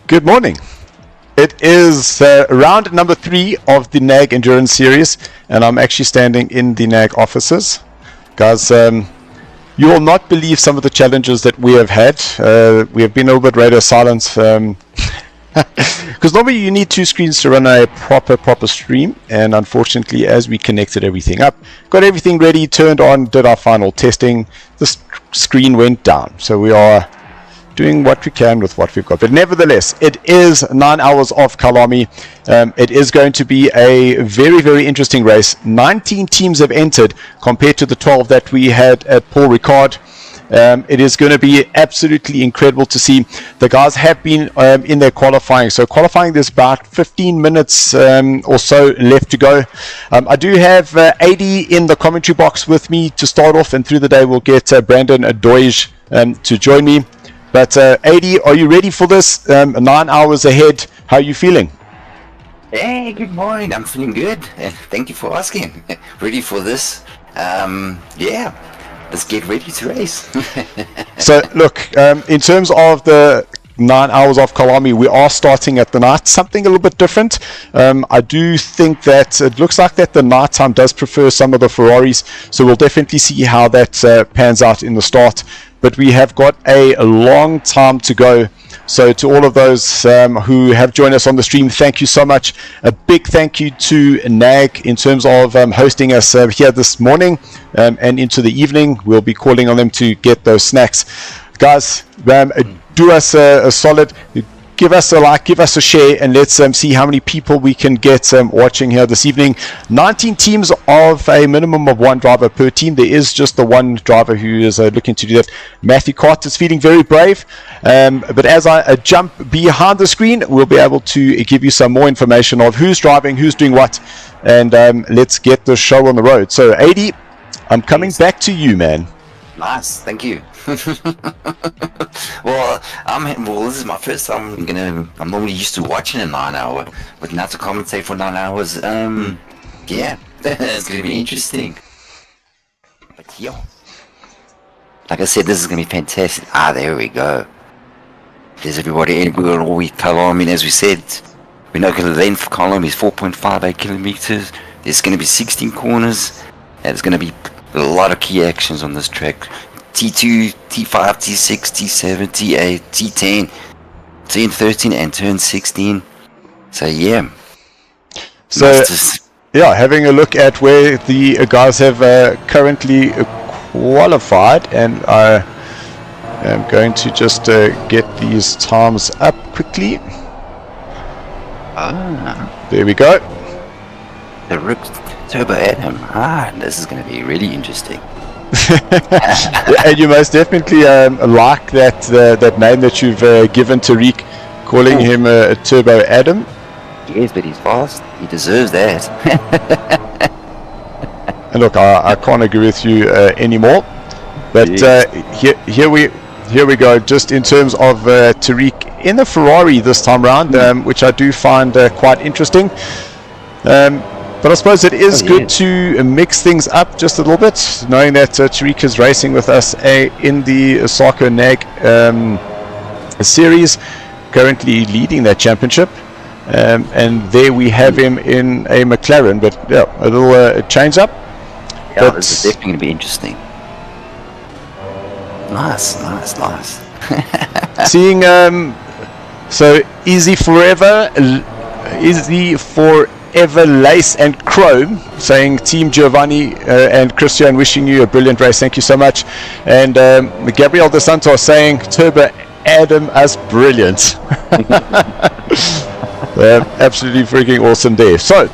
Good morning. It is round number 3 of the NAG Endurance Series, and I'm actually standing in the NAG offices. Guys, you will not believe some of the challenges that we have had. We have been a little bit radio silent, because normally you need 2 screens to run a proper stream, and unfortunately, as we connected everything up, got everything ready, turned on, did our final testing, the screen went down. So we are doing what we can with what we've got. But nevertheless, it is 9 hours of Kyalami. It is going to be a very interesting race. 19 teams have entered compared to the 12 that we had at Paul Ricard. It is going to be absolutely incredible to see. The guys have been in their qualifying. So qualifying, there's about 15 minutes or so left to go. I do have AD in the commentary box with me to start off, and through the day we'll get Brandon Doige to join me. But AD, are you ready for this? 9 hours ahead. How are you feeling? Hey, good morning. I'm feeling good. Thank you for asking. Ready for this? Yeah. Let's get ready to race. So, look, in terms of the 9 hours of Kyalami, we are starting at the night, something a little bit different. I do think that it looks like that the night time does prefer some of the Ferraris, so we'll definitely see how that pans out in the start. But we have got a long time to go. So to all of those who have joined us on the stream, thank you so much. A big thank you to NAG in terms of hosting us here this morning and into the evening. We'll be calling on them to get those snacks. Guys, do us a solid. Give us a like, give us a share, and let's see how many people we can get watching here this evening. 19 teams of a minimum of 1 driver per team. There is just the 1 driver who is looking to do that. Matthew Cart is feeling very brave. But as I jump behind the screen, we'll be able to give you some more information of who's driving, who's doing what, and let's get the show on the road. So, AD, I'm coming back to you, man. Nice, thank you. Well, this is my first time. I'm normally used to watching a 9 hour, but now to commentate for 9 hours, yeah, it's gonna be interesting. But yo, like I said, this is gonna be fantastic. There we go. There's everybody in. We're all with Kyalami, as we said. We know the length of Kyalami is 4.58 kilometers. There's gonna be 16 corners, and there's gonna be a lot of key actions on this track. T2, T5, T6, T7, T8, T10, turn 13 and turn 16. So yeah. So yeah, having a look at where the guys have currently qualified, and I am going to just get these times up quickly. There we go. The Rick Turbo Adam. This is going to be really interesting. And you most definitely like that name that you've given Tariq, calling him Turbo Adam. Yes, but he's fast. He deserves that. And look, I can't agree with you anymore. But here we go. Just in terms of Tariq in the Ferrari this time round, which I do find quite interesting. But I suppose it is good to mix things up just a little bit, knowing that Tariq is racing with us in the SARCO NAG series, currently leading that championship. And there we have him in a McLaren, but yeah, a little change up. Yeah, this is definitely going to be interesting. Nice. Seeing, so Easy Forever, Lace and Chrome saying Team Giovanni and Christian, wishing you a brilliant race. Thank you so much. And Gabriel De Santos saying Turbo Adam as brilliant. Absolutely freaking awesome there. So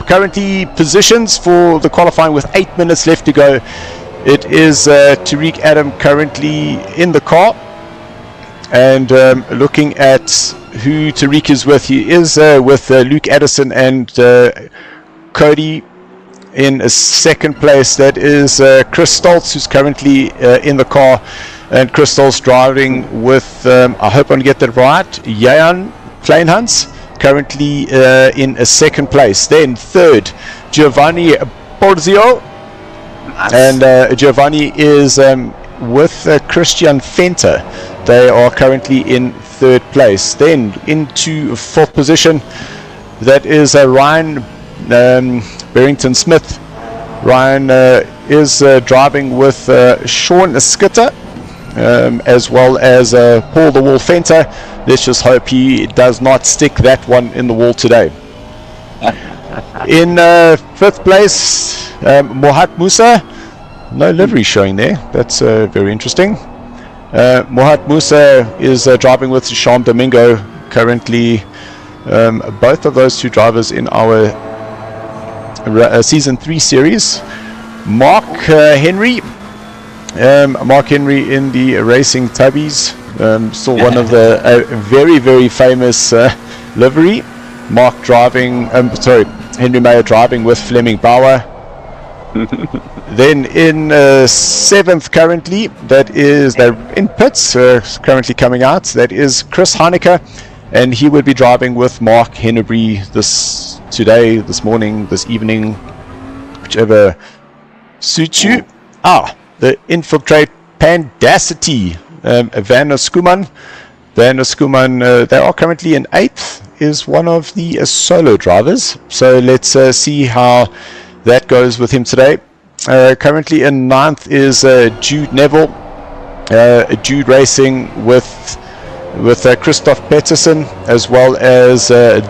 currently positions for the qualifying with 8 minutes left to go. It is Tariq Adam currently in the car, and looking at who Tariq is with. He is with Luke Addison and Cody in second place. That is Chris Stoltz, who's currently in the car, and Chris Stoltz driving with, I hope I'm going to get that right, Jan Kleinhans, currently in a second place. Then third, Giovanni Porzio, and Giovanni is with Christian Fenter they are currently in 3rd place. Then into 4th position, that is Ryan Barrington Smith. Ryan is driving with Sean Skitter, as well as Paul the Wall Fenter. Let's just hope he does not stick that one in the wall today. In 5th place, Mohat Musa. No livery showing there. That's very interesting. Mohat Musa is driving with Sham Domingo. Currently, both of those two drivers in our Season 3 series. Mark Henry. Mark Henry in the Racing Tubbies. Still one of the very, very famous livery. Mark driving, Henry Mayer driving with Fleming Bauer. Then in 7th currently, that is in pits, currently coming out, that is Chris Heineke, and he would be driving with Mark Henry today, this morning, this evening, whichever suits you. The Infiltrate Pandacity, Vanna Skuman. Vanna Skuman, they are currently in 8th, is one of the solo drivers. So let's see how that goes with him today. Currently in 9th is Jude Neville. Jude racing with Christoph Peterson, as well as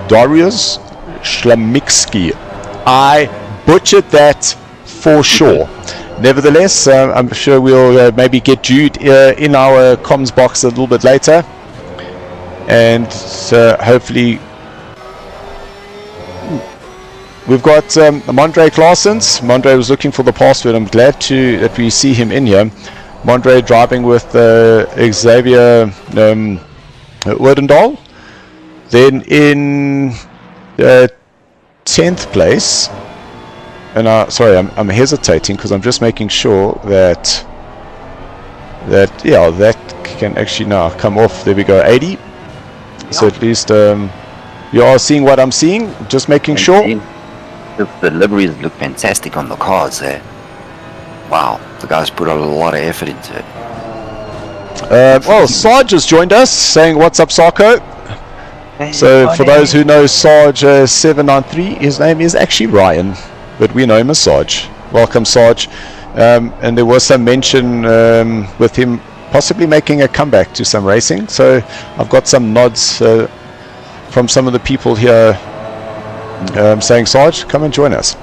Darius Schlamikski. I butchered that for sure. Nevertheless, I'm sure we'll maybe get Jude in our comms box a little bit later, and hopefully we've got Mondre Claessens. Mondre was looking for the password. I'm glad that we see him in here. Mondre driving with Xavier Werdendahl. Then in 10th place, and sorry, I'm hesitating because I'm just making sure that can actually now come off. There we go, 80. So at least you are seeing what I'm seeing. Just making sure. The liveries look fantastic on the cars there. Wow, the guys put a lot of effort into it. Well, Sarge has joined us, saying what's up, SARCO. Hey, So for those who know Sarge 793, his name is actually Ryan, but we know him as Sarge. Welcome, Sarge. And there was some mention with him possibly making a comeback to some racing. So I've got some nods from some of the people here saying, Sarge, come and join us.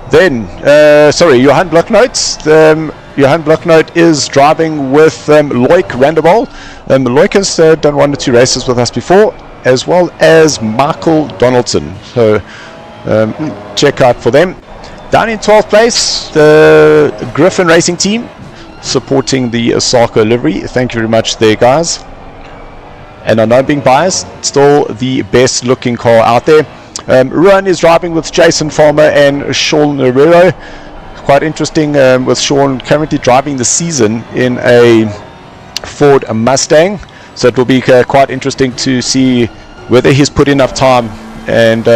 Then, Johan Blocknote. Johan Blocknote is driving with Loic Randebol. Loic has done 1 or 2 races with us before, as well as Michael Donaldson. So check out for them. Down in 12th place, the Griffin Racing Team, supporting the SARCO livery. Thank you very much there, guys. And I'm not being biased, still the best looking car out there. Ruan is driving with Jason Farmer and Sean Herrero. Quite interesting with Sean currently driving the season in a Ford Mustang. So it will be quite interesting to see whether he's put enough time and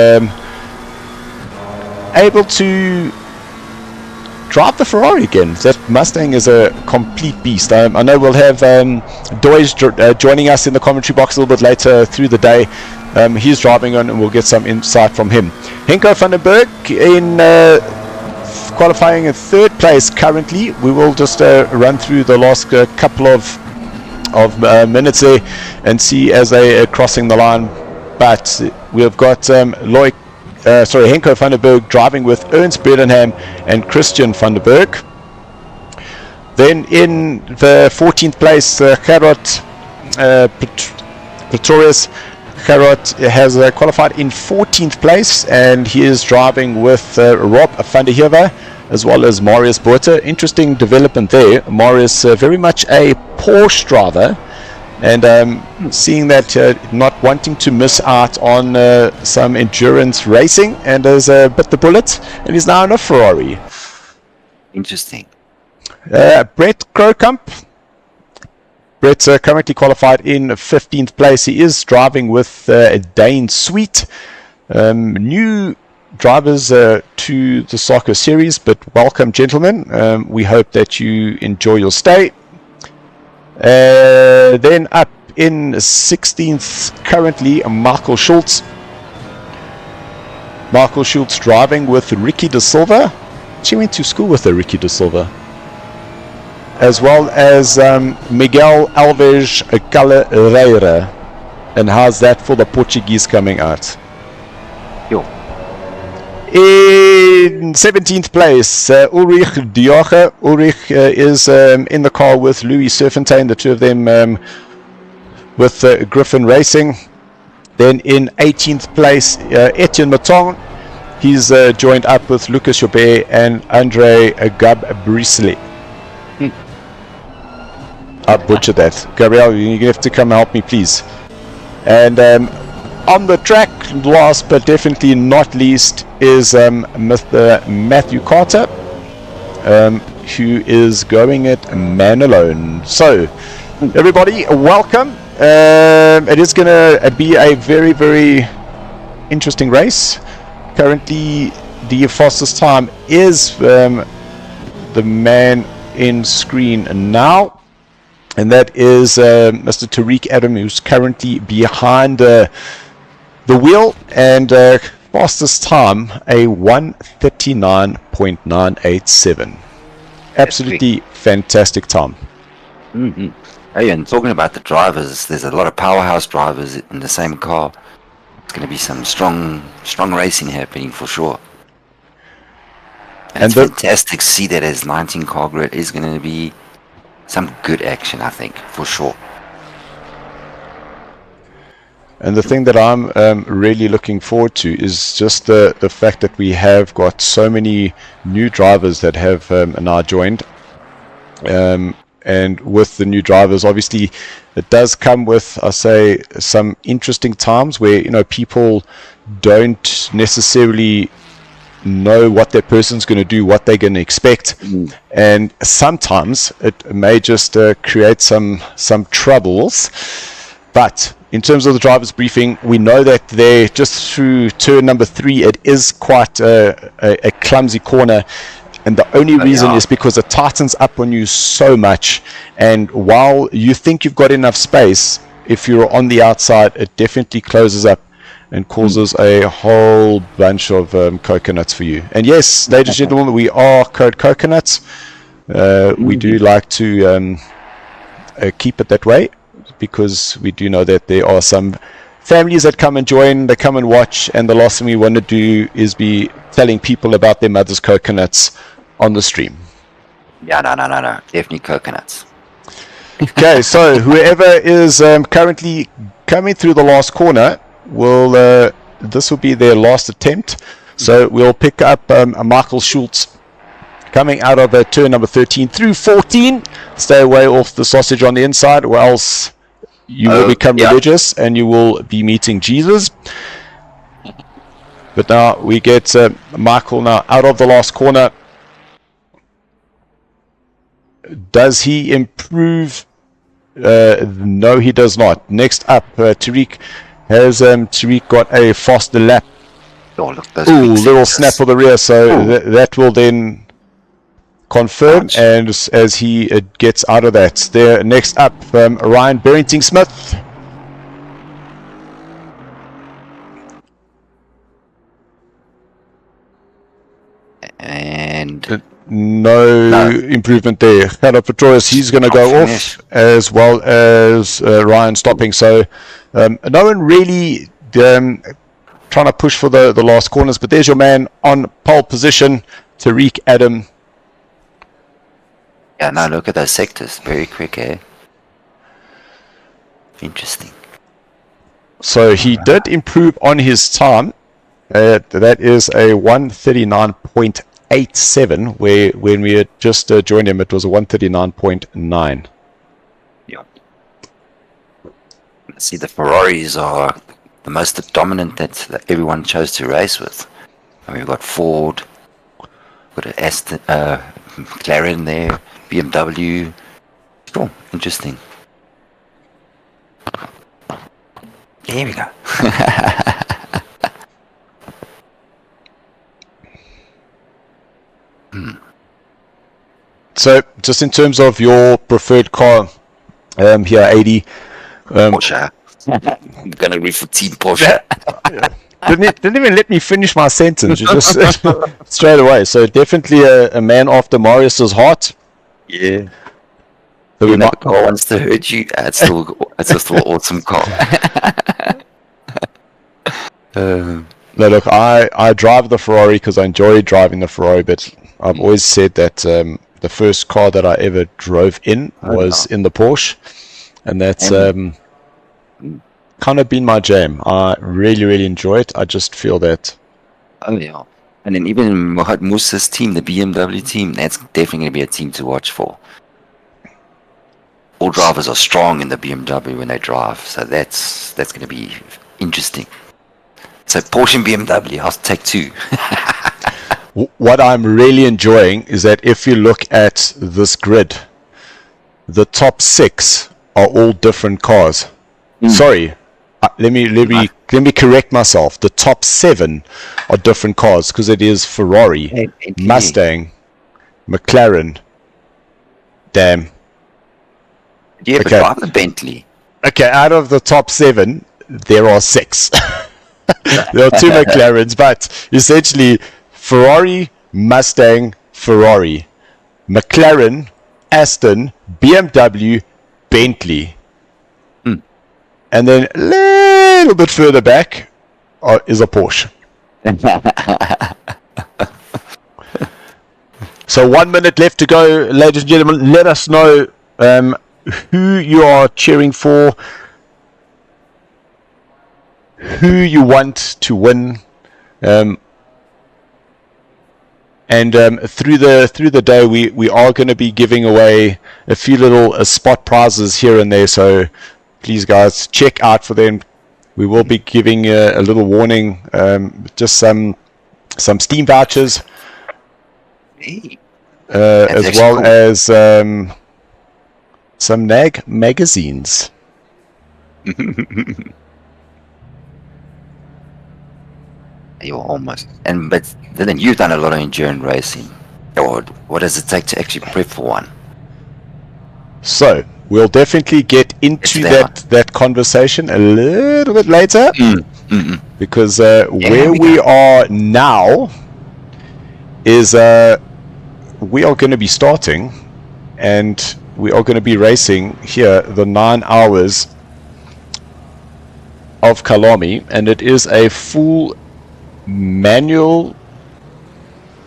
able to drive the Ferrari again. That Mustang is a complete beast. I know we'll have Doyes joining us in the commentary box a little bit later through the day. He's driving on and we'll get some insight from him. Henko van den Berg in qualifying in 3rd place currently. We will just run through the last couple of minutes there and see as they are crossing the line. But we've got Henko van den Berg driving with Ernst Berdenham and Christian van den Berg. Then in the 14th place, Gerard Pretorius. Gerard has qualified in 14th place, and he is driving with Rob van der Heever as well as Marius Botha. Interesting development there. Marius very much a Porsche driver, and seeing that not wanting to miss out on some endurance racing, and has bit the bullet and is now in a Ferrari. Interesting. Brett Krokamp. Brett's currently qualified in 15th place. He is driving with Dane Sweet. New drivers to the SARCO series, but welcome, gentlemen. We hope that you enjoy your stay. Then up in 16th currently, Michael Schultz. Michael Schultz driving with Ricky De Silva. She went to school with Ricky De Silva. As well as Miguel Alves Calereira. And how's that for the Portuguese coming out? Yo. In 17th place, Ulrich Dioche. Ulrich is in the car with Louis Serfontaine, the two of them with Griffin Racing. Then in 18th place, Etienne Matong. He's joined up with Lucas Joubert and Andre Gabrieli. I butchered that. Gabriel, you have to come help me, please. And on the track, last but definitely not least, is Mr. Matthew Carter, who is going it man alone. So, everybody, welcome. It is going to be a very, very interesting race. Currently, the fastest time is the man in screen now. And that is Mr. Tariq Adam, who's currently behind the wheel, and fastest time a 1:39.987. Absolutely fantastic time. Mm-hmm. Hey, and talking about the drivers, there's a lot of powerhouse drivers in the same car. It's going to be some strong racing happening for sure. And it's fantastic to see that as 19 car grid is going to be some good action, I think, for sure. And the thing that I'm really looking forward to is just the fact that we have got so many new drivers that have now joined. And with the new drivers, obviously, it does come with, I say, some interesting times where, you know, people don't necessarily know what that person's going to do, what they're going to expect, and sometimes it may just create some troubles. But in terms of the driver's briefing, we know that they're just through turn number 3. It is quite a clumsy corner, and the only reason is because it tightens up on you so much. And while you think you've got enough space, if you're on the outside, it definitely closes up and causes a whole bunch of coconuts for you. And yes, ladies and gentlemen, we are Code Coconuts. We do like to keep it that way, because we do know that there are some families that come and join, they come and watch, and the last thing we want to do is be telling people about their mother's coconuts on the stream. Yeah, no. Definitely coconuts. Okay, so whoever is currently coming through the last corner, this will be their last attempt. So we'll pick up Michael Schultz coming out of turn number 13 through 14. Stay away off the sausage on the inside, or else you will become religious and you will be meeting Jesus. But now we get Michael now out of the last corner. Does he improve? No, he does not. Next up, Tariq. Has Tariq got a faster lap? Oh, look, little snap for the rear, so that will then confirm. And as he gets out of that, there next up, Ryan Barrington-Smith. And no improvement there. Hello, Petronius, he's going to go off, as well as Ryan stopping. So no one really trying to push for the last corners, but there's your man on pole position, Tariq Adam. Yeah, now look at those sectors, very quick, eh? Interesting. So he did improve on his time. That is a 1:39.87, where when we had just joined him, it was a 1:39.9. Yeah. See, the Ferraris are the most dominant that everyone chose to race with. And we've got Ford, got an Aston, McLaren there, BMW. Oh, interesting. Here we go. So, just in terms of your preferred car, Here 80. Porsche. I'm gonna read for Team Porsche. Didn't even let me finish my sentence. You just straight away. So definitely a man after Marius's heart. Yeah. So Even if the car wants to hurt you, it's still an awesome car. No, look, I drive the Ferrari because I enjoy driving the Ferrari, but I've always said that the first car that I ever drove in was in the Porsche, and that's kind of been my jam. I really, really enjoy it. I just feel that. Oh yeah. And then even Mohamed Musa's team, the BMW team, that's definitely going to be a team to watch for. All drivers are strong in the BMW when they drive, so that's going to be interesting. So Porsche and BMW, I'll take two. What I'm really enjoying is that if you look at this grid, the top 6 are all different cars. Sorry, let me correct myself. The top 7 are different cars because it is Ferrari, Mustang, McLaren. Damn. Yeah, but drive the Bentley. Okay, out of the top 7, there are 6. There are 2 McLarens, but essentially Ferrari, Mustang, Ferrari, McLaren, Aston, BMW, Bentley. And then a little bit further back is a Porsche. So 1 minute left to go, ladies and gentlemen. Let us know who you are cheering for, who you want to win, and through the day we are going to be giving away a few little spot prizes here and there. So please, guys, check out for them. We will be giving a little warning, just some Steam vouchers, as well as some NAG magazines. You're almost. But then you've done a lot of endurance racing. What does it take to actually prep for one? So we'll definitely get into that conversation a little bit later, because where we are now is we are going to be starting, and we are going to be racing here the 9 hours of Kyalami, and it is a full manual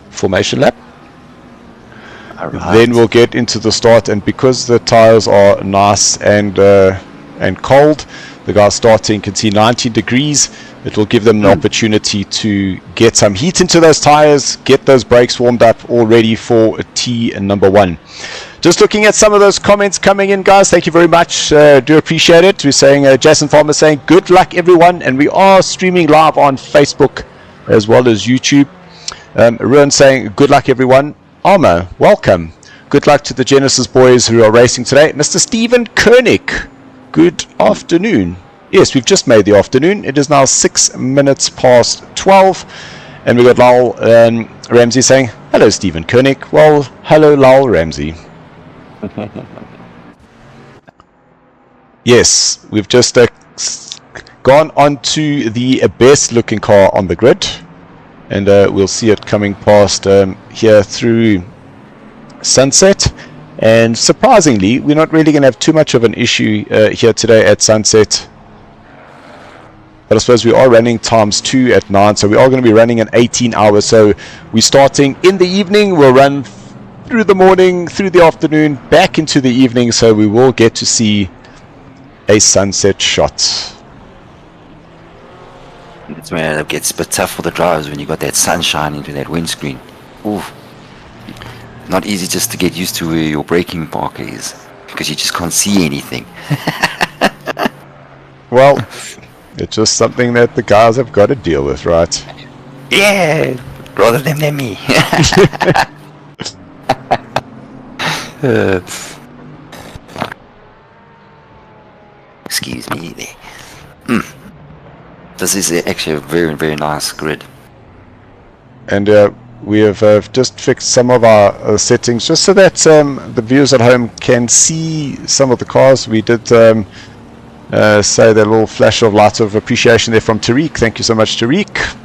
formation lap. Right. Then we'll get into the start, and because the tires are nice and cold, the guys starting can see 19 degrees. It will give them an opportunity to get some heat into those tires, get those brakes warmed up, all ready for a T number 1. Just looking at some of those comments coming in, guys. Thank you very much. Do appreciate it. We're saying Jason Farmer saying good luck, everyone, and we are streaming live on Facebook as well as YouTube. Ruan saying good luck, everyone. Armour, welcome. Good luck to the Genesis boys who are racing today. Mr. Stephen Koenig, good afternoon. Yes, we've just made the afternoon. It is now 6 minutes past 12. And we've got Lowell Ramsey saying, hello, Stephen Koenig. Well, hello, Lowell Ramsey. Yes, we've just gone on to the best looking car on the grid. And we'll see it coming past here through Sunset. And surprisingly, we're not really going to have too much of an issue here today at Sunset. But I suppose we are running ×2 at 9, so we are going to be running an 18 hours. So we're starting in the evening, we'll run through the morning, through the afternoon, back into the evening, so we will get to see a sunset shot. That's where it gets a bit tough for the drivers when you got that sunshine into that windscreen. Ooh. Not easy just to get used to where your braking park is, because you just can't see anything. Well, it's just something that the guys have got to deal with, right? Yeah, rather than me. Excuse me there. This is actually a very, very nice grid. And we have just fixed some of our settings just so that the viewers at home can see some of the cars. We did say that little flash of light of appreciation there from Tariq. Thank you so much, Tariq.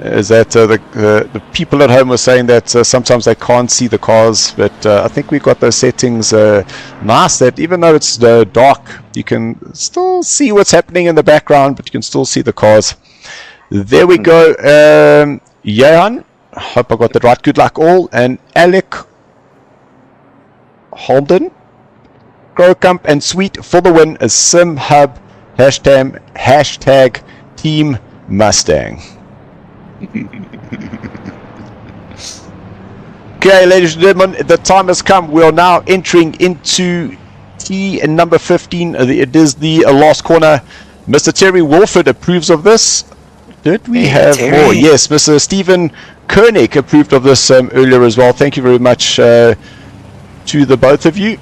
Is that the people at home were saying that sometimes they can't see the cars, but I think we got those settings nice, that even though it's dark, you can still see what's happening in the background, but you can still see the cars. There we go. Jan, hope I got that right. Good luck all. And Alec Holden, Growcamp and Sweet for the win. A Sim Hub hashtag Team Mustang. Okay, ladies and gentlemen, the time has come. We are now entering into T number 15. It is the last corner. Mr. Terry Wolford approves of this. Did we have more? Yes, Mr. Stephen Koenig approved of this earlier as well. Thank you very much to the both of you.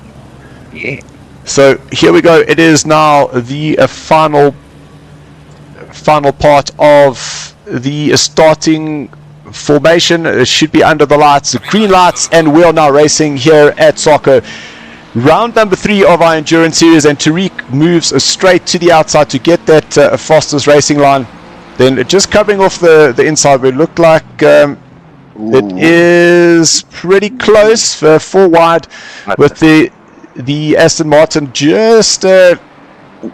Yeah. So here we go. It is now the final part of the starting formation. It should be under the lights, the green lights, and we are now racing here at SARCO. Round number 3 of our endurance series, and Tariq moves straight to the outside to get that fastest racing line. Then just covering off the inside, it looked like it is pretty close for 4 wide, with the Aston Martin just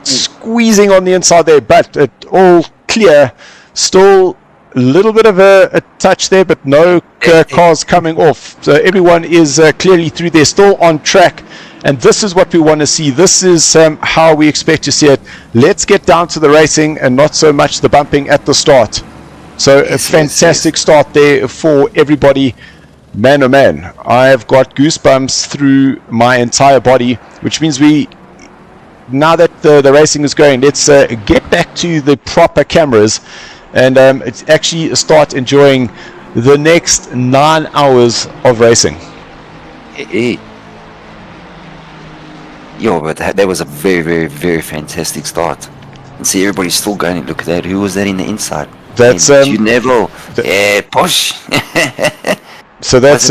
squeezing on the inside there, but it all clear. Still a little bit of a touch there, but no cars coming off. So everyone is clearly through there, still on track. And this is what we want to see. This is how we expect to see it. Let's get down to the racing and not so much the bumping at the start. So a fantastic start there for everybody. Man, oh man, I've got goosebumps through my entire body, which means now that the racing is going, let's get back to the proper cameras and actually start enjoying the next 9 hours of racing. Yo, but that was a very, very, very fantastic start. And see, everybody's still going. Look at that. Who was that in the inside? That's Jude Neville. Yeah, Posh. So that's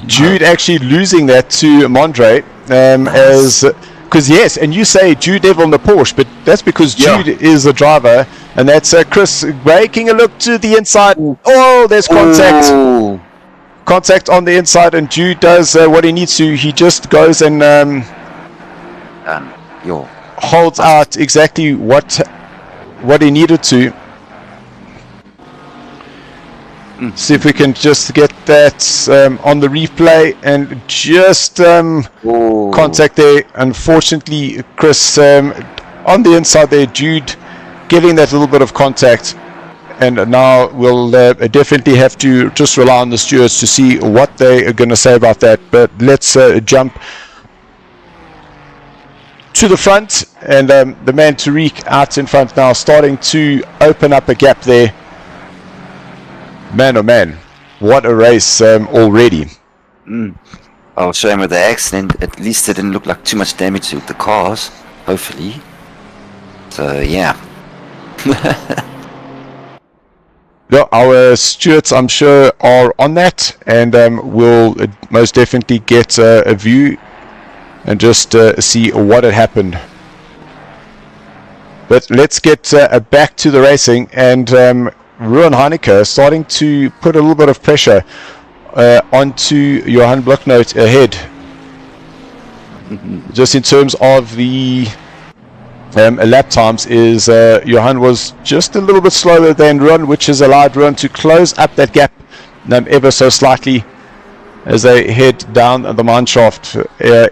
Jude actually losing that to Mondre, nice. Because yes, and you say Jude Neville in the Porsche, but that's because Jude is the driver, and that's Chris making a look to the inside. Oh, there's contact. Ooh. Contact on the inside, and Jude does what he needs to. He just goes and holds out exactly what he needed to. See if we can just get that on the replay, and just contact there. Unfortunately, Chris on the inside there, Jude getting that little bit of contact, and now we'll definitely have to just rely on the stewards to see what they are going to say about that. But let's jump to the front, and the man Tariq out in front now, starting to open up a gap there. Man, oh man, what a race already. Oh, shame with the accident. At least it didn't look like too much damage to the cars, hopefully. So, yeah. Our stewards, I'm sure, are on that, and we'll most definitely get a view and just see what had happened. But let's get back to the racing, and Ruan Heineke starting to put a little bit of pressure onto Johan Bloknoot ahead. Just in terms of the lap times, is Johan was just a little bit slower than Ruan, which has allowed Ruan to close up that gap ever so slightly as they head down the mine shaft.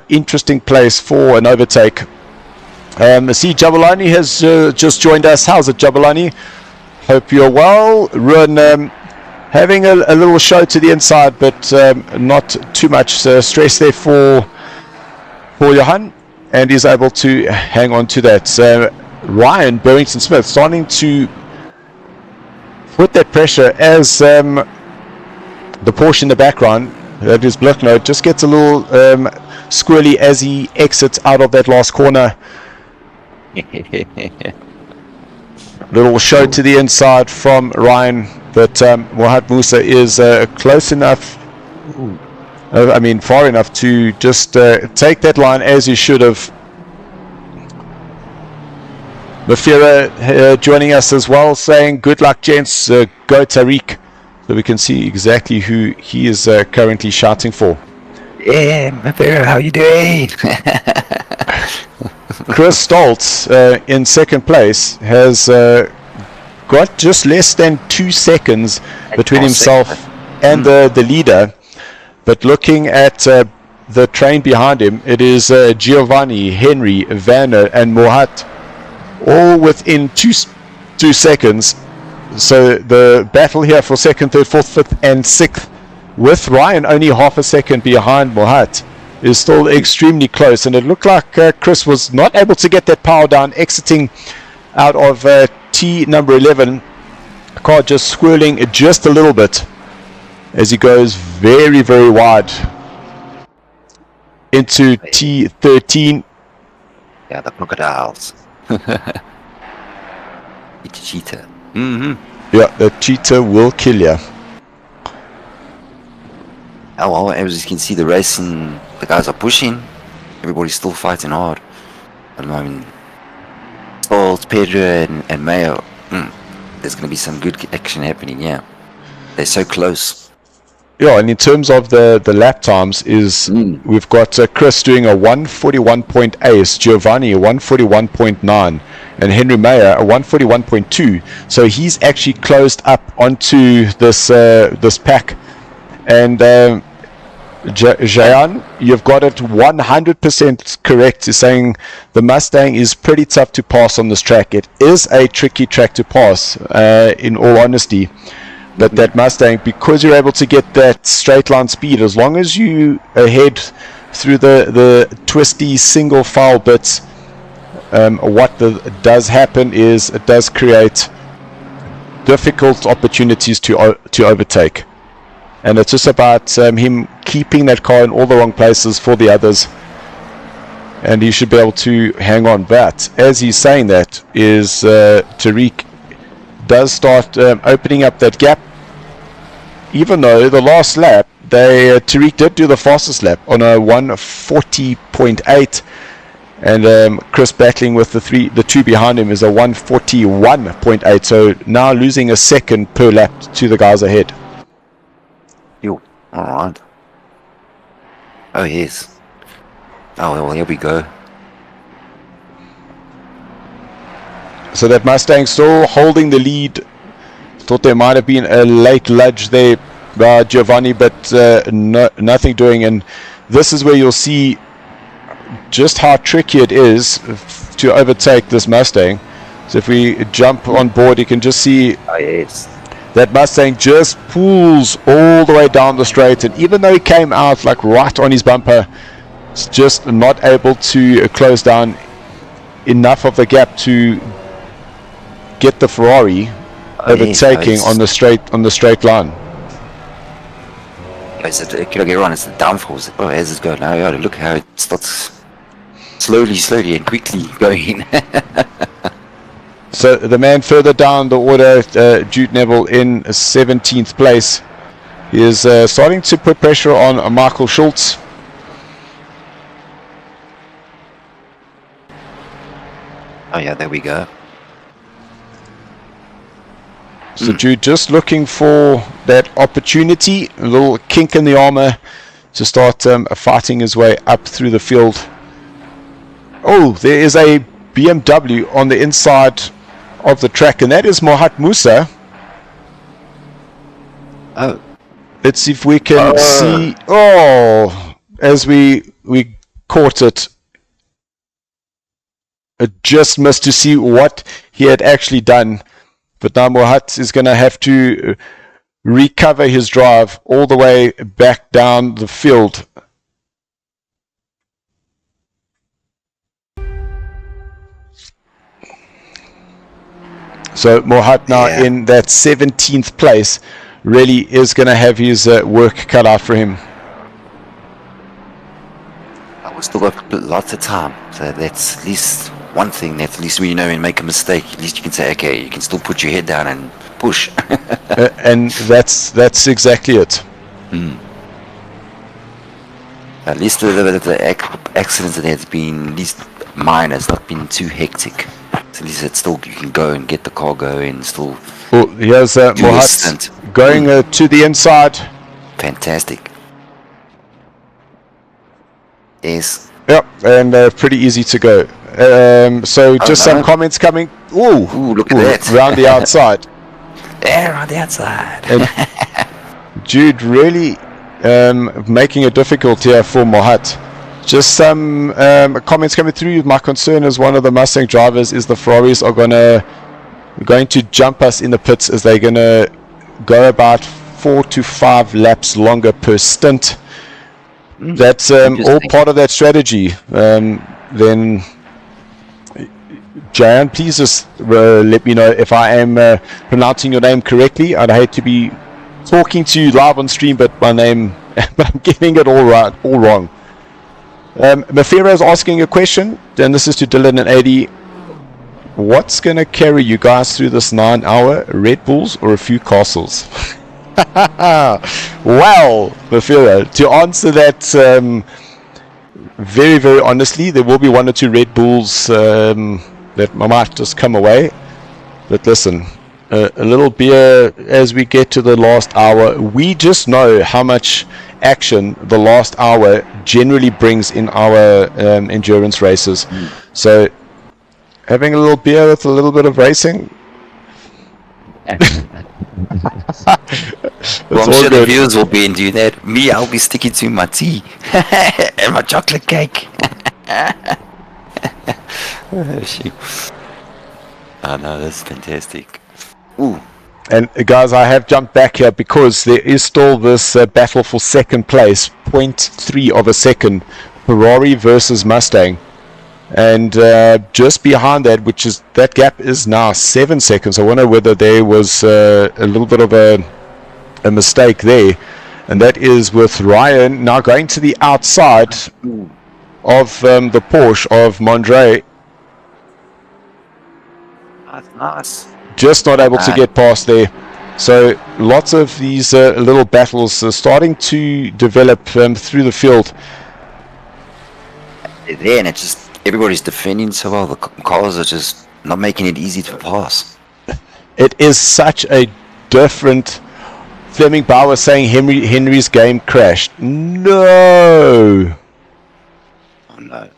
Interesting place for an overtake. See, Jabulani has just joined us. How's it, Jabulani? Hope you're well. Ruan having a little show to the inside, but not too much stress there for Johan, and he's able to hang on to that. Ryan Burrington Smith starting to put that pressure as the Porsche in the background, that is Bloknoot, just gets a little squirrely as he exits out of that last corner. Little show to the inside from Ryan, But Mohat Musa is close enough, far enough to just take that line as he should have. Mafira joining us as well, saying good luck, gents, go Tariq. So we can see exactly who he is currently shouting for. Yeah, Mafira, how you doing? Chris Stoltz in second place has got just less than 2 seconds between himself and the leader. But looking at the train behind him, it is Giovanni, Henry, Vanner and Mohat, all within 2 seconds. So the battle here for second, third, fourth, fifth and sixth, with Ryan only half a second behind Mohat, is still extremely close. And it looked like Chris was not able to get that power down, exiting out of T number 11. The car just swirling just a little bit as he goes very, very wide into T13. Yeah, the crocodiles. It's a cheetah. Yeah, the cheetah will kill you. Oh well, as you can see, the race and the guys are pushing. Everybody's still fighting hard at the moment. Stoltz, Pedro and Mayo. There's going to be some good action happening, yeah. They're so close. Yeah, and in terms of the lap times, we've got Chris doing a 141.8, Giovanni a 141.9, and Henry Mayer a 141.2. So he's actually closed up onto this pack. And Jayan, you've got it 100% correct. You're saying the Mustang is pretty tough to pass on this track. It is a tricky track to pass, in all honesty. But that Mustang, because you're able to get that straight line speed, as long as you head through the twisty single file bits, what does happen is it does create difficult opportunities to overtake. And it's just about him keeping that car in all the wrong places for the others, and he should be able to hang on. But as he's saying that, is Tariq does start opening up that gap, even though the last lap Tariq did do the fastest lap on a 140.8, and Chris battling with the two behind him is a 141.8, so now losing a second per lap to the guys ahead. Yo, alright. Oh yes. Oh well, here we go. So that Mustang still holding the lead. Thought there might have been a late ludge there by Giovanni, but nothing doing. And this is where you'll see just how tricky it is to overtake this Mustang. So if we jump on board, you can just see that Mustang just pulls all the way down the straight, and even though he came out like right on his bumper, it's just not able to close down enough of the gap to get the Ferrari overtaking on the straight line. It's the downforce. Oh, as it's going now, you gotta look how it starts slowly and quickly going. So the man further down the order, Jude Neville in 17th place, he is starting to put pressure on Michael Schultz. Oh yeah, there we go. So Jude just looking for that opportunity, a little kink in the armor to start fighting his way up through the field. Oh, there is a BMW on the inside of the track, and that is Mohat Musa. Oh. Let's see if we can see. Oh, as we caught it. It just missed to see what he had actually done. But now Mohat is going to have to recover his drive all the way back down the field. So Mohat now in that 17th place really is going to have his work cut out for him. We still got lots of time, so that's at least one thing that at least when you know and make a mistake, at least you can say, okay, you can still put your head down and push. And that's exactly it. At least the accidents that has been, at least mine has not been too hectic. So at least it's still, you can go and get the car going, still. Well, here's Mohat going to the inside. Fantastic. Yes. Yep, and pretty easy to go. So just some comments coming. Ooh, look at that. Around the outside. Yeah, around the outside. And Jude really making it difficult here for Mohat. Just some comments coming through. My concern as one of the Mustang drivers is the Ferraris are going to jump us in the pits, as they're going to go about 4 to 5 laps longer per stint. That's all part of that strategy. Then Jan, please just let me know if I am pronouncing your name correctly. I'd hate to be talking to you live on stream, but my name, I'm getting it all right, all wrong. Mafira is asking a question, and this is to Dylan and 80. What's going to carry you guys through this 9-hour? Red Bulls or a few castles? Well, Mafira, to answer that very, very honestly, there will be 1 or 2 Red Bulls that might just come away. But listen, a little beer as we get to the last hour. We just know how much action the last hour generally brings in our endurance races. So having a little beer with a little bit of racing. Well, I'm sure the viewers will be into that. Me, I'll be sticking to my tea and my chocolate cake. Oh, shoot. Oh no, that's fantastic. Ooh. And guys, I have jumped back here because there is still this battle for second place, 0.3 of a second, Ferrari versus Mustang. And just behind that, that gap is now 7 seconds. I wonder whether there was a little bit of a mistake there. And that is with Ryan now going to the outside of the Porsche of Mondre. That's nice. Just not able to get past there. So lots of these little battles are starting to develop through the field. There, and it's just everybody's defending so well. The cars are just not making it easy to pass. It is such a different. Fleming Bauer saying Henry's game crashed. No. Oh no.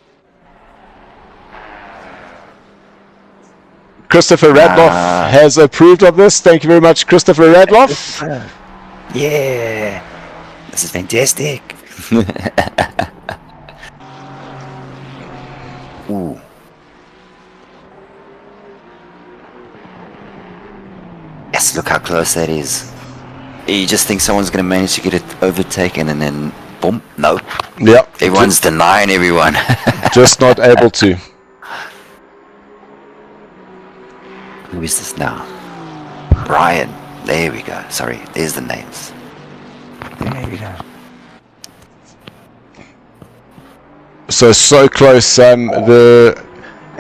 Christopher Radloff has approved of this. Thank you very much, Christopher Radloff. Yeah, this is fantastic. Ooh. Yes, look how close that is. You just think someone's going to manage to get it overtaken and then boom, no. Yep. Everyone's denying everyone. Just not able to. Who is this now? Brian. There we go. Sorry, there's the names. There we go. So close. The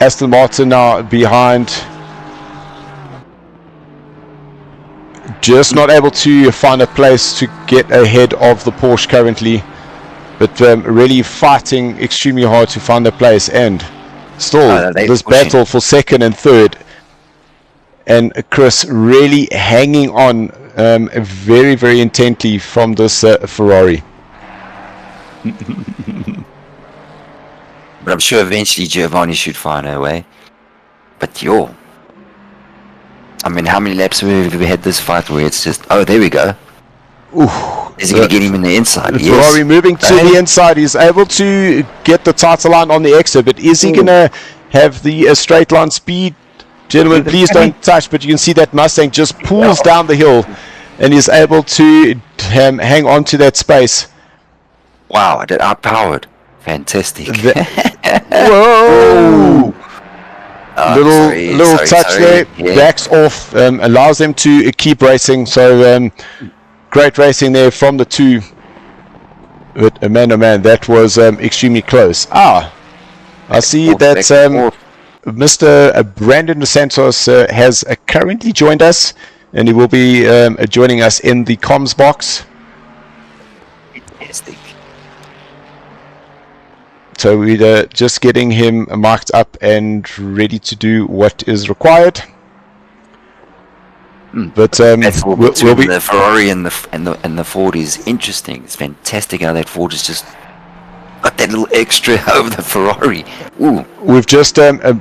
Aston Martin now behind. Just not able to find a place to get ahead of the Porsche currently, but really fighting extremely hard to find a place, and still this battle for second and third, and Chris really hanging on very, very intently from this Ferrari. But I'm sure eventually Giovanni should find a way. But I mean, how many laps have we had this fight where it's just, oh, there we go. Ooh, is he going to get him in the inside? Yes. Ferrari moving to the inside. He's able to get the title line on the exit, but is he going to have the straight line speed? Gentlemen, please don't touch, but you can see that Mustang just pulls down the hill and is able to hang on to that space. Wow, I did outpowered. Fantastic. Whoa! Little touch there, backs off, allows them to keep racing. So great racing there from the two. But man, oh man, that was extremely close. I see that Mr. Brandon Dos Santos has currently joined us. and he will be joining us in the comms box. Fantastic. So we're just getting him marked up and ready to do what is required. But we'll be the Ferrari and the Ford is interesting. It's fantastic how that Ford is just got that little extra over the Ferrari. Ooh. We've just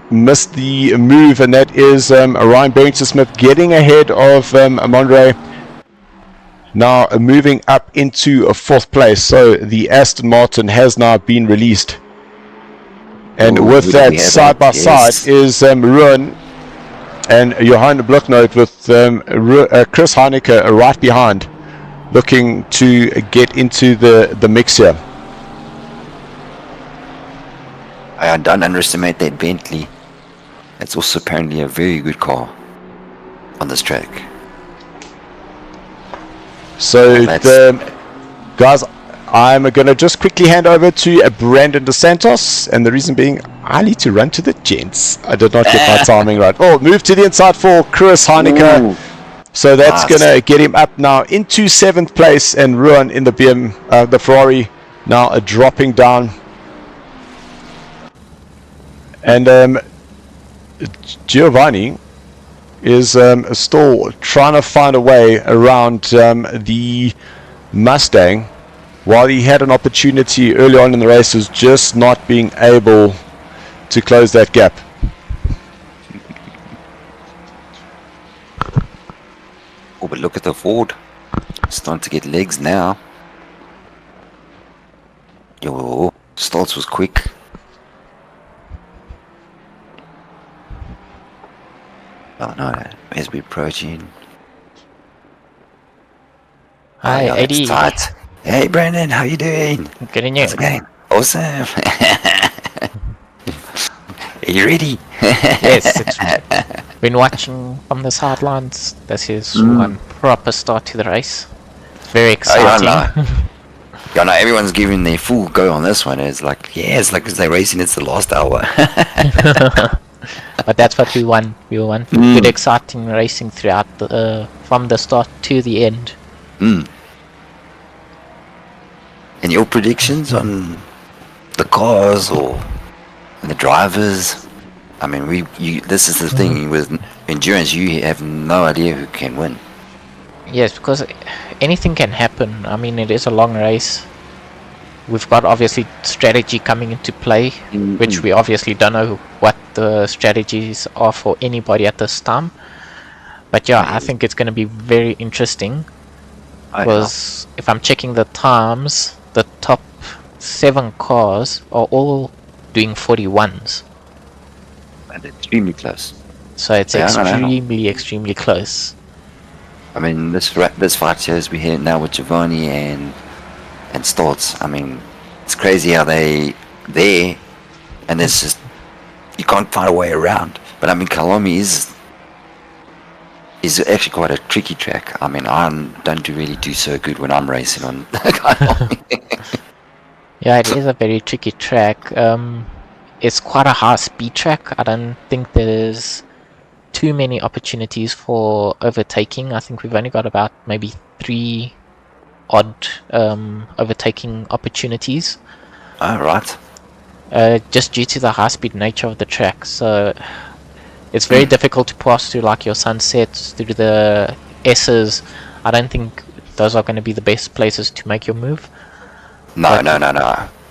missed the move, and that is Ryan Barrington-Smith getting ahead of Mondre. Now moving up into a 4th place. So the Aston Martin has now been released. And with that, side by side is Ruan and Johan Bloknoot with Chris Heineke right behind, looking to get into the mix here. I don't underestimate that Bentley. That's also apparently a very good car on this track. So guys, I'm going to just quickly hand over to Brandon DeSantos, and the reason being I need to run to the gents. I did not get my timing right. Oh, move to the inside for Chris Heineke. So that's going to get him up now into 7th place, and Ruan in the the Ferrari now dropping down. And Giovanni is still trying to find a way around the Mustang, while he had an opportunity early on in the races, just not being able to close that gap. Oh, but look at the Ford. It's starting to get legs now. Yo, Stoltz was quick. Oh no, as we approaching. Hi, Eddie. Tight. Hey Brandon, how you doing? Good in you. How's it going? Awesome. Are you ready? Yes, it's been watching from the sidelines. This is one proper start to the race. It's very exciting. Yeah, no, everyone's giving their full go on this one. It's like, yeah, it's like as they're racing, it's the last hour. But that's what we want. We want good, exciting racing throughout from the start to the end. And your predictions on the cars or the drivers? I mean, this is the thing with endurance. You have no idea who can win. Yes, because anything can happen. I mean, it is a long race. We've got obviously strategy coming into play, which we obviously don't know what the strategies are for anybody at this time. But yeah, I think it's going to be very interesting, because if I'm checking the times, the top 7 cars are all doing 41s. And extremely close. So it's extremely close. I mean, this fight shows we here now with Giovanni and Stoltz. I mean, it's crazy how they there, and it's just you can't find a way around. But I mean, Kyalami is actually quite a tricky track. I mean, I don't really do so good when I'm racing on Kyalami. Yeah, it is a very tricky track. It's quite a high speed track. I don't think there's too many opportunities for overtaking. I think we've only got about maybe 3 odd overtaking opportunities. Oh, right. Just due to the high speed nature of the track. So it's very difficult to pass through like your sunsets, through the S's. I don't think those are going to be the best places to make your move. No.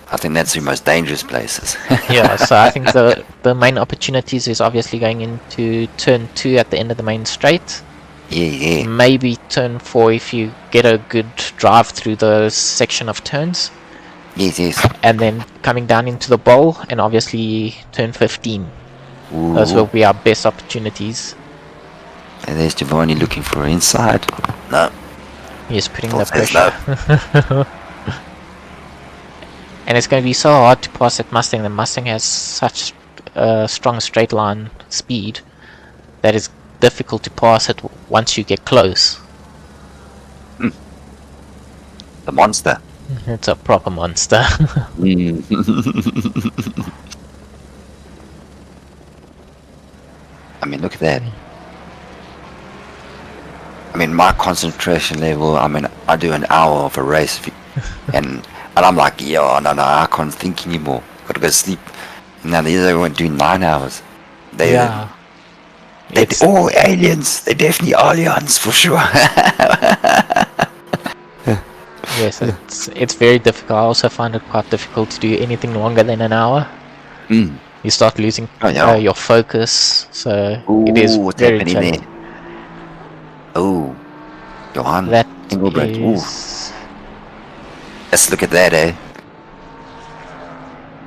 I think that's the most dangerous places. Yeah, so I think the main opportunities is obviously going into turn 2 at the end of the main straight. Yeah. Maybe turn 4 if you get a good drive through the section of turns. Yes. And then coming down into the bowl, and obviously turn 15. Ooh. Those will be our best opportunities. And there's Giovanni looking for inside. No. He's putting the pressure. And it's going to be so hard to pass that Mustang. The Mustang has such strong straight line speed that it's difficult to pass it once you get close. The monster. It's a proper monster. I mean, look at that. I mean, my concentration level, I mean, I do an hour of a race, and I'm like, yo, no, I can't think anymore. Gotta go sleep. Now these are going to do 9 hours. Yeah. They're all aliens. They're definitely aliens for sure. Yes, it's very difficult. I also find it quite difficult to do anything longer than an hour. You start losing your focus, so it is what's very happening challenging. there? Oh, Johan. That Engelbrecht. is... Let's look at that, eh?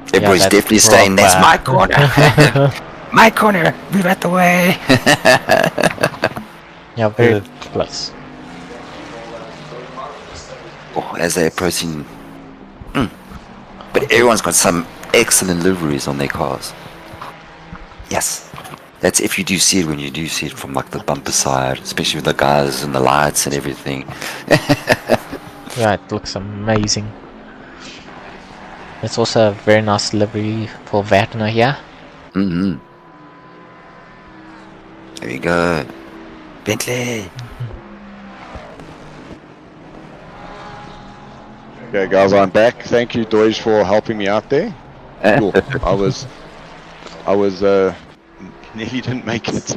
Everybody's that's definitely saying, that's my proper. corner. My corner. Move out the way. Yeah, very close. Oh, as they're approaching. But everyone's got some excellent liveries on their cars. Yes. That's if you do see it, when you do see it from like the bumper side, especially with the guys and the lights and everything. Yeah, it looks amazing. It's also a very nice livery for Wagner here. There you go. Bentley. Okay, guys, I'm back. Thank you, Deutsch, for helping me out there. Cool. I was nearly didn't make it.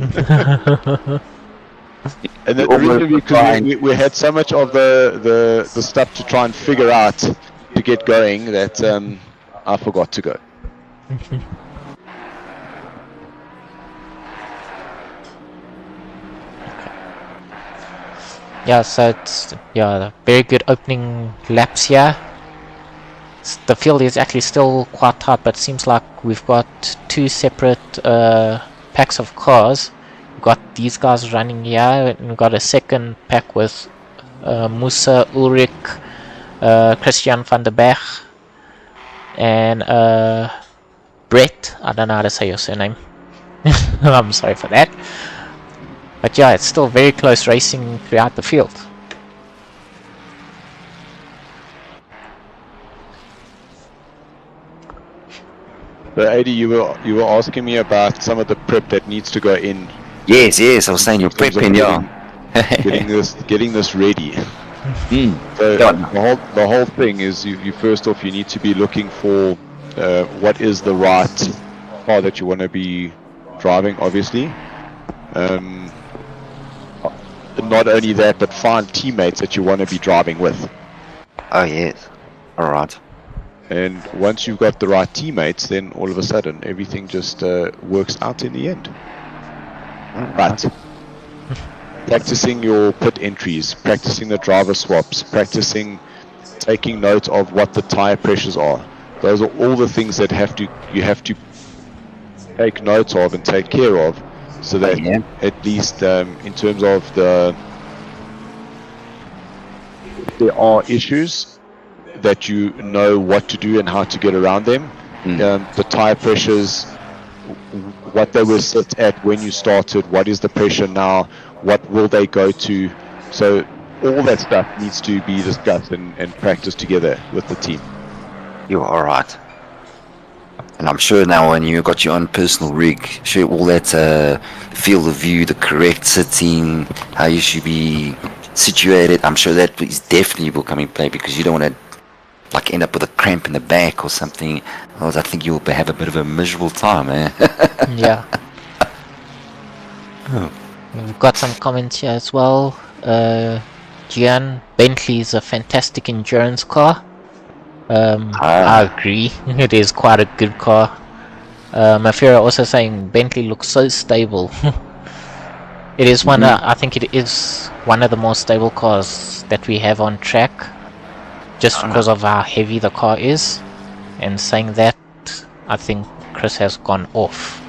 And the reason because we had so much of the stuff to try and figure out to get going that I forgot to go. Yeah, so it's very good opening laps here. The field is actually still quite tight, but it seems like we've got two separate packs of cars. We've got these guys running here, and we've got a second pack with Musa, Ulrich, Christian van der Berg, and Brett. I don't know how to say your surname. I'm sorry for that. But yeah, it's still very close racing throughout the field. So, AD, you were asking me about some of the prep that needs to go in. Yes, I was saying you're prepping, getting this ready. So the whole thing is you first off you need to be looking for what is the right car that you want to be driving, obviously. Not only that, but find teammates that you want to be driving with. Oh yes, all right. And once you've got the right teammates, then all of a sudden everything just works out in the end. Right. Practicing your pit entries, practicing the driver swaps, practicing taking note of what the tire pressures are. Those are all the things that you have to take note of and take care of, so that at least in terms of there are issues that you know what to do and how to get around them. The tire pressures, what they were set at when you started, what is the pressure now, what will they go to. So all that stuff needs to be discussed and practiced together with the team. You're alright. And I'm sure now when you got your own personal rig, sure all that field of view, the correct sitting, how you should be situated, I'm sure that is definitely will come in play, because you don't want to like end up with a cramp in the back or something. Otherwise I think you'll have a bit of a miserable time, eh? Yeah. We've got some comments here as well. Gian, Bentley is a fantastic endurance car. I agree. It is quite a good car. Mafira also saying Bentley looks so stable. It is one. I think it is one of the most stable cars that we have on track, just because of how heavy the car is. And saying that, I think Chris has gone off.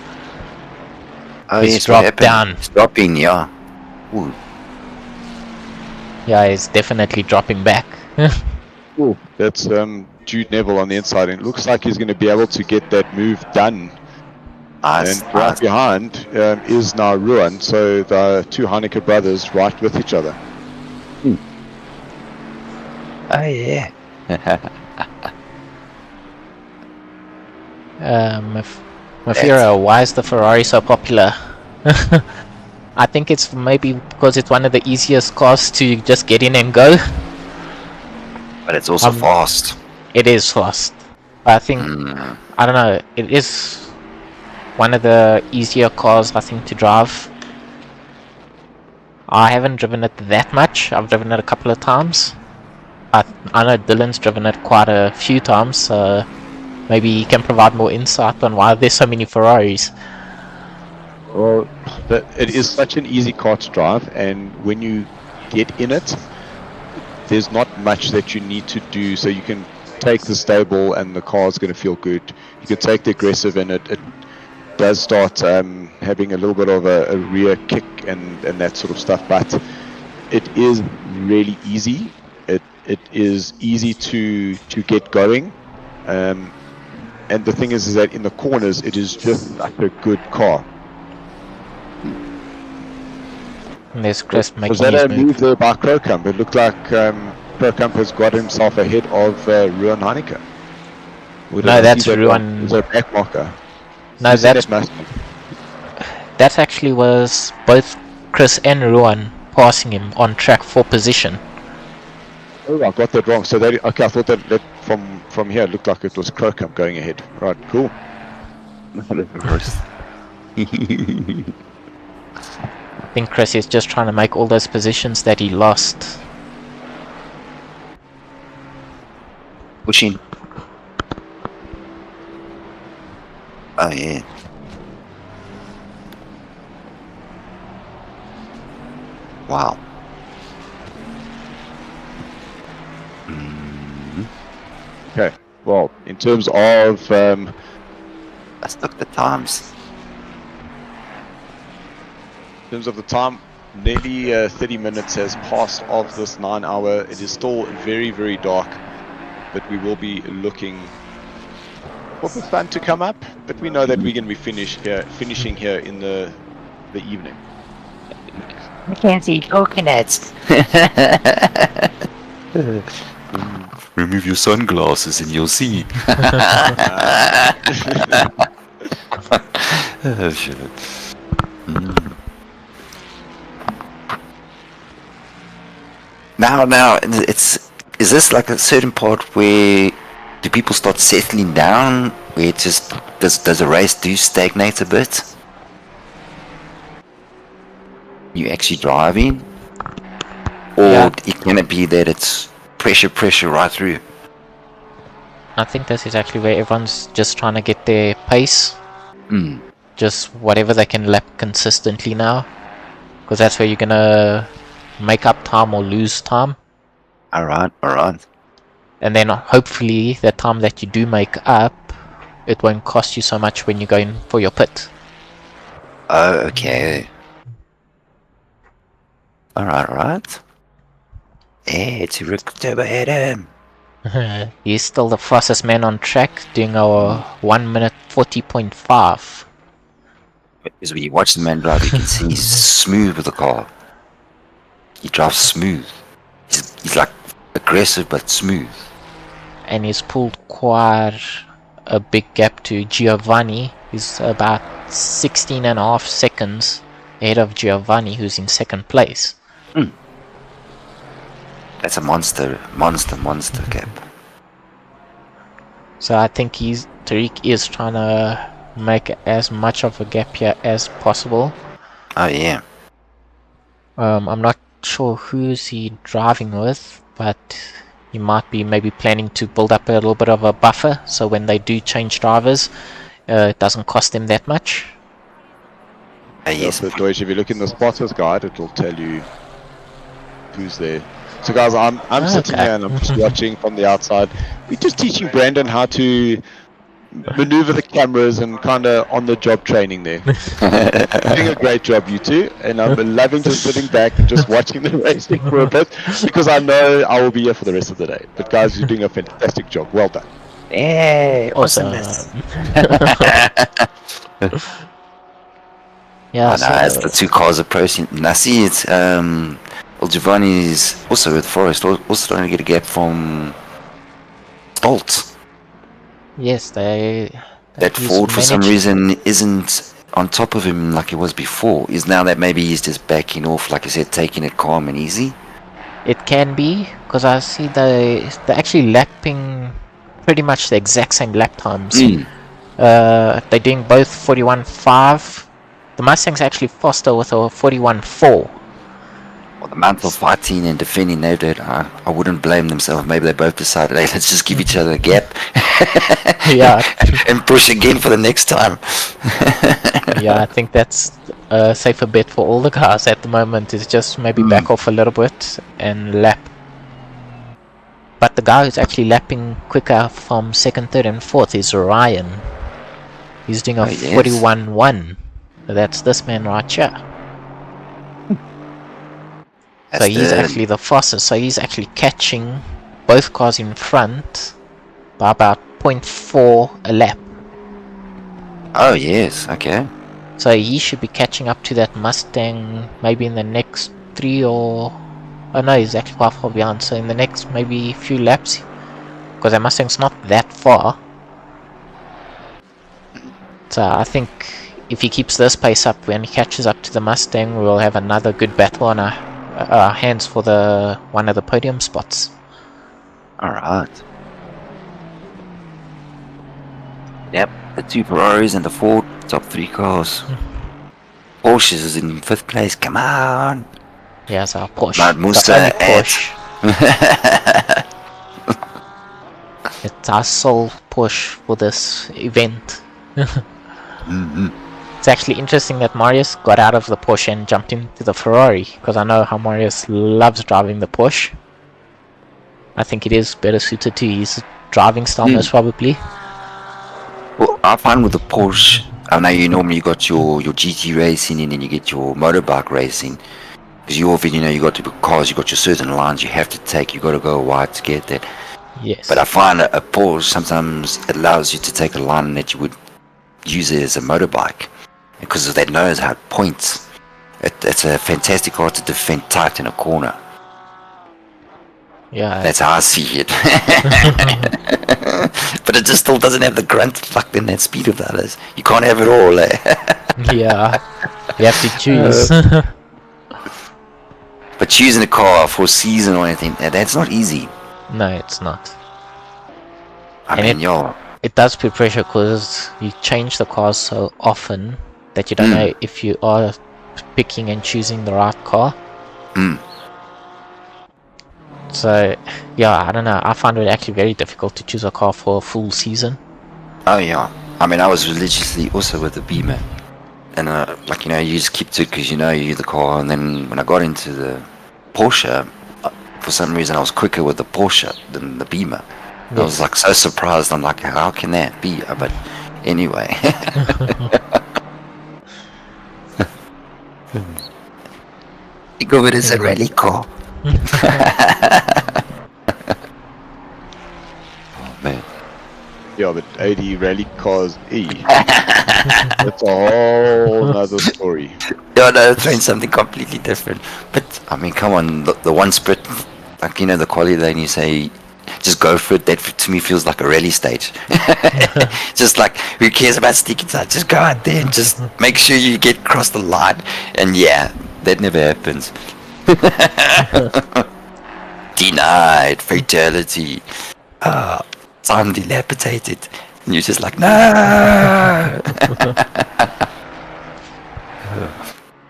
Oh, he's dropped down. It's dropping, yeah. Ooh. Yeah, he's definitely dropping back. Cool. That's Jude Neville on the inside, and it looks like he's going to be able to get that move done. And right behind is now Ruan, so the two Heineke brothers right with each other. Oh yeah. Mafira, why is the Ferrari so popular? I think it's maybe because it's one of the easiest cars to just get in and go. But it's also fast. It is fast. I think, I don't know, it is one of the easier cars I think to drive. I haven't driven it that much. I've driven it a couple of times. I know Dylan's driven it quite a few times, so maybe he can provide more insight on why there's so many Ferraris. Well, it is such an easy car to drive, and when you get in it, there's not much that you need to do. So you can take the stable and the car's going to feel good. You can take the aggressive, and it does start having a little bit of a rear kick and that sort of stuff, but it is really easy. It is easy to get going, and the thing is that in the corners it is just like a good car. And there's Chris making Was that his a move. move there by Krocump? It looked like Krocump has got himself ahead of Ruan Heineke. No, that's Ruan. Is that a back marker? No, that actually was both Chris and Ruan passing him on track for position. Oh, I got that wrong. So that, okay, I thought that from here it looked like it was Krocump going ahead. Right, cool. I think Chris is just trying to make all those positions that he lost. Pushing. Oh yeah. Wow. Okay, well, in terms of Let's look at the times. in terms of the time, nearly 30 minutes has passed of this 9 hour. It is still very, very dark, but we will be looking for the sun to come up. But we know that we're going to be finishing here in the evening. I can't see coconuts. Remove your sunglasses and you'll see. Oh, shit. Now, is this like a certain part where do people start settling down? Where it just does the race do stagnate a bit? You actually driving, or can it be that it's pressure right through? I think this is actually where everyone's just trying to get their pace. Mm. Just whatever they can lap consistently now. Because that's where you're gonna make up time or lose time. Alright. And then hopefully the time that you do make up, it won't cost you so much when you're going for your pit. Oh, okay. Alright. Hey, it's Turbo Adam. He's still the fastest man on track, doing our 1 minute 40.5. Because when you watch the man drive, you can see he's smooth with the car. He drives smooth. He's like aggressive but smooth. And he's pulled quite a big gap to Giovanni. He's about 16.5 seconds ahead of Giovanni, who's in second place. That's a monster gap. So I think Tariq is trying to make as much of a gap here as possible. Oh yeah. I'm not sure who's he driving with, but he might be maybe planning to build up a little bit of a buffer, so when they do change drivers, it doesn't cost them that much. Yes. So Deutsch, if you look in the spotters guide, it will tell you who's there. So guys, I'm sitting here and I'm just watching from the outside. We're just teaching Brandon how to maneuver the cameras and kind of on the job training there. Doing a great job, you two, and I'm loving just sitting back and just watching the racing for a bit, because I know I will be here for the rest of the day. But guys, you're doing a fantastic job. Well done. Hey, Awesome. Yeah, no, as the two cars approaching, and I see it's well, Giovanni is also with Forest, also trying to get a gap from Stolt. yes, That Ford for some reason isn't on top of him like it was before? Is now that maybe he's just backing off, like I said, taking it calm and easy? It can be, because I see they're actually lapping pretty much the exact same lap times. They're doing both 41.5. The Mustang's actually faster with a 41.4. Well, the amount of fighting and defending they did, I wouldn't blame themselves. Maybe they both decided, hey, let's just give each other a gap. Yeah. And push again for the next time. Yeah, I think that's a safer bet for all the cars at the moment, is just maybe back off a little bit and lap. But the guy who's actually lapping quicker from 2nd, 3rd and 4th is Ryan. He's doing a 41.1. That's this man right here. So he's actually the fastest, so he's actually catching both cars in front by about 0.4 a lap. Oh yes, okay. So he should be catching up to that Mustang maybe in the next 3 or... Oh no, he's actually quite far behind, so in the next maybe few laps, because that Mustang's not that far. So I think if he keeps this pace up, when he catches up to the Mustang, we'll have another good battle on our hands for the one of the podium spots. Alright. Yep, the 2 Ferraris and the 4 top 3 cars. Porsche is in 5th place, come on! Yeah, it's our Porsche. But Musa Porsche. It's our sole Porsche for this event. It's actually interesting that Marius got out of the Porsche and jumped into the Ferrari, because I know how Marius loves driving the Porsche. I think it is better suited to his driving style most probably. Well, I find with the Porsche, I know you normally got your GT racing and then you get your motorbike racing. Because you often, you got to cars, you got your certain lines you have to take, you got to go wide to get that. Yes. But I find a Porsche sometimes it allows you to take a line that you would use it as a motorbike. Because that knows how it points. It's a fantastic car to defend tight in a corner. Yeah. That's how I see it. But it just still doesn't have the grunt fucked in that speed of the others. You can't have it all, eh? Yeah. You have to choose. But choosing a car for a season or anything, that's not easy. No, it's not. I mean, it does put pressure because you change the cars so often that you don't know if you are picking and choosing the right car. So, yeah, I don't know. I find it actually very difficult to choose a car for a full season. Oh yeah. I mean, I was religiously also with the Beamer. And you just keep to it because you're the car. And then when I got into the Porsche, for some reason I was quicker with the Porsche than the Beamer. Yes. I was like so surprised. I'm like, how can that be? But anyway. Think of it as a rally car. Oh man. Yeah, but 80 rally cars that's a whole nother story. Yeah, no, it's been something completely different. But I mean, come on, the one sprint, like the quality lane, you say, just go for it. That to me feels like a rally stage. Just like, who cares about sticking inside? Just go out there and just make sure you get across the line. And yeah, that never happens. Denied, fatality. Time dilapidated. And you're just like, no!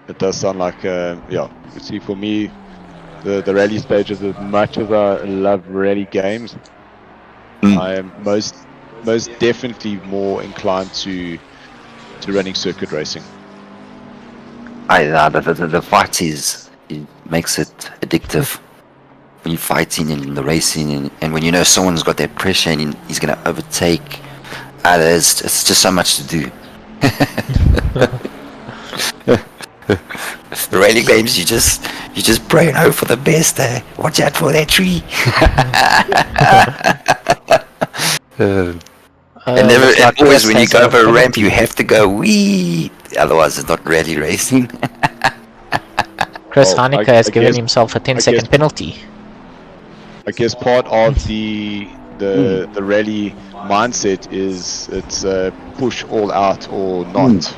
It does sound like, you see, for me, the rally stages, as much as I love rally games, I am most definitely more inclined to running circuit racing. The fight it makes it addictive. When you're fighting and the racing and when someone's got that pressure and he's going to overtake others, it's just so much to do. The rally games, you just pray and hope for the best. Watch out for that tree. And always when you go over a ramp, you have to go wee. Otherwise, it's not rally racing. Chris Haneke has given himself a 10-second penalty. I guess part of the the rally mindset is it's push all out or not.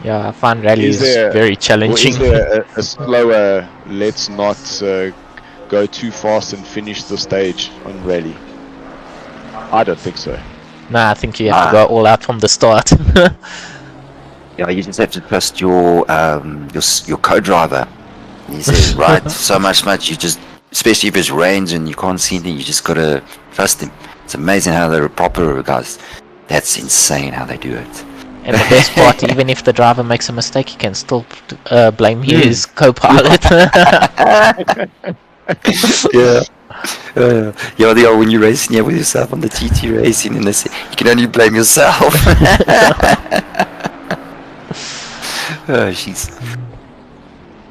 Yeah, I find rally is there- very Or challenging. is there a slower, let's not go too fast and finish the stage on rally? I don't think so. Nah, I think you have to go all out from the start. Yeah, you just have to trust your co-driver. He says, right, so much. You just, especially if it's rains and you can't see anything, you just gotta trust him. It's amazing how they're proper guys. That's insane how they do it. And the best part, even if the driver makes a mistake, he can still blame his co-pilot. Yeah. When you're racing with yourself on the GT racing, and they say you can only blame yourself. She's.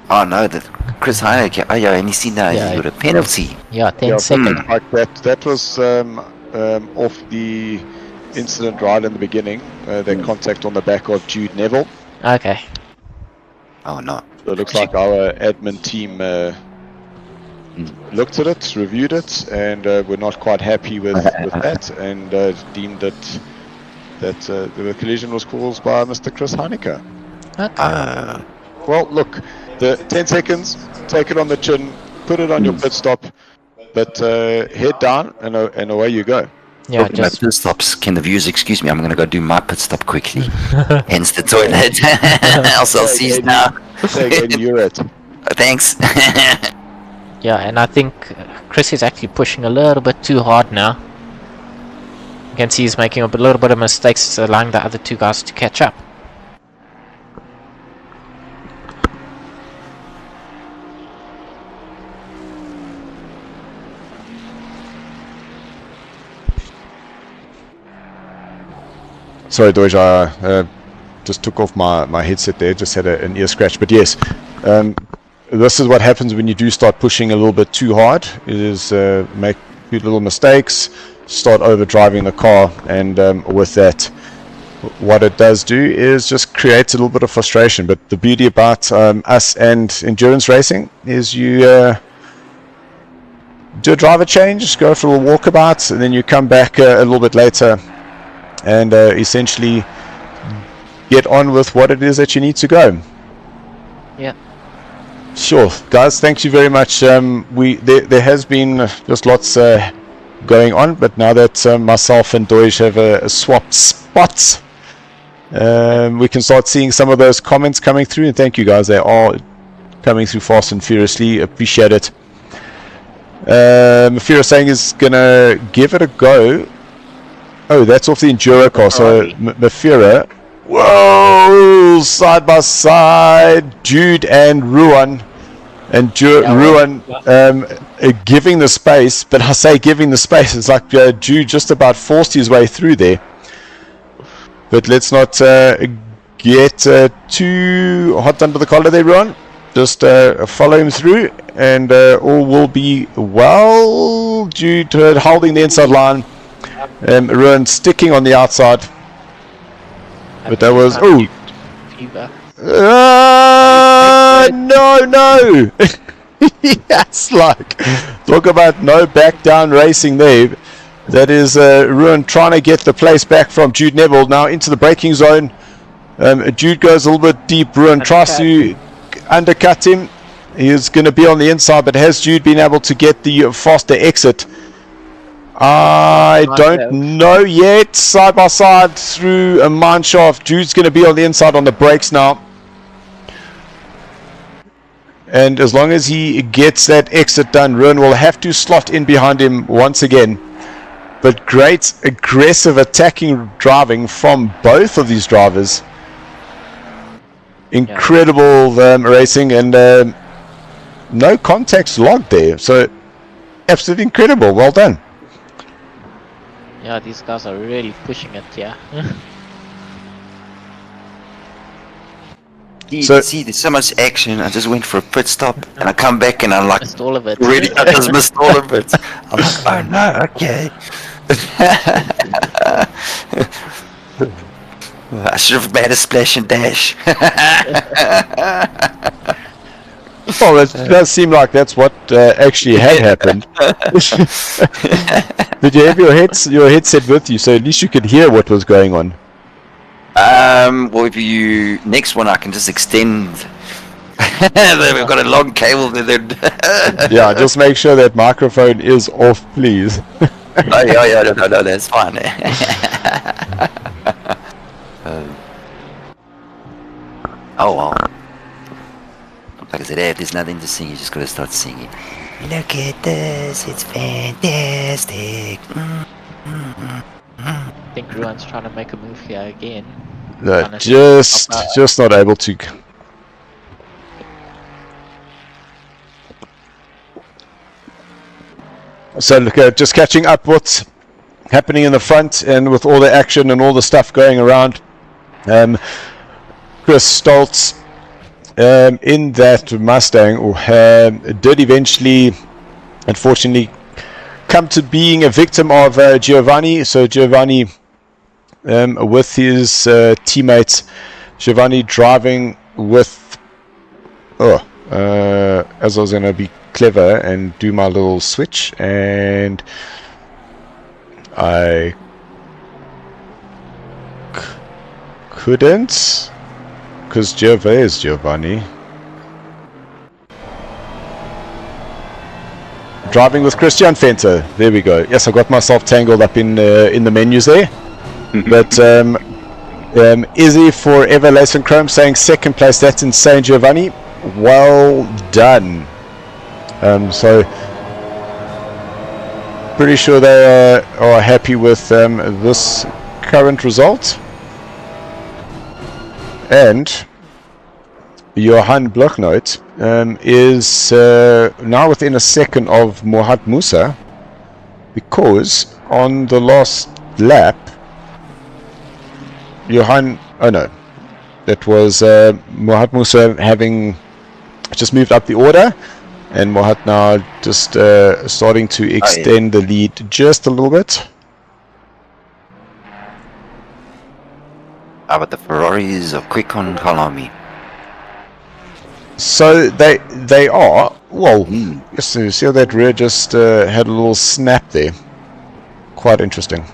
Oh no, that Chris Heineke. Oh yeah, and you see now he got a penalty. Yeah, 10 seconds. Like that was off the incident right in the beginning. That contact on the back of Jude Neville. Okay. Oh no. So it looks like our admin team looked at it, reviewed it, and we're not quite happy with that, and deemed that the collision was caused by Mr. Chris Heineke. Okay. Well, look, the 10 seconds, take it on the chin, put it on your pit stop, but head down and away you go. Yeah, My pit stops. Can the viewers excuse me? I'm gonna go do my pit stop quickly. Hence the toilet. I'll see you now. You're it. Thanks. Yeah, and I think Chris is actually pushing a little bit too hard now. You can see he's making a little bit of mistakes, allowing the other two guys to catch up. Sorry, Doge, I just took off my headset there, just had an ear scratch. But yes, this is what happens when you do start pushing a little bit too hard. It is make a few little mistakes, start over driving the car, and with that, what it does do is just creates a little bit of frustration. But the beauty about us and endurance racing is you do a driver change, go for a walkabout, and then you come back a little bit later and essentially get on with what it is that you need to go. Yeah. Sure, guys. Thank you very much. There has been just lots going on, but now that myself and Deutsch have swapped spots, we can start seeing some of those comments coming through. And thank you, guys. They are coming through fast and furiously. Appreciate it. Mafira saying is gonna give it a go. Oh, that's off the Enduro car. So Mafira. Whoa! Side by side, Jude and Ruan. And Ruan giving the space, but I say giving the space, it's like Jude just about forced his way through there. But let's not get too hot under the collar there, Ruan. Just follow him through, and all will be well. Jude holding the inside line. Ruan sticking on the outside. But that was no. Yes, like talk about no back down racing there. That is Ruan trying to get the place back from Jude Neville now into the braking zone. Jude goes a little bit deep. Ruan tries to undercut him. He is going to be on the inside, but has Jude been able to get the faster exit? I don't know yet. Side by side through a mine shaft. Jude's going to be on the inside on the brakes now. And as long as he gets that exit done, Ruan will have to slot in behind him once again. But great aggressive attacking driving from both of these drivers. Incredible racing, and no contacts logged there. So absolutely incredible. Well done. Yeah, these guys are really pushing it, yeah. See, there's so much action. I just went for a pit stop, and I come back, and I'm like, Missed all of it. really, I just missed all of it. I'm like, oh no, okay. I should have made a splash and dash. Well, it does seem like that's what actually had happened. Did you have your headset with you, so at least you could hear what was going on? Well, if you next one, I can just extend. We've got a long cable then. Yeah, just make sure that microphone is off, please. Oh, yeah, no, that's fine. Oh well. Like I said, if there's nothing to sing, you just gotta start singing. Look at this, it's fantastic. I think Ruan's trying to make a move here again. No, Honestly, just not able to. So look, just catching up what's happening in the front and with all the action and all the stuff going around. Chris Stoltz in that Mustang did eventually, unfortunately, come to being a victim of Giovanni. So Giovanni, with his teammates, Giovanni driving with, as I was going to be clever and do my little switch, and I couldn't, because Gervais is Giovanni. Driving with Christian Fenter. There we go. Yes, I got myself tangled up in the menus there. But Izzy for Everlace Chrome saying second place. That's insane, Giovanni. Well done. So pretty sure they are happy with this current result. And Johan Blochnoot is now within a second of Mohat Musa, because on the last lap, Johan, oh no, that was Mohat Musa having just moved up the order, and Mohat now just starting to extend the lead just a little bit. But the Ferraris are quick on Kyalami. So they are, well, yes, you see how that rear just had a little snap there. Quite interesting.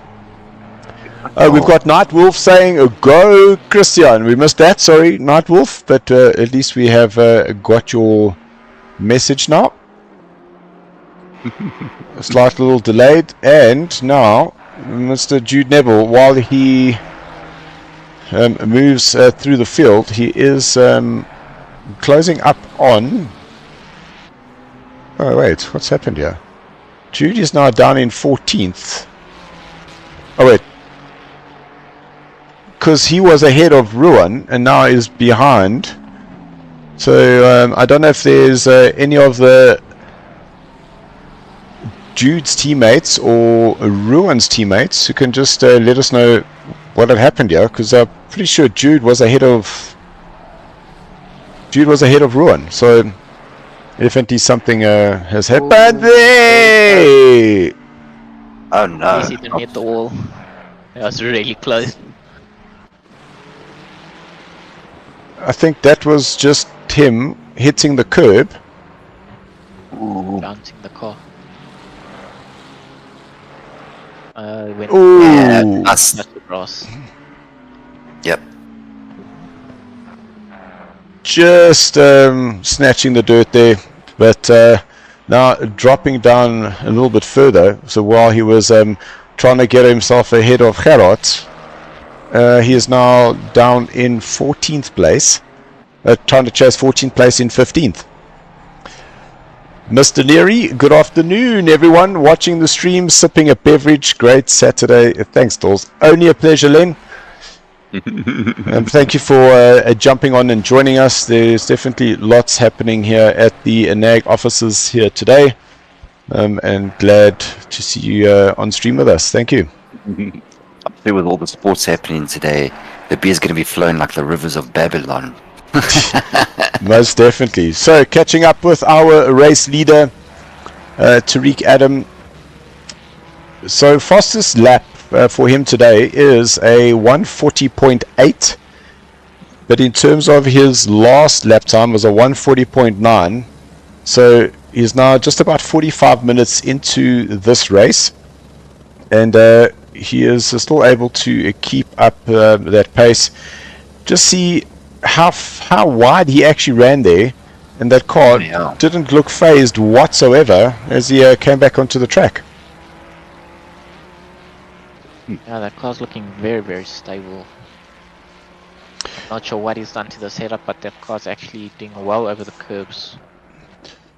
We've got Nightwolf saying, go Christian. We missed that, sorry Nightwolf, but at least we have got your message now. A slight little delayed, and now Mr. Jude Neville, while he moves through the field, he is closing up on... Oh wait, what's happened here? Jude is now down in 14th. Oh wait, because he was ahead of Ruan and now is behind. So I don't know if there's any of the Jude's teammates or Ruan's teammates who can just let us know what had happened here, because I'm pretty sure Jude was ahead of Ruan. So definitely something has happened there. Oh no! He didn't hit the wall. It was really close. I think that was just him hitting the curb. Bouncing the car. Went Ooh. Yeah, that's the grass. Yep. Just snatching the dirt there, but now dropping down a little bit further. So while he was trying to get himself ahead of Gerard, he is now down in 14th place, trying to chase 14th place in 15th. Mr. Leary, good afternoon everyone watching the stream, sipping a beverage. Great Saturday. Thanks, Dolls. Only a pleasure, Len. Thank you for jumping on and joining us. There's definitely lots happening here at the NAG offices here today, and glad to see you on stream with us. Thank you. Up there with all the sports happening today, the beer's going to be flowing like the rivers of Babylon. Most definitely. So catching up with our race leader, Tariq Adam. So fastest lap for him today is a 140.8, but in terms of his last lap time was a 140.9. So he's now just about 45 minutes into this race, and he is still able to keep up that pace. Just see how wide he actually ran there, and that car didn't look phased whatsoever as he came back onto the track. Yeah, that car's looking very, very stable. Not sure what he's done to the setup, but that car's actually doing well over the curbs.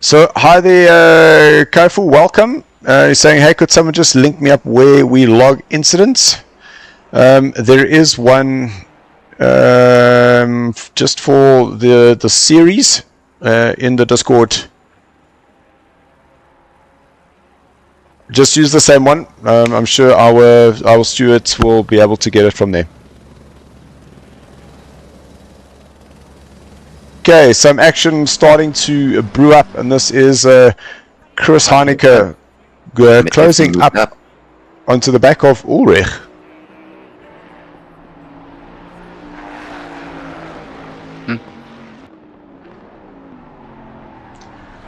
So, hi there, Kofu, welcome. He's saying, hey, could someone just link me up where we log incidents? There is one just for the series in the Discord. Just use the same one. I'm sure our stewards will be able to get it from there. Okay, some action starting to brew up, and this is Chris Heineke closing up onto the back of Ulrich.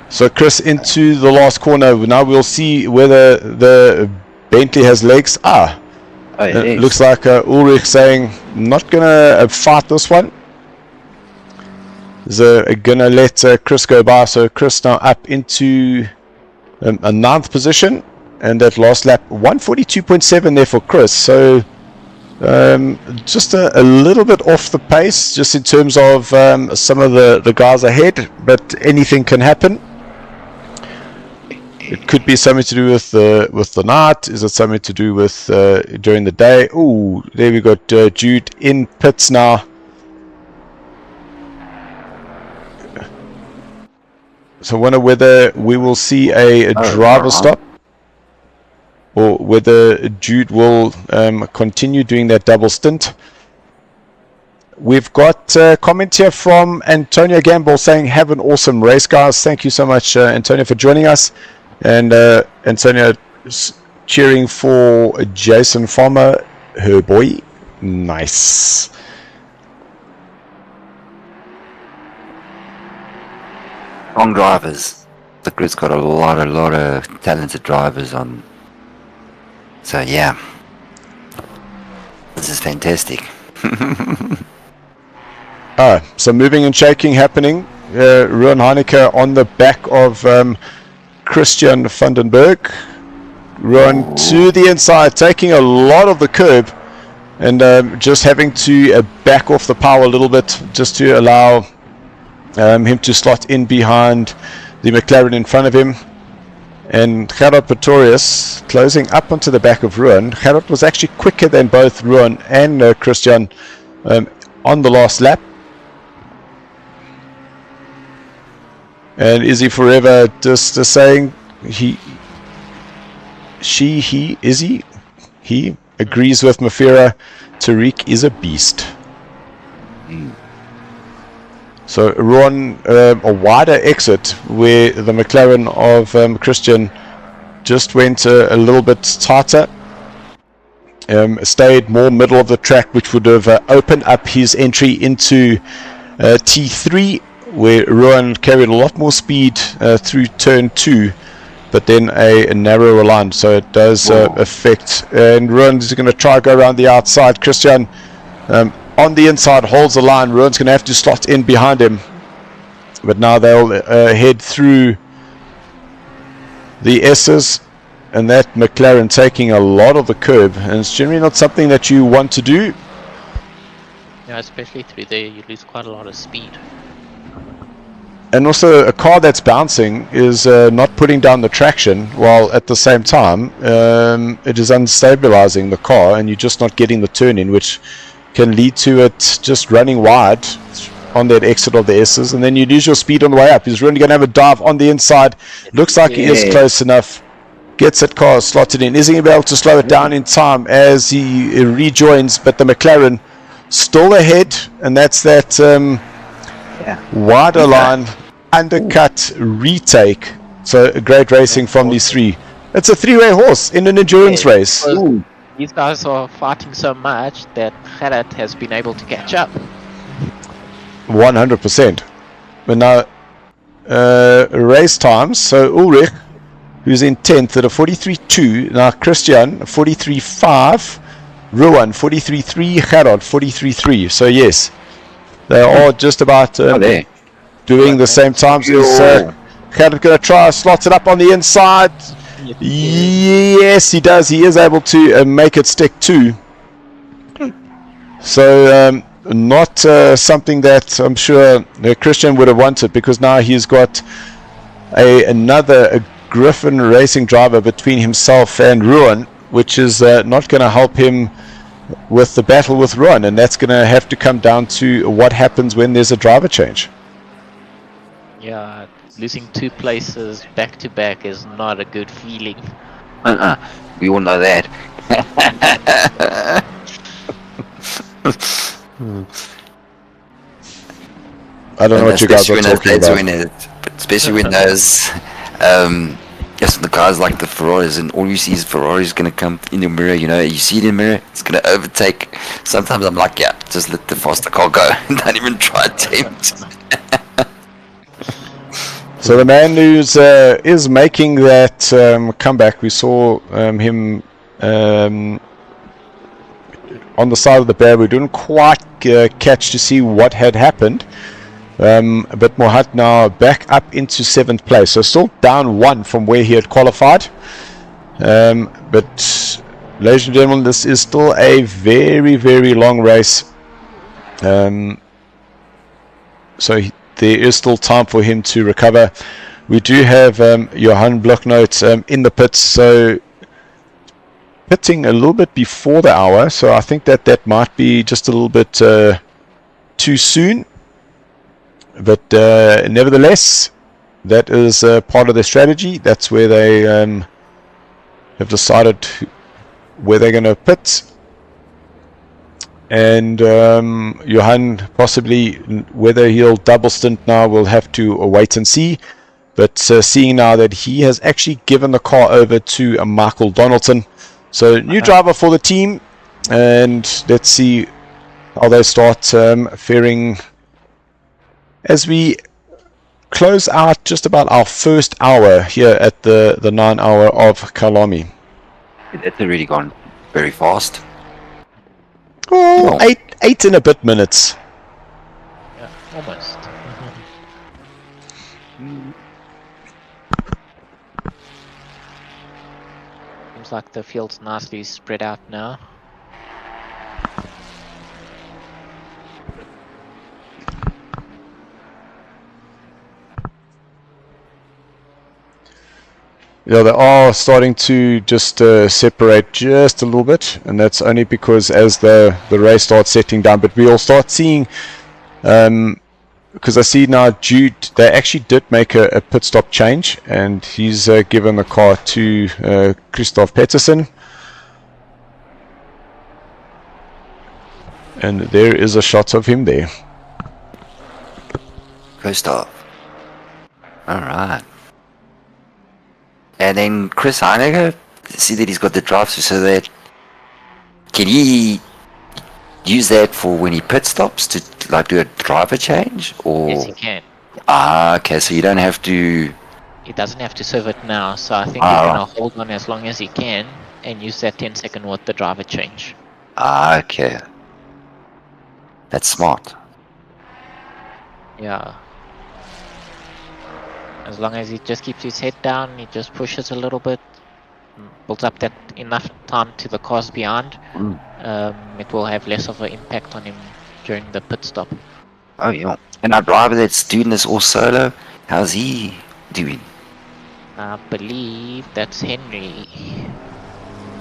So Chris into the last corner. Now we'll see whether the Bentley has legs. It looks like Ulrich saying, not gonna fight this one. So gonna let Chris go by. So Chris now up into a 9th position, and that last lap 142.7 there for Chris. So just a little bit off the pace, just in terms of some of the guys ahead, but anything can happen. It could be something to do with the night. Is it something to do with during the day? Oh, there we got Jude in pits now. So I wonder whether we will see a driver stop, or whether Jude will continue doing that double stint. We've got a comment here from Antonio Gamble saying, have an awesome race, guys. Thank you so much, Antonio, for joining us. And Antonio cheering for Jason Farmer, her boy. Nice. Strong drivers. The grid's got a lot of talented drivers on. So yeah, this is fantastic. So moving and shaking happening. Ruan Heineke on the back of Christian Vandenberg. Ruan to the inside, taking a lot of the curb, and just having to back off the power a little bit, just to allow him to slot in behind the McLaren in front of him. And Gerard Pretorius closing up onto the back of Ruan. Gerard was actually quicker than both Ruan and Christian on the last lap. And Izzy Forever just saying he agrees with Mafira. Tariq is a beast. So Ruan, a wider exit where the McLaren of Christian just went a little bit tighter. Stayed more middle of the track, which would have opened up his entry into T3, where Ruan carried a lot more speed through turn 2, but then a narrower line, so it does affect. And Ruan is going to try to go around the outside. Christian on the inside holds the line. Ruan's going to have to slot in behind him, but now they'll head through the S's, and that McLaren taking a lot of the curb, and it's generally not something that you want to do. Yeah, especially through there, you lose quite a lot of speed. And also a car that's bouncing is not putting down the traction, while at the same time it is unstabilizing the car, and you're just not getting the turn in, which can lead to it just running wide on that exit of the S's, and then you lose your speed on the way up. He's really going to have a dive on the inside. Looks like he is close enough. Gets that car slotted in. Is he going to be able to slow it down in time as he rejoins? But the McLaren still ahead, and that's that wider line, undercut, retake. So great racing from these three. It's a three-way horse in an endurance race. These guys are fighting so much that Gerard has been able to catch up. 100%. But now race times. So Ulrich, who's in 10th at a 43.2. Now Christian, 43.5. Ruan, 43.3. Gerard, 43.3. So yes, they are just about doing the same times. Gerard going to try, slots it up on the inside. Yes, he does. He is able to make it stick too. So not something that I'm sure Christian would have wanted, because now he's got another Griffin racing driver between himself and Ruan, which is not going to help him with the battle with Ruan, and that's going to have to come down to what happens when there's a driver change. Yeah, losing 2 places back to back is not a good feeling. We all know that. I don't know what you guys are talking about. Especially when those, yes, the guys like the Ferraris, and all you see is Ferrari's going to come in the mirror, you know, you see it in the mirror, it's going to overtake. Sometimes I'm like, yeah, just let the faster car go. Don't even try to attempt. So the man who's is making that comeback, we saw him on the side of the barrier. We didn't quite catch to see what had happened, but Mohat now back up into 7th place, so still down 1 from where he had qualified. But ladies and gentlemen, this is still a very, very long race, so there is still time for him to recover. We do have Johan Blocknote in the pits, so pitting a little bit before the hour, so I think that might be just a little bit too soon. But nevertheless, that is part of their strategy. That's where they have decided where they're going to pit. And Johan, possibly whether he'll double stint now, we'll have to wait and see. But seeing now that he has actually given the car over to Michael Donaldson, so new driver for the team, and let's see how they start faring as we close out just about our first hour here at the 9 hour of Kyalami. It's already gone very fast. Oh, 8 and a bit minutes. Yeah, almost. Seems like the field's nicely spread out now. Yeah, they are starting to just separate just a little bit, and that's only because as the race starts settling down. But we'll start seeing, because I see now Jude, they actually did make a pit stop change, and he's given the car to Christoph Peterson. And there is a shot of him there. Christoph. Alright. And then Chris Heinegger, see that he's got the drive, so that can he use that for when he pit stops to like do a driver change, or? Yes, he can. Ah, okay, so you don't have to. He doesn't have to serve it now, so I think he's gonna hold on as long as he can and use that 10-second with the driver change. Ah, okay. That's smart. Yeah. As long as he just keeps his head down, he just pushes a little bit, builds up that enough time to the cars beyond, it will have less of an impact on him during the pit stop. Oh yeah. And our driver that's doing this all solo, how's he doing? I believe that's Henry.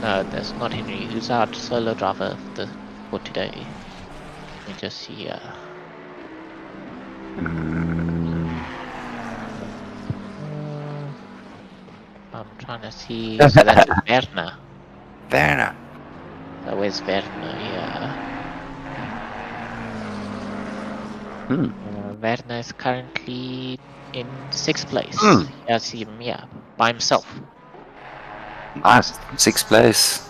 No, that's not Henry. Who's our solo driver for today? Let me just see here. I'm trying to see. So that's Werner. Werner. So where's Werner? Yeah. Werner is currently in 6th place. I see him, by himself. Nice. 6th place.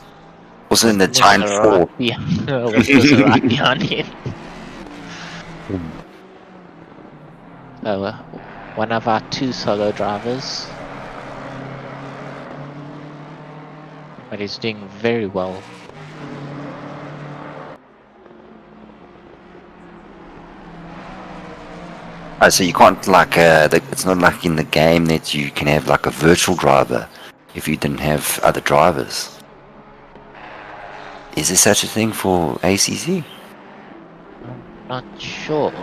Also in the giant 4. Yeah, was right behind him. So one of our 2 solo drivers. But he's doing very well. Oh, so you can't like it's not like in the game that you can have like a virtual driver if you didn't have other drivers. Is there such a thing for ACC? Not sure.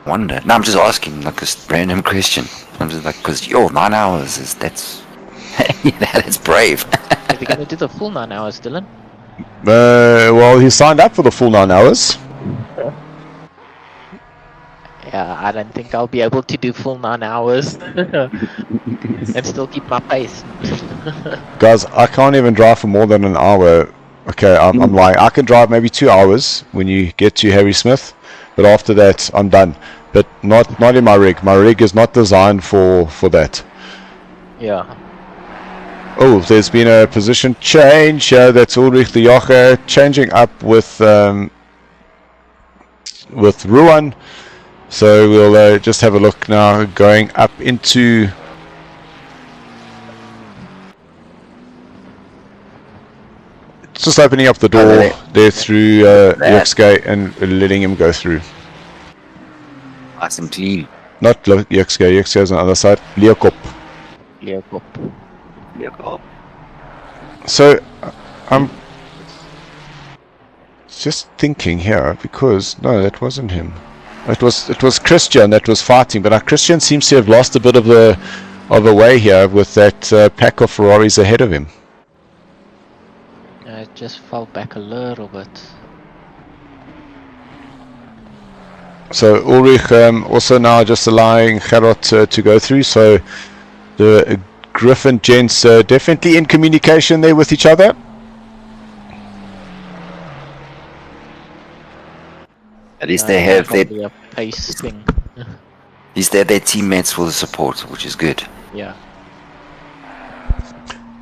Wonder. No, I'm just asking like a random question. I'm just like, because 9 hours is that's that's brave. Is he gonna do the full 9 hours, Dylan? Well, he signed up for the full 9 hours. Yeah, I don't think I'll be able to do full 9 hours and still keep my pace. Guys, I can't even drive for more than an hour. Okay, I'm lying. I can drive maybe 2 hours when you get to Harry Smith, but after that, I'm done. But not in my rig. My rig is not designed for that. Yeah. Oh, there's been a position change. That's Ulrich the Joche changing up with Ruan. So we'll just have a look now, going up into just opening up the door there through Yuxke and letting him go through. Nice and clean. Not Yuxke, Yuxke is on the other side. Leokop. So I'm just thinking here, because no, that wasn't him. It was Christian that was fighting, but Christian seems to have lost a bit of the way here with that pack of Ferraris ahead of him. It just fell back a little bit. So Ulrich also now just allowing Gerard to go through. So the Griffin gents definitely in communication there with each other. At least they have their pace thing. At least they have their teammates for the support, which is good. Yeah.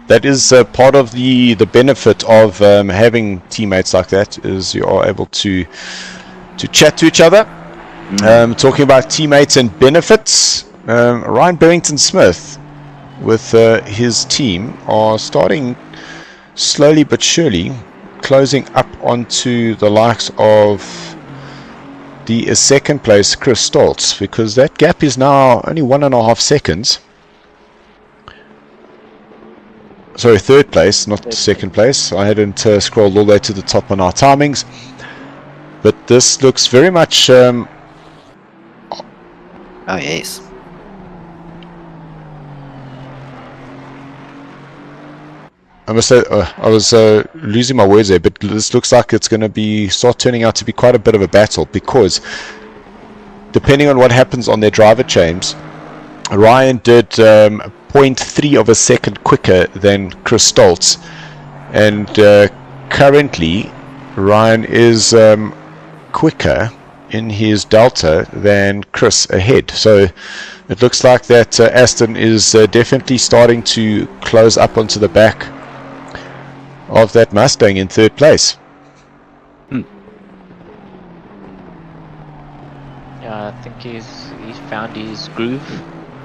That is part of the benefit of having teammates like that, is you are able to chat to each other. Talking about teammates and benefits, Ryan Barrington Smith with his team are starting slowly but surely closing up onto the likes of the second place Chris Stoltz, because that gap is now only 1.5 seconds. Sorry, third place, not second place. I hadn't scrolled all the way to the top on our timings, but this looks very much oh yes. I must say, I was losing my words there, but this looks like it's going to start turning out to be quite a bit of a battle, because depending on what happens on their driver chains, Ryan did 0.3 of a second quicker than Chris Stoltz, and currently Ryan is quicker in his delta than Chris ahead. So it looks like that Aston is definitely starting to close up onto the back of that Mustang in third place. Yeah, I think he's found his groove.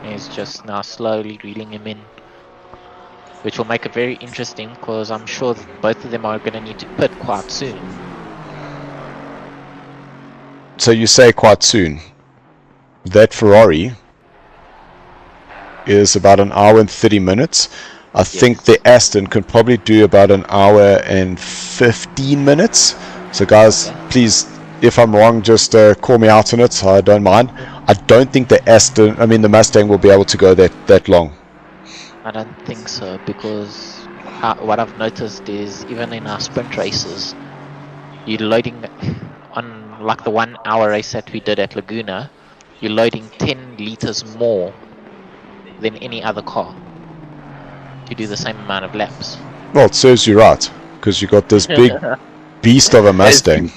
He's just now slowly reeling him in, which will make it very interesting, because I'm sure both of them are going to need to pit quite soon. So you say quite soon. That Ferrari is about 1 hour and 30 minutes. I think the Aston can probably do about 1 hour and 15 minutes. So guys, please, if I'm wrong, just call me out on it. I don't mind. I don't think the Mustang will be able to go that long. I don't think so, because what I've noticed is, even in our sprint races, you're loading on like the 1 hour race that we did at Laguna, you're loading 10 liters more than any other car to do the same amount of laps. Well, it serves you right, because you got this big beast of a Mustang.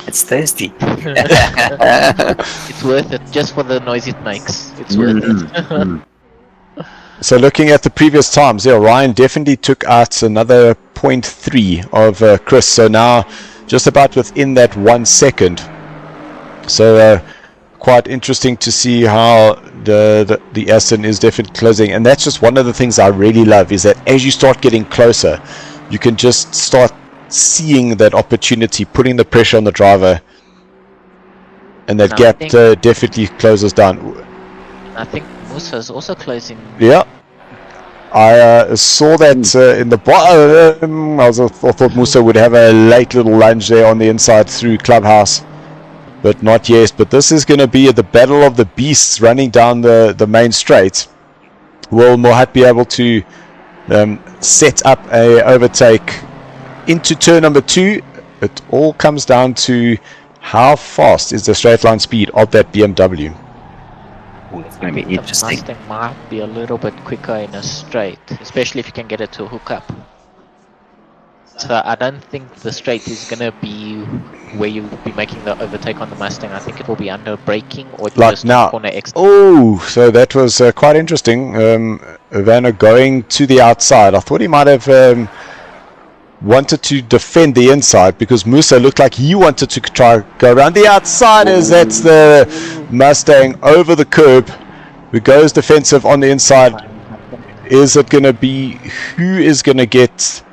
It's thirsty. It's worth it, just for the noise it makes. It's worth it. So looking at the previous times, yeah, Ryan definitely took out another 0.3 of Chris. So now just about within that 1 second So quite interesting to see how the Aston is definitely closing, and that's just one of the things I really love, is that as you start getting closer, you can just start seeing that opportunity, putting the pressure on the driver, and that gap definitely closes down. I think Musa's also closing. Yeah, I saw that in the bottom. I thought Musa would have a late little lunge there on the inside through Clubhouse, but not yet. But this is going to be the battle of the beasts running down the main straight. Will Mohat be able to set up a overtake into turn number 2? It all comes down to how fast is the straight line speed of that BMW. Ooh, it's going to be interesting. The Mustang might be a little bit quicker in a straight, especially if you can get it to hook up. So I don't think the straight is going to be where you'll be making the overtake on the Mustang. I think it will be under braking or like just now. Corner X. Oh, so that was quite interesting. Vanna going to the outside. I thought he might have wanted to defend the inside, because Musa looked like he wanted to try go around the outside, as that's the Mustang over the curb, who goes defensive on the inside. Is it going to be, who is going to get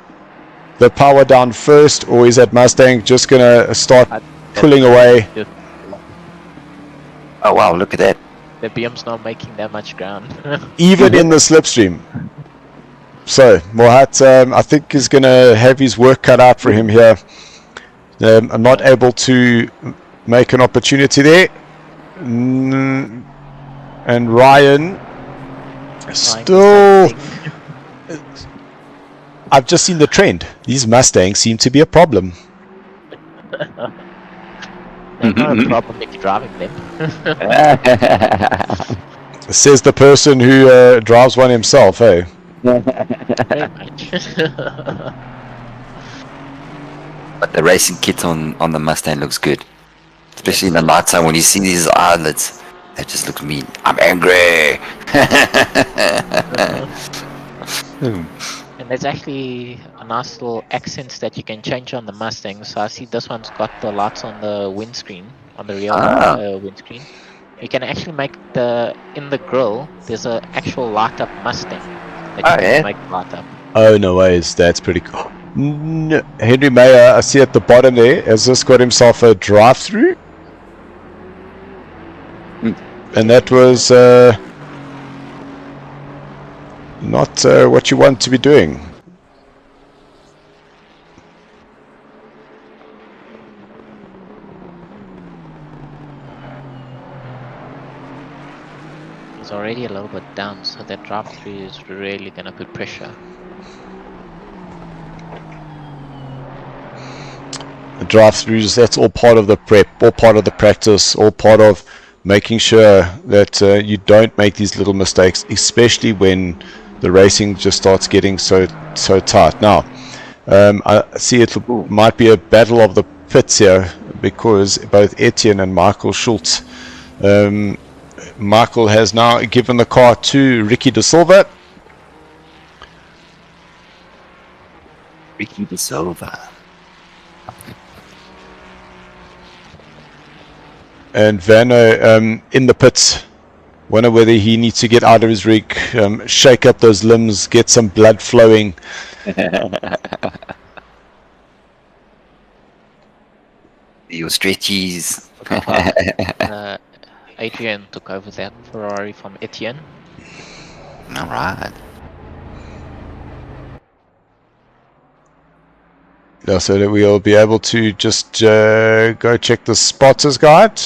the power down first, or is that Mustang just going to start pulling away? Oh wow, look at that. The BM's not making that much ground. Even in the slipstream. So Mohat, I think, is going to have his work cut out for him here. I'm not able to make an opportunity there. And Ryan still... I've just seen the trend. These Mustangs seem to be a problem. They're not a problem if you're driving them. Says the person who drives one himself, eh? Very much. But the racing kit on the Mustang looks good. Especially in the night time when you see these eyelets. They just look mean. I'm angry! And there's actually a nice little accents that you can change on the Mustang. So I see this one's got the lights on the windscreen, on the rear windscreen. You can actually make in the grille, there's an actual light up Mustang that you can make light up. Oh, no ways. That's pretty cool. Henry Mayer, I see at the bottom there, has just got himself a drive-through. And that was not what you want to be doing. He's already a little bit down, so that drive-through is really going to put pressure. The drive-throughs, that's all part of the prep, all part of the practice, all part of making sure that you don't make these little mistakes, especially when the racing just starts getting so tight. Now, I see it might be a battle of the pits here, because both Etienne and Michael Schultz, Michael has now given the car to Ricky De Silva. Ricky De Silva. And Vano in the pits. Wonder whether he needs to get out of his rig, shake up those limbs, get some blood flowing. Your stretchies. Adrian took over that Ferrari from Etienne. Alright. Yeah, so that we'll be able to just go check the spotters guide.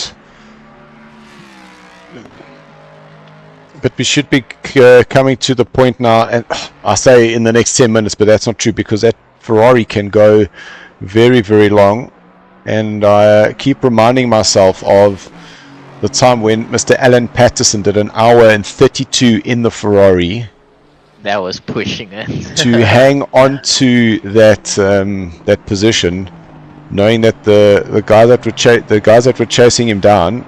But we should be coming to the point now, and I say in the next 10 minutes, but that's not true, because that Ferrari can go very, very long. And I keep reminding myself of the time when Mr. Alan Patterson did an hour and 32 in the Ferrari. That was pushing it. To hang on to that that position, knowing that the guys that were chasing him down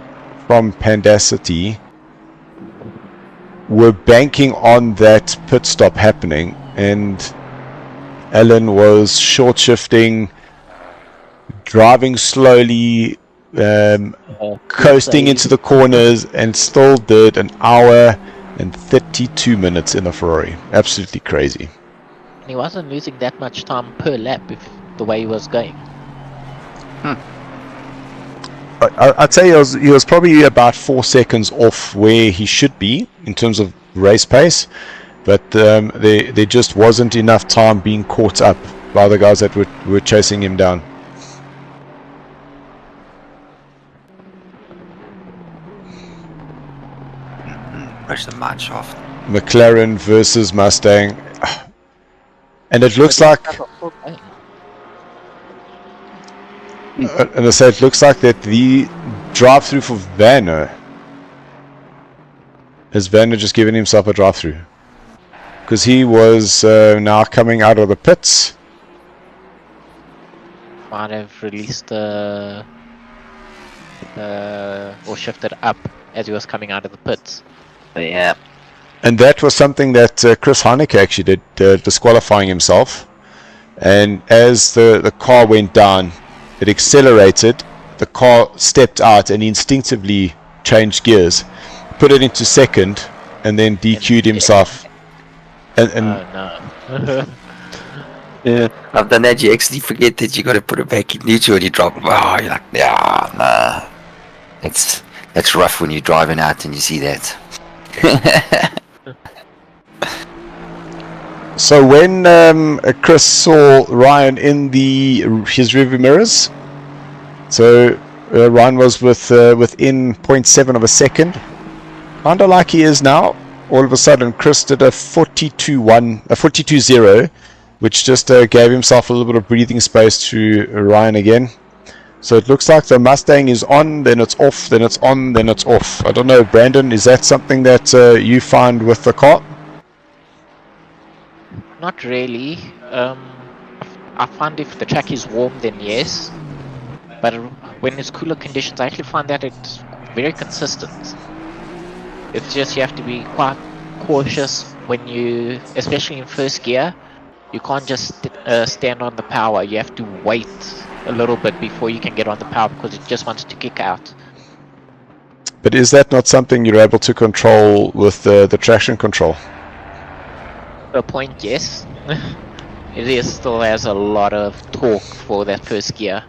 from Pandacity were banking on that pit stop happening, and Alan was short shifting, driving slowly, coasting into the corners, and still did an hour and 32 minutes in the Ferrari. Absolutely crazy. And he wasn't losing that much time per lap if the way he was going. I'd say he was probably about 4 seconds off where he should be in terms of race pace, but there just wasn't enough time being caught up by the guys that were chasing him down. Where's the match off? McLaren versus Mustang, and it looks like. And I say it looks like that the drive-through for Werner has Werner just given himself a drive-through, because he was now coming out of the pits. Might have released or shifted up as he was coming out of the pits. Yeah. And that was something that Chris Heineke actually did, disqualifying himself. And as the car went down, it accelerated, the car stepped out, and he instinctively changed gears, put it into second, and then DQ'd himself. And no. Yeah, I've done that. You actually forget that you got to put it back in neutral and you drop. Oh, you're like, yeah, nah. That's rough when you're driving out and you see that. So when Chris saw Ryan in his rearview mirrors, so Ryan was within 0.7 of a second, kind of like he is now. All of a sudden, Chris did a 42.0, which just gave himself a little bit of breathing space to Ryan again. So it looks like the Mustang is on, then it's off, then it's on, then it's off. I don't know, Brandon, is that something that you find with the car? Not really. I find if the track is warm, then yes. But when it's cooler conditions, I actually find that it's very consistent. It's just you have to be quite cautious when you, especially in first gear, you can't just stand on the power. You have to wait a little bit before you can get on the power because it just wants to kick out. But is that not something you're able to control with the traction control? To a point, yes. It still has a lot of torque for that first gear.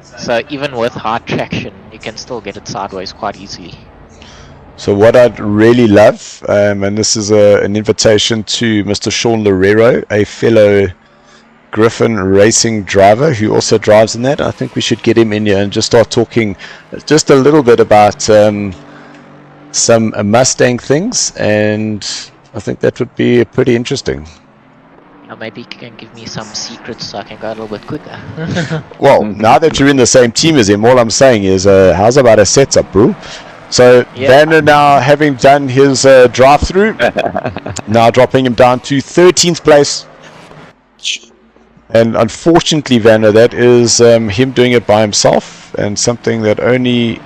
So even with hard traction, you can still get it sideways quite easily. So what I'd really love, and this is an invitation to Mr. Sean Loureiro, a fellow Griffin racing driver who also drives in that. I think we should get him in here and just start talking just a little bit about some Mustang things, and I think that would be pretty interesting. Maybe you can give me some secrets so I can go a little bit quicker. Well, now that you're in the same team as him, all I'm saying is, how's about a setup, bro? So yeah. Vanner now having done his drive-through, now dropping him down to 13th place. And unfortunately, Vanner, that is him doing it by himself, and something that only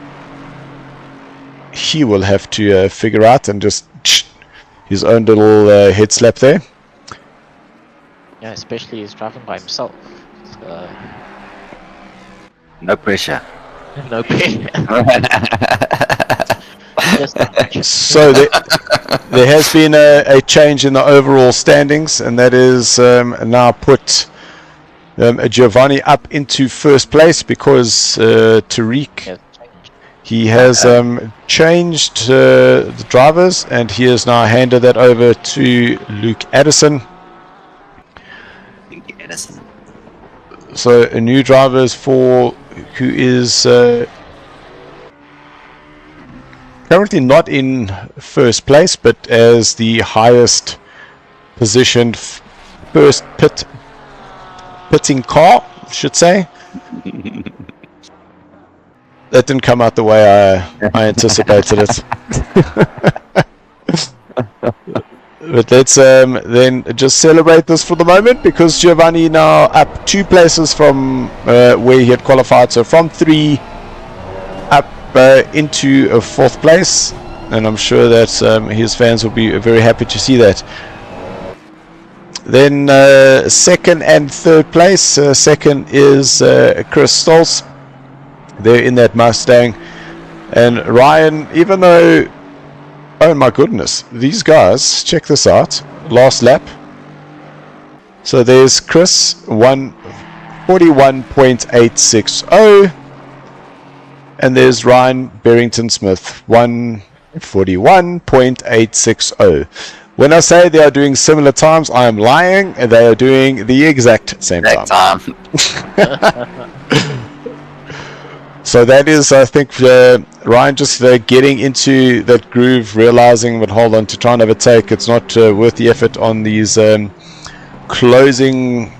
he will have to figure out, and just his own little head slap there. Yeah, especially he's driving by himself. So... No pressure. No pressure. So there has been a change in the overall standings, and that is now put Giovanni up into first place because Tariq, he has changed the drivers, and he has now handed that over to Luke Addison. So a new driver is who is currently not in first place, but as the highest positioned first pitting car, I should say. That didn't come out the way I anticipated it. But let's then just celebrate this for the moment, because Giovanni now up 2 places from where he had qualified, so from 3 up into a 4th place, and I'm sure that his fans will be very happy to see that. Then 2nd and 3rd place. Second is Chris Stolz, there in that Mustang. And Ryan, even though, oh my goodness, these guys, check this out, last lap. So there's Chris, 141.860, and there's Ryan Barrington Smith, 141.860. When I say they are doing similar times, I am lying, and they are doing the exact same time. So that is, I think, Ryan just getting into that groove, realizing that, hold on, to try and overtake, it's not worth the effort on these closing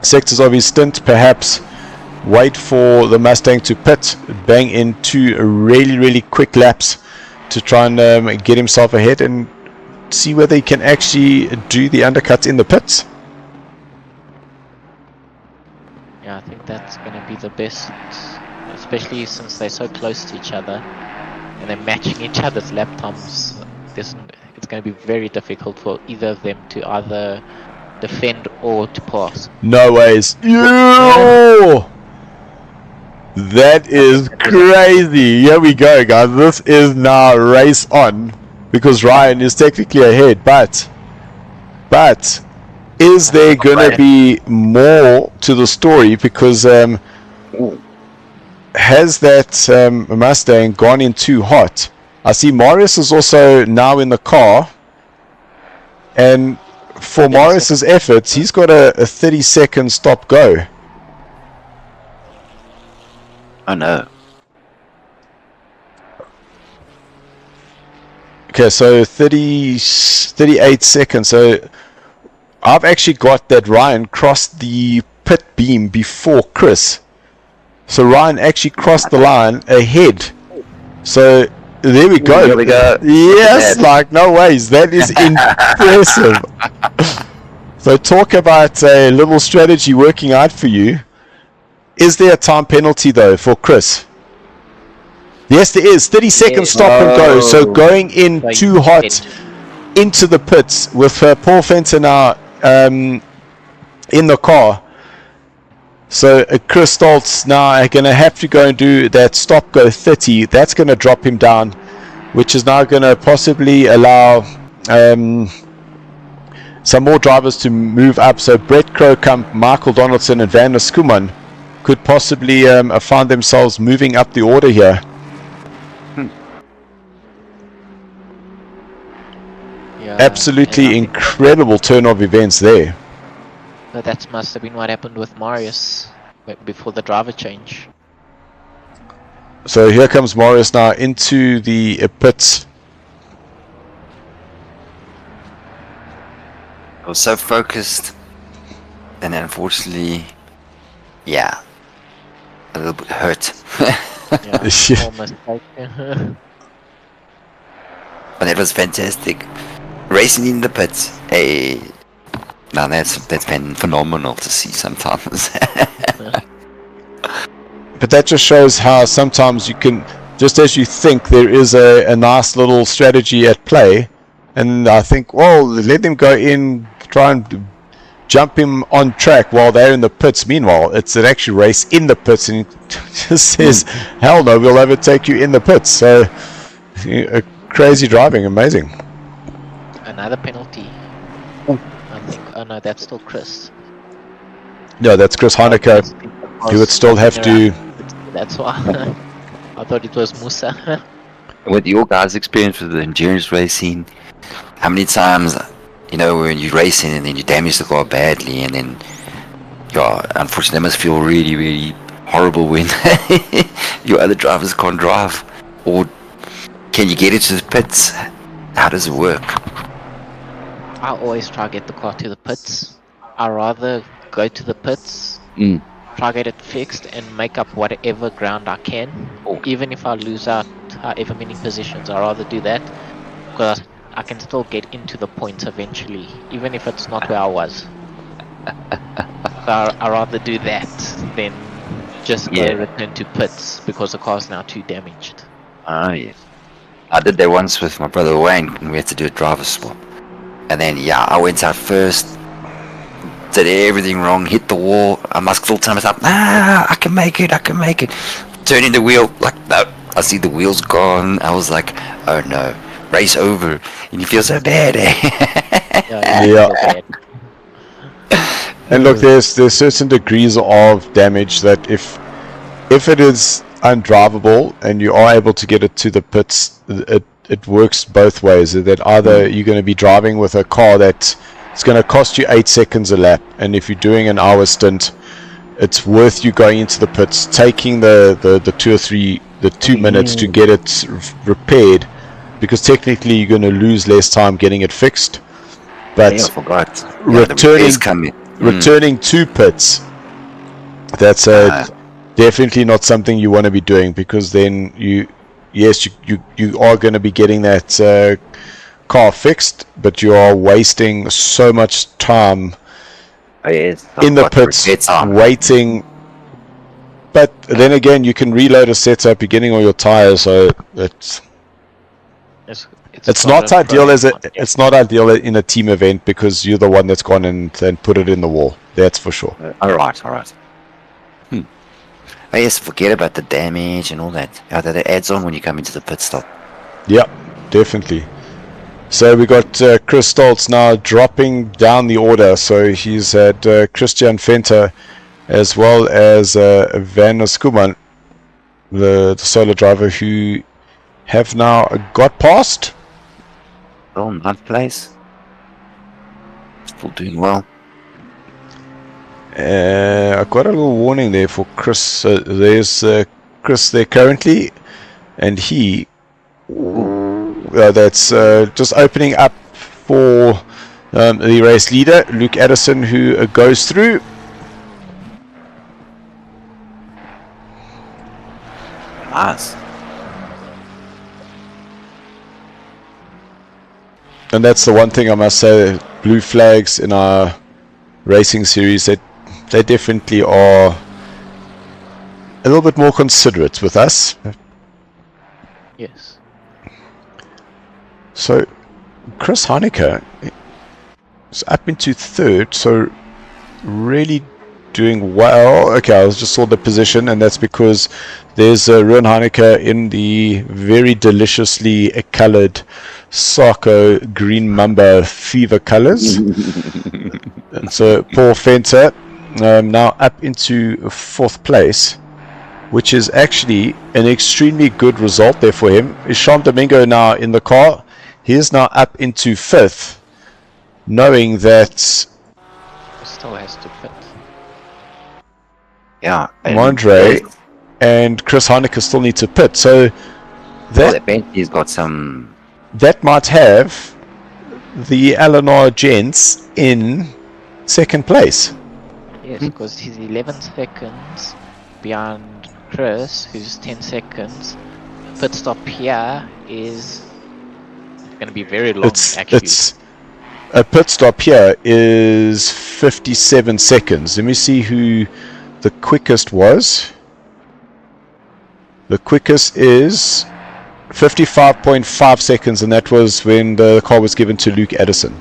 sectors of his stint. Perhaps wait for the Mustang to pit, bang in 2 really quick laps to try and get himself ahead and see whether he can actually do the undercuts in the pits. Yeah, I think that's going to be the best, especially since they're so close to each other and they're matching each other's lap times. It's going to be very difficult for either of them to either defend or to pass. No ways. Yo! That is crazy. Here we go, guys. This is now race on, because Ryan is technically ahead, but is there gonna be more to the story? Because has that Mustang gone in too hot? I see Marius is also now in the car, and for Marius's efforts, he's got a 30-second stop go. Oh no. Okay, so 38 seconds. So I've actually got that Ryan crossed the pit beam before Chris. So Ryan actually crossed the line ahead. So there we go. There we go. Yes, like no ways. That is impressive. So talk about a little strategy working out for you. Is there a time penalty though for Chris? Yes, there is. 30 seconds stop and go. So going in too hot into the pits with Paul Fenton now in the car. So Chris Stoltz now going to have to go and do that stop go 30. That's going to drop him down, which is now going to possibly allow some more drivers to move up. So Brett Krookamp, Michael Donaldson and Van der Schoeman could possibly find themselves moving up the order here. Yeah, Absolutely incredible turn of events there. That must have been what happened with Marius before the driver change. So here comes Marius now into the pits. I was so focused, and then unfortunately, yeah, a little bit hurt. Yeah, almost like, But it was fantastic. Racing in the pits, hey, now that's been phenomenal to see sometimes. But that just shows how sometimes you can, just as you think there is a nice little strategy at play, and I think, well, let them go in, try and jump him on track while they're in the pits. Meanwhile, it's an actual race in the pits, and it just says, hell no, we'll overtake you in the pits. So, crazy driving, amazing. another penalty. I think. Oh no, that's still Chris. No, that's Chris Heineke. He would still have to. That's why. I thought it was Musa. With your guys' experience with the endurance racing, how many times, you know, when you're racing and then you damage the car badly, and then, yeah, unfortunately, that must feel really, really horrible when your other drivers can't drive. Or can you get into the pits? How does it work? I always try to get the car to the pits. I rather go to the pits, try to get it fixed, and make up whatever ground I can. Even if I lose out however many positions, I rather do that, because I can still get into the points eventually, even if it's not where I was. So I rather do that than just return to pits because the car's now too damaged. Ah, yes. I did that once with my brother Wayne when we had to do a driver swap. And then, yeah, I went out first, did everything wrong, hit the wall. I must still tell myself, I can make it. turning the wheel, like, no, I see the wheels gone. I was like, oh no, race over. And you feel so bad, eh? Yeah. And look, there's certain degrees of damage that if it is undrivable and you are able to get it to the pits, it works both ways. That either you're going to be driving with a car that it's going to cost you 8 seconds a lap, and if you're doing an hour stint, it's worth you going into the pits, taking the 2 minutes to get it repaired, because technically you're going to lose less time getting it fixed. But I forgot. returning to pits, that's definitely not something you want to be doing, because then you are going to be getting that car fixed, but you are wasting so much time in the pits waiting. But then again, you can reload a setup, you're getting all your tires, so it's not ideal it's not ideal in a team event, because you're the one that's gone and put it in the wall. That's for sure. Alright. I just forget about the damage and all that. How that adds on when you come into the pit stop. Yeah, definitely. So we got Chris Stoltz now dropping down the order. So he's had Christian Venter as well as Van Skuman, the solo driver, who have now got past. Oh, ninth place. Still doing well. I got a little warning there for Chris. There's Chris there currently, and he that's just opening up for the race leader, Luke Addison, who goes through. Nice. And that's the one thing I must say, blue flags in our racing series, that they definitely are a little bit more considerate with us. Yes. So Chris Heineke is up into third, so really doing well. Okay, I just saw the position, and that's because there's Ruan Heineke in the very deliciously colored SARCO green mamba fever colors. And so Paul Venter now up into fourth place, which is actually an extremely good result there for him. Isham Domingo now in the car. He is now up into fifth, knowing that Still has to pit. Yeah. Mondre and Chris Heineke still need to pit. So that Bentley's got some. That might have the Eleanor Gents in second place. Yes, because he's 11 seconds behind Chris, who's 10 seconds. Pit stop here is going to be very long, actually. A pit stop here is 57 seconds. Let me see who the quickest was. The quickest is 55.5 seconds, and that was when the car was given to Luke Addison.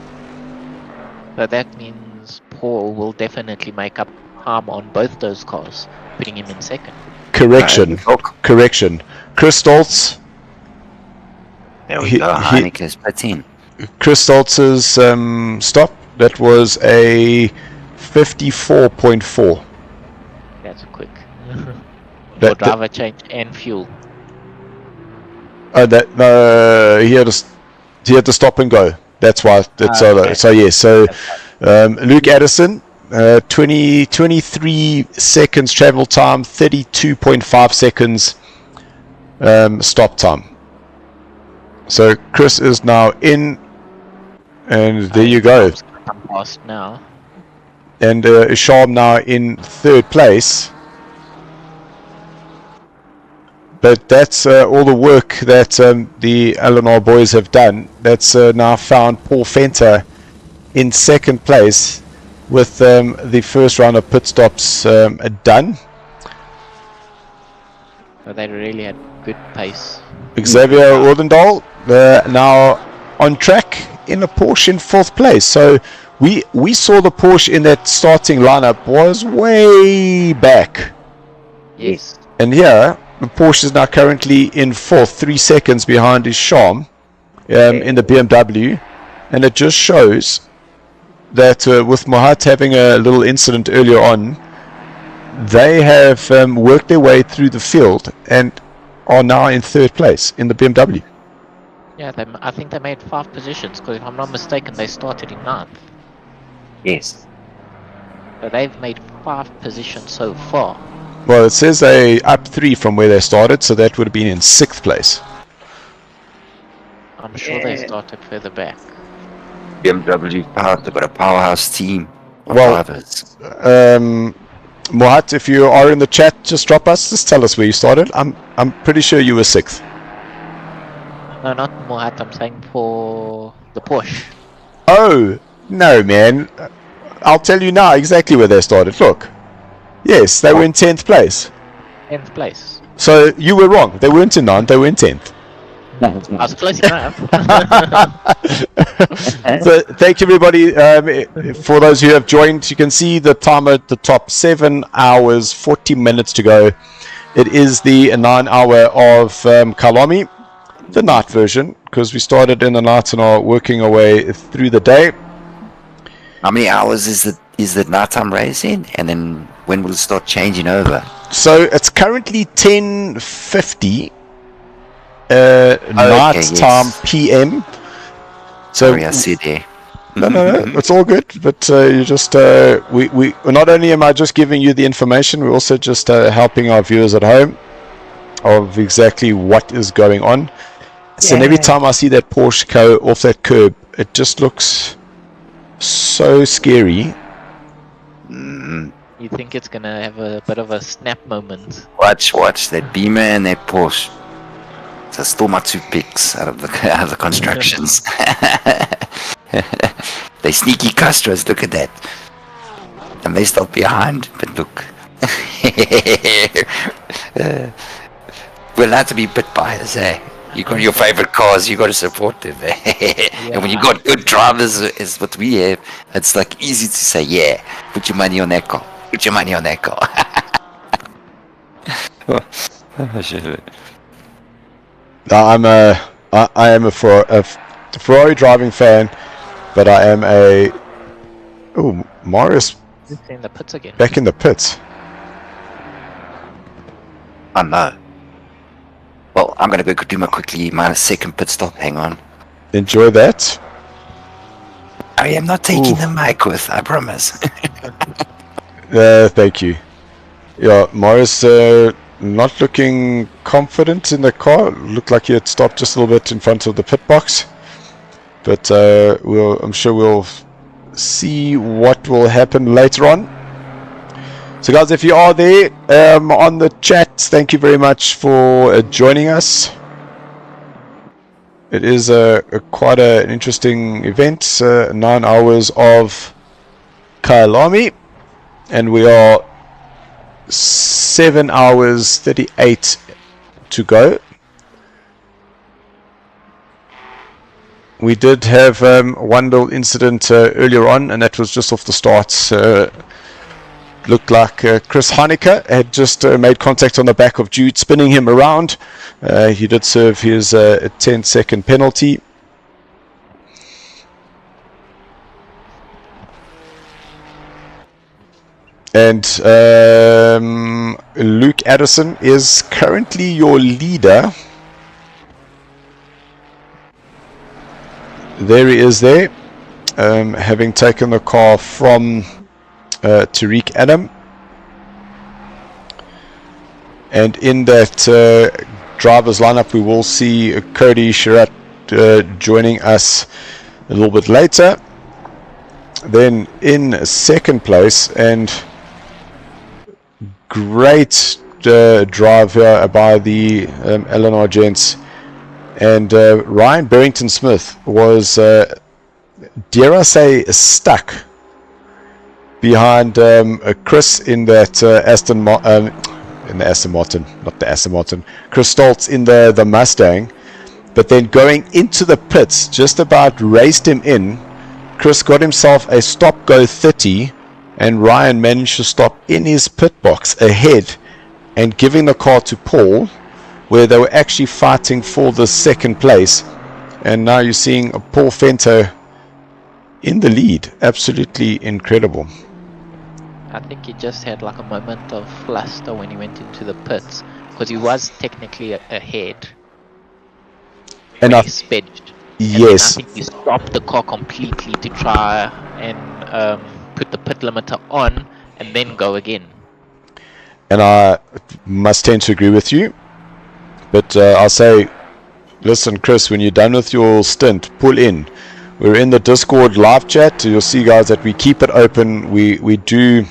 So that means Paul will definitely make up harm on both those cars, putting him in second. Correction. Chris Stoltz. There we go. Heineke's pitting. Chris Stoltz's stop, that was a 54.4. That's quick. For driver change and fuel. He had to stop and go. That's why it's okay. So yes. So Luke Addison, 23 seconds travel time, 32.5 seconds stop time. So Chris is now in, and there you go. I'm past now. And Isham now in third place. But that's all the work that the Eleanor boys have done. That's now found Paul Venter in second place with the first round of pit stops done. But they really had good pace. Xavier Ordendal now on track in a Porsche in fourth place. So we saw the Porsche in that starting lineup was way back. Yes. And here Porsche is now currently in 4th, 3 seconds behind his Charm in the BMW, and it just shows that with Mohat having a little incident earlier on, they have worked their way through the field and are now in 3rd place in the BMW. Yeah, I think they made 5 positions, because if I'm not mistaken, they started in 9th. Yes. So they've made 5 positions so far. Well, it says they up 3 from where they started, so that would have been in 6th place. I'm sure they started further back. BMW power, they've got a powerhouse team of Well, drivers. Mohat, if you are in the chat, just drop us. Just tell us where you started. I'm pretty sure you were 6th. No, not Mohat, I'm saying for the Porsche. Oh, no, man. I'll tell you now exactly where they started. Look. Yes, they were in 10th place. 10th place. So you were wrong. They weren't in 9th, they were in 10th. I was close enough. So thank you, everybody. For those who have joined, you can see the timer at the top. 7 hours, 40 minutes to go. It is the 9 hour of Kyalami, the night version, because we started in the night and are working our way through the day. How many hours is the nighttime race in? And then when will it start changing over? So it's currently 10:50 night time PM. So Sorry, I see there. no, it's all good. But you just we not only am I just giving you the information, we're also just helping our viewers at home of exactly what is going on. So every time I see that Porsche go off that curb, it just looks so scary. You think it's gonna have a bit of a snap moment? Watch that Beamer and that Porsche. So still my 2 picks out of the constructions. They sneaky customers, look at that. And they stop behind, but look. We're allowed to be bit biased, eh? You got your favorite cars, you got to support them. And when you got good drivers, is what we have, it's like easy to say, yeah, put your money on that car. Put your money on that car. I am a Ferrari driving fan, but I am a Marius He's in the pits again. back in the pits. I know. Well, I'm gonna go do my second pit stop. Hang on. Enjoy that. I am not taking the mic with, I promise. Thank you. Yeah, Marius not looking confident in the car. Looked like he had stopped just a little bit in front of the pit box. But I'm sure we'll see what will happen later on. So guys, if you are there on the chat, thank you very much for joining us. It is quite an interesting event, 9 hours of Kyalami, and we are 7 hours 38 to go. We did have one little incident earlier on, and that was just off the start. Looked like Chris Haneke had just made contact on the back of Jude, spinning him around. He did serve his 10-second penalty. And Luke Addison is currently your leader. There he is there, having taken the car from Tariq Adam. And in that driver's lineup, we will see Cody Shirat joining us a little bit later. Then in second place, and great drive here by the Eleanor gents, and Ryan Barrington Smith was, dare I say, stuck behind Chris in that Aston Martin, not the Aston Martin, Chris Stoltz in the Mustang, but then going into the pits, just about raced him in. Chris got himself a stop-go 30, and Ryan managed to stop in his pit box ahead and giving the car to Paul, where they were actually fighting for the second place. And now you're seeing Paul Fento in the lead. Absolutely incredible. I think he just had like a moment of fluster when he went into the pits, because he was technically ahead. And when he sped. yes. And I think he stopped the car completely to try and put the pit limiter on and then go again. And I must tend to agree with you. But I'll say, listen, Chris, when you're done with your stint, pull in. We're in the Discord live chat. You'll see, guys, that we keep it open. We do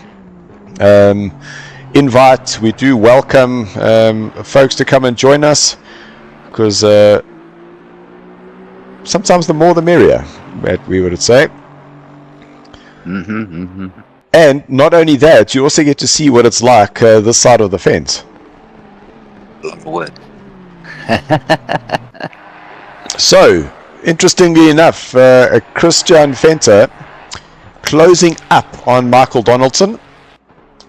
invite, we do welcome folks to come and join us, because sometimes the more the merrier, we would say. And not only that, you also get to see what it's like this side of the fence. Love the word. So, interestingly enough, Christian Venter closing up on Michael Donaldson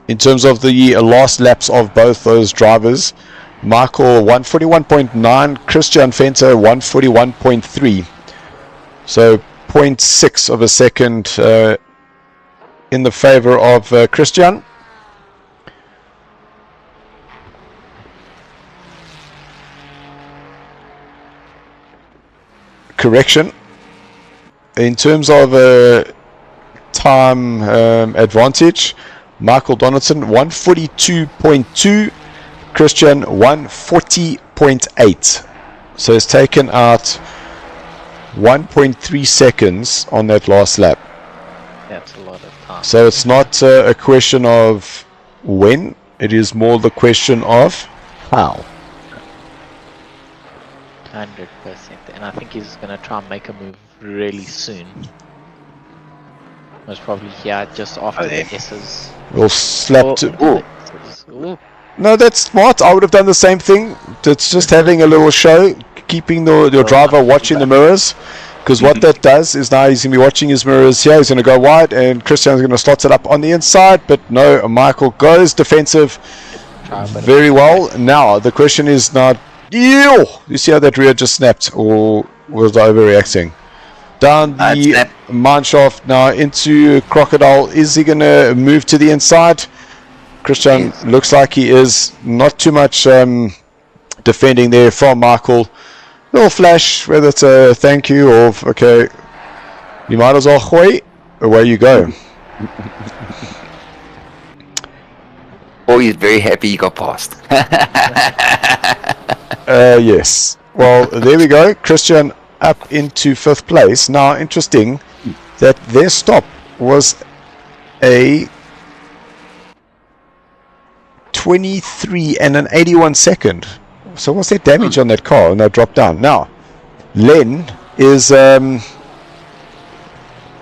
in terms of the last laps of both those drivers. Michael 141.9, Christian Venter 141.3. So 0.6 of a second in the favor of Christian. Correction. In terms of time advantage, Michael Donaldson 142.2, Christian 140.8. So it's taken out 1.3 seconds on that last lap. That's a lot of time. So it's not a question of when, it is more the question of how. 100%. And I think he's going to try and make a move really soon. Most probably here just after the S's. We'll slap to... Ooh. No, that's smart. I would have done the same thing. It's just having a little show, keeping your driver watching the mirrors. Because what that does is now he's going to be watching his mirrors here. He's going to go wide, and Christian's going to slot it up on the inside. But no, Michael goes defensive very well. Now, the question is now, you see how that rear just snapped, or was I overreacting? Down the mine shaft now into Crocodile. Is he going to move to the inside? Christian looks like he is. Not too much defending there from Michael. Little flash, whether it's a thank you or okay, you might as well hoy, away you go. Oh, he's very happy he got past. Yes. Well, there we go. Christian up into 5th place. Now, interesting that their stop was a 23 and an 81 second. So what's that damage on that car? And they dropped down. Now, Len is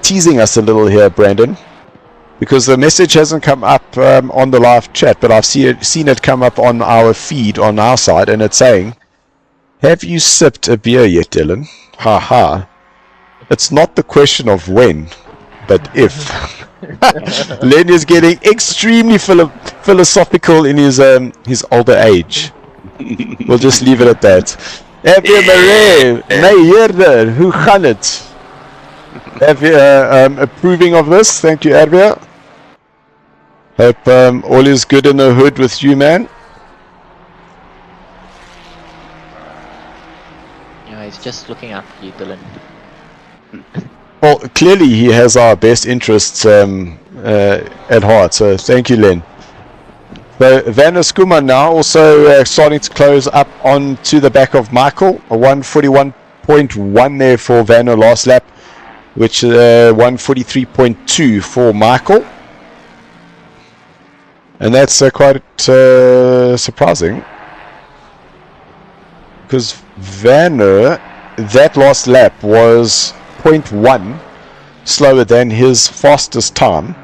teasing us a little here, Brandon, because the message hasn't come up on the live chat, but I've seen it come up on our feed on our side, and it's saying, have you sipped a beer yet, Dylan? Haha. It's not the question of when, but if. Len is getting extremely philosophical in his older age. We'll just leave it at that. Erwin Marais, my heerder, hoe gaan het? Have you approving of this? Thank you, Erwin. Hope all is good in the hood with you, man. Yeah, he's just looking out for you, Dylan. Well, clearly he has our best interests at heart, so thank you, Len. So Van Skuma now also starting to close up onto the back of Michael. A 141.1 there for Vanna last lap, which 143.2 for Michael. And that's quite surprising, because Vanna, that last lap was 0.1 slower than his fastest time,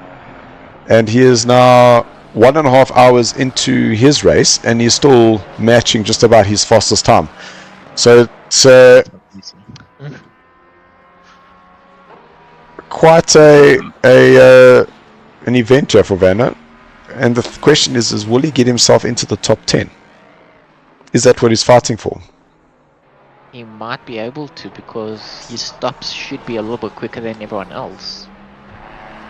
and he is now 1.5 hours into his race, and he's still matching just about his fastest time. So it's quite an event here for Vanna. and the question is will he get himself into the top 10? Is that what he's fighting for? He might be able to, because his stops should be a little bit quicker than everyone else.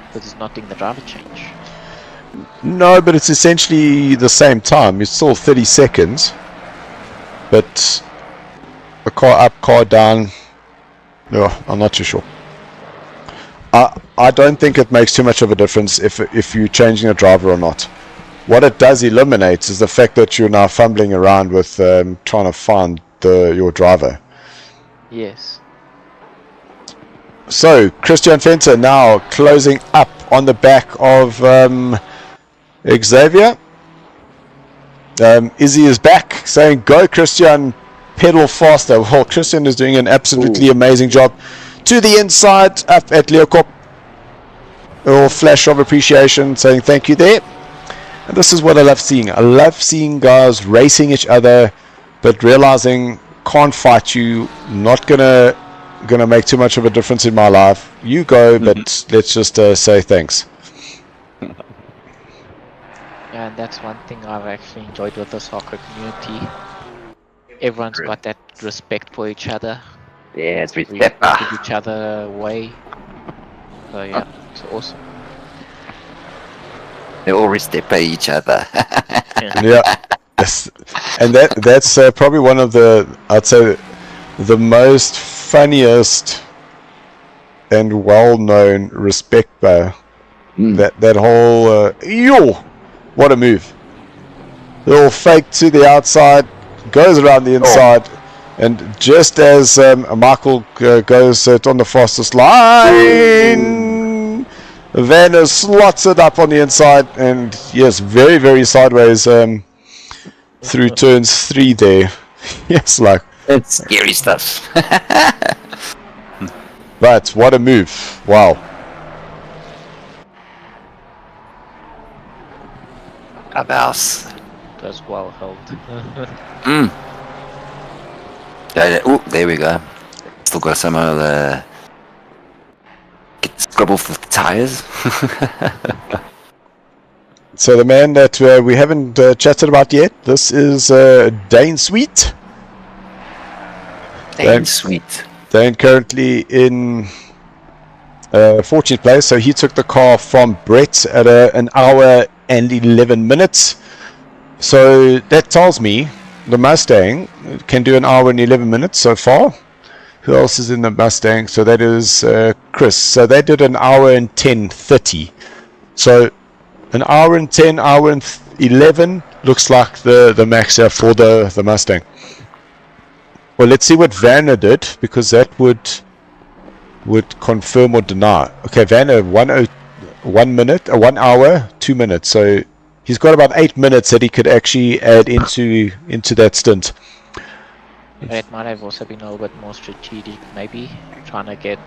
Because he's not doing the driver change. No, but it's essentially the same time. It's still 30 seconds. But the car up, car down. No, I'm not too sure. I don't think it makes too much of a difference if you're changing a driver or not. What it does eliminate is the fact that you're now fumbling around with trying to find your driver. Yes. So Christian Venter now closing up on the back of Xavier. Izzy is back saying, "Go Christian, pedal faster." Well, Christian is doing an absolutely amazing job. To the inside, up at Leocorp. A little flash of appreciation, saying thank you there. And this is what I love seeing. I love seeing guys racing each other, but realizing can't fight you, not gonna make too much of a difference in my life. You go, but let's just say thanks. And that's one thing I've actually enjoyed with the soccer community. Everyone's got that respect for each other. Yeah, it's We respect. give each other away. So yeah, it's awesome. They all respect each other. Yeah, yes. And that's probably one of I'd say the most funniest and well-known respect bar. That whole yo, what a move! Little fake to the outside, goes around the inside, and just as Michael goes on the fastest line, Vanner slots it up on the inside, and yes, very, very sideways through turns 3 there. Yes, like It's scary stuff. but what a move! Wow. Abels. That's well held. Oh, there we go. Still got some of the scrubble with the tires. So the man that we haven't chatted about yet, this is Dane Sweet. Dang sweet. Dane currently in 14th place, so he took the car from Brett at an hour and 11 minutes. So that tells me the Mustang can do an hour and 11 minutes so far. Who else is in the Mustang? So that is Chris. So they did an hour and 10:30. So an hour and 10, hour and 11 looks like the max here for the Mustang. Well, let's see what Vanner did, because that would confirm or deny. Okay, Vanner 1 minute, 1 hour, 2 minutes. So he's got about 8 minutes that he could actually add into that stint. It might have also been a little bit more strategic, maybe trying to get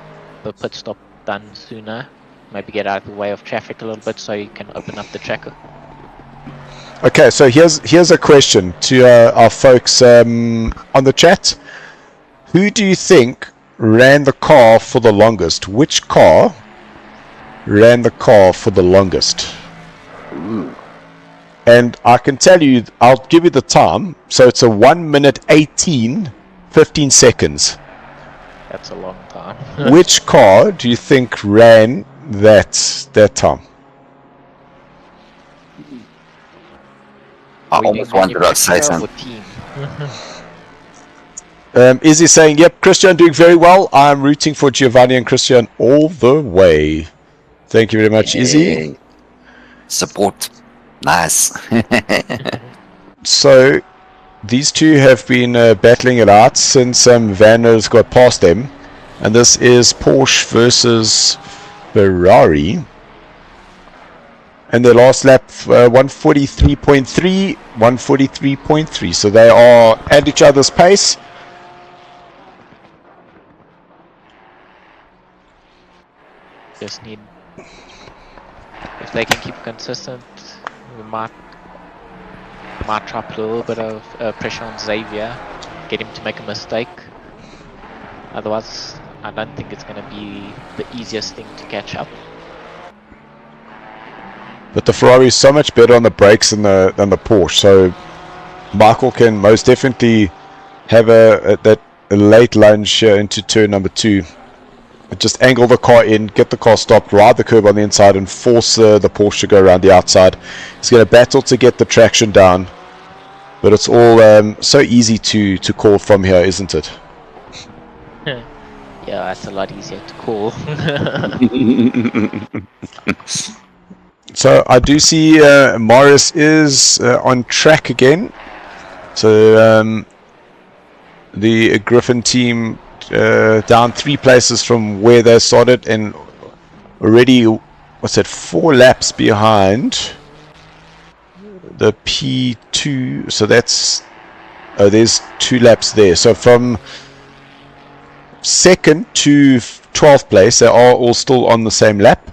the pit stop done sooner. Maybe get out of the way of traffic a little bit so you can open up the tracker. Okay, so here's a question to our folks on the chat. Who do you think ran the car for the longest? Which car ran the car for the longest? And I can tell you, I'll give you the time. So it's a 1 minute 15 seconds. That's a long time. Which car do you think ran that time? I almost wanted to say something. Izzy saying, yep, Christian doing very well. I'm rooting for Giovanni and Christian all the way. Thank you very much, Izzy. Support. Nice. So these two have been battling it out since Vanner's got past them. And this is Porsche versus Ferrari. And their last lap, 143.3, 143.3. So they are at each other's pace. Just need, if they can keep consistent, we might try to put a little bit of pressure on Xavier, get him to make a mistake. Otherwise, I don't think it's going to be the easiest thing to catch up. but the Ferrari is so much better on the brakes than the Porsche. So Michael can most definitely have a late lunge here into turn number 2. Just angle the car in, get the car stopped, ride the curb on the inside, and force the Porsche to go around the outside. He's going to battle to get the traction down, but it's all so easy to call from here, isn't it? Yeah, that's a lot easier to call. So I do see Morris is on track again. So the Griffin team down 3 places from where they started, and already, what's that, 4 laps behind the P2. So that's, there's 2 laps there. So from 2nd to 12th place, they are all still on the same lap,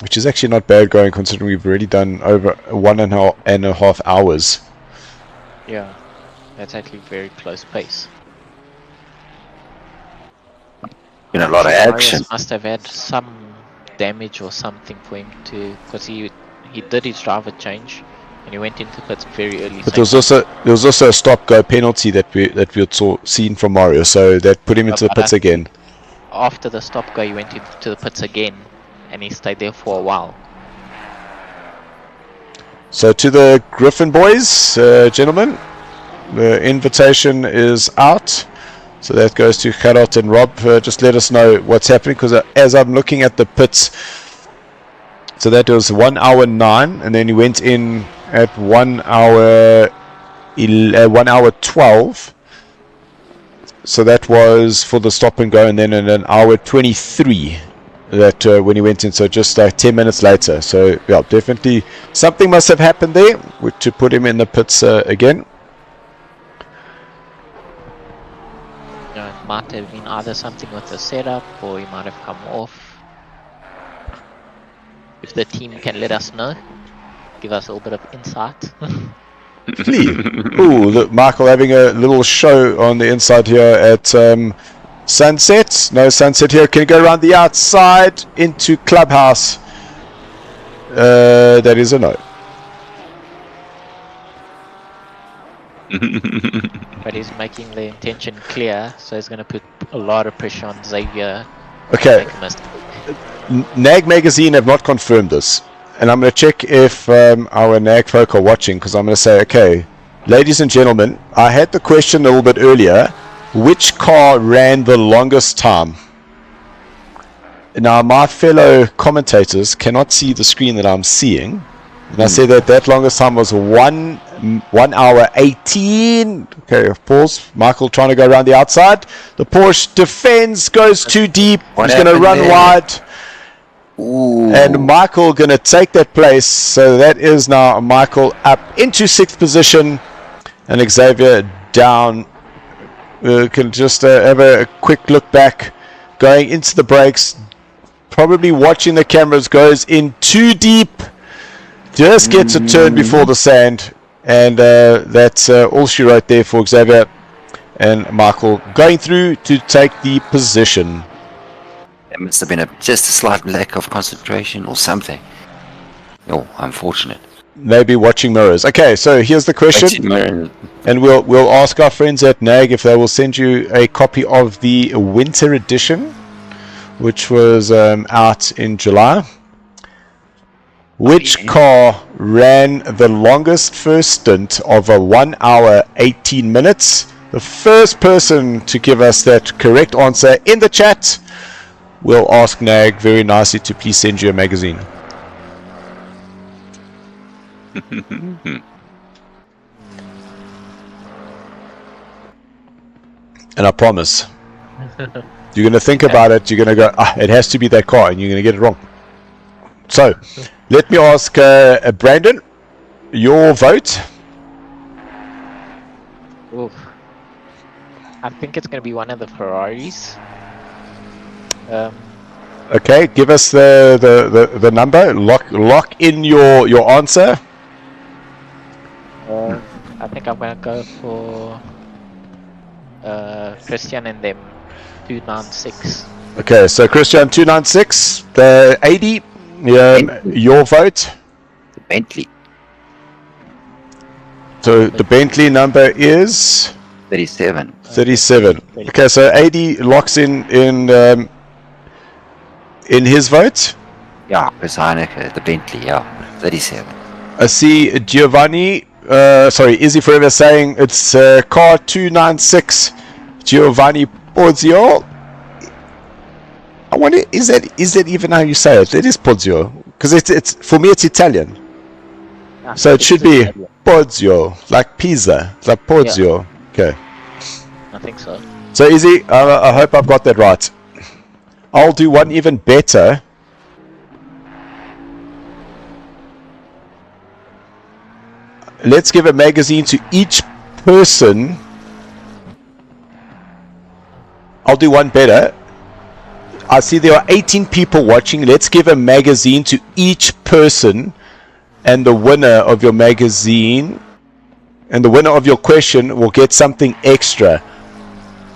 which is actually not bad going considering we've already done over 1.5 hours. Yeah, that's actually very close pace. Been a lot of action. Marius must have had some damage or something for him to, because he did his driver change and he went into pits very early. But there was also a stop-go penalty that we had seen from Mario, so that put him into the pits again. After the stop-go, he went into the pits again, and he stayed there for a while. So to the Griffin boys, gentlemen, the invitation is out. So that goes to Gerard and Rob. Just let us know what's happening, because as I'm looking at the pits, so that was 1 hour 9, and then he went in at 1 hour 12. So that was for the stop and go, and then in an hour 23 that when he went in, so just like 10 minutes later. So yeah, definitely something must have happened there to put him in the pits again. It might have been either something with the setup, or he might have come off. If the team can let us know, give us a little bit of insight. Ooh, look, Michael having a little show on the inside here at Sunset. No Sunset here. Can you go around the outside into Clubhouse? That is a no. But he's making the intention clear, so he's going to put a lot of pressure on Xavier. Okay. To make a mistake. NAG magazine have not confirmed this, and I'm going to check if our NAG folk are watching, because I'm going to say, okay, ladies and gentlemen, I had the question a little bit earlier, which car ran the longest time? Now my fellow commentators cannot see the screen that I'm seeing, and I said that longest time was 1 hour 18. Okay, pause. Michael trying to go around the outside. The Porsche defends, goes too deep. He's going to run wide. Ooh. And Michael going to take that place. So that is now Michael up into 6th position, and Xavier down. Can just have a quick look back, going into the brakes, probably watching the cameras, goes in too deep, just gets a turn before the sand, and that's all she wrote there for Xavier. And Michael going through to take the position. There must have been just a slight lack of concentration or something. Oh, unfortunate. Maybe watching mirrors. Okay, so here's the question, and we'll ask our friends at NAG if they will send you a copy of the winter edition, which was out in July. Which car ran the longest first stint of a 1 hour 18 minutes? The first person to give us that correct answer in the chat, we'll ask NAG very nicely to please send you a magazine. And I promise, you're going to think about it, you're going to go, it has to be that car, and you're going to get it wrong. So, let me ask Brandon, your vote? Oof. I think it's going to be one of the Ferraris. Okay, give us the number. Lock in your answer. I think I'm going to go for Christian and them, 296. Okay, so Christian 296, 80. Your vote? Bentley. So the Bentley number is 37. 37. Okay, so AD locks in his vote. Yeah, Chris Heineke, the Bentley, yeah. 37. I see Giovanni, Izzy Forever saying it's car 296 Giovanni Porzio. I wonder, is that even how you say it? It is Porzio, because it's for me it's Italian, so it should be Porzio, like pizza, like Porzio. Yeah. Okay. I think so. So Izzy, I hope I've got that right. I'll do one even better. Let's give a magazine to each person. I'll do one better. I see there are 18 people watching. Let's give a magazine to each person, and the winner of your magazine and the winner of your question will get something extra.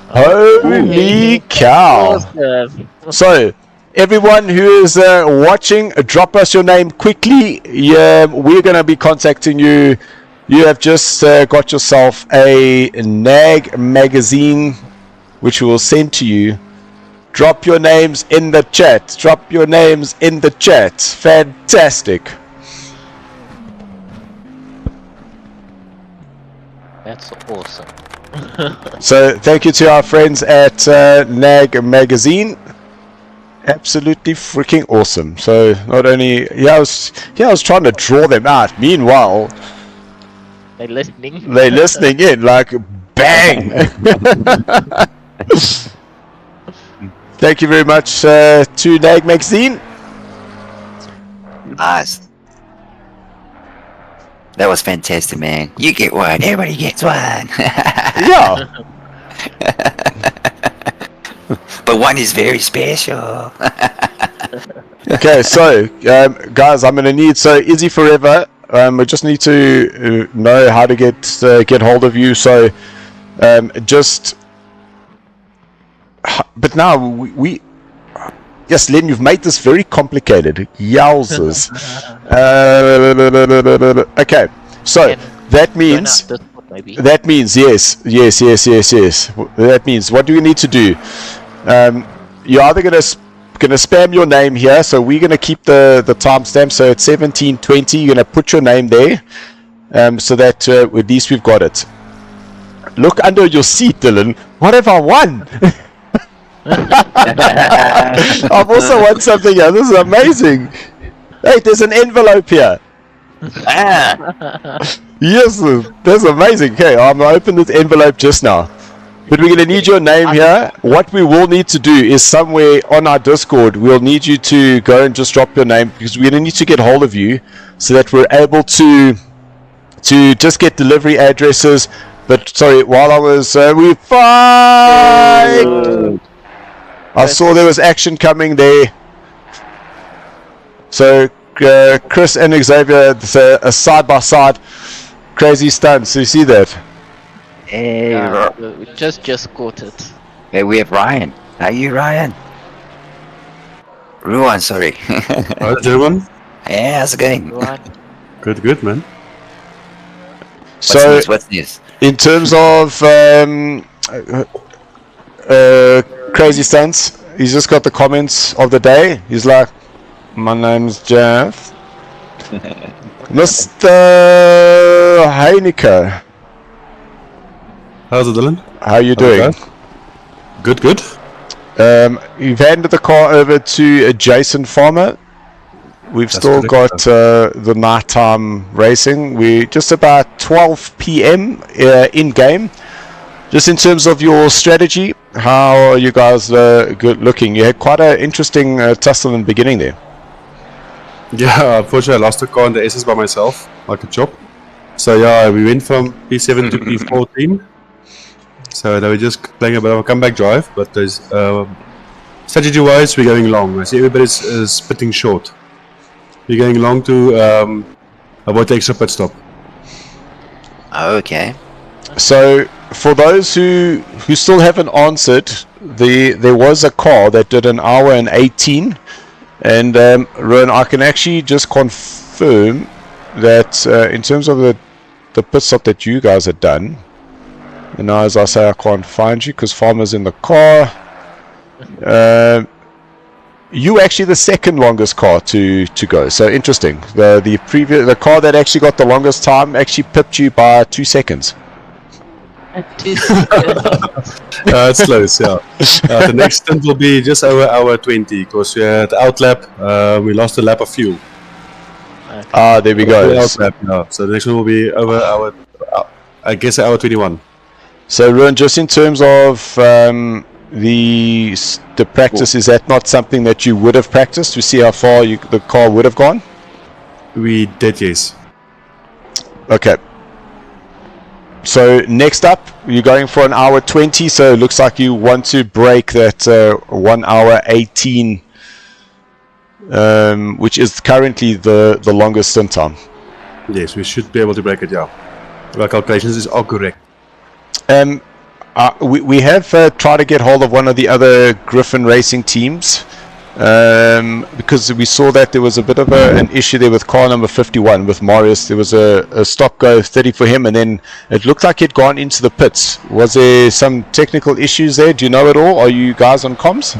Holy cow! Awesome. So, everyone who is watching, drop us your name quickly. We're going to be contacting you. You have just got yourself a NAG magazine, which we will send to you. Drop your names in the chat. Drop your names in the chat. Fantastic. That's awesome. So, thank you to our friends at NAG magazine. Absolutely freaking awesome. So, not only I was trying to draw them out. Meanwhile, They're listening. they're listening in like bang. Thank you very much to NAG magazine. Nice. That was fantastic, man. You get one. Everybody gets one. Yeah. But one is very special. Okay, so guys, I'm gonna need Izzy Forever. We just need to know how to get hold of you. So but now we yes, Len, you've made this very complicated. Yowzers. Okay, so that means yes. That means what do we need to do? You're either gonna spam your name here, so we're gonna keep the timestamp. So it's 17:20. You're gonna put your name there, so that at least we've got it. Look under your seat, Dylan. What have I won? I've also won something here. This is amazing. Hey, there's an envelope here. Yes, that's amazing. Okay, I'm gonna open this envelope just now. But we're gonna need your name here. What we will need to do is somewhere on our Discord, we'll need you to go and just drop your name, because we're gonna need to get hold of you so that we're able to just get delivery addresses. But sorry, while I was we fight. I saw there was action coming there. So Chris and Xavier, it's a side by side, crazy stunts. So you see that? Hey, we just caught it. hey, we have Ryan. How are you, Ryan? Ruan, sorry. Hi, gentlemen. Yeah, how's it going? Right. Good, man. So What's news? in terms of crazy stunts, he's just got the comments of the day. He's like, my name's Jeff. Mr. Heineke, How's it, Dylan? how you doing? Okay. Good. You've handed the car over to Jason Farmer. We've That's still got correct, the nighttime racing. We're just about 12 p.m. In game. Just in terms of your strategy, how are you guys good looking? You had quite an interesting tussle in the beginning there. Yeah, unfortunately I lost the car in the SS by myself, like a chop. So yeah, we went from P7 to P14. So now we're just playing a bit of a comeback drive, but there's strategy-wise we're going long. I see everybody's spitting short. We're going long to avoid the extra pit stop. Okay. So for those who still haven't answered, there was a car that did an hour and 18, and Rowan, I can actually just confirm that in terms of the pit stop that you guys had done, and now as I say, I can't find you because Farmer's in the car. You actually the second longest car to go. So interesting. The car that actually got the longest time actually pipped you by 2 seconds. It's close, yeah. The next stint will be just over hour 20 because we had outlap. We lost a lap of fuel. Ah, there we go. Outlap, yeah. So the next one will be over hour, I guess, hour 21. So, Ruan, just in terms of the practice, is that not something that you would have practiced to see how far the car would have gone? We did, yes. Okay. So next up, you're going for an hour 20. So it looks like you want to break that 1 hour 18, which is currently the longest stint time. Yes, we should be able to break it, yeah. Our calculations are correct. We have tried to get hold of one of the other Griffin racing teams because we saw that there was a bit of an issue there with car number 51 with Marius. There was a stop go 30 for him, and then it looked like he'd gone into the pits. Was there some technical issues there? Do you know at all? Are you guys on comms?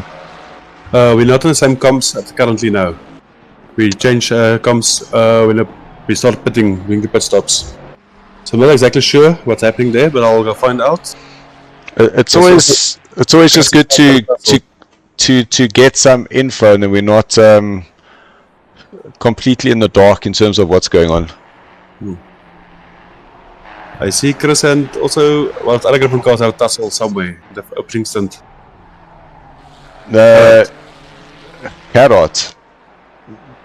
We're not on the same comms currently now. We change comms when we start doing the pit stops. So I'm not exactly sure what's happening there, but I'll go find out. It's always just good to get some info, and then we're not completely in the dark in terms of what's going on. I see Chris and also the other Griffin cars have tussle somewhere. The opening stint. Gerard.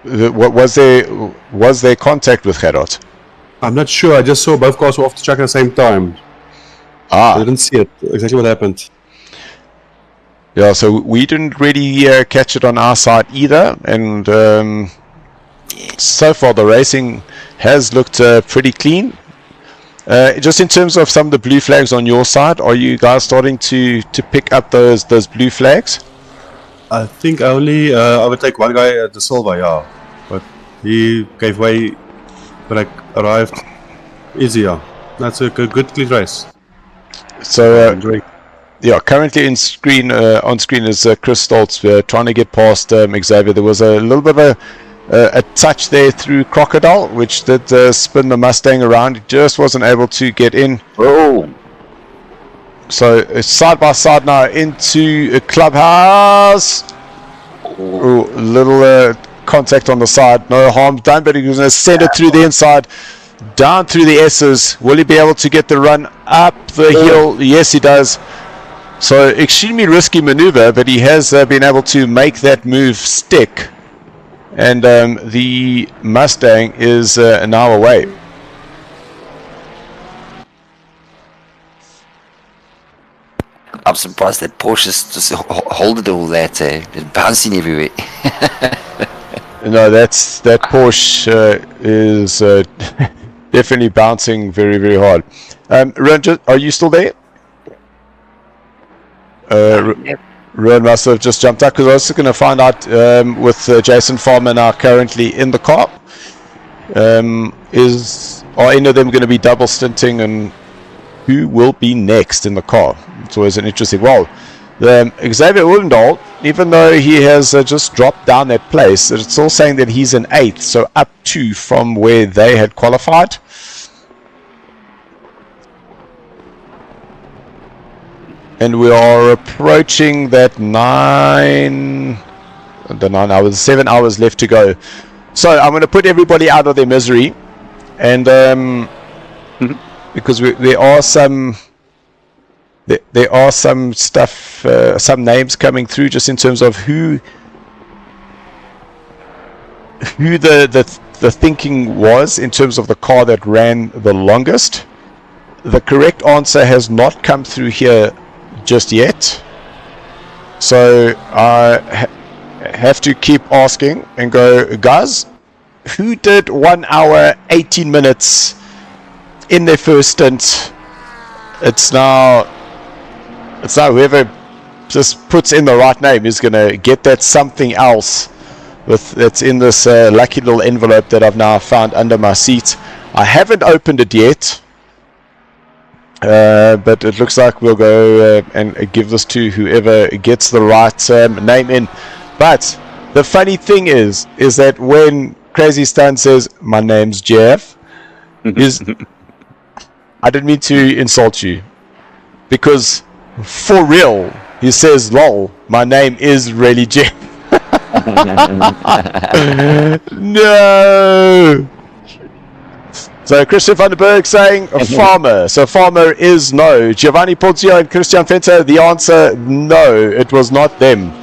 Was there contact with Gerard? I'm not sure. I just saw both cars were off the track at the same time. I didn't see it. Exactly what happened. Yeah, so we didn't really catch it on our side either, and so far the racing has looked pretty clean. Just in terms of some of the blue flags on your side, are you guys starting to pick up those blue flags? I think I only overtake one guy at the silver, yeah, but he gave way when I arrived. Easier. That's a good clean race. So yeah, currently on screen is Chris Stoltz trying to get past Xavier. There was a little bit of a touch there through Crocodile, which did spin the Mustang around. It just wasn't able to get in. Oh. So side by side now into a Clubhouse. Ooh, little contact on the side. No harm done, but he's going to send it through the inside. Down through the S's. Will he be able to get the run up the hill? Yes, he does. So extremely risky maneuver, but he has been able to make that move stick. And the Mustang is now away. I'm surprised that Porsche's just holding all that, it's bouncing everywhere. No, that Porsche is definitely bouncing very, very hard. Ron, are you still there? Ron must have just jumped out because I was going to find out with Jason Farmer now currently in the car. Are any of them going to be double stinting, and who will be next in the car? It's always an interesting. Well, Xavier Ullendahl, even though he has just dropped down that place, it's all saying that he's in 8th, so up 2 from where they had qualified. And we are approaching that 7 hours left to go. So I'm going to put everybody out of their misery, and because there are some stuff, some names coming through just in terms of who the thinking was in terms of the car that ran the longest. The correct answer has not come through here just yet, so I have to keep asking and go, guys, who did 1 hour 18 minutes in their first stint? It's now whoever just puts in the right name is going to get that something else That's in this lucky little envelope that I've now found under my seat. I haven't opened it yet, but it looks like we'll go and give this to whoever gets the right name in. But the funny thing is that when Crazy Stun says, "My name's Jeff," I didn't mean to insult you, because for real, he says, "Lol, my name is really Jeff." No. So Christian van den Berg saying a farmer. So farmer is no. Giovanni Pozio and Christian Fenter, the answer no, it was not them.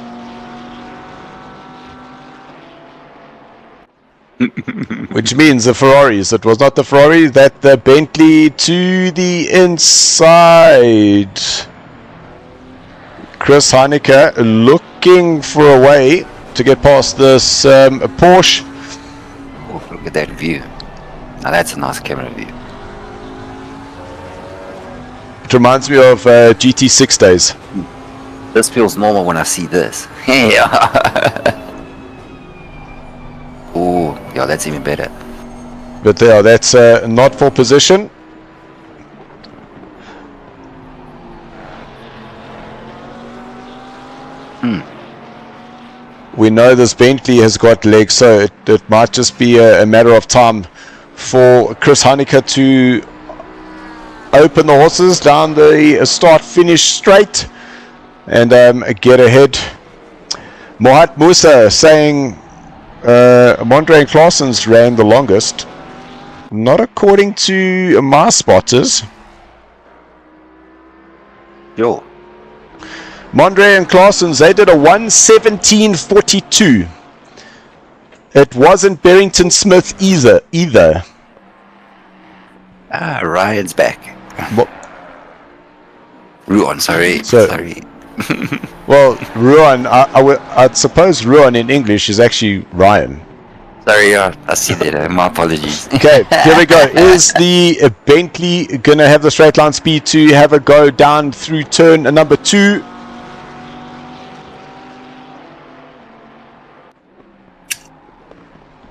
Which means the Ferraris. It was not the Ferrari, that the Bentley to the inside. Chris Heineke looking for a way to get past this Porsche. Oh, look at that view. Now that's a nice camera view. It reminds me of GT6 days. This feels normal when I see this. Oh, yeah, that's even better. But there, that's not for position. We know this Bentley has got legs, so it might just be a matter of time for Chris Heineke to open the horses down the start-finish straight and get ahead. Mohat Musa saying Mondre and Claessens ran the longest. Not according to my spotters. Yo. Mondre and Claessens, they did a 1:17.42. It wasn't Barrington Smith either. Ah, Ryan's back. What? Ruan, sorry. Well, Ruan, I'd suppose Ruan in English is actually Ryan. Sorry, I see that. My apologies. Okay, here we go. Is the Bentley going to have the straight line speed to have a go down through turn number 2?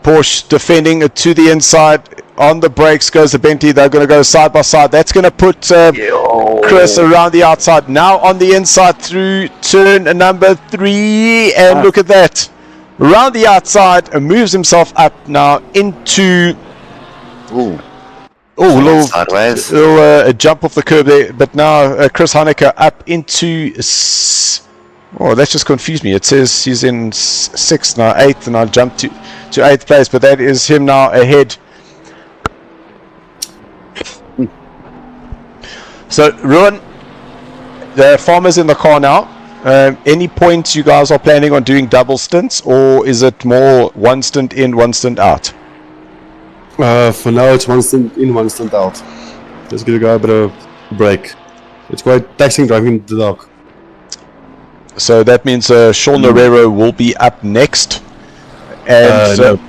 Porsche defending it to the inside. On the brakes goes the Bentley. They're going to go side by side. That's going to put Chris around the outside. Now on the inside through turn number 3. And look at that. Around the outside, moves himself up now into... little jump off the curb there. But now Chris Heineke up into... Oh, that just confused me. It says he's in 6th now, 8th, and I jumped to 8th place. But that is him now ahead. So, Ruan, the farmer's in the car now. Any points you guys are planning on doing double stints, or is it more one stint in, one stint out? For now, it's one stint in, one stint out. Just give the guy a bit of a break. It's quite taxing driving the dark. So that means Sean Herrero will be up next. And no.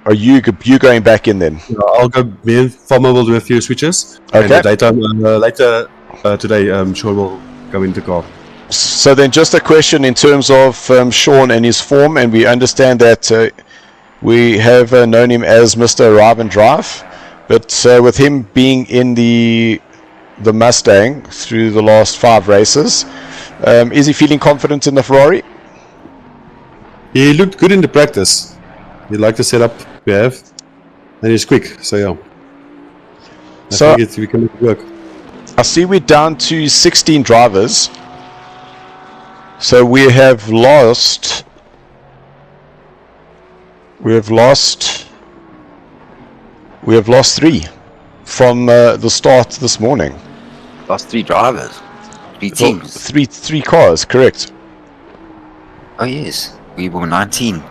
Are you going back in then? I'll go. Me and Farmer will do a few switches. Okay. And the daytime, later today, Sean will go into the car. So then just a question in terms of Sean and his form, and we understand that we have known him as Mr. Arrive and Drive, but with him being in the Mustang through the last 5 races, is he feeling confident in the Ferrari? He looked good in the practice. He liked the setup we have, and he's quick, so yeah. I think we can make it work. I see we're down to 16 drivers. So we have lost 3 from the start this morning. Lost 3 drivers. 3 teams. Three cars, correct. Oh yes, we were 19.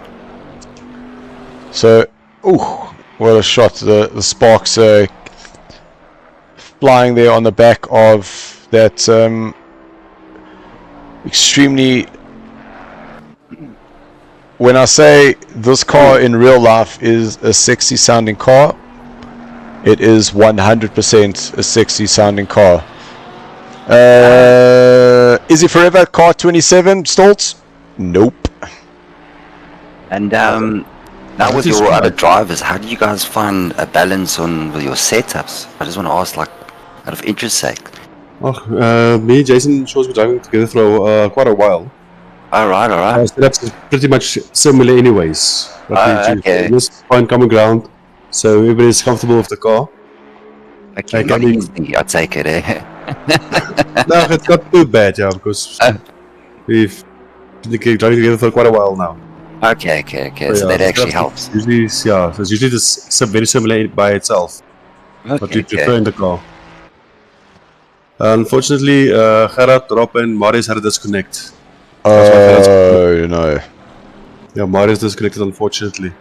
So, what a shot. The sparks flying there on the back of that extremely... When I say this car in real life is a sexy sounding car, it is 100% a sexy sounding car. Is it forever car 27 Stoltz? Nope. And now with your other drivers, how do you guys find a balance on with your setups? I just want to ask, like, out of interest sake. Me and Jason Shaw's been driving together for quite a while. Alright. Our setups is pretty much similar anyways. Okay. Just find common ground, so everybody's comfortable with the car. Okay, Like, not I mean- easy, I take it, eh? No, it's not too bad, yeah, because we've been driving together for quite a while now. Okay, so that actually helps. Usually, yeah, so it's usually just very similar by itself, but we prefer in the car. Unfortunately, Gerard, Rob, and Marius had a disconnect. Oh no. Yeah, Marius disconnected, unfortunately.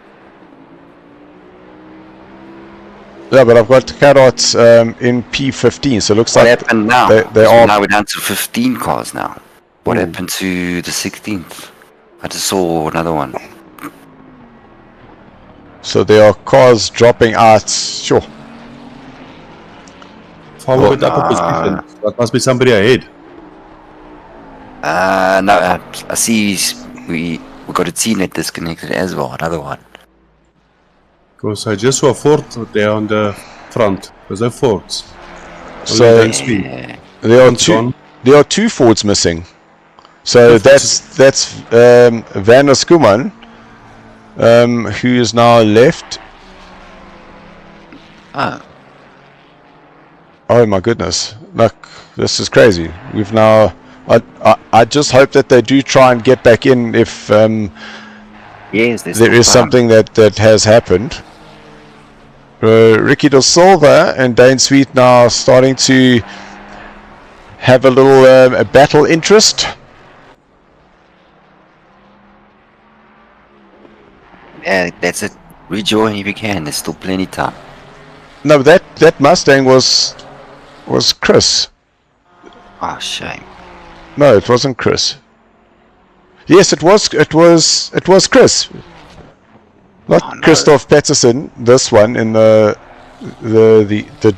Yeah, but I've got carrots in P15, so it looks What like happened now? they are. Now we're down to 15 cars now. What happened to the 16th? I just saw another one. So there are cars dropping out. Sure. Farmer went up a position. That must be somebody ahead. No, I see we got a team that disconnected as well, another one. Because I just saw a Ford there on the front. There's no Fords. So Yeah. there are two Fords missing. So that's Van Skuman, who is now left. Oh my goodness! Look, this is crazy. We've now. I just hope that they do try and get back in if Yes, there is something that has happened. Ricky Da Silva and Dane Sweet now starting to have a little a battle interest. Yeah, that's it. Rejoin if you can. There's still plenty of time. No, that Mustang was Chris. Oh, shame. No, it wasn't Chris. Yes, it was Chris. Not Christoph Petterson. This one in the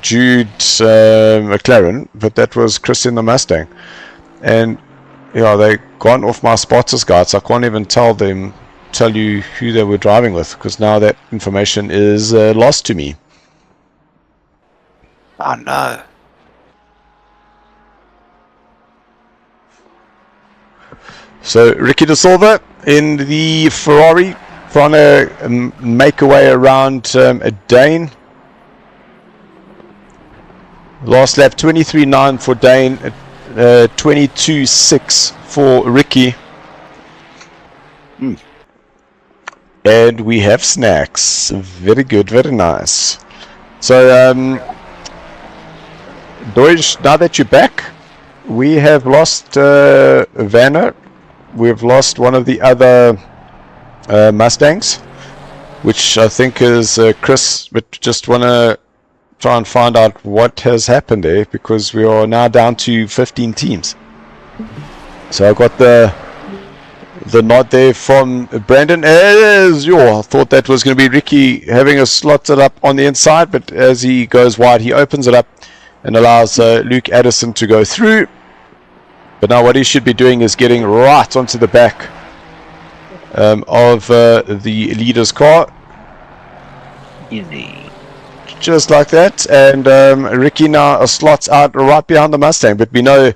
Jude McLaren, but that was Chris in the Mustang. And yeah, they gone off my spotters guide, so I can't even tell you who they were driving with, because now that information is lost to me. Oh, no. So Ricky Da Silva in the Ferrari, trying to make a way around a Dane. Last lap 23.9 for Dane, 22.6 for Ricky. And we have snacks. Very good, very nice. So Deutsch, now that you're back, we have lost Vanner. We've lost one of the other Mustangs, which I think is Chris, but just want to try and find out what has happened there, because we are now down to 15 teams. So I got the nod there from Brandon. I thought that was going to be Ricky having a slotted up on the inside, but as he goes wide, he opens it up and allows Luke Addison to go through. But now what he should be doing is getting right onto the back of the leader's car. Easy. Just like that. And Ricky now slots out right behind the Mustang. But we know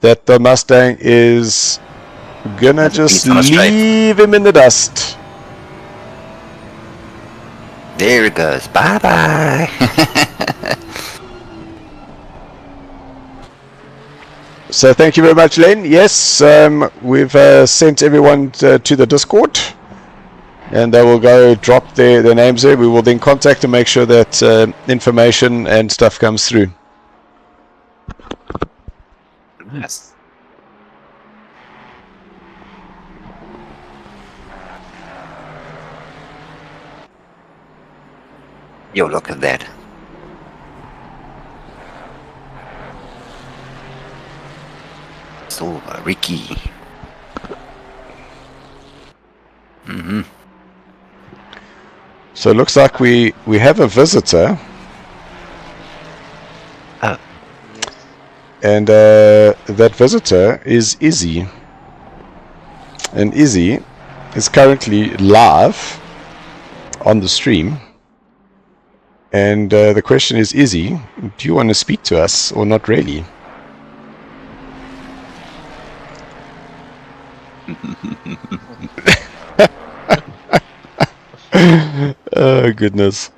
that the Mustang is gonna just leave him in the dust. There it goes. Bye-bye. So thank you very much, Len. Yes, we've sent everyone to the Discord, and they will go drop their names there. We will then contact and make sure that information and stuff comes through. Yes. Yo, look at that. So, Ricky. So it looks like we have a visitor. And that visitor is Izzy. And Izzy is currently live on the stream. And the question is, Izzy, do you want to speak to us or not really? Oh, goodness.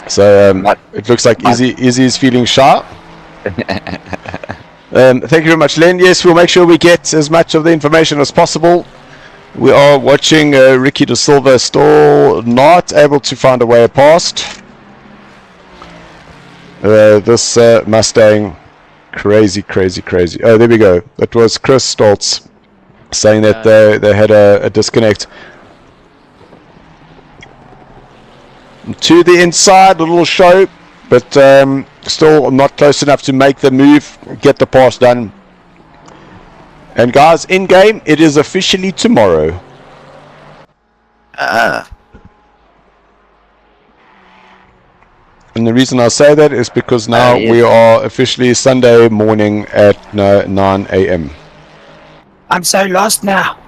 So it looks like Izzy is feeling sharp. Thank you very much, Len. Yes, we'll make sure we get as much of the information as possible. We are watching Ricky De Silva still not able to find a way past. This Mustang, crazy. Oh, there we go. That was Chris Stoltz saying that they had a disconnect. To the inside, a little show, but still not close enough to make the move, get the pass done. And guys, in game, it is officially tomorrow. And the reason I say that is because now we are officially Sunday morning at 9 a.m. I'm so lost now.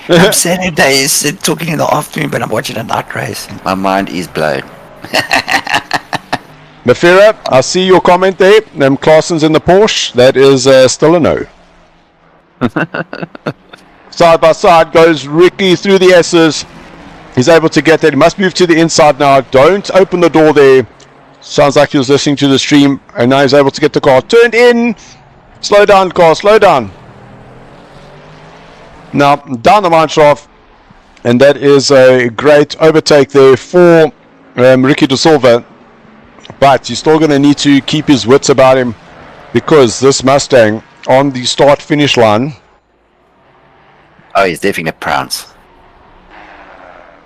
I'm Saturdays talking in the afternoon, but I'm watching a night race. My mind is blown. Mafira, I see your comment there. Claessen's in the Porsche. That is still a no. Side by side goes Ricky through the S's. He's able to get that. He must move to the inside now. Don't open the door there. Sounds like he was listening to the stream. And now he's able to get the car turned in. Slow down, car. Slow down. Now, down the mineshaft. And that is a great overtake there for Ricky De Silva. But he's still going to need to keep his wits about him. Because this Mustang on the start-finish line. Oh, he's definitely a prounce.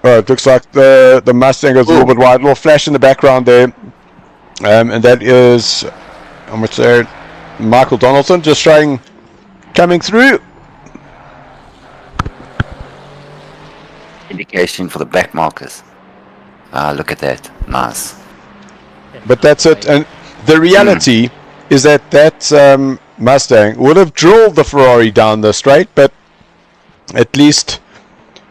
Oh, it looks like the Mustang goes a little bit wide. A little flash in the background there. And that is, how much there? Michael Donaldson just showing, coming through. Indication for the back markers. Look at that. Nice. But that's it. And the reality is that Mustang would have drilled the Ferrari down the straight, but at least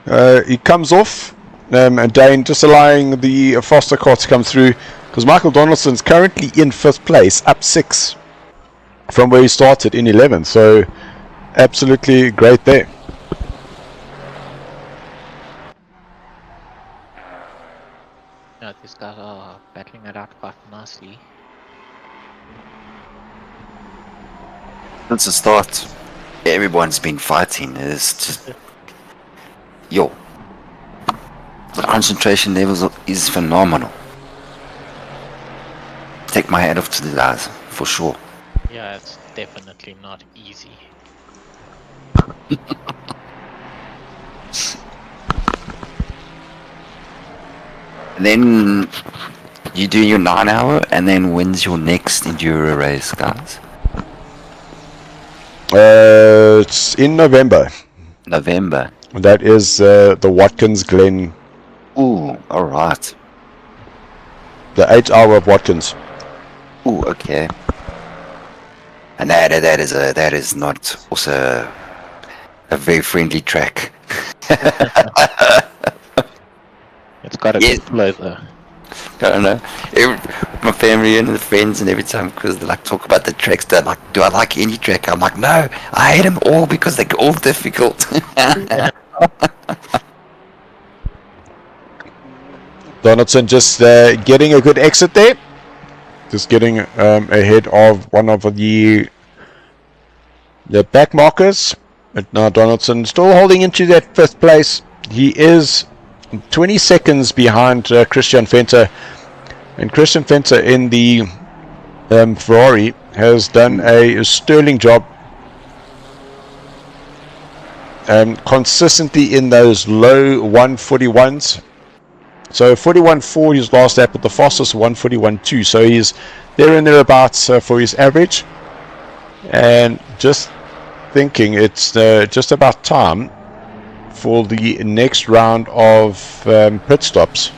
he comes off. And Dane just allowing the Foster car to come through, because Michael Donaldson's currently in 5th place, up 6 from where he started in 11th. So absolutely great there. No, these guys are battling it out quite nicely. Since the start, everyone's been fighting. It's just... Yo. The concentration levels is phenomenal. Take my hat off to the guys, for sure. Yeah, it's definitely not easy. And then you do your 9 hour, and then when's your next enduro race, guys? It's in November. November. That is the Watkins Glen. Ooh, alright. The 8 hour of Watkins. Ooh, okay. And that is not also a very friendly track. It's got a good flow though. I don't know. My family and the friends and every time, because they like talk about the tracks, they're like, do I like any track? I'm like, no, I hate them all because they're all difficult. Donaldson just getting a good exit there. Just getting ahead of one of the back markers. But now Donaldson still holding into that 5th place. He is 20 seconds behind Christian Venter. And Christian Venter in the Ferrari has done a sterling job. Consistently in those low 141s. So 41.4 his last lap, but the fastest 141.2. So he's there and thereabouts for his average. And just thinking it's just about time for the next round of pit stops.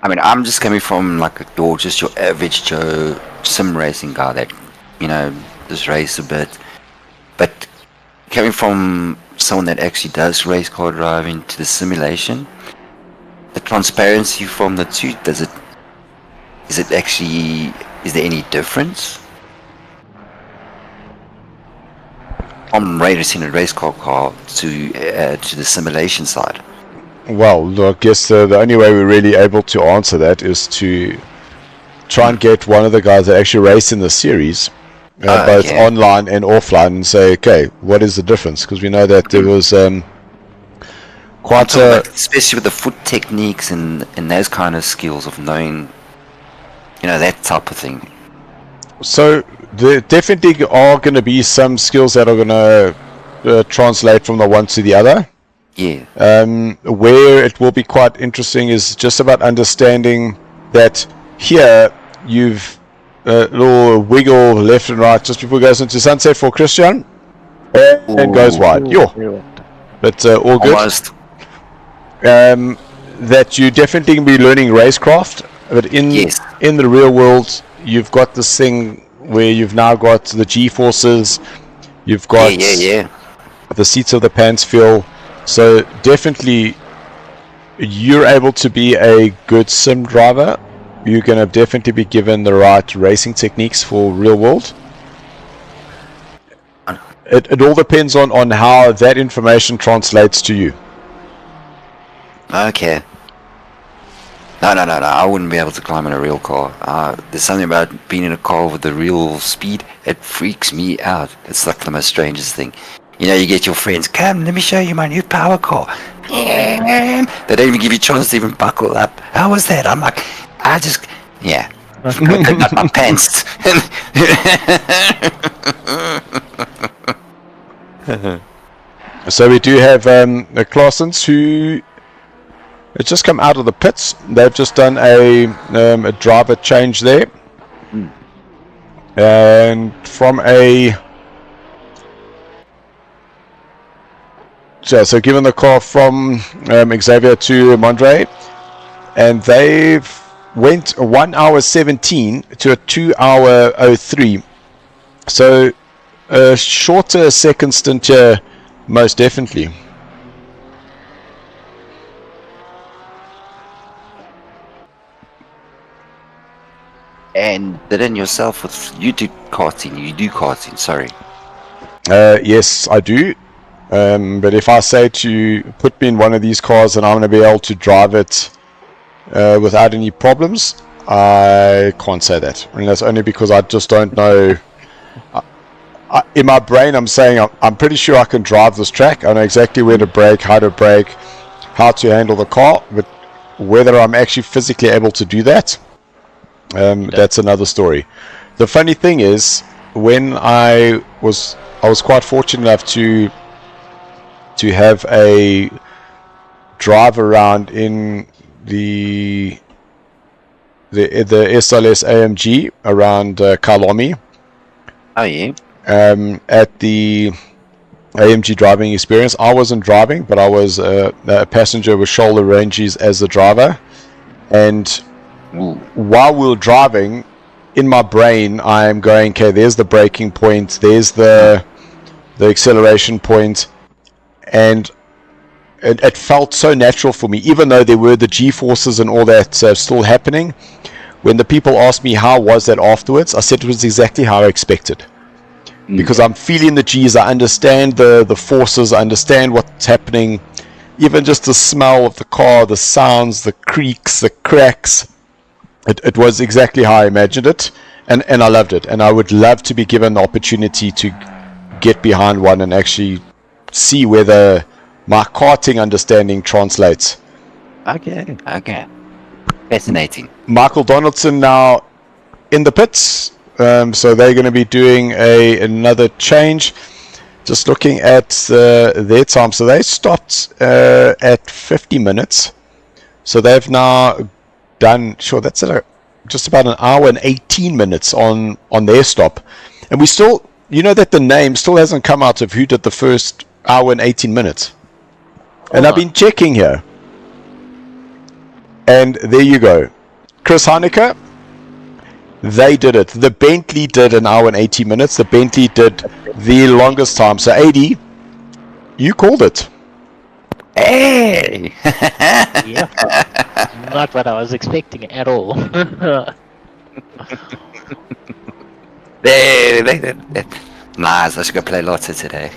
I mean, I'm just coming from like just your average Joe sim racing guy that, just race a bit. But coming from someone that actually does race car driving to the simulation, the transparency from the two, is there any difference? From racing a race car to the simulation side. Well, I guess the only way we're really able to answer that is to try and get one of the guys that actually race in the series, both online and offline, and say, okay, what is the difference? Because we know that there was quite especially with the foot techniques and those kind of skills of knowing, that type of thing. So there definitely are going to be some skills that are going to translate from the one to the other. Yeah. Where it will be quite interesting is just about understanding that here you've a little wiggle left and right just before it goes into sunset for Christian and goes wide. But all good. Almost. That you definitely can be learning racecraft, but in the real world you've got this thing where you've now got the G-forces, you've got the seats of the pants feel. So definitely you're able to be a good sim driver. You're going to definitely be given the right racing techniques for real world. It all depends on how that information translates to you. Okay. No. I wouldn't be able to climb in a real car. There's something about being in a car with the real speed. It freaks me out. It's like the most strangest thing. You get your friends, come, let me show you my new power car. They don't even give you a chance to even buckle up. How was that? I'm like, I couldn't up my pants. So we do have Claessens who have just come out of the pits. They've just done a driver change there. And from so given the car from Xavier to Mondre, and they've went 1 hour 17 to a 2 hour 03. So a shorter second stint here, most definitely. And then yourself, you do karting, sorry. Yes, I do. But if I say to put me in one of these cars and I'm going to be able to drive it without any problems, I can't say that. And that's only because I just don't know. In my brain, I'm saying I'm pretty sure I can drive this track. I know exactly where to brake, how to handle the car. But whether I'm actually physically able to do that, that's another story. The funny thing is, when I was quite fortunate enough to have a drive around in the SLS AMG around Kyalami. Oh yeah. At the AMG driving experience, I wasn't driving, but I was a passenger with shoulder ranges as the driver. And while we were driving, in my brain, I am going, okay, there's the braking point, there's the acceleration point, and it felt so natural for me, even though there were the G-forces and all that still happening. When the people asked me how was that afterwards, I said it was exactly how I expected. Because I'm feeling the G's, I understand the forces, I understand what's happening. Even just the smell of the car, the sounds, the creaks, the cracks. It was exactly how I imagined it, and I loved it. And I would love to be given the opportunity to get behind one and actually see whether my karting understanding translates. Okay. Fascinating. Michael Donaldson now in the pits. So they're going to be doing another change. Just looking at their time. So they stopped at 50 minutes. So they've now done, that's just about an hour and 18 minutes on their stop. And we still, that the name still hasn't come out of who did the first hour and 18 minutes. And I've been checking here. And there you go. Chris Haneke, they did it. The Bentley did an hour and 80 minutes. The Bentley did the longest time. So 80, you called it. Hey! Yeah. Not what I was expecting at all. Nice, I should go play Lotto today.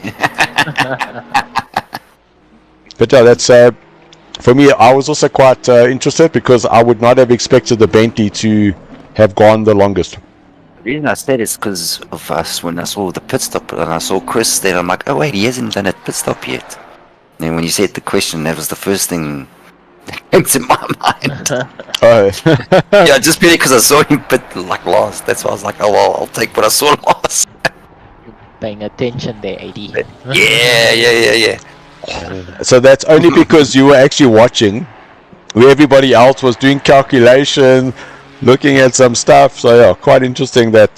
But yeah, that's for me. I was also quite interested because I would not have expected the Bentley to have gone the longest. The reason I said it's because of us when I saw the pit stop and I saw Chris there, I'm like, oh wait, he hasn't done a pit stop yet. And then when you said the question, that was the first thing that came to my mind. Oh. Yeah, just purely because I saw him pit like last. That's why I was like, oh well, I'll take what I saw last. Paying attention there, AD. Yeah. So that's only because you were actually watching, where everybody else was doing calculation, looking at some stuff. So yeah, quite interesting that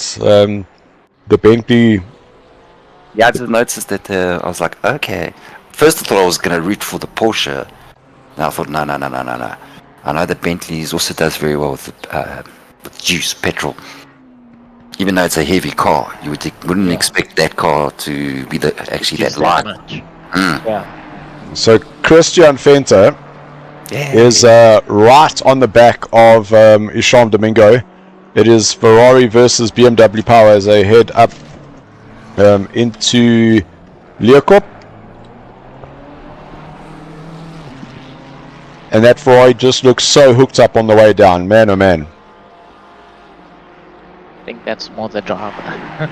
the Bentley. Yeah, I just noticed that I was like, okay. First I thought I was going to root for the Porsche. Now I thought, no. I know the Bentley also does very well with juice, petrol. Even though it's a heavy car, you wouldn't expect that car to be actually that light. Yeah. So Christian Venter is right on the back of Isham Domingo. It is Ferrari versus BMW power as they head up into Leeuwkop. And that Ferrari just looks so hooked up on the way down. Man, oh man. I think that's more the driver.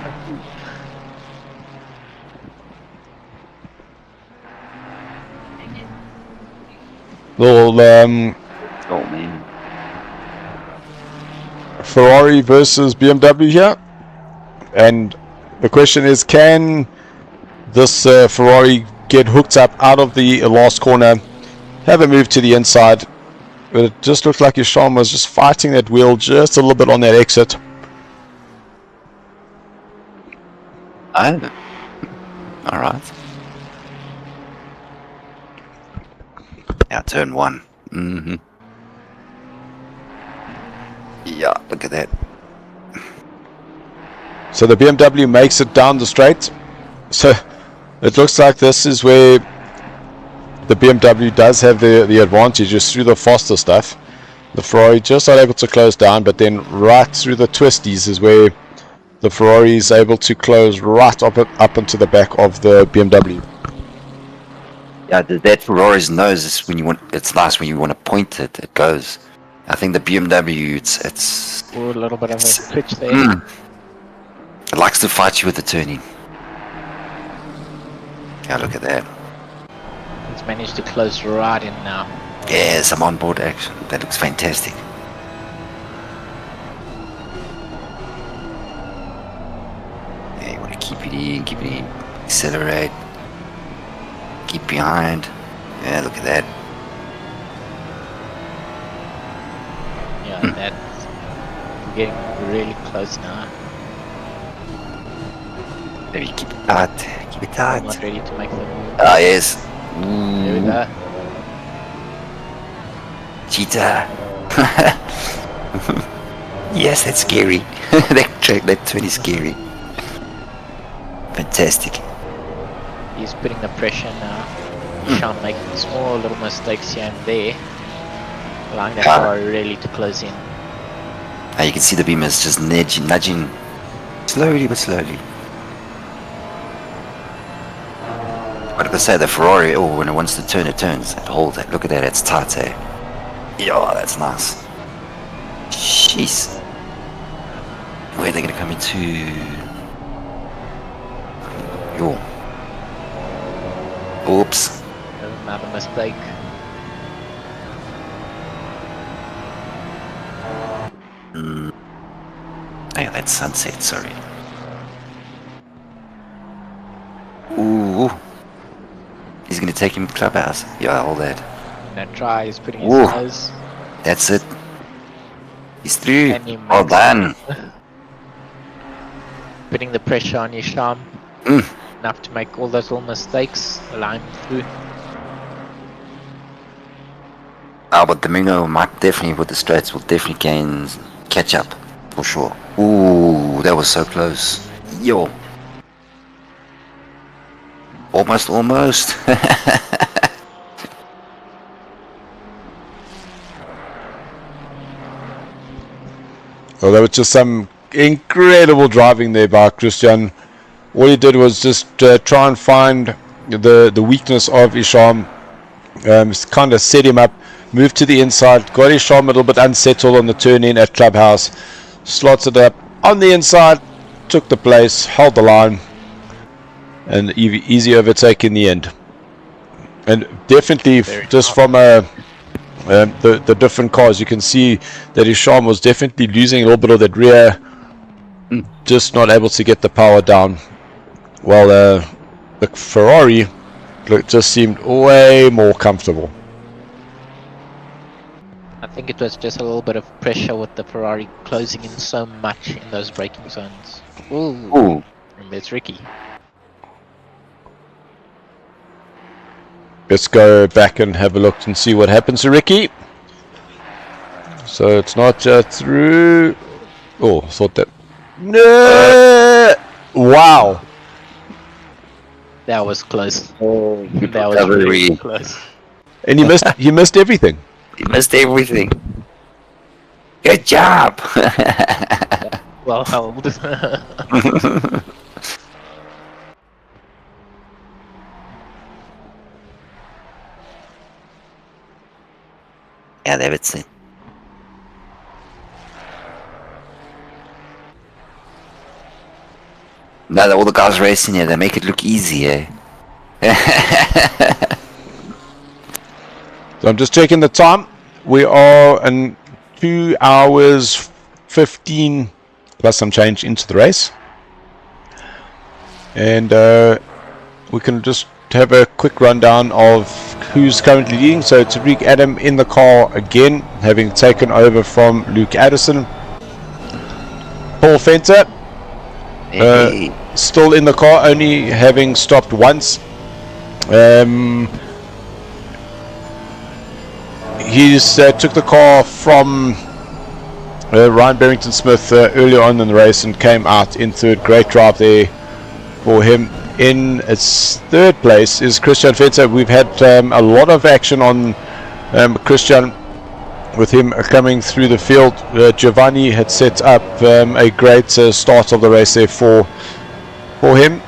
Little oh man. Ferrari versus BMW here. And the question is, can this Ferrari get hooked up out of the last corner, have a move to the inside? But it just looked like Isham was just fighting that wheel just a little bit on that exit. Oh. Alright. Now turn one. Mm-hmm. Yeah, look at that. So the BMW makes it down the straight. So it looks like this is where the BMW does have the advantage, is through the faster stuff. The Ferrari just not able to close down, but then right through the twisties is where the Ferrari is able to close right up into the back of the BMW. Yeah, that Ferrari's nose is when you want. It's nice when you want to point it. It goes. I think the BMW, it's. Ooh, a little bit of a twitch there. It likes to fight you with the turning. Yeah, look at that. It's managed to close right in now. Yeah, some onboard action. That looks fantastic. Yeah, you want to keep it in, accelerate, keep behind. Yeah, look at that. Yeah, that's getting really close now. Maybe keep it tight. Keep it tight. I'm not ready to make the move. Ah, yes. There we go. Cheetah. Yes, that's scary. that turn is scary. Fantastic. He's putting the pressure now. Sean making small little mistakes here and there, allowing that car really to close in. Now you can see the beam is just nudging slowly but slowly. What did I say? The Ferrari, when it wants to turn, it turns. Hold that. Look at that. It's tight, eh? Yeah, that's nice. Jeez. Where are they going to come into? Yo. Oops. Another mistake. Yeah, that's sunset, sorry. Ooh. He's going to take him clubhouse. Yeah, all that. Gonna try, he's putting his nose. That's it. He's through. And he Well makes done. Putting the pressure on Isham. Enough to make all those little mistakes, allow him through. Yeah, but Domingo might definitely, with the strats, will definitely catch up. For sure. Ooh, that was so close. Yo. Almost. Well, there was just some incredible driving there by Christian. All he did was just try and find the weakness of Isham, kind of set him up, moved to the inside, got Isham a little bit unsettled on the turn in at Clubhouse, slots it up on the inside, took the place, held the line, and easy overtake in the end. And definitely just from the different cars, you can see that Isham was definitely losing a little bit of that rear, just not able to get the power down, while the Ferrari just seemed way more comfortable. I think it was just a little bit of pressure with the Ferrari closing in so much in those braking zones. Ooh. And there's Ricky. Let's go back and have a look and see what happens to Ricky. So it's not through. Oh, I thought that. No! Wow. That was close. Oh, That was really close. And you missed everything. You missed everything. Good job. Well held. Yeah, Davidson. Now that all the guys racing here, they make it look easy, eh? So I'm just checking the time. We are in 2 hours 15 plus some change into the race. And we can just have a quick rundown of who's currently leading. So Tariq Adam in the car again, having taken over from Luke Addison. Paul Fenter still in the car, only having stopped once. He's took the car from Ryan Barrington Smith earlier on in the race and came out in third. Great drive there for him. In its third place is Christian Fenter. We've had a lot of action on Christian with him coming through the field. Giovanni had set up a great start of the race there for him.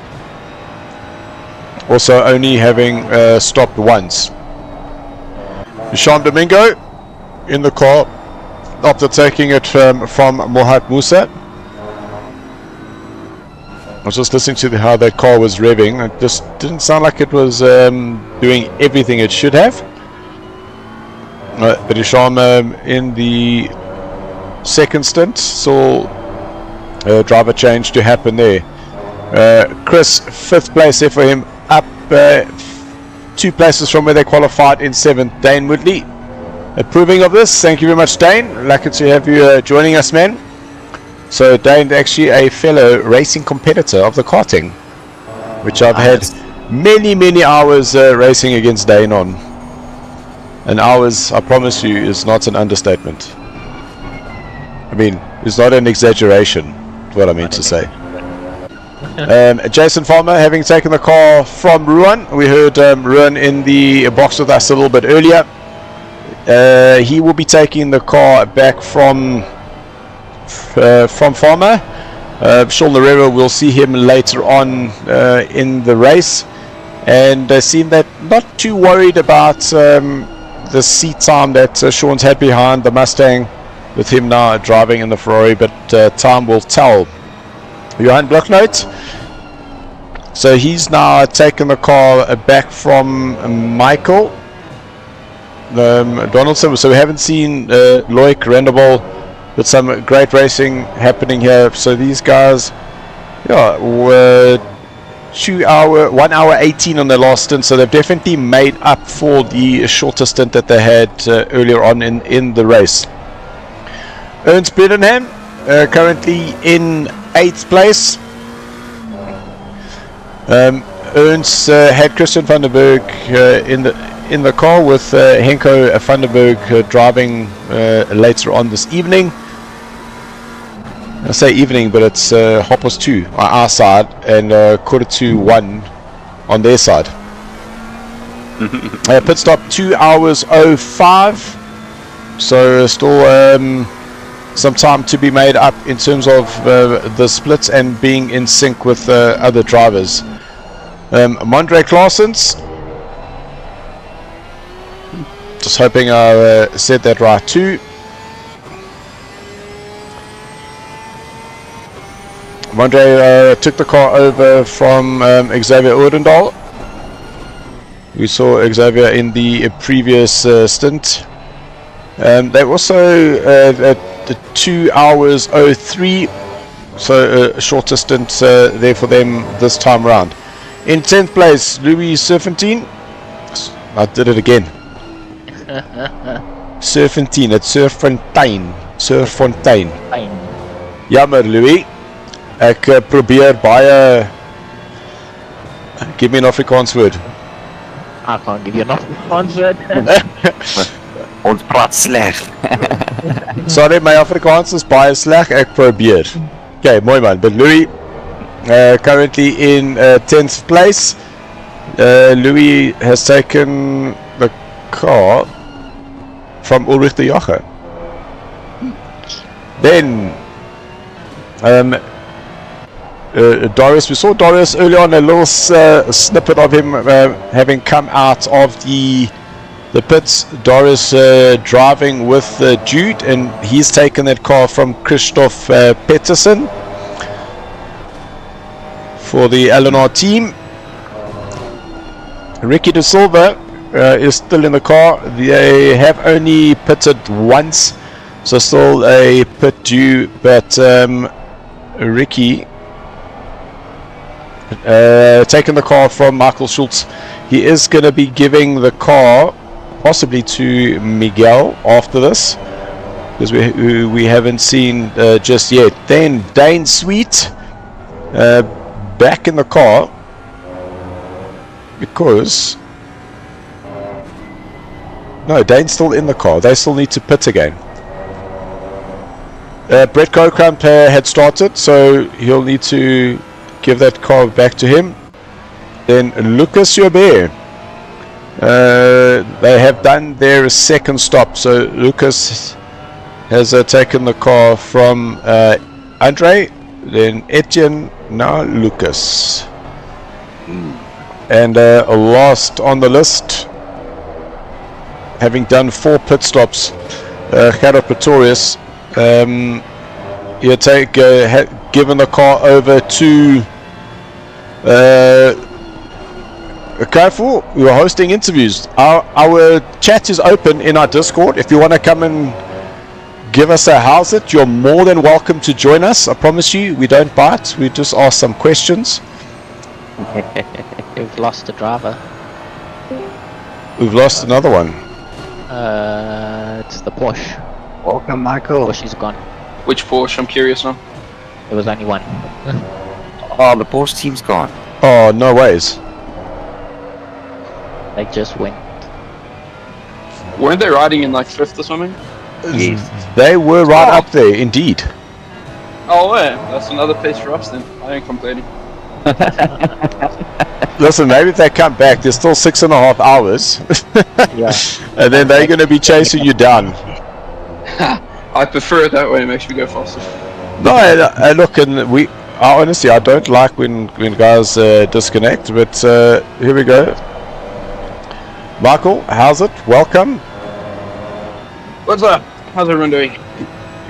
Also only having stopped once. Isham Domingo in the car after taking it from Mohat Musa. I was just listening to how that car was revving. It just didn't sound like it was doing everything it should have. But Isham in the second stint saw a driver change to happen there. Chris, 5th place there for him, up 2 places from where they qualified in 7th. Dane Woodley approving of this. Thank you very much, Dane. Lucky to have you joining us, man. So Dane actually a fellow racing competitor of the karting, which I've had many hours racing against Dane on. And hours, I promise you, is not an understatement. I mean, it's not an exaggeration, is what I mean to say. Jason Farmer having taken the car from Ruan. We heard Ruan in the box with us a little bit earlier. He will be taking the car back from Farmer. Sean Larrera, we'll see him later on in the race, and seem that not too worried about the seat time that Sean's had behind the Mustang, with him now driving in the Ferrari, but time will tell. Johan Blocknote, so he's now taken the car back from Michael Donaldson. So we haven't seen Loic Rendable, with some great racing happening here. So these guys, yeah, were 1 hour 18 on their last stint, so they've definitely made up for the shorter stint that they had earlier on in the race. Ernst Bredenham currently in 8th place. Ernst had Christian van der Berg in the car with Henko Vandenberg driving later on this evening. I say evening, but it's 2:30 on our side and 1:45 on their side. Pit stop 2 hours 05, so still some time to be made up in terms of the splits and being in sync with other drivers. Mondre Claessens, just hoping I said that right too. Mondre took the car over from Xavier Odendaal. We saw Xavier in the previous stint. They also at 2 hours 03, so a shorter stint there for them this time around. In 10th place, Louis Serpentine. I did it again. Serpentine, it's Serpentine. Serpentine. Jammer, Louis. Ek probeer baie. Give me an Afrikaans word. I can't give you enough answer. Ons praat sleg. Sorry, my Afrikaans is baie sleg. Ek probeer. Okay, mooi man. But Louis, currently in 10th place. Louis has taken the car from Ulrich de Jager. Then, Doris, we saw Doris earlier on, a little snippet of him having come out of the pits. Doris driving with Jude, and he's taken that car from Christoph Peterson for the Eleanor team. Ricky De Silva is still in the car. They have only pitted once, so still a pit due, but Ricky taking the car from Michael Schultz. He is going to be giving the car possibly to Miguel after this, because we haven't seen just yet. Then Dane Sweet back in the car, because no, Dane's still in the car. They still need to pit again. Brett Kokamp had started, so he'll need to give that car back to him. Then Lucas Joubert, they have done their second stop, so Lucas has taken the car from Andre, then Etienne, now Lucas. And last on the list, having done 4 pit stops, Gerard Pretorius, given the car over to Carrefour. We are hosting interviews. Our chat is open in our Discord. If you want to come and give us a how's it, you're more than welcome to join us. I promise you, we don't bite. We just ask some questions. We've lost a driver. We've lost another one. It's the Porsche. Welcome, Michael. Porsche's gone. Which Porsche? I'm curious now. There was only one. Oh, the Porsche team's gone. Oh, no ways. They just went. Weren't they riding in like 5th or something? Yes. They were right up there, indeed. Oh yeah, that's another place for us then. I ain't complaining. Listen, maybe if they come back, there's still 6.5 hours. Yeah. And then they're going to be chasing you down. I prefer it that way, it makes me go faster. No, look, and honestly, I don't like when guys disconnect, but here we go. Michael, how's it? Welcome. What's up? How's everyone doing?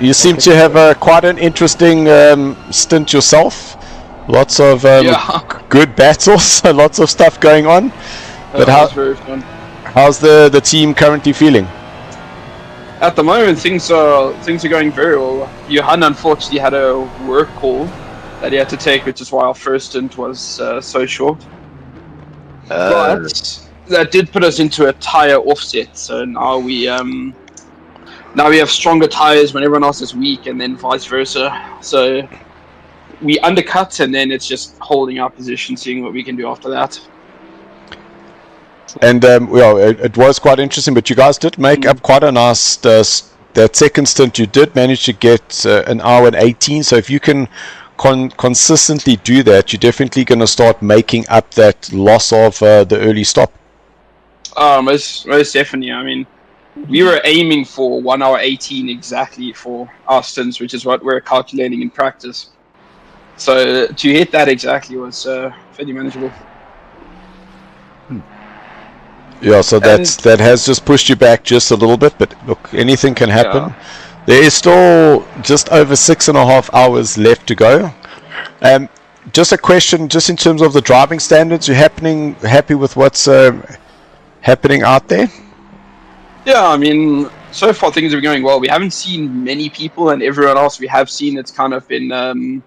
You seem to have quite an interesting stint yourself. Lots of good battles, lots of stuff going on. But That was very fun. how's the team currently feeling? At the moment, things are going very well. Johan unfortunately had a work call that he had to take, which is why our first stint was so short. But that did put us into a tire offset. So now we have stronger tires when everyone else is weak, and then vice versa. So we undercut, and then it's just holding our position, seeing what we can do after that. And well, it was quite interesting, but you guys did make up quite a nice. That second stint, you did manage to get an hour and 18. So if you can consistently do that, you're definitely going to start making up that loss of the early stop. Most definitely. I mean, we were aiming for 1 hour 18 exactly for our stints, which is what we're calculating in practice. So to hit that exactly was fairly manageable. Yeah, so that has just pushed you back just a little bit, but look, anything can happen. Yeah. There is still just over 6.5 hours left to go. Just a question, just in terms of the driving standards, you're happy with what's happening out there? Yeah, I mean, so far things are going well. We haven't seen many people, and everyone else we have seen, it's kind of been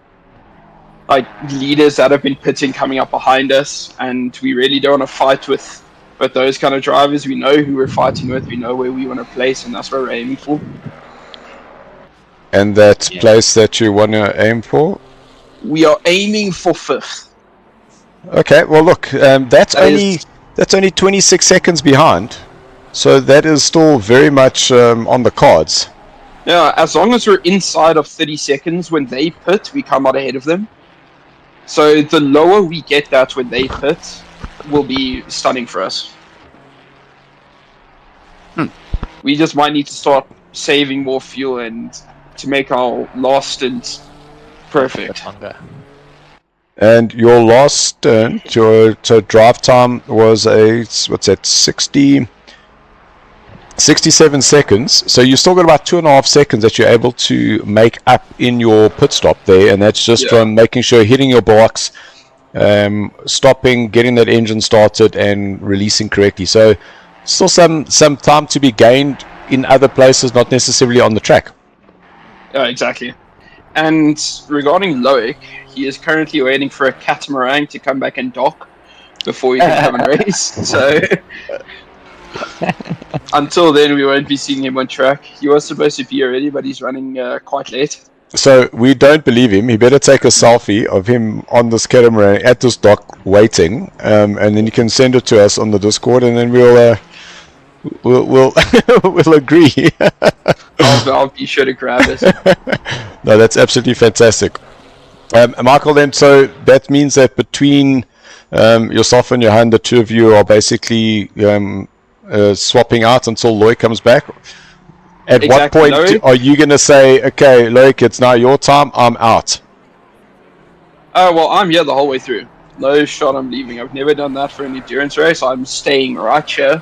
like leaders that have been pitting coming up behind us, and we really don't want to fight with those kind of drivers. We know who we're fighting with, we know where we want to place, and that's what we're aiming for. And that place that you want to aim for? We are aiming for 5th. Okay, well look, that's only 26 seconds behind, so that is still very much on the cards. Yeah, as long as we're inside of 30 seconds when they pit, we come out ahead of them. So the lower we get that when they pit will be stunning for us. We just might need to start saving more fuel and to make our last stint perfect. And your last stint, your drive time was what's that, 67 seconds. So you still got about 2.5 seconds that you're able to make up in your pit stop there, and that's just from making sure hitting your blocks, stopping, getting that engine started, and releasing correctly. So still some time to be gained in other places, not necessarily on the track. Yeah, exactly. And regarding Loic, he is currently waiting for a catamaran to come back and dock before he can come and race. So until then, we won't be seeing him on track. He was supposed to be already, but he's running quite late. So we don't believe him. He better take a selfie of him on this catamaran at this dock waiting, and then you can send it to us on the Discord, and then we'll we'll agree. I'll be sure to grab it. No, that's absolutely fantastic. Michael, then, so that means that between yourself and Johan, the two of you are basically swapping out until Loic comes back. At what point are you going to say, okay, Loic, it's now your time, I'm out? Well, I'm here the whole way through. No shot I'm leaving. I've never done that for an endurance race. I'm staying right here.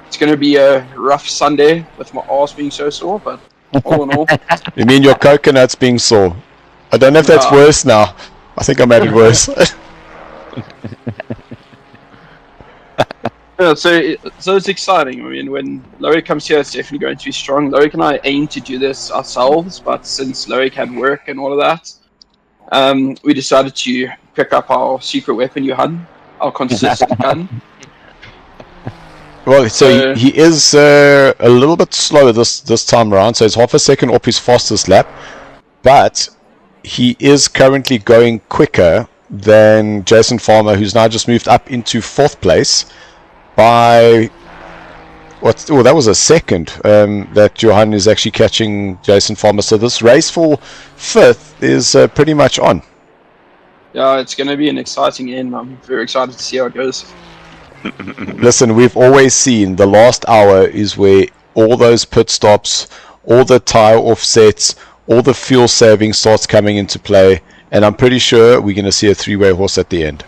It's going to be a rough Sunday with my arse being so sore, but all in all. You mean your coconut's being sore? I don't know if that's worse now. I think I made it worse. Yeah, so it's exciting. I mean, when Loic comes here, it's definitely going to be strong. Loic and I aim to do this ourselves, but since Loic had work and all of that, we decided to pick up our secret weapon, Johan, our consistent gun. Well, so he is a little bit slower this time around, so it's half a second off his fastest lap, but he is currently going quicker than Jason Farmer, who's now just moved up into 4th place by that was a second that Johan is actually catching Jason Farmer. So this race for 5th is pretty much on. Yeah, it's going to be an exciting end. I'm very excited to see how it goes. Listen, we've always seen the last hour is where all those pit stops, all the tire offsets, all the fuel saving starts coming into play, and I'm pretty sure we're going to see a 3-way horse at the end.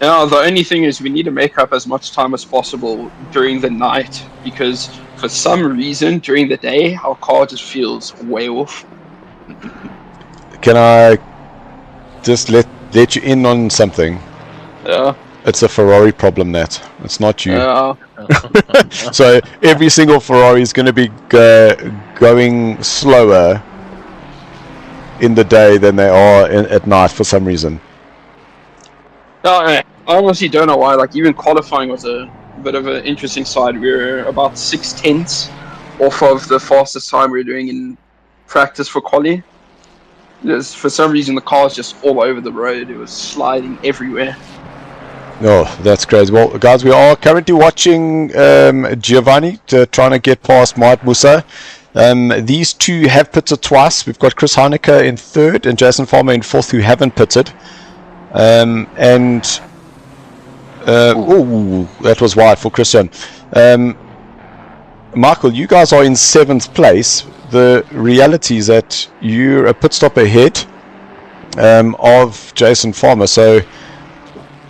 Yeah, the only thing is we need to make up as much time as possible during the night, because for some reason during the day our car just feels way off. Can I just let you in on something? Yeah. It's a Ferrari problem, Nat. It's not you. Yeah. So every single Ferrari is going to be going slower in the day than they are at night for some reason. I honestly don't know why. Like, even qualifying was a bit of an interesting side. We were about 6/10 off of the fastest time we were doing in practice for quali. For some reason the car was just all over the road. It was sliding everywhere. Oh, that's crazy. Well, guys, we are currently watching Giovanni trying to get past Mart Musa. These two have pitted twice. We've got Chris Heineke in third and Jason Farmer in fourth, who haven't pitted. Oh, that was wide for Christian. Michael, you guys are in 7th place. The reality is that you're a pit stop ahead of Jason Farmer. So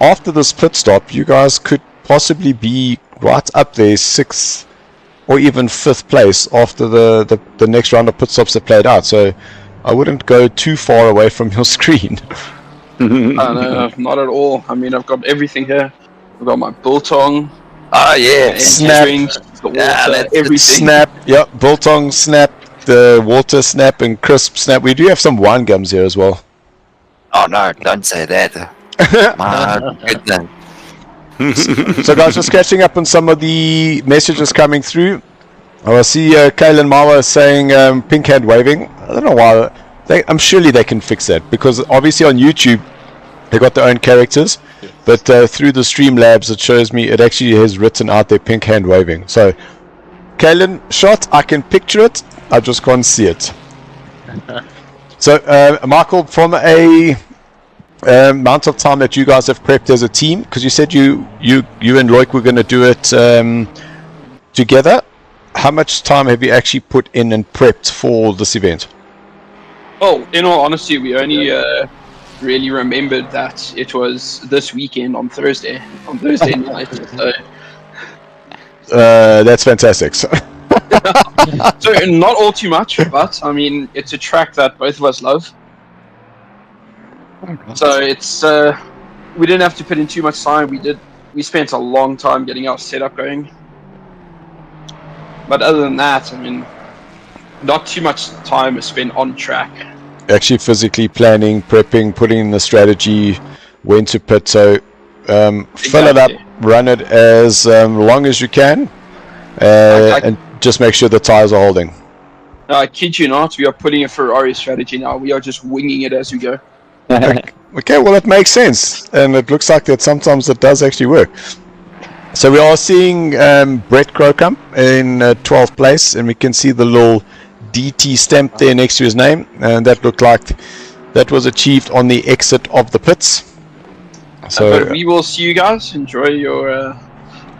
after this pit stop, you guys could possibly be right up there, 6th or even 5th place after the next round of pit stops that played out. So I wouldn't go too far away from your screen. No, not at all. I mean, I've got everything here. I've got my biltong. Oh yeah, Snap. Drinks, the water, that's everything. Snap, yep, biltong, snap, the water snap and crisp snap. We do have some wine gums here as well. Oh no, don't say that. My goodness. So guys, just catching up on some of the messages coming through. I see Kaylan Mawa saying pink hand waving. I don't know why. I'm surely they can fix that, because obviously on YouTube they got their own characters, but through the Streamlabs it shows me it actually has written out their pink hand waving. So Kaylan, shot, I can picture it, I just can't see it. So Michael, from a amount of time that you guys have prepped as a team, because you said you and Loic were going to do it together, how much time have you actually put in and prepped for this event? Well, in all honesty, we only really remembered that it was this weekend on Thursday night. So. That's fantastic. So So not all too much, but I mean, it's a track that both of us love. So it's we didn't have to put in too much time. We spent a long time getting our setup going. But other than that, I mean, not too much time is spent on track. actually physically planning, prepping, putting in the strategy, when to pit. So fill it up, run it as long as you can, and just make sure the tires are holding. I kid you not, we are putting a Ferrari strategy now. We are just winging it as we go. Okay, well, it makes sense, and it looks like that sometimes it does actually work. So we are seeing Brett Crocombe in 12th place, and we can see the little DT stamp there next to his name, and that looked like that was achieved on the exit of the pits. So but we will see you guys. Enjoy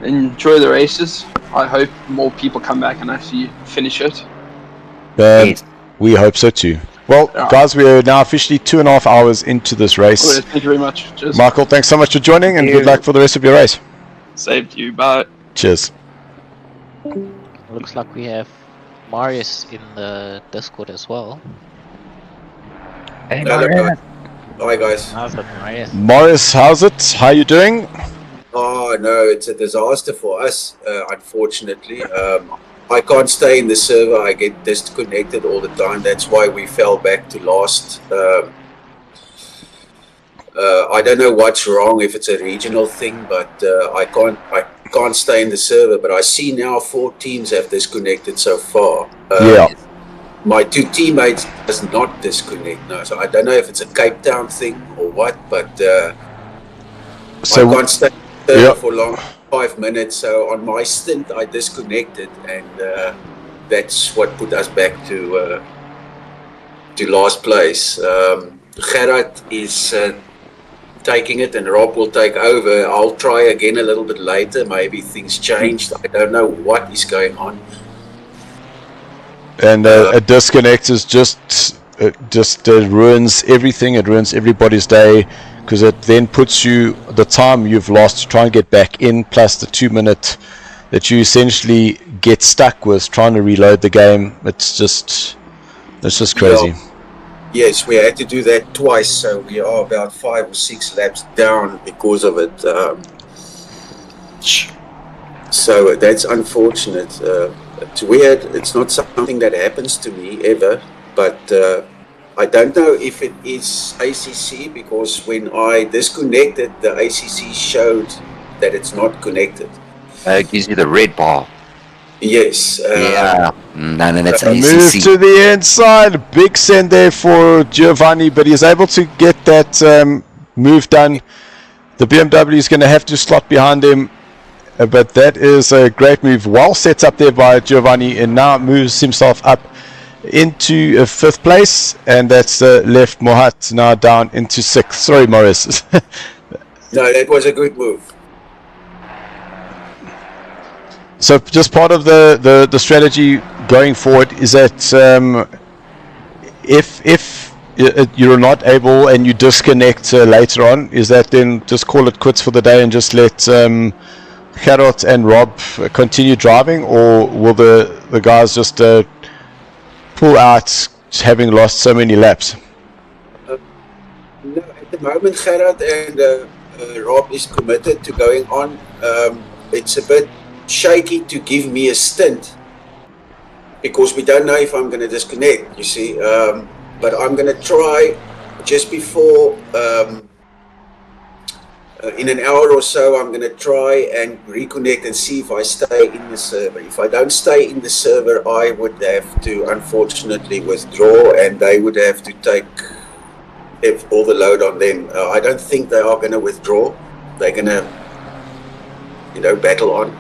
the races. I hope more people come back and actually finish it. we hope so too. Well, guys, we are now officially 2.5 hours into this race. Well, thank you very much. Cheers. Michael, thanks so much for joining, and good luck for the rest of your race. Same to you. Bye. Cheers. Looks like we have Marius in the Discord as well. Hey, Marius. Hi guys. How's it, Marius? Morris, how's it? How you doing? Oh no, it's a disaster for us, unfortunately. I can't stay in the server, I get disconnected all the time. That's why we fell back to last. I don't know what's wrong, if it's a regional thing, but I can't stay in the server. But I see now 4 teams have disconnected so far. Yeah. My 2 teammates does not disconnect now, so I don't know if it's a Cape Town thing or what, but So I can't stay for long, 5 minutes. So on my stint, I disconnected, and that's what put us back to last place. Gerard is taking it, and Rob will take over. I'll try again a little bit later. Maybe things changed. I don't know what is going on. And a disconnect is just ruins everything. It ruins everybody's day, because it then puts you the time you've lost to try and get back in, plus the 2 minute that you essentially get stuck with trying to reload the game. It's just crazy. Yeah. Yes, we had to do that twice, so we are about 5 or 6 laps down because of it. So that's unfortunate. It's weird. It's not something that happens to me ever, but I don't know if it is ACC, because when I disconnected, the ACC showed that it's not connected. It gives you the red bar. Yes. Yeah. No, that's Move ACC. to the inside. Big send there for Giovanni, but he's able to get that move done The BMW is going to have to slot behind him, but that is a great move. Well set up there by Giovanni, and now moves himself up into 5th place, and that's left Mohat now down into 6th. Sorry, Morris. No, that was a good move. So just part of the strategy going forward is that if you're not able and you disconnect later on, is that then just call it quits for the day and just let Gerard and Rob continue driving, or will the guys just pull out having lost so many laps? No, at the moment Gerard and Rob is committed to going on. It's a bit shaky to give me a stint because we don't know if I'm going to disconnect, you see. But I'm going to try just before, in an hour or so, I'm going to try and reconnect and see if I stay in the server. If I don't stay in the server, I would have to unfortunately withdraw, and they would have to take all the load on them. I don't think they are going to withdraw. They're going to, battle on,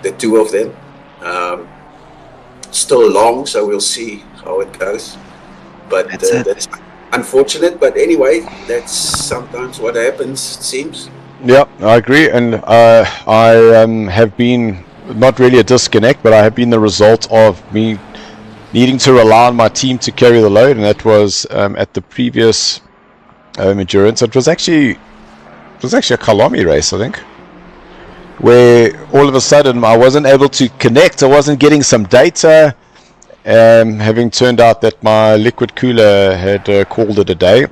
the two of them. Still long, so we'll see how it goes. But that's unfortunate. But anyway, that's sometimes what happens, it seems. Yeah, I agree. And I have been not really a disconnect, but I have been the result of me needing to rely on my team to carry the load. And that was at the previous endurance. It was actually a Kyalami race, I think, where all of a sudden I wasn't able to connect. I wasn't getting some data. Having turned out that my liquid cooler had called it a day,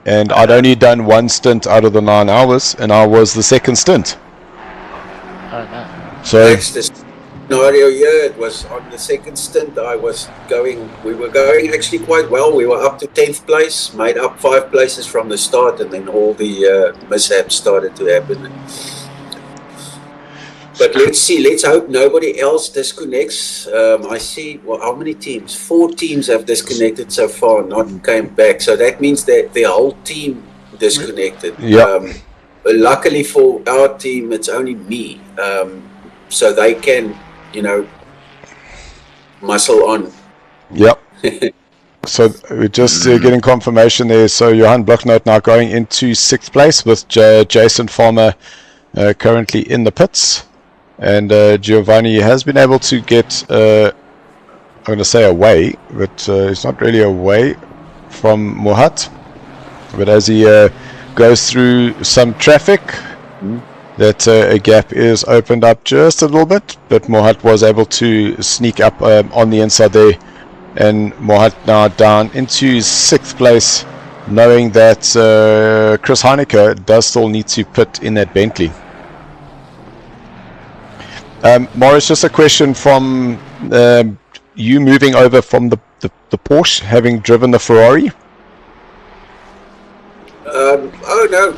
and I'd only done one stint out of the 9 hours, and I was the second stint. Oh no. So That's the scenario here. It was on the second stint. We were going actually quite well. We were up to 10th place, made up 5 places from the start, and then all the mishaps started to happen. But let's see. Let's hope nobody else disconnects. I see. Well, how many teams? 4 teams have disconnected so far, not came back. So that means that the whole team disconnected. Yeah. Luckily for our team, it's only me. So they can, muscle on. Yep. So we're just getting confirmation there. So Johan Blocknote now going into 6th place with Jason Farmer currently in the pits. And Giovanni has been able to get, I'm going to say away, but it's not really away from Mohat. But as he goes through some traffic, that a gap is opened up just a little bit. But Mohat was able to sneak up on the inside there. And Mohat now down into 6th place, knowing that Chris Heineke does still need to pit in that Bentley. Morris, just a question from you moving over from the Porsche, having driven the Ferrari. Oh no,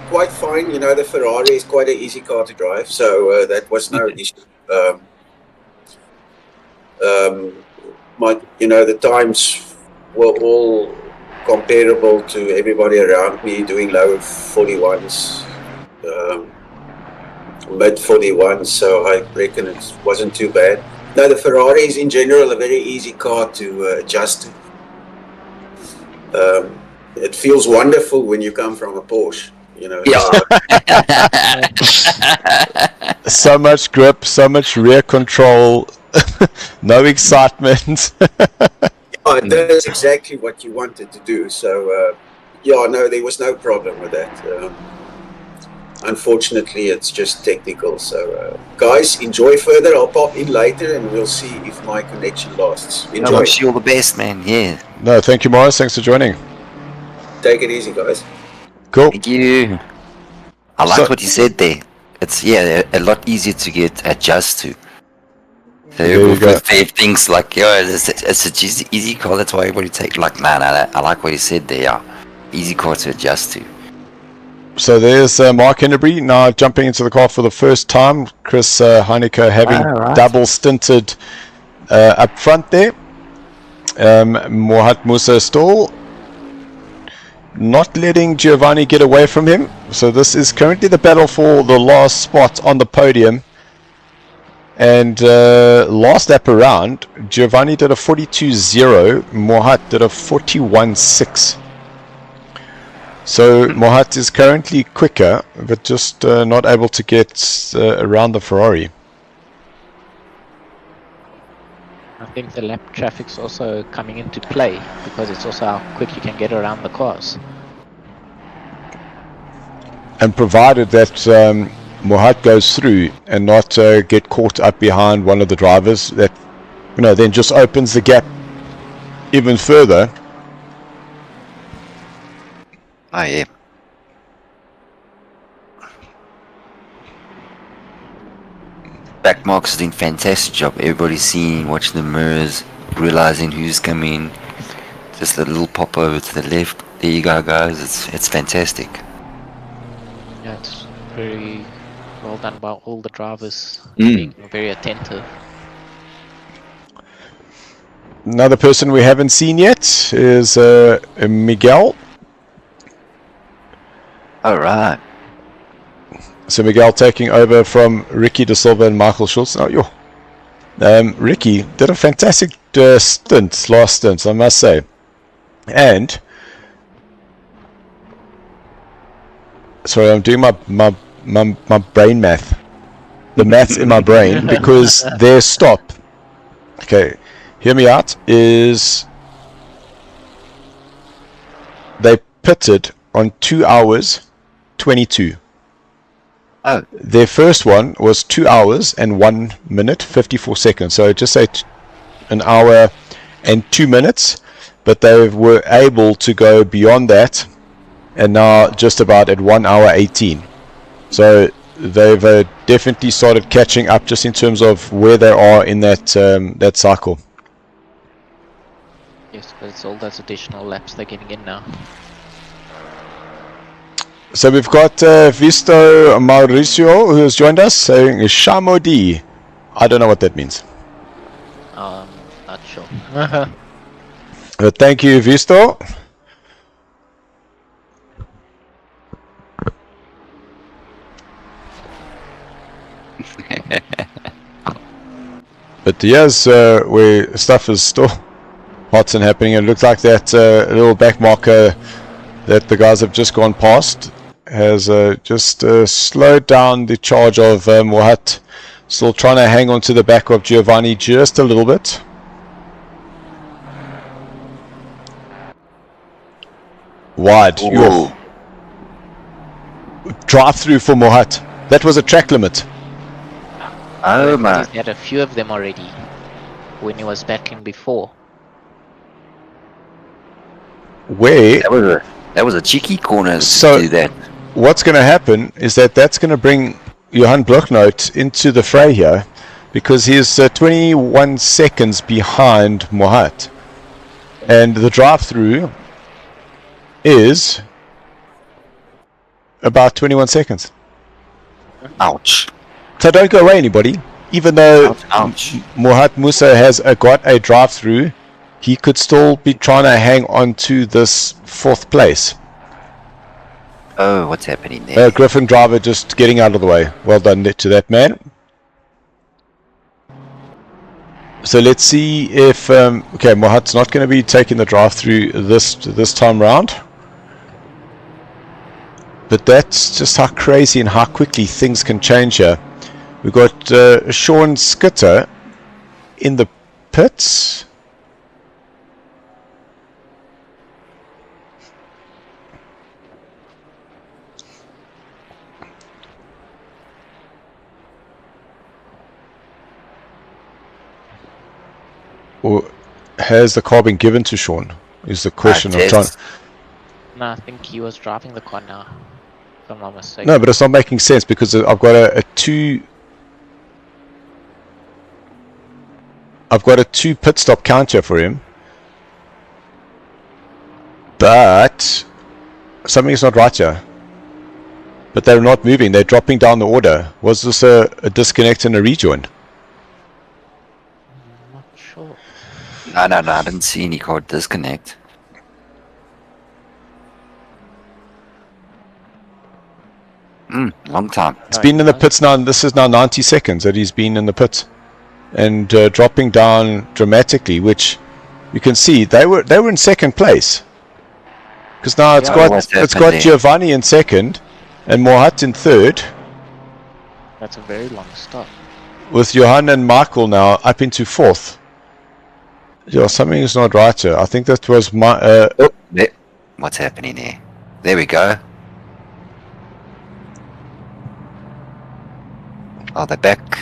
quite fine. The Ferrari is quite an easy car to drive, so that was no issue. The times were all comparable to everybody around me doing low 41s. Mid 41s, so I reckon it wasn't too bad. No, the Ferrari is in general a very easy car to adjust to. It feels wonderful when you come from a Porsche, Yeah. So much grip, so much rear control, no excitement. That's exactly what you wanted to do. So, there was no problem with that. Unfortunately, it's just technical. So, guys, enjoy further. I'll pop in later and we'll see if my connection lasts. I Enjoy. wish you all the best, man. Yeah. No, thank you, Morris. Thanks for joining. Take it easy, guys. Cool. Thank you. I liked what you said there. It's a lot easier to get adjust to. So you go. with things like it's a easy car. That's why everybody take like I like what you said there. Yeah. Easy car to adjust to. So there's Mark Hennebury now jumping into the car for the first time. Chris Heineke having double stinted up front there. Mohat Musa still not letting Giovanni get away from him. So this is currently the battle for the last spot on the podium. And last lap around, Giovanni did a 42.0, Mohat did a 41.6. So Mohat is currently quicker, but just not able to get around the Ferrari. I think the lap traffic's also coming into play because it's also how quick you can get around the cars. And provided that Mohat goes through and not get caught up behind one of the drivers, that then just opens the gap even further. Oh yeah. Backmarks is doing fantastic job. Everybody's seeing, watching the mirrors, realizing who's coming. Just a little pop over to the left. There you go, guys. It's fantastic. Yeah, it's very well done by all the drivers, being very attentive. Another person we haven't seen yet is Miguel. Alright. So Miguel taking over from Ricky De Silva and Michael Schultz. Ricky did a fantastic last stint, I must say. And sorry, I'm doing my brain math. The maths in my brain, because their stop, okay, hear me out, is they pitted on 2 hours 22. Oh. Their first one was 2 hours and 1 minute 54 seconds. So just say an hour and 2 minutes, but they were able to go beyond that, and now just about at 1 hour 18. So they've definitely started catching up just in terms of where they are in that cycle. Yes, but it's all those additional laps they're getting in now. So we've got Visto Mauricio, who has joined us, saying Shamodi. I don't know what that means. Not sure. But thank you, Visto. But yes, where stuff is still hot and happening. It looks like that little back marker that the guys have just gone past has just slowed down the charge of Mohat. Still trying to hang on to the back of Giovanni just a little bit. Wide. Yo. Drive through for Mohat. That was a track limit. Oh man. He had a few of them already when he was battling before. Where? That was a cheeky corner So- to do that. What's going to happen is that's going to bring Johan Blochnoot into the fray here, because he is 21 seconds behind Mohat, and the drive-through is about 21 seconds. Ouch. So don't go away, anybody. Even though Ouch. Mohat Musa has got a drive-through, he could still be trying to hang on to this 4th place. Oh, what's happening there? Griffin driver just getting out of the way. Well done to that man. So let's see if okay, Mohat's not going to be taking the drive-through this time round. But that's just how crazy and how quickly things can change here. We've got Sean Skitter in the pits. Or has the car been given to Sean? Is the question of trying. No, I think he was driving the car now, if I'm not mistaken. No, but it's not making sense because I've got a 2. I've got a 2 pit stop counter for him, but something's not right here. But they're not moving; they're dropping down the order. Was this a disconnect and a rejoin? I'm not sure. No, I didn't see any car disconnect. Long time. It's been in the pits now, and this is now 90 seconds that he's been in the pits, and dropping down dramatically. Which you can see they were in second place, because now it's got Giovanni in second, and Mohat in third. That's a very long stop. With Johan and Michael now up into fourth. Yeah, something is not right here. I think that was my. What's happening here? There we go. Oh, they're back.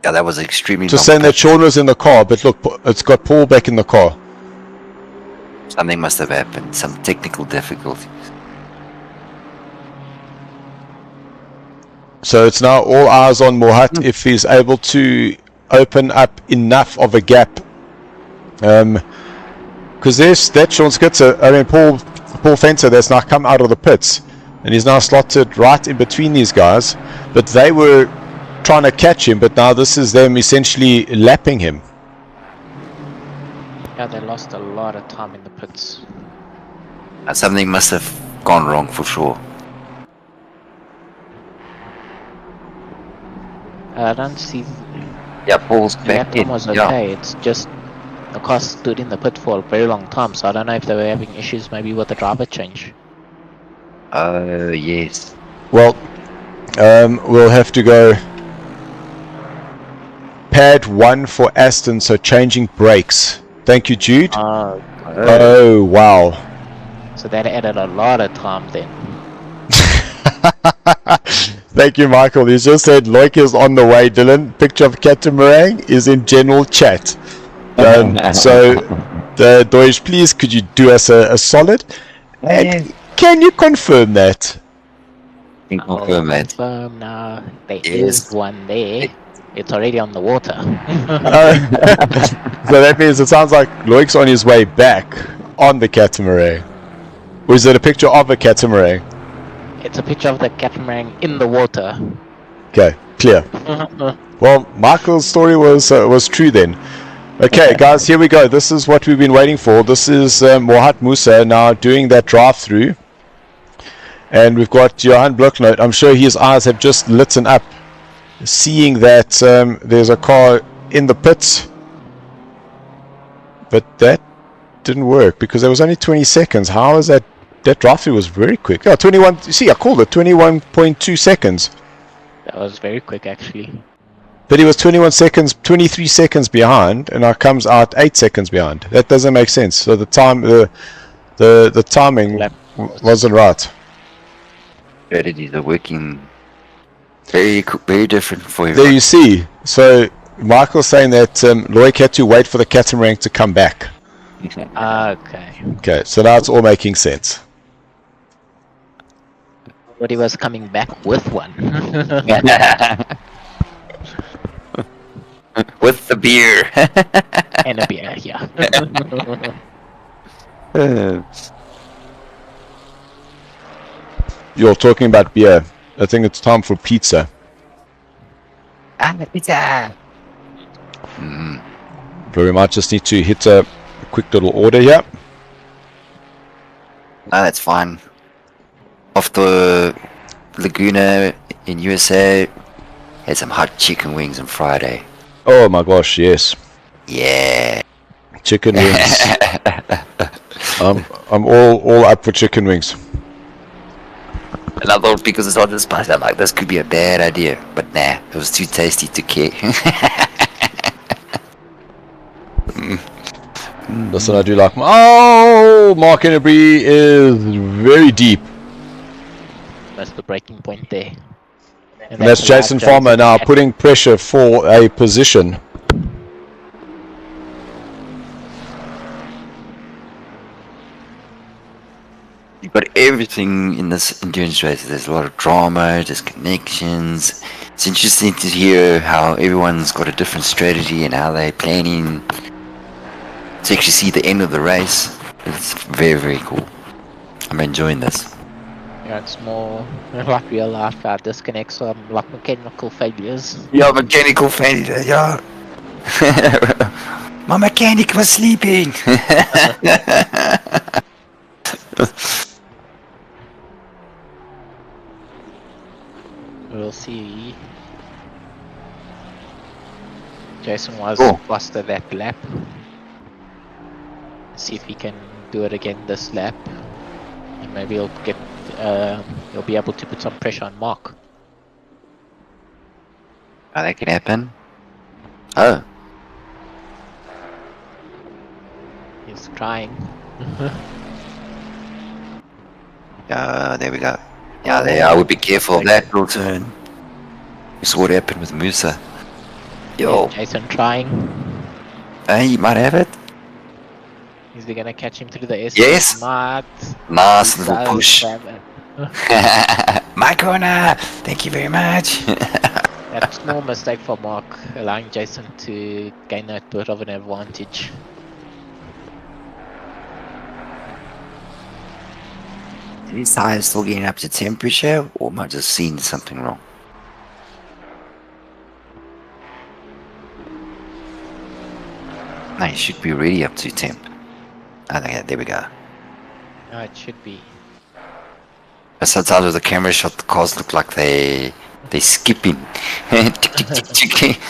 Yeah, that was extremely. Just saying that Sean was in the car, but look, it's got Paul back in the car. Something must have happened. Some technical difficulties. So it's now all eyes on Mohat if he's able to open up enough of a gap. Because there's that Sean Skitzer, I mean Paul Fenter that's now come out of the pits, and he's now slotted right in between these guys, but they were trying to catch him, but now this is them essentially lapping him. Yeah, they lost a lot of time in the pits. Something must have gone wrong for sure. I don't see. Yeah, Paul's The back in. time was okay. It's just the car stood in the pit for a very long time, so I don't know if they were having issues maybe with the driver change. Yes. Well, we'll have to go pad 1 for Aston, so changing brakes. Thank you, Jude. Oh, wow. So that added a lot of time then. Thank you, Michael. You just said Loic is on the way, Dylan. Picture of Catamaran is in general chat. So, Deutsch, please, could you do us a solid? And can you confirm that? Confirm that. Confirm now. There Yes. is one there. It's already on the water. So that means it sounds like Loic's on his way back on the catamaran. Or is it a picture of a catamaran? It's a picture of the catamaran in the water. Okay, clear. Well, Michael's story was true then. Okay, guys, here we go. This is what we've been waiting for. This is Mohat Musa now doing that drive-through. And we've got Johan Blocknote. I'm sure his eyes have just lit up, seeing that there's a car in the pits. But that didn't work because there was only 20 seconds. How is that? That drive-through was very quick. Oh, 21. You see, I called it 21.2 seconds. That was very quick actually. But he was 23 seconds behind, and now comes out 8 seconds behind. That doesn't make sense. So the timing wasn't right. Strategies are working very different for you. There you see. So Michael's saying that Loic had to wait for the catamaran to come back. Okay. Okay, so now it's all making sense. But he was coming back with one. With the beer. And a beer, yeah. You're talking about beer. I think it's time for pizza. Pizza. Very much just need to hit a quick little order here. No, that's fine. Off the Laguna in USA, had some hot chicken wings on Friday. Oh my gosh, yes. Yeah. Chicken wings. I'm all up for chicken wings. And I thought because it's not this spicy, I'm like, this could be a bad idea. But nah, it was too tasty to care. Listen, I do like Mark Hennebree is very deep. That's the breaking point there. And that's Jason Farmer now putting pressure for a position. You've got everything in this endurance race. There's a lot of drama, there's connections. It's interesting to hear how everyone's got a different strategy and how they're planning to actually see the end of the race. It's very, very cool. I'm enjoying this. Yeah, it's more like real life disconnects, like mechanical failures. Yeah, mechanical failure, yeah. My mechanic was sleeping. we'll see. Jason was Cool. faster that lap. See if he can do it again this lap, and maybe he'll get. He'll be able to put some pressure on Mark. Oh, that could happen. Oh, He's trying. yeah, there we go. Yeah, there. I would be careful of that little turn. You saw what happened with Musa. Yo, Yeah, Jason trying. hey, you might have it. Is he gonna catch him through the S? Yes. Not. Nice He little does push. have it. My corner. Thank you very much. That small mistake for Mark, allowing Jason to gain that bit of an advantage. Is his tires still getting up to temperature, or am I just seeing something wrong? No, it should be already up to temp. I think there we go. No, it should be. But sometimes with the camera shot, the cars look like they're skipping. Tick, tick, tick, tick.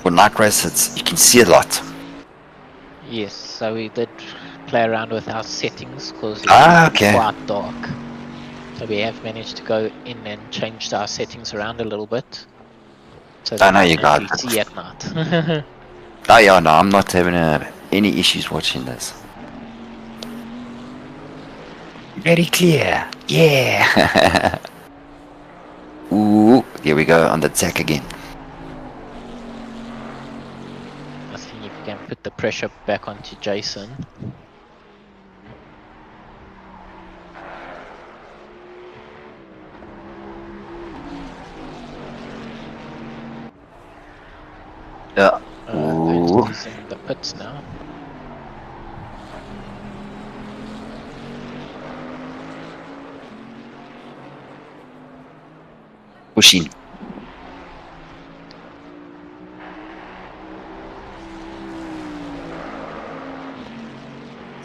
For night race, you can see a lot. Yes, so we did play around with our settings because Okay. it's quite dark. So we have managed to go in and change our settings around a little bit. So I know you can got actually it. see at night. Oh yeah, no, I'm not having any issues watching this. Very clear. Yeah. Ooh, here we go on the attack again. I think if you can put the pressure back onto Jason. Yeah. Going Ooh. to using the pits now. Pushing.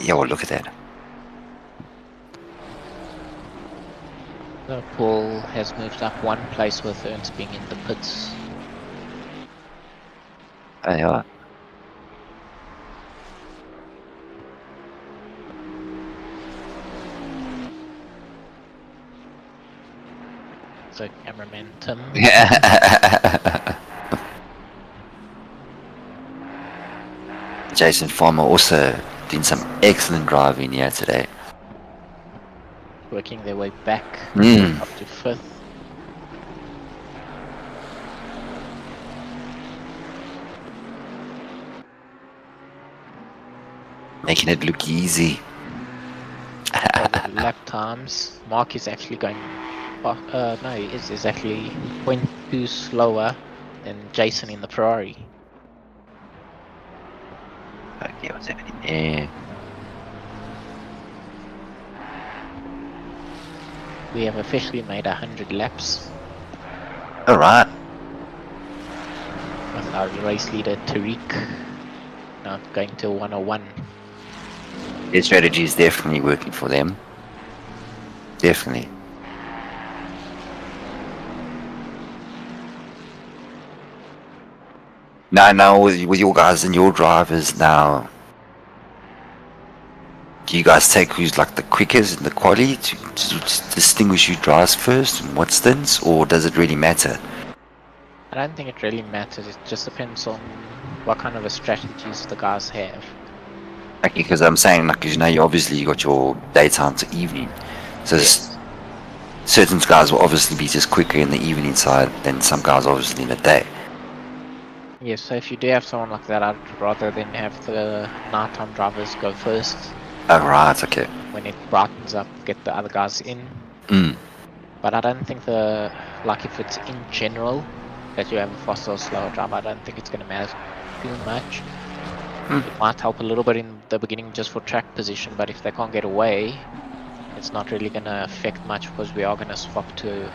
Yeah, well, look at that. So Paul has moved up one place with Ernst being in the pits. Oh, yeah. So cameraman Tim. Jason Farmer also doing some excellent driving here today. Working their way back Mm. up to 5th. Making it look easy. So the lap times, Mark is actually going. No, he is actually 0.2 slower than Jason in the Ferrari. Okay, what's happening there? We have officially made 100 laps Alright. with our race leader Tariq now going to 101. Their strategy is definitely working for them. Definitely. Now with your guys and your drivers now, do you guys take who's like the quickest in the quali to distinguish who drives first and what stints, or does it really matter? I don't think it really matters, it just depends on what kind of a strategies the guys have. Like, because I'm saying, like, 'cause, you obviously you got your daytime to evening, so Yes. certain guys will obviously be just quicker in the evening side than some guys obviously in the day. Yes, so if you do have someone like that, I'd rather than have the nighttime drivers go first. Oh right, okay. When it brightens up, get the other guys in. Mm. But I don't think like if it's in general that you have a faster or slower driver, I don't think it's going to matter too much. It might help a little bit in the beginning just for track position, but if they can't get away, it's not really going to affect much because we are going to swap to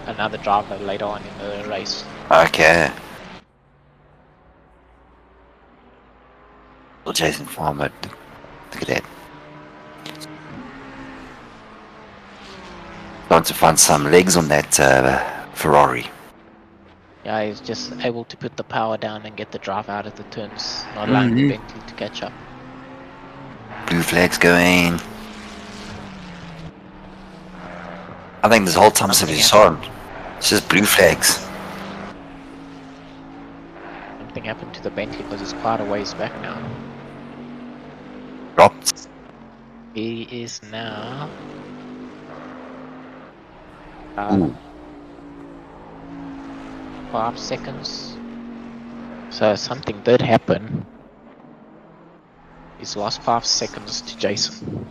another driver later on in the race. Okay. Well, Jason Farmer Look at that. Trying to find some legs on that Ferrari. Yeah, he's just able to put the power down and get the drive out of the turns, not allowing the Bentley to catch up. Blue flags going. I think this whole time it's on. It's just blue flags. Something happened to the Bentley because he's quite a ways back now. Dropped. He is now... Ooh. 5 seconds. So something did happen. He's lost 5 seconds to Jason.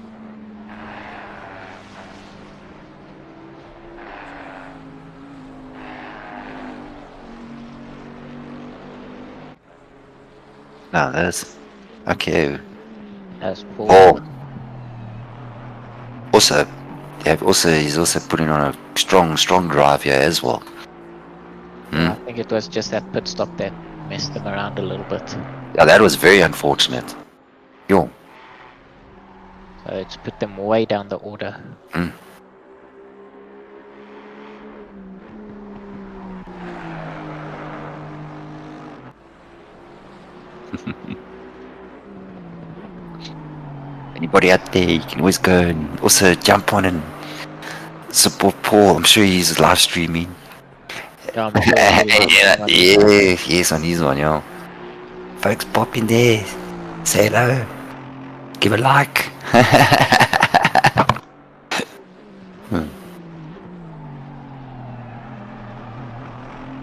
No, that's okay. That's Paul. Oh. Also, he's also putting on a strong drive here as well. I think it was just that pit stop that messed him around a little bit. Yeah, that was very unfortunate. Yo. So it's put them way down the order. Anybody out there, you can always go and also jump on and support Paul. I'm sure he's live streaming. Yeah, I'm sure Yes, on his one, yo. Folks, pop in there. Say hello. Give a like.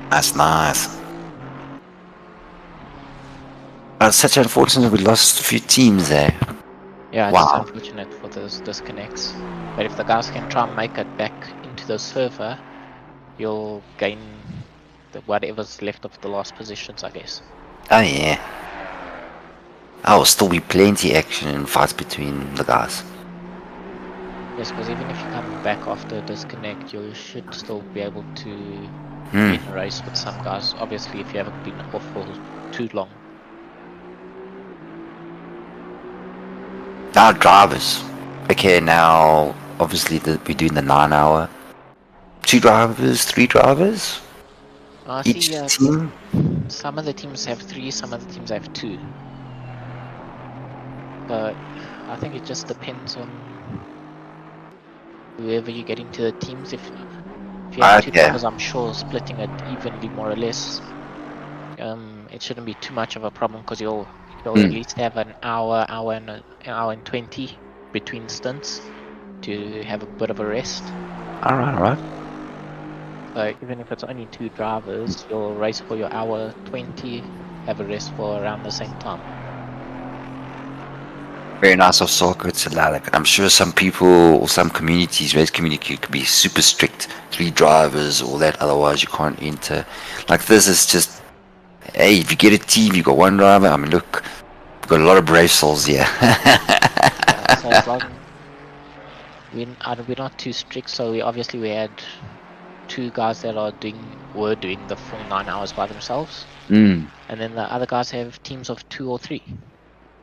That's nice. It's such unfortunate we lost a few teams there. Yeah, it's Wow. unfortunate for those disconnects. But if the guys can try and make it back into the server, you'll gain whatever's left of the last positions, I guess. Oh yeah. I will still be plenty action and fights between the guys. Yes, because even if you come back after a disconnect, you should still be able to be in a race with some guys. Obviously, if you haven't been off for too long. Now drivers. Okay, now obviously we're doing the 9 hour. 2 drivers, 3 drivers? I Each see team? some of the teams have 3, some of the teams have 2. But I think it just depends on whoever you get into the teams. If you have 2 drivers, I'm sure splitting it evenly more or less, it shouldn't be too much of a problem because you'll at least have an hour and 20 between stints to have a bit of a rest. Alright. So even if it's only 2 drivers, you'll race for your hour 20, have a rest for around the same time. Very nice of SARCO to allow that. I'm sure some people or some communities, race community, could be super strict. 3 drivers or that, otherwise you can't enter. Like this is just, hey, if you get a team, you got 1 driver. I mean, look, we've got a lot of brave souls here. So as long we're not too strict, so we had 2 guys that were doing the full 9 hours by themselves, and then the other guys have teams of 2 or 3.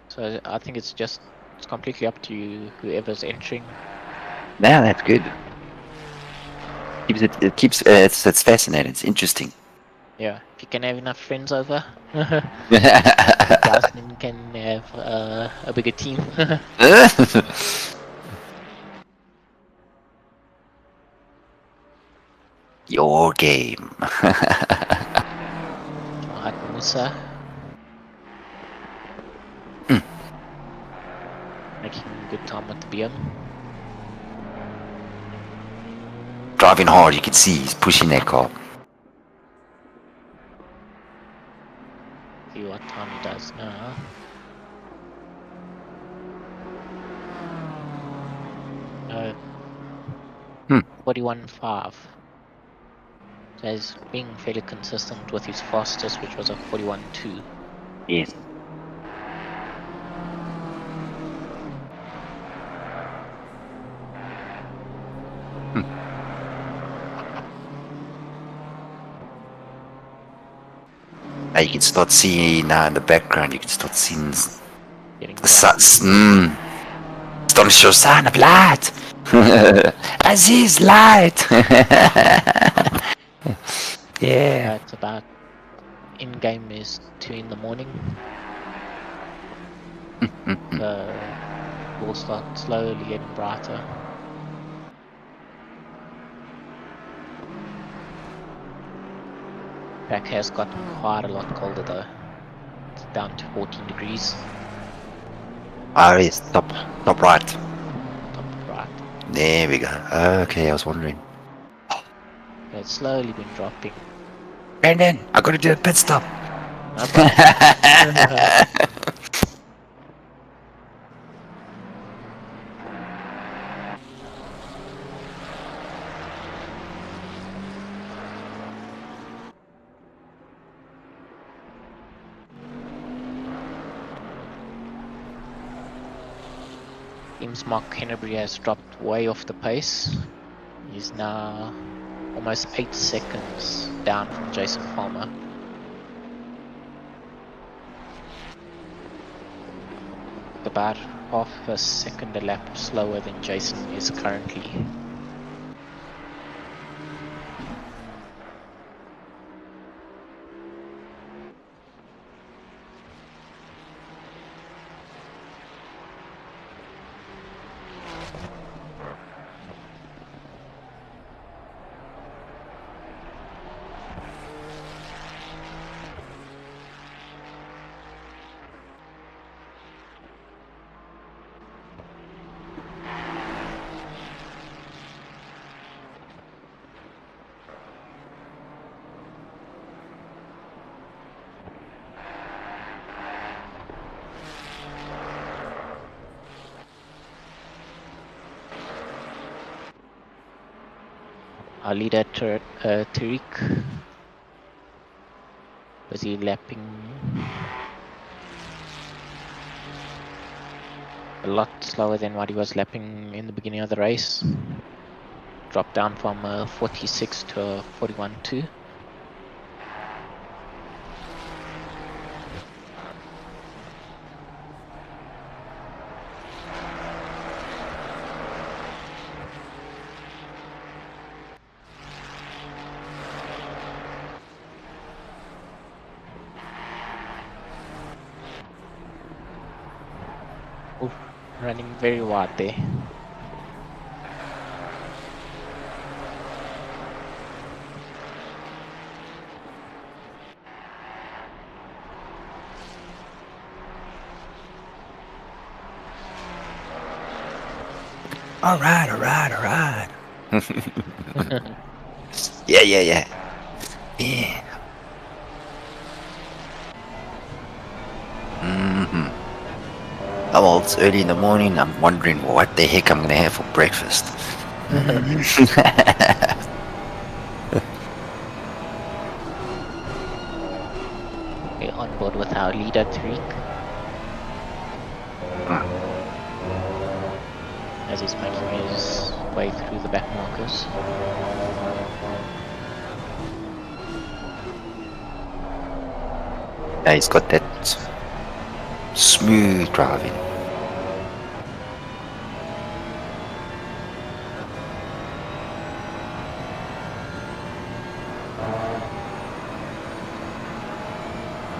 So I think it's completely up to you, whoever's entering. Yeah, that's good. It's fascinating. It's interesting. Yeah, if you can have enough friends over, guys can have a bigger team. Your game. Alright, Musa. Making good time with the BM. Driving hard, you can see he's pushing that car. See what time he does now. No. 41.5. So he's being fairly consistent with his fastest, which was a 41.2. Yes. You can start seeing now in the background, you can start seeing Getting the suns. don't show sign of light. Aziz, light. Yeah. It's about in game is 2 in the morning. So we'll start slowly getting brighter. Back has gotten quite a lot colder though. It's down to 14 degrees. It's top right. Top right. There we go. Okay, I was wondering. It's slowly been dropping. Brandon, I gotta do a pit stop. No problem. Seems Mark Kennebury has dropped way off the pace. He's now almost 8 seconds down from Jason Palmer. About half a second a lap slower than Jason is currently. Our leader Tariq busy lapping a lot slower than what he was lapping in the beginning of the race. Dropped down from 46 to 41.2. Running very wide there. All right. Yeah. Yeah. Well, it's early in the morning. I'm wondering what the heck I'm gonna have for breakfast. We're on board with our leader Tariq. As he's making his way through the back markers. Yeah, he's got that smooth driving.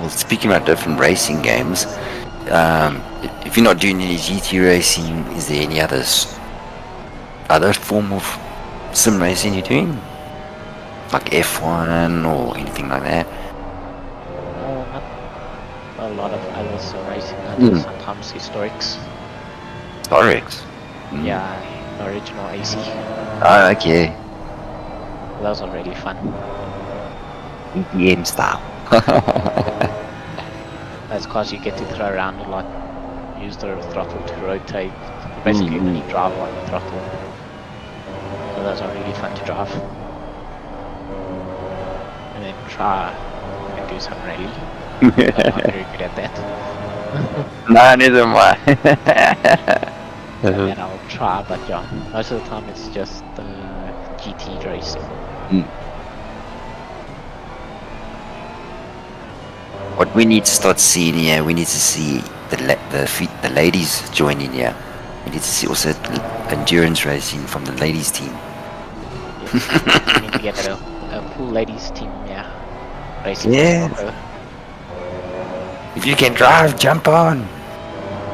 Well, speaking about different racing games, if you're not doing any GT racing, is there any other form of sim racing you're doing? Like F1 or anything like that? No, not a lot of others are racing, sometimes historics. Historics? Yeah, original AC. Oh, okay. Those are really fun. EDM style. That's cause you get to throw around a lot. Use the throttle to rotate. You basically only drive on the throttle. So those are really fun to drive. And then try and do some rally. I'm not very good at that. No, neither am I. And then I'll try, but yeah, most of the time it's just GT racing. What we need to start seeing here, we need to see the ladies joining here. We need to see also endurance racing from the ladies team. Yes. We need to get a pool ladies team, yeah. Racing. Yeah. If you can drive, jump on.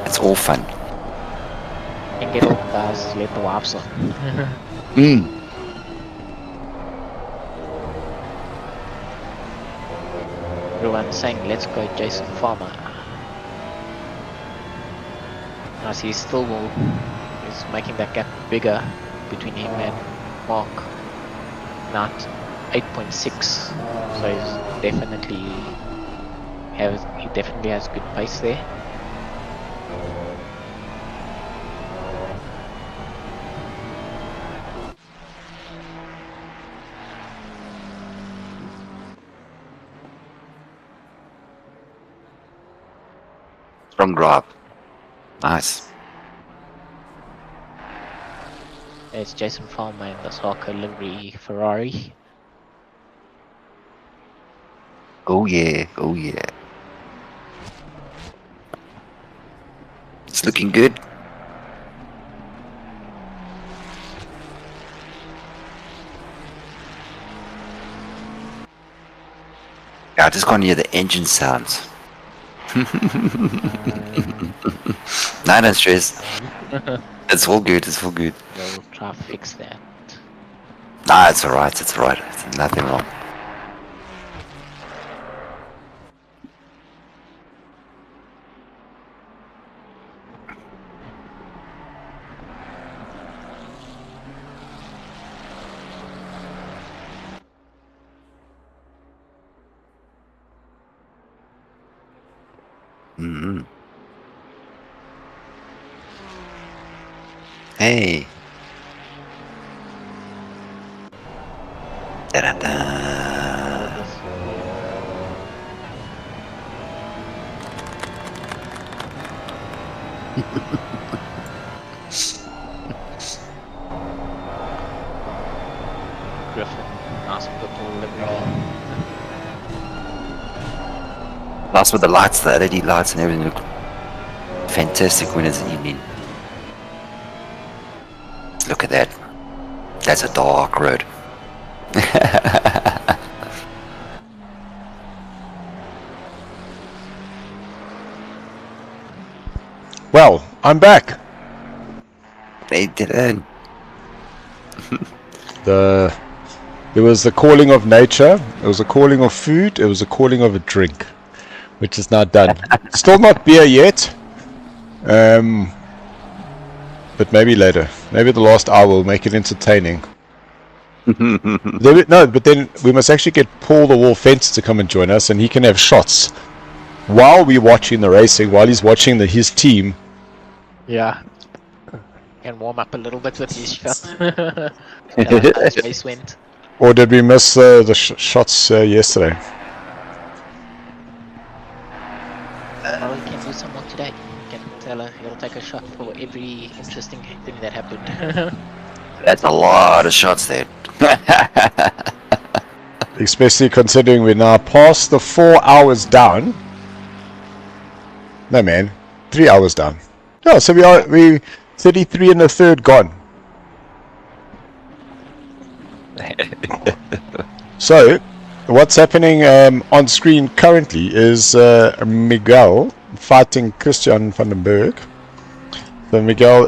It's all fun. And get all the guys to let the wives on. Everyone's saying, let's go Jason Farmer. As he's still he's making that gap bigger between him and Mark. Not 8.6. So he's definitely has good pace there. Strong drop. Nice. It's Jason Farmer in the SARCO livery Ferrari. Oh yeah, oh yeah. It's looking good. I just can't hear the engine sounds. Nah, don't stress. It's all good, it's all good. We'll try to fix that. Nah, it's alright, it's alright. It's nothing wrong. Hey. Da-da-da. Griffin, nice purple livery. Last with the lights, the LED lights and everything look fantastic when it's evening. Look at that. That's a dark road. Well, I'm back. They didn't. There was the calling of nature, it was a calling of food, it was a calling of a drink, which is not done. Still not beer yet, but maybe later. Maybe the last hour will make it entertaining. No, but then we must actually get Paul the Wall Fence to come and join us, and he can have shots while we're watching the racing, while he's watching his team. Yeah. Can warm up a little bit with his shot. How his race went. Or did we miss the shots yesterday? Well, we can do some more today. We can tell her he'll take a shot for every interesting thing that happened. That's a lot of shots there. Especially considering we're now past the 4 hours down. No man, 3 hours down. No, so we 33 and a third gone. So, what's happening on screen currently is Miguel fighting Christian van den Berg. So Miguel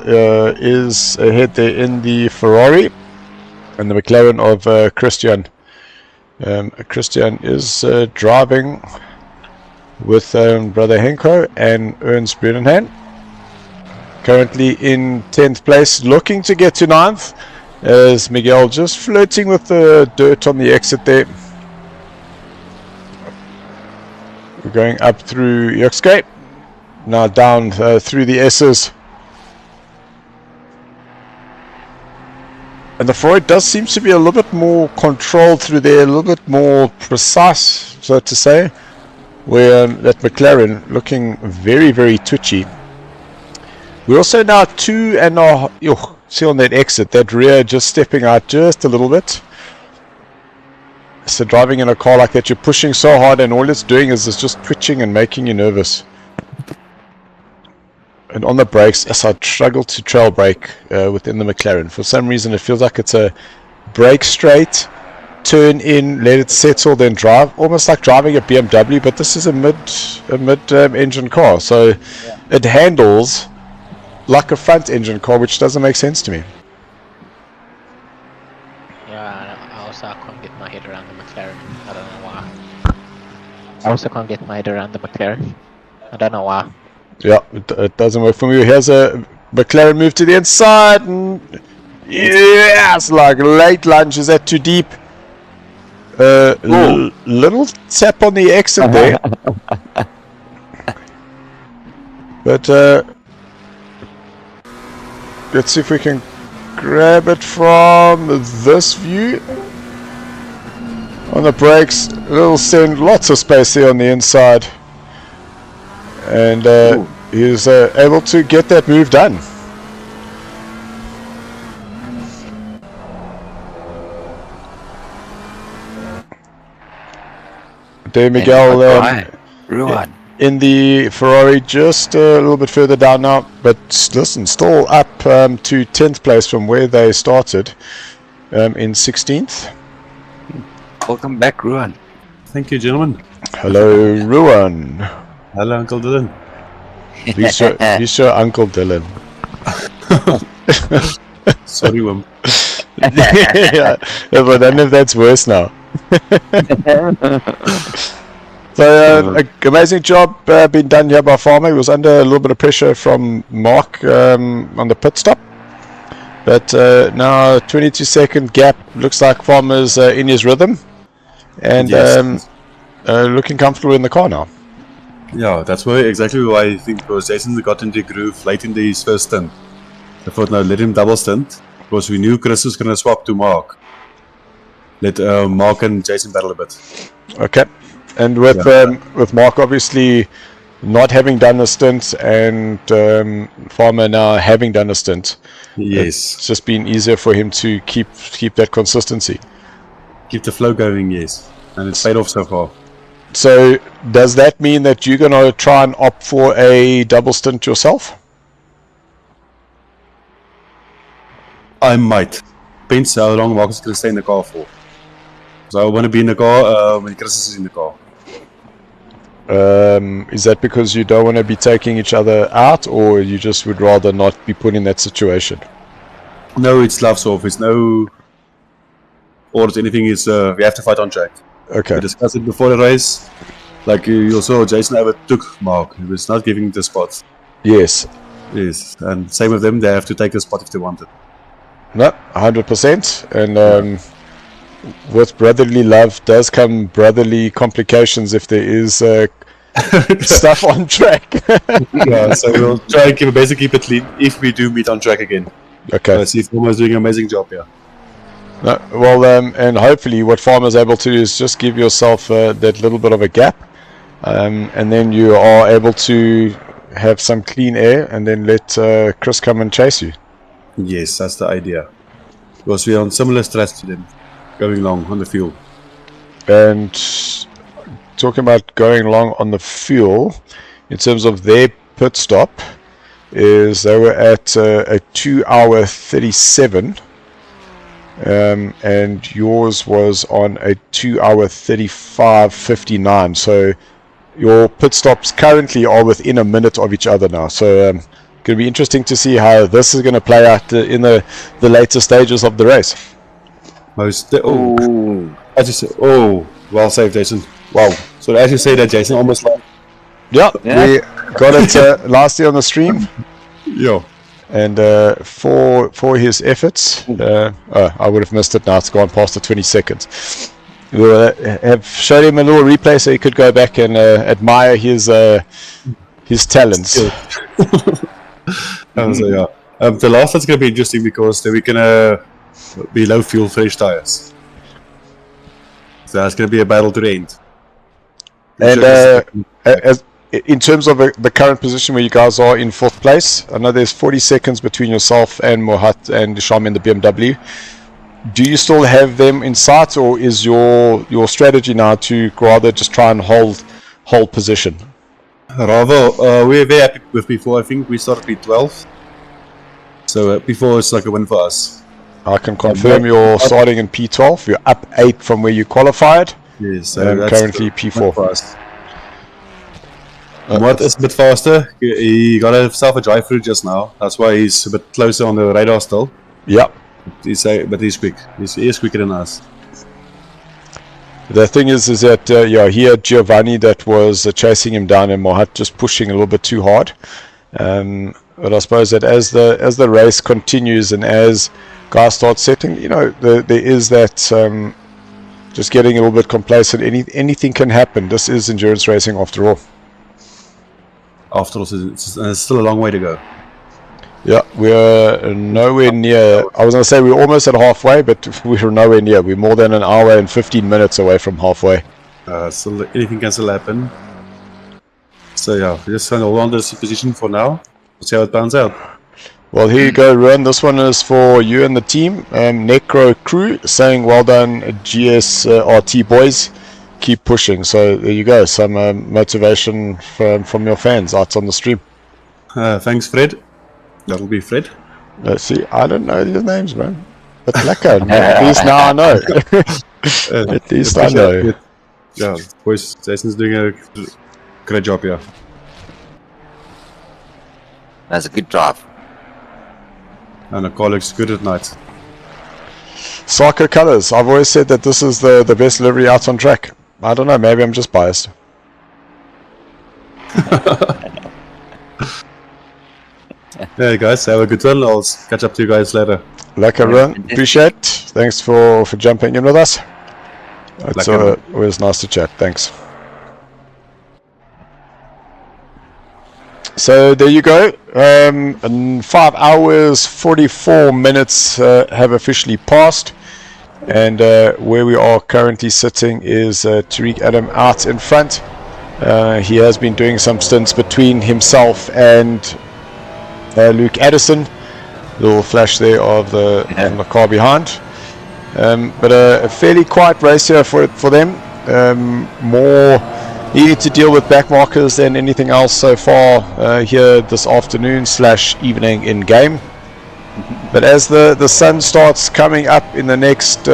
is ahead there in the Ferrari, and the McLaren of Christian. Christian is driving with brother Henko and Ernst Brunenhan. Currently in 10th place, looking to get to 9th. As Miguel just flirting with the dirt on the exit there. We're going up through Yuxgate. Now down through the S's. And the Freud does seem to be a little bit more controlled through there, a little bit more precise, so to say. Where that McLaren looking very, very twitchy. We're also now 2 and see on that exit, that rear just stepping out just a little bit. So driving in a car like that, you're pushing so hard and all it's doing is just twitching and making you nervous. And on the brakes, yes, I struggle to trail brake within the McLaren. For some reason, it feels like it's a brake straight, turn in, let it settle, then drive. Almost like driving a BMW, but this is a mid-engine car, so it handles like a front-engine car, which doesn't make sense to me. Yeah, I also can't get my head around the McLaren. I don't know why. I also can't get my head around the McLaren. I don't know why. Yeah, it doesn't work for me. Here's a McLaren move to the inside, and yes, like late lunge. Is that too deep? Little tap on the exit there. But let's see if we can grab it from this view. On the brakes, it'll send lots of space here on the inside. And he's able to get that move done. There Miguel Ruan. in the Ferrari, just a little bit further down now, but listen, still up to 10th place from where they started in 16th. Welcome back, Ruan. Thank you, gentlemen. Hello, Ruan. Hello, Uncle Dylan. He's your Uncle Dylan. Sorry, Wim. Yeah, but I don't know if that's worse now. So, amazing job being done here by Farmer. He was under a little bit of pressure from Mark on the pit stop. But now 22-second gap. Looks like Farmer's in his rhythm. And Yes. looking comfortable in the car now. Yeah, that's exactly why I think, because Jason got into the groove late in his first stint. I thought, now let him double stint, because we knew Chris was going to swap to Mark. Let Mark and Jason battle a bit. Okay. And with Mark obviously not having done a stint and Farmer now having done a stint, Yes. it's just been easier for him to keep that consistency. Keep the flow going, yes. And it's paid off so far. So does that mean that you're going to try and opt for a double stint yourself? I might. Depends how long Marcus is going to stay in the car for. So I want to be in the car when Chris is in the car. Is that because you don't want to be taking each other out, or you just would rather not be put in that situation? No, it's gloves off. It's no orders, anything. Is we have to fight on track. Okay. We discussed it before the race. Like you saw, Jason overtook Mark. He was not giving the spot. Yes. Yes, and same with them. They have to take the spot if they want it. No, 100%. And with brotherly love does come brotherly complications if there is stuff on track. Yeah, so we'll try and keep it clean if we do meet on track again. Okay. See if Farmer's doing an amazing job here. No, well, and hopefully what Farmer's able to do is just give yourself that little bit of a gap, and then you are able to have some clean air, and then let Chris come and chase you. Yes, that's the idea. Because we're on similar strats to them, going long on the fuel. And talking about going long on the fuel, in terms of their pit stop, is they were at a 2 hour 37. And yours was on a 2 hour 35:59. So your pit stops currently are within a minute of each other now. So going to be interesting to see how this is going to play out in the later stages of the race. Well saved, Jason. Wow. So as you say that, Jason, almost like. Yeah, we got it last year on the stream. Yeah. And for his efforts, I would have missed it now. It's gone past the 20 seconds. We'll have showed him a little replay so he could go back and admire his talents. So yeah, the last one's going to be interesting because then we're going to be low fuel, fresh tires. So that's going to be a battle to the end. And in terms of the current position where you guys are in 4th place, I know there's 40 seconds between yourself and Mohat and Sham in the BMW. Do you still have them in sight, or is your strategy now to rather just try and hold position? Ravo, we're very happy with P4. I think we started P12. So P4 is like a win for us. I can confirm you're starting in P12. You're up 8 from where you qualified. Yes, so that's currently P4 for us. Mott is a bit faster. He got himself a drive-through just now. That's why he's a bit closer on the radar still. Yep. But he's quick. He is quicker than us. The thing is that he had Giovanni that was chasing him down, and Mohat just pushing a little bit too hard. But I suppose that as the race continues and as guys start setting, there is that just getting a little bit complacent. Anything can happen. This is endurance racing after all. After all, it's still a long way to go. Yeah, we're nowhere near. I was going to say we're almost at halfway, but we're nowhere near. We're more than an hour and 15 minutes away from halfway. So anything can still happen. So yeah, we just hold on to this position for now. We'll see how it pans out. Well, here you go, Ruan. This one is for you and the team. Necro Crew saying, well done, GSRT boys. Keep pushing. So there you go. Some motivation from your fans out on the stream. Thanks, Fred. That'll be Fred. Let's see. I don't know their names, man. But Lekker. At least now I know. At least I know. Yeah, boys, Jason's doing a great job here. That's a good drive. And the car looks good at night. SARCO colours. I've always said that this is the best livery out on track. I don't know. Maybe I'm just biased. Yeah, guys, have a good one. I'll catch up to you guys later. Lekker, Ruan. Appreciate. Thanks for jumping in with us. It's always nice to chat. Thanks. So there you go. 5 hours 44 minutes have officially passed, and where we are currently sitting is Tariq Adam out in front. He has been doing some stints between himself and Luke Addison. Little flash there of the car behind. But a fairly quiet race here for them. More needing to deal with back markers than anything else so far here this afternoon / evening in game. But as the sun starts coming up in the next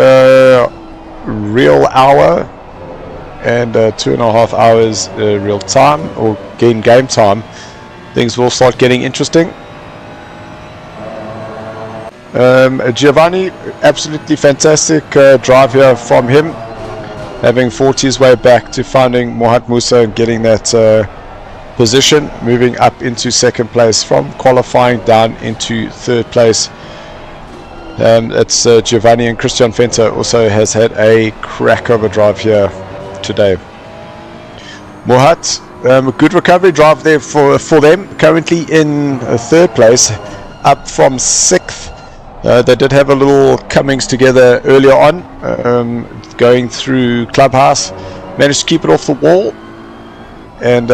real hour and 2.5 hours real time or game time, things will start getting interesting. Giovanni, absolutely fantastic drive here from him, having fought his way back to finding Mohat Musa and getting that position, moving up into second place from qualifying down into third place. It's Giovanni, and Christian Fenter also has had a crack of a drive here today. Mohat, a good recovery drive there for them, currently in third place, up from 6th. They did have a little comings together earlier on, going through Clubhouse. Managed to keep it off the wall and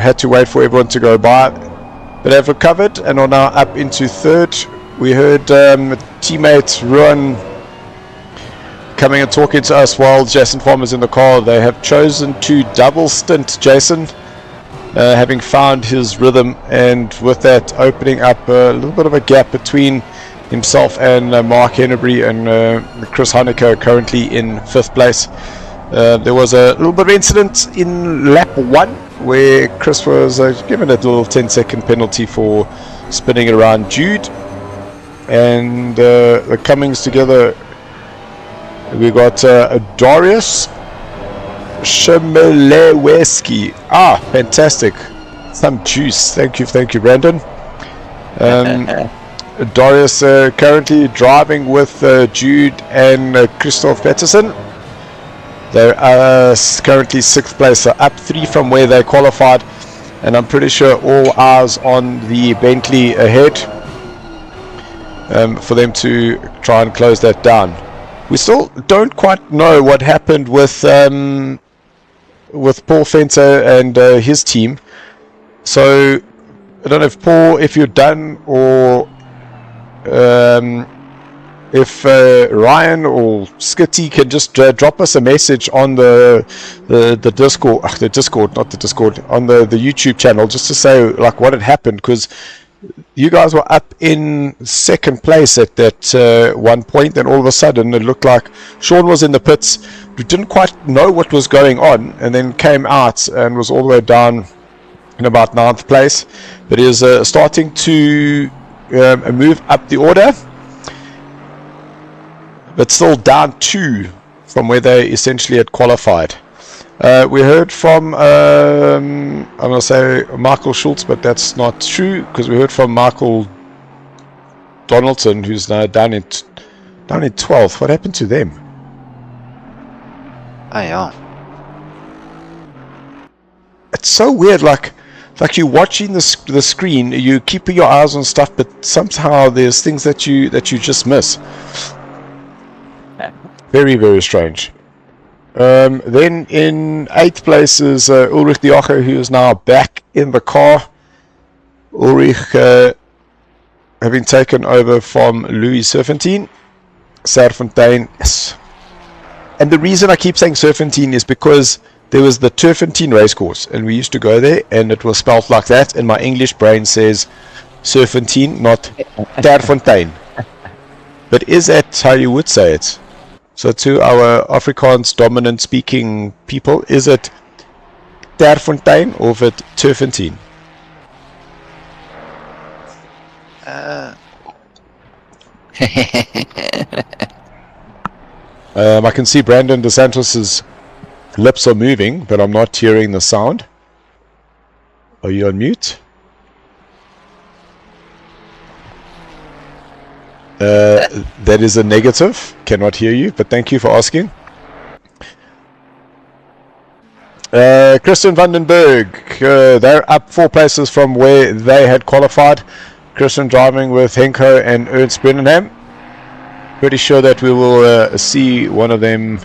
had to wait for everyone to go by. But have recovered and are now up into third. We heard teammate Ruan coming and talking to us while Jason Farmer's in the car. They have chosen to double stint Jason, having found his rhythm, and with that opening up a little bit of a gap between himself and Mark Hennebury and Chris Honecker, currently in 5th place. There was a little bit of incident in lap 1 where Chris was given a little 10-second penalty for spinning around Jude, and the comings together, we got Darius Shemeleweski. Fantastic, some juice. Thank you Brandon. Darius currently driving with Jude and Christoph Pettersson. They are currently 6th place, so up 3 from where they qualified, and I'm pretty sure all eyes on the Bentley ahead for them to try and close that down. We still don't quite know what happened with Paul Fenter and his team. So I don't know if Paul, if you're done, or if Ryan or Skitty can just drop us a message on the Discord, not the Discord, on the YouTube channel, just to say like what had happened, because you guys were up in second place at that one point, then all of a sudden it looked like Sean was in the pits. We didn't quite know what was going on, and then came out and was all the way down in about 9th place. But he is starting to move up the order, but still down 2 from where they essentially had qualified. We heard from, I'm going to say Michael Schultz, but that's not true, because we heard from Michael Donaldson, who's now down in 12th. What happened to them? Oh yeah. It's so weird, like you're watching the screen, you're keeping your eyes on stuff, but somehow there's things that you just miss. Very, very strange. Then in 8th place is Ulrich Dioche, who is now back in the car. Ulrich having taken over from Louis Serpentine. Serpentine, yes. And the reason I keep saying Serpentine is because there was the Turpentine racecourse, and we used to go there, and it was spelled like that, and my English brain says Serpentine, not Terfontein. But is that how you would say it? So to our Afrikaans dominant speaking people, is it Terfontein or is it Turpentine? I can see Brandon DeSantos's lips are moving, but I'm not hearing the sound. Are you on mute? That is a negative. Cannot hear you, but thank you for asking. Christian Vandenberg, they're up 4 places from where they had qualified. Christian driving with Henko and Ernst Brenningham. Pretty sure that we will see one of them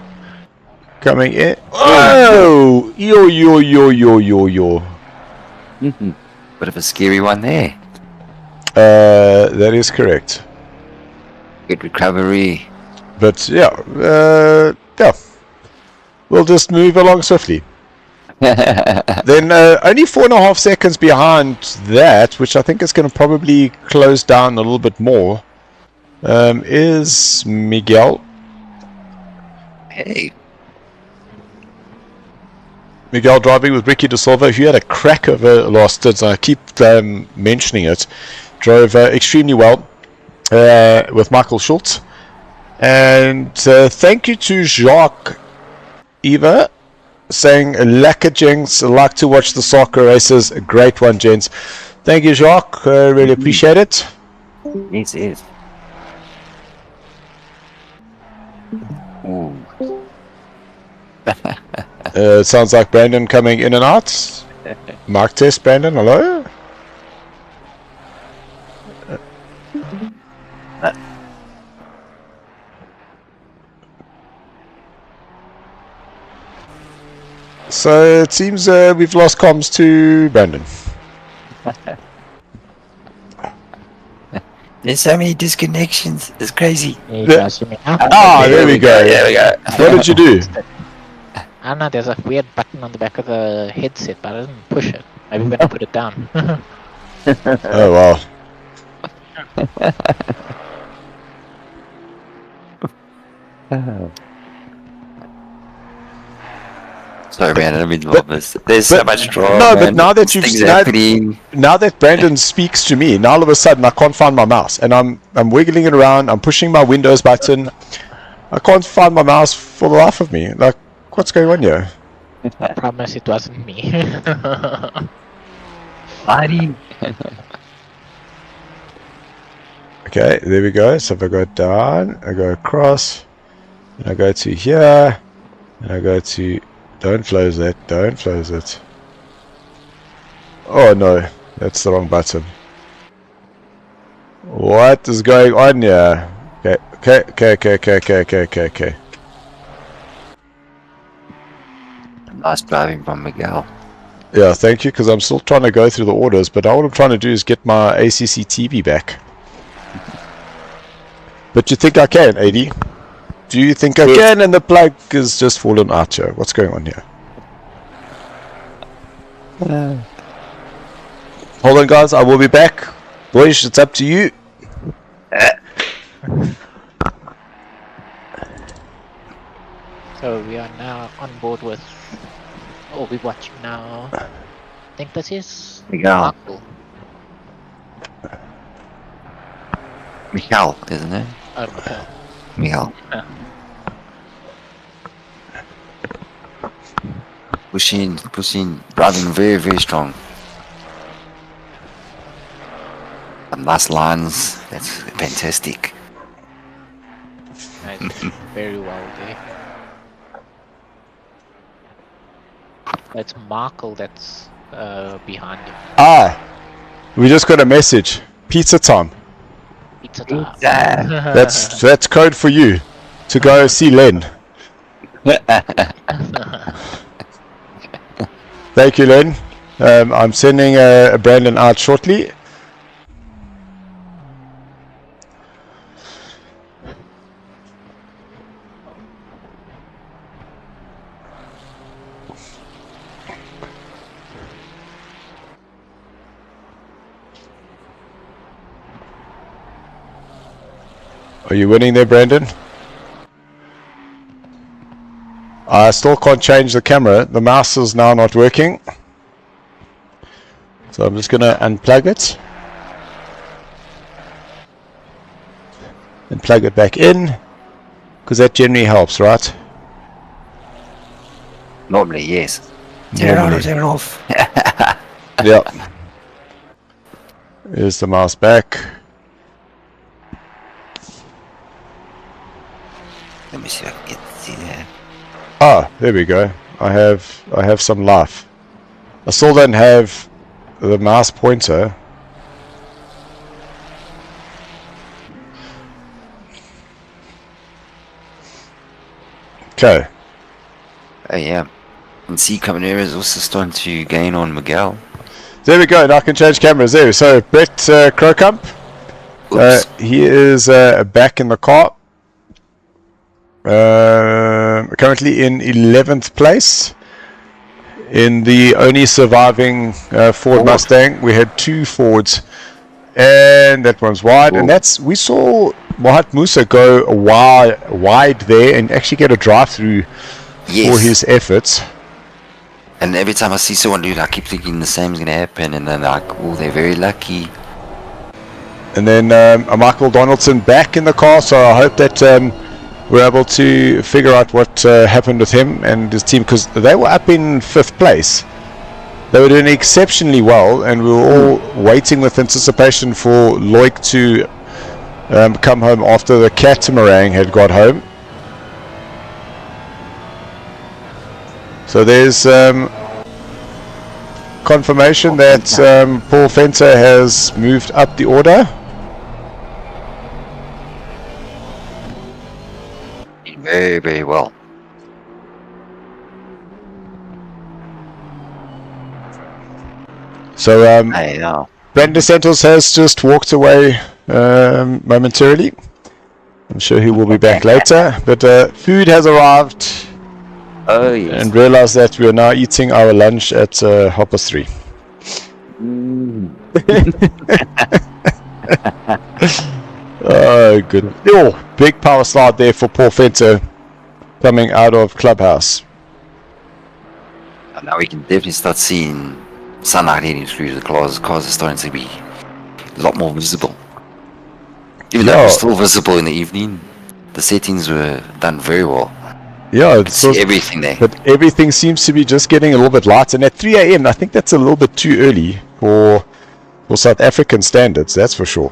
coming in. Oh! Yo. Bit of a scary one there. That is correct. Good recovery. But yeah, we'll just move along swiftly. Then only 4.5 seconds behind that, which I think is going to probably close down a little bit more, is Miguel. Hey. Miguel driving with Ricky De Silva, who had a crack over last stints. I keep mentioning it. Drove extremely well with Michael Schultz. And thank you to Jacques Eva saying, "Lekker gents, like to watch the SARCO races. A great one, gents." Thank you, Jacques. Really appreciate it. Yes, yes. Ooh. It sounds like Brandon coming in and out. Mark test, Brandon. Hello. So it seems we've lost comms to Brandon. There's so many disconnections. It's crazy. Yeah, there we go. There we go. What did you do? I don't know, there's a weird button on the back of the headset, but I didn't push it. Maybe when I put it down. Oh wow. Sorry, man, I don't mean to involve this. There's so much drama. No, man. but now that you've Things happening. now that Brandon speaks to me, now all of a sudden I can't find my mouse, and I'm wiggling it around. I'm pushing my Windows button. I can't find my mouse for the life of me. Like, what's going on here? I promise it wasn't me. Buddy. Okay, there we go. So if I go down, I go across, and I go to here, and I go to. Don't close that. Don't close it. Oh no, that's the wrong button. What is going on here? Okay. Nice driving from Miguel. Yeah, thank you, because I'm still trying to go through the orders, but all I'm trying to do is get my ACC TV back. But you think I can, AD? Do you think I can? And the plug is just fallen out here. What's going on here? Hold on, guys. I will be back. Boys, it's up to you. So we are now on board with. Oh, we're watching now. I think this is Miguel. Marco. Miguel, isn't it? Oh, Miguel. Miguel. Pushing, driving very, very strong. And last lines, that's fantastic. Nice. Very well there. That's Markle that's behind him. Ah, we just got a message. Pizza time. Pizza time. That's code for you to go see Len. Thank you, Len. I'm sending Brandon out shortly. Are you winning there, Brandon? I still can't change the camera. The mouse is now not working. So I'm just going to unplug it. And plug it back in. Because that generally helps, right? Normally, yes. Turn it off. Yeah. Here's the mouse back. Let me see if I can see that. Ah, there we go. I have some life. I still don't have the mouse pointer. Okay. Oh yeah. And see Cabanera is also starting to gain on Miguel. There we go. Now I can change cameras there. So Brett Crocump, he is back in the car. Currently in 11th place. In the only surviving Ford Mustang, we had two Fords, and that one's wide. And that's, we saw Mohat Musa go wide there and actually get a drive-through for his efforts. And every time I see someone do it, I keep thinking the same is going to happen, and then like, oh, they're very lucky. And then Michael Donaldson back in the car, so I hope that we're able to figure out what happened with him and his team, because they were up in 5th place. They were doing exceptionally well, and we were all waiting with anticipation for Loic to come home after the catamaran had got home. So there's confirmation that Paul Fenter has moved up the order. Very, very well. So I know. Brandon Santos has just walked away momentarily. I'm sure he will be back later. But food has arrived. Oh yes. And realize that we are now eating our lunch at 3:30. Oh, good. Oh, big power slide there for Paul Fenter coming out of Clubhouse. And now we can definitely start seeing sunlight hitting through the cars. Cars are starting to be a lot more visible. Even though it was still visible in the evening, the settings were done very well. Yeah, see everything there. But everything seems to be just getting a little bit lighter. And at 3 a.m., I think that's a little bit too early for South African standards, that's for sure.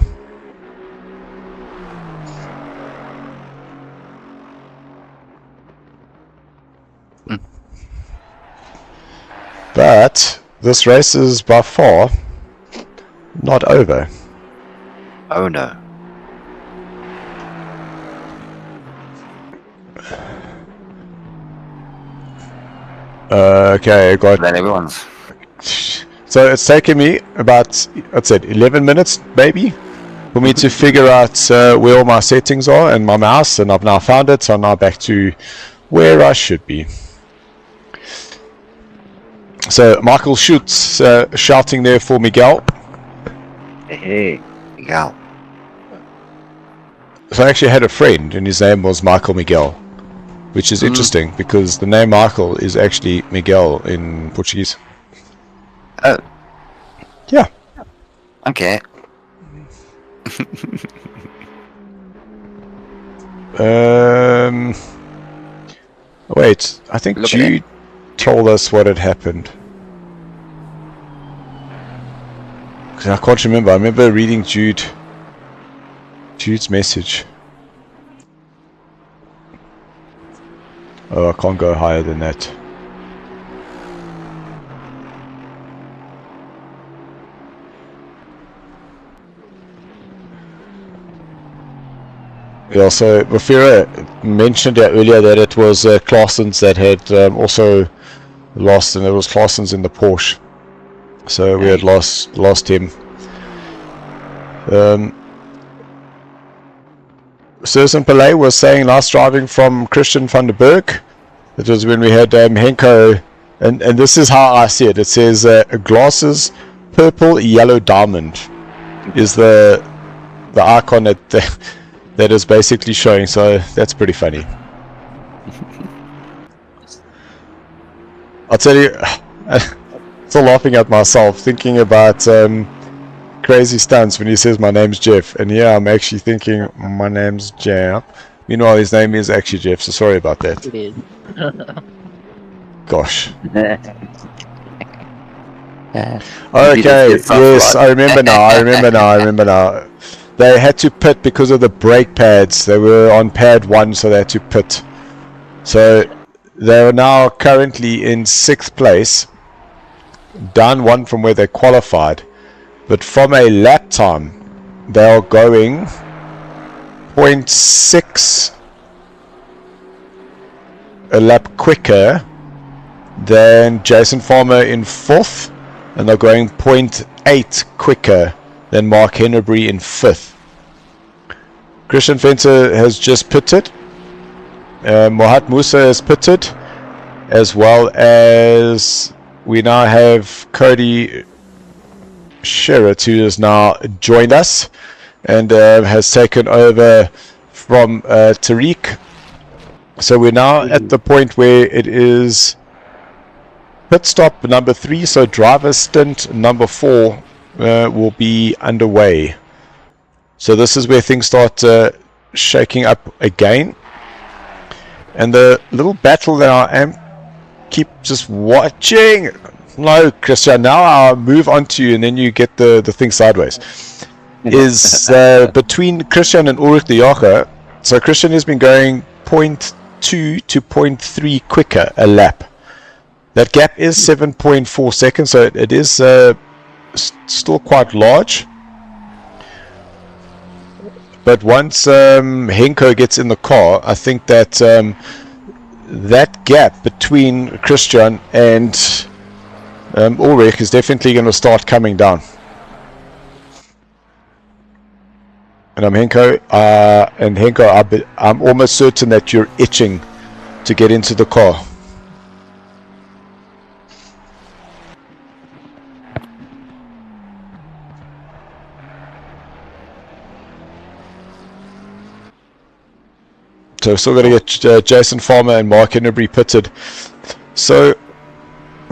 But this race is by far not over. Oh no. Okay, I got... Then everyone's... So it's taken me about, I'd say 11 minutes, maybe, for me to figure out where all my settings are and my mouse, and I've now found it, so I'm now back to where I should be. So Michael shoots shouting there for Miguel. Hey, Miguel. So I actually had a friend and his name was Michael Miguel, which is interesting because the name Michael is actually Miguel in Portuguese. Oh. Yeah. Okay. Wait, I think Look at Jude told us what had happened. 'Cause I can't remember. I remember reading Jude's message. Oh, I can't go higher than that. Yeah, so Mafira mentioned earlier that it was Claessens that had also lost, and it was Claessens in the Porsche. So we had lost him. Susan Pillay was saying last driving from Christian van der Berg. It was when we had Henko, and this is how I see it. It says glasses, purple, yellow diamond is the icon that is basically showing. So that's pretty funny. I'll tell you, still laughing at myself thinking about crazy stunts when he says my name's Jeff, and yeah, I'm actually thinking my name's Jeff. Meanwhile, his name is actually Jeff, so sorry about that. It is. Gosh. Okay, yes, I remember now. They had to pit because of the brake pads. They were on pad 1, so they had to pit. So they are now currently in 6th place, down 1 from where they qualified. But from a lap time, they are going 0.6 a lap quicker than Jason Farmer in 4th, and they're going 0.8 quicker than Mark Hennebury in 5th. Christian Fenter has just pitted. Mohat Musa has pitted, as well as we now have Cody Sherritt, who has now joined us and has taken over from Tariq. So we're now at the point where it is pit stop number 3, so driver stint number 4 will be underway. So this is where things start shaking up again. And the little battle that I am keep just watching. No, Christian, now I'll move on to you and then you get the thing sideways. Is between Christian and Ulrich de Jager. So Christian has been going 0.2 to 0.3 quicker a lap. That gap is 7.4 seconds, so it is still quite large. But once Henko gets in the car, I think that that gap between Christian and Ulrich is definitely going to start coming down. And I'm Henko, I'm almost certain that you're itching to get into the car. So still got to get Jason Farmer and Mark Hennebury pitted. So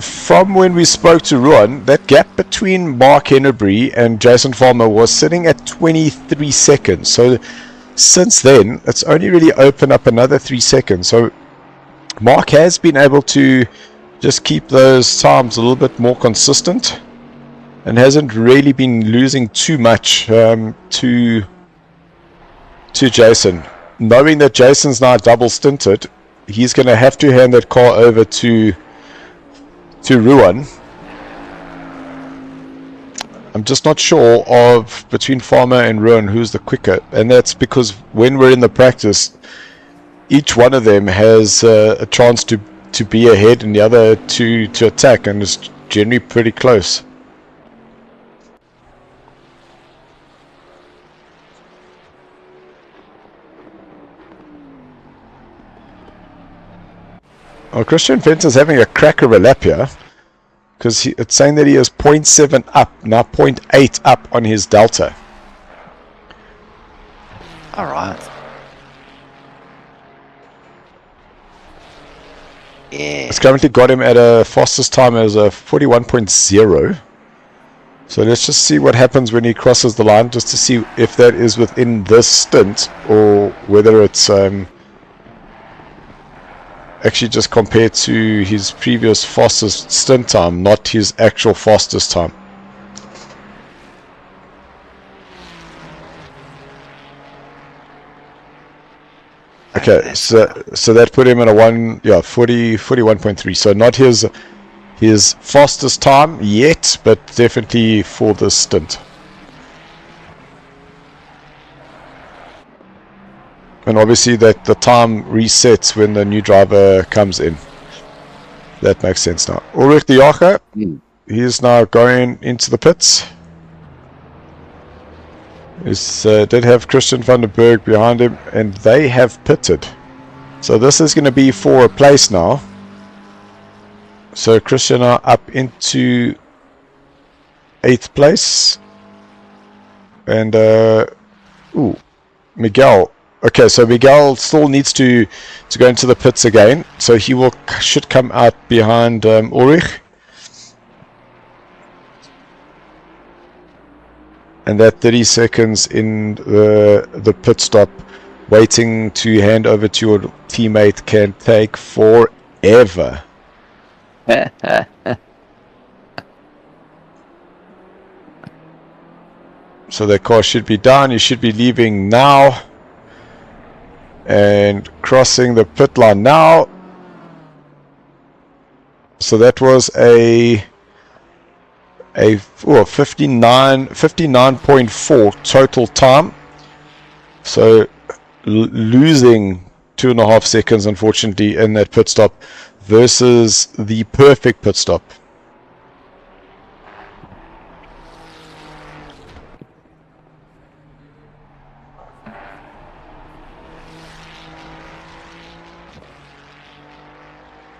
from when we spoke to Ruan, that gap between Mark Hennebury and Jason Farmer was sitting at 23 seconds. So since then, it's only really opened up another 3 seconds. So Mark has been able to just keep those times a little bit more consistent and hasn't really been losing too much to Jason. Knowing that Jason's now double stinted, he's going to have to hand that car over to Ruan. I'm just not sure of between Farmer and Ruan who's the quicker, and that's because when we're in the practice, each one of them has a chance to be ahead and the other to attack, and it's generally pretty close. Well, Christian Fenton's having a crack of a lap here. Because it's saying that he is 0.7 up, now 0.8 up on his delta. Alright. Yeah. It's currently got him at a fastest time as a 41.0. So let's just see what happens when he crosses the line, just to see if that is within this stint, or whether it's actually just compared to his previous fastest stint time, not his actual fastest time. Okay, so that put him at a 41.3. So not his fastest time yet, but definitely for this stint. And obviously that the time resets when the new driver comes in. That makes sense now. Ulrich de Jager, he is now going into the pits. He did have Christian van der Berg behind him, and they have pitted. So this is going to be for a place now. So Christian are up into 8th place. And, Miguel. Okay, so Miguel still needs to go into the pits again. So he should come out behind Ulrich. And that 30 seconds in the pit stop, waiting to hand over to your teammate, can take forever. So the car should be done. You should be leaving now. And crossing the pit line now. So that was a 59.4 total time. So losing 2.5 seconds, unfortunately, in that pit stop versus the perfect pit stop.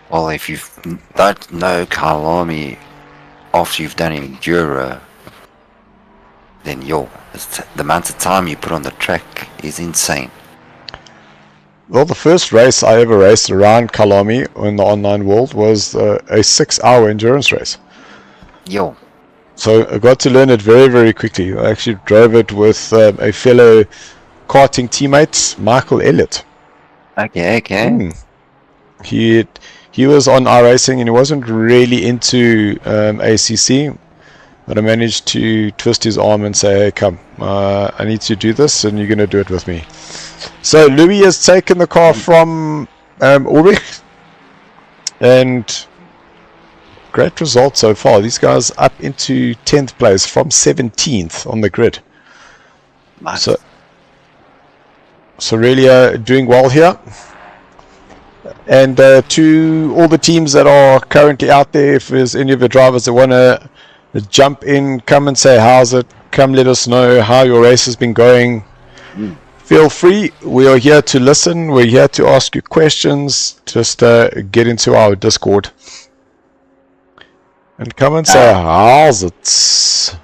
Well, if you don't know Kyalami after you've done Enduro, then the amount of time you put on the track is insane. Well, the first race I ever raced around Kyalami in the online world was a 6-hour endurance race. Yo. So I got to learn it very, very quickly. I actually drove it with a fellow karting teammate, Michael Elliott. Okay. He was on iRacing and he wasn't really into ACC, but I managed to twist his arm and say, hey, come, I need to do this and you're going to do it with me. So Louis has taken the car from Ulrich, and great result so far. These guys up into 10th place from 17th on the grid. Nice. So really doing well here. And to all the teams that are currently out there, if there's any of the drivers that want to jump in, come and say how's it, come let us know how your race has been going. Feel free. We are here to listen. We're here to ask you questions. Just get into our Discord and come and say how's it.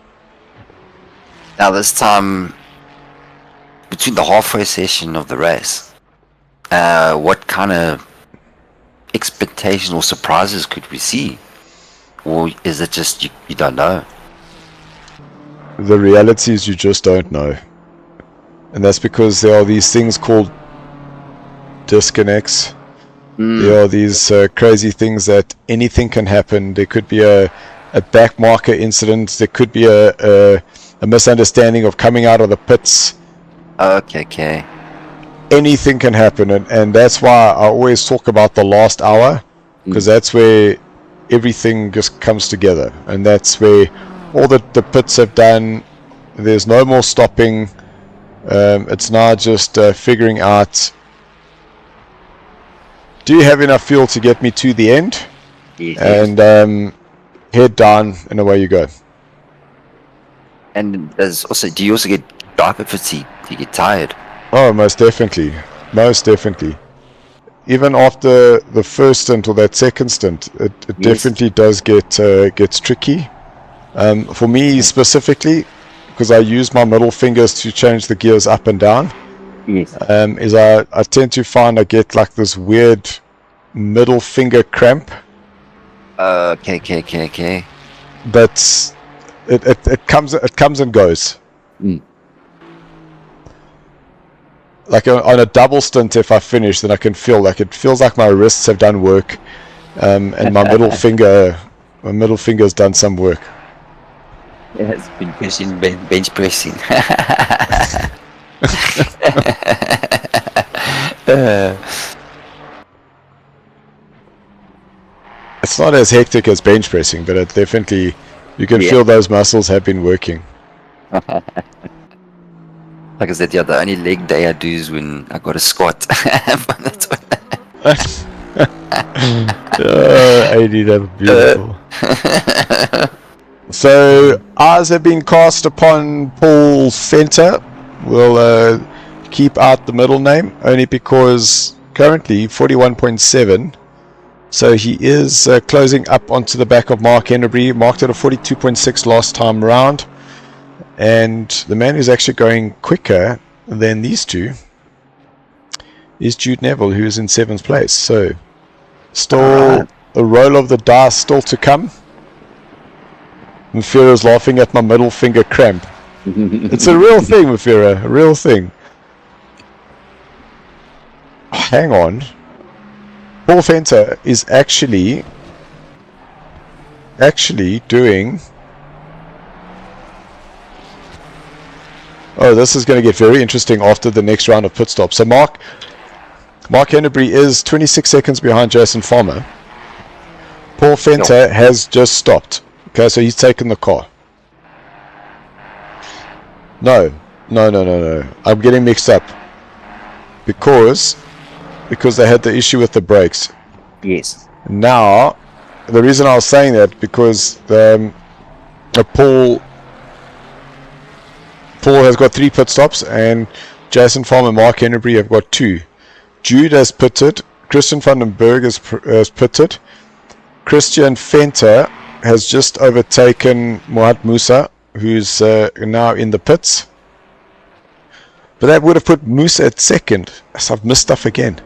Now this time, between the halfway session of the race, what kind of expectation or surprises could we see? Or is it just you don't know? The reality is you just don't know. And that's because there are these things called disconnects. There are these crazy things that anything can happen. There could be a back marker incident. There could be a misunderstanding of coming out of the pits. Okay. Anything can happen, and that's why I always talk about the last hour, because that's where everything just comes together, and that's where all the pits have done. There's no more stopping. It's now just figuring out, do you have enough fuel to get me to the end? Yes. And head down and away you go. And do you also get driver fatigue? Do you get tired? Oh, most definitely. even after the first stint or that second stint, it definitely does gets tricky. For me specifically, because I use my middle fingers to change the gears up and down, is I tend to find I get like this weird middle finger cramp. Okay. That's it comes and goes. Like on a double stint, if I finish, then I can feel like it feels like my wrists have done work, and my middle finger's done some work. Yeah, it's been pushing bench pressing. It's not as hectic as bench pressing, but it definitely, you can feel those muscles have been working. Like I said, the only leg day I do is when I got a squat. That's what. AD, that's beautiful. So, eyes have been cast upon Paul Fenter. We'll keep out the middle name, only because currently 41.7. So he is closing up onto the back of Mark Hennebree, marked at a 42.6 last time round. And the man who's actually going quicker than these two is Jude Neville, who is in 7th place. So, still a roll of the dice still to come. Mufira's laughing at my middle finger cramp. It's a real thing, Mufira, a real thing. Hang on. Paul Fenter is actually doing... Oh, this is going to get very interesting after the next round of pit stops. So Mark Hennebree is 26 seconds behind Jason Farmer. Paul Fenter has just stopped. Okay, so he's taken the car. No. I'm getting mixed up. Because they had the issue with the brakes. Yes. Now, the reason I was saying that, because Paul has got 3 pit stops, and Jason Farmer and Mark Hennebree have got 2. Jude has pitted. Christian van den Berg has pitted. Christian Fenter has just overtaken Mohamed Musa, who's now in the pits. But that would have put Musa at 2nd. So I've missed stuff again.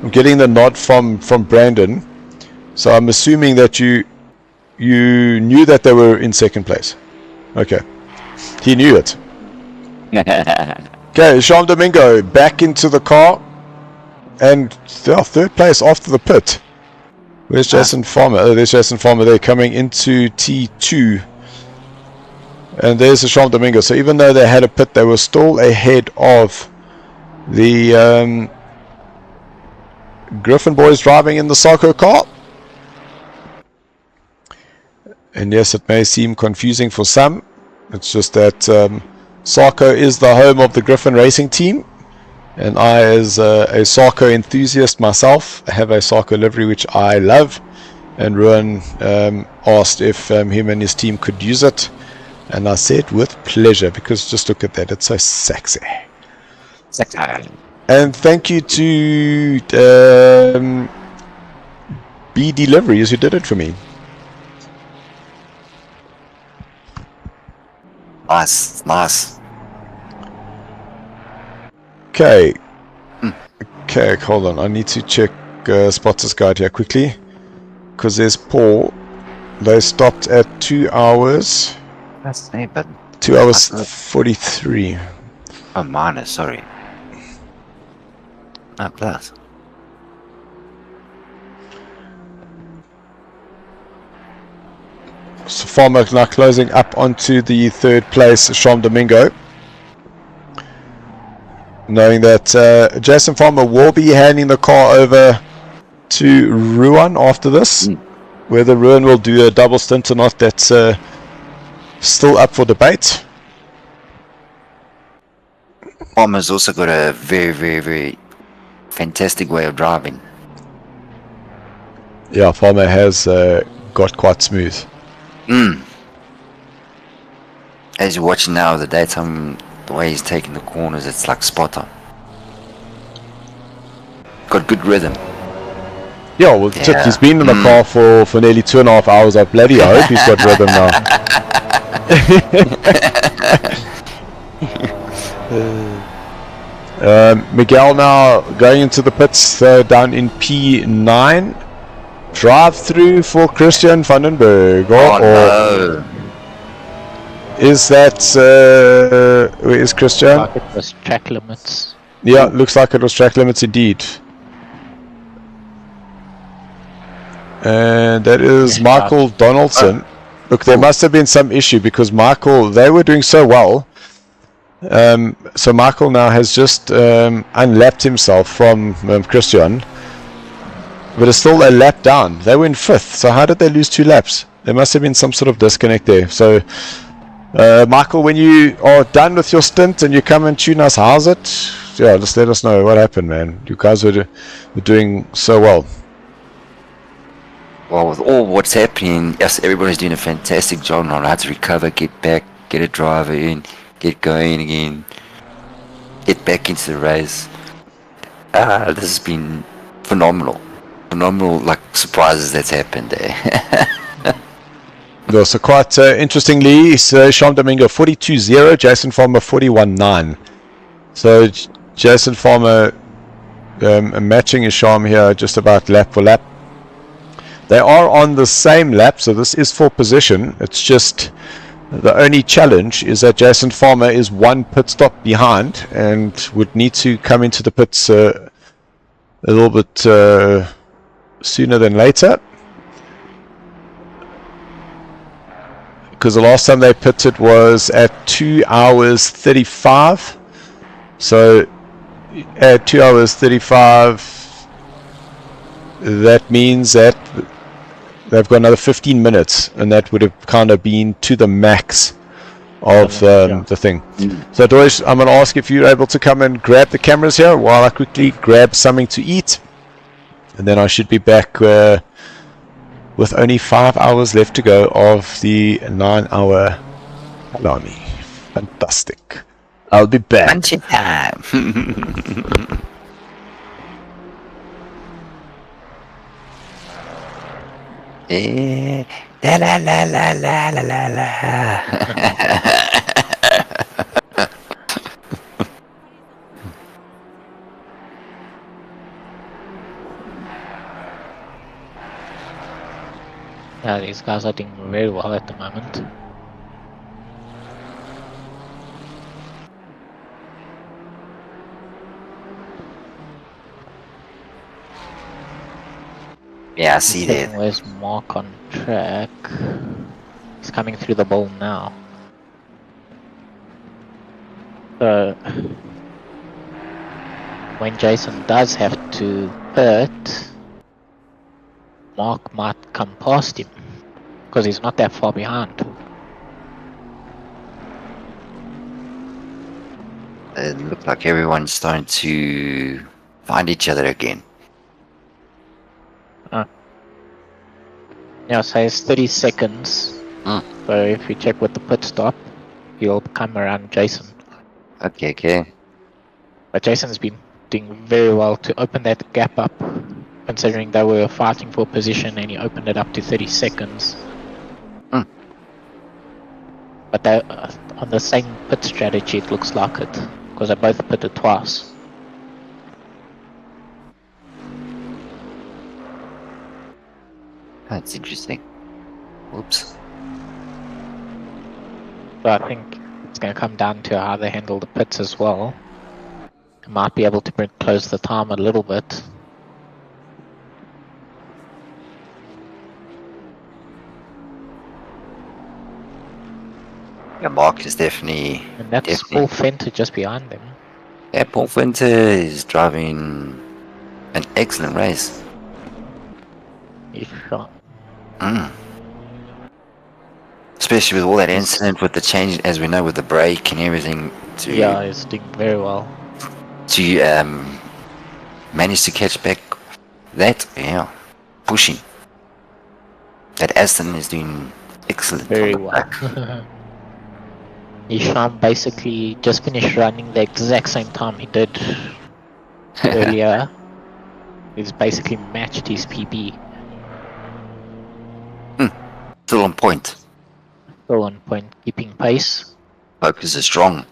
I'm getting the nod from Brandon. So I'm assuming that you knew that they were in 2nd place. Okay. He knew it. Okay, Jean Domingo back into the car. And 3rd place after the pit. Where's Jason Farmer? Oh, there's Jason Farmer there coming into T2. And there's the Jean Domingo. So even though they had a pit, they were still ahead of the Griffin boys driving in the SARCO car. And yes, it may seem confusing for some. It's just that SARCO is the home of the Griffin racing team. And I, as a SARCO enthusiast myself, have a SARCO livery which I love. And Ruan asked if him and his team could use it. And I said with pleasure, because just look at that, it's so sexy. And thank you to B Deliveries who did it for me. Nice. Okay, hold on. I need to check Spotters Guide here quickly. Because there's Paul. They stopped at 2 hours. That's but 2 hours 43. Oh, minus, sorry. Plus. So Farmer now closing up onto the 3rd place, Jean Domingo. Knowing that Jason Farmer will be handing the car over to Ruan after this. Whether Ruan will do a double stint or not, that's still up for debate. Farmer's also got a very, very, very fantastic way of driving. Yeah, Farmer has got quite smooth. As you're watching now, the daytime, the way he's taking the corners, it's like spot on. good rhythm. Yeah, well, shit, he's been in the car for nearly 2.5 hours. I bloody hope he's got rhythm now. Miguel now going into the pits down in P9. Drive through for Christian Vandenberg. No. Is that where is Christian? Like it was track limits. Yeah, looks like it was track limits indeed. And that is Michael Donaldson. Look, there must have been some issue because Michael, they were doing so well. So Michael now has just unlapped himself from Christian, but it's still a lap down. They were in 5th, so how did they lose 2 laps? There must have been some sort of disconnect there. So Michael, when you are done with your stint and you come and tune us, how's it? Yeah, just let us know what happened, man. You guys were doing so well. Well, with all what's happening, yes, everybody's doing a fantastic job on how to recover, get back, get a driver in, get going again, get back into the race. This has been phenomenal. Phenomenal, like, surprises that's happened there. Yeah, so quite interestingly, Sean Domingo 42.0, Jason Farmer 41.9. So Jason Farmer matching his Sham here just about lap for lap. They are on the same lap, so this is for position. It's just the only challenge is that Jason Farmer is 1 pit stop behind and would need to come into the pits a little bit sooner than later. Because the last time they pitted was at 2 hours 35. So at 2 hours 35, that means that they've got another 15 minutes, and that would have kind of been to the max of the thing. So Deutsch, I'm going to ask if you're able to come and grab the cameras here while I quickly grab something to eat, and then I should be back with only 5 hours left to go of the 9-hour Kyalami. Fantastic. I'll be back. Punchy time. La la la la la la la la. Yeah, these guys are doing very well at the moment. Yeah, I see that. Where's Mark on track? He's coming through the bowl now. So when Jason does have to pit, Mark might come past him because he's not that far behind. It looks like everyone's starting to find each other again. Yeah, so it's 30 seconds. So if you check with the pit stop, he'll come around Jason. Okay. But Jason's been doing very well to open that gap up, considering they were fighting for position, and he opened it up to 30 seconds. But they on the same pit strategy, it looks like it, because they both pitted twice. That's interesting. Whoops. So I think it's going to come down to how they handle the pits as well. They might be able to close the time a little bit. Yeah, Mark is definitely... And that's Paul Fenter just behind them. Yeah, Paul Fenter is driving an excellent race. He's shot. Especially with all that incident with the change, as we know, with the brake and everything. Yeah, he's doing very well. To manage to catch back that, pushing. That Aston is doing excellent. Very well. Isham basically just finished running the exact same time he did earlier. He's basically matched his PB. Still on point. Still on point, keeping pace. Focus is strong.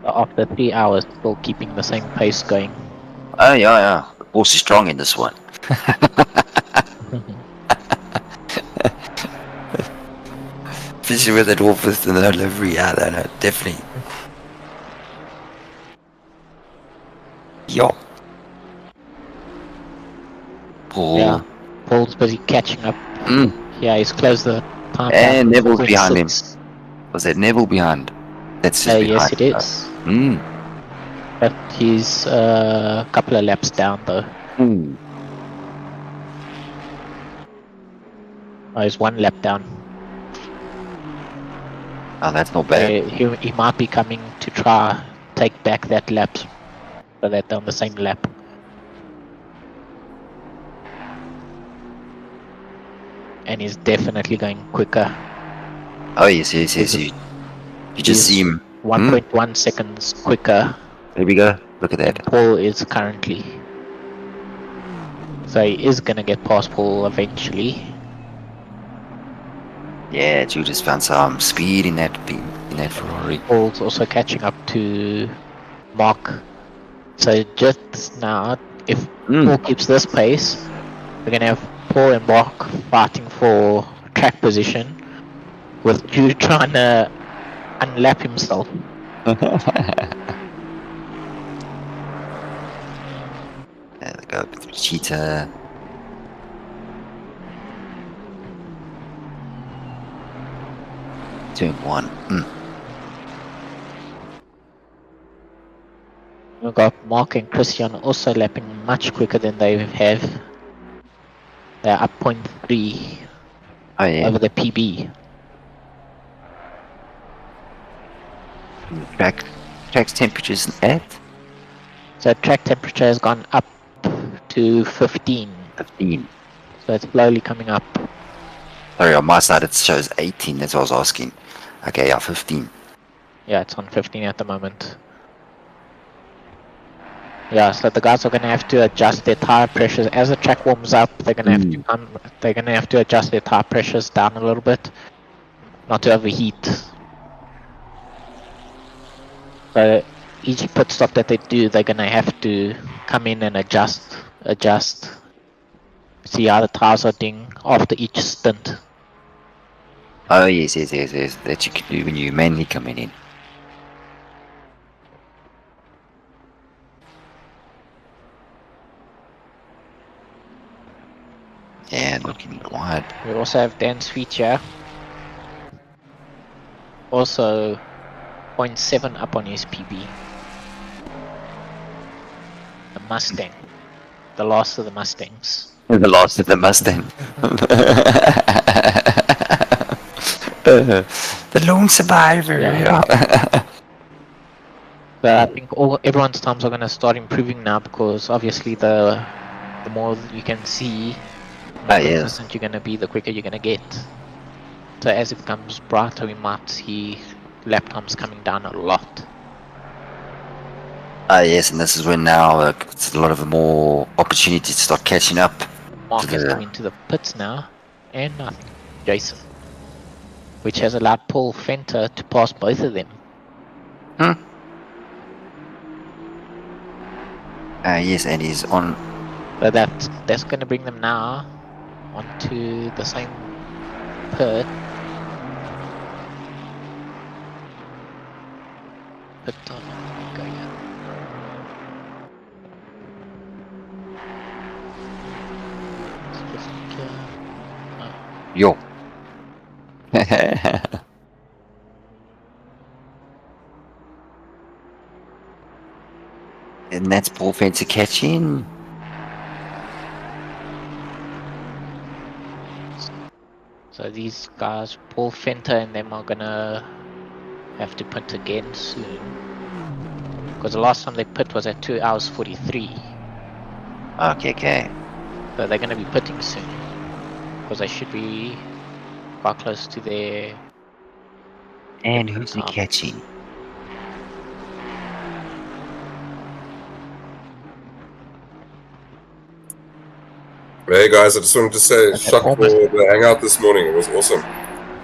After 3 hours, still keeping the same pace going. Oh yeah. The horse is strong in this one. Especially with that wolf with the livery. Yeah, no, definitely. Yo. Paul. Yeah. Paul's busy catching up. Yeah, he's closed the time. And Neville's 4.6. behind him. Was that Neville behind? That's his behind. Yes, it is. But he's a couple of laps down though. Oh, he's 1 lap down. Oh, that's not bad. He might be coming to try take back that lap, so that they're on the same lap. And he's definitely going quicker. Oh yes. You just see him. 1.1 seconds quicker. There we go. Look at that. Paul is currently. So he is gonna get past Paul eventually. Yeah, Jude just found some speed in that Ferrari. Paul's also catching up to Mark. So just now, if Paul keeps this pace, we're gonna have Paul and Mark fighting for track position, with Jude trying to unlap himself. There they go, cheetah. Turn 1. We've got Mark and Christian also lapping much quicker than they have. They're up 0.3 over the PB. Track's temperature's at? So track temperature has gone up to 15. 15. So it's slowly coming up. Sorry, on my side it shows 18, that's what I was asking. Okay, yeah, 15. Yeah, it's on 15 at the moment. Yeah, so the guys are gonna have to adjust their tire pressures as the track warms up. They're gonna have to they're gonna have to adjust their tire pressures down a little bit, not to overheat. So each pit stop that they do, they're gonna have to come in and adjust, see how the tires are doing after each stint. Oh yes, that you can do when you manually coming in. Yeah, looking wide. We also have Dan's feature. Also 0.7 up on his PB. The Mustang. The last of the Mustangs. The last of the Mustang. The lone survivor. Yeah. But I think everyone's times are going to start improving now, because obviously the more you can see, the more consistent you're going to be, the quicker you're going to get. So as it becomes brighter, we might see lap times coming down a lot. Yes, and this is when now it's a lot of more opportunity to start catching up. Mark is coming to the pits now, and I think Jason, which has allowed Paul Fenter to pass both of them. Yes, and he's on. So that's going to bring them now onto the same pit. Pit time, go here. Yo. And that's Paul Fenter catching. So these guys, Paul Fenter and them, are gonna have to pit again soon. Because the last time they pit was at 2 hours 43. Okay. So they're gonna be pitting soon. Because they should be quite close to their... And who's he catching? Hey guys, I just wanted to say shock for the hangout this morning. It was awesome.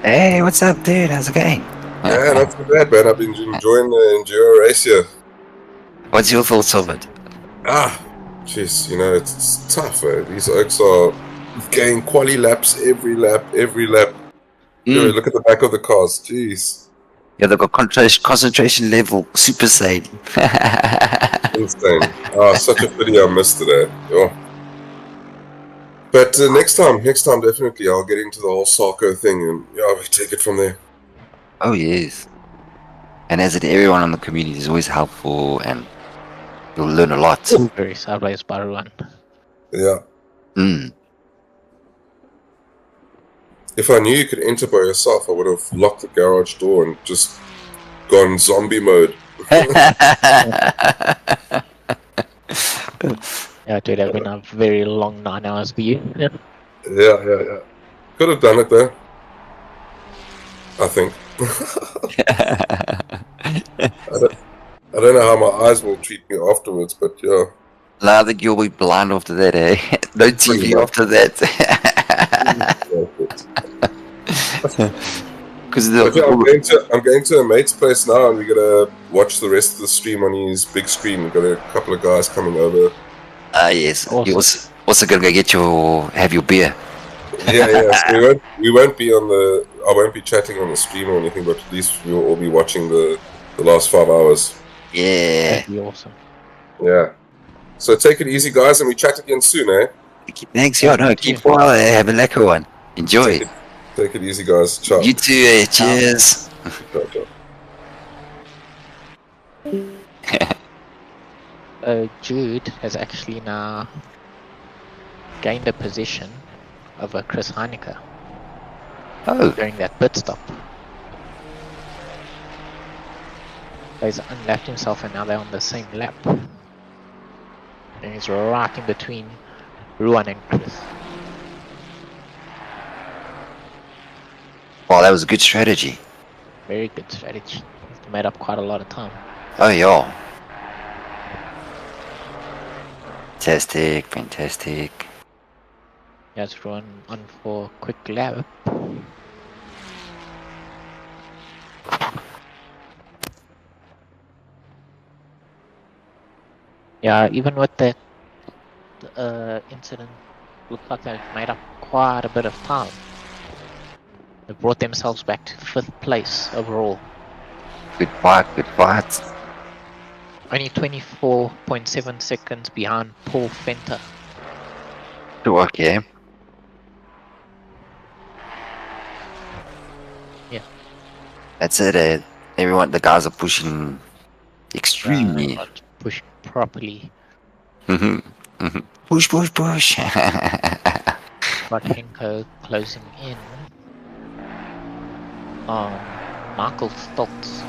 Hey, what's up, dude? How's it going? Yeah, not too bad, man. I've been enjoying the enduro race here. What's your thoughts of it? Jeez, you know, it's tough. These oaks are getting quali laps every lap. Yeah, look at the back of the cars. Jeez. Yeah, they've got concentration level super sane. Insane. Such a pity I missed today. Oh. But next time, definitely, I'll get into the whole SARCO thing and yeah, we take it from there. Oh, yes. And as everyone in the community is always helpful and you'll learn a lot. Very sideways by everyone. Yeah. Mm. If I knew you could enter by yourself, I would have locked the garage door and just gone zombie mode. Yeah, dude, it's been a very long 9 hours for you. Yeah. Could have done it though. I think. I don't know how my eyes will treat me afterwards, but yeah. I think you'll be blind after that, eh? No TV after that. Because Okay, I'm going to a mate's place now, and we're gonna watch the rest of the stream on his big screen. We've got a couple of guys coming over. Yes. Awesome. You also gonna go have your beer. Yeah. So we won't be on the. I won't be chatting on the stream or anything, but at least we'll all be watching the last 5 hours. Yeah. That'd be awesome. Yeah. So take it easy, guys, and we chat again soon, eh? Thanks, yeah. No, keep well. Have a lekker one. Enjoy. Take it easy, guys. Ciao. You too. Cheers. Ciao. Jude has actually now gained a position over Chris Heineke Oh. during that pit stop. So he's unlapped himself and now they're on the same lap. And he's right in between Ruan and Chris. Wow, that was a good strategy. Very good strategy. He's made up quite a lot of time. Oh, yeah. Fantastic. He has Ruan on for a quick lap. Yeah, even with that incident, looks like they've made up quite a bit of time. They brought themselves back to 5th place overall. Good fight. Only 24.7 seconds behind Paul Fenter. Okay. Yeah. That's it. Everyone, the guys are pushing extremely. Not pushed properly. Push. Henko closing in on Michael Stoltz.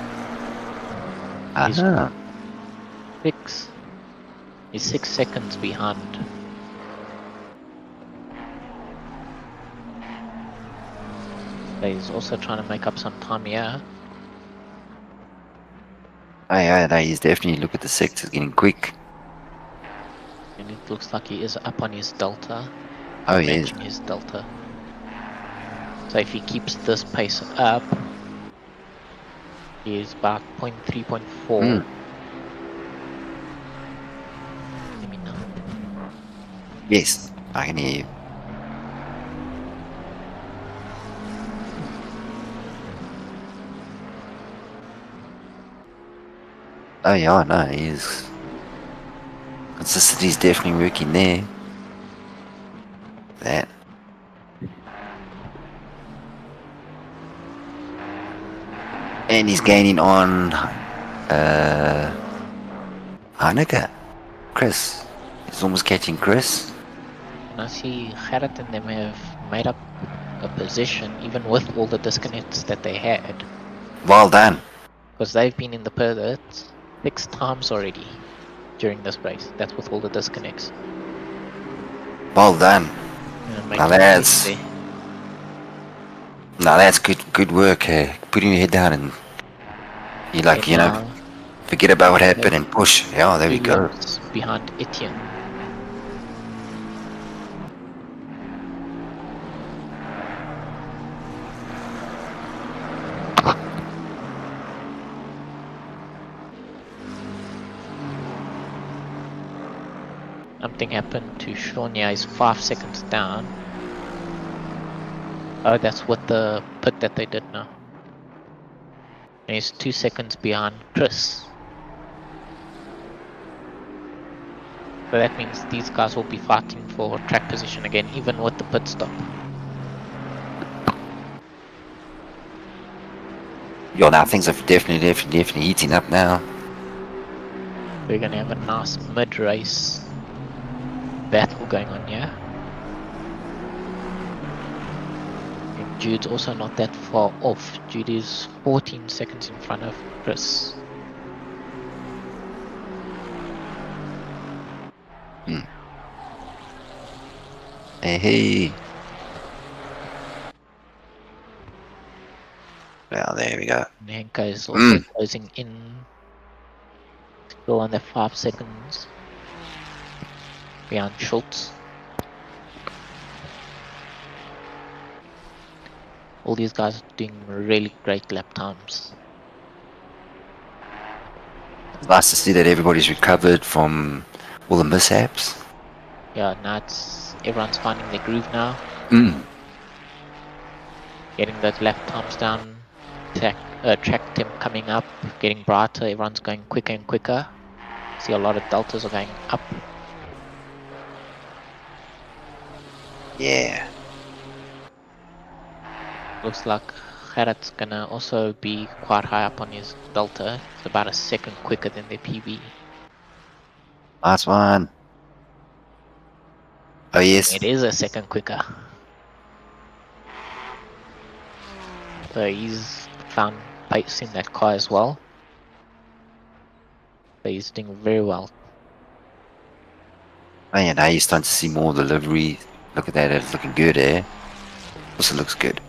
He's 6 seconds behind. But he's also trying to make up some time here. Yeah, he's definitely, look at the sectors getting quick. And it looks like he is up on his delta. Oh, yes. Matching his delta. So if he keeps this pace up, he is about 0.3, 0.4. Let me know. Yes, I can hear you. Oh yeah, no, he's consistency's definitely working there. That. And he's gaining on Heineke. Chris. He's almost catching Chris. And I see Gerrit and them have made up a position even with all the disconnects that they had. Well done. Because they've been in the pit 6 times already during this race. That's with all the disconnects. Well done. Now that's good work. Putting your head down and forget about what happened and push. Yeah, there we go. Behind Etienne. Something happened to Sean. Yeah, he's 5 seconds down. Oh, that's what the pit that they did now. And he's 2 seconds behind Chris. So that means these guys will be fighting for track position again, even with the pit stop. Yo, now things are definitely heating up now. We're gonna have a nice mid-race battle going on here. And Jude's also not that far off. Jude is 14 seconds in front of Chris. Hey. Well, there we go. And Henka is also closing in. Still under 5 seconds behind Schultz. All these guys are doing really great lap times. It's nice to see that everybody's recovered from all the mishaps. Yeah, now everyone's finding their groove now. Getting those lap times down. Track temp coming up, getting brighter. Everyone's going quicker and quicker. See a lot of deltas are going up. Yeah. Looks like Gerrit's gonna also be quite high up on his delta. It's about a second quicker than their PB. Last one. Oh, yes. It is a second quicker. So he's found pace in that car as well. So he's doing very well. Oh, yeah, now you're starting to see more delivery. Look at that, it's looking good, eh? Also looks good.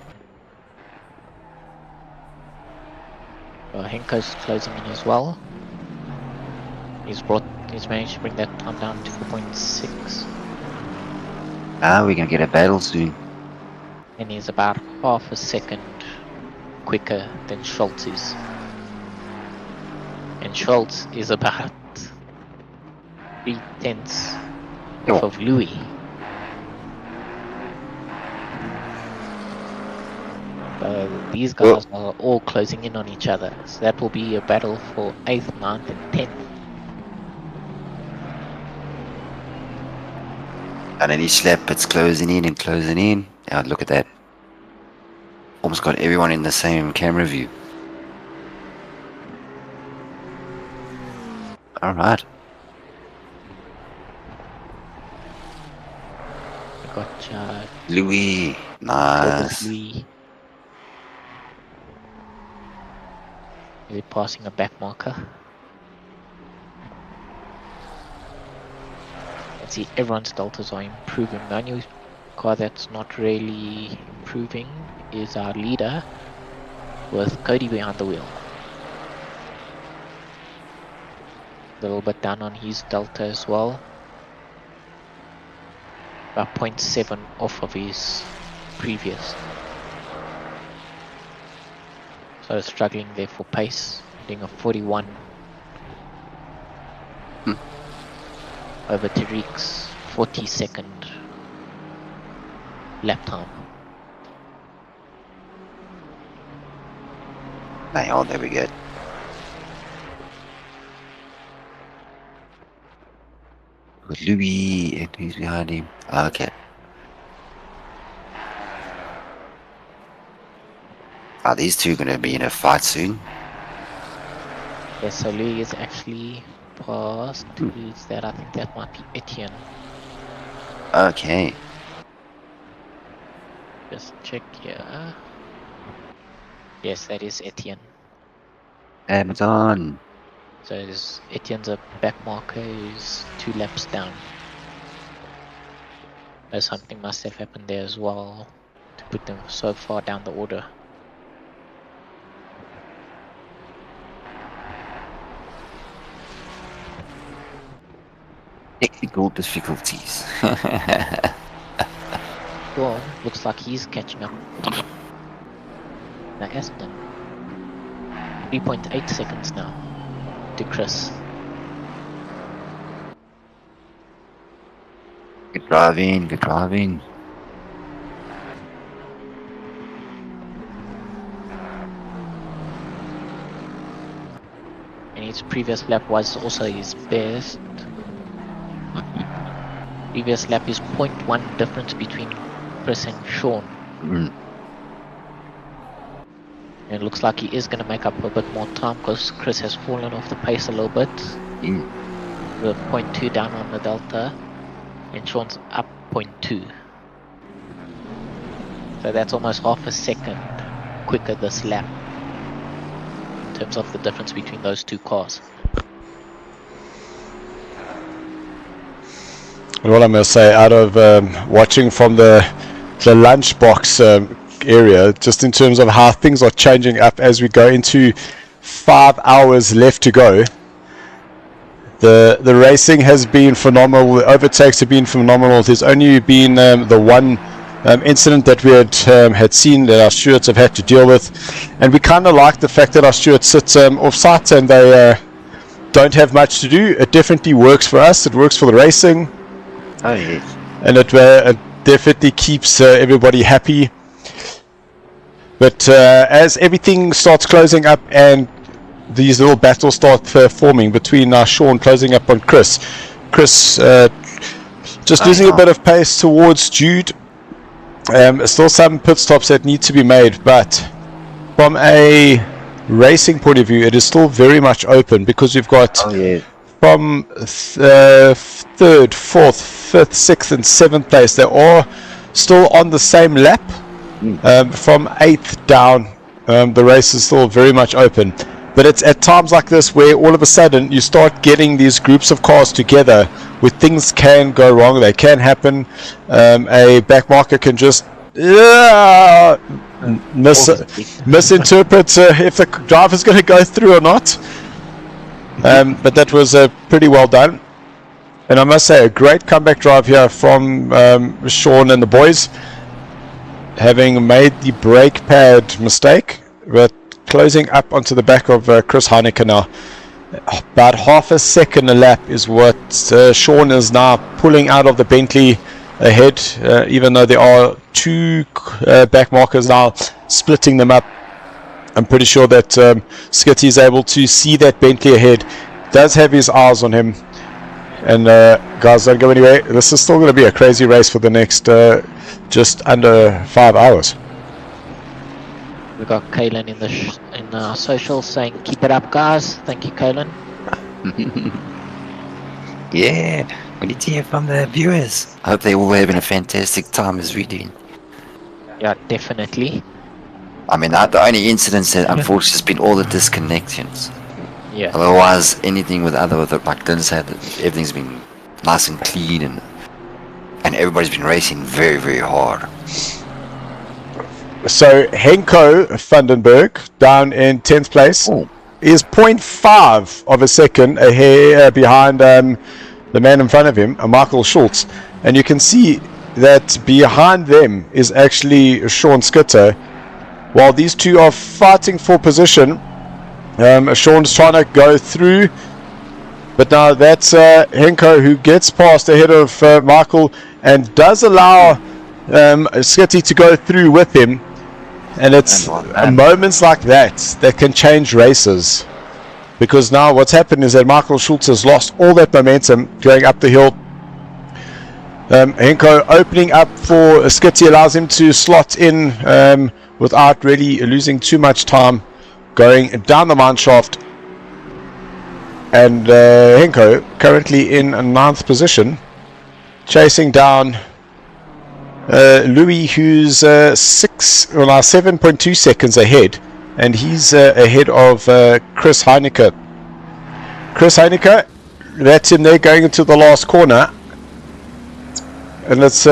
Henko's closing in as well. He's managed to bring that time down to 4.6. Now we're gonna get a battle soon. And he's about half a second quicker than Schultz is. And Schultz is about 3/10 off of Louis. So these guys are all closing in on each other. So that will be a battle for 8th, 9th and 10th. And then each lap it's closing in and closing in. Now look at that. Almost got everyone in the same camera view. Alright. We got Louis. Nice. Louis. They're passing a back marker. Let's see, everyone's deltas are improving. The only car that's not really improving is our leader with Cody behind the wheel. A little bit down on his delta as well. About 0.7 off of his previous. So struggling there for pace, doing a 41 over Tariq's 42nd lap time. Oh, there we go. With Louis and who's behind him? Okay. Are these two gonna be in a fight soon? Yes, so Louis is actually past. Who's that? I think that might be Etienne. Okay. Just check here. Yes, that is Etienne. Amazon. So Etienne's a back marker who's 2 laps down. Something must have happened there as well to put them so far down the order. Technical difficulties. Well, looks like he's catching up. Now Aston. 3.8 seconds now to Chris. Good driving, good driving. And his previous lap was also his best. Previous lap is 0.1 difference between Chris and Sean. Mm. And it looks like he is going to make up a bit more time because Chris has fallen off the pace a little bit. Mm. With 0.2 down on the delta. And Sean's up 0.2. So that's almost half a second quicker this lap. In terms of the difference between those two cars. Well, I must say, out of watching from the lunchbox area, just in terms of how things are changing up as we go into 5 hours left to go, the racing has been phenomenal. The overtakes have been phenomenal. There's only been the one incident that we had seen that our stewards have had to deal with, and we kind of like the fact that our stewards sit off-site and they don't have much to do. It definitely works for us. It works for the racing. Oh, yes. And it definitely keeps everybody happy. But as everything starts closing up and these little battles start forming between Sean closing up on Chris just losing a bit of pace towards Jude. Still some pit stops that need to be made, but from a racing point of view, it is still very much open because we've got from 3rd, 4th, 5th, 6th and 7th place. They're all still on the same lap. From 8th down, the race is still very much open. But it's at times like this where all of a sudden you start getting these groups of cars together where things can go wrong, they can happen. A backmarker can just misinterpret if the driver's going to go through or not. But that was pretty well done. And I must say, a great comeback drive here from Sean and the boys, having made the brake pad mistake, but closing up onto the back of Chris Heineke now. About half a second a lap is what Sean is now pulling out of the Bentley ahead, even though there are two back markers now splitting them up. I'm pretty sure that Skitty is able to see that Bentley ahead, does have his eyes on him. And guys, don't go anywhere. This is still going to be a crazy race for the next just under 5 hours. We got Kalen in our socials saying, "Keep it up, guys." Thank you, Kalen. Yeah, we need to hear from the viewers. I hope they're all having a fantastic time as we do. Yeah, definitely. I mean, the only incidents that unfortunately has been all the disconnections. Yeah. Otherwise, anything with like Glenn said, everything's been nice and clean, and everybody's been racing very, very hard. So Henko Vandenberg down in 10th place is 0.5 of a second ahead behind the man in front of him, Michael Schultz, and you can see that behind them is actually Sean Skitter. While these two are fighting for position, Sean's trying to go through, but now that's Henko who gets past ahead of Michael and does allow Skitty to go through with him. And it's moments like that that can change races, because now what's happened is that Michael Schultz has lost all that momentum going up the hill. Henko opening up for Skitty allows him to slot in without really losing too much time going down the mine shaft. And Henko currently in 9th position, chasing down Louis, who's 7.2 seconds ahead, and he's ahead of Chris Heineke. Chris Heineke, that's him there going into the last corner, and it's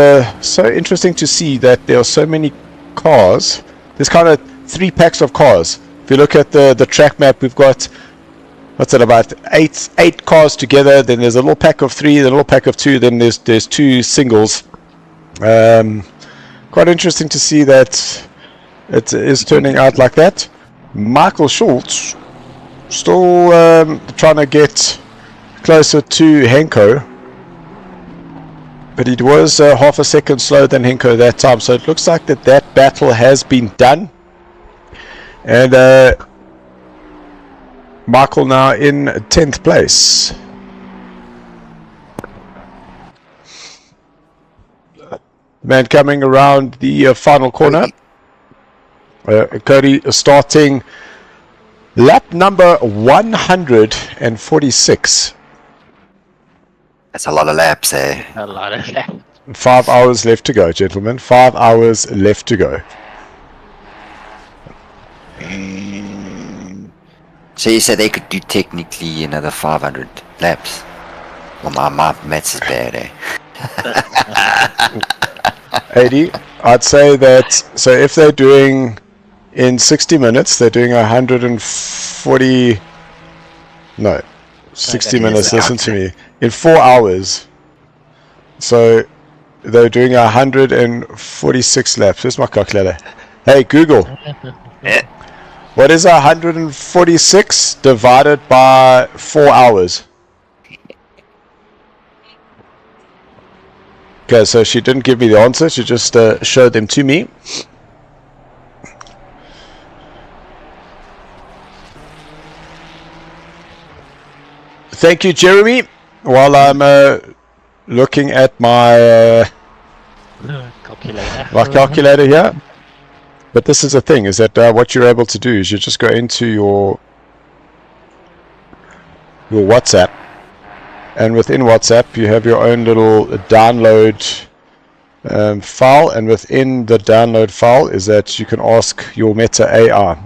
so interesting to see that there are so many cars. There's kind of 3 packs of cars. If you look at the track map, we've got, what's it, about eight cars together. Then there's a little pack of 3, then a little pack of 2, then there's 2 singles. Quite interesting to see that it is turning out like that. Michael Schultz still trying to get closer to Henko, But it was half a second slower than Henko that time, so it looks like that battle has been done. And Michael now in 10th place. Man coming around the final corner. Cody starting lap number 146. That's a lot of laps, eh? A lot of that. 5 hours left to go, gentlemen. 5 hours left to go. So you said they could do technically another 500 laps? Well, my maths is bad, eh? 80. I'd say that, so if they're doing in 60 minutes, they're doing 140, no, 60 minutes, listen to me, in 4 hours. So they're doing 146 laps. Where's my calculator? Hey, Google. What is 146 divided by 4 hours? Okay, so she didn't give me the answer. She just showed them to me. Thank you, Jeremy. While I'm looking at my calculator here. But this is the thing, is that what you're able to do is you just go into your WhatsApp, and within WhatsApp you have your own little download file, and within the download file is that you can ask your Meta AI,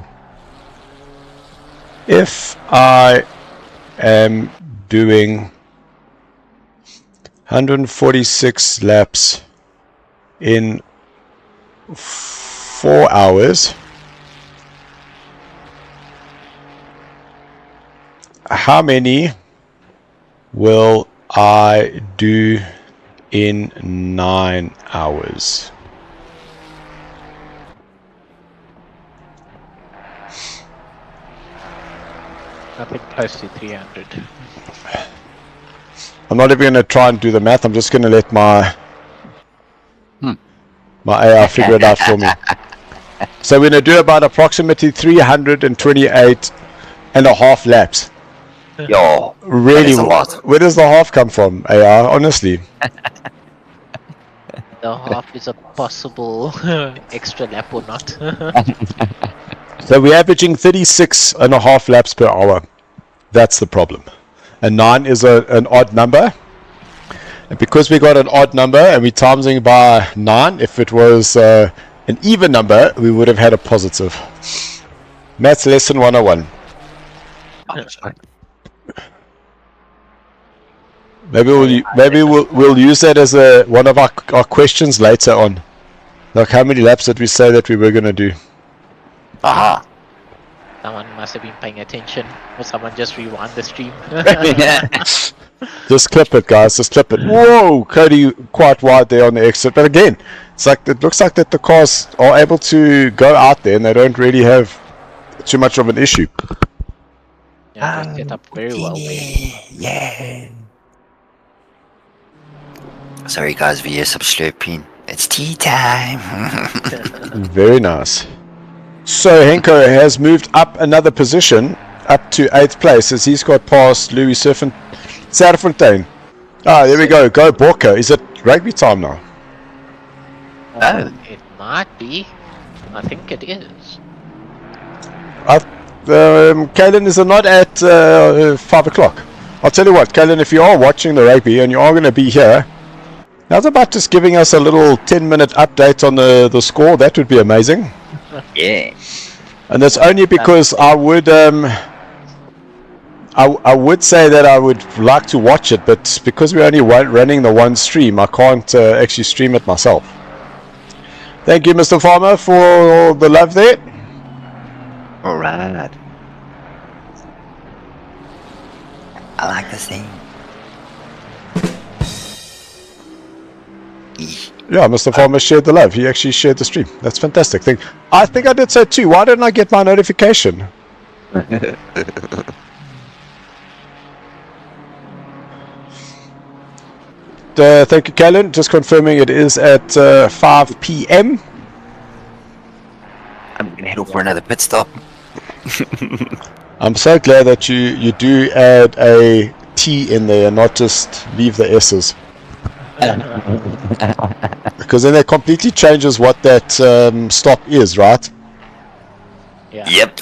if I am doing 146 laps in 4 hours, how many will I do in 9 hours? Nothing close to 300. I'm not even going to try and do the math. I'm just going to let my AI figure it out for me. So we're going to do about approximately 328 and a half laps. Yo, Really, that is a lot. where does the half come from, AI? Honestly. The half is a possible extra lap or not. So we're averaging 36 and a half laps per hour. That's the problem. And 9 is an odd number. And because we got an odd number and we're timesing by 9, if it was an even number, we would have had a positive. Maths lesson 101. Maybe we'll use that as one of our questions later on. Like, how many laps did we say that we were going to do? Aha. Someone must have been paying attention, or someone just rewind the stream. Just clip it, guys. Just clip it. Whoa, Cody, quite wide there on the exit. But again, it's like it looks like that the cars are able to go out there, and they don't really have too much of an issue. Yeah, they set up very well there. Yeah. Sorry guys, we hear some slurping. It's tea time. Very nice. So Henko has moved up another position, up to 8th place, as he's got past Louis Serfontein. Ah, there we go. Go Borka. Is it rugby time now? It might be. I think it is. Kalen, is it not at 5 o'clock? I'll tell you what, Kalen, if you are watching the rugby and you are going to be here, how's about just giving us a little 10-minute update on the score? That would be amazing. Yeah. And that's only because I would say that I would like to watch it, but because we're only running the one stream, I can't actually stream it myself. Thank you, Mr. Farmer, for the love there. Alright. I like this thing. Yeah, Mr. Farmer shared the love. He actually shared the stream. That's fantastic. I think I did so too. Why didn't I get my notification? thank you, Callan. Just confirming it is at 5 p.m. I'm gonna head over for another pit stop. I'm so glad that you do add a T in there and not just leave the S's. Because then that completely changes what that stop is, right? Yeah. Yep.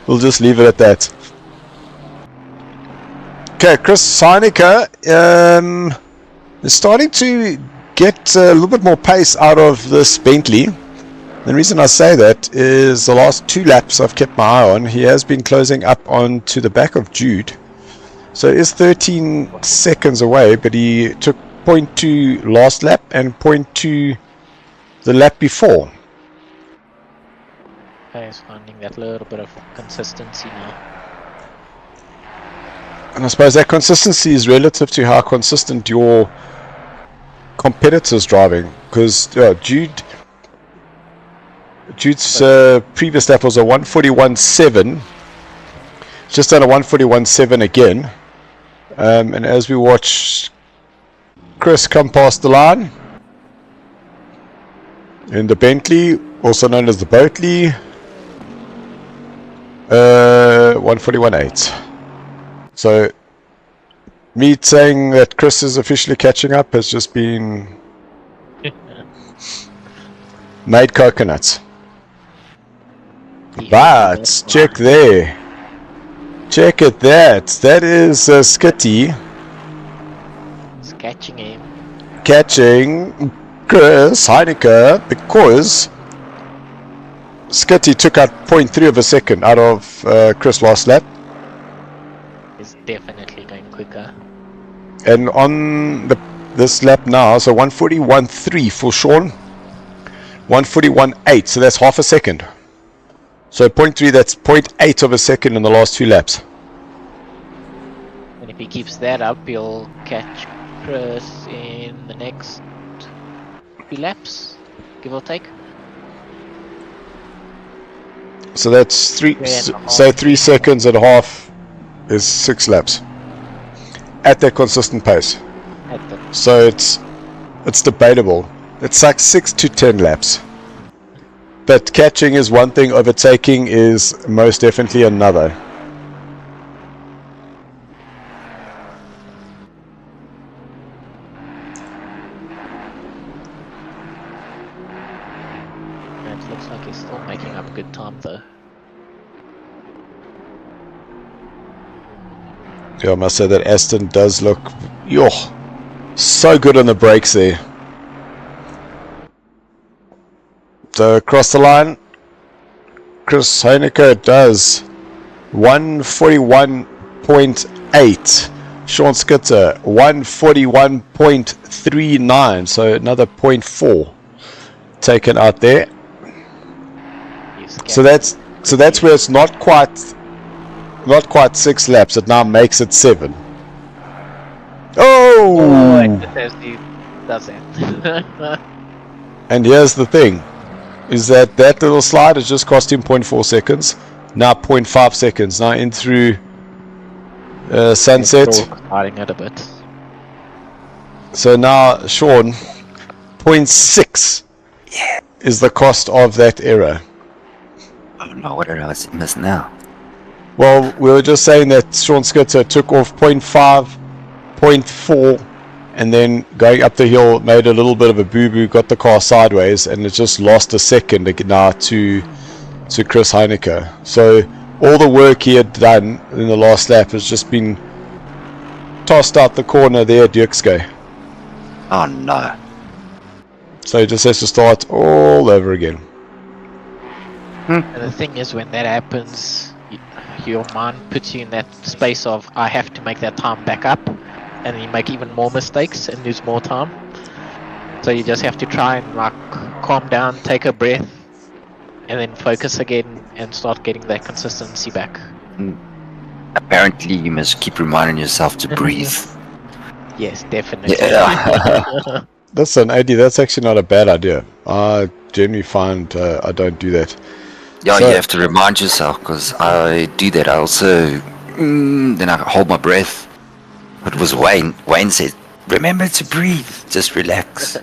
We'll just leave it at that. Okay, Chris Seinecker is starting to get a little bit more pace out of this Bentley. The reason I say that is the last 2 laps I've kept my eye on, he has been closing up onto the back of Jude. So it is 13 seconds away, but he took 0.2 last lap and 0.2 the lap before. He's finding that little bit of consistency now. And I suppose that consistency is relative to how consistent your competitors driving. Because Jude's previous lap was a 141.7. Just done a 141.7 again. And as we watch Chris come past the line in the Bentley, also known as the Boatley, 141.8. So me saying that Chris is officially catching up has just been made coconuts. But check there. Check at that. That is Skitty He's catching him. catching Chris Heinecker because Skitty took out 0.3 of a second out of Chris last lap. He's definitely going quicker. And on this lap now, so 141.3 for Sean, 141.8, so that's half a second. So 0.3, that's 0.8 of a second in the last 2 laps. And if he keeps that up, he'll catch Chris in the next 3 laps, give or take. So that's 3. 3.5. So 3 seconds and a half is 6 laps at that consistent pace. At the So it's debatable. It's like 6 to 10 laps. But catching is one thing, overtaking is most definitely another. it looks like he's still making up a good time though. Yeah, I must say that Aston does look so good on the brakes there. So across the line, Chris Heinecker does 141.8. Sean Skitter 141.39. So another 0.4 taken out there. So that's where it's not quite 6 laps. It now makes it 7. Oh! He does it. And here's the thing, is that little slide has just cost him 0.4 seconds. Now 0.5 seconds. Now in through sunset. Hiding it a bit. So now Sean, 0.6 is the cost of that error. I don't know what I missed now. Well, we were just saying that Sean Skitter took off 0.5, 0.4, and then going up the hill made a little bit of a boo-boo, got the car sideways, and it just lost a second now to Chris Heinecker. So all the work he had done in the last lap has just been tossed out the corner there at Dierkske. Oh no. So he just has to start all over again. And the thing is, when that happens, your mind puts you in that space of, I have to make that time back up, and then you make even more mistakes and lose more time. So you just have to try and calm down, take a breath, and then focus again and start getting that consistency back. Apparently you must keep reminding yourself to breathe. Yes, definitely. Yeah. Listen, AD, that's actually not a bad idea. I generally find I don't do that. Yeah, So- you have to remind yourself, because I do that. I also then I hold my breath It was Wayne. Wayne said, "Remember to breathe. Just relax."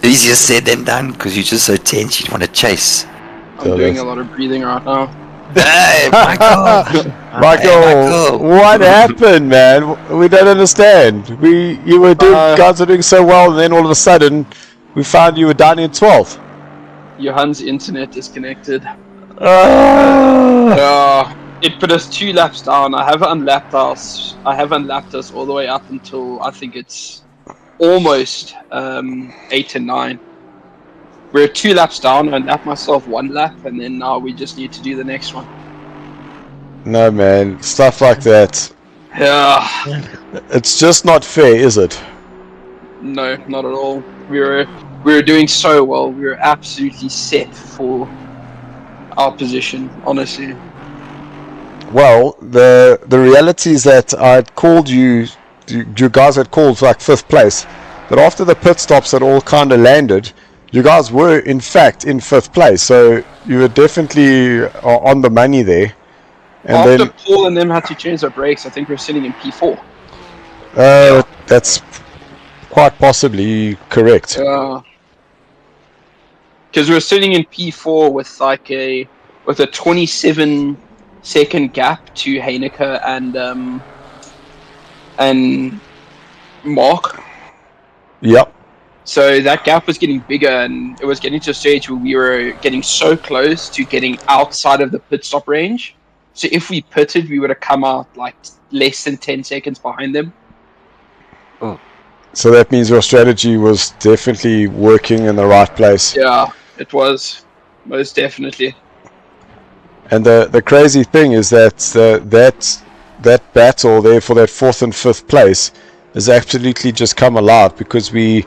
Easier said than done because you're just so tense. You want to chase. I'm doing a lot of breathing right now. Hey, Michael! Michael, what happened, man? We don't understand. You were doing, guys were doing so well, and then all of a sudden, we found you were down in 12th. Johan's internet disconnected. Ah. It put us 2 laps down. I have unlapped us all the way up until I think it's almost 8 and 9. We're 2 laps down. I unlapped myself 1 lap, and then now we just need to do the next one. No, man, stuff like that. Yeah. It's just not fair, is it? No, not at all. We were doing so well. We were absolutely set for our position, honestly. Well, the reality is that I'd called you guys had called for like 5th place, but after the pit stops had all kind of landed, you guys were in fact in 5th place, so you were definitely on the money there. And After then Paul and them had to change their brakes, I think we're sitting in P4. That's quite possibly correct. Because we're sitting in P4 with a 27-second gap to Heineke and Mark. Yep. So that gap was getting bigger, and it was getting to a stage where we were getting so close to getting outside of the pit stop range. So if we pitted, we would have come out like less than 10 seconds behind them. So that means your strategy was definitely working in the right place. Yeah, it was. Most definitely. And the crazy thing is that that battle there for that 4th and 5th place has absolutely just come alive, because we've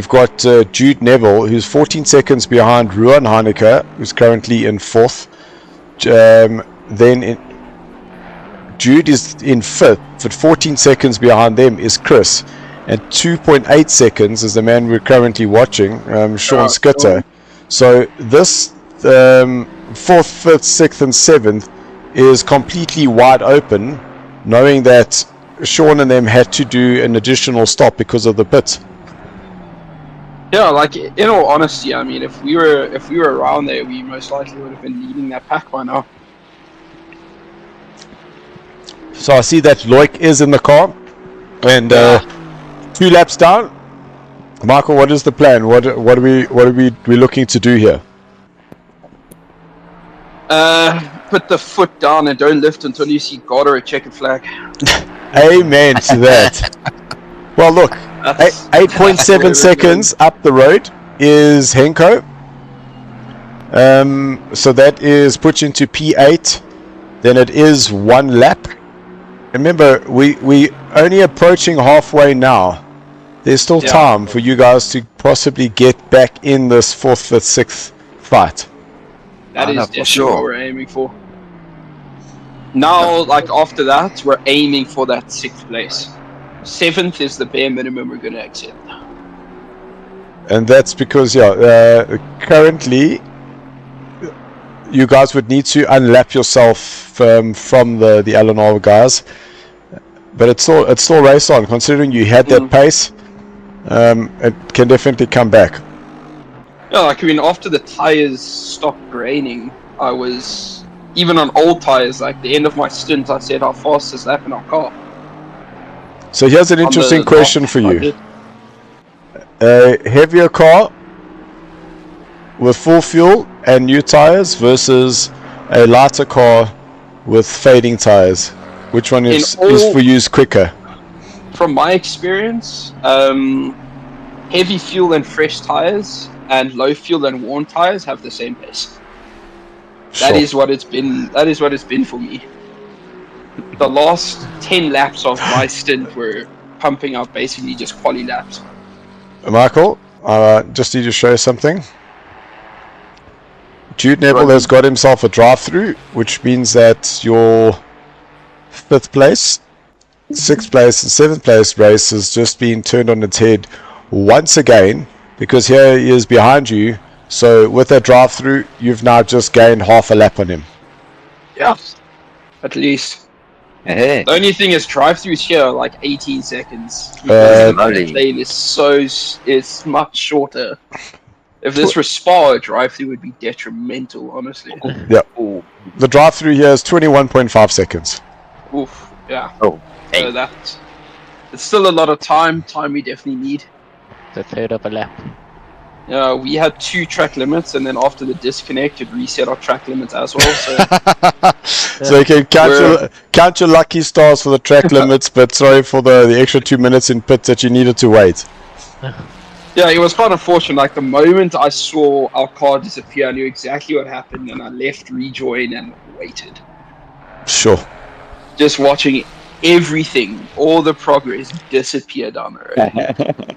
got Jude Neville, who's 14 seconds behind Ruan Heineke, who's currently in 4th. Jude is in 5th, but 14 seconds behind them is Chris, and 2.8 seconds is the man we're currently watching, Sean Skitter. So this 4th, 5th, 6th and 7th is completely wide open, knowing that Sean and them had to do an additional stop because of the pit. Yeah, like in all honesty, I mean, if we were around there, we most likely would have been leading that pack by now. So I see that Loic is in the car, and 2 laps down. Michael, what is the plan? What are we looking to do here? Put the foot down and don't lift until you see God or a checkered flag. Amen to that. Well, look, 8.7 seconds up the road is Henko. So that is put into P8. Then it is 1 lap. Remember, we only approaching halfway now. There's still time for you guys to possibly get back in this 4th, 5th, 6th fight. That is definitely what we're aiming for. Now, like after that, we're aiming for that 6th place. 7th is the bare minimum we're going to accept. And that's because, currently, you guys would need to unlap yourself from the Alanova guys. But it's still race on, considering you had that pace. It can definitely come back. Yeah, like I mean, after the tires stopped raining, I was even on old tires. Like the end of my stint, I said, "How fast is lap in our car?" So here's an interesting question for you: a heavier car with full fuel and new tires versus a lighter car with fading tires. Which one is for you quicker? From my experience, heavy fuel and fresh tires and low fuel and worn tires have the same pace. Sure. That is what it's been. That is what it's been for me. The last 10 laps of my stint were pumping out basically just quali laps. Michael, just need to show you something. Jude Neville has got himself a drive-through, which means that your 5th place, 6th place and 7th place race has just been turned on its head once again, because here he is behind you. So with that drive-through, you've now just gained half a lap on him. Yeah, at least. Hey. The only thing is drive-throughs here are like 18 seconds. Moly. The lane is much shorter. If this was Spa, a drive-through would be detrimental, honestly. Yeah. The drive-through here is 21.5 seconds. Oof, yeah. Oh, hey. So it's still a lot of time we definitely need. The third of a lap. We had 2 track limits, and then after the disconnect, it reset our track limits as well. So, So you can count your lucky stars for the track limits, but sorry for the extra 2 minutes in pits that you needed to wait. yeah, it was quite unfortunate. Like the moment I saw our car disappear, I knew exactly what happened, and I left, rejoined, and waited. Sure. Just watching everything, all the progress disappear down the road.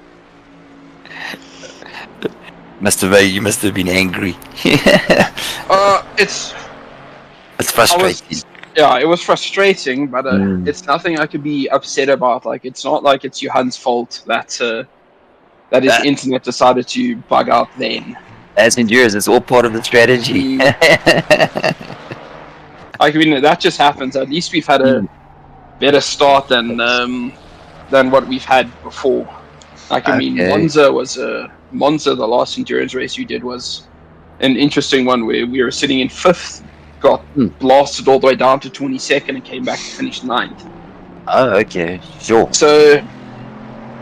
You must have been angry. It's frustrating. it was frustrating, but it's nothing I could be upset about. Like, it's not like it's Johan's fault that his internet decided to bug out then. As endurers, it's all part of the strategy. I mean, that just happens. At least we've had a better start than what we've had before. Like, I mean, Monza, the last endurance race you did was an interesting one where we were sitting in 5th, got blasted all the way down to 22nd, and came back to finish 9th. Oh, okay, sure. So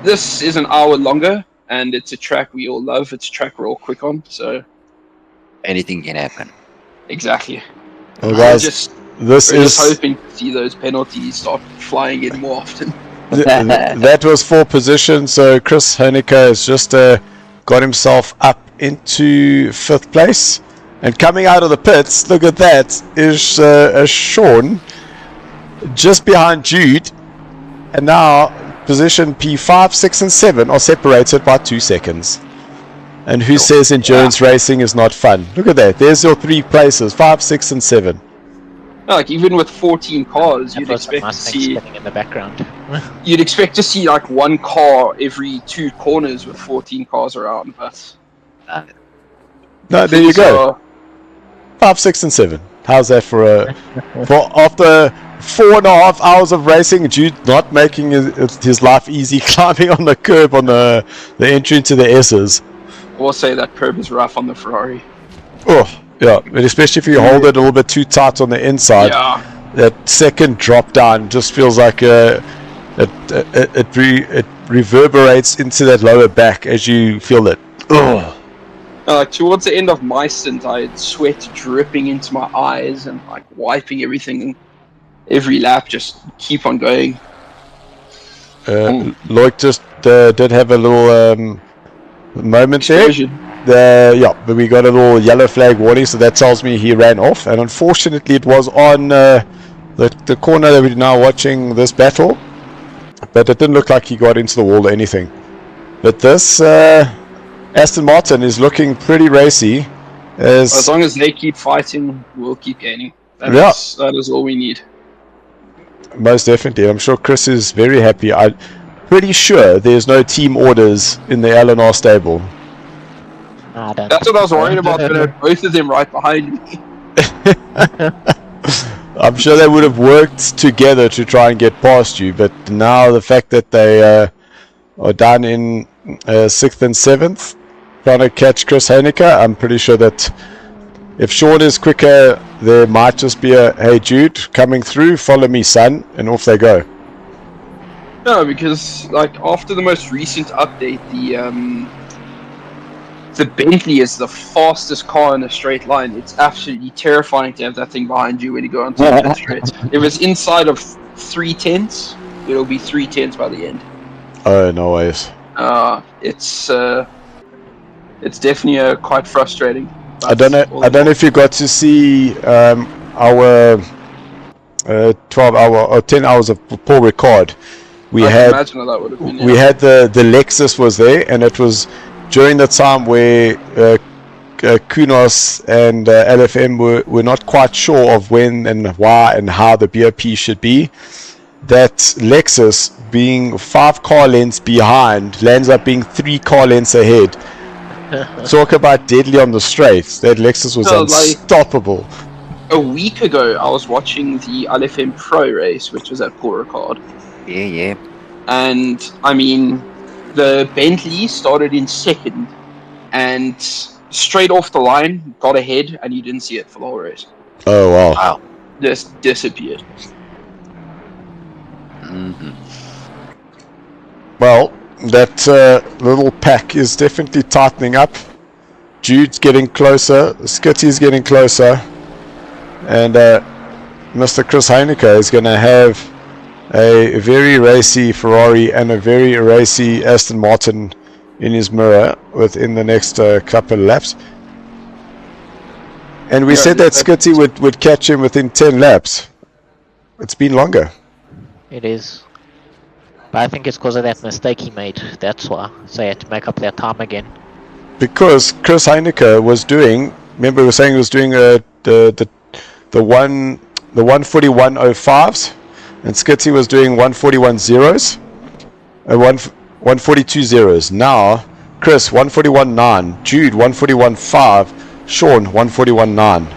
this is an hour longer, and it's a track we all love. It's a track we're all quick on, so anything can happen. exactly. Well, guys, we're just hoping to see those penalties start flying in more often. that was 4 position, so Chris Honecker has just got himself up into 5th place. And coming out of the pits, look at that, is Sean just behind Jude. And now position P5, 6 and 7 are separated by 2 seconds. And who says endurance racing is not fun? Look at that, there's your 3 places, 5, 6 and 7. Like, even with 14 cars, you'd expect to see spinning in the background. you'd expect to see like 1 car every 2 corners with 14 cars around, but no, there you go. 5, 6 and 7. How's that for after 4.5 hours of racing, Jude not making his life easy, climbing on the curb on the entry into the S's. I will say that curb is rough on the Ferrari. Oh, yeah, and especially if you hold it a little bit too tight on the inside. Yeah. That second drop down just feels like it reverberates into that lower back as you feel it. Oh. Towards the end of my stint, I had sweat dripping into my eyes and like wiping everything every lap, just keep on going. Loic just did have a little moment there. But we got a little yellow flag warning, so that tells me he ran off. And unfortunately, it was on the corner that we're now watching this battle. But it didn't look like he got into the wall or anything. But this Aston Martin is looking pretty racy. As long as they keep fighting, we'll keep gaining. That is all we need. Most definitely. I'm sure Chris is very happy. I'm pretty sure there's no team orders in the L&R stable. That's what I was worried about, but both of them right behind me. I'm sure they would have worked together to try and get past you, but now the fact that they are down in 6th and 7th, trying to catch Chris Honecker, I'm pretty sure that if Sean is quicker, there might just be a, hey Jude, coming through, follow me son, and off they go. No, because like after the most recent update, the Bentley is the fastest car in a straight line. It's absolutely terrifying to have that thing behind you when you go onto the straight. If it's inside of 3/10, it'll be 3/10 by the end. Oh, no ways. It's definitely quite frustrating. I don't know if you got to see our 12-hour or 10 hours of Paul Ricard. We had the Lexus was there, and it was during the time where Kunos and LFM were not quite sure of when and why and how the BOP should be. That Lexus, being 5 car lengths behind, lands up being 3 car lengths ahead. Talk about deadly on the straight. That Lexus was unstoppable. a week ago, I was watching the LFM Pro race, which was at Paul Ricard. Yeah. And I mean, the Bentley started in second and straight off the line got ahead, and you didn't see it for the whole race. Oh wow. Wow. Just disappeared. Well, that little pack is definitely tightening up. Jude's getting closer, Skitty's getting closer, and Mr. Chris Heineke is going to have a very racy Ferrari and a very racy Aston Martin in his mirror within the next couple of laps. And we said that Skitty would catch him within 10 laps. It's been longer. It is. But I think it's because of that mistake he made. That's why. So he had to make up their time again. Because Chris Heineke was doing, remember we were saying he was doing the 141.05s, and Skitty was doing 141 zeros, 142 zeros. Now Chris 141.9, Jude 141.5, Sean 141.9.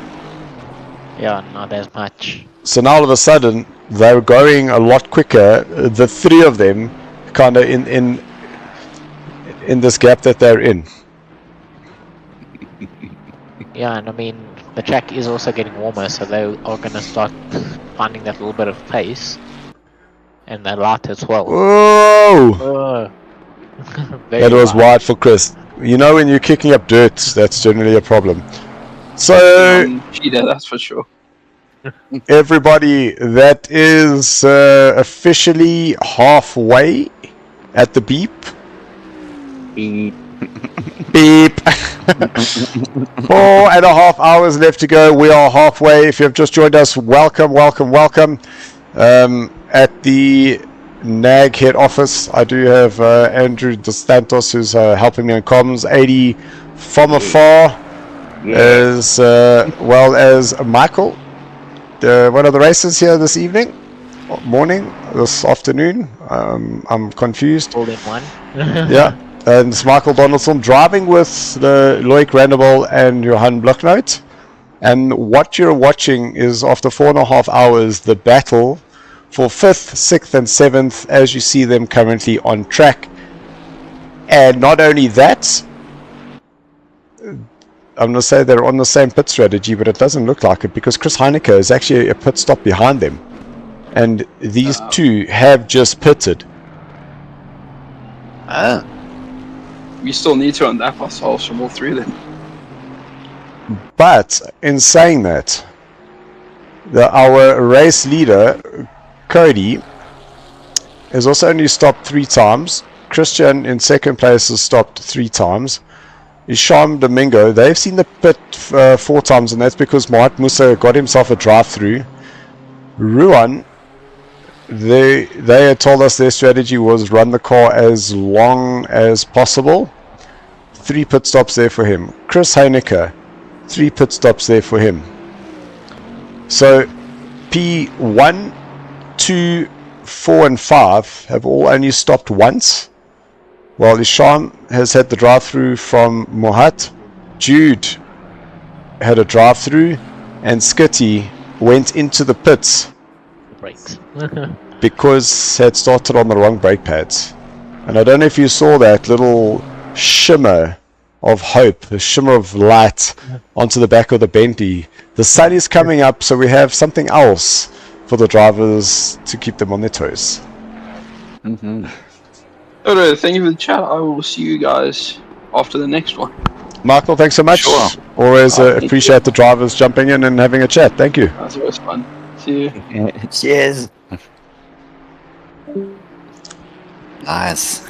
Yeah, not as much. So now all of a sudden they're going a lot quicker. The three of them kind of in this gap that they're in. Yeah, and I mean, the track is also getting warmer, so they are going to start finding that little bit of pace. And the light as well. Whoa! That was wide for Chris. You know, when you're kicking up dirt, that's generally a problem. So, Cheater, that's for sure. everybody, that is officially halfway at the beep. Beep. 4.5 hours left to go. We are halfway. If you have just joined us, welcome. At the NAG head office, I do have Andrew Dos Santos, who's helping me on comms. 80 from afar, as well as Michael. One of the races here this afternoon. I'm confused. All in one. Yeah. And it's Michael Donaldson driving with Loic Randable and Johan Bloknoot. And what you're watching is, after 4.5 hours, the battle for 5th, 6th and 7th as you see them currently on track. And not only that, I'm going to say they're on the same pit strategy, but it doesn't look like it, because Chris Heineke is actually a pit stop behind them. And these two have just pitted. We still need to unlap ourselves from all three of them. But in saying that, our race leader, Cody, has also only stopped 3 times. Christian in second place has stopped 3 times. Isham Domingo, they've seen the pit 4 times, and that's because Mahat Musa got himself a drive-through. Ruan, they had told us their strategy was run the car as long as possible. 3 pit stops there for him. Chris Heineke, 3 pit stops there for him. So P1, 2, 4 and 5 have all only stopped once, while Isham has had the drive-through from Mohat. Jude had a drive-through, and Skitty went into the pits Brakes. because had started on the wrong brake pads. And I don't know if you saw that little shimmer of hope, a shimmer of light onto the back of the Bentley. The sun is coming up, so we have something else for the drivers to keep them on their toes. Thank you for the chat. I will see you guys after the next one. Michael, thanks so much. Sure. Always appreciate the drivers jumping in and having a chat. Thank you. That's always fun. See you. Cheers. Nice.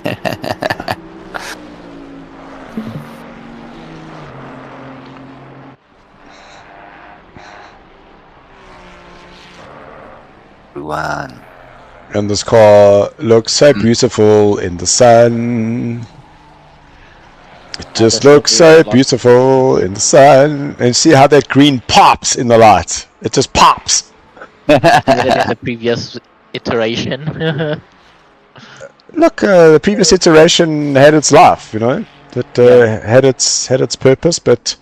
One. And this car looks so beautiful in the sun. It just looks so beautiful in the sun. And see how that green pops in the light. It just pops. Did it in the previous iteration. Look, the previous iteration had its life, you know. It had its purpose, but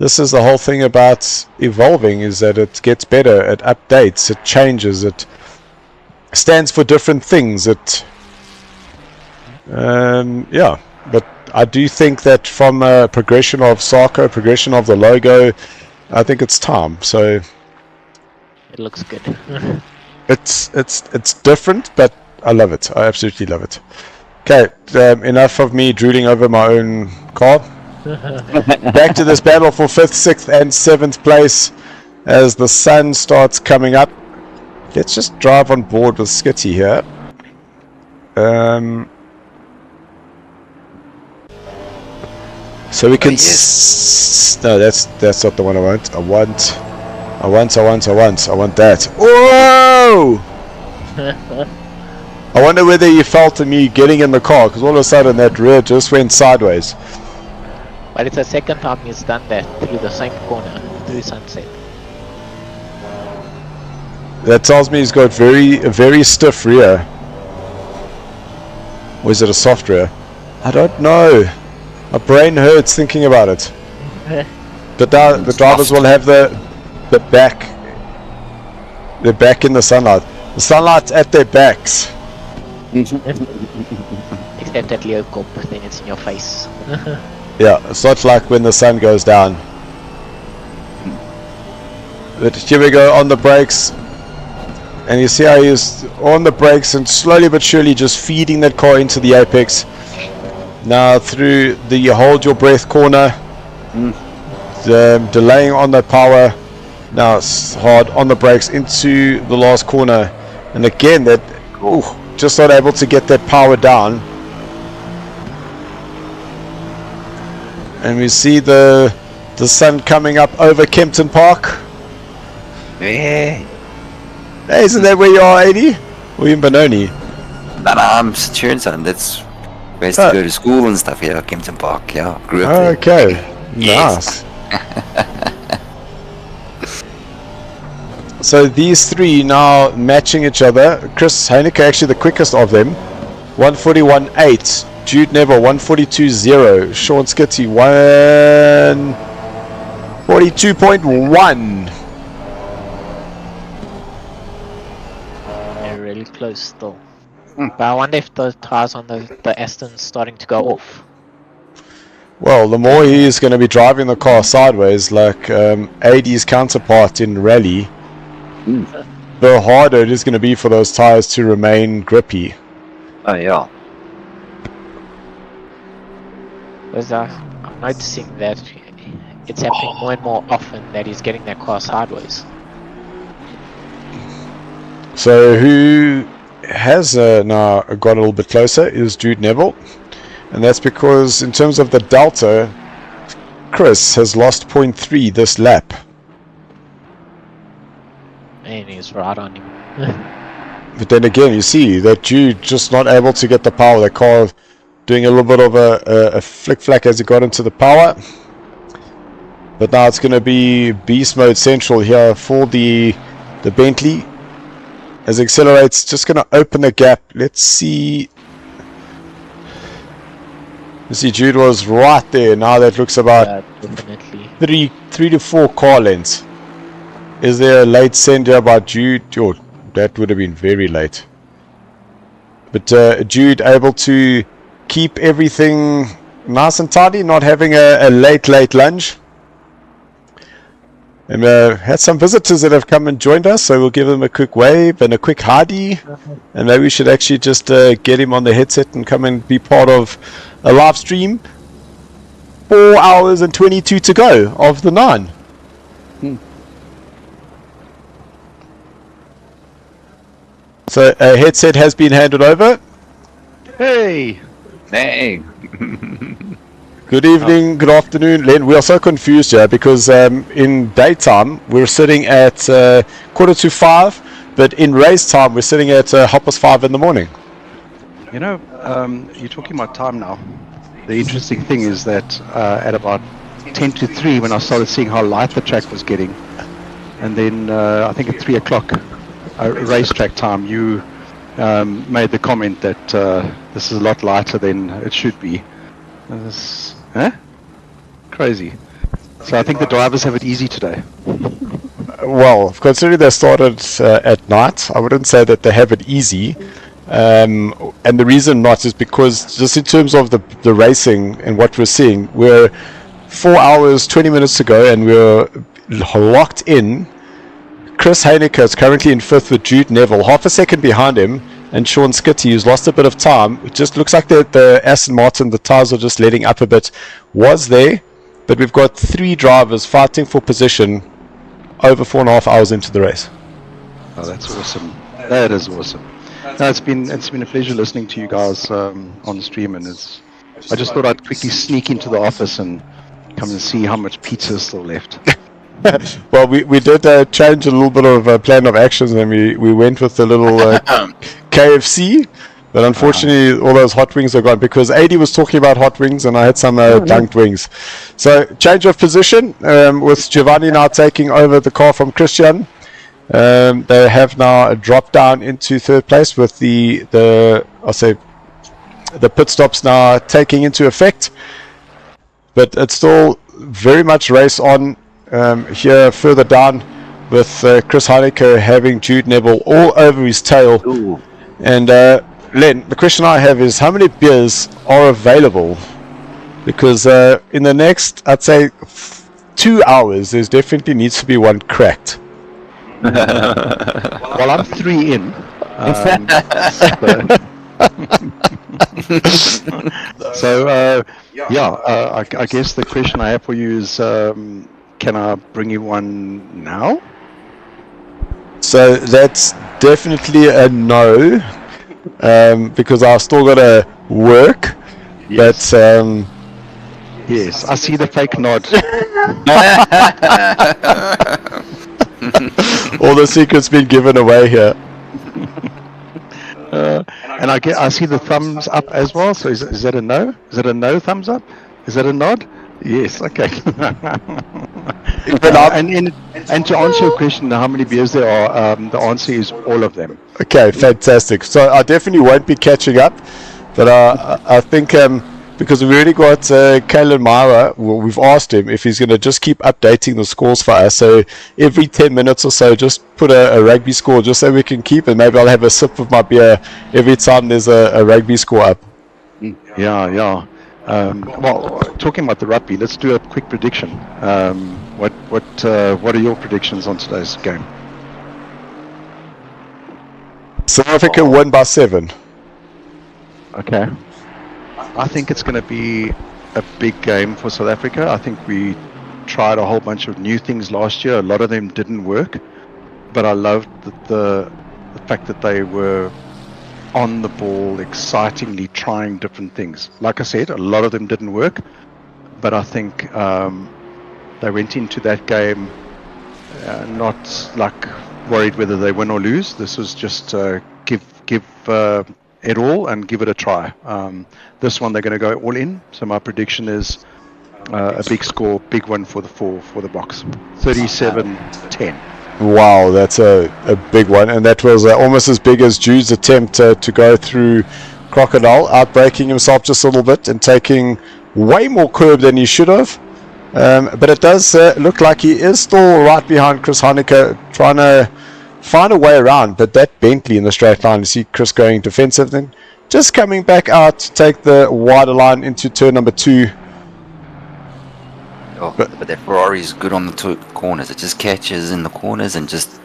this is the whole thing about evolving, is that it gets better, it updates, it changes, it stands for different things. It yeah, but I do think that from a progression of SARCO, progression of the logo, I think it's time. So It looks good. it's different, but I love it. I absolutely love it. Okay, enough of me drooling over my own car. Back to this battle for 5th, 6th and 7th place as the sun starts coming up. Let's just drive on board with Skitty here. So we can no, that's not the one I want. I want that. Whoa! I wonder whether you felt me getting in the car, because all of a sudden that rear just went sideways. But it's the second time he's done that through the same corner, through Sunset. That tells me he's got a very stiff rear. Or is it a soft rear? I don't know. My brain hurts thinking about it. The drivers will have the back in the sunlight. The sunlight's at their backs. Except at Leo Corp, then it's in your face. Yeah, it's not like when the sun goes down. But here we go on the brakes. And you see how he's on the brakes and slowly but surely just feeding that car into the apex. Now through the hold your breath corner. Delaying on the power. Now it's hard on the brakes into the last corner. And again, that just not able to get that power down. And we see the sun coming up over Kempton Park. Yeah. Hey, isn't that where you are, 80? Or in Benoni? No, I'm Centurion, son. That's where I used to go to school and stuff here, Kempton Park. Yeah, grew up there. Okay, Yes. nice. So these three now matching each other. Chris Heineke actually the quickest of them. 141.8. Jude Neville 142.0. Sean Skitty 142.1. They're really close still. But I wonder if those tires on the Aston's starting to go off. Well, the more he is going to be driving the car sideways, like AD's counterpart in rally, the harder it is going to be for those tires to remain grippy. Oh, yeah. Because I'm noticing that it's happening more and more often that he's getting that car sideways. So who has now got a little bit closer is Jude Neville, and that's because in terms of the delta, Chris has lost 0.3 this lap. And he's right on him. But then again, you see that Jude just not able to get the power. The car doing a little bit of a flick-flack as he got into the power. But now it's going to be beast mode central here for the Bentley. As it accelerates, just going to open the gap. Let's see. You see Jude was right there. Now that looks about Definitely. three to 4 car lengths. Is there a late send here by Jude? Oh, that would have been very late. But Jude able to keep everything nice and tidy, not having a late lunge. And had some visitors that have come and joined us, so we'll give them a quick wave and a quick hardy. And maybe we should actually just get him on the headset and come and be part of a live stream. 4 hours and 22 to go of the 9. So a headset has been handed over. Hey! Hey. Good evening, good afternoon, Len. We are so confused here because in daytime we're sitting at 4:45, but in race time we're sitting at 5:30 in the morning. You know, you're talking about time now. The interesting thing is that at about 10 to 3, when I started seeing how light the track was getting, and then I think at 3 o'clock racetrack time, you made the comment that this is a lot lighter than it should be. Crazy. So I think the drivers have it easy today. Well, considering they started at night, I wouldn't say that they have it easy. And the reason not is because just in terms of the racing and what we're seeing, we're 4 hours, 20 minutes ago, and we're locked in. Chris Heineke is currently in 5th with Jude Neville, half a second behind him, and Sean Skitty, who's lost a bit of time. It just looks like the Aston Martin, the tyres are just letting up a bit, was there, but we've got 3 drivers fighting for position over 4.5 hours into the race. Oh, that's awesome. That is awesome. No, it's been a pleasure listening to you guys on the stream, and I just thought I'd quickly sneak into the office and come and see how much pizza is still left. Well, we did change a little bit of plan of actions, and we went with the little KFC, but unfortunately all those hot wings are gone because AD was talking about hot wings and I had some dunked wings. So change of position with Giovanni now taking over the car from Christian. They have now dropped down into 3rd place with the pit stops now taking into effect, but it's still very much race on. Here further down with Chris Heineke having Jude Neville all over his tail. Ooh. And Len, the question I have is how many beers are available? Because in the next, I'd say 2 hours, there's definitely needs to be one cracked. Well, I'm 3 in. I guess the question I have for you is, can I bring you one now? So that's definitely a no, because I've still got to work. Yes. But yes, I see the fake nod. all the secrets been given away here. And I see the thumbs up as well. So is that a no? Is that a no thumbs up? Is that a nod? Yes. Okay. And to answer your question, how many beers there are, the answer is all of them. Okay, fantastic. So I definitely won't be catching up, but I think because we've already got Kalen Myra, we've asked him if he's going to just keep updating the scores for us. So every 10 minutes or so, just put a rugby score just so we can keep it. Maybe I'll have a sip of my beer every time there's a rugby score up. Yeah. Well, talking about the rugby, let's do a quick prediction. What are your predictions on today's game? South Africa won by 7. Okay. I think it's going to be a big game for South Africa. I think we tried a whole bunch of new things last year. A lot of them didn't work, but I loved the fact that they were on the ball, excitingly trying different things. Like I said, a lot of them didn't work, but I think they went into that game not like worried whether they win or lose. This was just give it all and give it a try. This one they're going to go all in. So my prediction is a big score, big one for the Boks, 37-10. Wow, that's a big one, and that was almost as big as Jude's attempt to go through Crocodile, outbraking himself just a little bit and taking way more curb than he should have. But it does look like he is still right behind Chris Heineke, trying to find a way around. But that Bentley in the straight line, you see Chris going defensive, then just coming back out to take the wider line into turn number 2. Oh, but that Ferrari is good on the 2 corners. It just catches in the corners and just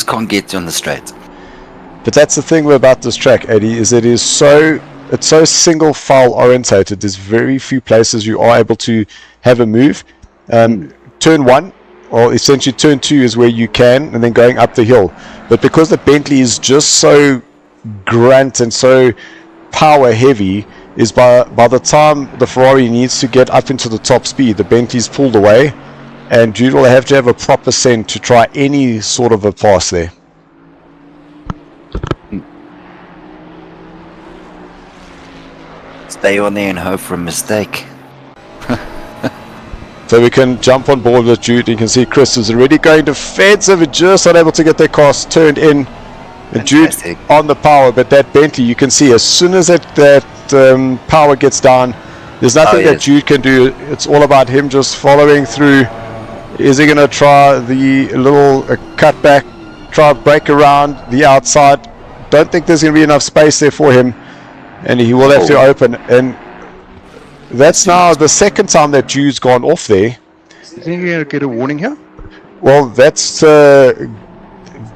can't get on the straight. But that's the thing about this track, Eddie, is it's so single file orientated. There's very few places you are able to have a move. Turn 1, or essentially turn 2 is where you can, and then going up the hill. But because the Bentley is just so grunt and so power heavy, is by the time the Ferrari needs to get up into the top speed, the Bentley's pulled away, and Jude will have to have a proper scent to try any sort of a pass there. Stay on there and hope for a mistake. So we can jump on board with Jude. You can see Chris is already going defensive and just unable to get their cars turned in. And Jude on the power, but that Bentley, you can see as soon as that power gets down, There's nothing that yes. Jude can do. It's all about him just following through. Is he going to try the little cutback, try break around the outside? Don't think there's going to be enough space there for him, and he will have to open. And that's now the second time that Jude's gone off there. Is he going to get a warning here? Well, that's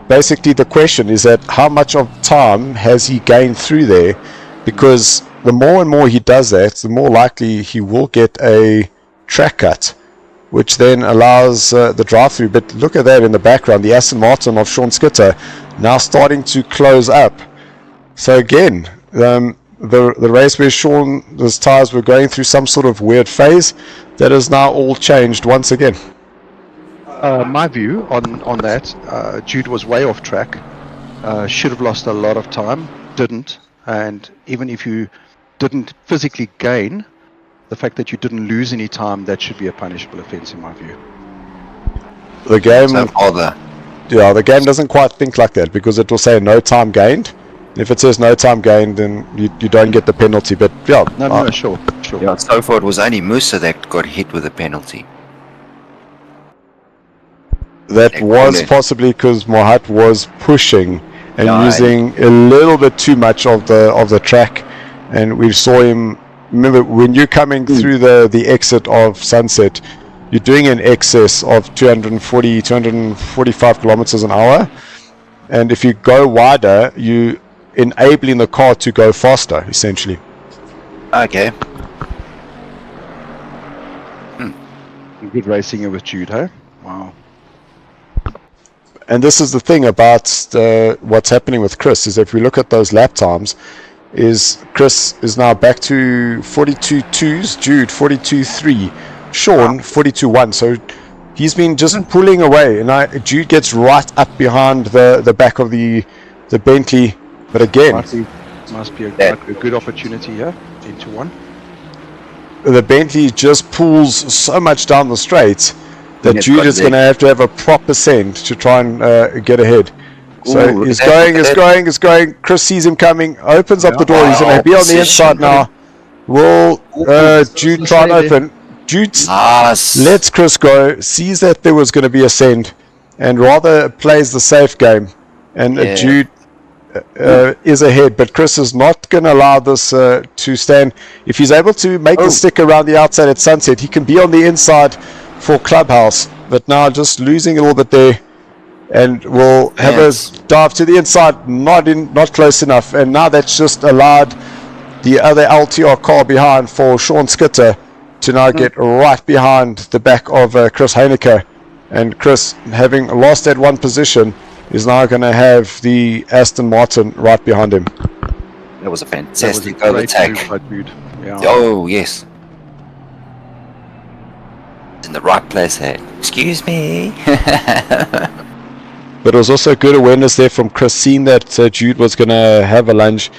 basically the question, is that how much of time has he gained through there? Because the more and more he does that, the more likely he will get a track cut, which then allows the drive-through. But look at that in the background, the Aston Martin of Sean Skitter now starting to close up. So again, the race where Sean's tyres were going through some sort of weird phase, that has now all changed once again. My view on that, Jude was way off track. Should have lost a lot of time, didn't. And even if you didn't physically gain, the fact that you didn't lose any time, that should be a punishable offence in my view. The game, the game doesn't quite think like that, because it will say no time gained. If it says no time gained, then you don't get the penalty. But yeah, no, sure. Yeah, so far it was only Musa that got hit with a penalty. That was possibly because Mohat was pushing and using a little bit too much of the track, and we saw him. Remember, when you're coming through the exit of Sunset, you're doing an excess of 245 kilometers an hour, and if you go wider, you enabling the car to go faster, essentially. Okay. Good racing here with Jude, huh? Wow. And this is the thing about what's happening with Chris, is if we look at those lap times, is Chris is now back to 42.2s, Jude 42.3, Sean 42.1. So he's been just pulling away, and Jude gets right up behind the back of the Bentley. But again, must be a good opportunity here into one. The Bentley just pulls so much down the straight that Jude is going to have a proper send to try and get ahead. So he's going. Chris sees him coming, opens up the door. He's going to be on the inside now. Will Jude try and open? Jude lets Chris go, sees that there was going to be a send, and rather plays the safe game. And Jude is ahead, but Chris is not going to allow this to stand. If he's able to make the stick around the outside at Sunset, he can be on the inside for Clubhouse, but now just losing a little bit there, and will have a dive to the inside, not close enough, and now that's just allowed the other LTR car behind for Sean Skitter to now get right behind the back of Chris Heineke, and Chris, having lost that one position, is now going to have the Aston Martin right behind him. That was a fantastic overtake. Yeah. Oh, yes. In the right place, hey. Excuse me. But it was also good awareness there from Chris, seeing that Jude was going to have a lunge,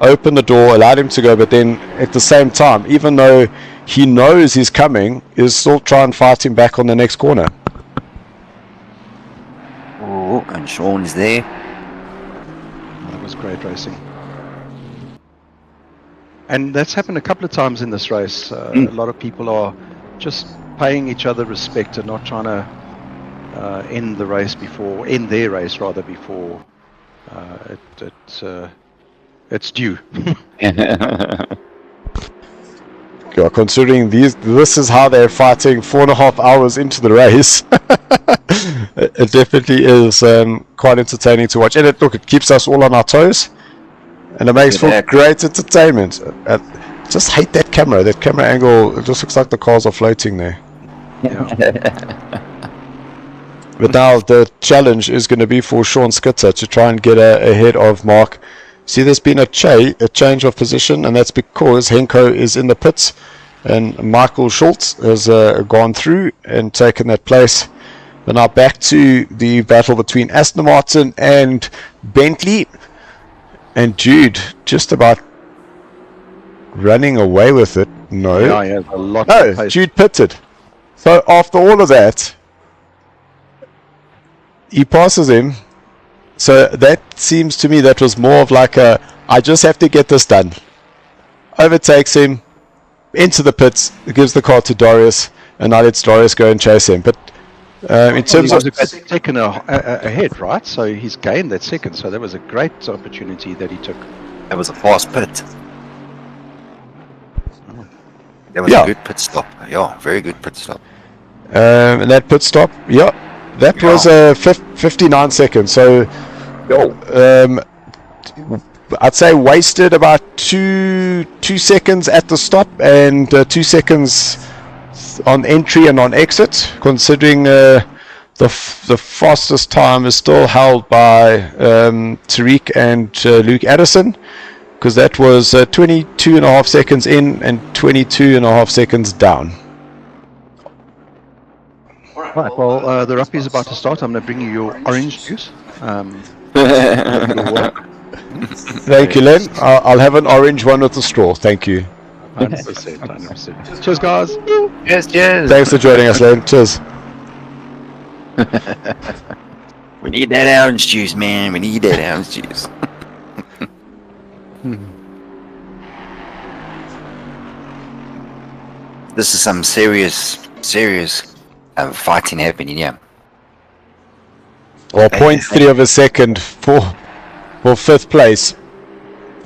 open the door, allowed him to go, but then at the same time, even though he knows he's coming, is still try and fight him back on the next corner. Oh, and Sean is there. That was great racing. And that's happened a couple of times in this race. A lot of people are just paying each other respect and not trying to end their race before it's due. Yeah, considering this is how they're fighting 4.5 hours into the race, it definitely is quite entertaining to watch. And it keeps us all on our toes, and it makes for great entertainment. Just hate that camera. That camera angle, it just looks like the cars are floating there. But now the challenge is going to be for Sean Skitter to try and get ahead of Mark. See, there's been a change of position, and that's because Henko is in the pits, and Michael Schultz has gone through and taken that place. But now back to the battle between Aston Martin and Bentley, and Jude just about running away with it. No, Jude pitted. So after all of that, he passes him. So that seems to me that was more of like I just have to get this done. Overtakes him, into the pits, gives the car to Darius, and now lets Darius go and chase him. But in terms he of was a second ahead, right? So he's gained that second. So that was a great opportunity that he took. That was a fast pit. That was Yeah. a good pit stop. Yeah, very good pit stop. and that pit stop, yeah, that was 59 seconds. So I'd say wasted about two seconds at the stop and 2 seconds on entry and on exit, considering the fastest time is still held by Tariq and Luke Addison, because that was 22.5 seconds in and 22.5 seconds down. Right, well, the rugby is about to start. I'm going to bring you your orange juice. Thank you, Len. I'll have an orange one with a straw. Thank you. 100%, 100%. Cheers, guys. Cheers. Thanks for joining us, Len. Cheers. We need that orange juice, man. We need that orange juice. This is some serious fighting happening, yeah. Well, 0.3 of a second for 5th place.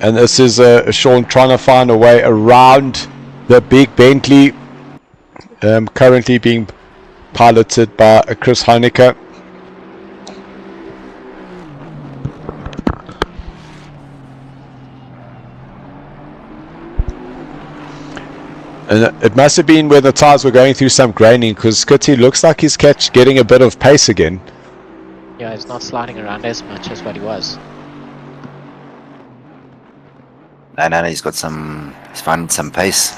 And this is Sean trying to find a way around the big Bentley, currently being piloted by Chris Honecker. And it must have been when the tires were going through some graining, because Skitty looks like he's getting a bit of pace again. Yeah, he's not sliding around as much as what he was. No, he's finding some pace.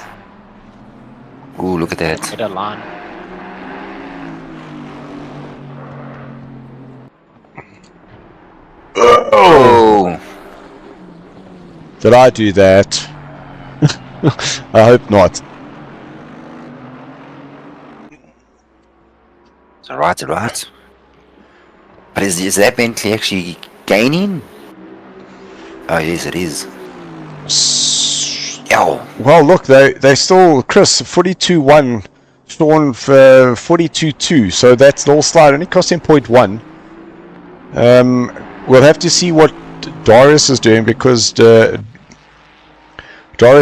Ooh, look at that. Better line. Oh! Did I do that? I hope not. It's alright. But is that Bentley actually gaining? Oh, yes, it is. Yo. Well, look, they still, Chris 42.1, Sean 42.2, so that's all slide. Only cost him 0.1. We'll have to see what Doris is doing, because Doris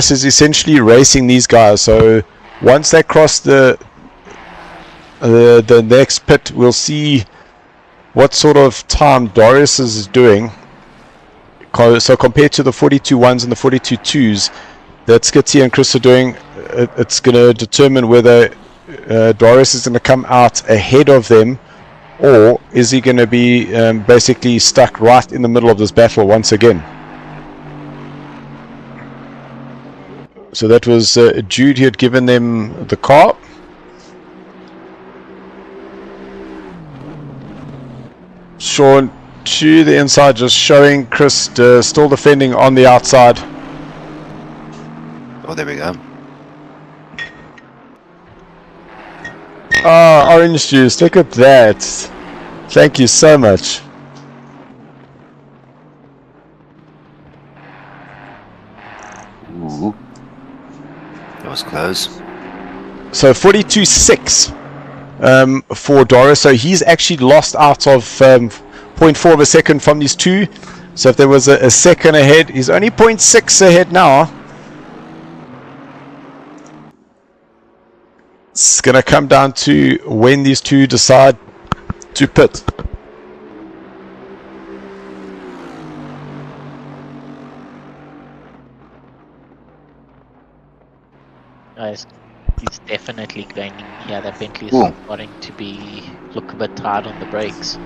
is essentially racing these guys. So once they cross the next pit, we'll see what sort of time Doris is doing. So compared to the 42.1s and the 42.2s that Skitty and Chris are doing, it's going to determine whether Doris is going to come out ahead of them, or is he going to be basically stuck right in the middle of this battle once again. So that was Jude. He had given them the car. Sean to the inside, just showing Chris still defending on the outside. Oh, there we go. Ah, orange juice, look at that. Thank you so much. Ooh. That was close. So 42.6 for Doris. So he's actually lost out of 0.4 of a second from these two. So if there was a second ahead, he's only 0.6 ahead now. It's going to come down to when these two decide to pit. Guys, he's definitely gaining. Yeah, that Bentley is Ooh. starting to look a bit tired on the brakes.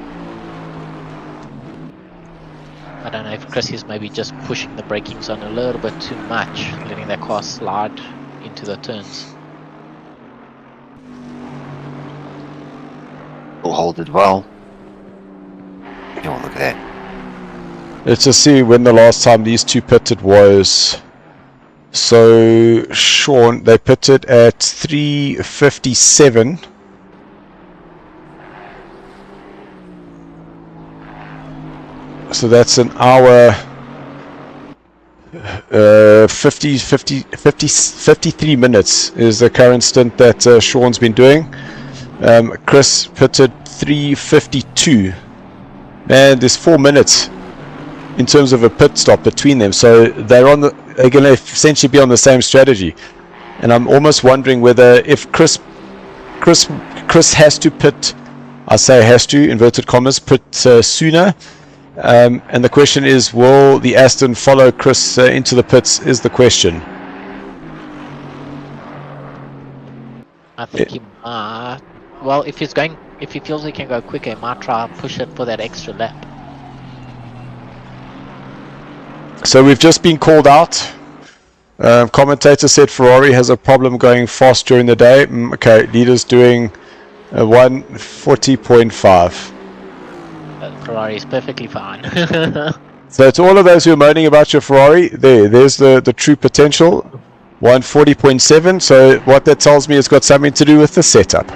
I don't know if Chris is maybe just pushing the braking zone a little bit too much, letting that car slide into the turns. Will hold it well. Oh, look at that. Let's just see when the last time these two pitted was. So Sean, they pitted at 3:57. So that's an hour 53 minutes is the current stint that Sean's been doing. Chris pitted 3:52. Man, there's 4 minutes in terms of a pit stop between them, so they're going to essentially be on the same strategy. And I'm almost wondering whether if Chris has to pit, I say has to, inverted commas, pit sooner. And the question is, will the Aston follow Chris into the pits is the question. I think he might. Well, if he feels he can go quicker, he might try and push it for that extra lap. So we've just been called out. Commentator said Ferrari has a problem going fast during the day. Okay, leader's doing 1:40.5. Ferrari is perfectly fine. So to all of those who are moaning about your Ferrari, there's the true potential. 1:40.7. So what that tells me has got something to do with the setup.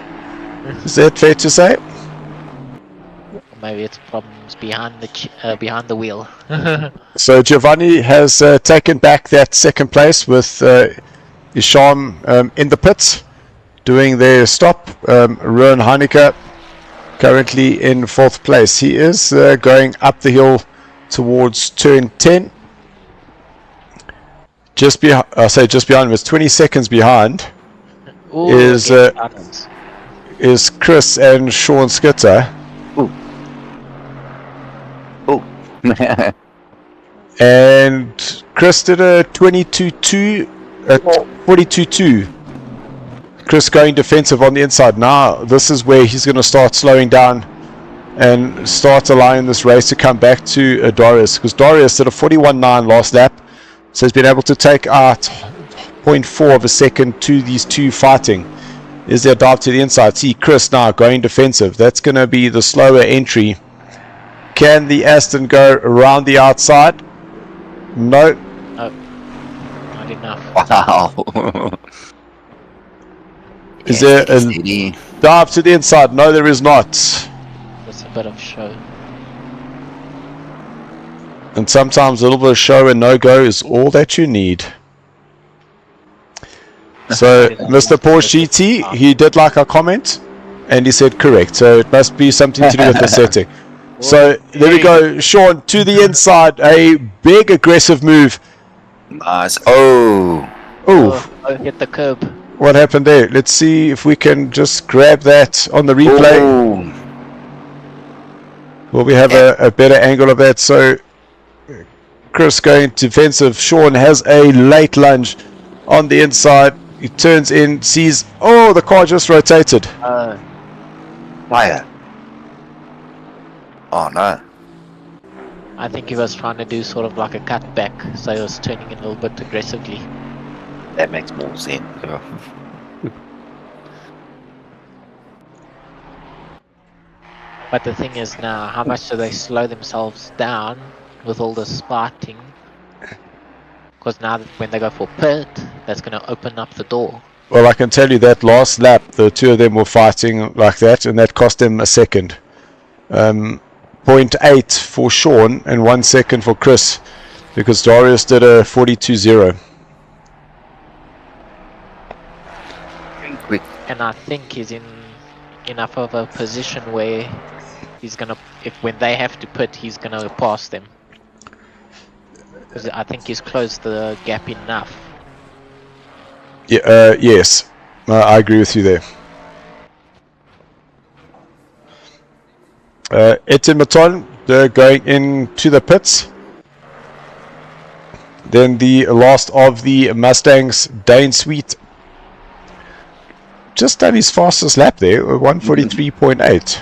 Is that fair to say? Maybe it's problems behind the wheel. So Giovanni has taken back that second place with Isham in the pits, doing their stop. Ruan Heineke currently in 4th place. He is going up the hill towards turn 10. Just behind, it's 20 seconds behind. Ooh, is Chris and Sean Skitter. And Chris did a 22.2 at 42.2. Chris going defensive on the inside. Now this is where he's going to start slowing down and start allowing this race to come back to Dorius, because Dorius did a 41.9 last lap, so he's been able to take out 0.4 of a second to these two fighting. Is there a dive to the inside? See Chris now going defensive. That's going to be the slower entry. Can the Aston go around the outside? No. No. Not enough. Wow. Is there a dive to the inside? No, there is not. That's a bit of show. And sometimes a little bit of show and no-go is all that you need. So, Mr. Porsche GT, he did like our comment, and he said correct. So, it must be something to do with the setting. So, there we go. Sean, to the inside. A big aggressive move. Nice. Oh. Oh, Hit the curb. what happened there? Let's see if we can just grab that on the replay. Oh. Will we have a better angle of that? So, Chris going defensive. Sean has a late lunge on the inside. He turns in, sees, oh, the car just rotated. Fire. Oh no. I think he was trying to do sort of like a cutback, so he was turning in a little bit aggressively. That makes more sense. But the thing is now, how much do they slow themselves down with all this sparking? Because now that when they go for pit, that's going to open up the door. Well, I can tell you that last lap, the two of them were fighting like that, and that cost them a second. 0.8 for Sean and 1 second for Chris, because Darius did a 42.0. Quick. And I think he's in enough of a position where he's gonna, when they have to pit, he's gonna pass them. Because I think he's closed the gap enough. Yeah, yes, I agree with you there. Etienne Maton, they're going into the pits. Then the last of the Mustangs, Dane Sweet, just done his fastest lap there, 1:43.8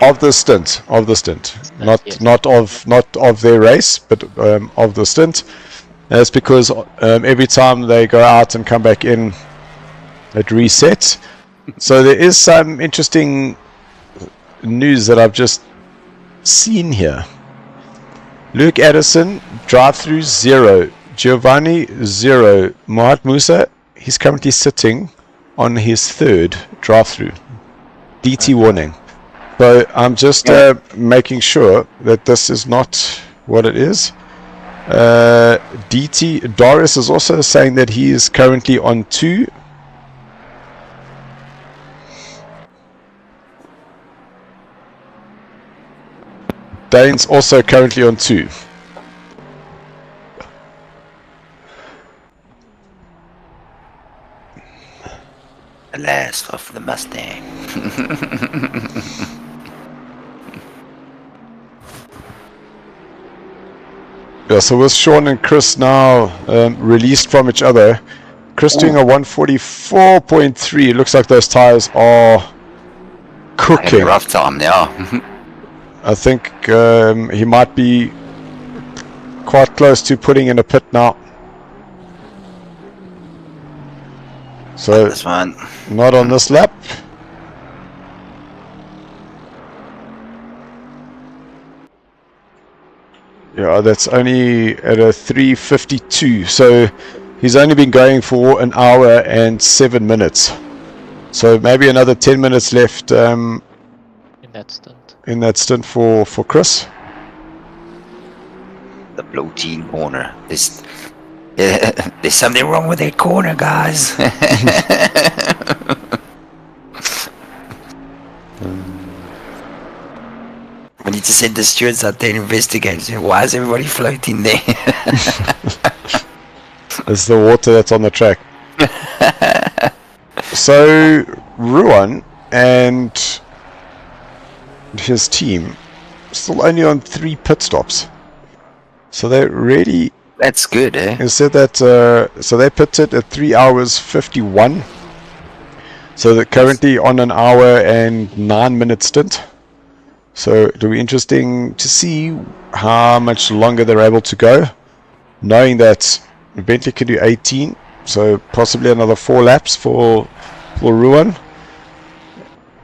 of the stint. Not Yes. not of their race, but of the stint. That's because every time they go out and come back in, it resets. So there is some interesting news that I've just seen here. Luke Addison, drive-through 0. Giovanni 0. Mohamed Musa, he's currently sitting on his 3rd drive-through. DT warning. So I'm just making sure that this is not what it is. DT Doris is also saying that he is currently on 2. Dane's also currently on 2. The last of the Mustang. Yeah, so with Sean and Chris now released from each other, Chris doing a 144.3. It looks like those tires are Having cooking. a rough time now. I think he might be quite close to putting in a pit now. So This one. not on this lap. Yeah, that's only at a 3:52. So he's only been going for an hour and 7 minutes. So maybe another 10 minutes left In that stint. in that stint for Chris. The bloating corner. There's something wrong with that corner, guys. We need to send the stewards out there and investigate. Why is everybody floating there? It's the water that's on the track. So Ruan and his team still only on 3 pit stops. So they really That's good, eh? It said that so they pitted at 3 hours 51. So they're currently on an hour and 9 minute stint. So it'll be interesting to see how much longer they're able to go, knowing that Bentley can do 18, so possibly another 4 laps for Ruan.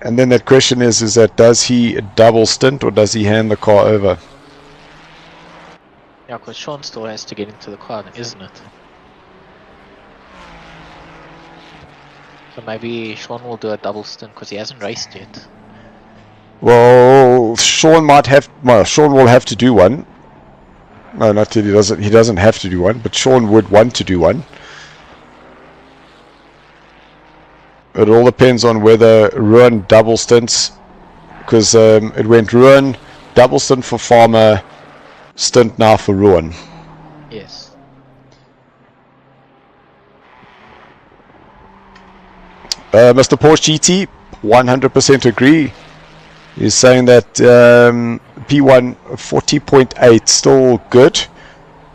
And then that question is that does he double stint or does he hand the car over? Yeah, because Sean still has to get into the car, isn't it? So maybe Sean will do a double stint because he hasn't raced yet. Well, Sean might have. Well, Sean will have to do one. No, not that he doesn't. He doesn't have to do one, but Sean would want to do one. It all depends on whether Ruan double stints, because it went Ruan, double stint for Farmer, stint now for Ruan. Yes. Mr. Porsche GT, 100% agree. He's saying that P1 40.8 still good,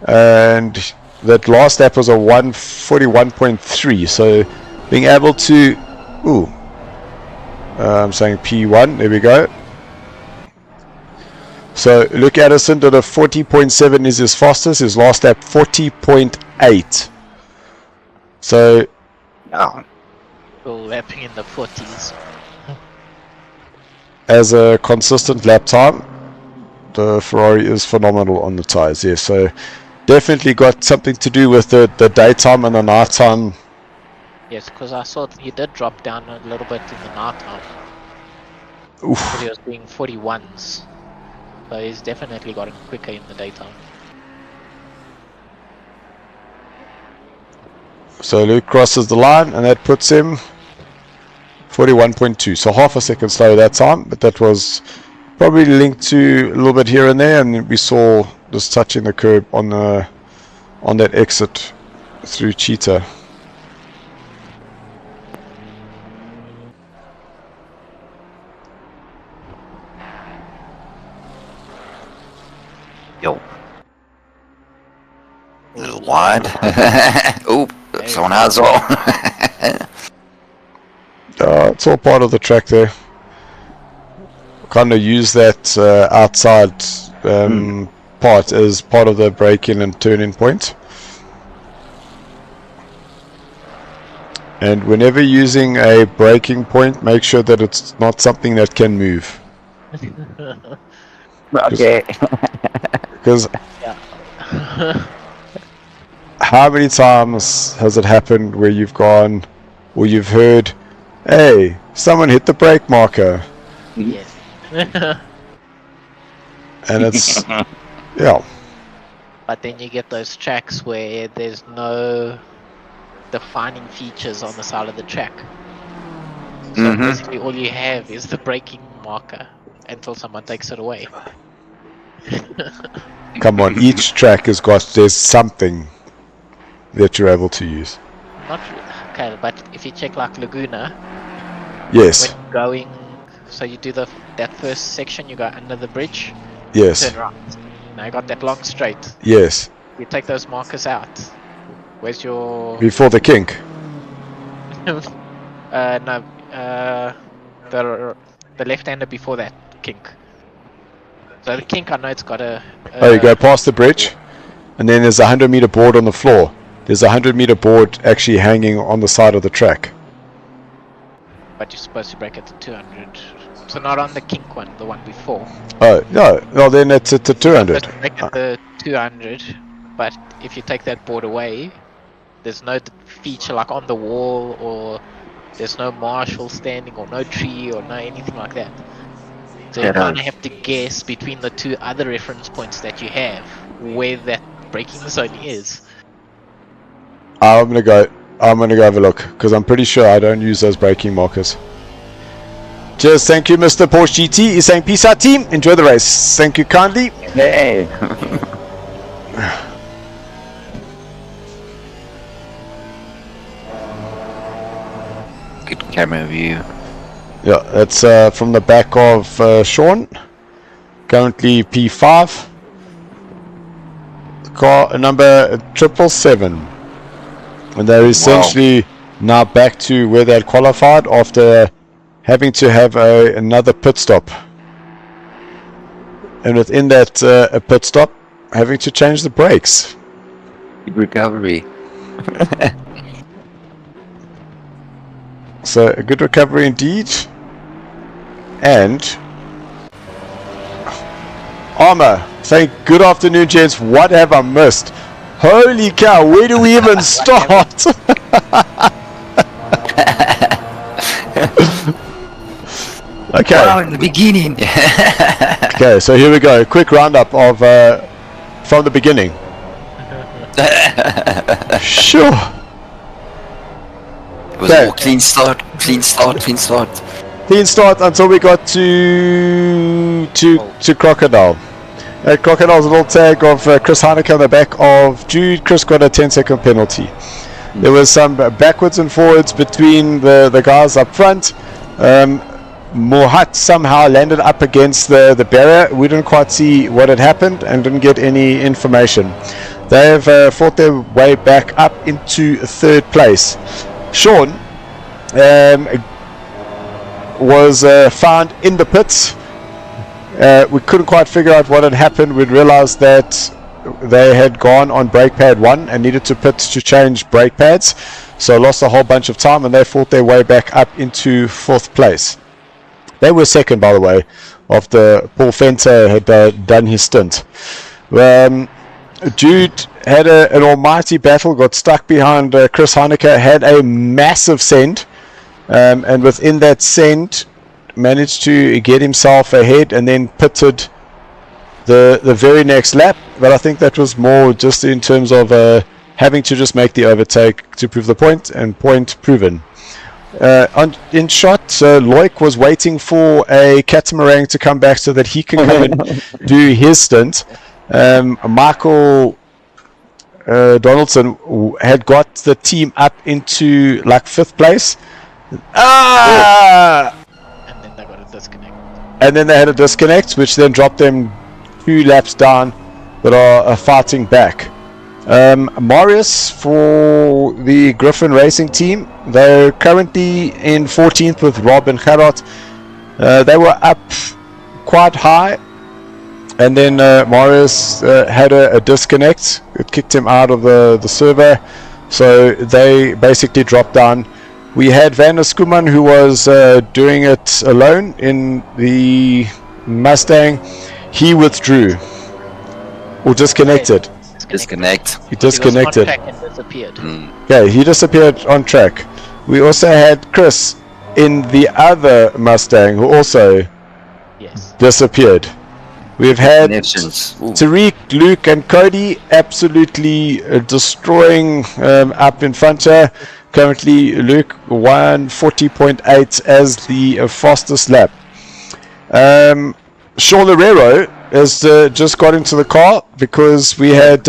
and that last lap was a 141.3. So being able to, I'm saying P1. There we go. So Luke Addison did a 40.7 is his fastest. His last lap 40.8. So Oh. Still lapping in the 40s. as a consistent lap time, the Ferrari is phenomenal on the tires. Yeah, so definitely got something to do with the daytime and the nighttime. Yes, because I saw he did drop down a little bit in the nighttime. Oof. But he was doing 41s. So he's definitely gotten quicker in the daytime. So Luke crosses the line, and that puts him 41.2. So half a second slower that time, but that was probably linked to a little bit here and there, and we saw just touching the curb on that exit through Cheetah. Yo. A little wide. Oop, someone else. It's all part of the track there. Kind of use that outside part as part of the braking and turning point. And whenever using a braking point, make sure that it's not something that can move. Okay. Because how many times has it happened where you've gone, or you've heard, hey, someone hit the brake marker? Yes. And it's, yeah. but then you get those tracks where there's no defining features on the side of the track. So basically all you have is the braking marker until someone takes it away. Come on, each track has there's something that you're able to use. Okay, but if you check like Laguna, Yes. when going, so you do that first section, you go under the bridge, Yes. turn right. Now you got that long straight. Yes. You take those markers out. Where's your? Before the kink. No. The left-hander before that kink. So the kink, I know it's got a. You go past the bridge, and then there's a 100-meter board on the floor. There's a 100-meter board actually hanging on the side of the track. But you're supposed to break at the 200. So not on the kink one, the one before. Oh no, then it's at the 200. Supposed to break at the 200, but if you take that board away, there's no feature like on the wall, or there's no marshal standing, or no tree, or no anything like that. So you kind of have to guess between the two other reference points that you have where that braking zone is. I'm gonna go have a look because I'm pretty sure I don't use those braking markers. Cheers, thank you, Mr. Porsche GT. He's saying peace out, team. Enjoy the race. Thank you kindly. Hey. Good camera view. Yeah, that's from the back of Sean. Currently P5. Car number 777. And they're essentially now back to where they had qualified after having to have another pit stop. And within that a pit stop, having to change the brakes. Good recovery. So a good recovery indeed. And Armour saying good afternoon, gents. What have I missed? Holy cow, where do we even start? Okay. Wow, in the beginning. Okay, so here we go. Quick roundup of from the beginning. Sure. It was all clean start. Clean start until we got to Crocodile. Crocodile's a little tag of Chris Heineke on the back of Jude. Chris got a 10-second penalty. There was some backwards and forwards between the guys up front. Mohat somehow landed up against the barrier. We didn't quite see what had happened and didn't get any information. They've fought their way back up into third place. Sean was found in the pits. We couldn't quite figure out what had happened. We realized that they had gone on brake pad 1 and needed to pit to change brake pads, so lost a whole bunch of time, and they fought their way back up into 4th place. They were second, by the way, after Paul Fenter had done his stint. Jude had an almighty battle, got stuck behind Chris Heineke, had a massive send, and within that send managed to get himself ahead and then pitted the very next lap. But I think that was more just in terms of having to just make the overtake to prove the point, and point proven. In shot, Loic was waiting for a catamaran to come back so that he can come and do his stint. Michael Donaldson had got the team up into like 5th place. And then they got a disconnect. And then they had a disconnect, which then dropped them 2 laps down, but are fighting back. Marius for the Griffin Racing team, they're currently in 14th with Rob and Gerard. They were up quite high, and then Marius had a disconnect. It kicked him out of the server, so they basically dropped down. We had Van der Skuman, who was doing it alone in the Mustang. He withdrew or disconnected. Disconnect. He disconnected. He was on track and disappeared. Yeah, he disappeared on track. We also had Chris in the other Mustang, who also Yes. disappeared. We've had Connections. Ooh. Tariq, Luke, and Cody absolutely destroying up in front here. Currently, Luke 140.8 as the fastest lap. Sean Herrero has just got into the car because we had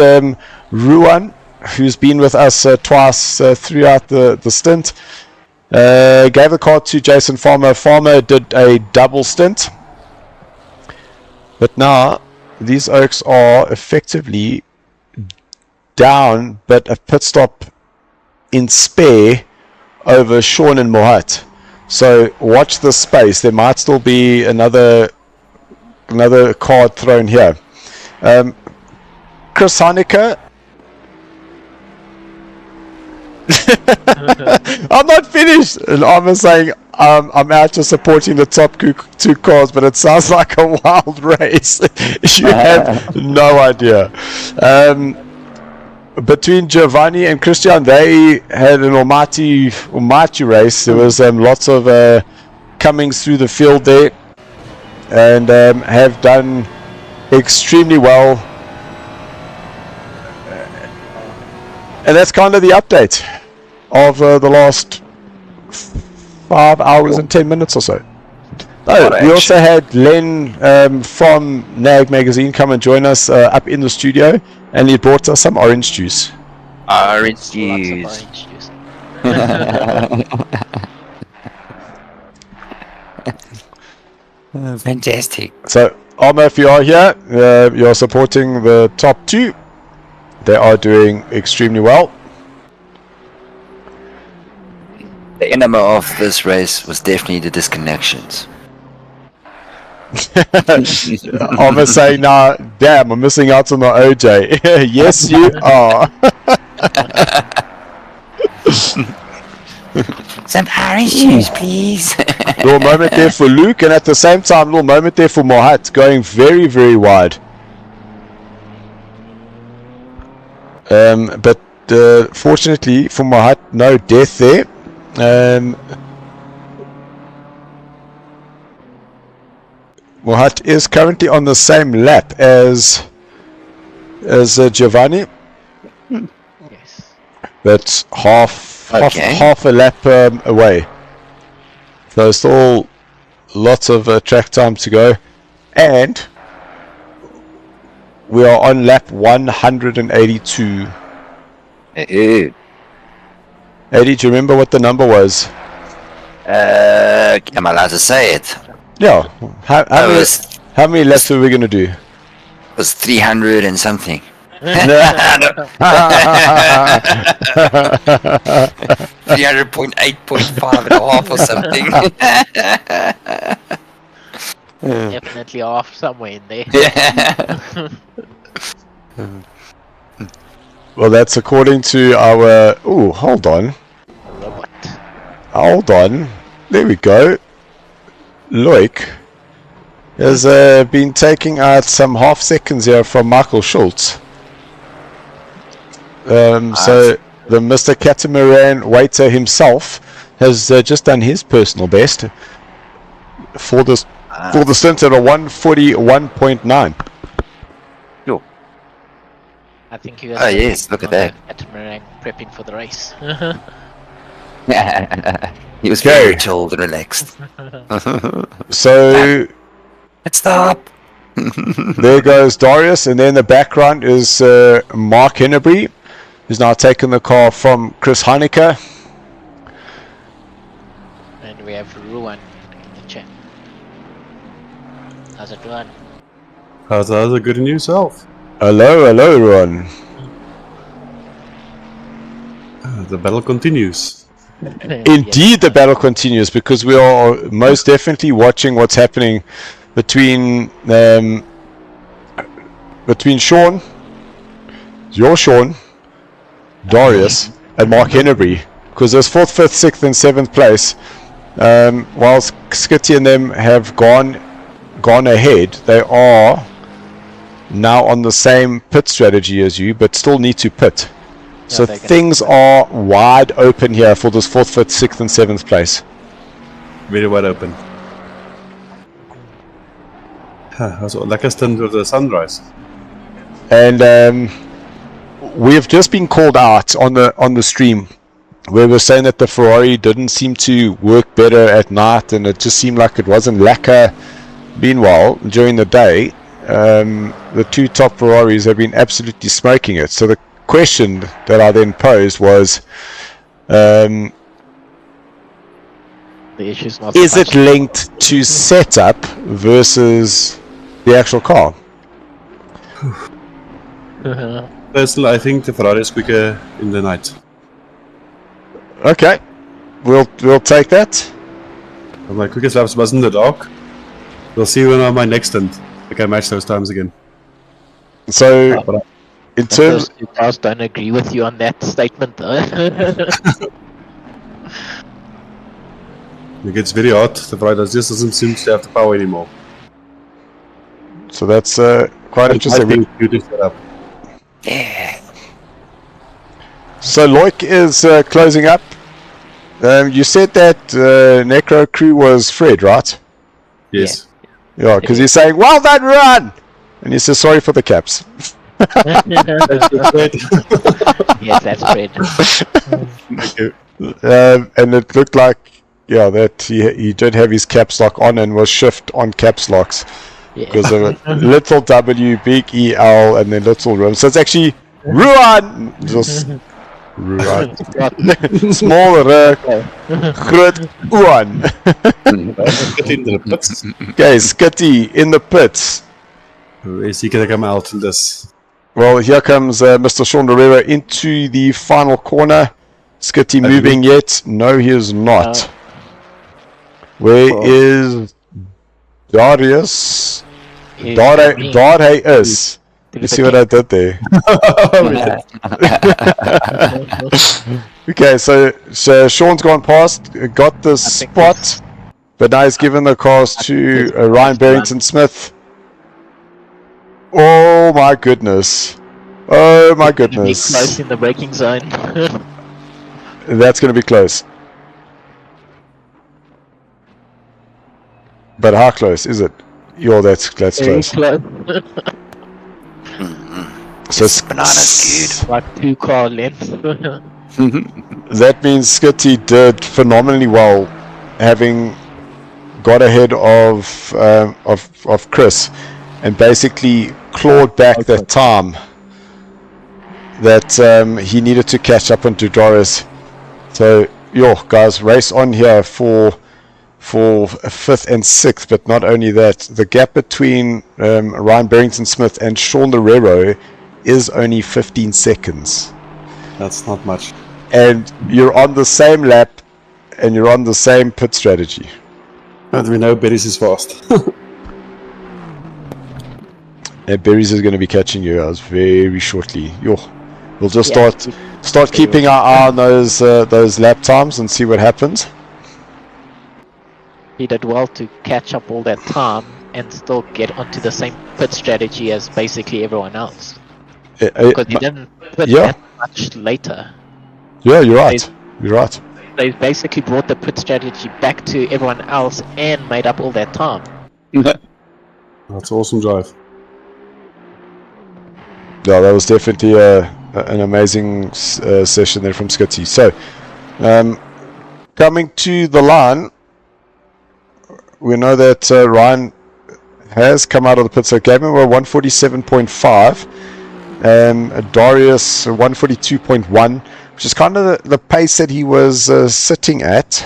Ruan, who's been with us twice throughout the stint. Gave the car to Jason Farmer. Farmer did a double stint. But now, these Oaks are effectively down, but a pit stop in spare over Sean and Mohat. So watch the space. There might still be another card thrown here. Chris Haneke. I'm not finished. And I'm saying I'm out just supporting the top two cars, but it sounds like a wild race. You have no idea. Between Giovanni and Christian, they had an almighty race. There was lots of comings through the field there, and have done extremely well. And that's kind of the update of the last 5 hours and 10 minutes or so. Oh, we also had Len from NAG magazine come and join us up in the studio, and he brought us some orange juice. Orange juice. Fantastic. So, Arma, if you are here, you're supporting the top two. They are doing extremely well. The enemy of this race was definitely the disconnections. I'm saying now, damn, I'm missing out on the OJ. Yes, you are. Some orange juice, please. Little moment there for Luke, and at the same time, little moment there for Mohat, going very, very wide. But fortunately for Mohat, no death there. Mohat is currently on the same lap as Giovanni. Yes. But half a lap away. So still lots of track time to go, and we are on lap 182. Eddie, do you remember what the number was? am I allowed to say it? Yeah. How many laps are we going to do? It was 300 and something. 300.8.5 and a half or something. Definitely off somewhere in there. Well, that's according to our... Oh, hold on. Robot. Hold on. There we go. Loic has been taking out some half seconds here from Michael Schultz. So the Mr. Catamaran waiter himself has just done his personal best for the stint at a 141.9. I think you guys Oh yes, look at that. Catamaran prepping for the race. He was very chilled and relaxed. So Let's stop. there goes Darius, and then the background is Mark Hennebury, who's now taken the car from Chris Haneke. And we have Ruan in the chat. How's it going? How's it good in yourself? Hello, Ron. The battle continues. Indeed, the battle continues, because we are most definitely watching what's happening between Sean, your Sean, Darius, and Mark Hennebury, because there's 4th, 5th, 6th, and 7th place. Whilst Skitty and them have gone ahead, they are now on the same pit strategy as you, but still need to pit. So things are wide open here for this 4th, 5th, 6th, and 7th place. Very wide open. was lekker stint with the sunrise. And we have just been called out on the stream where we're saying that the Ferrari didn't seem to work better at night, and it just seemed like it wasn't lacquer. Meanwhile, during the day, the two top Ferraris have been absolutely smoking it. So the question that I then posed was, The issue's not is so it much- linked to setup versus the actual car? Personally, I think the Ferrari is quicker in the night. Okay, we'll take that. My quickest laps was in the dark. We'll see when on my next stint I can match those times again. So, in The terms, first two cars don't agree with you on that statement, though. It gets very hot. The Ferrari just doesn't seem to have the power anymore. so that's quite interesting. I think you set up. Yeah. So Loic is closing up. You said that Necro crew was Fred, right? Yes. Yeah, because he's saying, "Well done, run," and he says, "Sorry for the caps." Yes, that's Fred. Thank you. And it looked like, yeah, that he did have his caps lock on and was shift on caps locks Yeah. because of it. Little W, big EL, and then little room. So it's actually Ruan, just Ruan. Small R, groot Uan. Get into the pits. Okay, Skitty in the pits. Is he gonna come out in this? Well, here comes Mr. Sean Herrera into the final corner. Skitty moving yet? No, he is not. Where is Darius? Dare is. You see what I did there? Okay, so Sean's gone past, got the spot, but now he's given the cars to Ryan Barrington Smith. Oh my goodness. Oh my Be close goodness. in the braking zone. That's going to be close. But how close is it? Yo, that's Very close. close. So This banana's good. Like 2 car lengths. that means Skitty did phenomenally well, having got ahead of Chris, and basically clawed back that time that he needed to catch up onto Doris. So, yo, guys, race on here for 5th and 6th, but not only that, the gap between Ryan Barrington Smith and Sean Herrera is only 15 seconds. That's not much. And you're on the same lap, and you're on the same pit strategy. But we know Berries is fast. And Berries is going to be catching you guys very shortly. Yo, we'll just Yeah. start keeping our eye on those lap times and see what happens. He did well to catch up all that time and still get onto the same pit strategy as basically everyone else. Because he didn't pit yeah. that much later. Yeah, you're right. You're right. They basically brought the pit strategy back to everyone else and made up all that time. That's awesome drive. Yeah, that was definitely an amazing session there from Skitty. So, coming to the line, we know that Ryan has come out of the pit. So gave him a 147.5, Darius 142.1, which is kind of the pace that he was sitting at.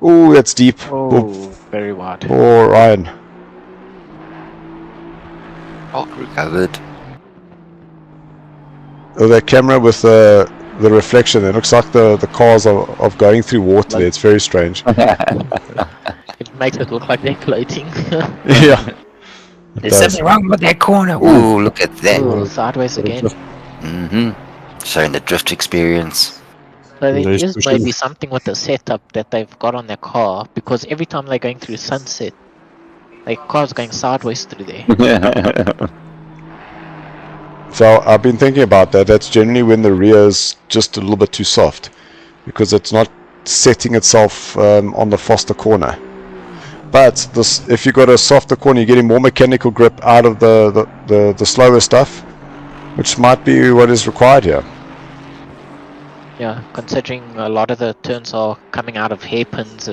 Oh, that's deep. Oh, very wide. Poor Ryan. Oh, recovered. Oh, that camera with the reflection, it looks like the cars are going through water there. It's very strange. It makes it look like they're floating. Yeah. There's something wrong with that corner. Ooh, look at that. Ooh, sideways again. Mm-hmm. Showing the drift experience. So there Nice is pushing. maybe something with the setup that they've got on their car, because every time they're going through sunset, like cars going sideways through there. So I've been thinking about that. That's generally when the rear is just a little bit too soft, because it's not setting itself on the Foster corner. But this, if you got a softer corner, you're getting more mechanical grip out of the slower stuff, which might be what is required here. Yeah, considering a lot of the turns are coming out of hairpins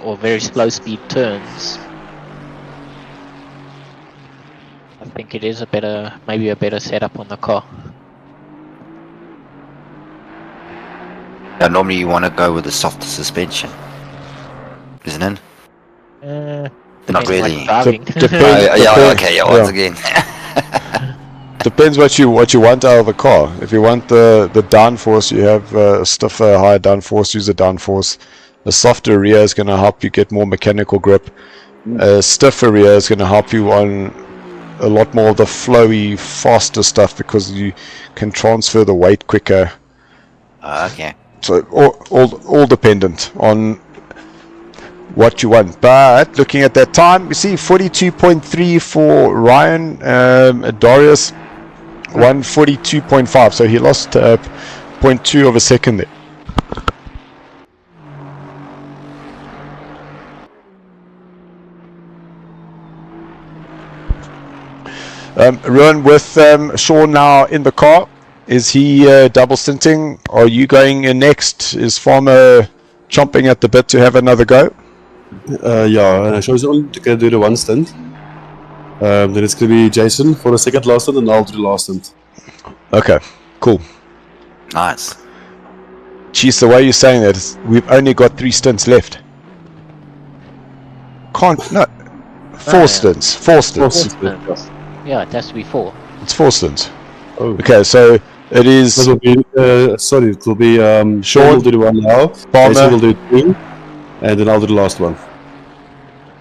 or very slow speed turns, I think it is maybe a better setup on the car. Normally you want to go with a softer suspension, isn't it? Not really. Driving. Once again. Depends what you want out of the car. If you want the downforce, you have a stiffer, higher downforce, use a downforce. A softer rear is going to help you get more mechanical grip. A stiffer rear is going to help you on a lot more of the flowy, faster stuff because you can transfer the weight quicker. Okay. So all dependent on what you want. But looking at that time, you see 42.3 for Ryan, Darius 142.5, so he lost 0.2 of a second there. Ruan with Sean now in the car. Is he double stinting? Are you going in next? Is Farmer chomping at the bit to have another go? Yeah, Sean's only going to do the one stint. Then it's going to be Jason for the second last stint, and I'll do the last stint. Okay, cool. Nice. Jeez, the way you're saying that is, we've only got 3 stints left. No. 4 stints. 4 stints. Yeah, it has to be 4. It's 4 stints. Oh. Okay, so it is. It will be, it will be Sean will do the one now, Farmer Jason will do 2, and then I'll do the last one.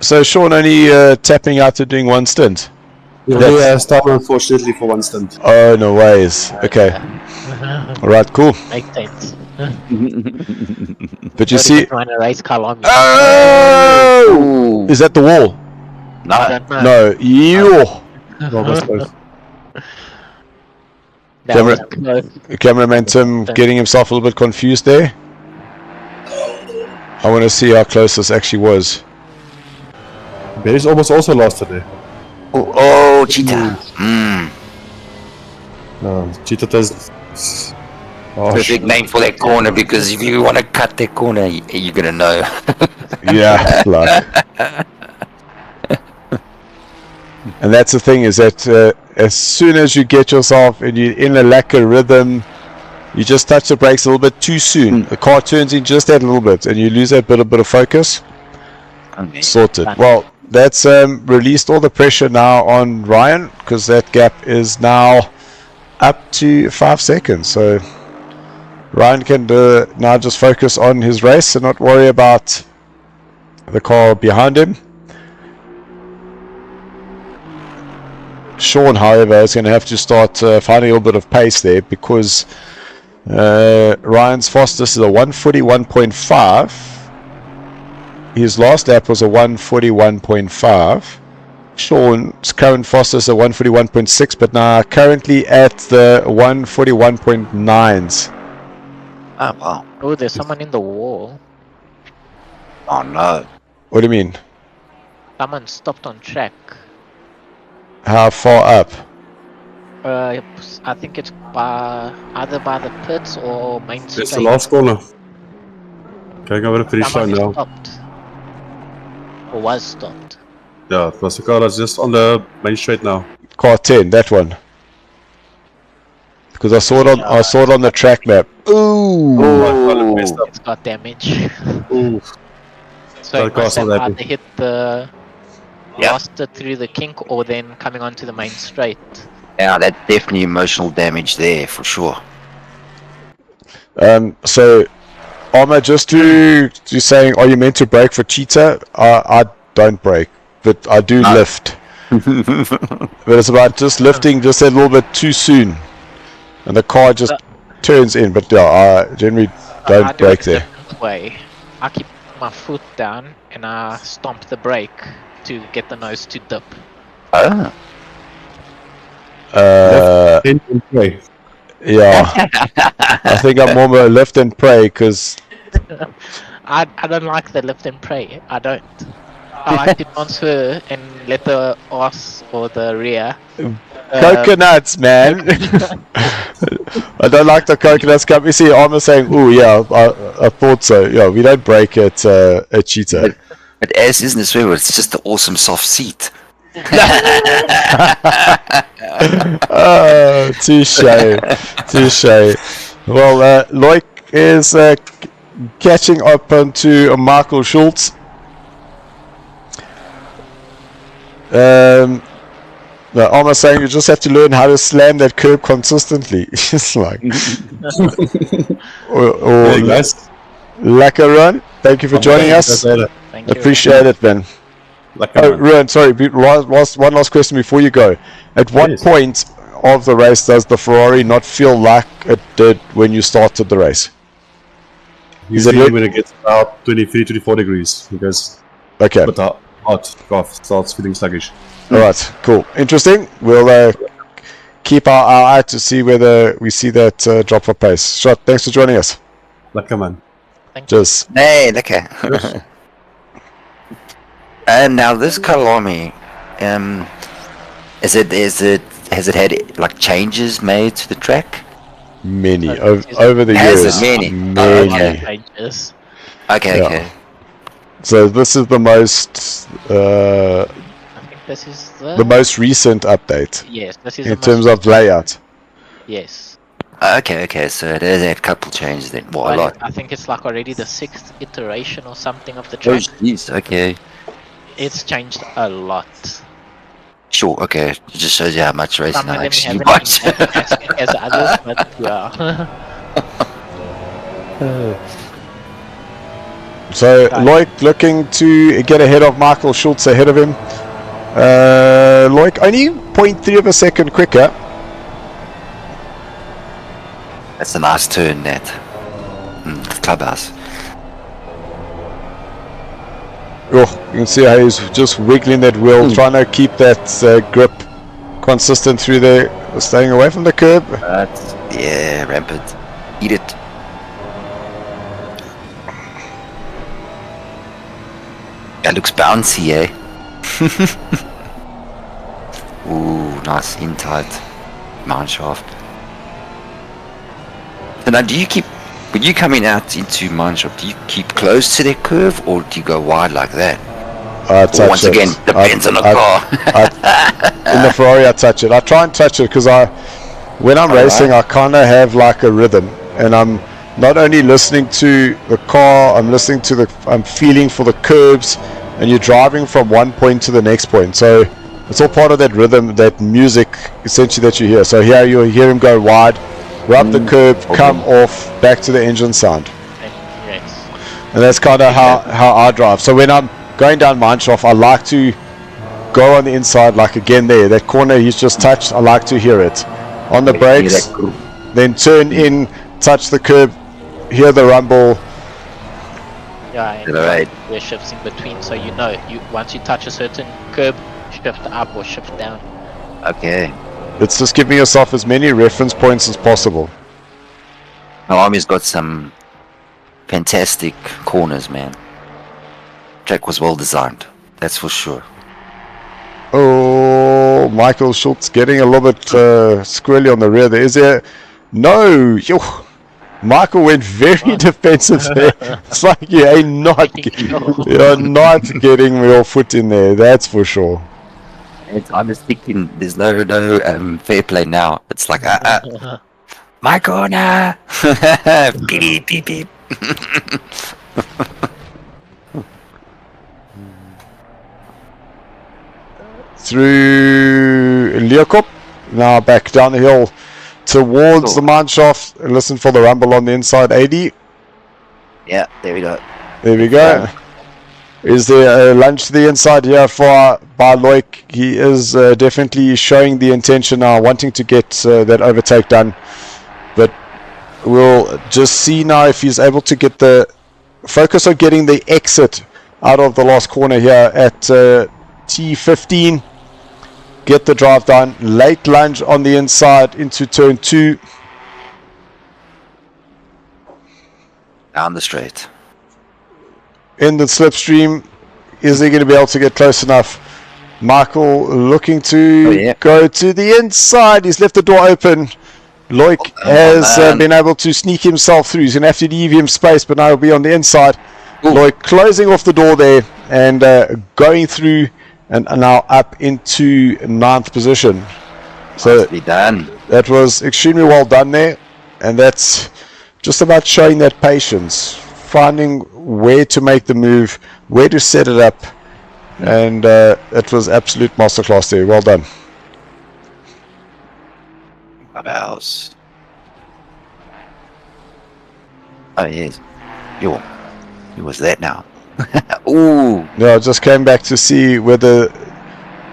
So Sean only tapping out to doing 1 stint. He has time, unfortunately, for 1 stint. Oh, no ways. Okay. Alright, cool. Makes sense. But you see. Trying to race Kyalami. Oh! Is that the wall? No. You. Cameraman Tim getting himself a little bit confused there. I want to see how close this actually was. Barry's almost also lost today. Oh, Cheetah. Cheetah does. Perfect name for that corner, because if you want to cut that corner, you're going to know. Yeah, like. And that's the thing, is that as soon as you get yourself and you're in a lack of rhythm, you just touch the brakes a little bit too soon. The car turns in just that little bit and you lose that bit of focus. Okay. Sorted. Well, that's released all the pressure now on Ryan, because that gap is now up to 5 seconds. So Ryan can now just focus on his race and not worry about the car behind him. Sean, however, is going to have to start finding a little bit of pace there, because Ryan's fastest is a 141.5. His last lap was a 141.5. Sean's current fastest is a 141.6, but now currently at the 141.9s. Oh, wow. Oh, there's someone in the wall. Oh, no. What do you mean? Someone stopped on track. How far up? I think it's either by the pits or main street. It's the last corner. Going over the finish line now. Stopped. Or was stopped. Yeah, it was the car that's just on the main straight now. Car 10, that one. Because I saw it on the track map. Ooh! It's got damage. Ooh. So it must have either hit the lost it through the kink or then coming onto the main straight. Yeah, that's definitely emotional damage there for sure. So Armour, just to saying, are you meant to brake for Cheetah? I don't brake, but I do lift. But it's about just lifting just a little bit too soon, and the car just turns in. But yeah, I generally don't brake there. Way, I keep my foot down and I stomp the brake to get the nose to dip. Oh. Yeah, I think I'm more of a lift and pray, because I don't like the lift and pray. I don't. I like to transfer and let the arse or the rear. Coconuts, man. I don't like the coconuts. Come, you see Armour saying, "Oh yeah, I thought so." Yeah, we don't break at Cheetah. But S isn't a swear word, it's just the awesome soft seat. Oh, touche. Well, Loic is catching up onto Michael Schultz. Almost saying you just have to learn how to slam that curb consistently. It's like, or Hey guys, Lakaran, thank you for joining us. Thank you. Appreciate it, man. Oh, Ruan, sorry, one last question before you go. At what point of the race does the Ferrari not feel like it did when you started the race? usually when it gets about 23, 24 degrees, because Okay. but the hot car starts feeling sluggish. Alright, cool. Interesting. We'll keep our eye out to see whether we see that drop of pace. Shot, thanks for joining us. Like, come on. Cheers. Hey, okay. Now this Kyalami, has it had like changes made to the track? Many over the Has years. it? Many? Many. Pages. Okay, Yeah. okay. So this is the most I think this is the most recent update yes, this is in the terms most of layout. yes. Okay, so it has had a couple changes then. What, a lot? I think it's like already the 6th iteration or something of the Oh, track. jeez, okay. It's changed a lot. Sure, okay. It just shows you how much racing Some of I them actually haven't watch. been as drastic as others, but yeah. So Loic looking to get ahead of Michael Schultz ahead of him. Loic only 0.3 of a second quicker. That's a nice turn, that. Clubhouse. Oh, you can see how he's just wiggling that wheel, trying to keep that grip consistent through there, staying away from the curb. Yeah, rampant. Eat it. That looks bouncy, eh? Ooh, nice in tight mount shaft. So now, do you keep, when you coming out into mine shaft, do you keep close to the curve or do you go wide like that? I Or touch once it. again, depends on the car. In the Ferrari, I touch it. I try and touch it because when I'm racing, I kind of have like a rhythm, and I'm not only listening to the car, I'm feeling for the curbs, and you're driving from one point to the next point. So it's all part of that rhythm, that music, essentially, that you hear. So here you hear him go wide, rub the curb, come off, back to the engine sound. Yes. And that's kind of how I drive. So when I'm going down Mineshaft, I like to go on the inside, like again there, that corner he's just touched, I like to hear it. On the brakes, then turn in, touch the curb, hear the rumble. Yeah, and Right. where shifts in between, so you know, once you touch a certain curb, shift up or shift down. Okay. It's just giving yourself as many reference points as possible. My army's got some fantastic corners, man. Track was well designed, that's for sure. Oh, Michael Schultz getting a little bit squirrely on the rear there. Is there? No! Yo, Michael went very defensive there. It's like you're not getting your foot in there, that's for sure. I'm just thinking, there's no fair play now. It's like, my corner! Beep, beep, beep. Through Leokop, now back down the hill towards the mine shaft. Listen for the rumble on the inside. 80. Yeah, there we go. There we go. Is there a lunge to the inside here by Loic? He is definitely showing the intention now, wanting to get that overtake done. But we'll just see now if he's able to get the focus on getting the exit out of the last corner here at T15. Get the drive done. Late lunge on the inside into turn 2. Down the straight. In the slipstream, is he going to be able to get close enough? Michael looking to go to the inside. He's left the door open. Loic has been able to sneak himself through. He's going to have to leave him space, but now he'll be on the inside. Loic closing off the door there and going through and now up into 9th position. So done. That was extremely well done there, and that's just about showing that patience, finding where to make the move, where to set it up, and it was absolute masterclass there. Well done. What else? Oh yes. Yo, who was that now? Ooh. Yeah, I just came back to see whether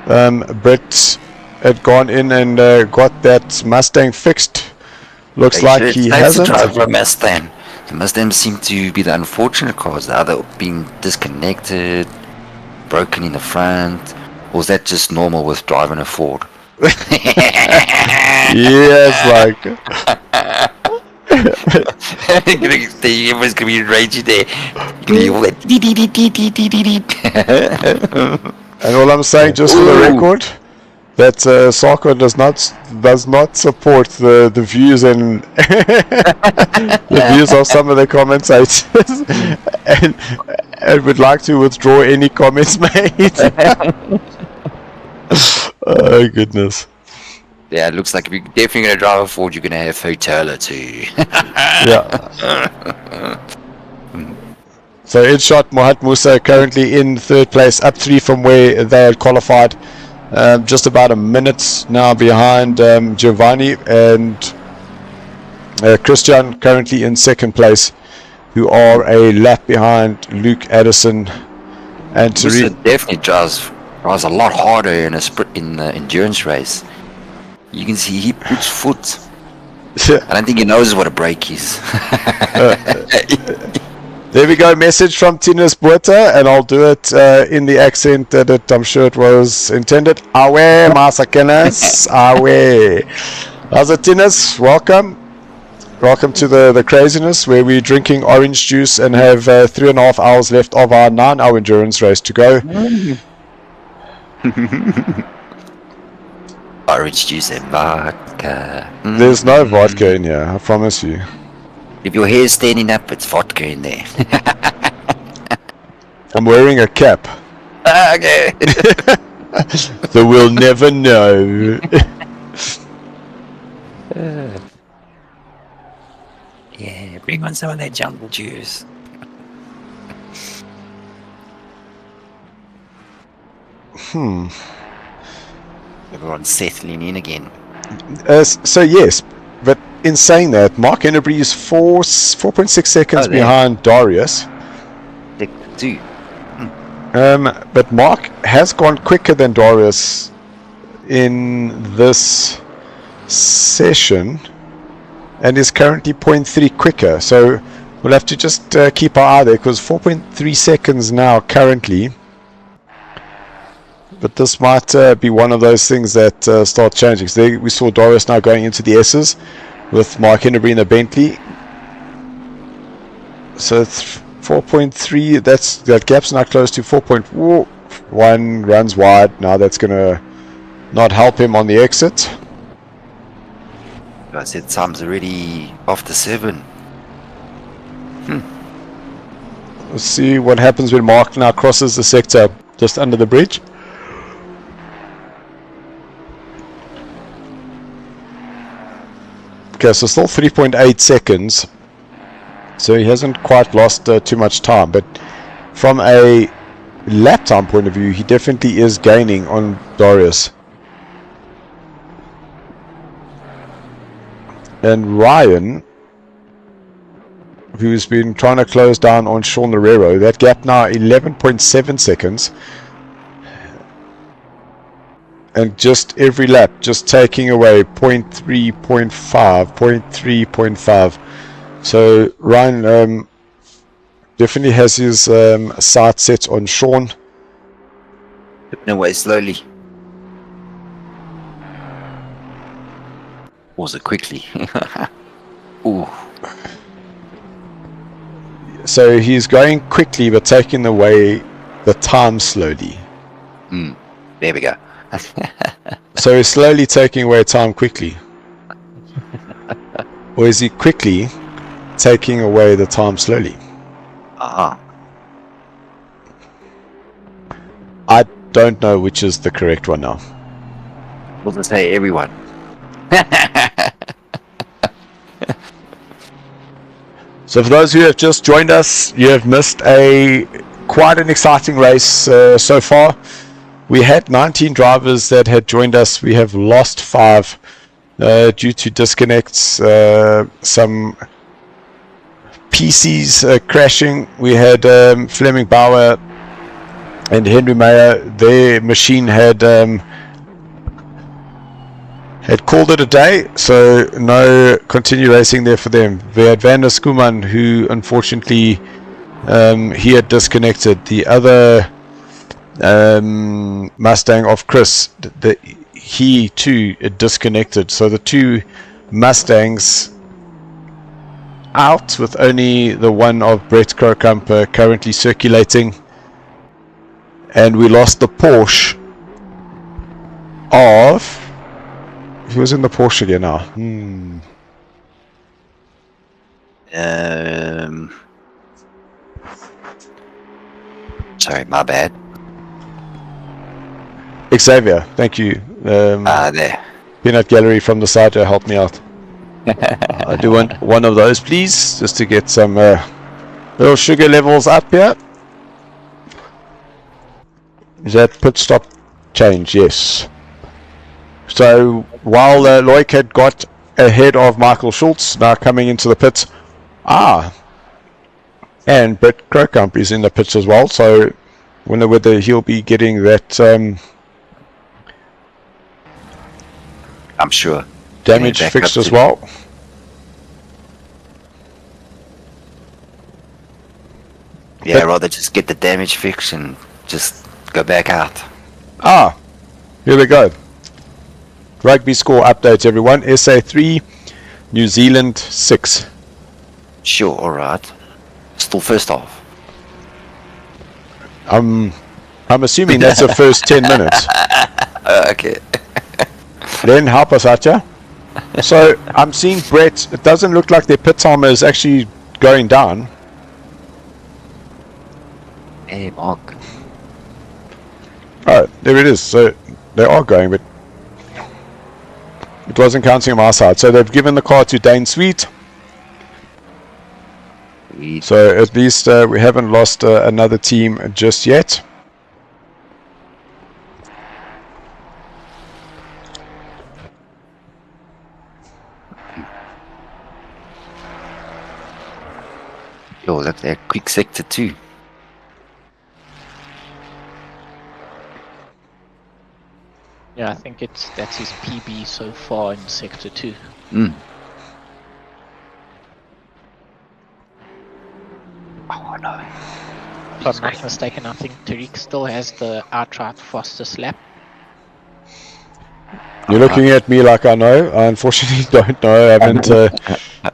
Brett had gone in and got that Mustang fixed. Looks like he hasn't. Drive a Mustang. The Mustangs seem to be the unfortunate cars. The other being disconnected, broken in the front, or is that just normal with driving a Ford? Yes, like. Everyone's gonna be raging there. And all I'm saying, just for the record, that SARCO does not support the views and the views of some of the commentators, and would like to withdraw any comments made. Oh goodness. Yeah, it looks like if you're definitely gonna drive a Ford, you're gonna have fatality. Yeah. So in shot, Mohat Musa currently in 3rd place, up 3 from where they had qualified. Just about a minute now behind Giovanni, and Christian currently in 2nd place, who are a lap behind Luke Addison and Musa Tariq. definitely drives a lot harder in a sprint in the endurance race. You can see he puts foot. I don't think he knows what a brake is. There we go, message from Tinus Buerta, and I'll do it in the accent that I'm sure it was intended. Awe, Masakenas, awe. How's it, Tinus? Welcome. Welcome to the craziness, where we're drinking orange juice and have 3.5 hours left of our 9-hour endurance race to go. Orange juice and vodka. There's no vodka in here, I promise you. If your hair's standing up, it's vodka in there. I'm wearing a cap. Okay. So we'll never know. Yeah, bring on some of that jungle juice. Everyone's settling in again. So yes, but in saying that, Mark Hennebree is 4.6 seconds behind Darius. Two. But Mark has gone quicker than Darius in this session, and is currently 0.3 quicker. So we'll have to just keep our eye there, because 4.3 seconds now currently. But this might be one of those things that start changing. So there we saw Darius now going into the S's with Mark Hennebree in a Bentley. So 4.3, that gap's now close to 4.1, runs wide. Now that's going to not help him on the exit. I said time's already after 7. Let's see what happens when Mark now crosses the sector just under the bridge. Okay, so still 3.8 seconds. So he hasn't quite lost too much time, but from a lap time point of view, he definitely is gaining on Darius. And Ryan, who's been trying to close down on Sean Herrero, that gap now 11.7 seconds. And just every lap, just taking away 0.3, 0.5, 0.3, 0.5. So Ryan definitely has his sight set on Sean. Tipping away slowly. Was it quickly? Ooh. So he's going quickly, but taking away the time slowly. There we go. So he's slowly taking away time quickly. Or is he quickly taking away the time slowly? I don't know which is the correct one now. We'll just say everyone. So for those who have just joined us, you have missed quite an exciting race so far. We had 19 drivers that had joined us. We have lost 5 due to disconnects, some PCs crashing. We had Fleming Bauer and Henry Meyer. Their machine had called it a day, so no continue racing there for them. We had Van der Schoeman, who unfortunately he had disconnected. The other Mustang of Chris, he too disconnected. So the 2 Mustangs out, with only the one of Brett Krokamp currently circulating. And we lost the Porsche of... Who was in the Porsche again now? Sorry, my bad. Xavier, thank you. There. Peanut Gallery from the side help me out. I do want one of those, please, just to get some little sugar levels up here. Is that pit stop change? Yes. So while Loic had got ahead of Michael Schultz, now coming into the pits. And Brett Krokamp is in the pits as well, so wonder whether he'll be getting that I'm sure. damage fixed as well. Yeah, rather just get the damage fixed and just go back out. Here we go. Rugby score updates, everyone. SA 3, New Zealand 6. Sure, alright. Still first off. I'm assuming that's the first 10 minutes. Okay. Then help us out, yeah? So I'm seeing Brett. It doesn't look like their pit timer is actually going down. Hey, Mark. Oh, there it is. So they are going, but it wasn't counting on my side. So they've given the car to Dane Sweet. So at least we haven't lost another team just yet. Yo, look there, quick sector 2. Yeah, I think that's his PB so far in sector 2. Oh no. If I'm not mistaken, I think Tariq still has the outright fastest lap. You're looking at me like I know. I unfortunately don't know. I haven't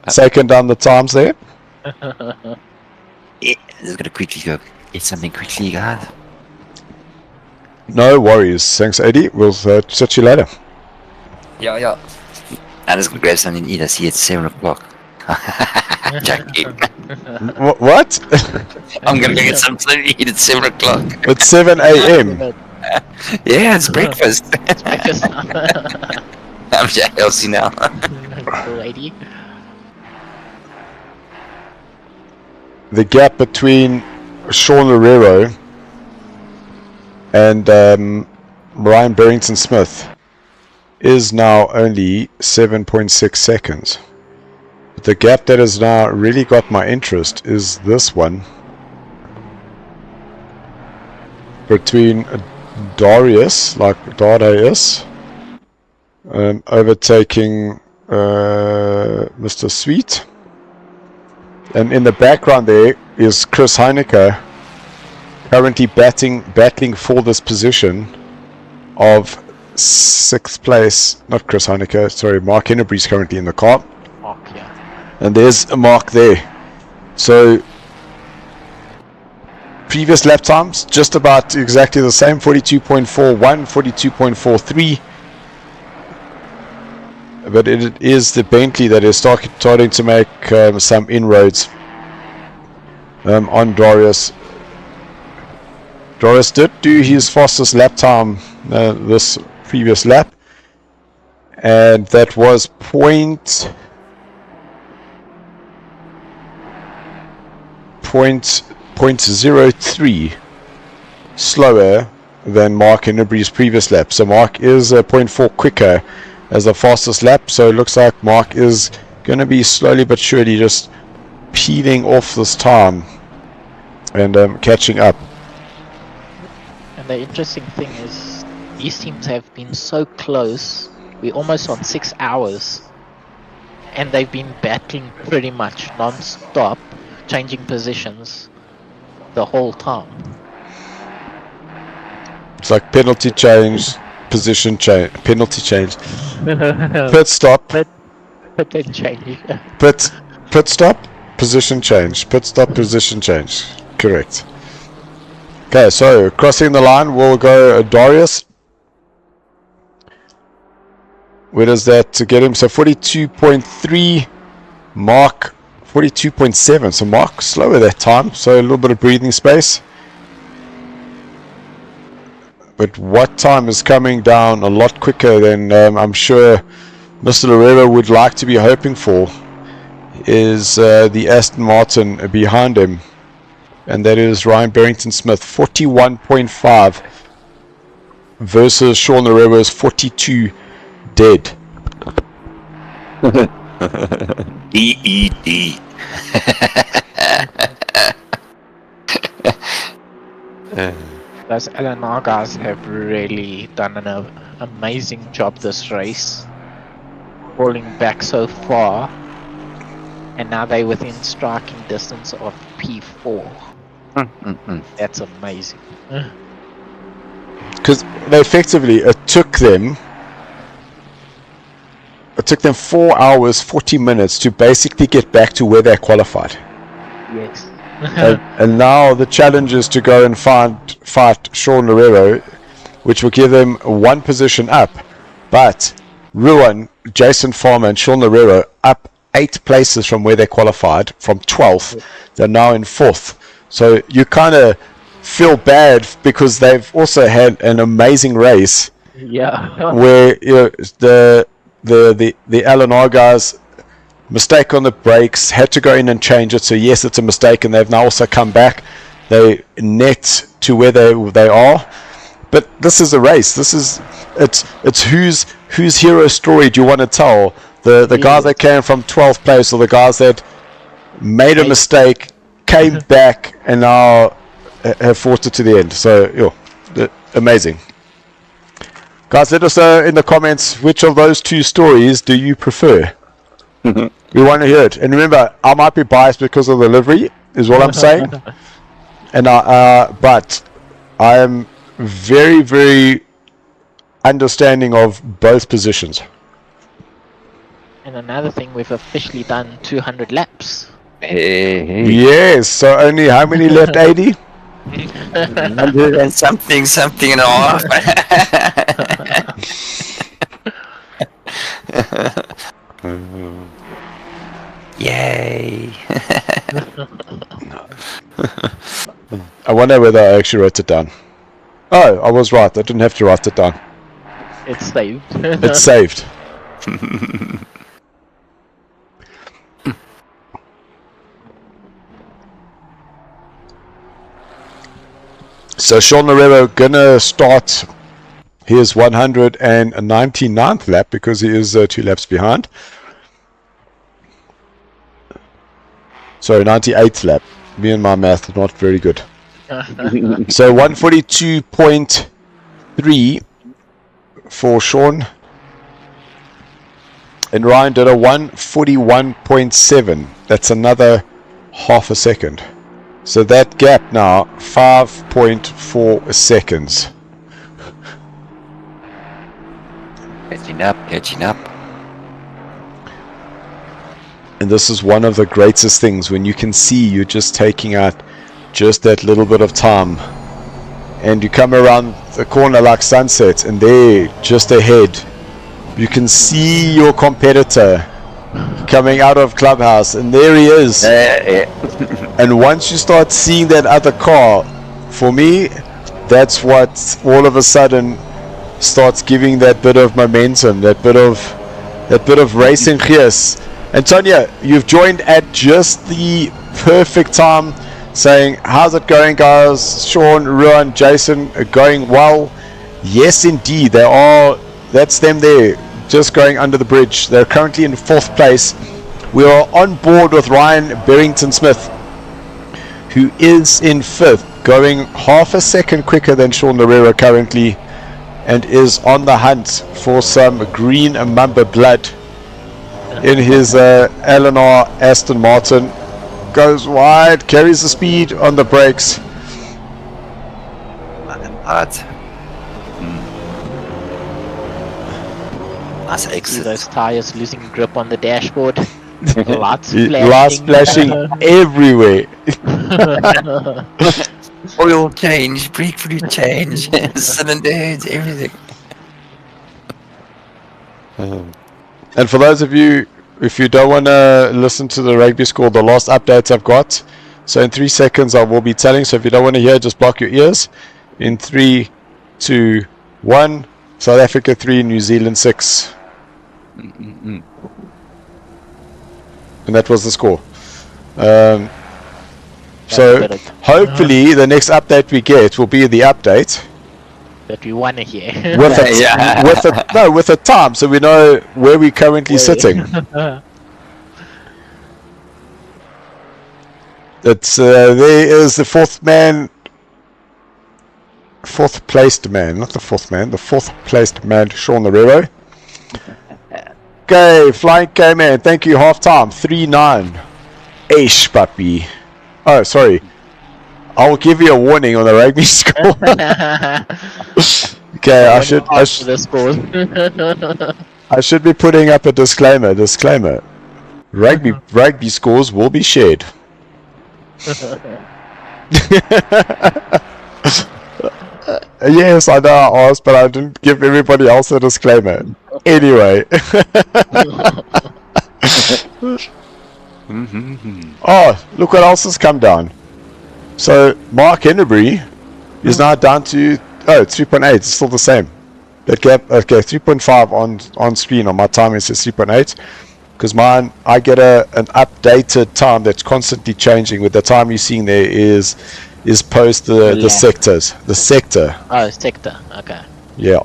taken down the times there. Yeah, just gonna quickly go get something quickly, guys. No worries. Thanks, Eddie. We'll chat you later. Yeah. I'm just gonna grab something to eat. I see it's 7 o'clock. Jackie. What? I'm gonna go get something to eat at 7 o'clock. It's 7 a.m. Yeah, it's breakfast. It's breakfast. I'm healthy now. Lady. The gap between Sean Herrero and Ryan Barrington Smith is now only 7.6 seconds. But the gap that has now really got my interest is this one between Darius, like Darius, overtaking Mr. Sweet. And in the background there is Chris Heineke, currently battling for this position of 6th place. Not Chris Heineke, sorry, Mark Hennebrie's currently in the car. Mark, yeah. And there's a Mark there. So previous lap times, just about exactly the same, 42.41, 42.43. But it is the Bentley that is starting to make some inroads on Darius. Darius did do his fastest lap time this previous lap, and that was 0.03 slower than Mark Hennebrie's previous lap. So Mark is 0.4 quicker as the fastest lap, so it looks like Mark is going to be slowly but surely just peeling off this time and catching up. And the interesting thing is, these teams have been so close. We're almost on 6 hours, and they've been battling pretty much non-stop, changing positions the whole time. It's like penalty change, position change, penalty change, pit stop, But then change. pit stop, position change, pit stop, position change. Correct. Okay, so crossing the line, we'll go Darius. Where does that get him? So 42.3, Mark 42.7. So Mark slower that time, so a little bit of breathing space. But what time is coming down a lot quicker than I'm sure Mr. Lorero would like to be hoping for is the Aston Martin behind him. And that is Ryan Barrington-Smith, 41.5 versus Sean Lorero's 42 dead. DED. Those LNR guys have really done an amazing job this race, falling back so far, and now they're within striking distance of P4. That's amazing. Because they effectively, it took them 4 hours 40 minutes to basically get back to where they qualified. Yes. and now the challenge is to go and fight Sean Lorero, which will give them one position up. But Ruan, Jason Farmer and Sean Lorero up 8 places from where they qualified, from 12th. They're now in 4th. So you kind of feel bad because they've also had an amazing race. Yeah. Where the LNR guys mistake on the brakes, had to go in and change it. So yes, it's a mistake, and they've now also come back. They net to where they are. But this is a race. It's whose hero story do you want to tell? The guys that came from 12th place, or the guys that made a mistake, came back, and now have fought it to the end. So amazing. Guys, let us know in the comments which of those two stories do you prefer. We want to hear it. And remember, I might be biased because of the livery, is what I'm saying. And but I am very, very understanding of both positions. And another thing, we've officially done 200 laps. Hey. Yes, so only how many left, 80? 100 and something and a half. Yay. I wonder whether I actually wrote it down. Oh, I was right. I didn't have to write it down. It's saved. It's saved. So Sean Lorero gonna start his 199th lap because he is 2 laps behind. Sorry, 98th lap. Me and my math is not very good. So 142.3 for Sean. And Ryan did a 141.7. That's another half a second. So that gap now, 5.4 seconds. Catching up. And this is one of the greatest things when you can see you're just taking out just that little bit of time. And you come around the corner like Sunset, and there, just ahead, you can see your competitor coming out of Clubhouse, and there he is. And once you start seeing that other car, for me, that's what all of a sudden starts giving that bit of momentum, that bit of racing gees. Antonia, you've joined at just the perfect time, saying, how's it going, guys? Sean, Ruan, Jason, going well? Yes, indeed, they are. That's them there, just going under the bridge. They're currently in 4th place. We are on board with Ryan Barrington-Smith, who is in 5th, going half a second quicker than Sean Lorero currently, and is on the hunt for some green Mamba blood in his Eleanor Aston Martin. Goes wide, carries the speed on the brakes. Nice See exit. those tires losing grip on the dashboard. Lights Lights flashing everywhere. Oil change, brake fluid change, cylinder heads, everything. And for those of you, if you don't want to listen to the rugby score, the last updates I've got, so in 3 seconds I will be telling, so if you don't want to hear, just block your ears. In 3, 2, 1, South Africa 3, New Zealand 6. And that was the score. So hopefully the next update we get will be the update that we want to hear. with with a time, so we know where we're currently sitting. It's there is the fourth placed man, not the fourth man, the 4th placed man, Sean Lorero. Okay, Flying K-Man, thank you, half time, 3-9. Aish, puppy. Oh, sorry. I'll give you a warning on the rugby score. Okay, I should be putting up a disclaimer. Rugby scores will be shared. Yes, I know I asked, but I didn't give everybody else a disclaimer. Anyway. Oh, look what else has come down. So Mark Hennebury is now down to 3.8. It's still the same. That gap, okay, 3.5 on screen. On my time it says 3.8, because mine, I get an updated time that's constantly changing. With the time you're seeing there is post the sectors. The sector. Oh, sector. Okay. Yeah.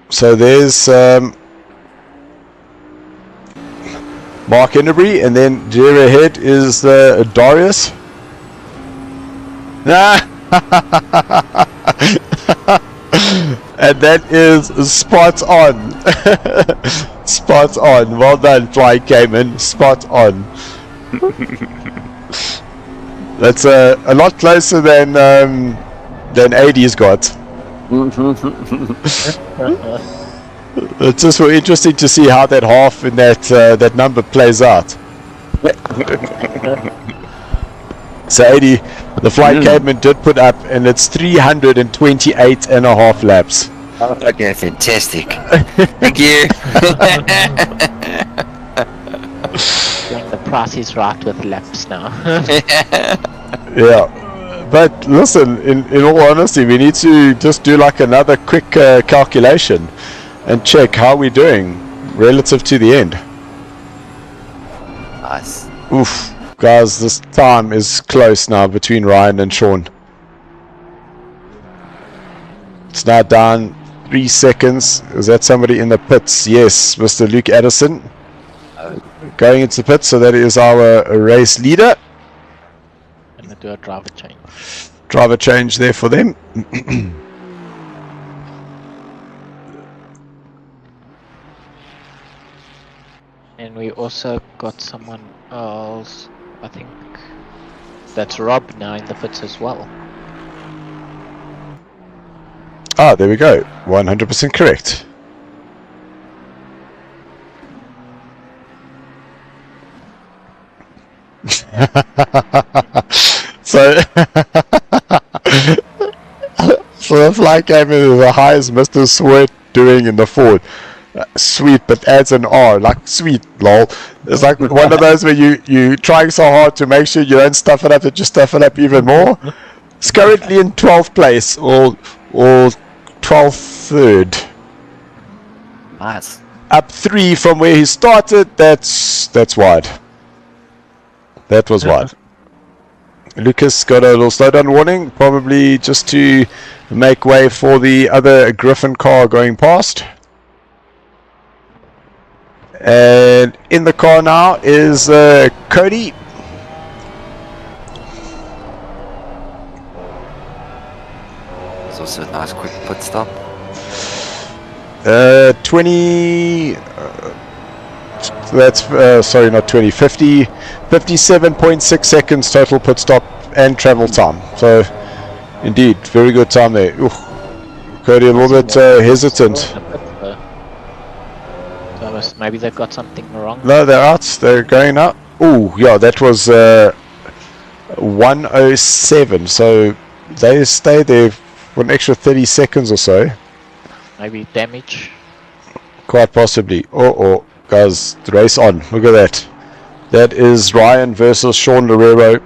So there's Mark Hennebury, and then there ahead is Darius. And that is spot on. Spot on. Well done, Fly Cayman. Spot on. That's a lot closer than AD's got. It's just so interesting to see how that half in that number plays out. So 80, the Flight Caveman did put up, and it's 328.5 laps. Okay, fantastic. Thank you. When the price is right with laps now. Yeah. But listen, in all honesty, we need to just do like another quick calculation and check how we're doing relative to the end. Nice. Oof. Guys, this time is close now between Ryan and Sean. It's now down 3 seconds. Is that somebody in the pits? Yes, Mr. Luke Addison. Going into the pits, so that is our race leader. I'm going to do a driver change. Driver change there for them. And we also got someone else, I think that's Rob now in the pits as well. Ah, there we go. 100% correct. So, so the flight came in as high as Mr. Sweat doing in the Ford. Sweet, but adds an R, like sweet, lol. It's like one of those where you trying so hard to make sure you don't stuff it up that you stuff it up even more. It's currently in 12th place, or 12th third. Nice. Up 3 from where he started. That's wide. That was wide. Lucas got a little slowdown warning, probably just to make way for the other Griffin car going past. And in the car now is Cody. It's also a nice quick pit stop. 20 that's sorry, not 20, 57.6 seconds total pit stop and travel time. So indeed, very good time there. Ooh, Cody a little bit hesitant. So maybe they've got something wrong. No, they're out, they're going out. Oh yeah, that was 107, so they stayed there for an extra 30 seconds or so. Maybe damage. Quite possibly. Oh, guys, the race on. Look at that. That is Ryan versus Sean Lerero.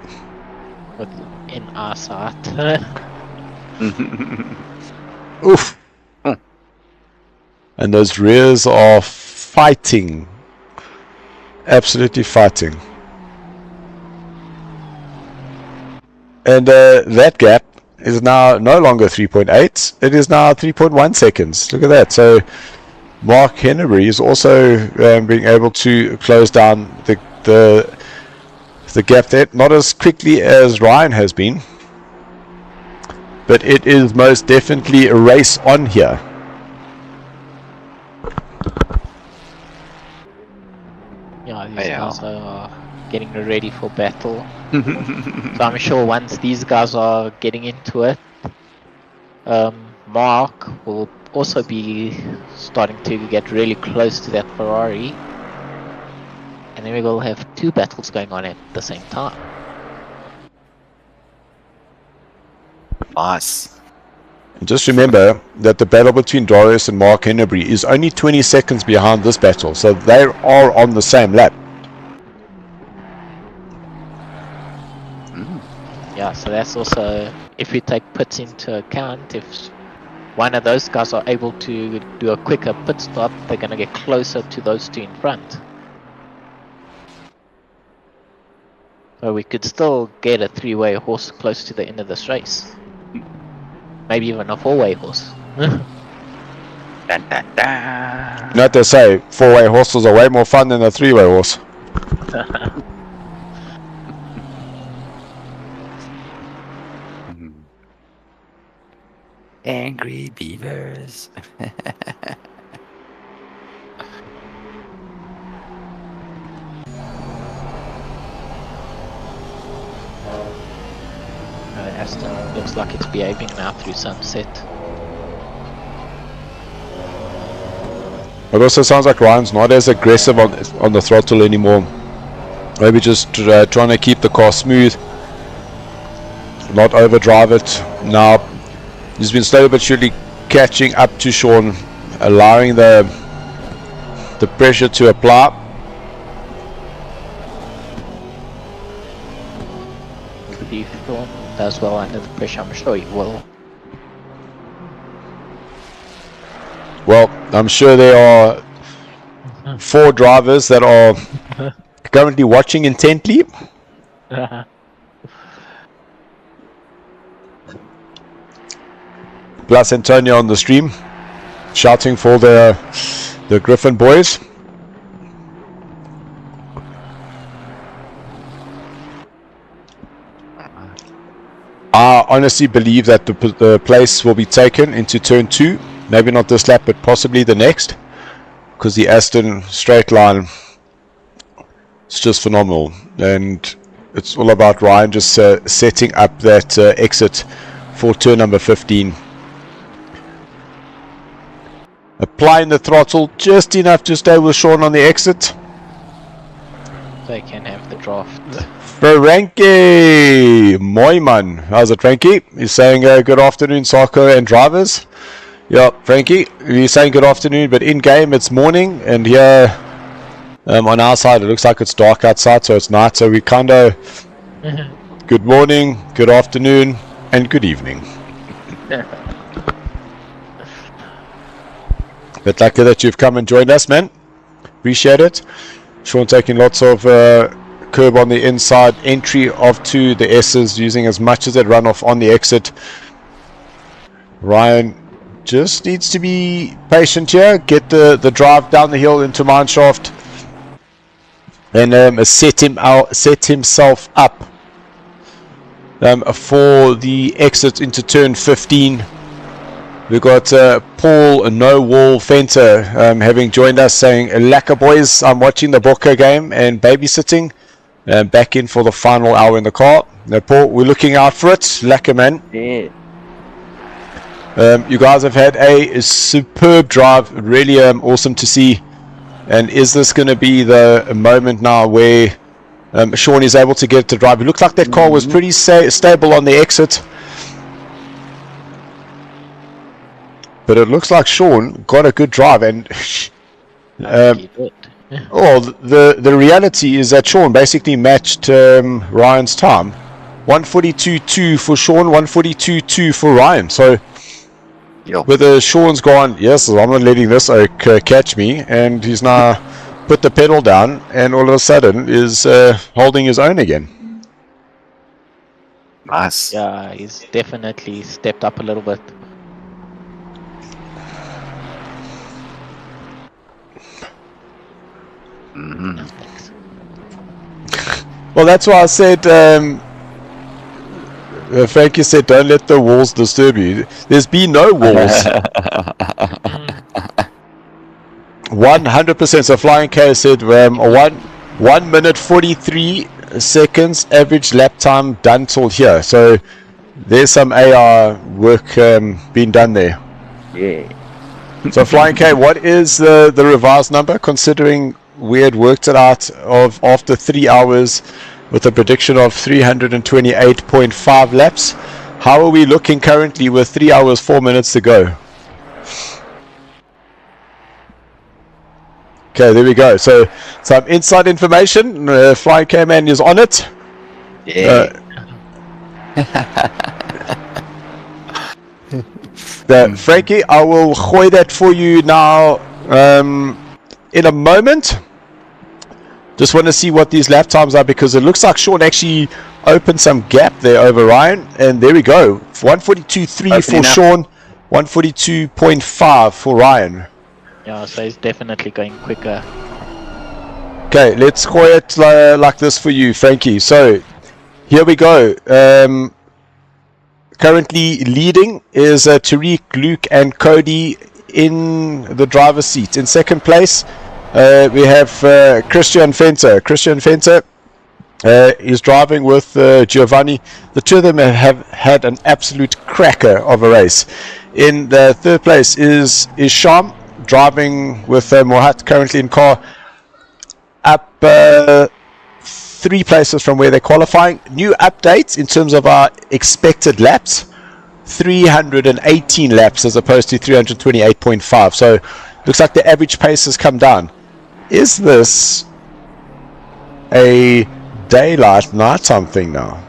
In our side. Oof. And those rears are fighting. Absolutely fighting. And that gap is now no longer 3.8. It is now 3.1 seconds. Look at that. So Mark Hennery is also being able to close down the gap there. Not as quickly as Ryan has been, but it is most definitely a race on here. Yeah, these guys are getting ready for battle. So I'm sure once these guys are getting into it, Mark will also be starting to get really close to that Ferrari, and then we will have 2 battles going on at the same time. Nice. And just remember that the battle between Darius and Mark Hennery is only 20 seconds behind this battle, so they are on the same lap. Yeah, so that's also, if we take pits into account, if one of those guys are able to do a quicker pit stop, they're going to get closer to those 2 in front. So we could still get a 3-way horse close to the end of this race. Maybe even a 4-way horse. Dun, dun, dun. Not to say 4-way horses are way more fun than a 3-way horse. Angry beavers. Aston looks like it's behaving now through sunset. It also sounds like Ryan's not as aggressive on the throttle anymore. Maybe just trying to keep the car smooth, not overdrive it. Now he's been slowly but surely catching up to Sean, allowing the pressure to apply. If Sean does well under the pressure, I'm sure he will. Well, I'm sure there are 4 drivers that are currently watching intently. Plus Antonio on the stream, shouting for the Griffin boys. I honestly believe that the place will be taken into turn 2. Maybe not this lap, but possibly the next, because the Aston straight line is just phenomenal, and it's all about Ryan just setting up that exit for turn number 15. Applying the throttle just enough to stay with Sean on the exit. They can have the draft. Frankie! Moi man. How's it, Frankie? He's saying good afternoon, SARCO and drivers. Yeah, Frankie, he's saying good afternoon, but in-game it's morning, and here on our side it looks like it's dark outside, so it's night, so we kind of good morning, good afternoon, and good evening. But lucky that you've come and joined us, man. Appreciate it. Sean taking lots of curb on the inside, entry of to the S's, using as much as that runoff on the exit. Ryan just needs to be patient here, get the drive down the hill into Mineshaft, and set himself up for the exit into turn 15. We've got Paul, a no wall fenter, having joined us, saying, "Lacquer boys, I'm watching the Boca game and babysitting. Back in for the final hour in the car." Now, Paul, we're looking out for it. Lacquer, man. Yeah. You guys have had a superb drive, really awesome to see. And is this going to be the moment now where Sean is able to get to drive? It looked like that car was pretty stable on the exit, but it looks like Sean got a good drive. And the reality is that Sean basically matched Ryan's time. 142.2 for Sean, 142.2 for Ryan. So whether Sean's gone, yes, I'm not letting this oak catch me, and he's now put the pedal down, and all of a sudden is holding his own again. Nice. Yeah, he's definitely stepped up a little bit. Well, that's why I said, Frankie said, don't let the walls disturb you. There's been no walls. 100%. So Flying K said 1 minute 43 seconds average lap time done till here. So there's some AR work being done there. Yeah. So Flying K, what is the revised number, considering we had worked it out of after 3 hours with a prediction of 328.5 laps? How are we looking currently with 3 hours 4 minutes to go? Okay, there we go. So some inside information. Flying K-Man is on it. Yeah. Frankie, I will hoy that for you now in a moment. Just want to see what these lap times are, because it looks like Sean actually opened some gap there over Ryan, and there we go. 142.3 for Sean, 142.5 for Ryan. Yeah, so he's definitely going quicker. Okay, let's hoy it like this for you, Frankie. So here we go. Currently leading is Tariq, Luke, and Cody in the driver's seat. In second place, we have Christian Fenter. Christian Fenter is driving with Giovanni. The two of them have had an absolute cracker of a race. In the third place is Sham, driving with Mohat, currently in car, up 3 places from where they're qualifying. New updates in terms of our expected laps: 318 laps as opposed to 328.5. So looks like the average pace has come down. Is this a daylight nighttime thing now?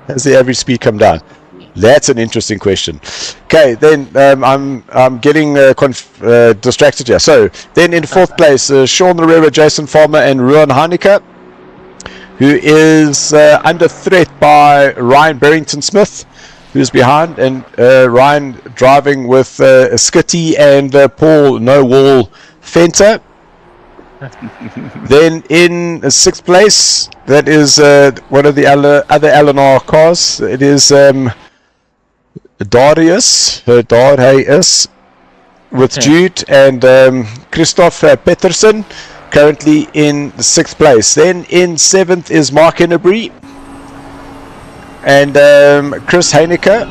Has the average speed come down? That's an interesting question. Okay, then I'm getting distracted here. So then in fourth place, Sean Herrera, Jason Farmer, and Ruan Heineke, who is under threat by Ryan Barrington-Smith, who's behind, and Ryan driving with Skitty and Paul No Wall Fenter. Then in sixth place, that is one of the other LNR cars. It is Darius with Jude and Christoph Peterson, currently in the sixth place. Then in seventh is Mark Hennebree and Chris Heineke.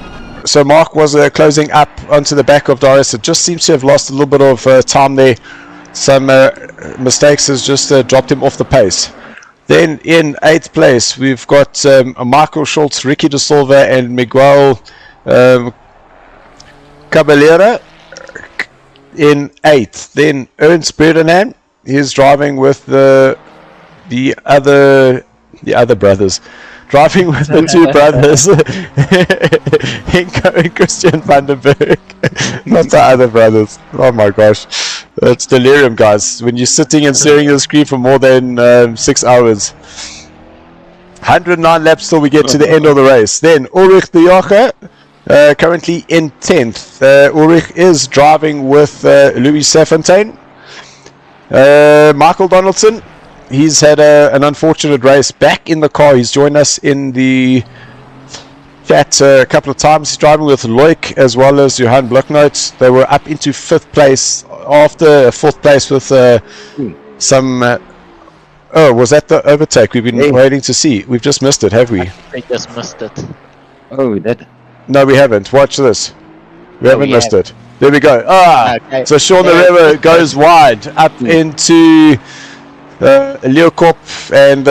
So Mark was closing up onto the back of Darius. It just seems to have lost a little bit of time there. Some mistakes has just dropped him off the pace. Then in 8th place, we've got Michael Schultz, Ricky De Silva, and Miguel Caballera in 8th. Then Ernst Ferdinand, he's driving with the other brothers. Driving with the two brothers, Henko and Christian Vandenberg. Not the other brothers. Oh my gosh. It's delirium, guys. When you're sitting and staring at the screen for more than 6 hours. 109 laps till we get to the end of the race. Then Ulrich de Jager, currently in 10th. Ulrich is driving with Louis Safontaine. Michael Donaldson, he's had an unfortunate race back in the car. He's joined us in the chat a couple of times. He's driving with Loic as well as Johan Bloknoot. They were up into 5th place after 4th place with some... oh, was that the overtake we've been waiting to see? We've just missed it, have we? We just missed it. Oh, that. No, we haven't. Watch this. We haven't missed it. There we go. Okay. So Sean the River goes wide up into Leeuwkop and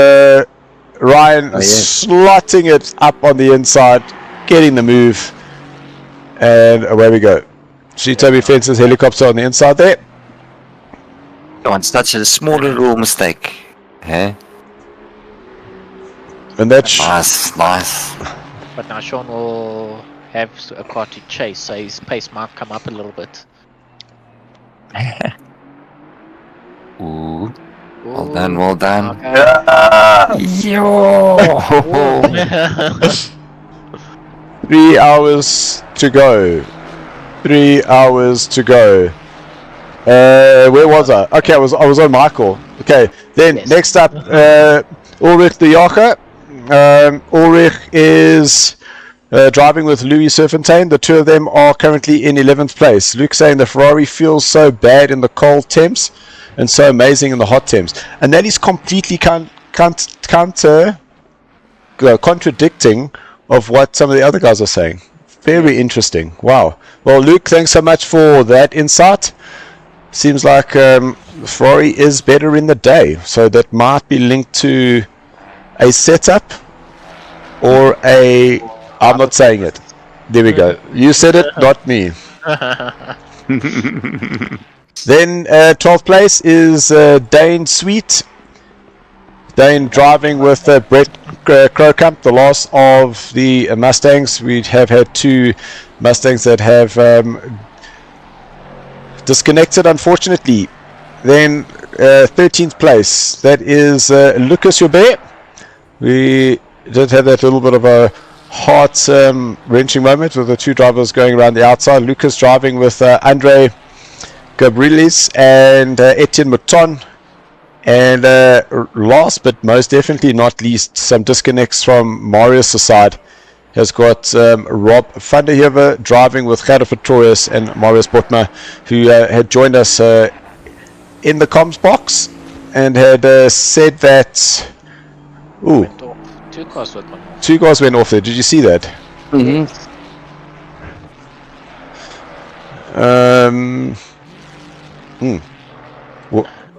Ryan slotting it up on the inside, getting the move, and away we go. Toby Fence's helicopter on the inside there. Oh, it's such a small little mistake. Eh? And that's nice. But now Sean will have a car to chase, so his pace might come up a little bit. Ooh. Well done. Okay. Yo! 3 hours to go. 3 hours to go. Where was I? Okay, I was on Michael. Okay, then next up, Ulrich de Jager. Ulrich is driving with Louis Serfontaine. The two of them are currently in 11th place. Luke saying the Ferrari feels so bad in the cold temps and so amazing in the hot temps, and that is completely contradicting of what some of the other guys are saying. Very interesting. Wow. Well, Luke, thanks so much for that insight. Seems like Ferrari is better in the day, so that might be linked to a setup or a... I'm not saying it. There we go. You said it, not me. Then 12th place is Dane Sweet. Dane driving with Brett Crowcamp, the last of the Mustangs. We have had two Mustangs that have disconnected, unfortunately. Then 13th place, that is Lucas Joubert. We did have that little bit of a heart-wrenching moment with the two drivers going around the outside. Lucas driving with Andre Gabrielis and Etienne Mouton. And last but most definitely not least, some disconnects from Marius' side. Has got Rob van der Heever driving with Gerrit Pretorius and Marius Botma, who had joined us in the comms box and had said that... Ooh, Two cars went off. two guys went off there. Did you see that? Mm-hmm.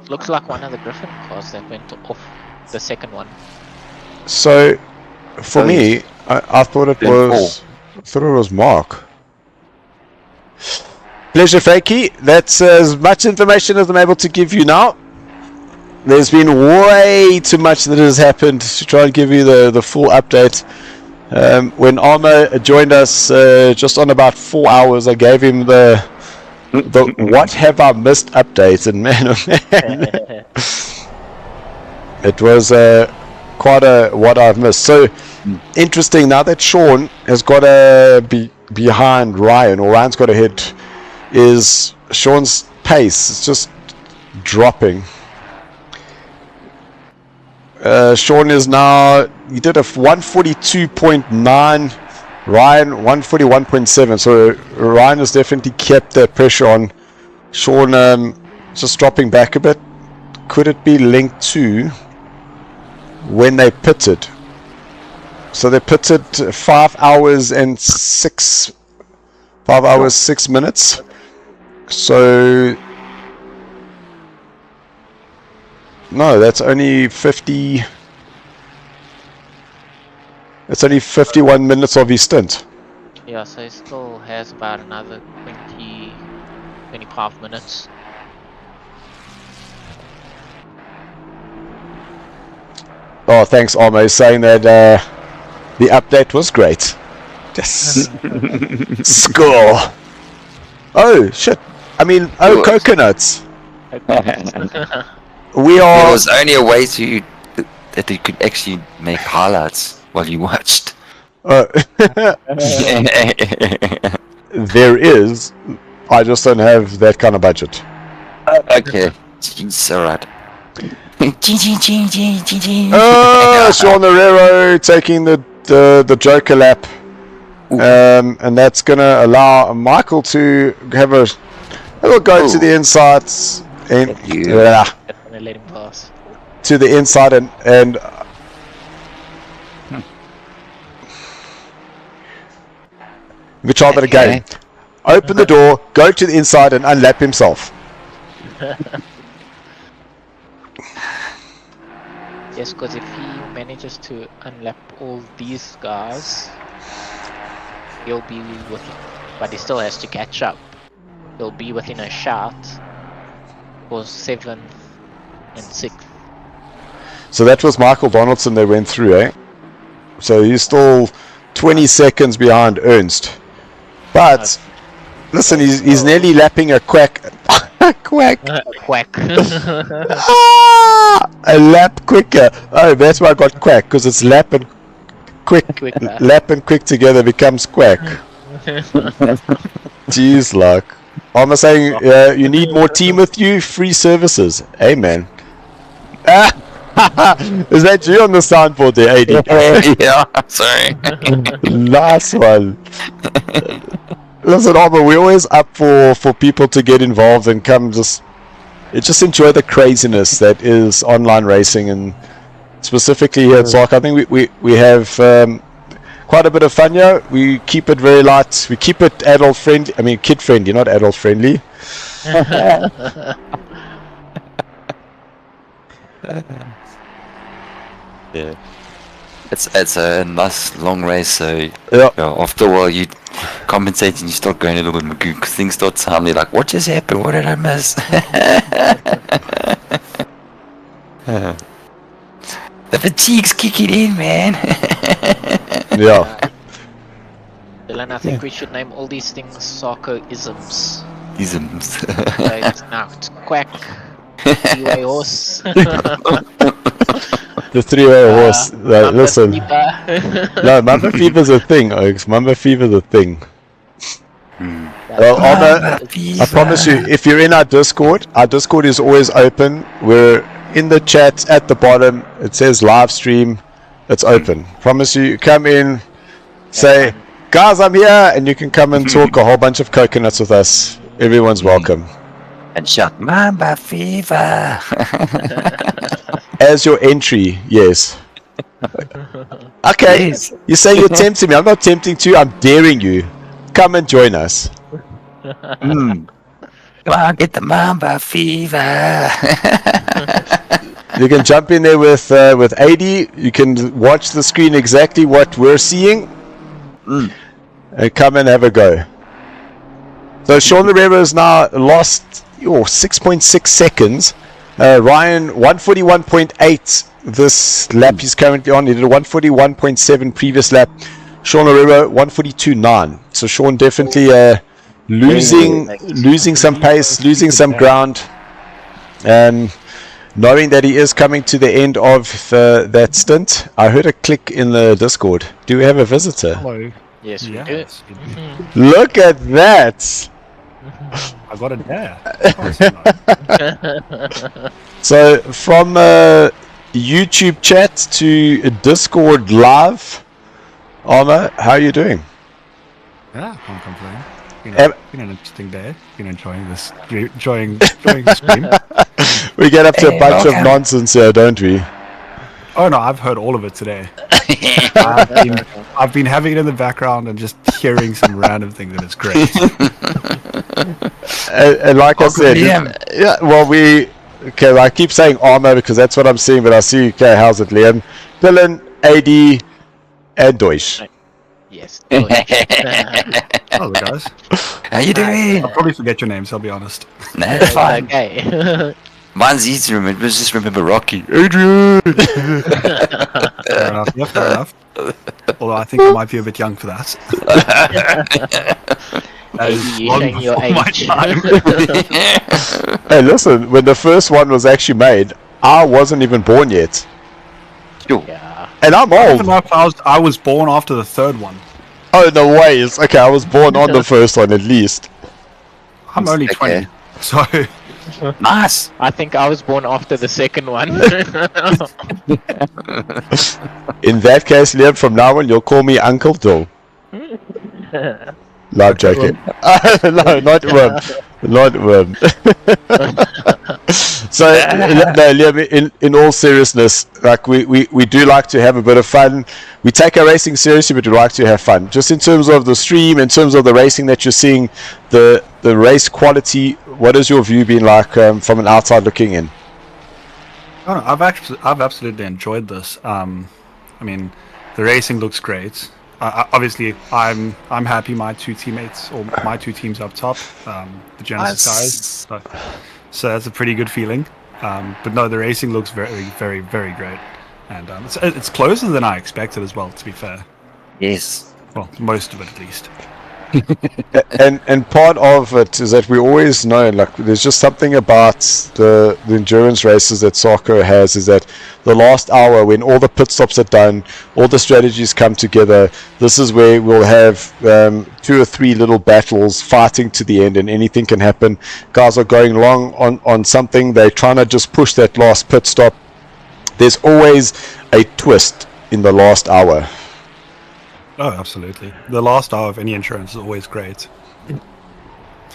Looks like one of the Griffin cars that went off, the second one. So, for me, I thought it was Mark. Pleasure, Fakey. That's as much information as I'm able to give you now. There's been way too much that has happened to try and give you the full update. When Armo joined us just on about 4 hours, I gave him the what have I missed update, and man, oh man, it was quite a what I've missed. So interesting. Now that Sean has got behind Ryan, or Ryan's got ahead, is Sean's pace. It's just dropping. Sean is now, he did a 142.9, Ryan 141.7, so Ryan has definitely kept the pressure on. Sean just dropping back a bit. Could it be linked to when they pitted? So they pitted 5 hours 6 minutes. So no, that's only 50. It's only 51 minutes of his stint. Yeah, so he still has about another 20, 25 minutes. Oh, thanks, Armo, saying that the update was great. Yes. Score. Oh, shit. I mean, Yours. coconuts. We There are... was only a way to that you could actually make highlights while you watched. There is. I just don't have that kind of budget. Okay, it's alright. Sean Herrero taking the Joker lap. And that's going to allow Michael to have a little go to the insides. And, Gonna let him pass. to the inside and we try that again. Open the door, go to the inside and unlap himself. Yes, because if he manages to unlap all these guys, he'll be within, but he still has to catch up. He'll be within a shout for 7th and 6th. So that was Michael Donaldson they went through, eh? So he's still 20 seconds behind Ernst. But listen, he's nearly lapping a quack. Quack. Quack. A lap quicker. Oh, that's why I got quack, because it's lap and quick. Quicker. Lap and quick together becomes quack. Jeez, luck. I'm saying you need more team with you. Free services. Amen. Is that you on the soundboard there, AD? Yeah, sorry. Nice one. Listen, Armour, we're always up for people to get involved and come just enjoy the craziness that is online racing, and specifically here at SARCO. I think we have quite a bit of fun here. We keep it very light. We keep it adult friendly. I mean, kid friendly, not adult friendly. Yeah. It's a nice long race, so Yeah. after a while you compensate and you start going a little bit magoo because things start sounding like, what just happened? What did I miss? The fatigue's kicking in, man. Yeah. Dylan, I think we should name all these things SARCO-isms. Isms. So it's now it's quack, three-way horse. The three-way horse. Mamba Listen. fever. No, Mamba Fever's a thing, Oaks. Mamba Fever's a thing. Well, Armour, I promise you, if you're in our Discord is always open. We're in the chat at the bottom. It says live stream. It's open. Promise you, come in, say, guys, I'm here, and you can come and talk a whole bunch of coconuts with us. Everyone's welcome. And shout, Mamba Fever. As your entry, yes. Okay, Yes. you say you're tempting me. I'm not tempting you. I'm daring you. Come and join us. Come on, get the Mamba Fever. You can jump in there with AD. You can watch the screen exactly what we're seeing, and come and have a go. So Sean Herrera has now lost 6.6 seconds. Ryan 141.8 this lap he's currently on. He did a 141.7 previous lap. Sean Herrera 142.9. So Sean definitely losing some pace, losing some ground, and knowing that he is coming to the end of that stint. I heard a click in the Discord. Do we have a visitor? Hello. Yes, we do. Yes. Look at that! I got it there. So from YouTube chat to Discord live, Armour, how are you doing? Yeah, can't complain. Been an interesting day. Been enjoying this, enjoying the stream. We get up to a bunch of nonsense here, don't we? Oh no, I've heard all of it today. I've been having it in the background and just hearing some random things, and it's great. And like I said, yeah. Well, I keep saying Armour because that's what I'm seeing, but I see. Okay, how's it, Liam? Dylan, AD, and Deutsch. Yes. Hello, guys. How you doing? I'll probably forget your names, I'll be honest. Nah, it's fine. Okay. Mine's easy to remember. Just remember Rocky. Adrian! Fair enough. Yeah, fair enough. Although I think I might be a bit young for that. That Hey, is you're long showing your before my age. time. Hey, listen, when the first one was actually made, I wasn't even born yet. Yeah. And I'm Even old. though I was born after the third one. Oh, no ways. Okay, I was born on the first one at least. I'm only Okay. 20. So, Nice! I think I was born after the second one. In that case, Liam, from now on, you'll call me Uncle Dill. Love joking. No, not Worm. Not Worm. So, no, Liam, in all seriousness, like we do like to have a bit of fun. We take our racing seriously, but we like to have fun. Just in terms of the stream, in terms of the racing that you're seeing, the race quality, what has your view been like from an outside looking in? I don't know, I've absolutely enjoyed this. I mean, the racing looks great. Obviously, I'm happy my two teammates or my two teams up top, the Genesis guys. So that's a pretty good feeling. But no, the racing looks very, very, very great, and it's closer than I expected as well. To be fair, Yes. well, most of it at least. and part of it is that we always know, like, there's just something about the endurance races that SARCO has, is that the last hour, when all the pit stops are done, all the strategies come together, this is where we'll have 2 or 3 little battles fighting to the end, and anything can happen. Guys are going long on something, they're trying to just push that last pit stop. There's always a twist in the last hour. Oh, absolutely. The last hour of any endurance is always great. I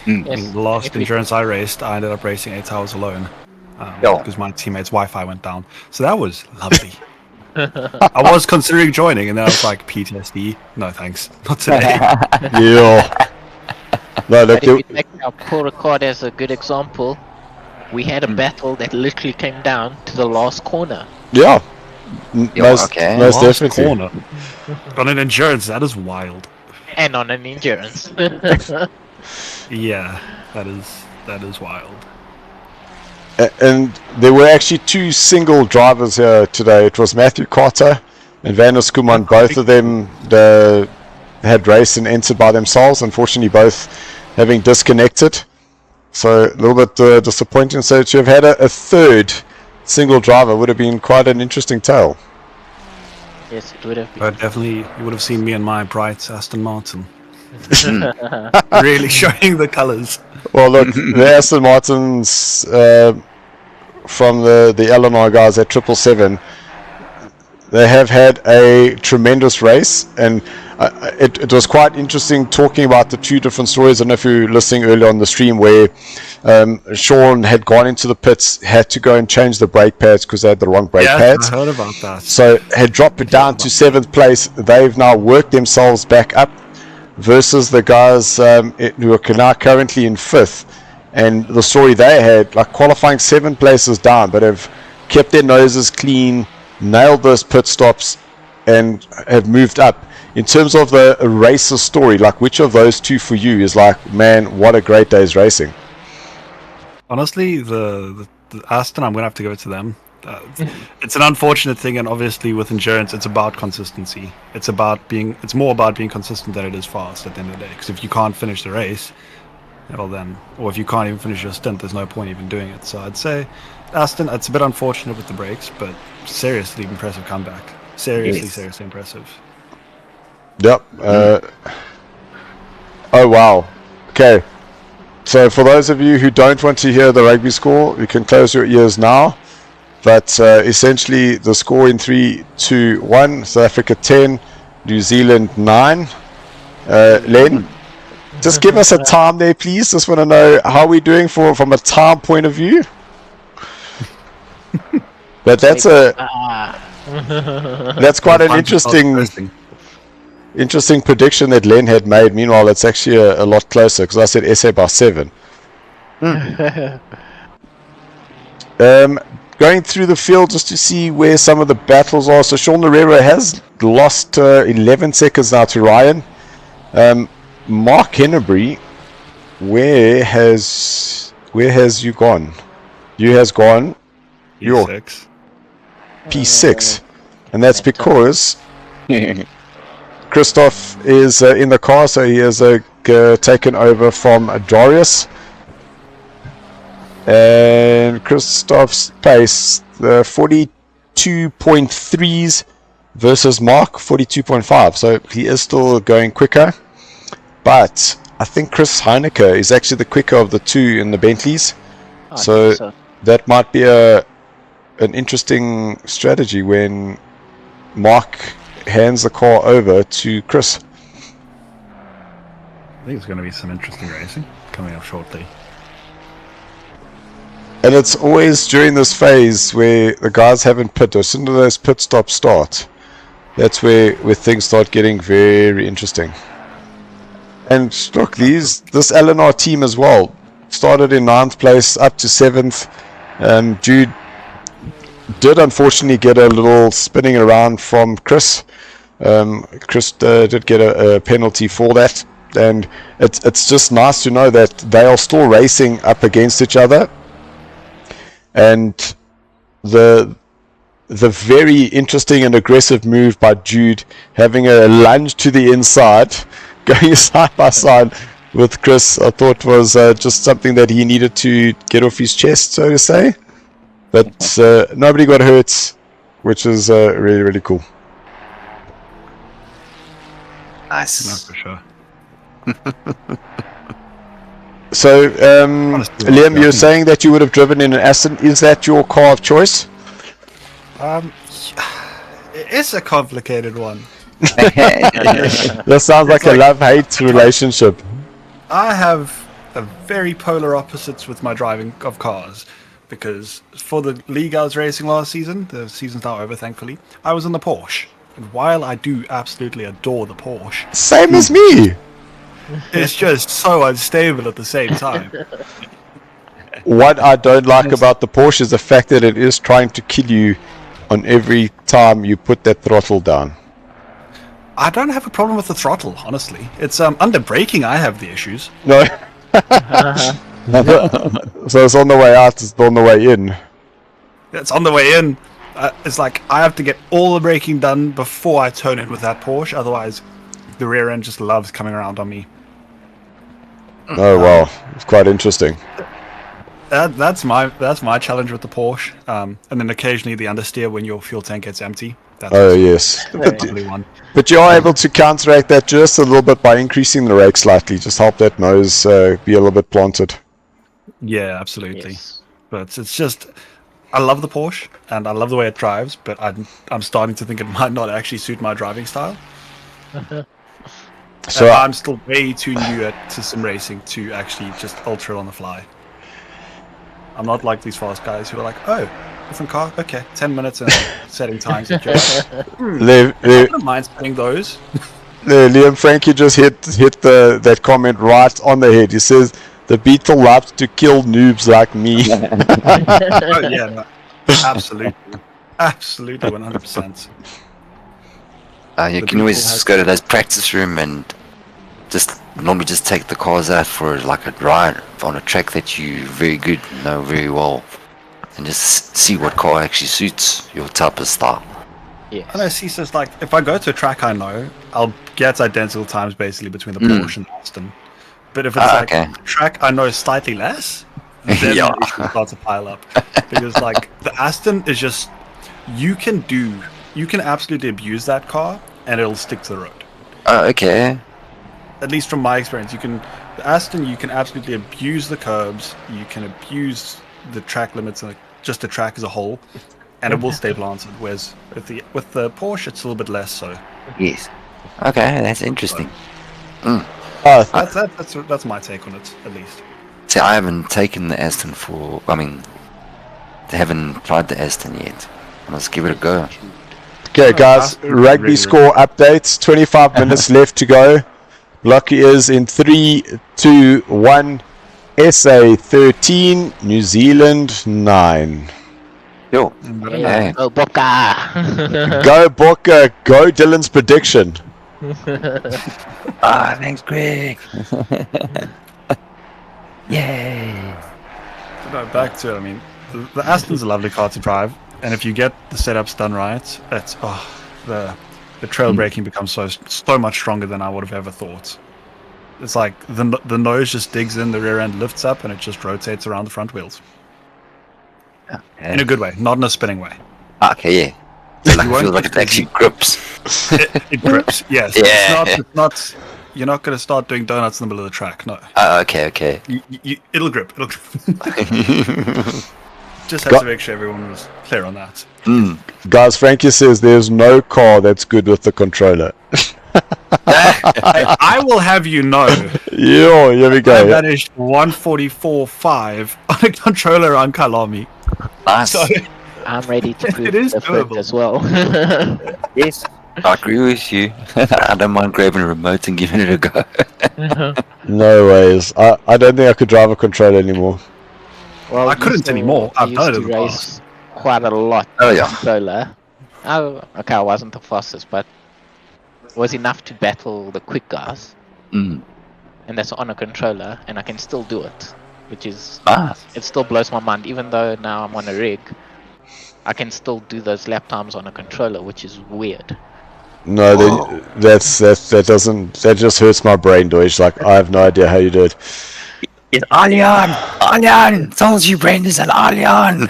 mean, the last endurance I raced, I ended up racing 8 hours alone because my teammate's Wi-Fi went down. So that was lovely. I was considering joining, and then I was like, PTSD. No, thanks. Not today. Yeah. No, look, But if you take our pull record as a good example, we had a battle that literally came down to the last corner. yeah. Most Last definitely. corner. On an endurance, that is wild. And on an endurance. Yeah, that is wild. And there were actually 2 single drivers here today. It was Matthew Carter and Vanus Kuman. Both of them had raced and entered by themselves. Unfortunately, both having disconnected. So a little bit disappointing. So to have had a third single driver would have been quite an interesting tale. Yes, it would have been. But definitely, you would have seen me and my bright Aston Martin. Really showing the colours. Well, look, the Aston Martins from the Illinois guys at 777, they have had a tremendous race, and it was quite interesting talking about the 2 different stories. I don't know if you were listening earlier on the stream where Sean had gone into the pits, had to go and change the brake pads because they had the wrong brake pads. I heard about that. So had dropped it down to 7th place. They've now worked themselves back up versus the guys who are now currently in 5th. And the story they had, like qualifying 7 places down, but have kept their noses clean, nailed those pit stops, and have moved up. In terms of the racer story, like which of those 2 for you is like, man, what a great day's racing? Honestly, the Aston, I'm going to have to go to them. It's an unfortunate thing, and obviously with endurance, it's about consistency. It's more about being consistent than it is fast at the end of the day. Because if you can't finish the race, well then, or if you can't even finish your stint, there's no point even doing it. So I'd say Aston, it's a bit unfortunate with the brakes, but seriously impressive comeback. Seriously impressive. Yep. Oh wow. Okay. So for those of you who don't want to hear the rugby score, you can close your ears now. But essentially the score in 3, 2, 1, South Africa 10, New Zealand 9. Len, just give us a time there, please. Just want to know how we're doing from a time point of view. But that's quite an interesting prediction that Len had made. Meanwhile, it's actually a lot closer because I said SA by 7. going through the field just to see where some of the battles are. So Sean Herrera has lost 11 seconds now to Ryan. Mark Hennebury, where has you gone? You has gone. You're P6. P6, and that's because Christoph is in the car, so he has taken over from Darius. And Christoph's pace, 42.3s versus Mark 42.5, so he is still going quicker. But I think Chris Heineke is actually the quicker of the two in the Bentleys, so that might be an interesting strategy when Mark hands the car over to Chris. I think it's going to be some interesting racing coming up shortly. And it's always during this phase where the guys haven't pit, as soon as those pit stops start, that's where things start getting very interesting. And look, this LNR team as well started in 9th place up to 7th. Jude did unfortunately get a little spinning around from Chris. Chris did get a penalty for that, and it's just nice to know that they are still racing up against each other. And the very interesting and aggressive move by Jude, having a lunge to the inside, going side by side with Chris, I thought was just something that he needed to get off his chest, so to say. But nobody got hurt, which is really, really cool. Nice. Not for sure. So, Liam, you're saying that you would have driven in an Aston. Is that your car of choice? It's a complicated one. That sounds like a love-hate relationship. I have a very polar opposites with my driving of cars, because for the league I was racing last season, the season's now over thankfully, I was in the Porsche. And while I do absolutely adore the Porsche, Same as me. it's just so unstable at the same time. What I don't like about the Porsche is the fact that it is trying to kill you on every time you put that throttle down. I don't have a problem with the throttle, honestly. It's under braking I have the issues. No. So it's on the way out, it's on the way in. It's on the way in. It's like I have to get all the braking done before I turn in with that Porsche, otherwise the rear end just loves coming around on me. Oh wow, it's quite interesting. That's my challenge with the Porsche, and then occasionally the understeer when your fuel tank gets empty. That's Yes. the lovely one. But you are able to counteract that just a little bit by increasing the rake slightly. Just help that nose be a little bit planted. Yeah, absolutely. Yes. But it's just, I love the Porsche and I love the way it drives, but I'm starting to think it might not actually suit my driving style. So I'm still way too new to sim racing to actually just ultra it on the fly. I'm not like these fast guys who are like, oh, different car, okay, 10 minutes and setting times. I don't mind setting those. Liam Frankie just hit that comment right on the head. He says the Beetle loves to kill noobs like me. Oh yeah, no, absolutely, 100%. You can always just go to those practice room and just normally just take the cars out for like a ride on a track that you very good know very well, and just see what car actually suits your type of style. Yeah. And I see, so it's like if I go to a track I know, I'll get identical times basically between the Porsche and Aston. But if it's a track I know slightly less, then Yeah. it starts to pile up. Because like the Aston is just, you can absolutely abuse that car and it'll stick to the road. Okay. At least from my experience, the Aston, you can absolutely abuse the curbs, you can abuse the track limits and just the track as a whole, and it will stay planted. Whereas with the Porsche, it's a little bit less so. Yes. Okay, that's interesting. That's my take on it, at least. See, I haven't taken the Aston they haven't tried the Aston yet. Let's give it a go. Okay, guys, rugby score updates. 25 minutes left to go. Lucky is in 3, 2, 1. SA 13, New Zealand 9. Yo. Yeah. Oh, Boca! Go Boca, go Dylan's prediction. Thanks, Greg. Yay. So no, back to it. I mean, the Aston's a lovely car to drive, and if you get the setups done right, it's the trail braking becomes so much stronger than I would have ever thought. It's like the nose just digs in, the rear end lifts up, and it just rotates around the front wheels. Okay. In a good way, not in a spinning way. Okay, yeah. So like, it feels like it actually grips. It grips, yes. Yeah. It's not. You're not going to start doing donuts in the middle of the track, no. Okay. It'll grip. Just had to make sure everyone was clear on that. Guys, Frankie says there's no car that's good with the controller. I will have you know. Yo, here we go. I managed 144.5 on a controller on Kyalami. Nice. So, I'm ready to prove it is different doable as well. Yes. I agree with you. I don't mind grabbing a remote and giving it a go. No ways. I don't think I could drive a controller anymore. Well, I couldn't anymore. I've done it in the race quite a lot. Oh, yeah. Controller. Oh, okay, I wasn't the fastest, but it was enough to battle the quick guys. Mm. And that's on a controller, and I can still do it, which is Nice. it still blows my mind. Even though now I'm on a rig, I can still do those lap times on a controller, which is weird. No, that just hurts my brain, Deutsch. Like, I have no idea how you do it. It's Alien! Told you, Brandon, it's an Alien!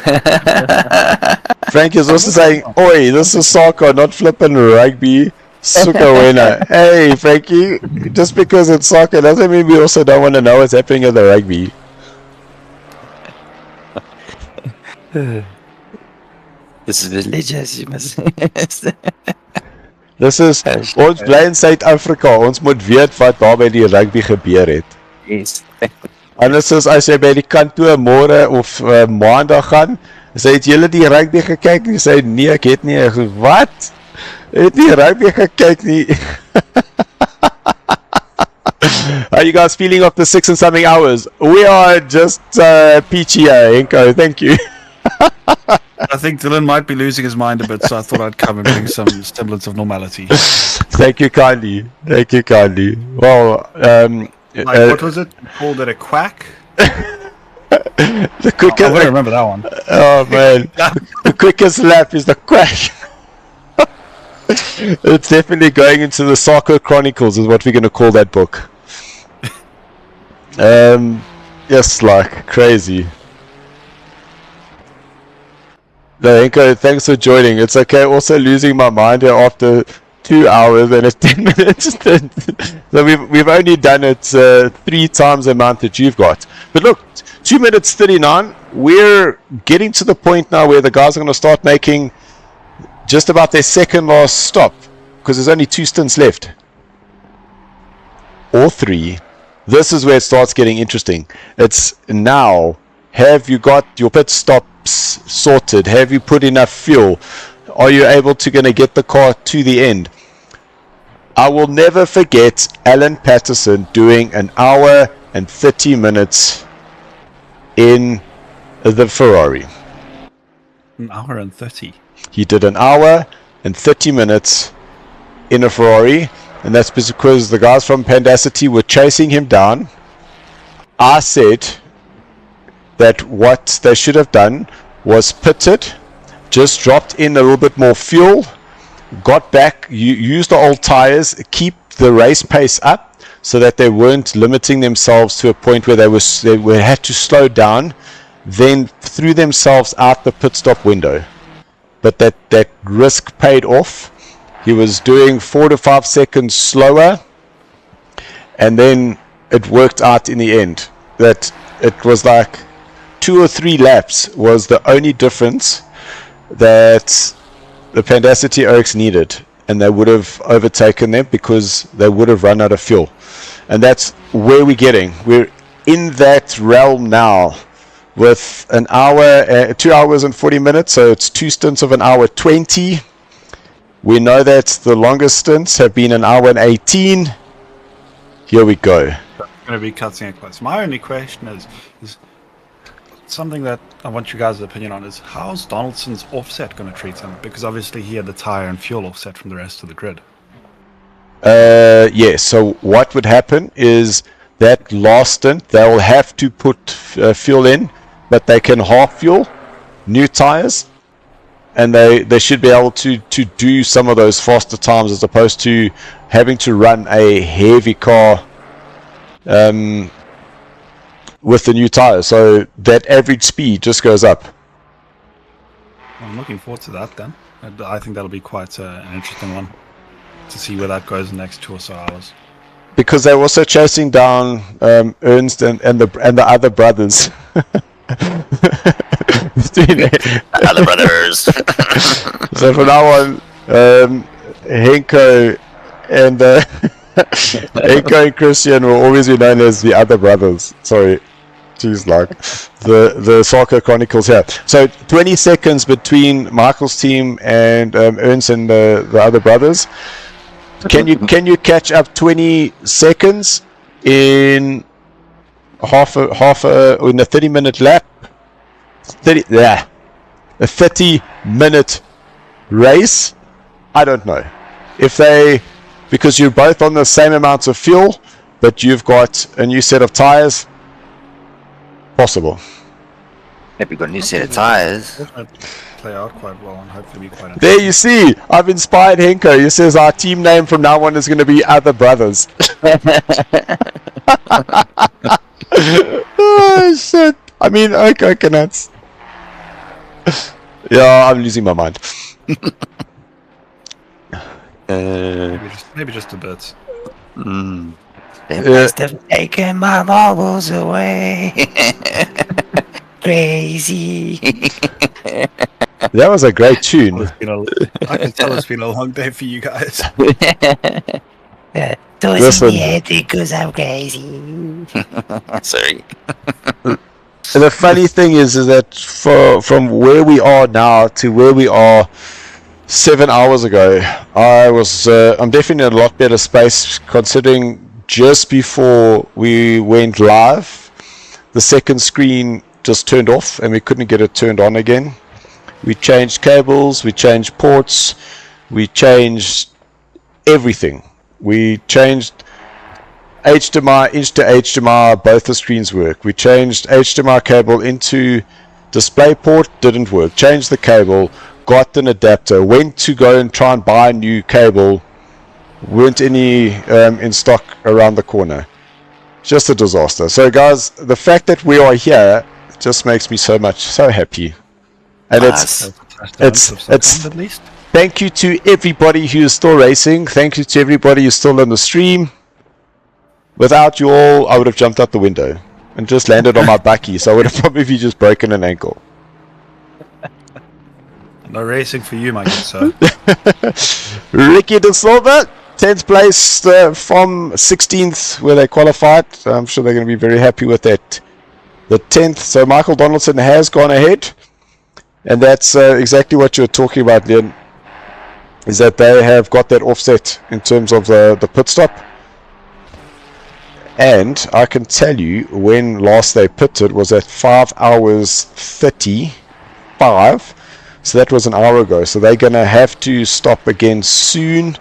Frank is also saying, oi, this is soccer, not flipping rugby. Suka winner. Hey, Frankie, just because it's soccer doesn't mean we also don't want to know what's happening at the rugby. This is religious, you must. Dis is ons bly in Suid-Afrika. Ons moet weet wat daar by die rugby gebeur het. Yes. Anders is as jy by die kantoor môre of maandag gaan, sê het julle die rugby gekyk? En jy sê nee, ek het nie. Ek sê, wat? Het nie rugby gekyk nie. How are you guys feeling after 6 and something hours? We are just PGA, Henko. Thank you. I think Dylan might be losing his mind a bit, so I thought I'd come and bring some semblance of normality. Thank you kindly. Thank you kindly. Well, what was it? You called it a quack? The quickest. I wouldn't remember that one. Oh man, the quickest lap is the quack. It's definitely going into the SARCO Chronicles, is what we're going to call that book. Yes, like crazy. No, Henko, thanks for joining. It's okay. Also losing my mind here after 2 hours and it's 10 minutes. So we've only done it 3 times the amount that you've got. But look, 2 minutes 39. We're getting to the point now where the guys are going to start making just about their second last stop, because there's only 2 stints left. Or 3. This is where it starts getting interesting. It's now, have you got your pit stops sorted? Have you put enough fuel? Are you able to going to get the car to the end? I will never forget Alan Patterson doing an hour and 30 minutes in the Ferrari. An hour and 30. He did an hour and 30 minutes in a Ferrari, and that's because the guys from Pandacity were chasing him down. I said that what they should have done was pitted, just dropped in a little bit more fuel, got back, used the old tires, keep the race pace up so that they weren't limiting themselves to a point where they had to slow down, then threw themselves out the pit stop window. But that risk paid off. He was doing 4 to 5 seconds slower, and then it worked out in the end. That it was like 2 or 3 laps was the only difference that the Pandacity Oaks needed, and they would have overtaken them because they would have run out of fuel. And that's where we're getting. We're in that realm now with an hour, 2 hours and 40 minutes, so it's 2 stints of an hour 20. We know that the longest stints have been an hour and 18. Here we go. Going to be cutting it close. My only question is something that I want you guys' opinion on is how's Donaldson's offset going to treat him? Because obviously he had the tire and fuel offset from the rest of the grid. Yeah, so what would happen is that last stint, they will have to put fuel in, but they can half fuel, new tires, and they should be able to do some of those faster times as opposed to having to run a heavy car with the new tires. So that average speed just goes up. I'm looking forward to that then. I think that'll be quite an interesting one to see where that goes in the next 2 or so hours. Because they're also chasing down Ernst and the other brothers. Other brothers. So from now on, Henko and Henko and Christian will always be known as the other brothers. Sorry, jeez, like the SARCO Chronicles here. So 20 seconds between Michael's team and Ernst and the other brothers. Can you catch up 20 seconds in in a 30-minute lap? A 30-minute race? I don't know. Because you're both on the same amounts of fuel, but you've got a new set of tires. Possible. If you got a new set of tires. Play out quite well and hopefully be quite There you see, I've inspired Henko. He says our team name from now on is going to be Other Brothers. Oh shit! I mean, okay, coconuts. Yeah, I'm losing my mind. maybe just a bit. They must have taken my marbles away. Crazy. That was a great tune. I can tell it's been a long day for you guys. Toys in the head because I'm crazy. Sorry. The funny thing is that from where we are now to where we are 7 hours ago, I'm definitely in a lot better space, considering just before we went live, the second screen just turned off and we couldn't get it turned on again. We changed cables, we changed ports, we changed everything. We changed HDMI, inch to HDMI, both the screens work. We changed HDMI cable into display port, didn't work. Changed the cable, got an adapter, went to go and try and buy a new cable, weren't any in stock around the corner. Just a disaster. So guys, the fact that we are here just makes me so happy. And it's at least. Thank you to everybody who is still racing. Thank you to everybody who's still on the stream. Without you all, I would have jumped out the window and just landed on my bucky, so I would have probably just broken an ankle. No racing for you, my good sir. Ricky De Silva, 10th place from 16th where they qualified. I'm sure they're going to be very happy with that. The 10th, so Michael Donaldson has gone ahead. And that's exactly what you're talking about, Leon, is that they have got that offset in terms of the pit stop. And I can tell you when last they pitted was at 5 hours 35. So that was an hour ago. So they're going to have to stop again soon.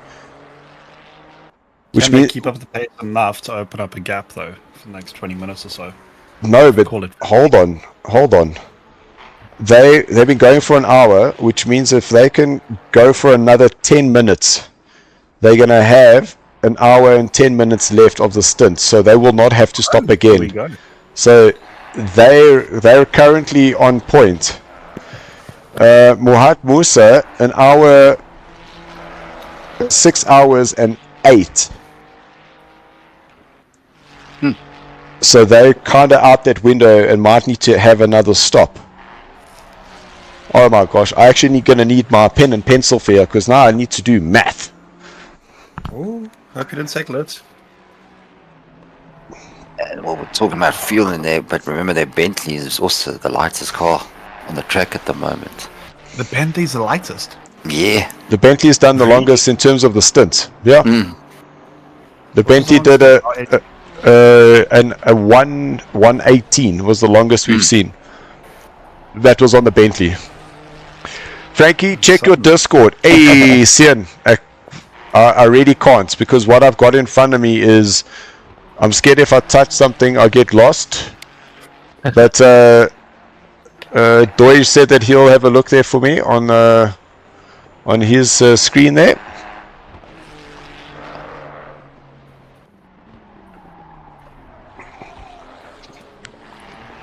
Can they keep up the pace enough to open up a gap, though, for the next 20 minutes or so? No, but hold on. They've been going for an hour, which means if they can go for another 10 minutes, they're going to have an hour and 10 minutes left of the stint, so they will not have to stop again. So they're currently on point. Muhat Musa, an hour, 6 hours and 8. So they're kind of out that window and might need to have another stop. Oh my gosh, I actually going to need my pen and pencil for here, because now I need to do math. Oh, hope you didn't take notes. Well, we're talking about fuel in there, but remember their Bentley is also the lightest car on the track at the moment. The Bentley's the lightest? Yeah. The Bentley's done the longest in terms of the stint. Yeah. The Bentley did a 118 was the longest we've seen. that was on the Bentley. Frankie, check your Discord. Hey, Sian, I really can't, because what I've got in front of me is, I'm scared if I touch something I'll get lost. But Doige said that he'll have a look there for me on his screen there.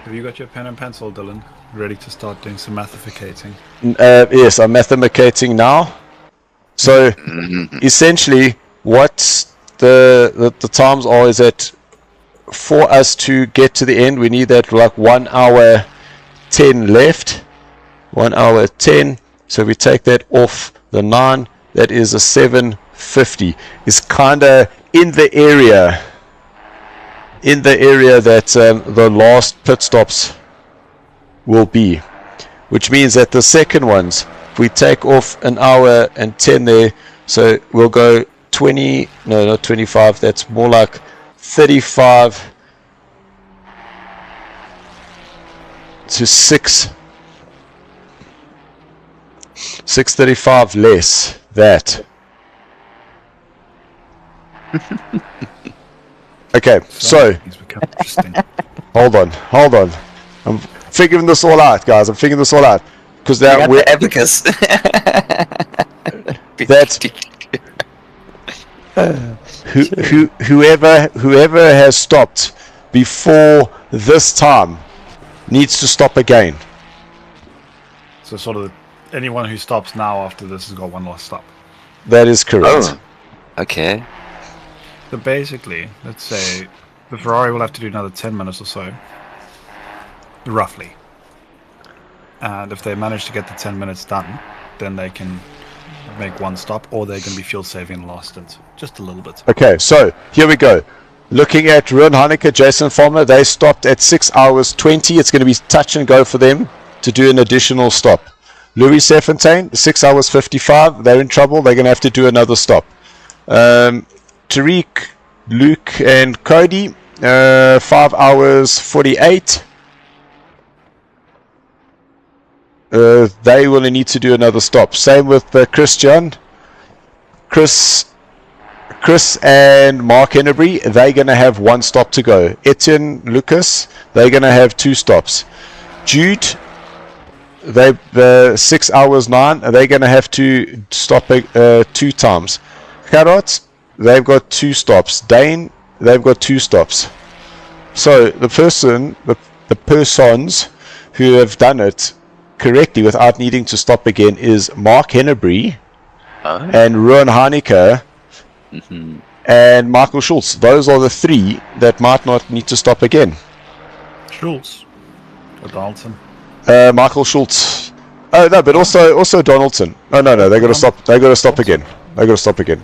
Have you got your pen and pencil, Dylan? Ready to start doing some mathificating? Yes, I'm mathemacating now. So essentially, what the times are is that for us to get to the end, we need that like 1 hour 10 left. 1 hour 10. So we take that off the 9. That is a 7:50. It's kind of in the area. In the area that the last pit stops will be, which means that the second ones, if we take off 1 hour and 10 there, so we'll go 20, no, not 25, that's more like 35 to 635 less that. Okay, so hold on. I'm figuring this all out, guys. I'm figuring this all out because that we're abacus. whoever has stopped before this time needs to stop again. So sort of anyone who stops now after this has got one last stop. That is correct. Oh, okay. So basically, let's say the Ferrari will have to do another 10 minutes or so, roughly. And if they manage to get the 10 minutes done, then they can make one stop, or they're going to be fuel saving in the last stint, just a little bit. Okay, so here we go. Looking at Ruan Heineke, Jason Farmer, they stopped at 6 hours 20. It's going to be touch and go for them to do an additional stop. Louis Serfontaine, 6 hours 55. They're in trouble. They're going to have to do another stop. Tariq, Luke, and Cody, 5 hours 48. They will need to do another stop. Same with Christian, Chris and Mark Hennebury. They're going to have one stop to go. Etienne, Lucas, they're going to have 2 stops. Jude, they 6 hours 9. They're going to have to stop 2 times. Carrot, they've got 2 stops. Dane, they've got 2 stops. So the persons who have done it correctly without needing to stop again is Mark Hennebury and Ruan Heineke and Michael Schultz. Those are the 3 that might not need to stop again. Schultz or Donaldson? Michael Schultz. Oh no, but also Donaldson. No, they got to stop. They got to stop again. They got to stop again.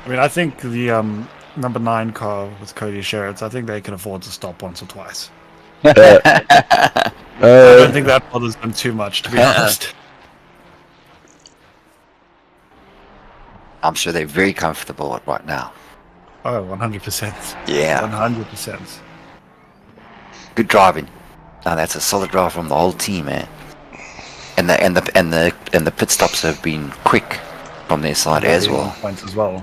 I mean, I think the number 9 car with Cody Sherritt, I think they can afford to stop once or twice. I don't think that bothers them too much, to be honest. I'm sure they're very comfortable right now. Oh, 100%. Yeah. 100%. Good driving. Now that's a solid drive from the whole team, man. And the pit stops have been quick from their side as well. Points as well.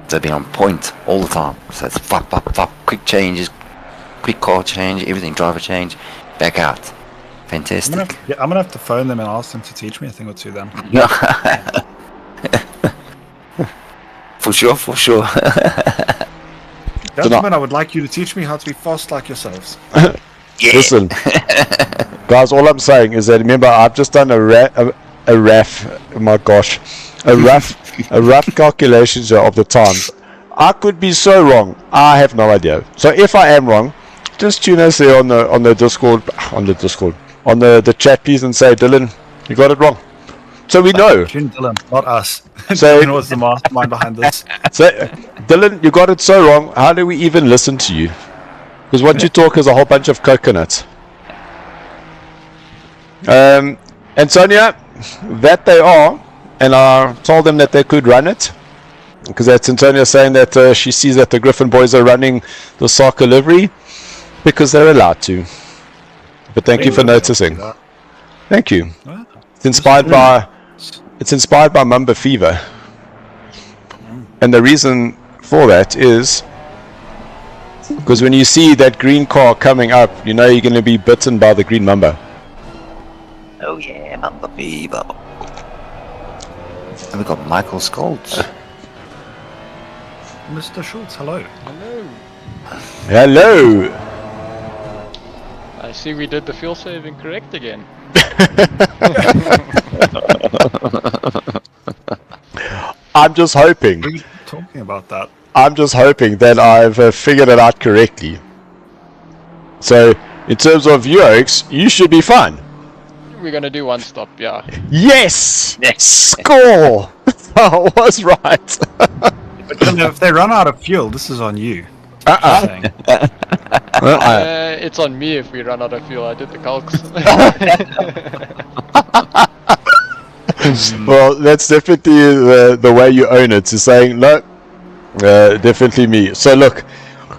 They've been on point all the time. So it's fuck, quick changes, quick car change, everything, driver change, back out. Fantastic. I'm gonna have to phone them and ask them to teach me a thing or two then. For sure. Gentlemen, I would like you to teach me how to be fast like yourselves. Yeah. Listen, guys, all I'm saying is that remember I've just done a rough calculations of the times. I could be so wrong. I have no idea. So if I am wrong, just tune us there on the Discord, on the chat, please, and say, Dylan, you got it wrong. So we know. Tune Dylan, not us. So Dylan was the mastermind behind this. So Dylan, you got it so wrong. How do we even listen to you? Because what you talk is a whole bunch of coconuts. And Sonia, that they are, and I told them that they could run it. because that's Antonia saying that she sees that the Griffin boys are running the SARCO livery because they're allowed to. But thank you for noticing. Thank you. It's inspired by Mamba Fever. And the reason for that is because when you see that green car coming up, you know you're going to be bitten by the green Mamba. Oh yeah, Mamba Fever. And we got Michael Scholz. Mr. Schultz, hello. Hello! I see we did the fuel saving correct again. I'm just hoping. What are you talking about that? I'm just hoping that I've figured it out correctly. So, in terms of yokes, you should be fine. We're gonna do one stop, yeah. Yes! Score! I was right. But if they run out of fuel, this is on you. It's on me if we run out of fuel. I did the calcs. Well, that's definitely the way you own it. So saying, no, definitely me. So look,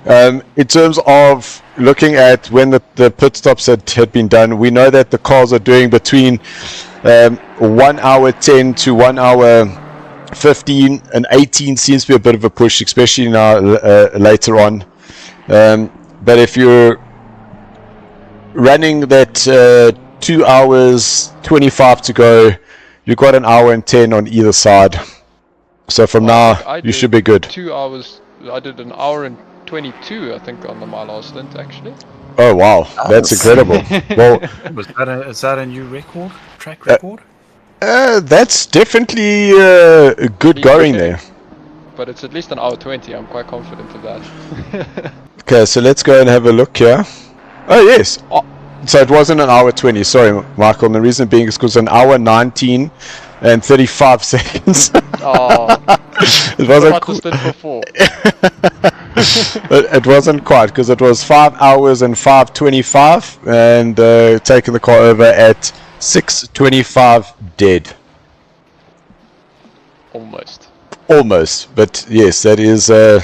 in terms of looking at when the pit stops had been done, we know that the cars are doing between 1 hour 10 to 1 hour 15, and 18 seems to be a bit of a push, especially now later on. But if you're running that 2 hours 25 to go, you've got 1 hour and 10 on either side. So from now, you should be good. 2 hours. I did 1 hour and 22, I think, on my last stint, actually. Oh wow, that's incredible. Well, is that a new record? Track record? That's definitely good going there. But it's at least 1 hour 20. I'm quite confident of that. Okay, so let's go and have a look here. Oh yes, so it wasn't 1 hour 20. Sorry, Michael. And the reason being is because 1 hour 19 and 35 seconds. Oh, it wasn't before. It wasn't quite, because it was 5 hours and 5:25, and taking the car over at 6:25 dead. Almost, but yes, that is a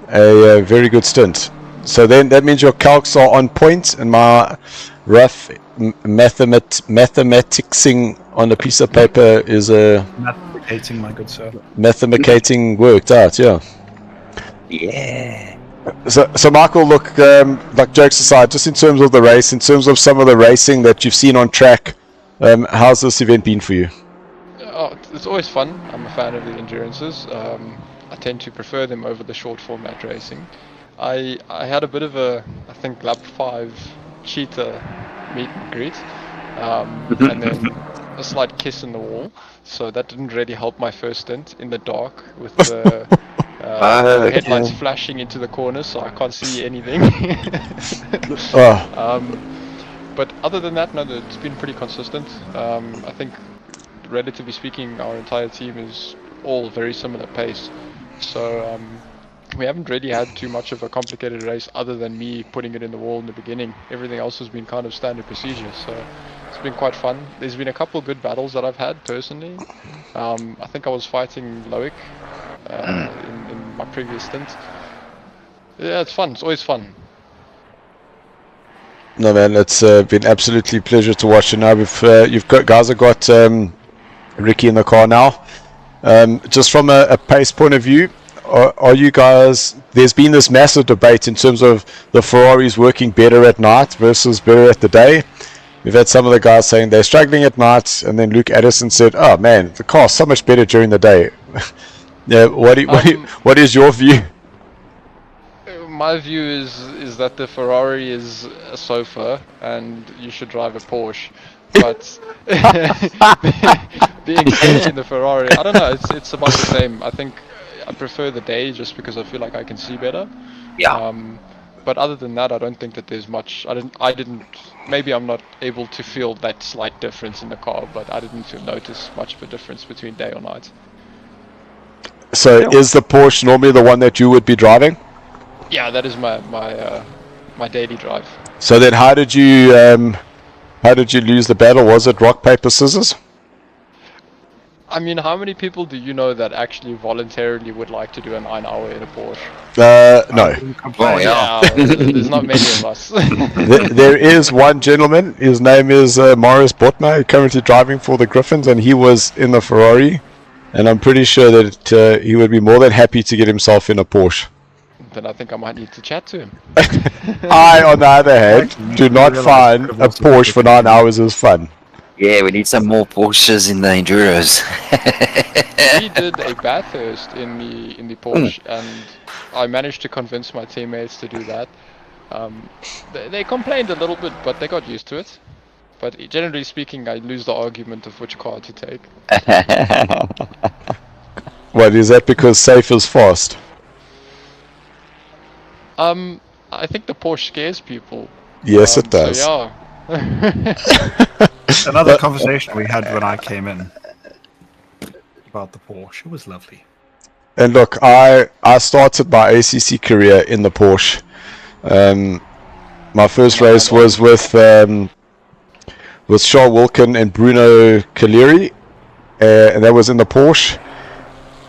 very good stint. So then that means your calcs are on point, and my rough mathematicsing on a piece of paper is Mathemating, my good sir. Mathemating worked out, yeah. Yeah. So Michael, look, like jokes aside, just in terms of the race, in terms of some of the racing that you've seen on track, how's this event been for you? Oh, it's always fun. I'm a fan of the endurances. I tend to prefer them over the short format racing. I had a bit of a, I think, lap 5 cheetah meet and greet, and then a slight kiss in the wall, so that didn't really help my first stint in the dark with the headlights flashing into the corners, so I can't see anything. But other than that, no, it's been pretty consistent. I think, relatively speaking, our entire team is all very similar pace, so we haven't really had too much of a complicated race other than me putting it in the wall in the beginning. Everything else has been kind of standard procedure, so it's been quite fun. There's been a couple good battles that I've had personally. I think I was fighting Loic in my previous stint. Yeah, it's fun. It's always fun. No man, it's been absolutely pleasure to watch. And now guys have got Ricky in the car now. Just from a pace point of view, are you guys? There's been this massive debate in terms of the Ferraris working better at night versus better at the day. We've had some of the guys saying they're struggling at night, and then Luke Addison said, "Oh man, the car's so much better during the day." Yeah, what is your view? My view is that the Ferrari is a sofa, and you should drive a Porsche. But being in the Ferrari, I don't know. It's about the same. I think I prefer the day just because I feel like I can see better. Yeah. But other than that, I don't think that there's much. I didn't. Maybe I'm not able to feel that slight difference in the car, but I didn't notice much of a difference between day or night. So, is the Porsche normally the one that you would be driving? Yeah, that is my daily drive. So then, how did you lose the battle? Was it rock paper scissors? I mean, how many people do you know that actually voluntarily would like to do a 9-hour in a Porsche? No. Oh yeah. There's not many of us. There is one gentleman. His name is Morris Botma, currently driving for the Griffins, and he was in the Ferrari. And I'm pretty sure that he would be more than happy to get himself in a Porsche. Then I think I might need to chat to him. I, on the other hand, do not find a Porsche for 9 hours as fun. Yeah, we need some more Porsches in the Enduros. We did a Bathurst in the Porsche, and I managed to convince my teammates to do that. They complained a little bit, but they got used to it. But generally speaking, I lose the argument of which car to take. What, is that because safe is fast? I think the Porsche scares people. Yes, it does. So yeah. Another conversation we had when I came in about the Porsche. It was lovely. And look, I started my ACC career in the Porsche. My first race was with Charles Wilkin and Bruno Cagliari, and that was in the Porsche.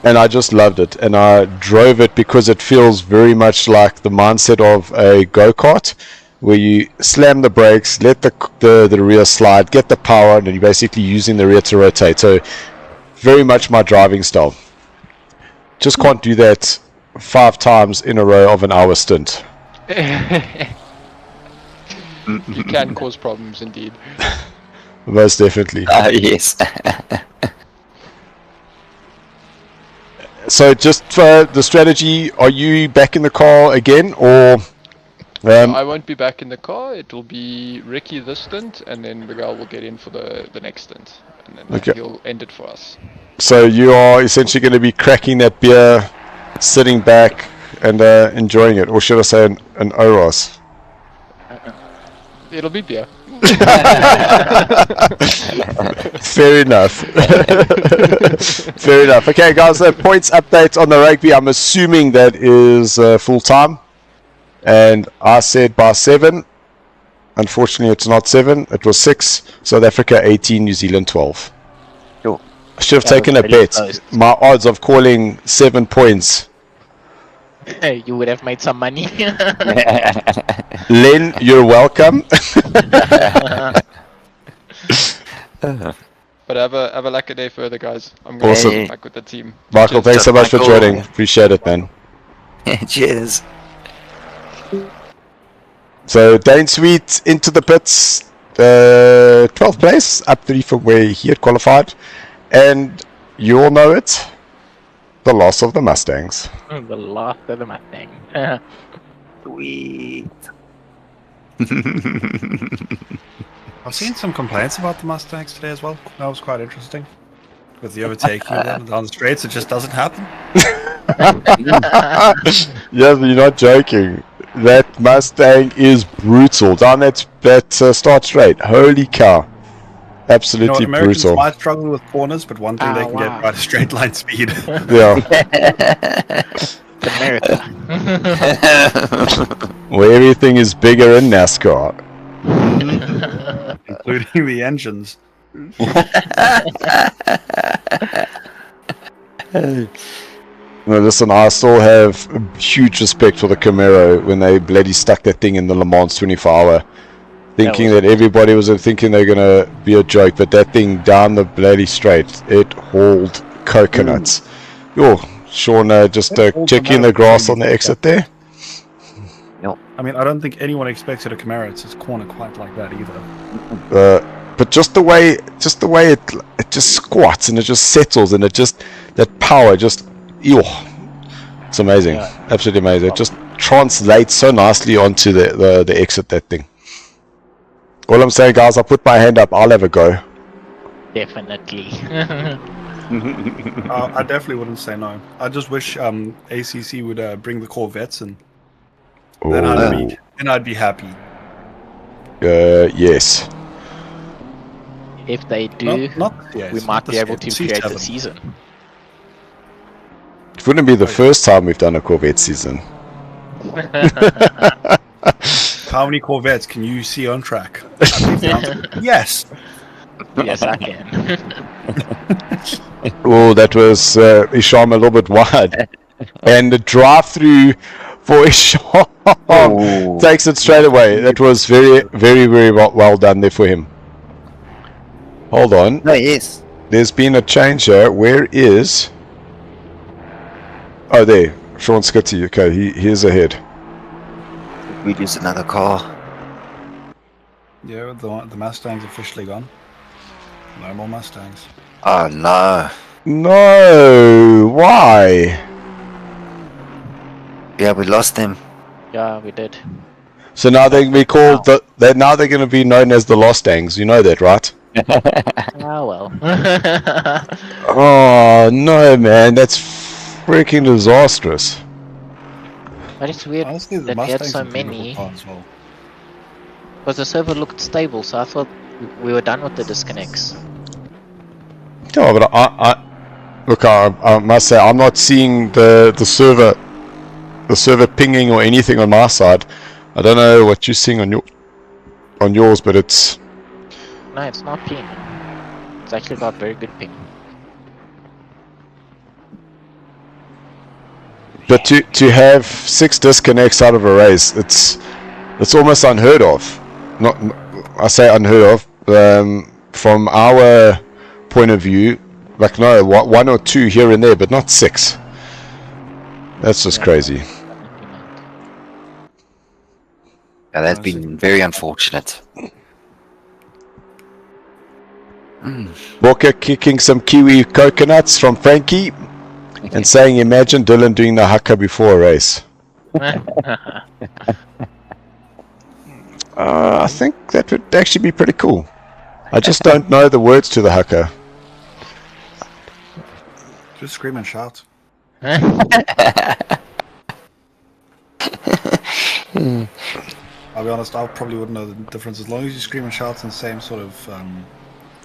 And I just loved it, and I drove it because it feels very much like the mindset of a go-kart, where you slam the brakes, let the rear slide, get the power, and then you're basically using the rear to rotate. So very much my driving style. Just can't do that 5 times in a row of an hour stint. You can cause problems indeed. Most definitely. Yes. So just for the strategy, are you back in the car again, or? I won't be back in the car. It will be Ricky this stint, and then Miguel will get in for the next stint, and then he'll end it for us. So you are essentially going to be cracking that beer, sitting back and enjoying it, or should I say an Oros? It'll be beer. Fair enough. Fair enough. Okay, guys, points update on the rugby. I'm assuming that is full time. And I said by 7. Unfortunately, it's not 7. It was 6. South Africa 18, New Zealand 12. Sure. I should have taken a bet. Close. My odds of calling 7 points. You would have made some money. Len, you're welcome. But have a lucky day further, guys. I'm going Awesome. to get back with the team. Michael, thanks so much for Michael. joining. Appreciate it, man. Cheers. So Dane Sweet into the pits, 12th place, up 3 from where he had qualified, and you all know it, the loss of the Mustangs. The last of the Mustang. Sweet. I've seen some complaints about the Mustangs today as well. That was quite interesting. With the overtaking of them down the straights, it just doesn't happen. Yeah, you're not joking. That Mustang is brutal. Down that start straight. Holy cow. Absolutely Americans brutal. might struggle with corners, but one thing they can get right is straight line speed. Yeah. America. Where everything is bigger in NASCAR. Including the engines. No, listen, I still have huge respect for the Camaro when they bloody stuck that thing in the Le Mans 24-hour, thinking that everybody was thinking they're gonna be a joke, but that thing down the bloody straight, it hauled coconuts. Yo, Sean, just checking the grass on the exit there. I mean, I don't think anyone expected a Camaro to corner quite like that either. But just the way it just squats and it just settles and it just, that power just, ew, it's amazing. Yeah. Absolutely amazing. It just translates so nicely onto the exit, that thing. All I'm saying, guys, I'll put my hand up, I'll have a go. Definitely. I definitely wouldn't say no. I just wish ACC would bring the Corvettes in. Then I'd be happy. Yes. If they do, we might be able to create a season. It wouldn't be the first time we've done a Corvette season. How many Corvettes can you see on track? Yes. Yes, I can. Oh, that was Isham a little bit wide. And the drive-through for Isham takes it straight away. That was very, very, very well done there for him. Hold on. No, yes. There's been a change here. Where is... Oh, there. Sean Skitty. Okay, he's ahead. We use another car. Yeah, the Mustang's officially gone. No more Mustangs. Oh no. No! Why? Yeah, we lost them. Yeah, we did. So now they're going to be called... now they're going to be known as the Lostangs. You know that, right? Oh well. Oh, no, man. That's freaking disastrous. But it's weird Honestly, the that we had Mustangs so are beautiful many. cars as well. Because the server looked stable, so I thought we were done with the disconnects. Yeah, but look, I must say, I'm not seeing the server pinging or anything on my side. I don't know what you're seeing on yours, but it's... No, it's not ping. It's actually got very good ping. But to have 6 disconnects out of a race, it's almost unheard of. I say unheard of. From our point of view, like no, 1 or 2 here and there, but not 6. That's just crazy. Yeah, that's been very unfortunate. Walker kicking some kiwi coconuts from Frankie and saying, imagine Dylan doing the haka before a race. I think that would actually be pretty cool. I just don't know the words to the haka. Just scream and shout. Hmm. I'll be honest, I probably wouldn't know the difference. As long as you scream and shout in the same sort of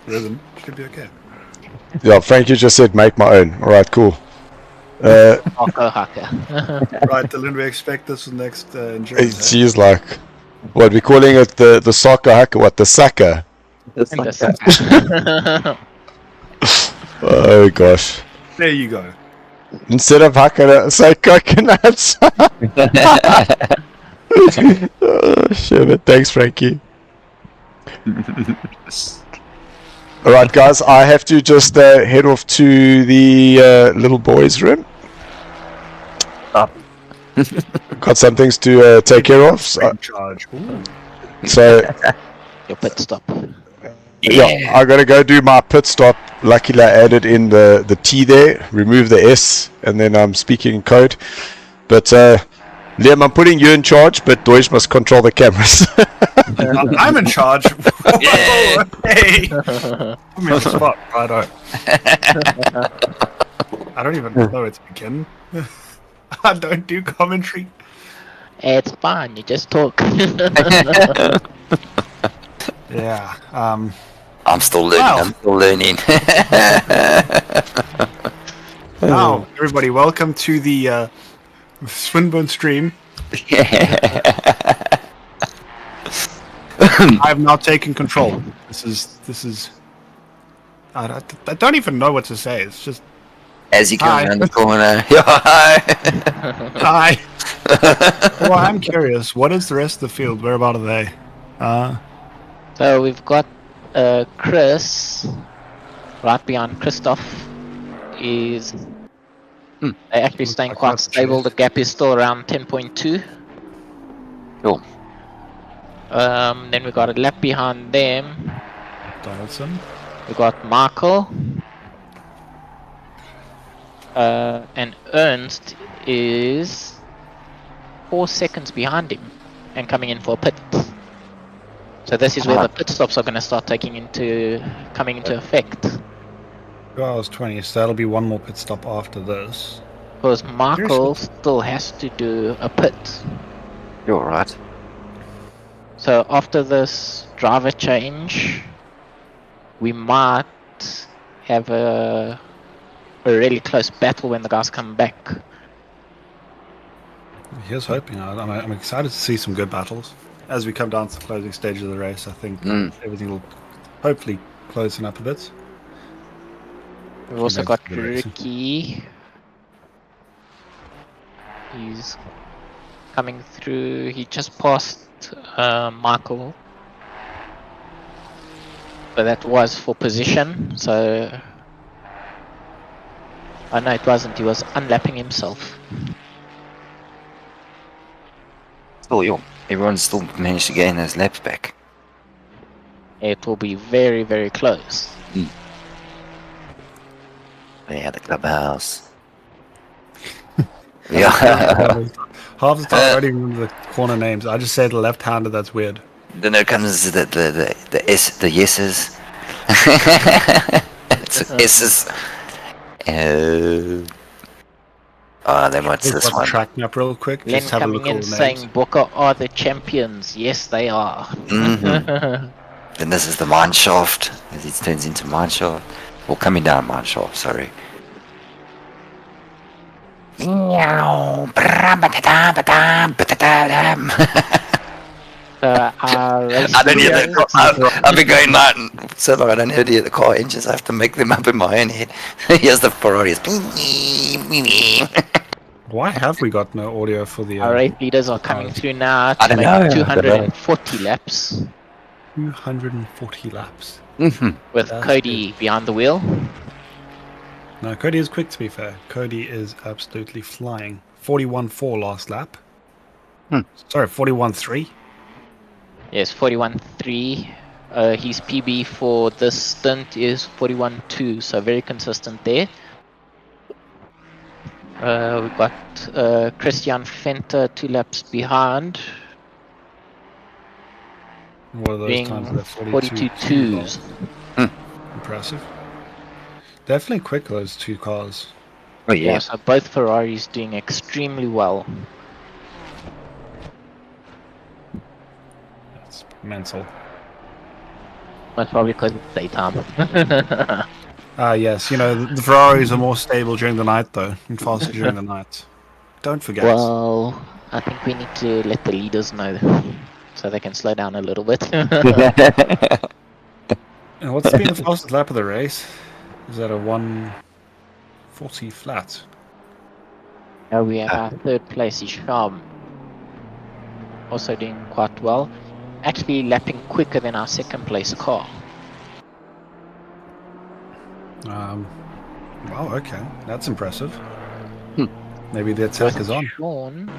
rhythm, it should be okay. Yeah, Frankie just said make my own. Alright, cool. Haka haka. Right, Dylan, we expect this next endurance. She's like, what, we're calling it the soccer haka, what, the sucker? Oh gosh. There you go. Instead of haka, say coconuts. Oh, shit, but thanks, Frankie. Alright, guys, I have to just head off to the little boys' room. Got some things to take care of. Charge. So Your pit stop. yeah, I gotta go do my pit stop. Luckily, I added in the T there, remove the S, and then I'm speaking in code. But Liam, I'm putting you in charge, but Deutsch must control the cameras. I'm in charge. Yeah. Hey, put me on the spot. I don't even know where to begin. I don't do commentary. It's fine, you just talk. Yeah. I'm still learning. Wow. I'm still learning. Now, everybody, welcome to the Swinburne stream. I have now taken control. This is. I don't even know what to say. It's just. As you come Hi. around the corner. Hi. Well, I'm curious. What is the rest of the field? Where about are they? So we've got Chris right behind Christoph. Is they're actually staying quite stable. The gap is still around 10.2. Cool. Then we got a lap behind them. Donaldson. We got Michael. And Ernst is 4 seconds behind him and coming in for a pit. So this is where the pit stops are going to start coming into effect. 2 hours 20, so that'll be one more pit stop after this. Because Michael still has to do a pit. You're right. So after this driver change, we might have a really close battle when the guys come back. Here's hoping. I'm excited to see some good battles. As we come down to the closing stage of the race, I think everything will hopefully close up a bit. We've also Keep got going to the racing. Ricky. He's coming through. He just passed Michael. But that was for position, so... Oh no, it wasn't. He was unlapping himself. Still, yo, everyone's still managed to gain those laps back. It will be very, very close. Yeah, the clubhouse. Yeah. Yeah. Half the time I don't even remember the corner names. I just say the left-hander. That's weird. Then there comes the yeses. It's S's. Then what's Let's this watch one? the track map real quick. Len Just have a look coming at in all the names. saying Booker are the champions. Yes, they are. Then this is the mine shaft, as it turns into mine shaft. Or coming down mine shaft, sorry. I don't hear the car. I've been going that so long. I don't hear the car engines. I have to make them up in my own head. Here's the Ferraris. Why have we got no audio for the... Our race leaders are coming through now I to don't make know. 240 laps 240 laps. with That's Cody behind the wheel. No, Cody is quick, to be fair. Cody is absolutely flying. 41.4 last lap. Sorry, 41.3. Yes, 41.3. His PB for this stint is 41.2, so very consistent there. We've got Christian Venter 2 laps behind, What are those being times? They're 42.2s. Impressive. Definitely quick, those two cars. Oh Yeah, yeah. so both Ferraris doing extremely well. That's mental. Most probably because it's daytime. Yes, you know, the Ferraris are more stable during the night, though, and faster during the night. Don't forget. Well, I think we need to let the leaders know so they can slow down a little bit. And what's been the fastest lap of the race? Is that a 140 flat? Now we have our third place Isham, also doing quite well. Actually lapping quicker than our second place car. Wow, okay. That's impressive. Maybe the attack is on. Sean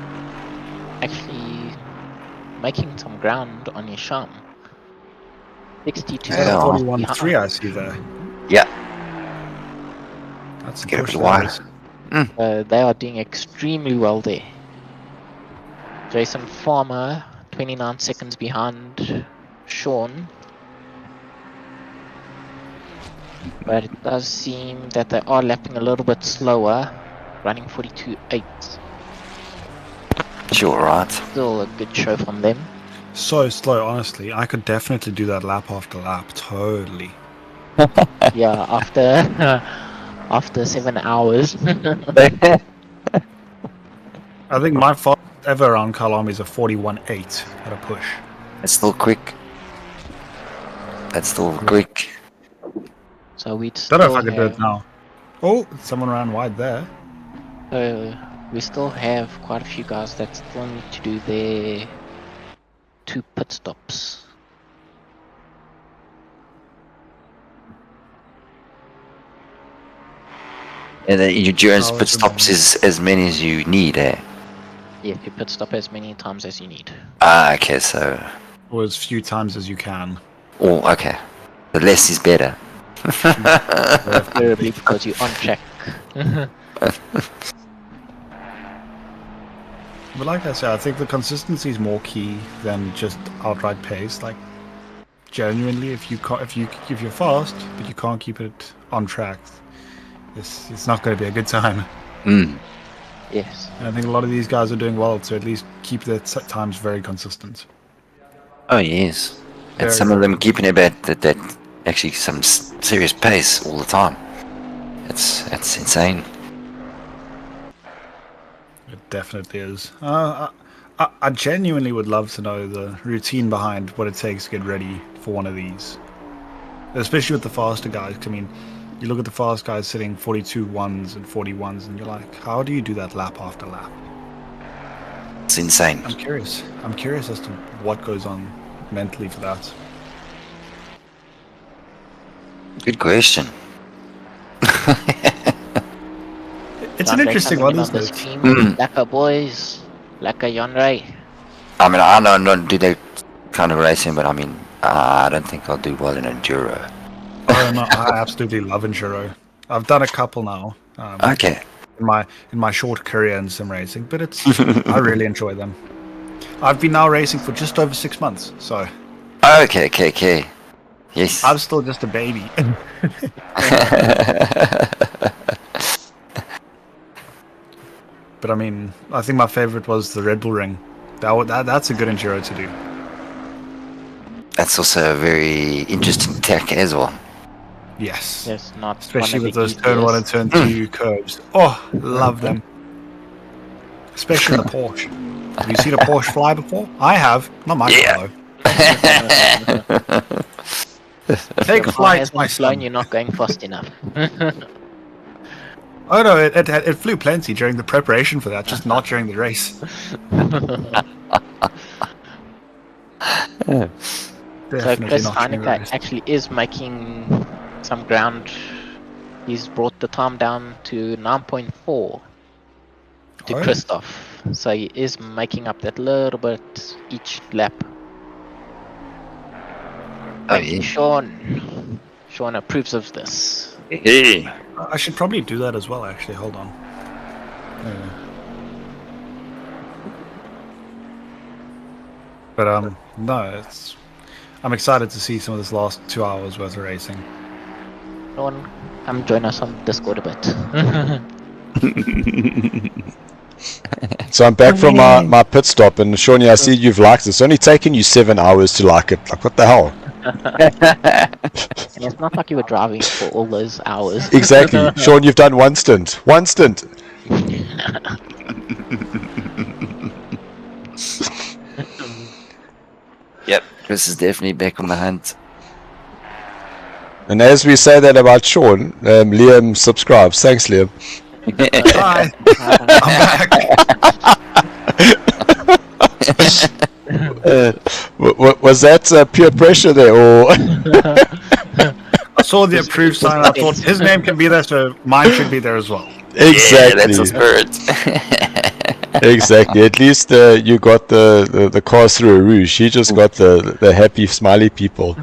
actually making some ground on Isham. 62 Yeah. 41.3 I see there. Yeah. That's Get a push bit wide. They are doing extremely well there. Jason Farmer, 29 seconds behind Sean. But it does seem that they are lapping a little bit slower, running 42.8. Sure, right. Still a good show from them. So slow, honestly. I could definitely do that lap after lap. Totally. Yeah, after 7 hours. I think my fastest ever around Kyalami is a 41.8 at a push. It's still quick. That's still quick. So we Don't know if I could do it now. Oh, someone ran wide there. we still have quite a few guys that still need to do their 2 pit stops. And the endurance Oh, pit stops is as many as you need, eh? Yeah, you pit stop as many times as you need. Okay, so... Or as few times as you can. Oh, okay. The less is better. Preferably because you're on track. But like I said, I think the consistency is more key than just outright pace. Like, genuinely, if you're fast but you can't keep it on track, it's not going to be a good time. Yes. And I think a lot of these guys are doing well to at least keep their times very consistent. Oh, yes. And Very some of good. them keeping it at that actually some serious pace all the time. That's insane. It definitely is. I genuinely would love to know the routine behind what it takes to get ready for one of these. Especially with the faster guys. I mean, you look at the fast guys sitting 42 ones and 41s, and you're like, how do you do that lap after lap? It's insane. I'm curious. I'm curious as to what goes on mentally for that. Good question. Yonray It's an interesting coming one, in on isn't this it? team. Mm. Laka boys. Laka Yonray. I mean, I don't do that kind of racing, but I mean, I don't think I'll do well in enduro. Oh no, I absolutely love enduro. I've done a couple now. Okay. In my short career in sim racing, but it's I really enjoy them. I've been now racing for just over 6 months, so Okay. Yes. I'm still just a baby. But I mean, I think my favorite was the Red Bull Ring. That's a good enduro to do. That's also a very interesting tech as well. Yes. Yes, not Especially one with of those the turn 1 and easiest. turn 2 curves. Oh, love them. Especially the Porsche. Have you seen a Porsche fly before? I have. Not my car, though. Take Your car flight, hasn't my flown, son. you're not going fast enough. Oh no, it flew plenty during the preparation for that, just not during the race. So Definitely Chris not during the Heineke race. actually is making some ground. He's brought the time down to 9.4 to Oh, yeah. Christoph. So he is making up that little bit each lap. Oh, yeah. Sean approves of this. Hey. I should probably do that as well, actually. Hold on. But no, I'm excited to see some of this last 2 hours worth of racing. Sean, come join us on Discord a bit. So I'm back from my pit stop, and Shawnee, I see you've liked it. It's only taken you 7 hours to like it. Like, what the hell? And it's not like you were driving for all those hours. Exactly. Sean, you've done one stint. One stint. Yep. Chris is definitely back on the hunt. And as we say that about Sean, Liam subscribes. Thanks, Liam. Hi, I'm back. Was that peer pressure there, or? I saw the approved sign. I thought his name can be there, so mine should be there as well. Exactly. Yeah, that's the spirit. Exactly. At least you got the cars through a rouge. He just got the happy, smiley people.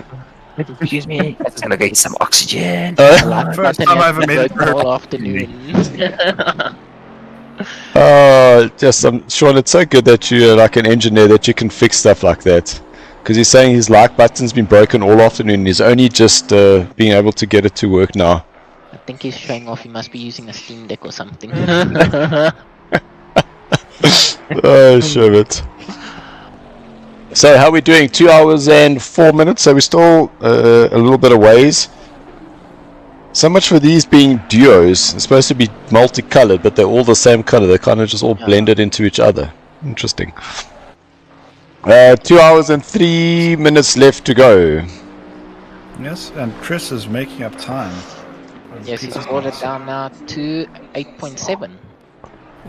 Excuse me. That's gonna get some oxygen. First time I ever made it through. all afternoon. Sean, it's so good that you're like an engineer that you can fix stuff like that. Because he's saying his like button's been broken all afternoon. And he's only just being able to get it to work now. I think he's showing off. He must be using a Steam Deck or something. Oh, sure it. So how are we doing? 2 hours and 4 minutes. So we're still a little bit of ways. So much for these being duos. It's supposed to be multicolored, but they're all the same color. They're kind of just all blended into each other. Interesting. 2 hours and 3 minutes left to go. Yes, and Chris is making up time. Yes, he's brought it down now to 8.7.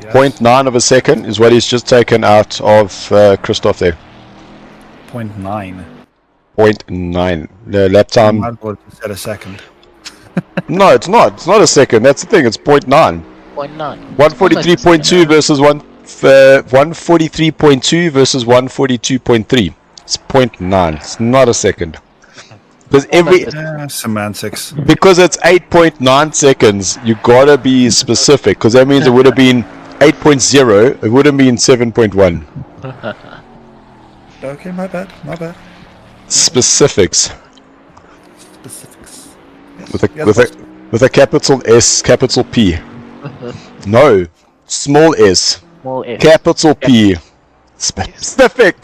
Yes. 0.9 of a second is what he's just taken out of Christoph there. 0.9. 0.9. The lap time. Might as well just said a second. No, it's not. It's not a second. That's the thing. It's 0.9. 0.9. 143.2 versus 143.2 versus 142.3. It's 0.9. It's not a second. Because Semantics. because it's 8.9 seconds, you gotta be specific. Because that means it would have been 8.0. It would have been 7.1. Okay, my bad. Specifics. Specifics. With a capital S, capital P. No, small s, Small F. capital P. Specific.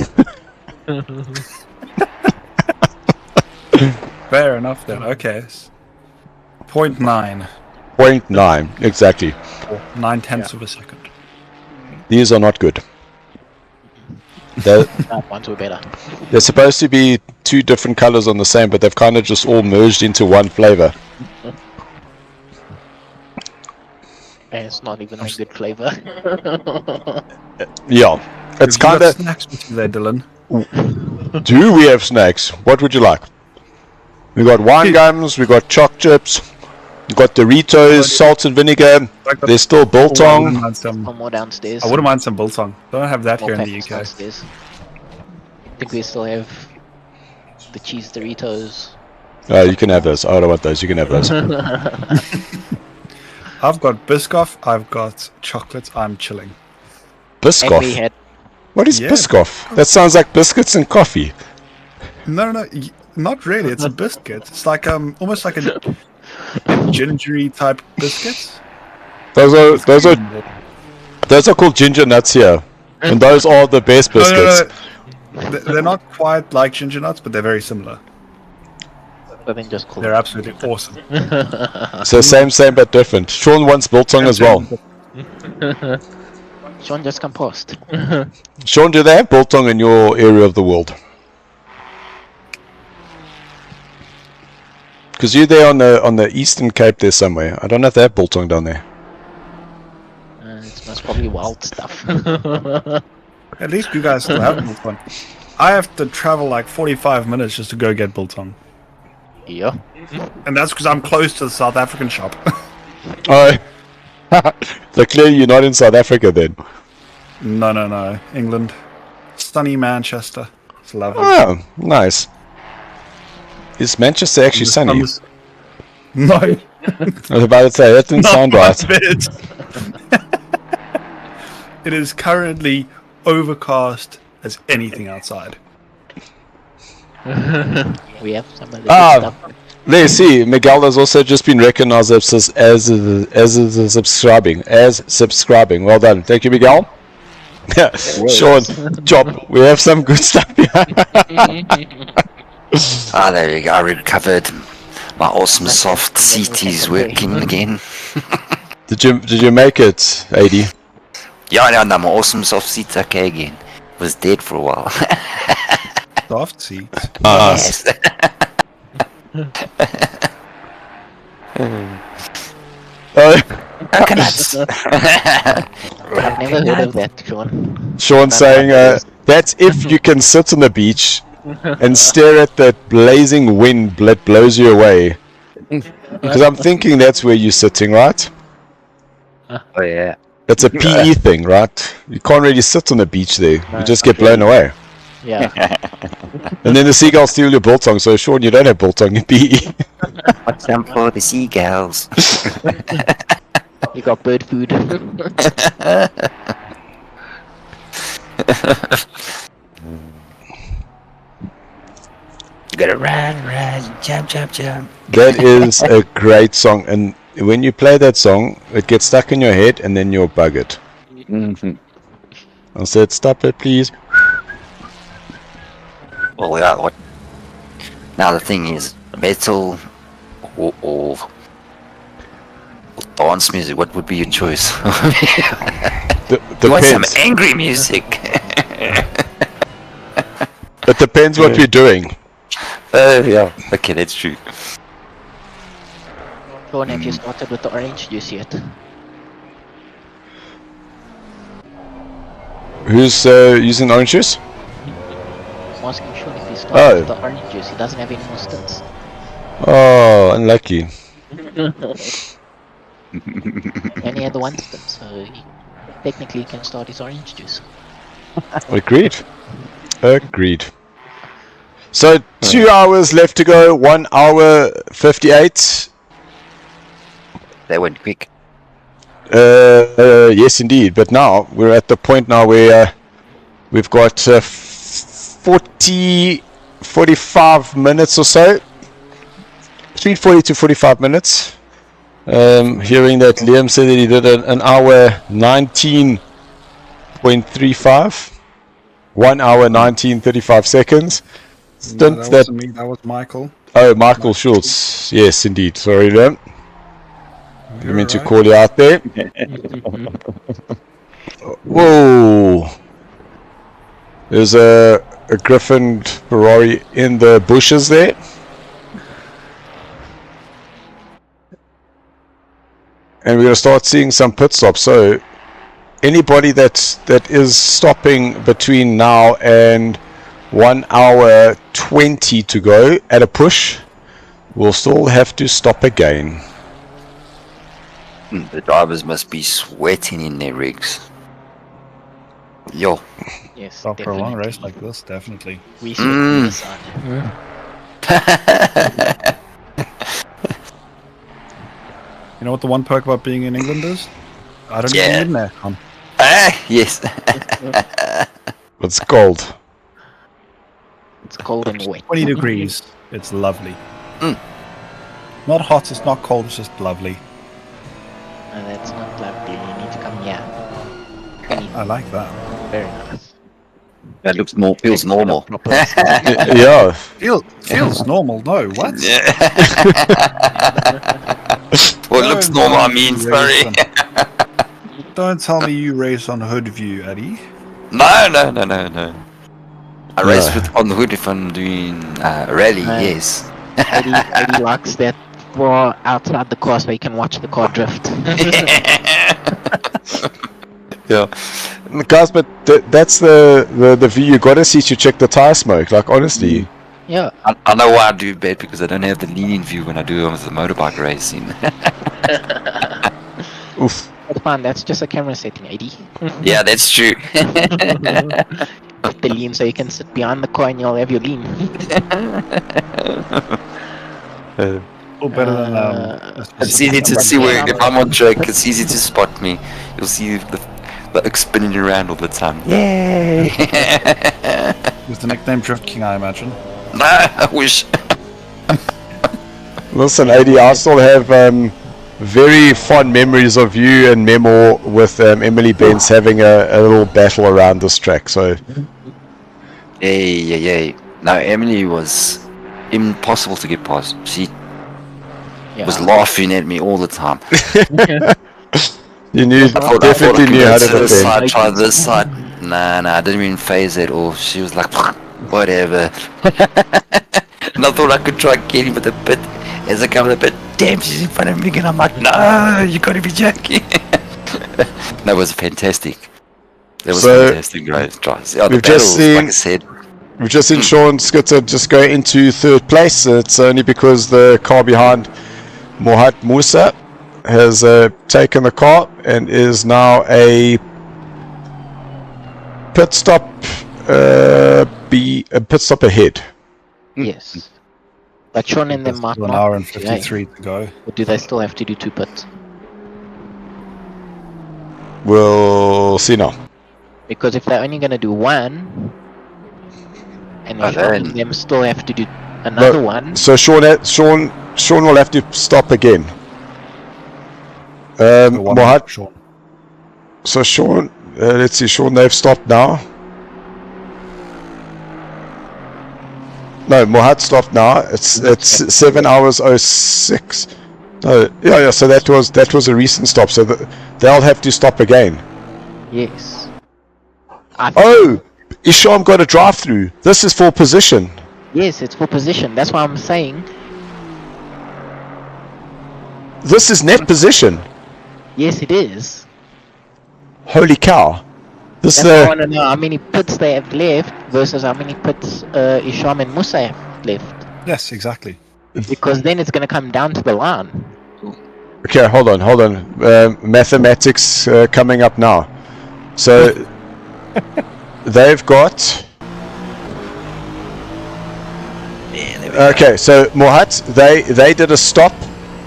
Fair enough then. Okay. 0.9. 0.9, exactly. Or 9/10 of a second. These are not good. They're, That ones were better. they're supposed to be two different colors on the same, but they've kind of just all merged into one flavor. And it's not even a good flavor. Yeah, it's Have you kind got of. snacks with you there, Dylan. Do we have snacks? What would you like? We got wine gums, we got choc chips, we got Doritos, salt and vinegar. There's still I wouldn't biltong. mind some. One more downstairs. I wouldn't mind some biltong. Don't have that More here in the packets UK. downstairs. I think we still have the cheese Doritos. Oh, you can have those. I don't want those. You can have those. I've got Biscoff. I've got chocolates. I'm chilling. And we Biscoff. had What is Yeah. Biscoff? That sounds like biscuits and coffee. No, not really. It's a biscuit. It's like almost like a gingery type biscuit. Those are called ginger nuts here, and those are the best biscuits. No. They're not quite like ginger nuts, but they're very similar. but then just cool. They're absolutely awesome. So same but different. Sean wants biltong as well. Sean just compost. Sean, do they have biltong in your area of the world? Because you're there on the Eastern Cape there somewhere. I don't know if they have biltong down there. It's most probably wild stuff. At least you guys still have biltong. I have to travel like 45 minutes just to go get biltong. Yeah. And that's because I'm close to the South African shop. Oh, so clearly you're not in South Africa then. No. England. Sunny Manchester. It's lovely. Oh, nice. Is Manchester actually sunny? No. I was about to say, that didn't sound right. It is currently overcast as anything outside. We have some of the good stuff. There, see, Miguel has also just been recognized as subscribing. Well done. Thank you, Miguel. Yeah, Sean, job. We have some good stuff here. Ah, there you go. I recovered. My awesome soft seat is working again. Did you make it, AD? Yeah, no, my awesome soft seat's okay again. Was dead for a while. Soft seats. Yes. Coconuts. I've never heard of that, Sean. Sean saying that's if you can sit on the beach and stare at that blazing wind that blows you away. Because I'm thinking that's where you're sitting, right? Oh yeah. It's a PE thing, right? You can't really sit on the beach there. You just get blown away. Yeah. And then the seagulls steal your biltong, so Sean, you don't have biltong in PE. What's time for the seagulls? You got bird food. You gotta run, jump. That is a great song, and when you play that song, it gets stuck in your head, and then you'll bug it. Mm-hmm. I said, stop it, please. Well, yeah, what? Now the thing is, metal or dance music, what would be your choice? You want some Depends. angry music? It depends what we're doing. Yeah, okay, that's true. Sean, have you started with the orange juice yet? Who's using orange juice? I'm asking Sean if he started with the orange juice. He doesn't have any more stints. Oh, unlucky. And he had the one stint, so he technically can start his orange juice. Agreed. So 2 hours left to go. 1 hour 58. That went quick. Yes, indeed. But now we're at the point now where we've got 45 minutes or so. Between 40 to 45 minutes. Hearing that Liam said that he did an hour 19.35. 1 hour 19:35 seconds. No, that wasn't me, that was Michael. Oh, Michael Schultz. Yes, indeed. Sorry, Liam. I meant to call you out there. Whoa! There's a Griffin Ferrari in the bushes there. and we're going to start seeing some pit stops. So anybody that is stopping between now and 1 hour 20 to go at a push will still have to stop again. The drivers must be sweating in their rigs. Yo. Yes, Well, for a long definitely. race like this, definitely. We should on the side. You know what the one perk about being in England is? I don't Yeah. even need an aircon. Yes. It's cold. It's cold and wet. 20 degrees. It's lovely. Mm. Not hot, it's not cold, it's just lovely. And that's not lovely. You need to come here. I like that. Very nice. That feels normal. Yeah. Feels normal, no, what? Well, it looks normal, I mean, sorry. Don't tell me you race on hood view, Eddie. No. I race on the hood if I'm doing a rally, yes. Eddie likes that for outside the car so you can watch the car drift. Yeah. Guys, but that's the view you gotta see to check the tire smoke, like honestly. Yeah. I know why I do bad, because I don't have the leaning view when I do the motorbike racing. Oof. That's fine, that's just a camera setting, Eddie. Yeah, that's true. Put the lean so you can sit behind the car and you'll have your lean. Oh, better than It's easy to see where, if I'm on track, it's easy to spot me. You'll see the spinning around all the time. Yay! with the nickname Drift King, I imagine. No, I wish. Listen, AD, I still have very fond memories of you and Memo with Emily Benz having a little battle around this track. So, Yay. No, Emily was impossible to get past. She was laughing at me all the time. You definitely knew how to defend. Side, try this side. Nah, I didn't even phase it all. She was like, whatever. And I thought I could try getting with a bit. As I come with a bit, damn, she's in front of me, and I'm like, no, you gotta be joking. That was fantastic. That was fantastic, great tries. Yeah, the battles, like I said. We've just seen Sean Skitter just go into third place. It's only because the car behind Mohat Musa has taken the car and is now a pit stop ahead. Yes. But Sean and them might An not. hour and 53 to go. Or do they still have to do 2 pits? We'll see now. Because if they're only going to do 1, and if Sean and them still have to do another one. So Sean will have to stop again. Mohat. So Sean, let's see, Sean, they've stopped now. No, Mohat stopped now. It's 7 hours 06. No, yeah. So that was a recent stop. So they'll have to stop again. Yes. Isham got a drive through. This is for position. Yes, it's for position. That's why I'm saying. This is net position. Yes, it is. Holy cow! That's why I want to know how many pits they have left versus how many pits Isham and Musa have left. Yes, exactly. Because then it's going to come down to the line. Okay, hold on. Mathematics coming up now. So they've got. Okay, so Mohat, they did a stop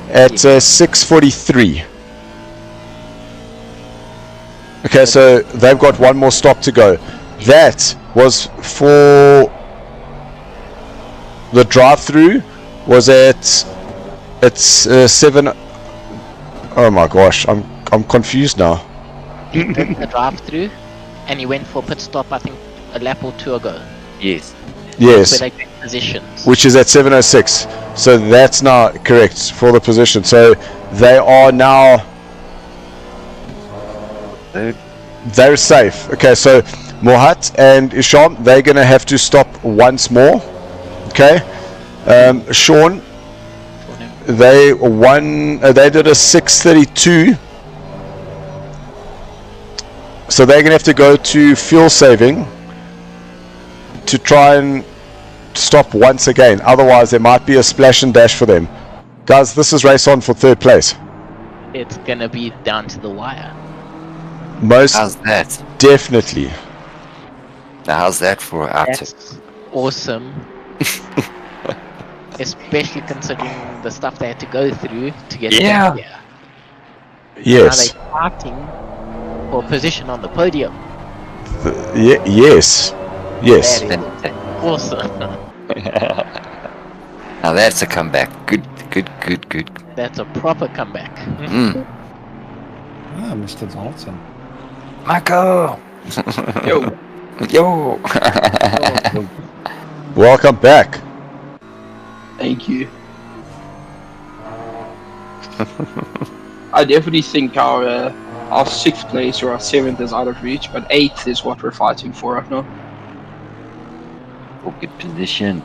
at 6:43. Okay, so they've got one more stop to go. That was for the drive-through. Was at 7. Oh my gosh, I'm confused now. He did the drive-through, and he went for pit stop. I think a lap or 2 ago. Yes. Yes. Where they take positions. Which is at 7:06. So that's now correct for the position. So they are now. They're safe. Okay, so Mohat and Isham, they're gonna have to stop once more. Okay, Sean they won. They did a 6:32. So they're gonna have to go to fuel saving to try and stop once again. Otherwise, there might be a splash and dash for them. Guys, this is race on for 3rd place. It's gonna be down to the wire. Most How's that? definitely. Now, how's that for our That's awesome. Especially considering the stuff they had to go through to get Yeah. here. Yes. Now they're fighting for position on the podium. Yes. Yes. That is awesome. Now that's a comeback. Good. That's a proper comeback. Mm. Ah, Mr. Donaldson. Marco! Yo. Yo! Welcome back. Thank you. I definitely think our 6th place or our 7th is out of reach, but 8th is what we're fighting for right now. Oh, good position.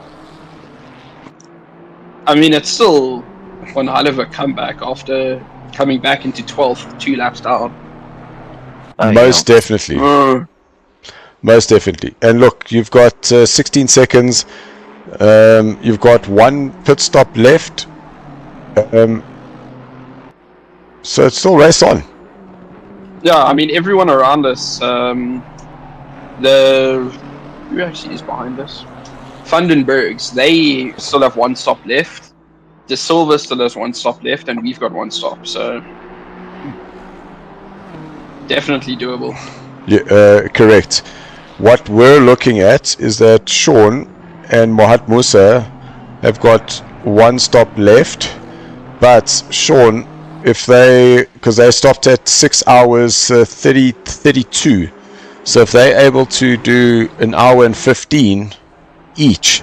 I mean, it's still one hell of a comeback after coming back into 12th, 2 laps down. Oh, Most definitely. Most definitely. And look, you've got 16 seconds. You've got 1 pit stop left. So it's still race on. Yeah, I mean, everyone around us, who actually is behind us? Vandenbergs, they still have 1 stop left. De Silva still has 1 stop left, and we've got 1 stop, so definitely doable. Yeah, correct. What we're looking at is that Sean and Mohat Musa have got 1 stop left, but Sean, because they stopped at 6 hours 32, so if they're able to do an hour and 15 each,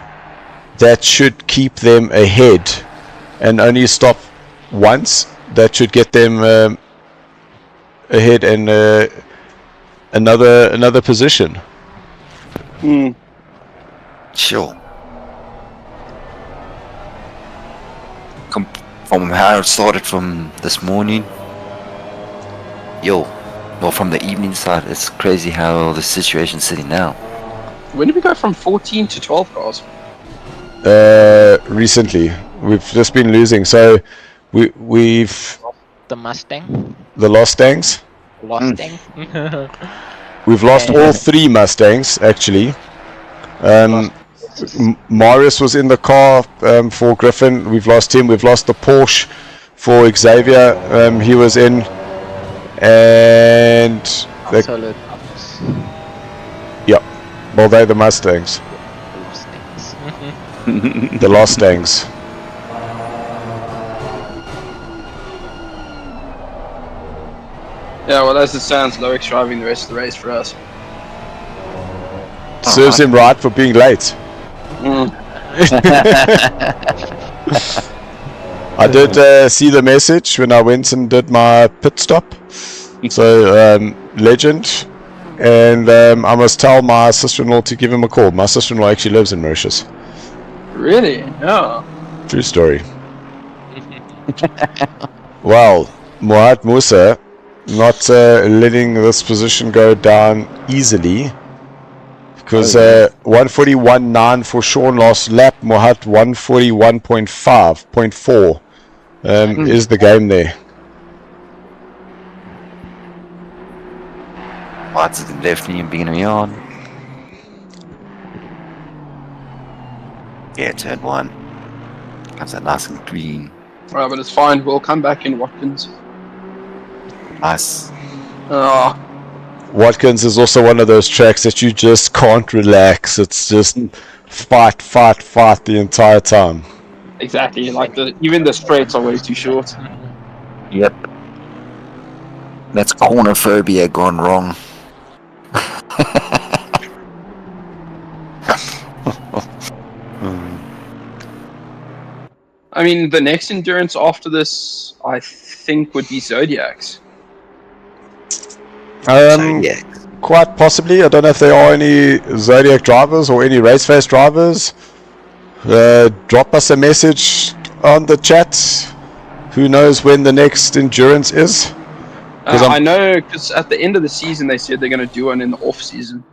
that should keep them ahead, and only stop once, that should get them ahead and another position. Sure. From how it started from this morning, from the evening side, it's crazy how the situation's sitting now. When did we go from 14 to 12 cars? Recently, we've just been losing. So we've The Mustang. the Mustangs. Mustang. We've lost all 3 Mustangs actually. Marius was in the car for Griffin. We've lost him. We've lost the Porsche for Xavier. He was in, and Solid ups. well, they're the Mustangs. Mustangs. The Mustangs. Yeah, well, as it sounds, Loic's driving the rest of the race for us. Serves him right for being late. I did see the message when I went and did my pit stop. So, legend. And I must tell my sister-in-law to give him a call. My sister-in-law actually lives in Mauritius. Really? Yeah. True story. Well, Mohat Musa not letting this position go down easily. Because 141.9 for Sean last lap, Mohat 141.4 is the game there. Lots of definitely beginning on. Yeah, turn 1. Comes that nice and clean. Right, but it's fine. We'll come back in Watkins. Nice. Watkins is also one of those tracks that you just can't relax. It's just fight the entire time. Exactly. Like even the straights are way too short. Yep. That's corner phobia gone wrong. I mean, the next endurance after this, I think, would be Zodiacs. Quite possibly. I don't know if there are any Zodiac drivers or any race face drivers. Drop us a message on the chat who knows when the next endurance is? I know, because at the end of the season they said they're going to do one in the off season.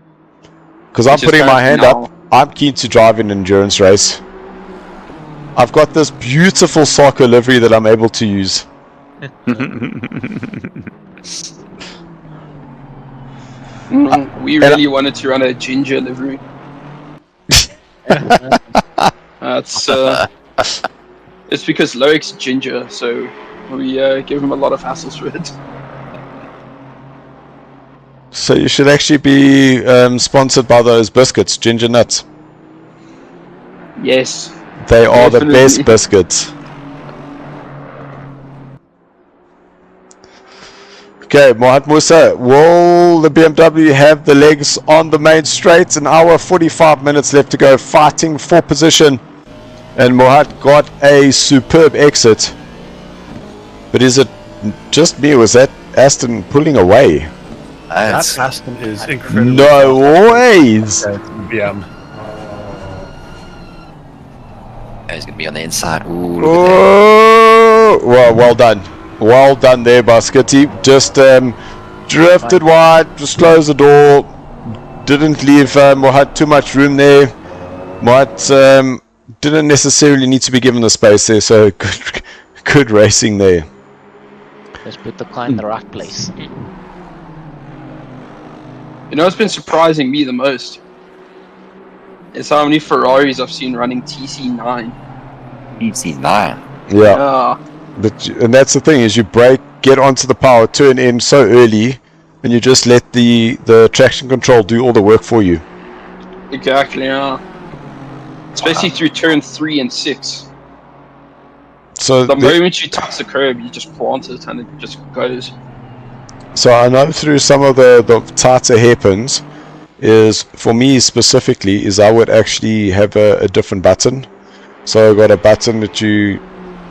Because I'm putting my hand up. I'm keen to drive an endurance race. I've got this beautiful SARCO livery that I'm able to use. We really wanted to run a ginger livery. It's because Loic's ginger, so we give him a lot of hassles for it. So you should actually be sponsored by those biscuits, ginger nuts. Yes. They are the best biscuits. Okay, Mohat Musa, will the BMW have the legs on the main straight? An hour 45 minutes left to go, fighting for position. And Mohat got a superb exit. But is it just me, or was that Aston pulling away? That Aston is incredible. No ways! BM. He's going to be on the inside. Ooh, Oh, well done. Well done there by Skitty. Just drifted wide, just closed the door. Didn't leave Mohat too much room there. Mohat didn't necessarily need to be given the space there, so good racing there. Just put the car in the right place. You know what's been surprising me the most? Is how many Ferraris I've seen running TC9. TC9? Yeah. And that's the thing, is you get onto the power, turn in so early, and you just let the traction control do all the work for you. Exactly, yeah. Especially through turn 3 and 6. So the moment you touch the curb, you just plant it and it just goes. So I know through some of the tighter hairpins, is for me specifically, is I would actually have a different button. So I've got a button that you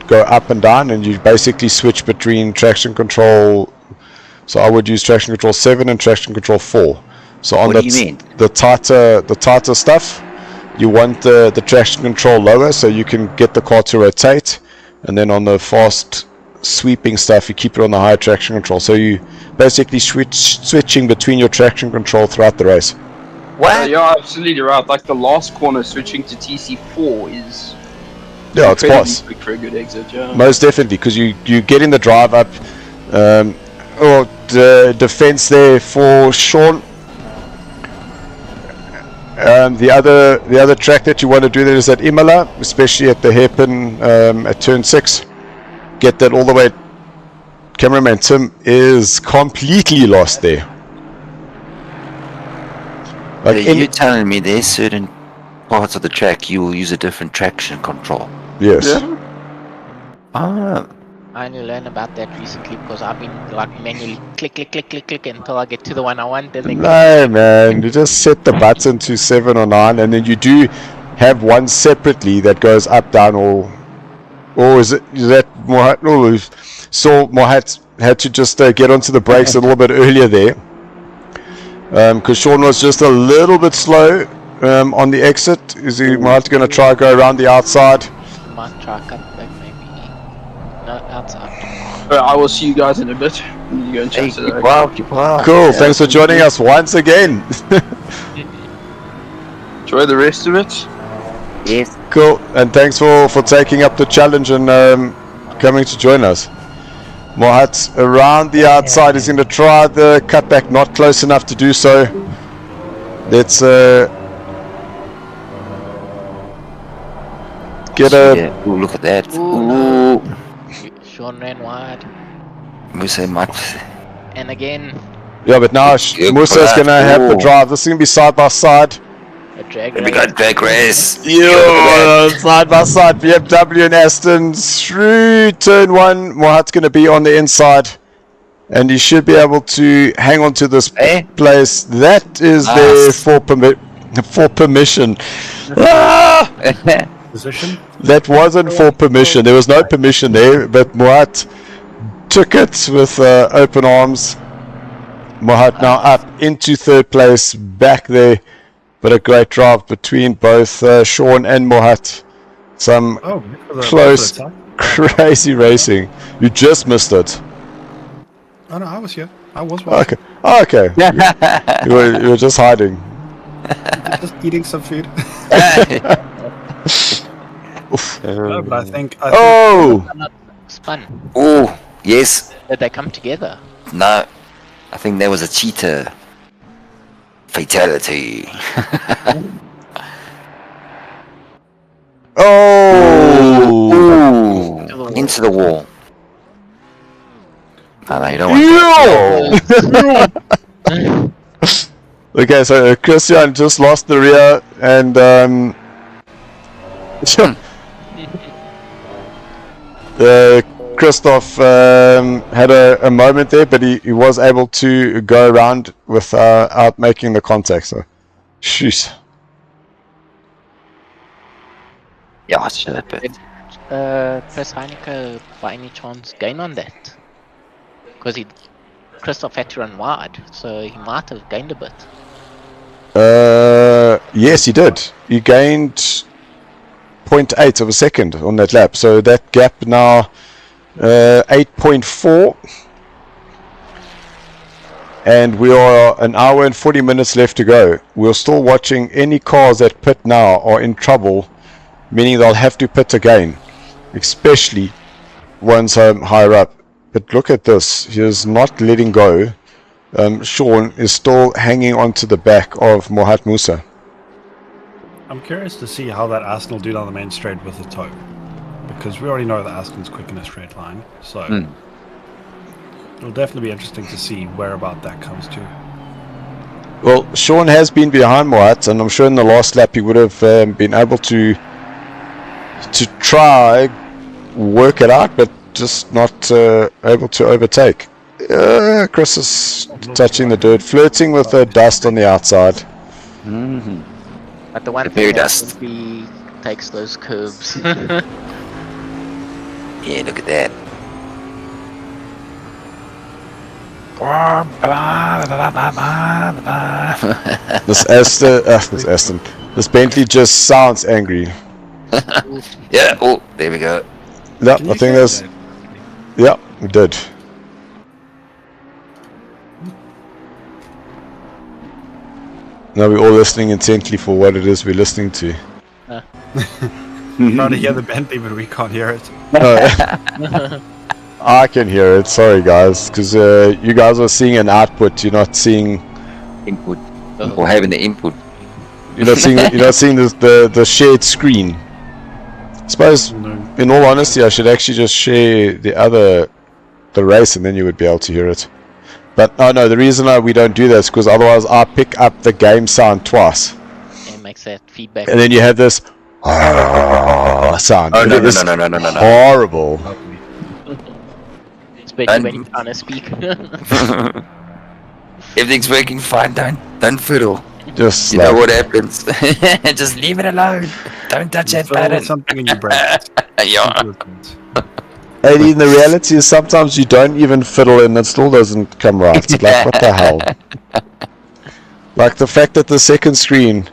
go up and down, and you basically switch between traction control. So I would use traction control 7 and traction control 4. So on the tighter stuff, you want the traction control lower so you can get the car to rotate, and then on the fast sweeping stuff you keep it on the higher traction control. So you basically switching between your traction control throughout the race. You're absolutely right. Like the last corner, switching to TC4 is it's boss. quick for a good exit. Yeah. Most definitely, because you get in the drive up, or the defense there for Sean. The other track that you want to do there is at Imola, especially at the hairpin at turn 6. Get that all the way. Cameraman Tim is completely lost there. Like you're telling me there's certain parts of the track you will use a different traction control? Yes. Yeah. I only learned about that recently because I've been like manually click until I get to the one I want. And then no, man, you just set the button to 7 or 9, and then you do have one separately that goes up, down, or is that Mohat? No, so Mohat had to just get onto the brakes a little bit earlier there, because Sean was just a little bit slow on the exit. Is he Mohat going to try go around the outside? Might try cut back maybe. No, outside. I will see you guys in a bit. You go and chat to that. Keep well. Cool, thanks for joining us once again. Enjoy the rest of it. Yes. Cool, and thanks for taking up the challenge and coming to join us. Mohat around the outside is going to try the cutback, not close enough to do so. Let's get a... Ooh, look at that. Ooh. Sean ran wide. Musa much. And again. Yeah, but now Musa's going to have the drive. This is going to be side by side. A drag race. We got drag race. Side by side. BMW and Aston through turn 1. Mohat's going to be on the inside. And he should be able to hang on to this place. That is there for permission. Position? That wasn't for permission. There was no permission there, but Mohat took it with open arms. Mohat now up into 3rd place, back there. But a great drive between both Sean and Mohat Some Oh, close, crazy racing. You just missed it. Oh no, I was here. I was watching. Okay. Oh, okay. You were just hiding. Just eating some food. No, but I think Oh! It's fun. Oh, yes. That they come together. No. I think there was a cheater. Fatality. Oh! Ooh. Into the wall. Oh, no, you don't want that. Okay, so Christian just lost the rear and Christoph had a moment there, but he was able to go around without making the contact. So, jeez. Yeah, shut up. Chris Heineke, by any chance, gain on that? Because Christoph had to run wide, so he might have gained a bit. Yes, he did. He gained 0.8 of a second on that lap, so that gap now 8.4, and we are an hour and 40 minutes left to go. We're still watching. Any cars that pit now are in trouble, meaning they'll have to pit again, especially ones higher up. But look at this, he is not letting go. Sean is still hanging onto the back of Mohat Musa. I'm curious to see how that Aston will do down the main straight with the toe. Because we already know that Aston's quick in a straight line. So it'll definitely be interesting to see where about that comes to. Well, Sean has been behind Mohat, and I'm sure in the last lap he would have been able to try work it out, but just not able to overtake. Chris is touching the dirt, flirting with the dust on the outside. Mm-hmm. But the one The thing very that dust. he takes those curves. Yeah, look at that. This Aston, this Bentley just sounds angry. Yeah, oh, there we go. Yeah, I think there's. Yeah, we did. Now we're all listening intently for what it is we're listening to. Trying to hear the Bentley, but we can't hear it. I can hear it. Sorry, guys, because you guys are seeing an output. You're not seeing Input. Or having the input. You're not seeing. You're not seeing the shared screen. I suppose, in all honesty, I should actually just share the race, and then you would be able to hear it. But no, the reason we don't do that is because otherwise I pick up the game sound twice. It makes that feedback. And then you have this sound. Oh, no, It's no. horrible. Especially when you're trying to speak. Everything's working fine, don't fiddle. Just You know what happens. Just leave it alone. Don't touch that button. Something in your brain. Yeah. And the reality is sometimes you don't even fiddle and it still doesn't come right. Like, what the hell? Like the fact that the second screen,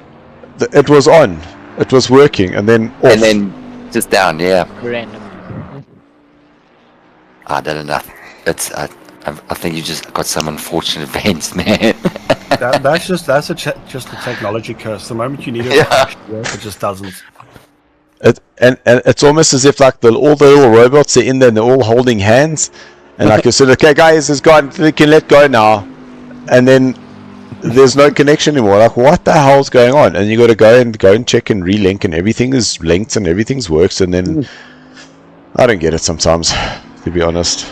it was on, it was working, and then off. And then just down, yeah. Random. I don't know. It's I think you just got some unfortunate events, man. That's just a technology curse. The moment you need it, it just doesn't. And it's almost as if like all the little robots are in there and they're all holding hands, and like you said, okay guys, it's gone, we can let go now, and then there's no connection anymore. Like, what the hell's going on? And you got to go and check and relink, and everything is linked and everything's works, and then I don't get it sometimes, to be honest.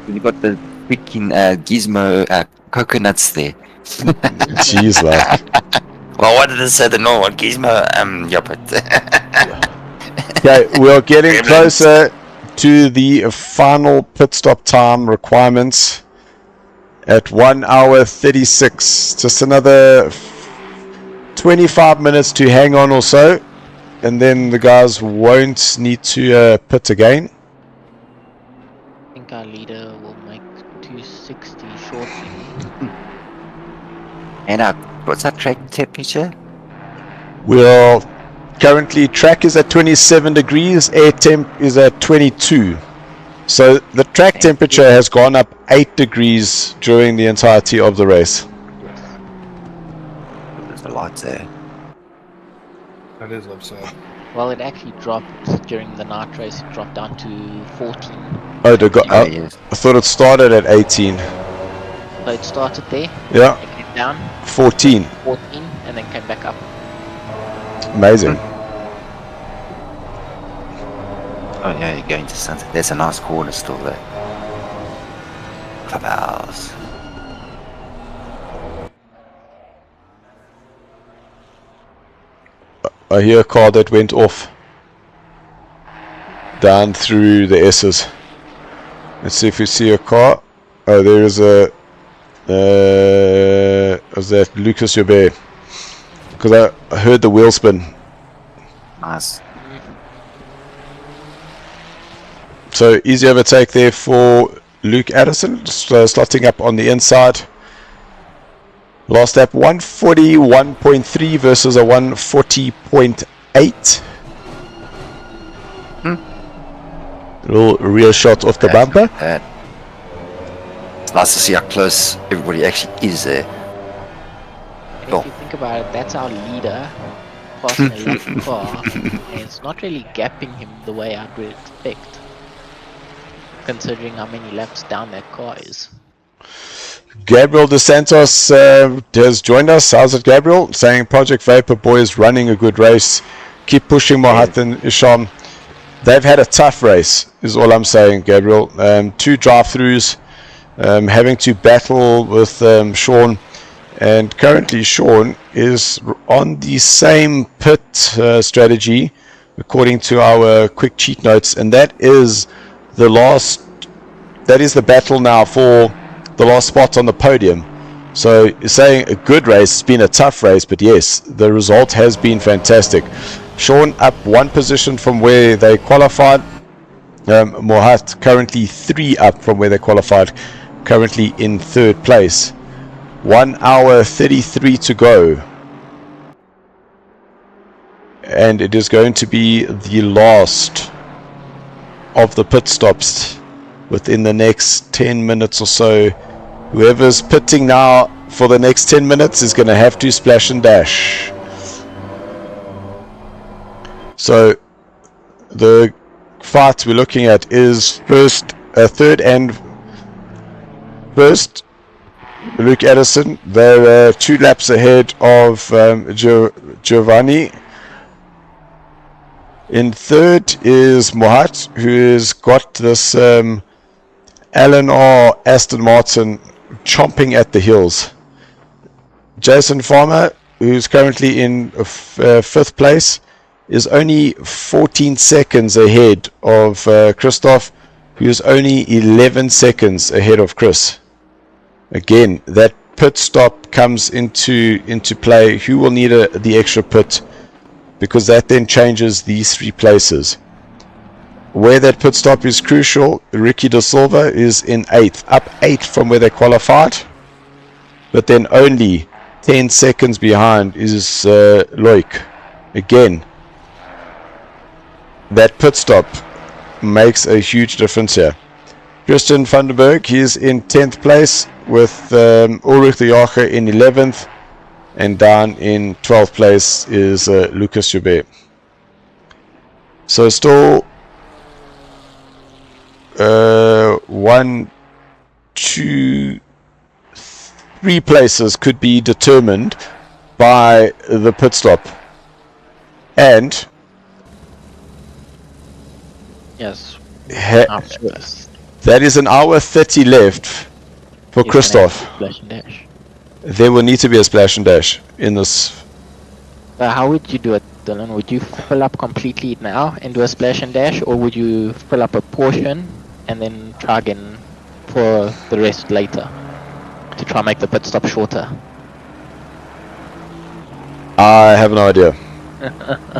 You got the freaking gizmo coconuts there. Jeez, like. Well, what did it say? The normal gizmo Okay, we're getting closer to the final pit stop time requirements at 1 hour 36. Just another 25 minutes to hang on or so, and then the guys won't need to pit again. I think our leader will make 260 shortly. And what's our track temperature? We're Currently, track is at 27 degrees, air temp is at 22. So the track temperature has gone up 8 degrees during the entirety of the race. There's a lot there. That is absurd. Well, it actually dropped during the night race. It dropped down to 14. Oh, Yes. I thought it started at 18. So it started there. Yeah, It came down 14. 14, and then came back up. Amazing. Oh yeah, you're going to sunset. There's a nice corner still there. Clubhouse. I hear a car that went off down through the S's. Let's see if we see a car. Oh, there is a was that Lucas Joubert? Because I heard the wheel spin. Nice. So easy overtake there for Luke Addison, slotting up on the inside. Last lap 141.3 versus a 140.8. Little real shot off the bumper. It's nice to see how close everybody actually is there. And if you think about it, that's our leader passing a lap car, and it's not really gapping him the way I would expect, considering how many laps down that car is. Gabriel Dos Santos has joined us. How's it, Gabriel? Saying Project Vapor Boys running a good race. Keep pushing Mohat and Isham. They've had a tough race, is all I'm saying, Gabriel. 2 drive-throughs, having to battle with Sean. And currently Sean is on the same pit strategy, according to our quick cheat notes. And that is the battle now for the last spot on the podium. So you're saying a good race, it's been a tough race, but yes, the result has been fantastic. Sean up 1 position from where they qualified. Mohat currently 3 up from where they qualified, currently in 3rd place. 1 hour 33 to go. And it is going to be the last of the pit stops within the next 10 minutes or so. Whoever's pitting now for the next 10 minutes is going to have to splash and dash. So the fight we're looking at is third and first. Luke Addison, they're 2 laps ahead of Giovanni. In 3rd is Mohat, who has got this Alan R. Aston Martin chomping at the heels. Jason Farmer, who's currently in 5th place, is only 14 seconds ahead of Christoph, who is only 11 seconds ahead of Chris. Again, that pit stop comes into play. Who will need the extra pit? Because that then changes these 3 places. Where that pit stop is crucial, Ricky De Silva is in 8th, up 8 from where they qualified, but then only 10 seconds behind is Loic. Again, that pit stop makes a huge difference here. Christian Vandenberg, he's in 10th place with Ulrich de Jager in 11th, and down in 12th place is Lucas Joubert. So still 1, 2, 3 places could be determined by the pit stop. And Yes. That is an hour 30 left for Christoph. Splash and dash. There will need to be a splash and dash in this. How would you do it, Dylan? Would you fill up completely now and do a splash and dash, or would you fill up a portion and then try again for the rest later to try and make the pit stop shorter? I have no idea.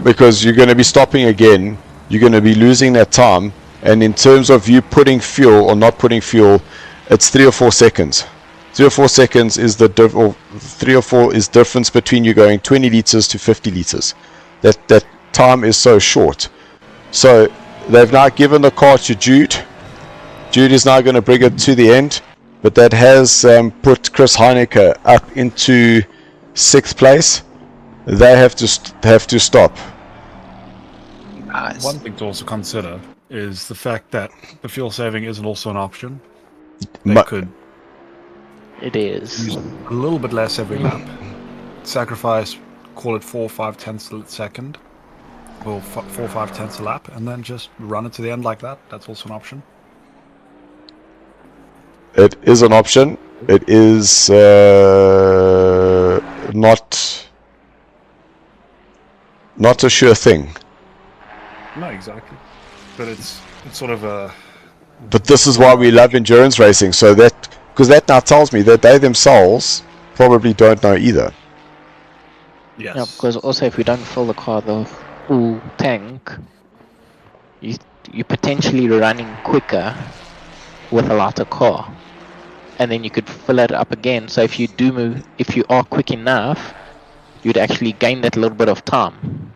Because you're going to be stopping again, you're going to be losing that time, and in terms of you putting fuel or not putting fuel, it's 3 or 4 seconds. 3 or 4 seconds is the 3 or 4 is difference between you going 20 liters to 50 liters. That time is so short. So they've now given the car to Jude. Jude is now going to bring it to the end, but that has put Chris Heineke up into 6th place. They have to stop. Nice. One thing to also consider is the fact that the fuel saving isn't also an option. They could It is. use a little bit less every lap. Sacrifice, call it 4 or 5 tenths a second, or 4 or 5 tenths a lap, and then just run it to the end like that. That's also an option. It is an option. It is not a sure thing. No, exactly. But it's sort of a... But this is why we love endurance racing. So because that now tells me that they themselves probably don't know either. Yes. Yeah, because also if we don't fill the car the full tank, you're potentially running quicker with a lighter car, and then you could fill it up again. So if you are quick enough, you'd actually gain that little bit of time.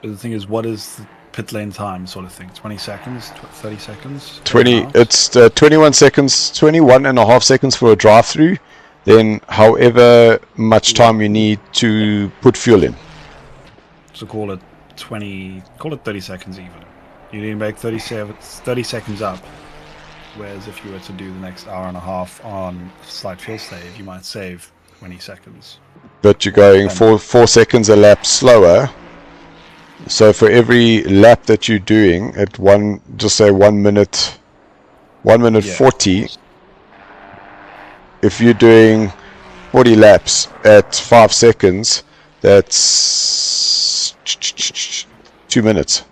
But the thing is, what is the pit lane time sort of thing? 20 seconds? 30 seconds? 20. It's 21 seconds, 21 and a half seconds for a drive-through. Then however much time you need to put fuel in. So call it 30 seconds even. You need to make 30 seconds up. Whereas if you were to do the next hour and a half on slight fuel save, you might save 20 seconds. But you're going 4 seconds a lap slower. So for every lap that you're doing at just say 1 minute 40. If you're doing 40 laps at 5 seconds, that's 2 minutes.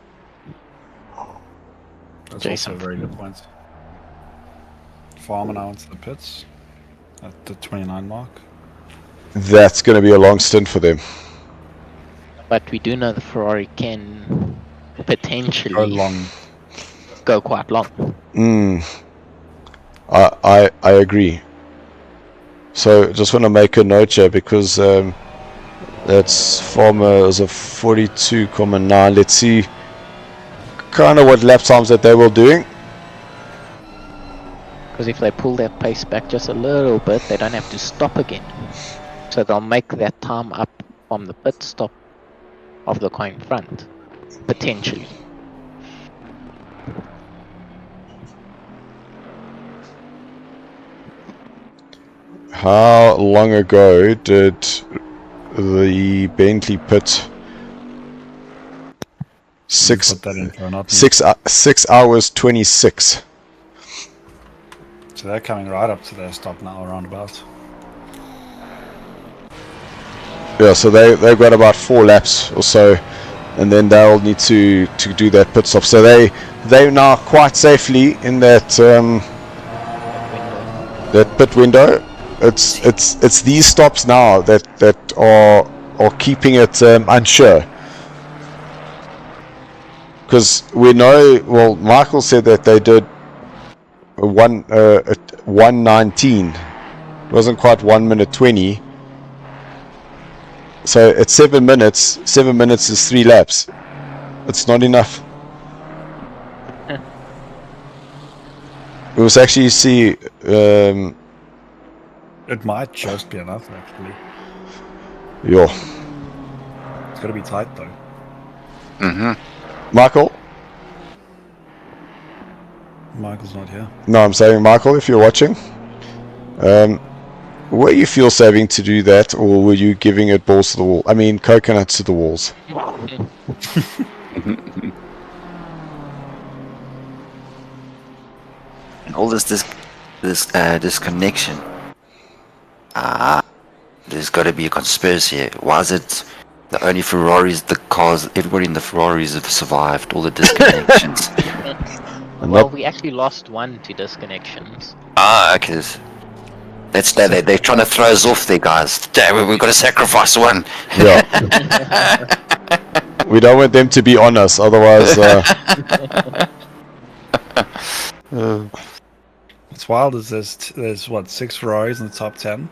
That's also a very good point. Farmer now into the pits at the 29 mark. That's going to be a long stint for them. But we do know the Ferrari can potentially go quite long. I agree. So just want to make a note here because that's Farmer is a 42.9. Let's see kind of what lap times that they were doing. Because if they pull their pace back just a little bit, they don't have to stop again. So they'll make that time up from the pit stop of the car in front, potentially. How long ago did the Bentley pit? 6 hours 26. So they're coming right up to their stop now, around about. Yeah, so they've got about 4 laps or so, and then they'll need to do that pit stop. So they're now quite safely in that pit window. It's these stops now that are keeping it unsure. Because we know, well, Michael said that they did 1:19. It wasn't quite 1 minute 20. So at 7 minutes, 7 minutes is 3 laps. It's not enough. We must actually see. It might just be enough, actually. Yeah. It's got to be tight, though. Michael? Michael's not here. No, I'm saying, Michael, if you're watching, were you fuel saving to do that, or were you giving it balls to the wall? I mean, coconuts to the walls. And all this disconnection. There's got to be a conspiracy here. Why is it the only Ferraris, the cars, everybody in the Ferraris have survived all the disconnections? Well, we actually lost one to disconnections. Okay. They're trying to throw us off there, guys. We've got to sacrifice one. Yeah. We don't want them to be on us, otherwise... What's wild is there's what, 6 Ferraris in the top 10?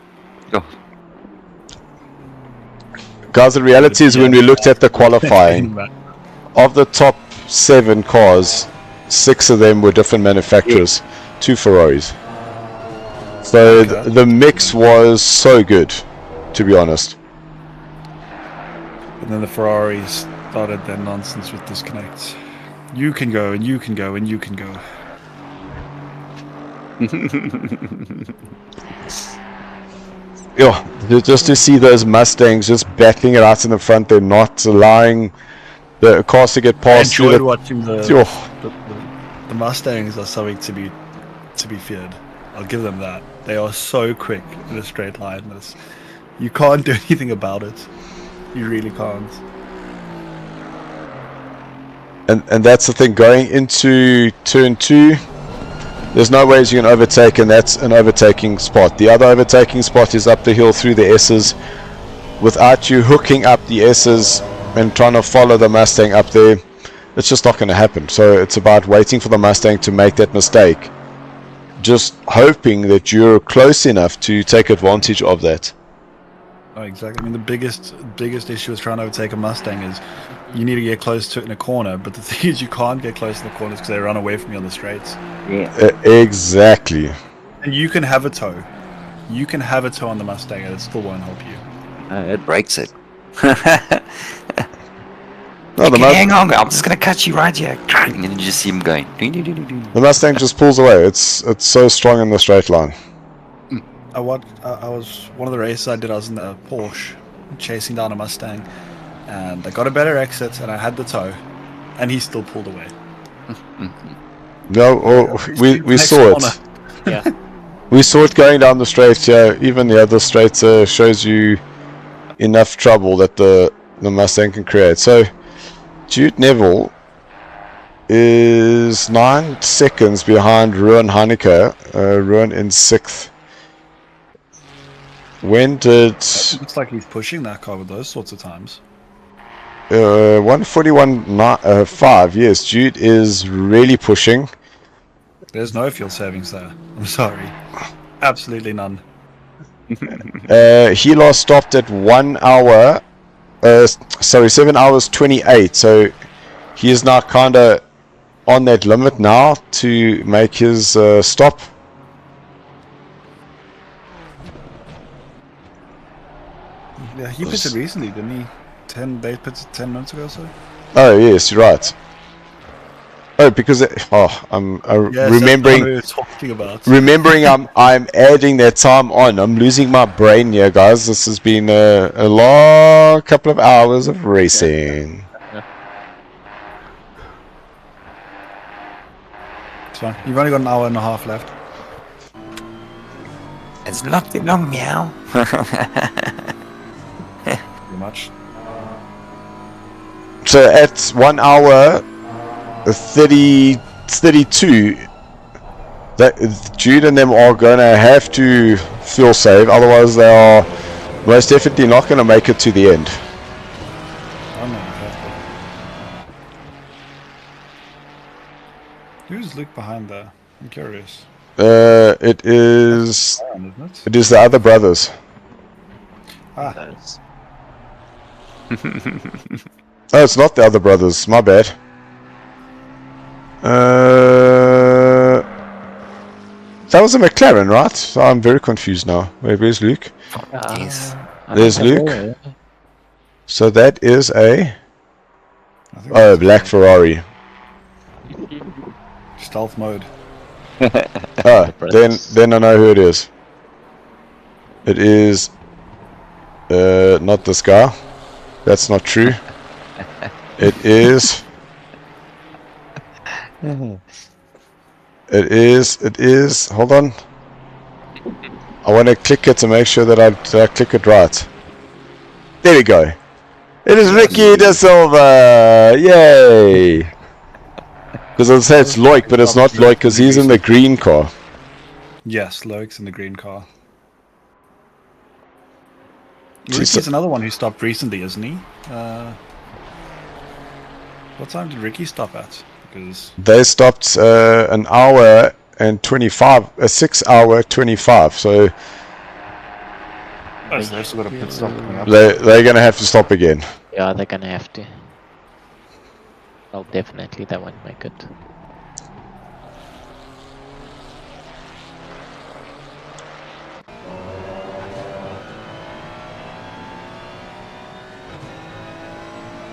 Guys, the reality is when we looked at the qualifying, That. of the top 7 cars, 6 of them were different manufacturers, 2 Ferraris. So Okay. the mix was so good, to be honest. And then the Ferraris started their nonsense with disconnects. You can go, and you can go, and you can go. Yeah, just to see those Mustangs just battling it out in the front, they're not allowing the cars to get I past through enjoyed the... watching Oh, the Mustangs are something to be feared. I'll give them that. They are so quick in a straight line. You can't do anything about it. You really can't. and that's the thing, going into turn 2, there's no ways you can overtake, and that's an overtaking spot. The other overtaking spot is up the hill through the S's. Without you hooking up the S's and trying to follow the Mustang up there, it's just not going to happen. So it's about waiting for the Mustang to make that mistake, just hoping that you're close enough to take advantage of that. Oh, exactly. I mean, the biggest issue with trying to overtake a Mustang is you need to get close to it in a corner. But the thing is, you can't get close to the corners because they run away from you on the straights. Exactly. And you can have a tow. You can have a tow on the Mustang, and it still won't help you. It breaks it. No, Hang on, I'm just gonna catch you right here. And then you just see him going. the Mustang just pulls away. It's so strong in the straight line. I was one of the races I did. I was in a Porsche chasing down a Mustang, and I got a better exit, and I had the tow, and he still pulled away. No, we Next saw corner. it. Yeah. We saw it going down the straight here. Even the other straight shows you enough trouble that the Mustang can create. So Jude Neville is 9 seconds behind Ruan Heineke. Ruan in 6th. When did Looks like he's pushing that car with those sorts of times. 141.5? Yes, Jude is really pushing. There's no fuel savings there. I'm sorry. Absolutely none. He last stopped at 1 hour. 7 hours 28. So he is now kind of on that limit now to make his stop. Yeah, he pitted recently, didn't he? They pitted 10 minutes ago or so? Oh yes, you're right. Oh, because I'm Yes, remembering. that's what we were talking about. Remembering, I'm adding that time on. I'm losing my brain here, guys. This has been a long couple of hours of racing. It's fine. You've only got an hour and a half left. It's not been long, meow. Pretty much. So at 1 hour 32, that Jude and them are going to have to fuel save, otherwise they are most definitely not going to make it to the end. Oh no, exactly. Who's Luke behind there? I'm curious. It is Aaron, isn't it? it is the other brothers. Ah, Oh, it's not the other brothers. My bad. That was a McLaren, right? So I'm very confused now. Where's Luke? Yes. There's Luke. So that is a I think black Ferrari. stealth mode. Oh, then I know who it is. It is not this guy. That's not true. It is. It is. Hold on. I want to click it to make sure that I click it right. There we go. It is Ricky Da Silva. Yay! Because I'll say it's Loic, but it's not Loic because he's in the green car. Yes, Loic's in the green car. Jeez. Ricky's another one who stopped recently, isn't he? What time did Ricky stop at? Because They stopped an hour and 25, 6 hour 25. So Oh, so they've still got a pit stop coming up. They're gonna have to stop again. Yeah, they're gonna have to. Well, definitely they won't make it.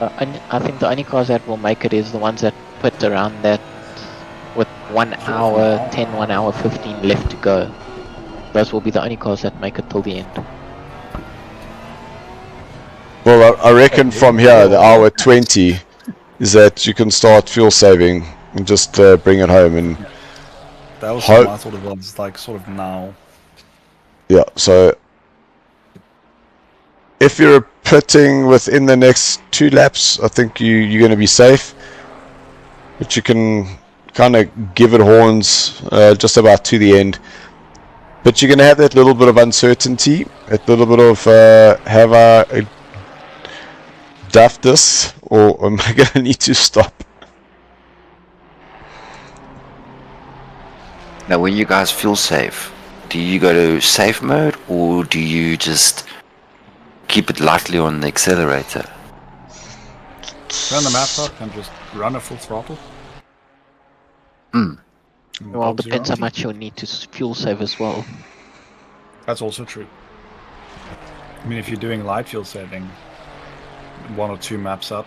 I think the only cars that will make it is the ones that put around that with 1 hour 10, 1 hour 15 left to go. Those will be the only cars that make it till the end. Well, I reckon from here, the hour 20 is that you can start fuel saving and just bring it home. And that was my sort of ones, like sort of now. Yeah, so if you're pitting within the next 2 laps, I think you're going to be safe. But you can kind of give it horns just about to the end. But you're going to have that little bit of uncertainty, that little bit of have I duffed this, or am I going to need to stop? Now, when you guys feel safe, do you go to safe mode, or do you just keep it lightly on the accelerator? Turn the map up and just run at full throttle. Well, depends how much you'll need to fuel save as well. That's also true. I mean, if you're doing light fuel saving, 1 or 2 maps up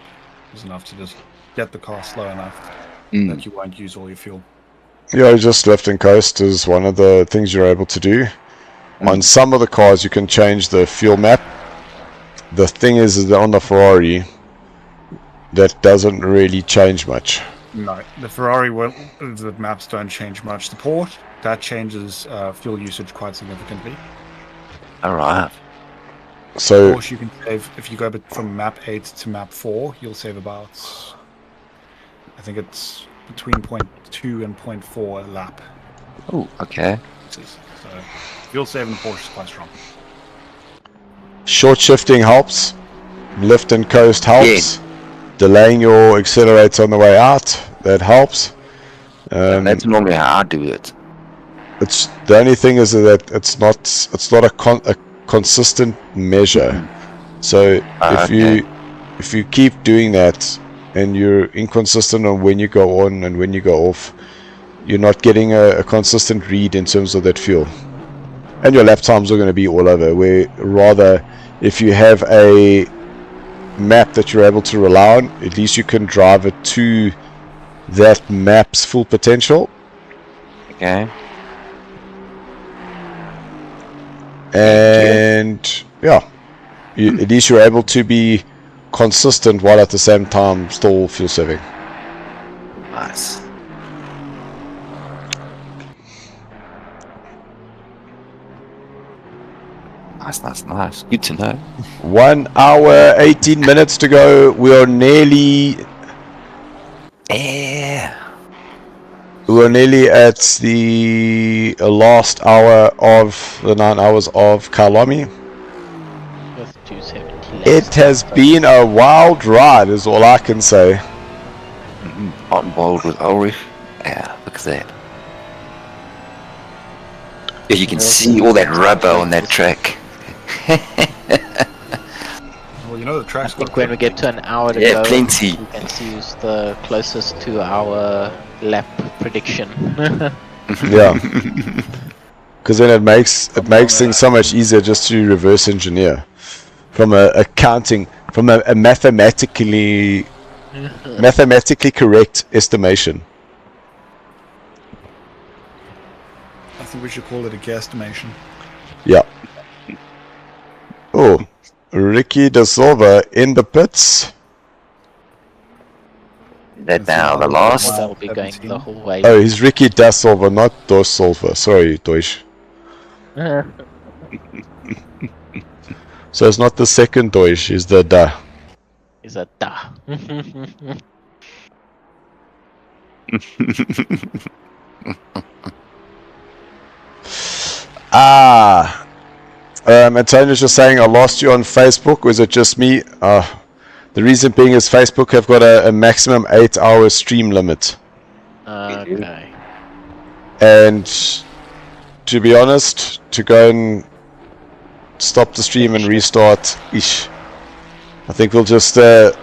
is enough to just get the car slow enough that you won't use all your fuel. Yeah, just lift and coast is one of the things you're able to do. On some of the cars, you can change the fuel map. The thing is that on the Ferrari, that doesn't really change much. No, the Ferrari, the maps don't change much. The Porsche, that changes fuel usage quite significantly. Alright. So Porsche, you can save, if you go from map 8 to map 4, you'll save about, I think it's between 0.2 and 0.4 a lap. Oh, okay. So fuel saving the Porsche is quite strong. short shifting helps. Lift and coast helps. Delaying your accelerator on the way out, that helps. That's normally how I do it. It's the only thing is that it's not a consistent measure. So if you keep doing that and you're inconsistent on when you go on and when you go off, you're not getting a consistent read in terms of that fuel, and your lap times are going to be all over. Where rather, if you have a map that you're able to rely on, at least you can drive it to that map's full potential. Okay. And yeah, at least you're able to be consistent while at the same time still fuel saving. Nice. Nice. Good to know. 1 hour 18 minutes to go. We are nearly at the last hour of the 9 hours of Kyalami. With 270 left. It has been a wild ride, is all I can say. Hot and bold with Ulrich. Yeah, look at that. Yeah, you can see all that rubber on that track. Well, you know the track's I think when we get to an hour to Yeah, go, plenty. we can choose the closest to our lap prediction. Yeah, because then it makes things so much easier just to reverse engineer from a mathematically correct estimation. I think we should call it a guesstimation. Yeah. Oh, Ricky Da Silva in the pits. That now the last. That will be going the whole way. Oh, he's Ricky Da Silva, not Dos Silva. Sorry, Deutsch. So it's not the second Deutsch, it's the Da. Is a da. Antonio's just saying I lost you on Facebook. Was it just me? The reason being is Facebook have got a maximum 8-hour stream limit. Okay. And to be honest, to go and stop the stream and restart. Ish. I think we'll just have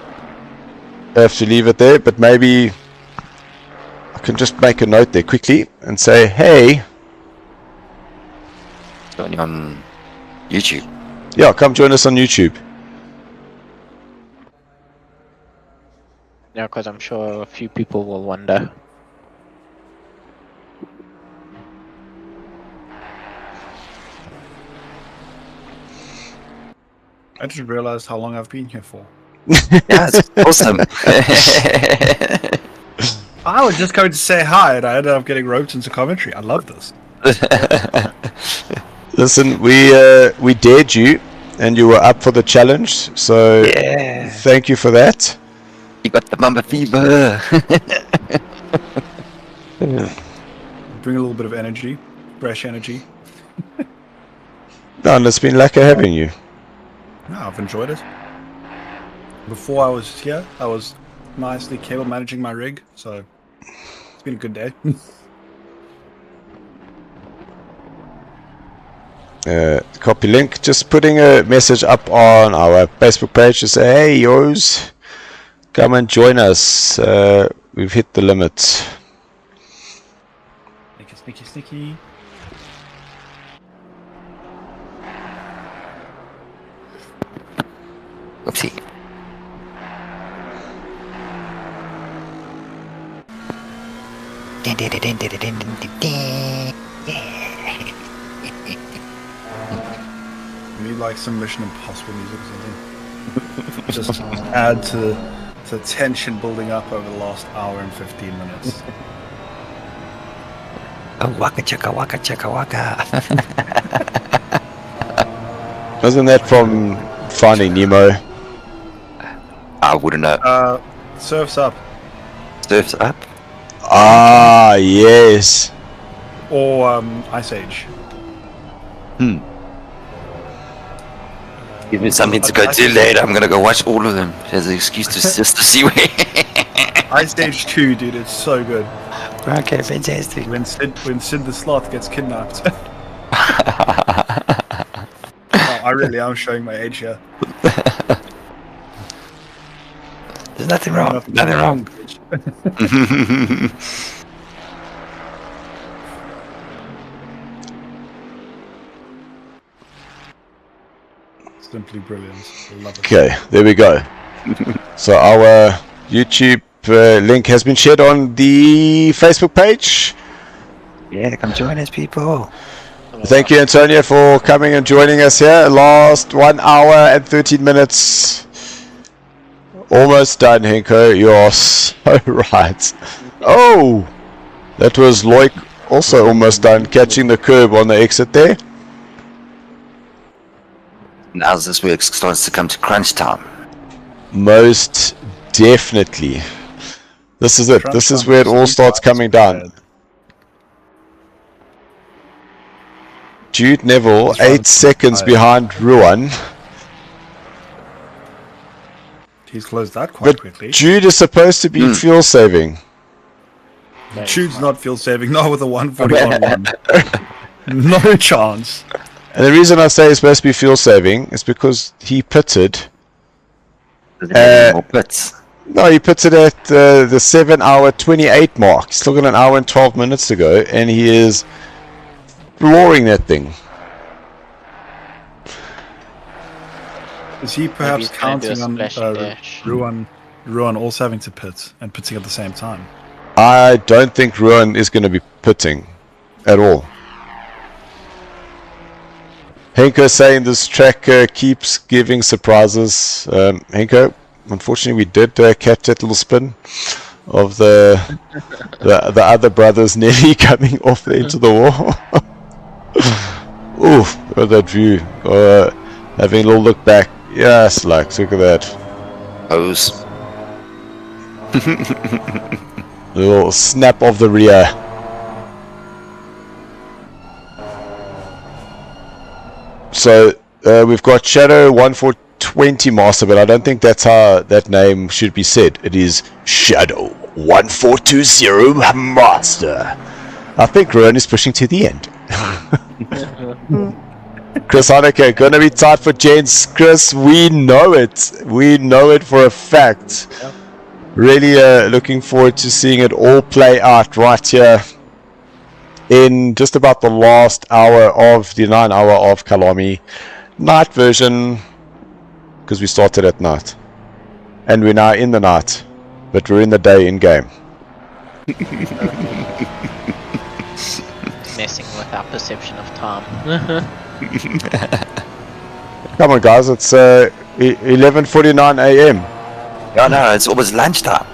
to leave it there, but maybe I can just make a note there quickly and say, hey, Join you on YouTube. yeah, come join us on YouTube. Yeah, because I'm sure a few people will wonder. I just realized how long I've been here for. Yeah, it's awesome. I was just going to say hi, and I ended up getting roped into commentary. I love this. Listen, we dared you, and you were up for the challenge, so Yeah. thank you for that. You got the mamba fever. Bring a little bit of energy, fresh energy. No, and it's been lucky having you. No, I've enjoyed it. Before I was here, I was nicely cable managing my rig, so it's been a good day. Copy link. Just putting a message up on our Facebook page to say, hey, yo's, come and join us. We've hit the limit. Sneaky, sneaky, sneaky. Oopsie. We need like some Mission Impossible music or something. Just add to the tension building up over the last hour and 15 minutes. Oh, waka chaka waka chaka waka. Wasn't that from Finding Nemo? I wouldn't know. Surf's Up. Surf's Up? Ah, yes. Or Ice Age. Give me something to go to later. I'm gonna go watch all of them as an excuse to just to see where. Ice Age 2, dude, it's so good. Okay, fantastic. When Sid the Sloth gets kidnapped. I really am showing my age here. There's nothing wrong. Nothing wrong. Simply brilliant. I love it. Okay, there we go. So our YouTube link has been shared on the Facebook page. Yeah, come join us, people. Thank you, Antonio, for coming and joining us here. Last 1 hour and 13 minutes. Almost done, Henko. You're so right. Oh! That was Loic also almost done, catching the curb on the exit there. Now this work starts to come to crunch time. Most definitely. This is it. This is where it all starts coming down. Jude Neville, 8 seconds behind Ruan. He's closed that quite But quickly. Jude is supposed to be fuel saving. Jude's not fuel saving, not with a 141.1. No chance. And the reason I say he's supposed to be fuel saving is because he pitted. Does it have any more pits? No, he pitted at the 7 hour 28 mark. He's still got an hour and 12 minutes to go, and he is flooring that thing. Is he perhaps he's gonna do a counting on splash dash. Ruan also having to pit and pitting at the same time? I don't think Ruan is going to be pitting at all. Henko saying this track keeps giving surprises. Henko, unfortunately, we did catch that little spin of the other brothers nearly coming off into the wall. Oof, look at that view. Having a little look back. Yes, like, look at that. Hose. A little snap of the rear. So we've got Shadow 1420 Master, but I don't think that's how that name should be said. It is Shadow 1420 Master. I think Rowan is pushing to the end. Chris Haneke, gonna be tight for gents. Chris, we know it. We know it for a fact. Really looking forward to seeing it all play out right here in just about the last hour of the 9 hour of Kyalami night version, because we started at night and we're now in the night, but we're in the day in game. Messing with our perception of time. Come on guys, it's 11:49 a.m. Yeah, no, it's almost lunchtime.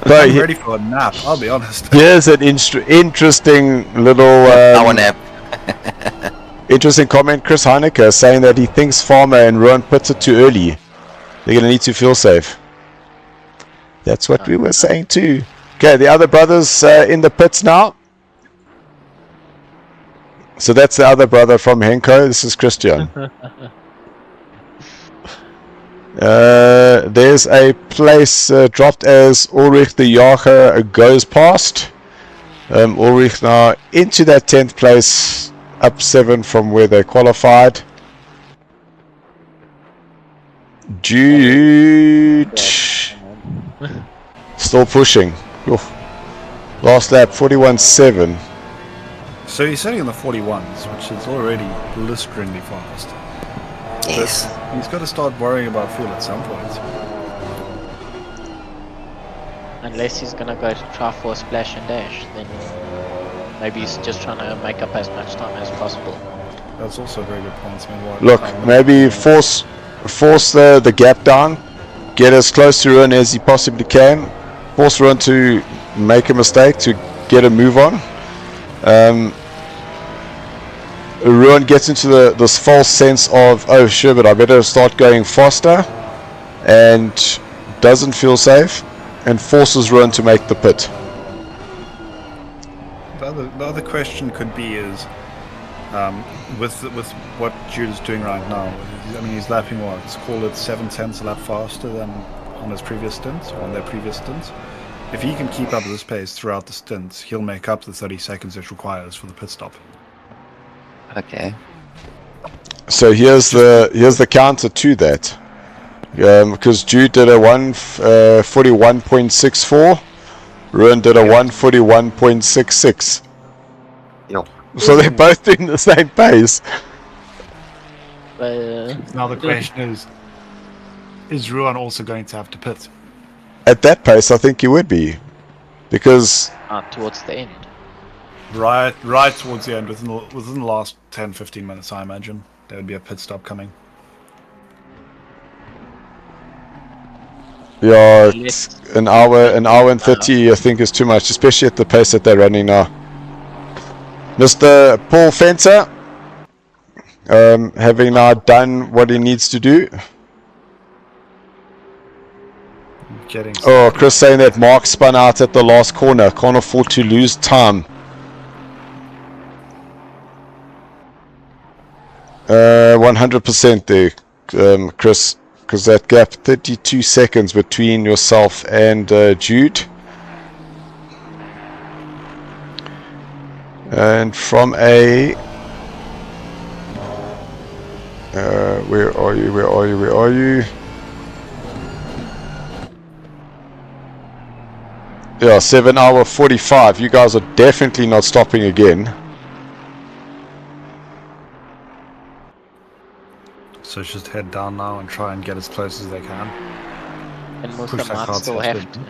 So I'm ready for a nap, I'll be honest. here's an interesting little Hour nap. interesting comment. Chris Haneke saying that he thinks Farmer and Rowan puts it too early. They're going to need to feel safe. That's what we were saying too. Okay, the other brothers in the pits now. So that's the other brother from Henko. This is Christian. There's a place dropped as Ulrich the Jager goes past. Ulrich now into that 10th place, up 7 from where they qualified. Jude still pushing. Oof. Last lap 41.7. So he's sitting in the 41s, which is already blisteringly fast. Yes. But he's got to start worrying about fuel at some point. Unless he's gonna go to try for a splash and dash, then maybe he's just trying to make up as much time as possible. That's also a very good point. I mean, what Look, maybe force the gap down, get as close to Ruan as he possibly can, force Ruan to make a mistake to get a move on. Ruan gets into this false sense of, oh sure, but I better start going faster, and doesn't feel safe, and forces Ruan to make the pit. The other question could be is, with what Jude is doing right now, I mean, he's lapping what? Let's call it 7/10 a lap faster than on his previous stint, or on their previous stint. If he can keep up this pace throughout the stint, he'll make up the 30 seconds it requires for the pit stop. Okay. So here's the counter to that, because Jude did a 1:41.64, Ruan did a 1:41.66. Yep. So they're both doing the same pace. Now the question is Ruan also going to have to pit? At that pace, I think he would be, because Towards the end. Right towards the end, within the last 10-15 minutes, I imagine there would be a pit stop coming. yeah, it's an hour and 30, I think, is too much, especially at the pace that they're running now. Mr. Paul Fenter, having now done what he needs to do. Oh, Chris saying that Mark spun out at the last corner. Can't afford to lose time. 100% there, Chris, because that gap, 32 seconds between yourself and Jude. And from a... where are you? Yeah, 7 hour 45. You guys are definitely not stopping again. So just head down now and try and get as close as they can. And most Push of that them card still so have it's to.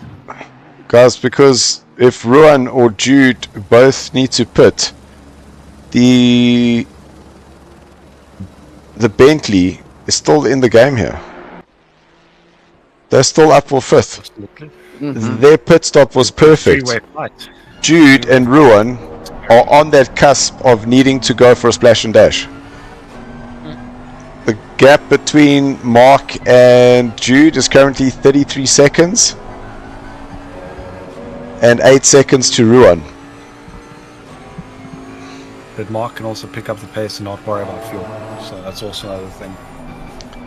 Guys, because if Ruan or Jude both need to pit, the Bentley is still in the game here. They're still up for 5th. Absolutely. Their pit stop was perfect. Three-way fight. Jude and Ruan are on that cusp of needing to go for a splash and dash. The gap between Mark and Jude is currently 33 seconds and 8 seconds to Ruan. But Mark can also pick up the pace and not worry about fuel. So that's also another thing.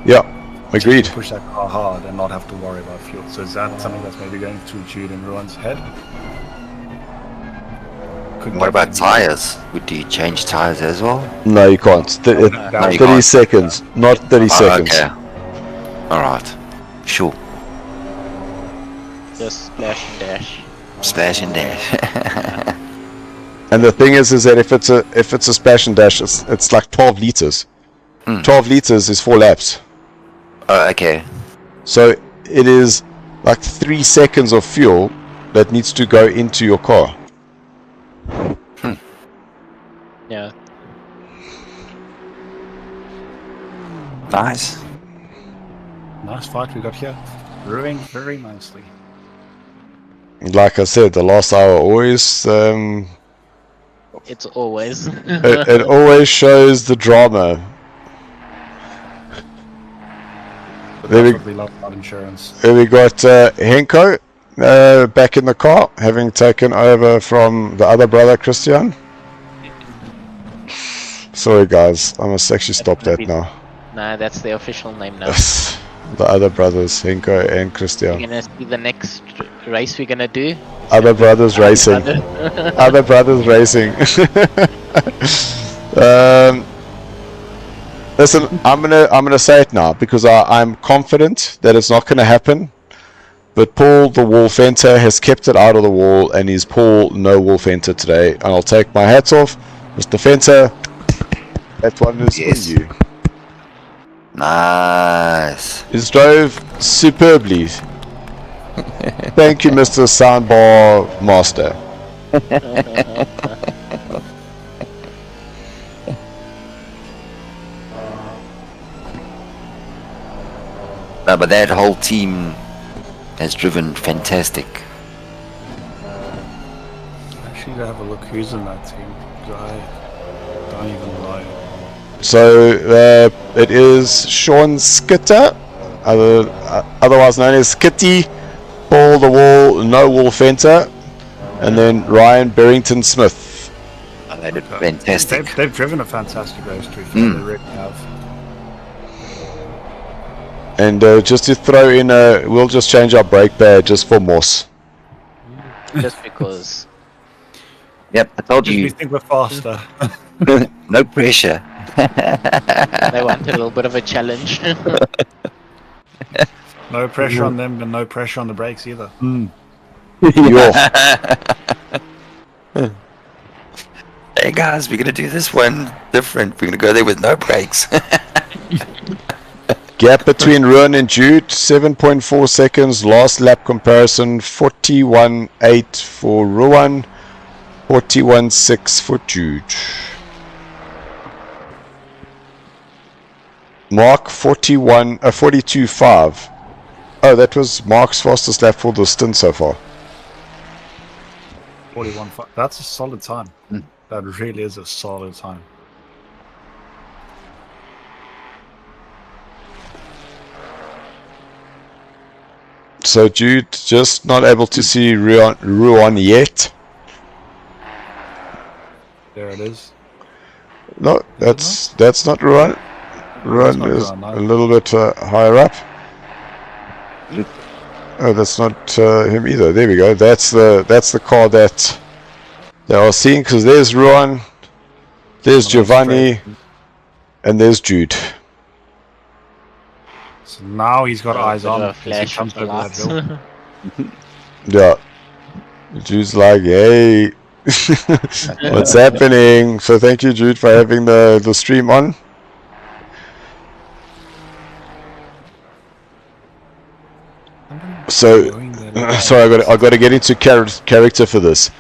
Yeah, agreed. Push that car hard and not have to worry about fuel. So is that something that's maybe going through Jude and Ruan's head? could What get about maybe- tires? Would you change tires as well? No, you can't. No, you 30 can't. seconds, not 30 Oh, seconds. okay. Alright. Sure. Just splash and dash. Splash and dash. And the thing is that if it's a splash and dash, it's like 12 liters. 12 liters is 4 laps. Oh, okay. So it is like 3 seconds of fuel that needs to go into your car. Yeah. Nice. Nice fight we got here. Brewing very nicely. Like I said, the last hour always It's always. it always shows the drama. There we, Definitely love that insurance. there we got Henko back in the car, having taken over from the other brother Christian. Sorry guys, I must actually stop that now. Nah, that's the official name now. The other brothers, Henko and We're Christian. gonna see the next race we're gonna do. Other brothers racing. Other brothers racing. Listen, I'm gonna say it now because I'm confident that it's not gonna happen. But Paul the Wall Fenter has kept it out of the wall, and he's Paul No Wall Fenter today. And I'll take my hats off, Mr. Fenter. That one is Yes. on you. Nice. He drove superbly. Thank you, Mr. Soundbar Master. No, but that whole team has driven fantastic. Actually, to have a look who's in that team. 'Cause I don't even know. So it is Sean Skitter, otherwise known as Skitty, Paul the Wall, No Wall Fenter, and then Ryan Barrington Smith. Oh, they did fantastic. They've driven a fantastic race, to be fair. They really have. And just to throw in, we'll just change our brake pad just for Moss. Just because. Yep, I told You you. think we're faster? No pressure. They want a little bit of a challenge. No pressure on them, and no pressure on the brakes either. Yo. Hey guys, we're gonna do this one different. We're gonna go there with no brakes. Gap between Ruan and Jude, 7.4 seconds. Last lap comparison, 41.8 for Ruan, 41.6 for Jude. Mark 42.5. Oh, that was Mark's fastest lap for the stint so far. 41.5. That's a solid time. That really is a solid time. So Jude just not able to see Ruan yet. There it is. No, that's not Ruan. Ruan not is Ruan, no. a little bit higher up. Oh, that's not him either. There we go. That's the car that they are seeing, because there's Ruan, there's Giovanni, and there's Jude. So now he's got eyes Bit of on. a as he flash comes of over that lights. hill. Yeah. Jude's like, hey, what's happening? So thank you, Jude, for having the stream on. So, sorry, I got to get into character for this.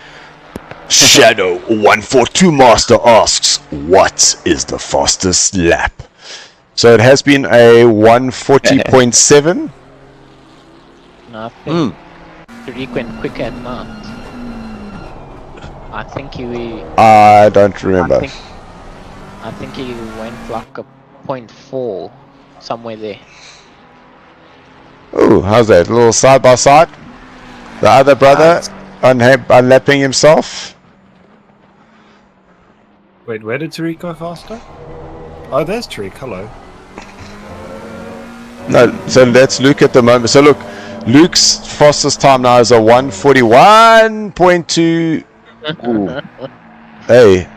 Shadow 142 Master asks, what is the fastest lap? So it has been a 140.7. No, I think Tariq went quicker at night. I think he. I don't remember. I think he went like a 0.4 somewhere there. Ooh, how's that? A little side by side. The other brother unlapping himself. Wait, where did Tariq go faster? Oh, there's Tariq. Hello. No, so that's Luke at the moment. So look, Luke's fastest time now is a 141.2 Hey,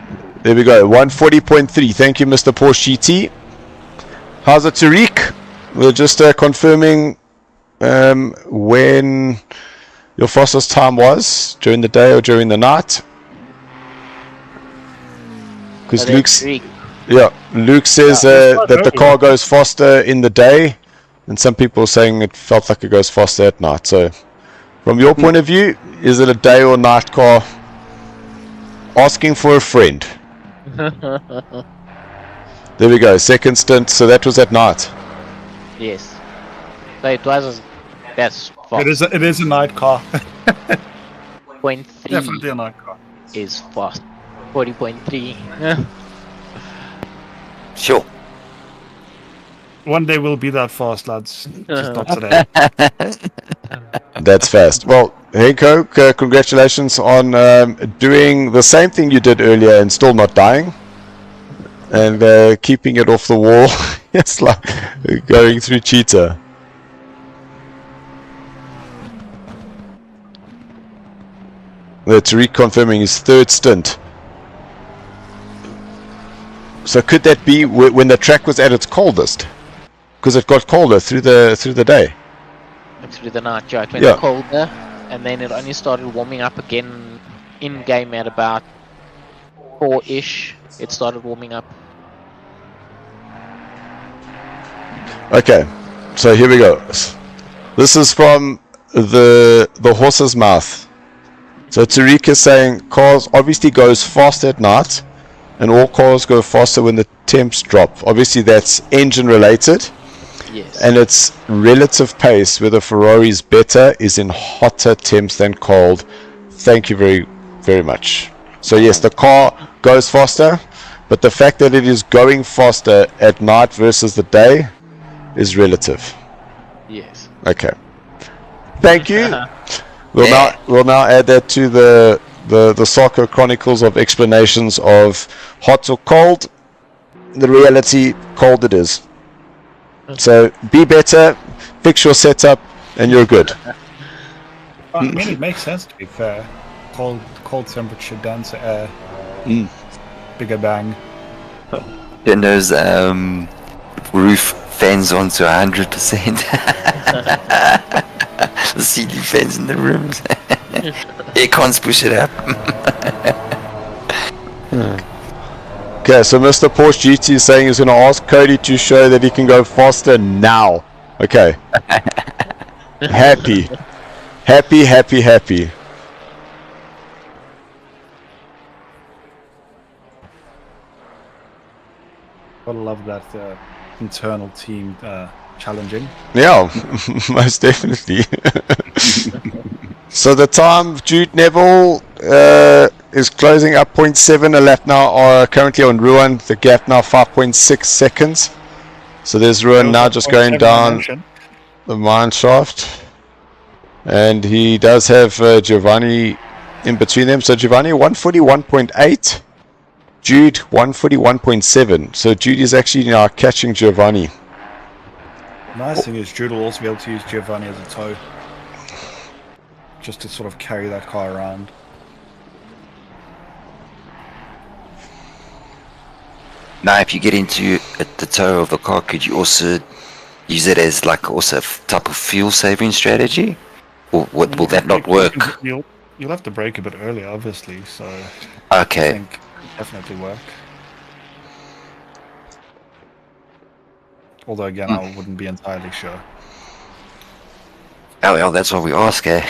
there we go. 140.3. Thank you, Mr. Porsche GT. How's it, Tariq? We're just confirming when your fastest time was, during the day or during the night. Because Luke says that the car goes faster in the day, and some people are saying it felt like it goes faster at night. So, from your point of view, is it a day or night car? Asking for a friend. There we go. Second stint. So that was at night. Yes. So it was. That's fast. It is a night car. 0.3 Definitely a night car. is fast. 40.3. Sure. One day we'll be that fast, lads. Just not today. That's fast. Well, Henko, congratulations on doing the same thing you did earlier and still not dying. And keeping it off the wall. It's like going through cheetah. That's reconfirming his third stint. So could that be when the track was at its coldest? Because it got colder through the day. Through the night, yeah. It went colder, and then it only started warming up again in game at about 4-ish. It started warming up. Okay, so here we go. This is from the horse's mouth. So Tariq is saying cars obviously goes faster at night, and all cars go faster when the temps drop. Obviously that's engine related. Yes. And its relative pace, whether Ferrari's better, is in hotter temps than cold. Thank you very, very much. So yes, the car goes faster, but the fact that it is going faster at night versus the day is relative. Yes. Okay. Thank you. We'll now add that to the SARCO Chronicles of explanations of hot or cold. The reality, cold it is. So be better, fix your setup, and you're good. I mean, it makes sense, to be fair. Cold temperature, denser air, bigger bang. Then those roof fans on to 100%. The ceiling fans in the rooms. Aircons push it up. Okay, so Mr. Porsche GT is saying he's going to ask Cody to show that he can go faster now. Okay. Happy. Happy, happy, happy. Gotta love that internal team challenging. Yeah, most definitely. So the time, Jude Neville is closing up 0.7 a lap now, are currently on Ruan. The gap now 5.6 seconds. So there's Ruan now just going down the mine shaft. And he does have Giovanni in between them. So Giovanni 141.8, Jude 141.7. So Jude is actually now catching Giovanni. Nice thing is Jude will also be able to use Giovanni as a tow. Just to sort of carry that car around. Now, if you get into the toe of the car, could you also use it as like also a type of fuel saving strategy? Or will that not work? You'll have to brake a bit earlier, obviously, so okay. I think it'll definitely work. Although again, I wouldn't be entirely sure. Oh well, that's what we ask, eh?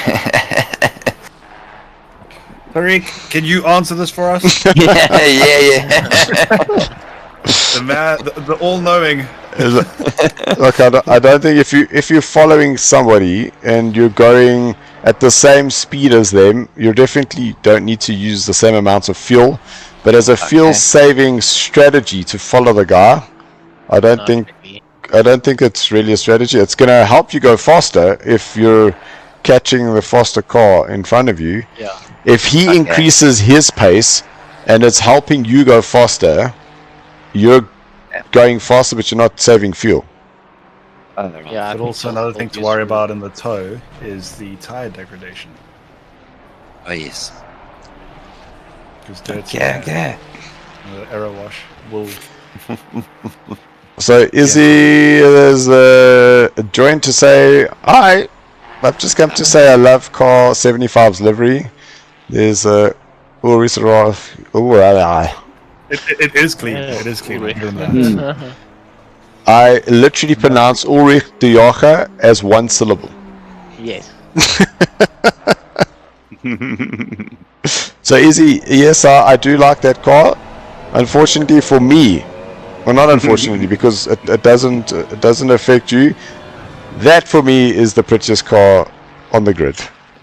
Tariq, can you answer this for us? yeah. The man, the all-knowing. Look, I don't think if you're following somebody and you're going at the same speed as them, you definitely don't need to use the same amounts of fuel. But as a fuel-saving strategy to follow the guy, I don't think it's really a strategy. It's going to help you go faster if you're catching the faster car in front of you. Yeah. If he increases his pace and it's helping you go faster, you're going faster, but you're not saving fuel. Yeah, but also another thing to worry about in the tow is the tire degradation. Oh yes. Because dirt's Yeah. error wash will. So Izzy is joined to say hi. I've just come to say I love car 75's livery. There's Ulrich Roth. It is clean. It is clean. I'll give him that. I literally pronounce Ulrich de Jager as one syllable. Yes. So Izzy, yes, I do like that car. Unfortunately for me, well, not unfortunately, because it doesn't affect you. That for me is the prettiest car on the grid.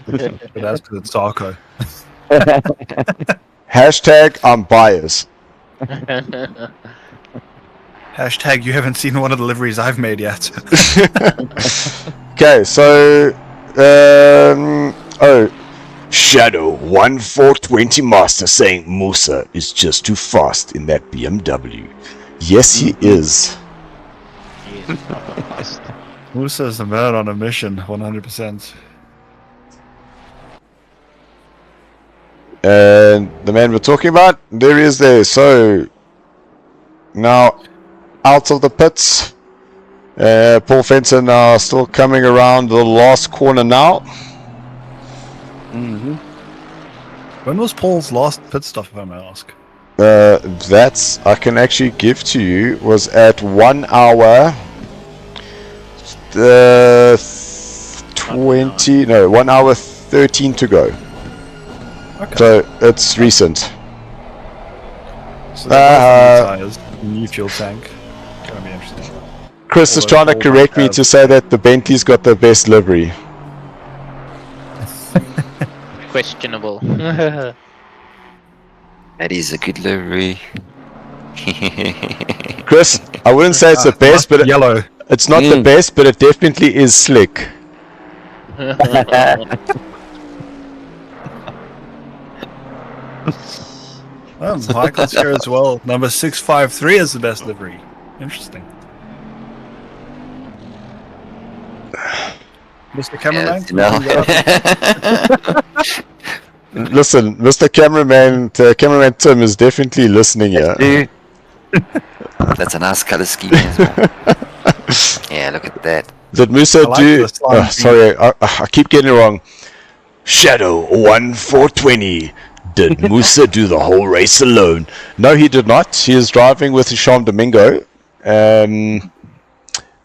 But that's because it's SARCO. Hashtag I'm biased. Hashtag you haven't seen one of the liveries I've made yet. Okay, so Shadow 1420 Master saying Musa is just too fast in that BMW. Yes, he is. Musa's the man on a mission, 100%. And the man we're talking about, there he is there. So now out of the pits. Paul Fenton now still coming around the last corner now. When was Paul's last pit stop, if I may ask? That's I can actually give to you was at 1 hour 20 no 1 hour 13 to go. Okay. So it's recent. So they're both new tires, new fuel tank. Gonna be interesting. Chris is trying to correct me to say that the Bentley's got the best livery. Questionable. That is a good livery. Chris, I wouldn't say it's the best, but yellow. It's not the best, but it definitely is slick. Oh, Michael's here as well. Number 653 is the best livery. Interesting. Mr. Cameraman? Listen, Mr. Cameraman, Cameraman Tim is definitely listening here. That's a nice color scheme as well. Yeah, look at that. Did Musa do... sorry, I keep getting it wrong. Shadow 1420. Did Musa do the whole race alone? No, he did not. He is driving with Isham Domingo.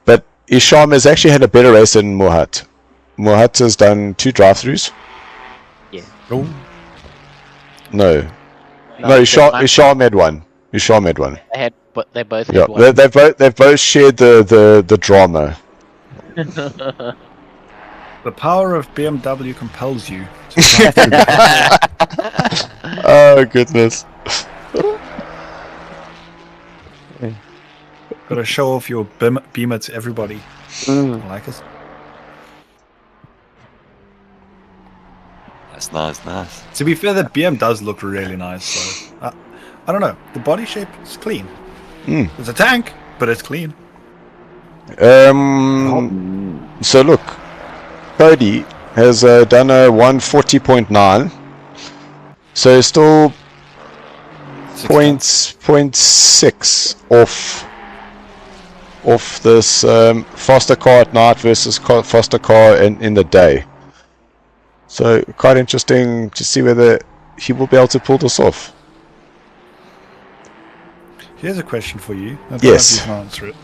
But Isham has actually had a better race than Mohat. Mohat has done 2 drive-throus. Yeah. Oh. No, Isham had one. Isham had one. They both Yeah, had one. they've both shared the drama. The power of BMW compels you. Oh goodness! Gotta show off your beamer to everybody. I like it. That's nice. To be fair, the BM does look really nice. So I don't know. The body shape is clean. It's a tank, but it's clean. So look, Cody has done a 140.9, so still 0.6 off this faster car at night versus faster car in the day. So quite interesting to see whether he will be able to pull this off. Here's a question for you. I don't Yes. know if you can answer it.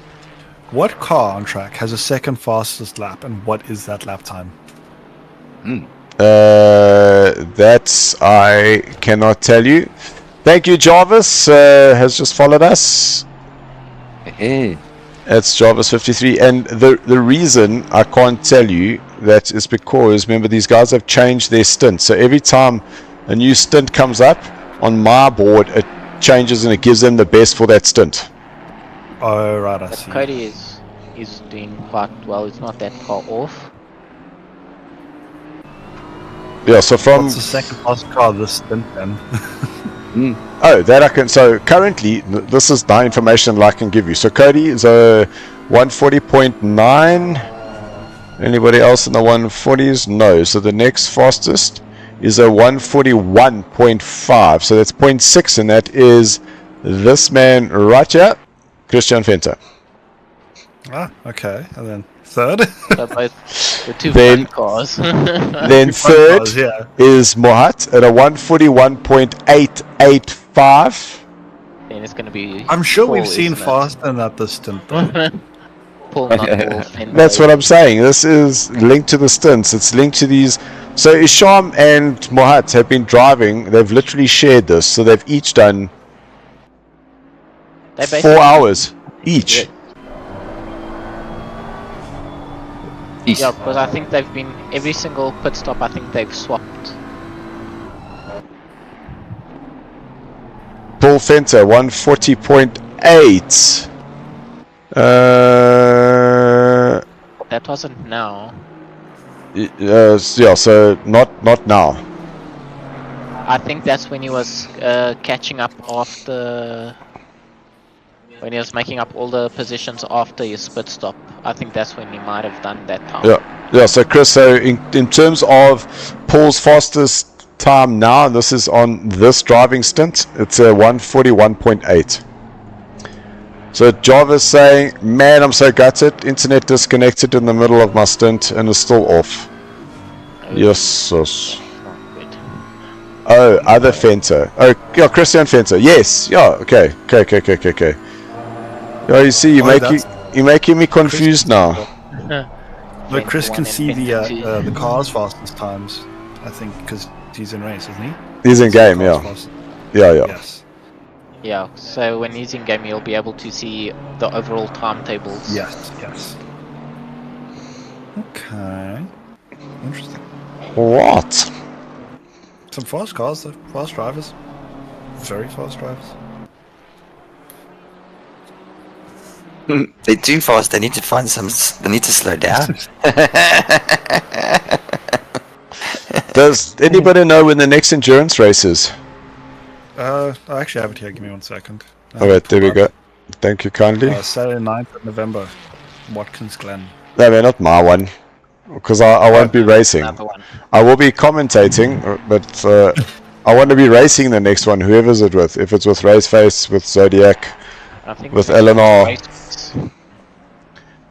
What car on track has a second fastest lap, and what is that lap time? That I cannot tell you. Thank you, Jarvis. Has just followed us. Hey. It's Jarvis53, and the reason I can't tell you that is because remember these guys have changed their stint. So every time a new stint comes up on my board, it changes and it gives them the best for that stint. Oh right, I But see. Cody is doing quite well. It's not that far off. Yeah. So from What's the second fastest car this stint then? Oh, that I can. So currently, this is the information I can give you. So Cody is a 140.9. Anybody else in the 140s? No. So the next fastest is a 141.5. So that's 0.6, and that is this man right here, Christian Venter. Ah, okay. And then third. So both the two Then- front cars. Then Front third cars, yeah. is Mohat at a 141.885. Then it's going to be. I'm sure we've Paul, seen isn't it? faster than that this stint. though. Paul, not Paul. Fender. That's what I'm saying. This is linked to the stints. It's linked to these. So Isham and Mohat have been driving. They've literally shared this. So they've each done They 4 basically- hours each. Yeah, because I think they've been every single pit stop. I think they've swapped. Paul Fenter 140.8. That wasn't now. Yeah, so not now. I think that's when he was catching up after. When he was making up all the positions after his pit stop. I think that's when he might have done that time. Yeah. So Chris, so in terms of Paul's fastest time now, and this is on this driving stint, it's a 141.8. So Jarvis saying, man, I'm so gutted. Internet disconnected in the middle of my stint and is still off. Yes. Not good. Oh, other Fenter. Oh, yeah, Christian Fenter. Yes. Yeah. Okay. Yeah, you see, you're making me confused now. But Chris can 21 see and the car's fastest times, I think, because he's in race, isn't he? He's in game, Car's yeah. fastest. Yeah. Yes. Yeah, so when he's in game, you'll be able to see the overall timetables. Yes. Okay. Interesting. What? Some fast cars, though. Fast drivers. Very fast drivers. They're too fast. They need to find some. They need to slow down. Does anybody know when the next endurance race is? I actually have it here. Give me 1 second. Alright, there we go. Thank you kindly. Saturday 9th of November. Watkins Glen. No, man, not my one. Because I won't be racing. Another one. I will be commentating, but I want to be racing the next one, whoever's it with. If it's with Raceface, with Zodiac, I think with it's Eleanor. race.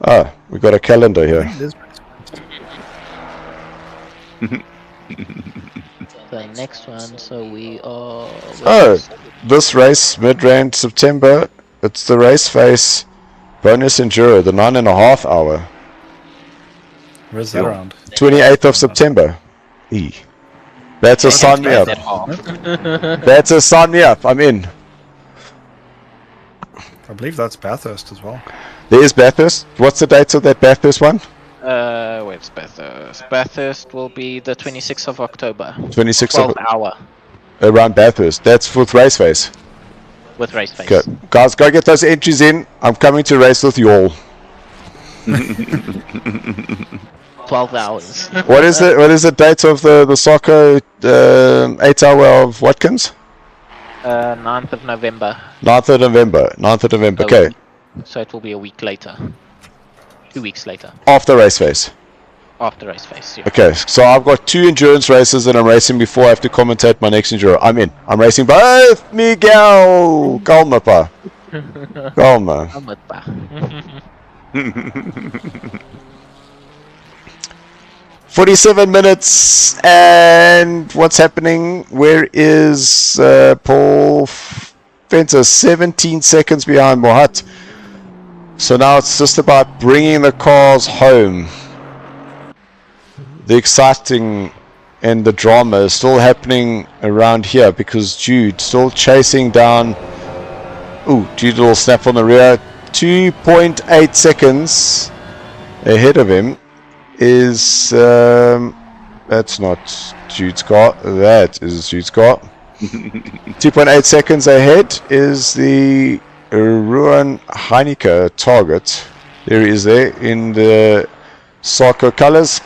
Oh, we got a calendar here. It is. The next one, so we are. Oh, this race, mid-range September, it's the Raceface bonus enduro, the 9.5 hour. Where's that around? 28th of September. That's a sign me up. That's a sign me up. I'm in. I believe that's Bathurst as well. There is Bathurst. What's the date of that Bathurst one? Where's Bathurst? Bathurst will be the 26th of October. 26th 12 of hour around Bathurst. That's with Raceface. with Raceface. Okay, guys, go get those entries in. I'm coming to race with you all. 12 hours. What is the date of the SARCO 8 hour of Watkins? 9th of November. 9th of November. 9th of November. Okay. So it will be a week later. 2 weeks later. After Raceface. After Raceface, yeah. Okay, so I've got 2 endurance races that I'm racing before I have to commentate my next enduro. I'm in. I'm racing both. Miguel. Calma, pa. Calma. 47 minutes, and what's happening? Where is Paul Fenter? 17 seconds behind Mohat. So now it's just about bringing the cars home. The exciting and the drama is still happening around here because Jude still chasing down. Ooh, Jude will snap on the rear. 2.8 seconds ahead of him is that's not Jude's car, that is Jude's car. 2.8 seconds ahead is the Ruan Heineke target. There he is there in the SARCO colors.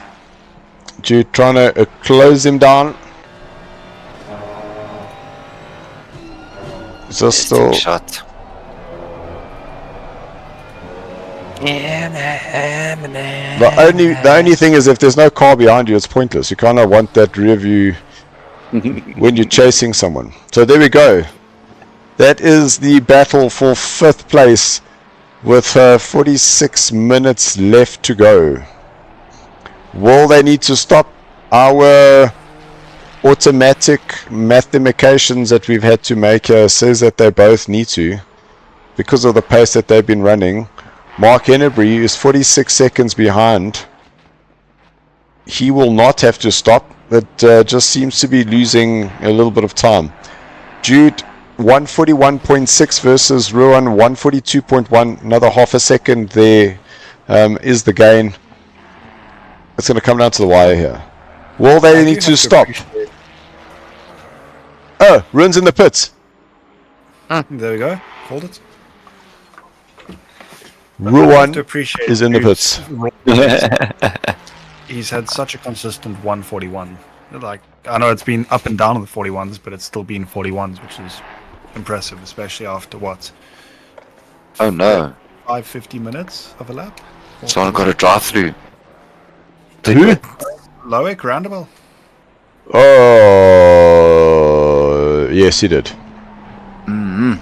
Jude trying to close him down. Is this still shot? the only thing is if there's no car behind you, it's pointless. You kind of want that rear view when you're chasing someone. So there we go. That is the battle for 5th place with 46 minutes left to go. Will they need to stop? Our automatic mathematications that we've had to make says that they both need to, because of the pace that they've been running. Mark Hennebree is 46 seconds behind. He will not have to stop. It just seems to be losing a little bit of time. Jude 141.6 versus Ruan 142.1. Another half a second there is the gain. It's going to come down to the wire here. Will they need to stop? Oh, Ruan's in the pits. There we go. Called it. Ruan is in the pits. He's had such a consistent 141. Like, I know it's been up and down on the 41s, but it's still been 41s, which is impressive, especially after what? Oh no. 50 minutes of a lap? Someone got a drive through. Who? Loic Roundabout. Oh, yes, he did. Mm-hmm.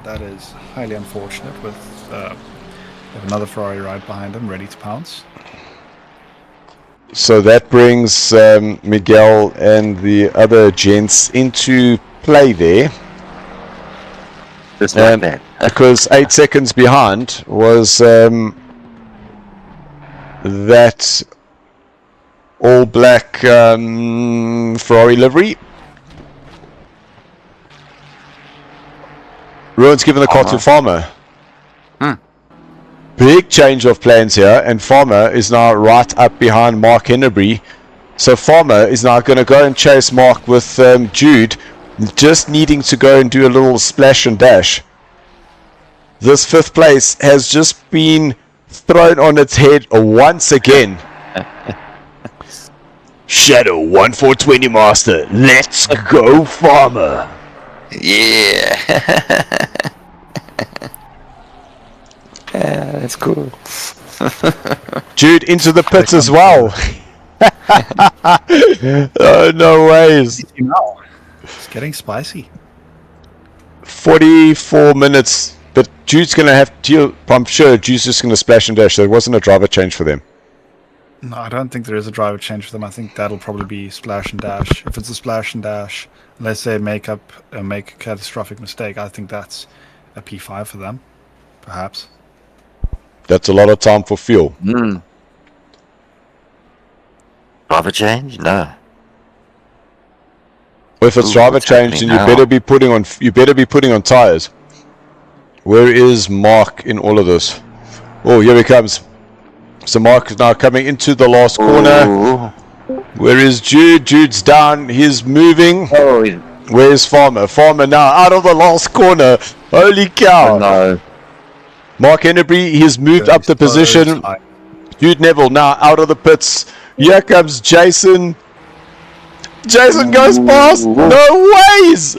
That is highly unfortunate with another Ferrari right behind him, ready to pounce. So that brings Miguel and the other gents into play there. Just like that. Because 8 seconds behind was that all black Ferrari livery. Ruan's given the car to Farmer. Big change of plans here, and Farmer is now right up behind Mark Hennebree. So Farmer is now going to go and chase Mark with Jude, just needing to go and do a little splash and dash. This 5th place has just been thrown on its head once again. Shadow 1420 Master, let's go Farmer. Yeah. Yeah, that's cool. Jude into the pits as well. Oh, no ways. It's getting spicy. 44 minutes, but Jude's going to have to, I'm sure Jude's just going to splash and dash. There wasn't a driver change for them. No, I don't think there is a driver change for them. I think that'll probably be splash and dash. If it's a splash and dash, unless they make a catastrophic mistake, I think that's a P5 for them, perhaps. That's a lot of time for fuel. Driver change? No. If it's driver change, then you better be putting on tires. Where is Mark in all of this? Oh, here he comes. So Mark is now coming into the last corner. Where is Jude? Jude's down. He's moving. Where's Farmer? Farmer now out of the last corner. Holy cow! Oh, no. Mark Hennebree, he's moved up the position. Jude Neville now out of the pits. Here comes Jason. Jason goes past. No ways!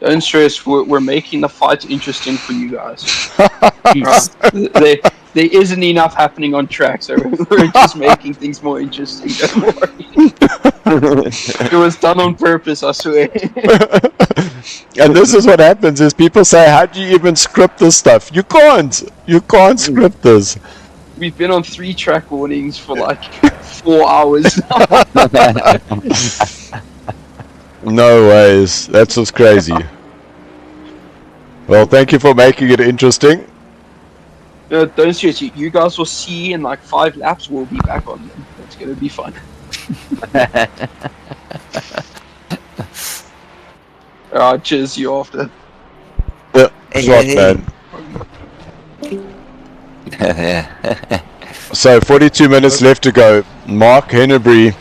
Don't stress, we're making the fight interesting for you guys. There isn't enough happening on track, so we're just making things more interesting, don't worry. It was done on purpose, I swear. And this is what happens, is people say, how do you even script this stuff? You can't script this. We've been on 3 track warnings for like 4 hours now. No ways. That's just crazy. Well, thank you for making it interesting. Don't stress, you guys will see in like 5 laps we'll be back on them. It's gonna be fun. Alright, cheers, you after. Yeah, right, man. So 42 minutes left to go. Mark Hennebree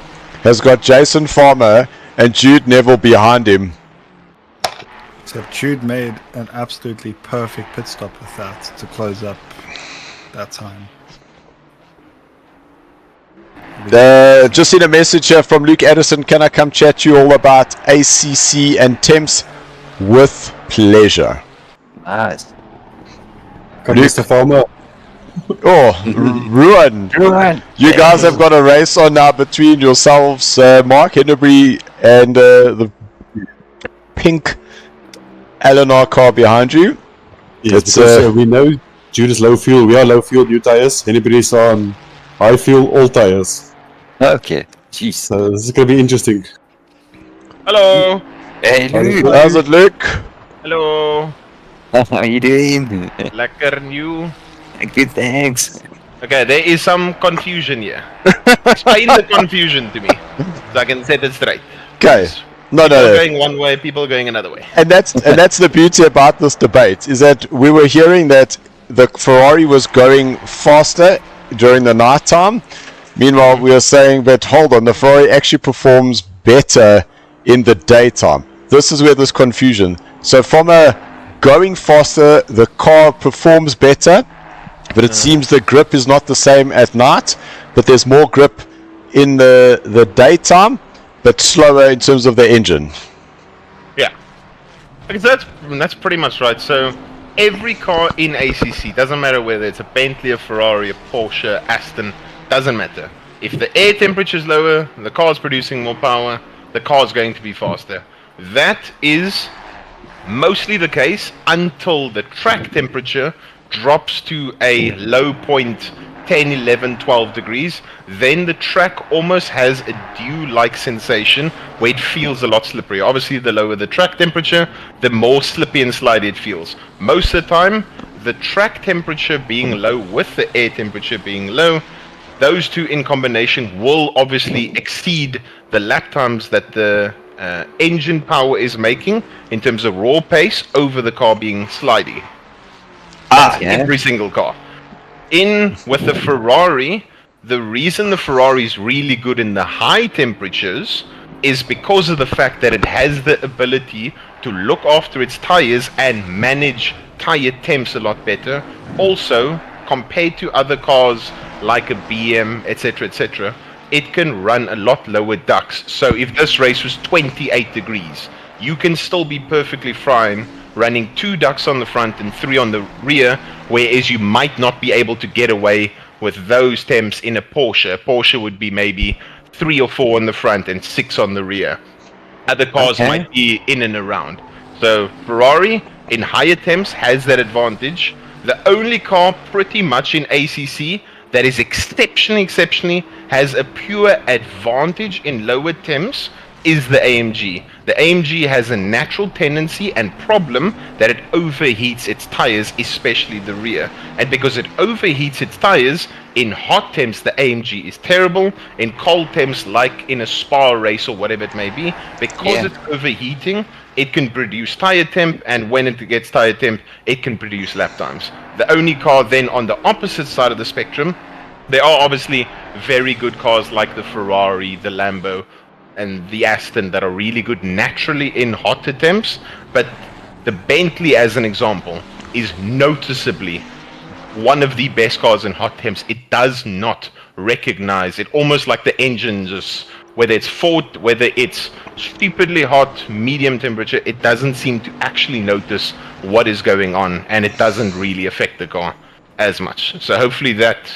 has got Jason Farmer and Jude Neville behind him. So Jude made an absolutely perfect pit stop with that to close up that time. Just seen a message here from Luke Addison. Can I come chat to you all about ACC and temps? With pleasure. Nice. Come Mr. Farmer. Ruin. You guys have got a race on now between yourselves, Mark Hennebury, and the pink Eleanor car behind you. Yes, because we know Jude is low fuel. We are low fuel, new tires. Anybody's on high fuel, all tires. Okay. Jeez. So this is going to be interesting. Hello. Hey, Luke. How's it, Luke? Hello. How are you doing? Lekker new. Good, thanks. Okay, there is some confusion here. Explain the confusion to me, so I can set it straight. Okay. No. People going one way, people going another way. And that's the beauty about this debate, is that we were hearing that the Ferrari was going faster during the night time. Meanwhile, we are saying that, hold on, the Ferrari actually performs better in the daytime. This is where there's confusion. So from a going faster, the car performs better, but it seems the grip is not the same at night, but there's more grip in the daytime, but slower in terms of the engine. Yeah. Because that's pretty much right. So every car in ACC, doesn't matter whether it's a Bentley, a Ferrari, a Porsche, Aston, doesn't matter. If the air temperature is lower, the car's producing more power, the car's going to be faster. That is mostly the case until the track temperature drops to a low point 10, 11, 12 degrees. Then the track almost has a dew-like sensation where it feels a lot slippery. Obviously, the lower the track temperature, the more slippy and slidey it feels. Most of the time, the track temperature being low with the air temperature being low, those two in combination will obviously exceed the lap times that the engine power is making in terms of raw pace over the car being slidey. Every single car. With the Ferrari, the reason the Ferrari is really good in the high temperatures is because of the fact that it has the ability to look after its tires and manage tire temps a lot better. Also, compared to other cars like a BM, etc., it can run a lot lower ducts. So if this race was 28 degrees, you can still be perfectly fine running 2 ducts on the front and 3 on the rear, whereas you might not be able to get away with those temps in a Porsche. A Porsche would be maybe 3 or 4 on the front and 6 on the rear. Other cars might be in and around. So Ferrari in higher temps has that advantage. The only car pretty much in ACC that is exceptionally has a pure advantage in lower temps is the AMG. The AMG has a natural tendency and problem that it overheats its tires, especially the rear. And because it overheats its tires, in hot temps the AMG is terrible. In cold temps, like in a Spa race or whatever it may be, because it's overheating, it can produce tire temp, and when it gets tire temp, it can produce lap times. The only car then on the opposite side of the spectrum, there are obviously very good cars like the Ferrari, the Lambo, and the Aston that are really good naturally in hotter temps, but the Bentley, as an example, is noticeably one of the best cars in hot temps. It does not recognize it, almost like the engine just, whether it's stupidly hot, medium temperature, it doesn't seem to actually notice what is going on, and it doesn't really affect the car as much. So hopefully that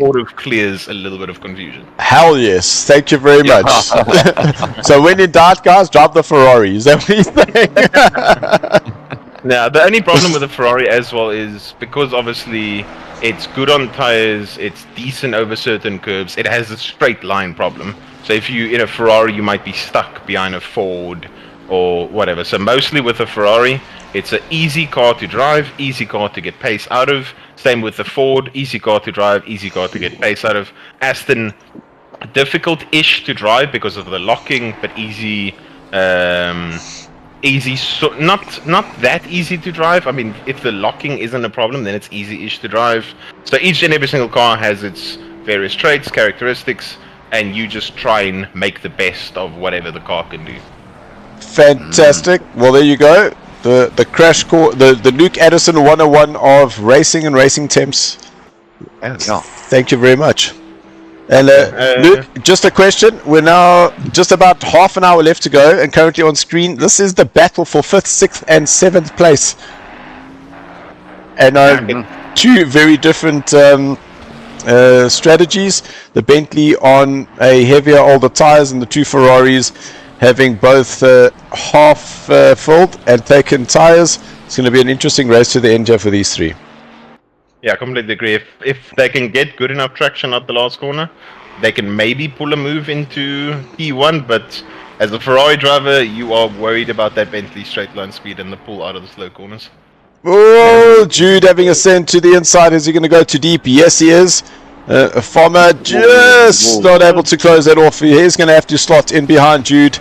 sort of clears a little bit of confusion. Hell yes, thank you very much. So when in doubt, guys, drop the Ferrari. Is that what you think? Now, the only problem with the Ferrari as well is because obviously it's good on tires, it's decent over certain curves, it has a straight line problem. So if you in a Ferrari, you might be stuck behind a Ford or whatever. So mostly with a Ferrari, it's an easy car to drive, easy car to get pace out of. Same with the Ford, easy car to drive, easy car to get pace out of. Aston, difficult-ish to drive because of the locking, but easy, so not that easy to drive. I mean, if the locking isn't a problem, then it's easy-ish to drive. So each and every single car has its various traits, characteristics, and you just try and make the best of whatever the car can do. Fantastic. Well, there you go. The crash course, the Luke Addison 101 of racing and racing temps. Thank you very much. And Luke, just a question. We're now just about half an hour left to go, and currently on screen, this is the battle for 5th, 6th, and 7th place. And two very different strategies. The Bentley on a heavier, older tires, and the two Ferraris having both half filled and taken tires. It's going to be an interesting race to the end here for these three. Yeah, I completely agree. If they can get good enough traction at the last corner, they can maybe pull a move into P1, but as a Ferrari driver, you are worried about that Bentley straight line speed and the pull out of the slow corners. Oh, Jude having a send to the inside. Is he going to go too deep? Yes, he is. Farmer just not able to close that off. He is going to have to slot in behind Jude.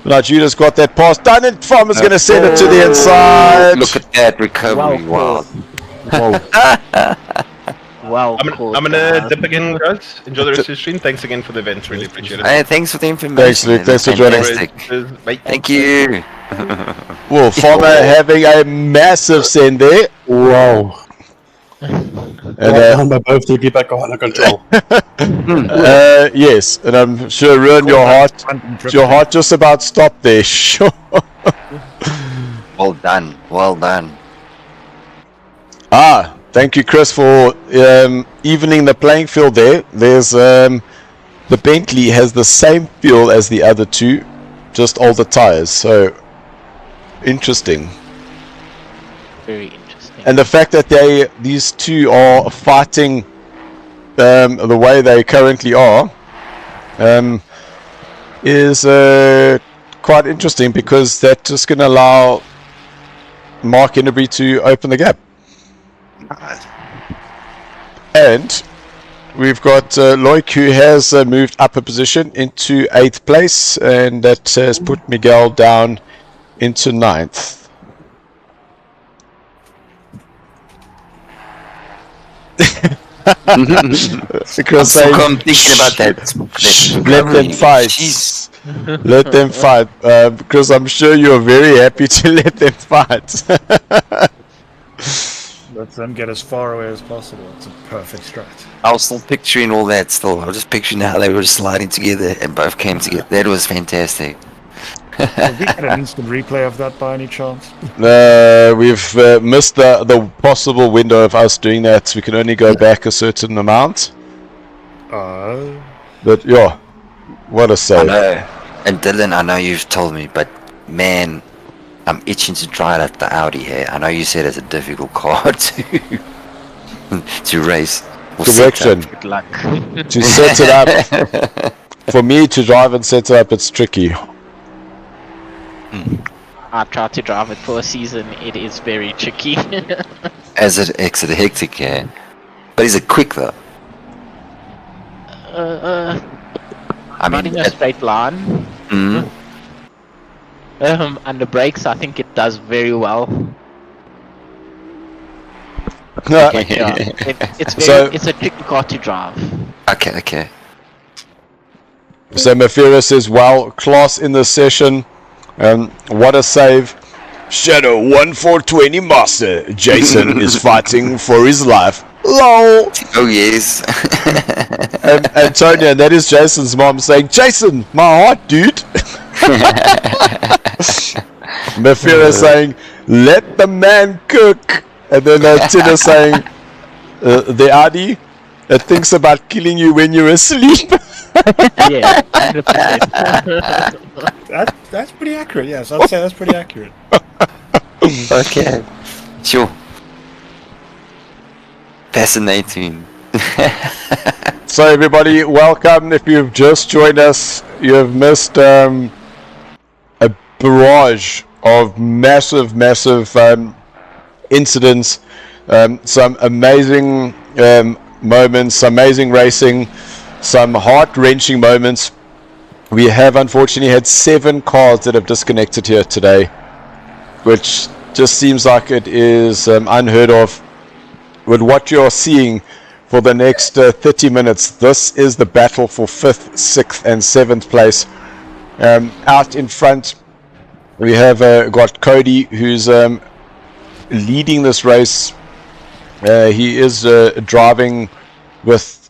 Now Jude has got that pass done, and Farmer's going to send it to the inside. Look at that recovery! Wow. Well, I'm gonna dip again, guys. Enjoy the rest of the stream. Thanks again for the event. Really appreciate it. Hey, thanks for the information. Thanks, Luke. Thanks for joining. Thank you. Well, Farmer having a massive send there. Wow. And by both to keep that car under control. yes, and I'm sure Ruin, your heart just about stopped there. Sure. Well done. Well done. Thank you, Chris, for evening the playing field there. There's the Bentley has the same fuel as the other two, just older tires. So interesting. Very interesting. And the fact that these two are fighting the way they currently are is quite interesting, because that's just going to allow Mark Enderby to open the gap. And we've got Loic, who has moved up a position into 8th place, and that has put Miguel down into 9th. Because I'm thinking about that. Let them fight. Let them fight. Because I'm sure you're very happy to let them fight. Let them get as far away as possible. It's a perfect strat. I was still picturing all that still. I was just picturing how they were sliding together and both came together. That was fantastic. Have we had an instant replay of that by any chance? We've missed the possible window of us doing that. We can only go back a certain amount. But yeah, what a save. I know. And Dylan, I know you've told me, but man, I'm itching to try it at the Audi here. I know you said it's a difficult car to race. Correction. Good luck. To set it up. For me to drive and set it up, it's tricky. I tried to drive it for a season. It is very tricky. As it exit hectic, yeah. But is it quick though? Not in a straight line. Under brakes, I think it does very well. But yeah, it's a tricky car to drive. Okay. So Mafira says, wow, class in this session. What a save. Shadow 1420 Master. Jason is fighting for his life. LOL. Oh yes. Antonia, that is Jason's mom saying, Jason, my heart, dude. Mafira saying, let the man cook. And then Tina saying, the Audi, it thinks about killing you when you're asleep. Yeah, 100%. That's pretty accurate, yes. I'd say that's pretty accurate. Okay. Sure. Fascinating. So everybody, welcome. If you've just joined us, you have missed a barrage of massive incidents, some amazing moments, some amazing racing, some heart-wrenching moments. We have unfortunately had 7 cars that have disconnected here today, which just seems like it is unheard of. With what you're seeing for the next 30 minutes, this is the battle for 5th, 6th and 7th place. Out in front we have got Cody, who's leading this race. He is driving with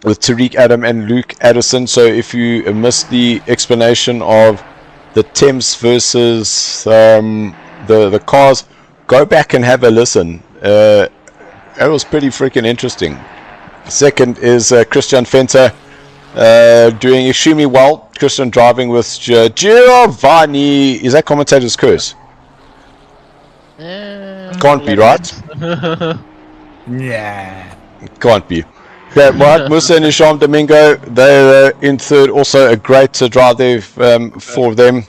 Tariq Adam and Luke Addison. So if you missed the explanation of the Temps versus the cars, go back and have a listen. That was pretty freaking interesting. Second is Christian Fenter doing extremely well. Christian driving with Giovanni. Is that commentator's curse? Can't be, right? Yeah. Can't be. Okay, Mohat Musa and Isham Domingo, they're in third. Also a great drive there for them.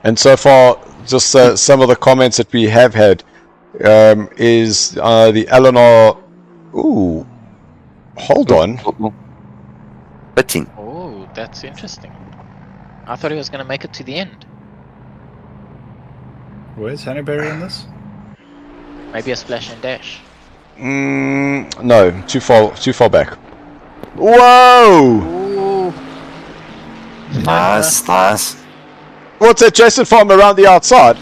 And so far, just some of the comments that we have had is the Eleanor. Ooh, hold on. Bitting. Oh, that's interesting. I thought he was going to make it to the end. Where's Hannaberry in this? Maybe a splash and dash. No, too far back. Whoa! Ooh. Nice. What's that, Jason Farm around the outside?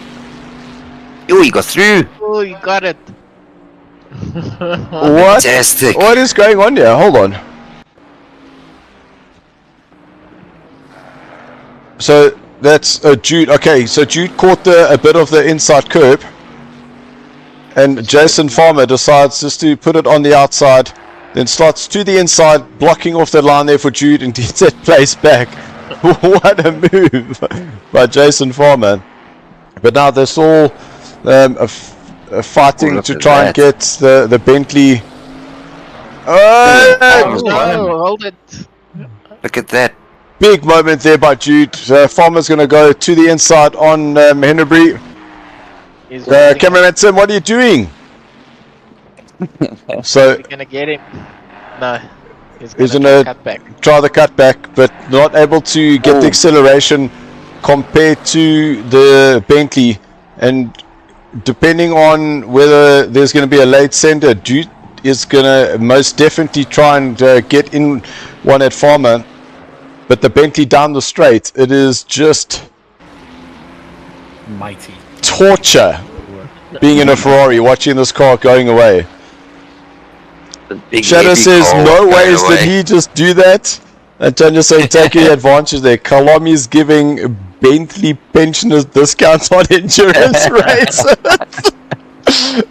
Oh, you got through. Oh, you got it. What? Fantastic. What is going on here? Hold on. So that's Jude. Okay, so Jude caught a bit of the inside curb, and Jason Farmer decides just to put it on the outside, then slots to the inside, blocking off the line there for Jude, and gets that place back. What a move by Jason Farmer! But now they're all fighting to try and get the Bentley. Oh, hold it. Look at that. Big moment there by Jude. Farmer's going to go to the inside on Hennebury. Cameraman Tim, what are you doing? So You're going to get him. No. He's going going to to try the cutback, but not able to get the acceleration compared to the Bentley. And depending on whether there's going to be a late sender, Jude is going to most definitely try and get in one at Farmer. But the Bentley down the straight, it is just Mighty. torture being in a Ferrari, watching this car going away. Shadow says, no ways did he just do that. Antonio saying, taking advantage there. Kyalami's giving Bentley pensioners discounts on insurance rates.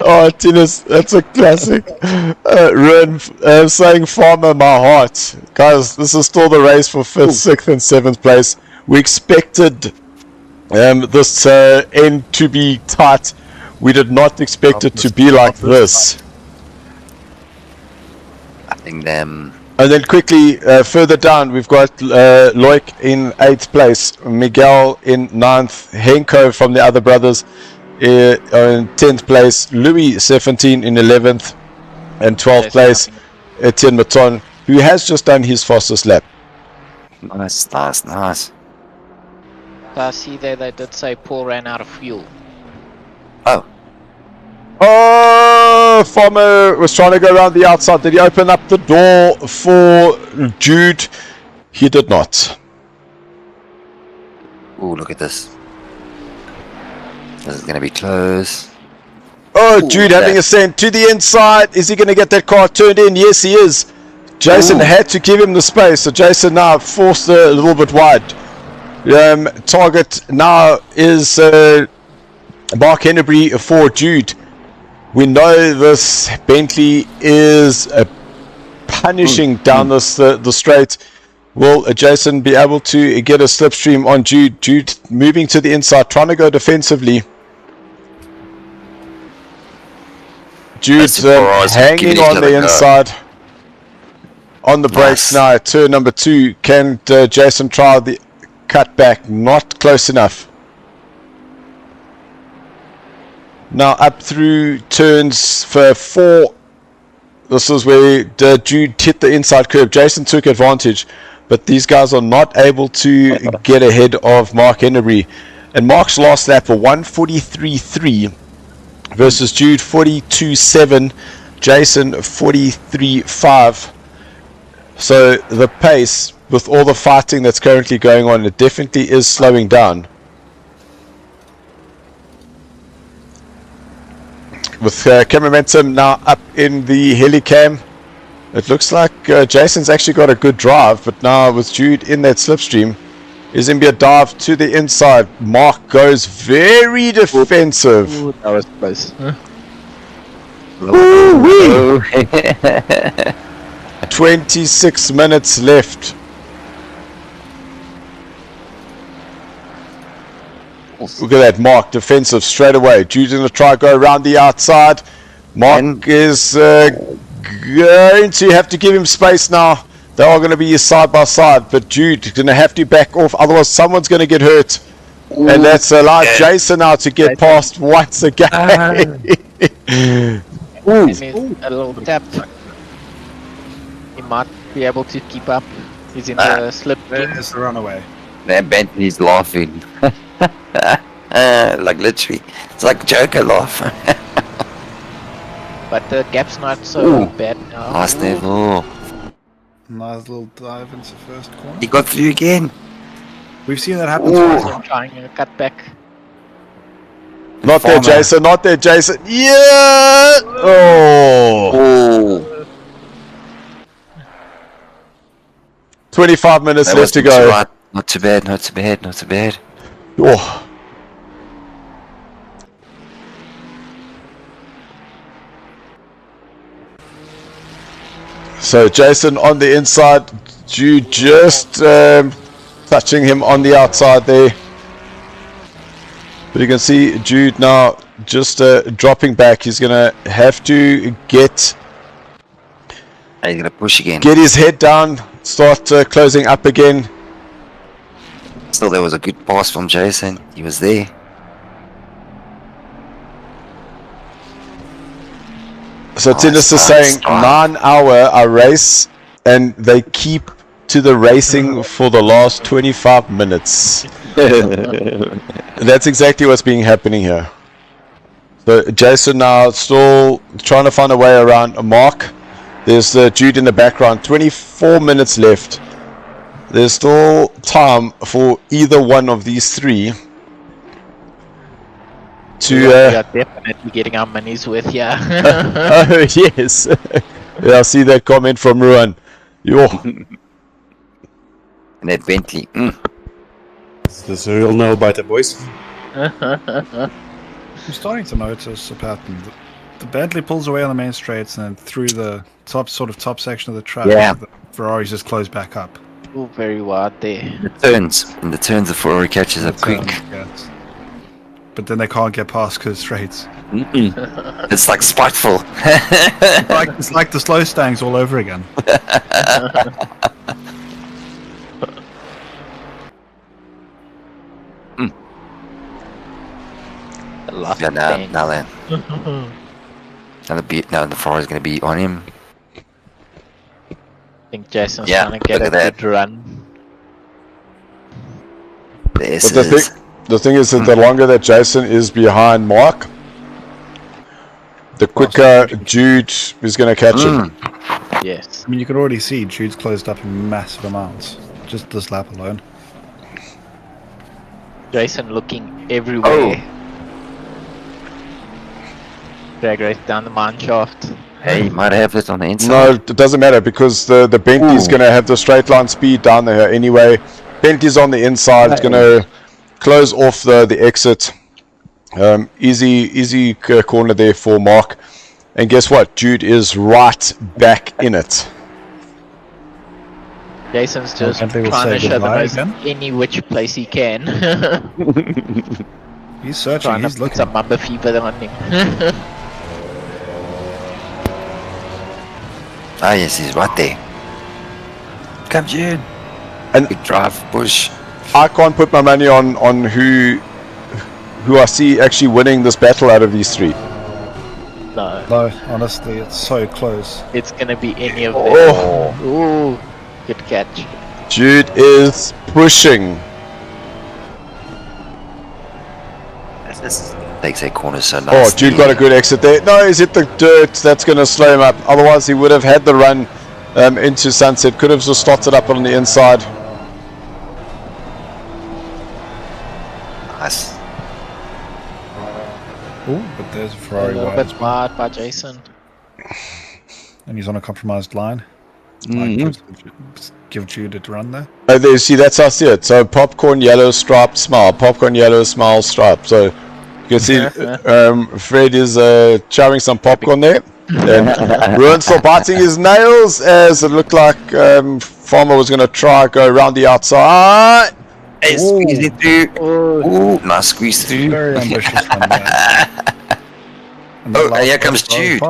Oh, Tinus, that's a classic. Ruin saying, Farmer, my heart. Guys, this is still the race for 5th, 6th, and 7th place. We expected this end to be tight. We did not expect it to be like this. I think them. And then quickly, further down, we've got Loic in 8th place, Miguel in 9th, Henko from the other brothers in 10th place, Louis 17 in 11th, and 12th place, Etienne Maton, who has just done his fastest lap. Nice. I see there they did say Paul ran out of fuel. Oh, Farmer was trying to go around the outside. Did he open up the door for Jude? He did not. Ooh, look at this. This is going to be close. Oh, Jude having a send to the inside. Is he going to get that car turned in? Yes, he is. Jason had to give him the space, so Jason now forced a little bit wide. Target now is Mark Hennebury for Jude. We know this Bentley is punishing down this the straight. Will Jason be able to get a slipstream on Jude? Jude moving to the inside, trying to go defensively. Jude's hanging on the inside. On the brakes now, turn number 2. Can Jason try the cutback? Not close enough. Now up through turns for 4. This is where Jude hit the inside curve. Jason took advantage, but these guys are not able to get ahead of Mark Hennebury. And Mark's last lap for 143.3 versus Jude 42.7, Jason 43.5. So the pace, with all the fighting that's currently going on, it definitely is slowing down. With cameraman Tim now up in the helicam, it looks like Jason's actually got a good drive, but now with Jude in that slipstream, is going to be a dive to the inside. Mark goes very defensive. Ooh, that was close. Woo-wee. 26 minutes left. Look at that, Mark, defensive straight away. Jude's going to try go around the outside. Mark is going to have to give him space now. They are going to be side by side, but Jude is going to have to back off, otherwise someone's going to get hurt. And that's allowed Jason now to get past once again. And he's a little tapped. He might be able to keep up. He's in the slip. There's the runaway. That Bentley's laughing. Like literally. It's like Joker laugh. But the gap's not so bad now. Last level. Nice little dive into the first corner. He got through again. We've seen that happen twice. I'm trying to cut back. Not there, Jason. Not there, Jason. Yeah! Oh! 25 minutes That left to wasn't go. too hard. Not too bad, not too bad, not too bad. Oh. So Jason on the inside, Jude just touching him on the outside there. But you can see Jude now just dropping back. He's going to have to get He's going to push again. Get his head down, start closing up again. Still, there was a good pass from Jason. He was there. So Tinnis is saying 9 hour a race, and they keep to the racing for the last 25 minutes. That's exactly what's being happening here. So Jason now still trying to find a way around Mark. There's Jude in the background. 24 minutes left. There's still time for either one of these three to We are definitely getting our money's worth, yeah. oh yes. Yeah, I see that comment from Ruan. Yo. And that Bentley. This is a real nail biter, boys. I'm starting to notice a pattern. The Bentley pulls away on the main straights, and then through the top section of the track, the Ferraris just close back up. Oh, very wide there. The turns. In the turns, the Ferrari catches up quick. Yes. But then they can't get past because straights. It's like spiteful. It's like the slow stangs all over again. Yeah, now then. Now the Ferrari's going to be on him. I think Jason's Yeah, trying to get a look at good run. The thing is that the longer that Jason is behind Mark, the quicker Jude is going to catch him. Yes. I mean, you can already see Jude's closed up in massive amounts. Just this lap alone. Jason looking everywhere. Drag race down the mine shaft. Hey, you might have this on the inside. No, it doesn't matter because the Bentley's going to have the straight line speed down there anyway. Bentley's on the inside. It's going to close off the exit. Easy corner there for Mark. And guess what? Jude is right back in it. Jason's just trying to show the nose any which place he can. He's searching. Trying He's to looking. put some mamba fever on him. Ah, yes, he's right there. Come, Jude. And big drive, push. I can't put my money on who I see actually winning this battle out of these three. No, honestly, it's so close. It's gonna be any of them. Oh. Ooh, good catch. Jude is pushing. This takes that corner so nice. Oh, Jude got a good exit there. No, he's hit the dirt. That's going to slow him up. Otherwise, he would have had the run into Sunset. Could have just slotted up on the inside. Nice. Oh, but there's a Ferrari A little wide. bit wide by Jason. And he's on a compromised line. Give Jude a run there. Oh, there you see, that's how I see it. So popcorn, yellow, stripe, smile. Popcorn, yellow, smile, stripe. So You can see Fred is chowing some popcorn there. And Ruin's still biting his nails as it looked like Farmer was going to try go around the outside. Hey, squeeze it through. Ooh, nice squeeze through. Very ambitious one there. And Oh, here comes Jude.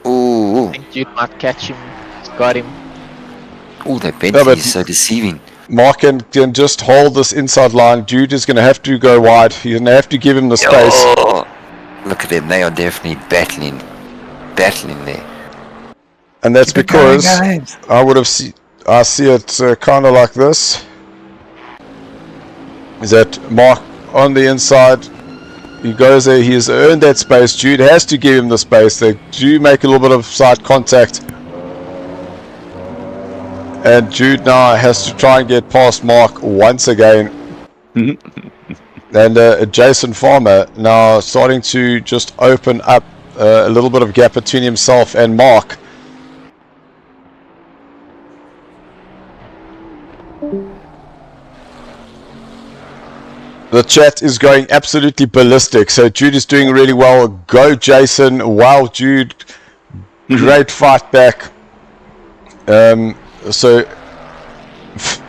Ooh. I think Jude might catch him. He's got him. Ooh, that Bentley is so deceiving. Mark can just hold this inside line. Jude is going to have to go wide. He's going to have to give him the space. Oh, look at them. They are definitely battling there. And that's because I would have I see it kind of like this. Is that Mark on the inside? He goes there. He has earned that space. Jude has to give him the space. They do make a little bit of side contact. And Jude now has to try and get past Mark once again. And Jason Farmer now starting to just open up a little bit of gap between himself and Mark. The chat is going absolutely ballistic. So Jude is doing really well. Go Jason. Wow, Jude. Great fight back. So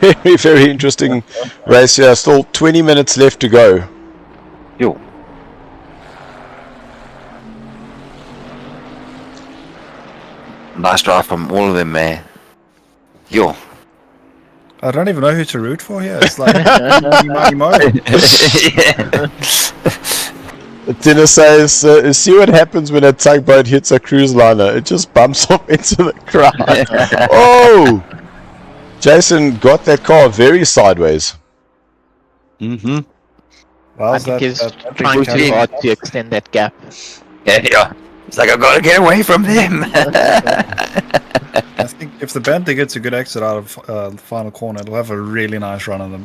very, very interesting race here. Still 20 minutes left to go. Yo. Nice drive from all of them, man. Yo. I don't even know who to root for here. It's like Mo. Tina says, see what happens when a tugboat hits a cruise liner. It just bumps off into the crowd. Oh! Jason got that car very sideways. I think he's trying too hard to extend that gap. Yeah. It's like, I've got to get away from them. I think if the Bentley gets a good exit out of the final corner, it'll have a really nice run on the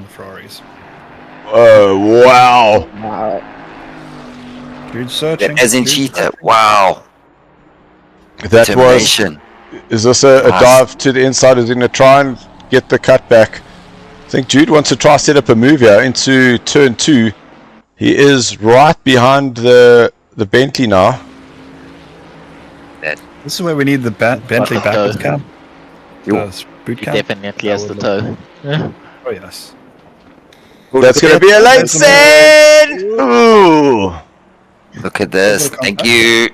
Ferraris. Oh, wow. Dude searching. As in Cheetah. Wow. That was... Is this a dive to the inside? Is he going to try and get the cut back? I think Jude wants to try set up a move here into turn 2. He is right behind the Bentley now. This is where we need the Bentley backwards cam. Boot cam. Definitely has the toe. Oh yes. That's going to be a late set! Ooh! Look at this. Thank you.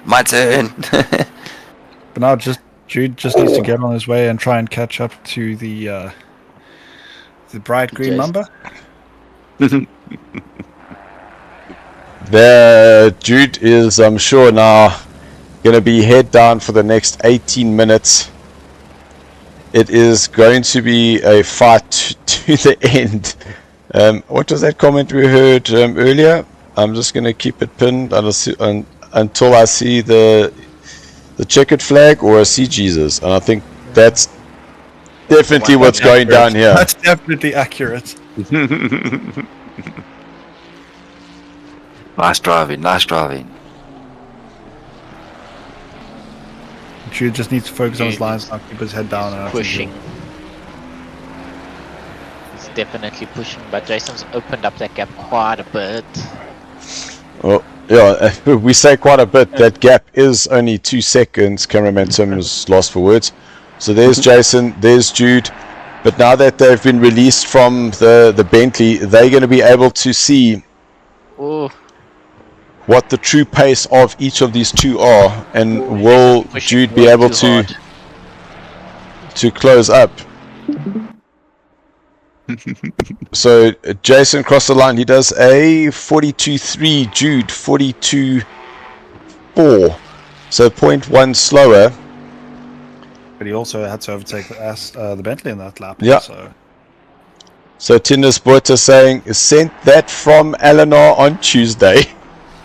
My turn. But now Jude just needs to get on his way and try and catch up to the bright green number. Jude is, I'm sure, now going to be head down for the next 18 minutes. It is going to be a fight to the end. What was that comment we heard earlier? I'm just going to keep it pinned until I see the checkered flag or I see Jesus. And I think that's definitely what's going down here. That's definitely accurate. Nice driving. Jude just needs to focus on his lines now, keep his head down. And pushing. He's definitely pushing, but Jason's opened up that gap quite a bit. Well, yeah, we say quite a bit. That gap is only 2 seconds. Cameraman Tim is lost for words. So there's Jason, there's Jude. But now that they've been released from the Bentley, they're going to be able to see what the true pace of each of these two are, and will Jude be able to close up. So Jason crossed the line. He does a 42.3, Jude 42.4, so 0.1 slower. But he also had to overtake the Bentley in that lap. Yeah. So Tinder's Butter saying, sent that from Eleanor on Tuesday.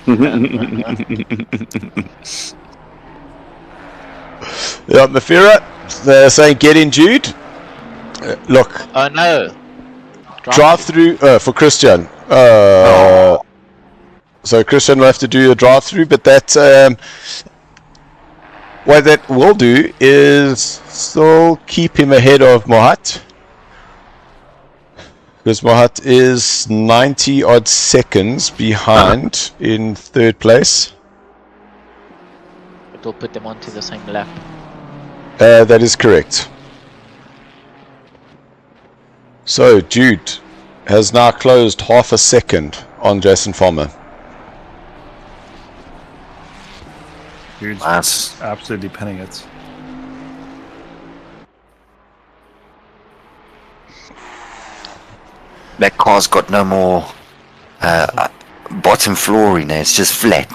Yeah, Mafira, they're saying get in, Jude. Look. Oh no. Drive through for Christian. So Christian will have to do a drive through, but that what that will do is still keep him ahead of Mohat. Because Mahat is 90 odd seconds behind in third place. It will put them onto the same lap. That is correct. So Jude has now closed half a second on Jason Farmer. Dude's Nice. absolutely pinning it. That car's got no more bottom floor in there. It's just flat.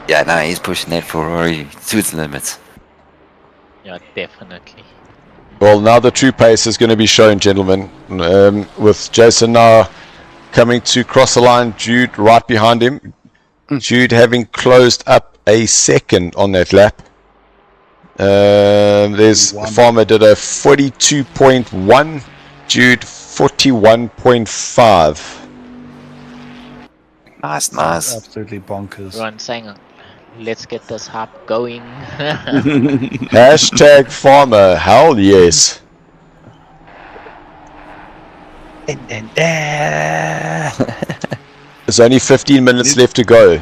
Yeah, no, he's pushing that Ferrari to its limits. Yeah, definitely. Well, now the true pace is going to be shown, gentlemen. With Jason now coming to cross the line, Jude right behind him. Jude having closed up a second on that lap. There's Farmer did a 42.1, Jude 41.5. Nice, nice. Absolutely bonkers. Everyone saying, let's get this hype going. Hashtag Farmer, hell yes. There's only 15 minutes left to go.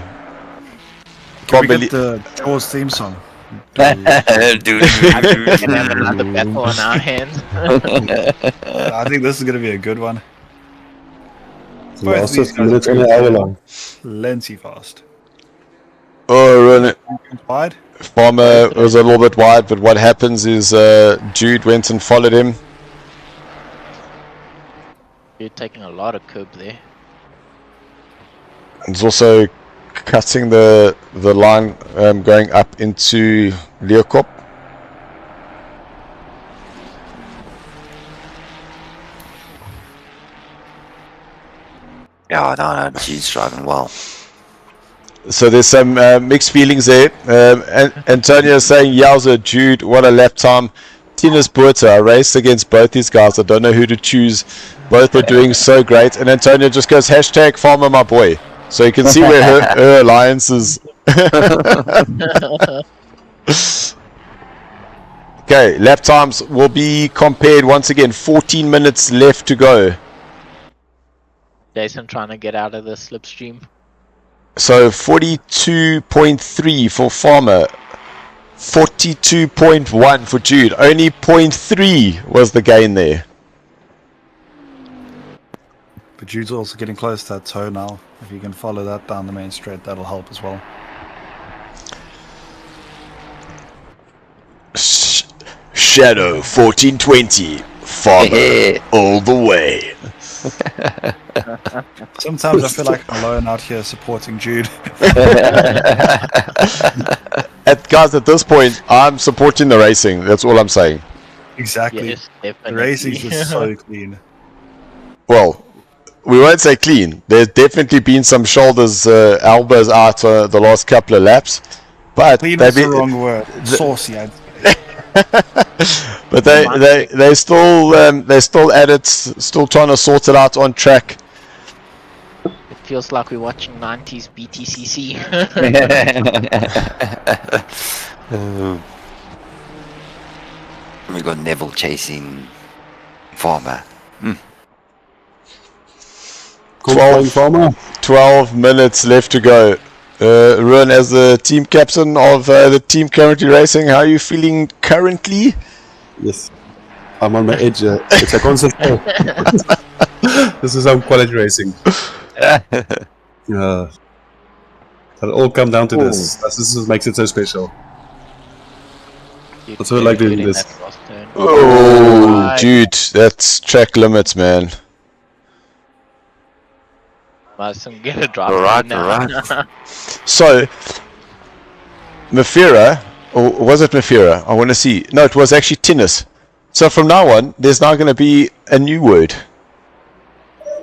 Can we get the Jaws theme song? Dude. We can have another battle on our hands. I think this is going to be a good one. Last 15 minutes on an hour long. Plenty fast. Oh, really? Wide? Farmer was a little bit wide, but what happens is Jude went and followed him. You're taking a lot of curb there. It's also cutting the line going up into Leeuwkop. Yeah, no, Jude's driving well. So there's some mixed feelings there. Antonio is saying, Yowza, Jude, what a lap time. Tina's Buerta, I raced against both these guys. I don't know who to choose. Both are doing so great. And Antonio just goes, hashtag Farmer my boy. So you can see where her alliance is. Okay, lap times will be compared once again. 14 minutes left to go. Jason trying to get out of the slipstream. So 42.3 for Farmer, 42.1 for Jude. Only 0.3 was the gain there. But Jude's also getting close to that toe now. If you can follow that down the main straight, that'll help as well. Shadow 1420, Farmer all the way. Sometimes I feel like I'm alone out here supporting Jude. Guys, at this point, I'm supporting the racing. That's all I'm saying. Exactly. Yes, The definitely. racing's just so clean. Well, we won't say clean. There's definitely been some shoulders, elbows out the last couple of laps. But Clean is the wrong word. Saucy, I'd say. But they still at it, still trying to sort it out on track. It feels like we're watching 90s BTCC. We got Neville chasing Farmer. 12 minutes left to go. Ruan, as the team captain of the team currently racing, how are you feeling currently? Yes. I'm on my edge. It's a constant. This is some quality racing. It'll all come down to this. This is what makes it so special. That's what I like doing this. Oh, dude, that's track limits, man. Mustn't get a drive. Alright. So, Mafira, or was it Mafira? I want to see. No, it was actually Tinnis. So from now on, there's now going to be a new word.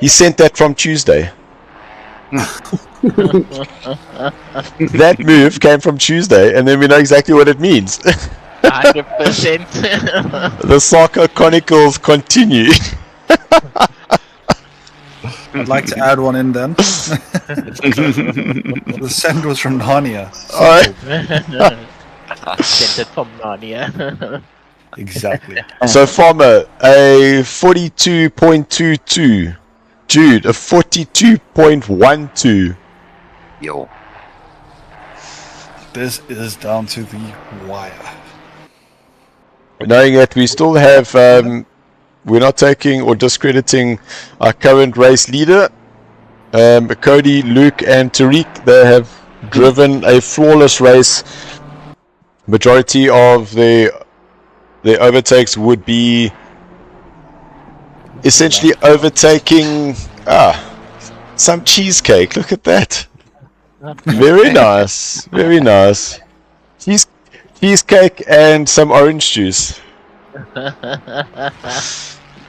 He sent that from Tuesday. That move came from Tuesday, and then we know exactly what it means. 100%. The SARCO Chronicles continue. I'd like to add one in then. The send was from Narnia. Sent it from Narnia. Exactly. So Farmer, a 42.22. Jude, a 42.12. Yo. This is down to the wire. Knowing that we still have, we're not taking or discrediting our current race leader, Cody, Luke, and Tariq. They have driven a flawless race. Majority of their overtakes would be essentially overtaking some cheesecake. Look at that. Very nice. Very nice. Cheesecake and some orange juice.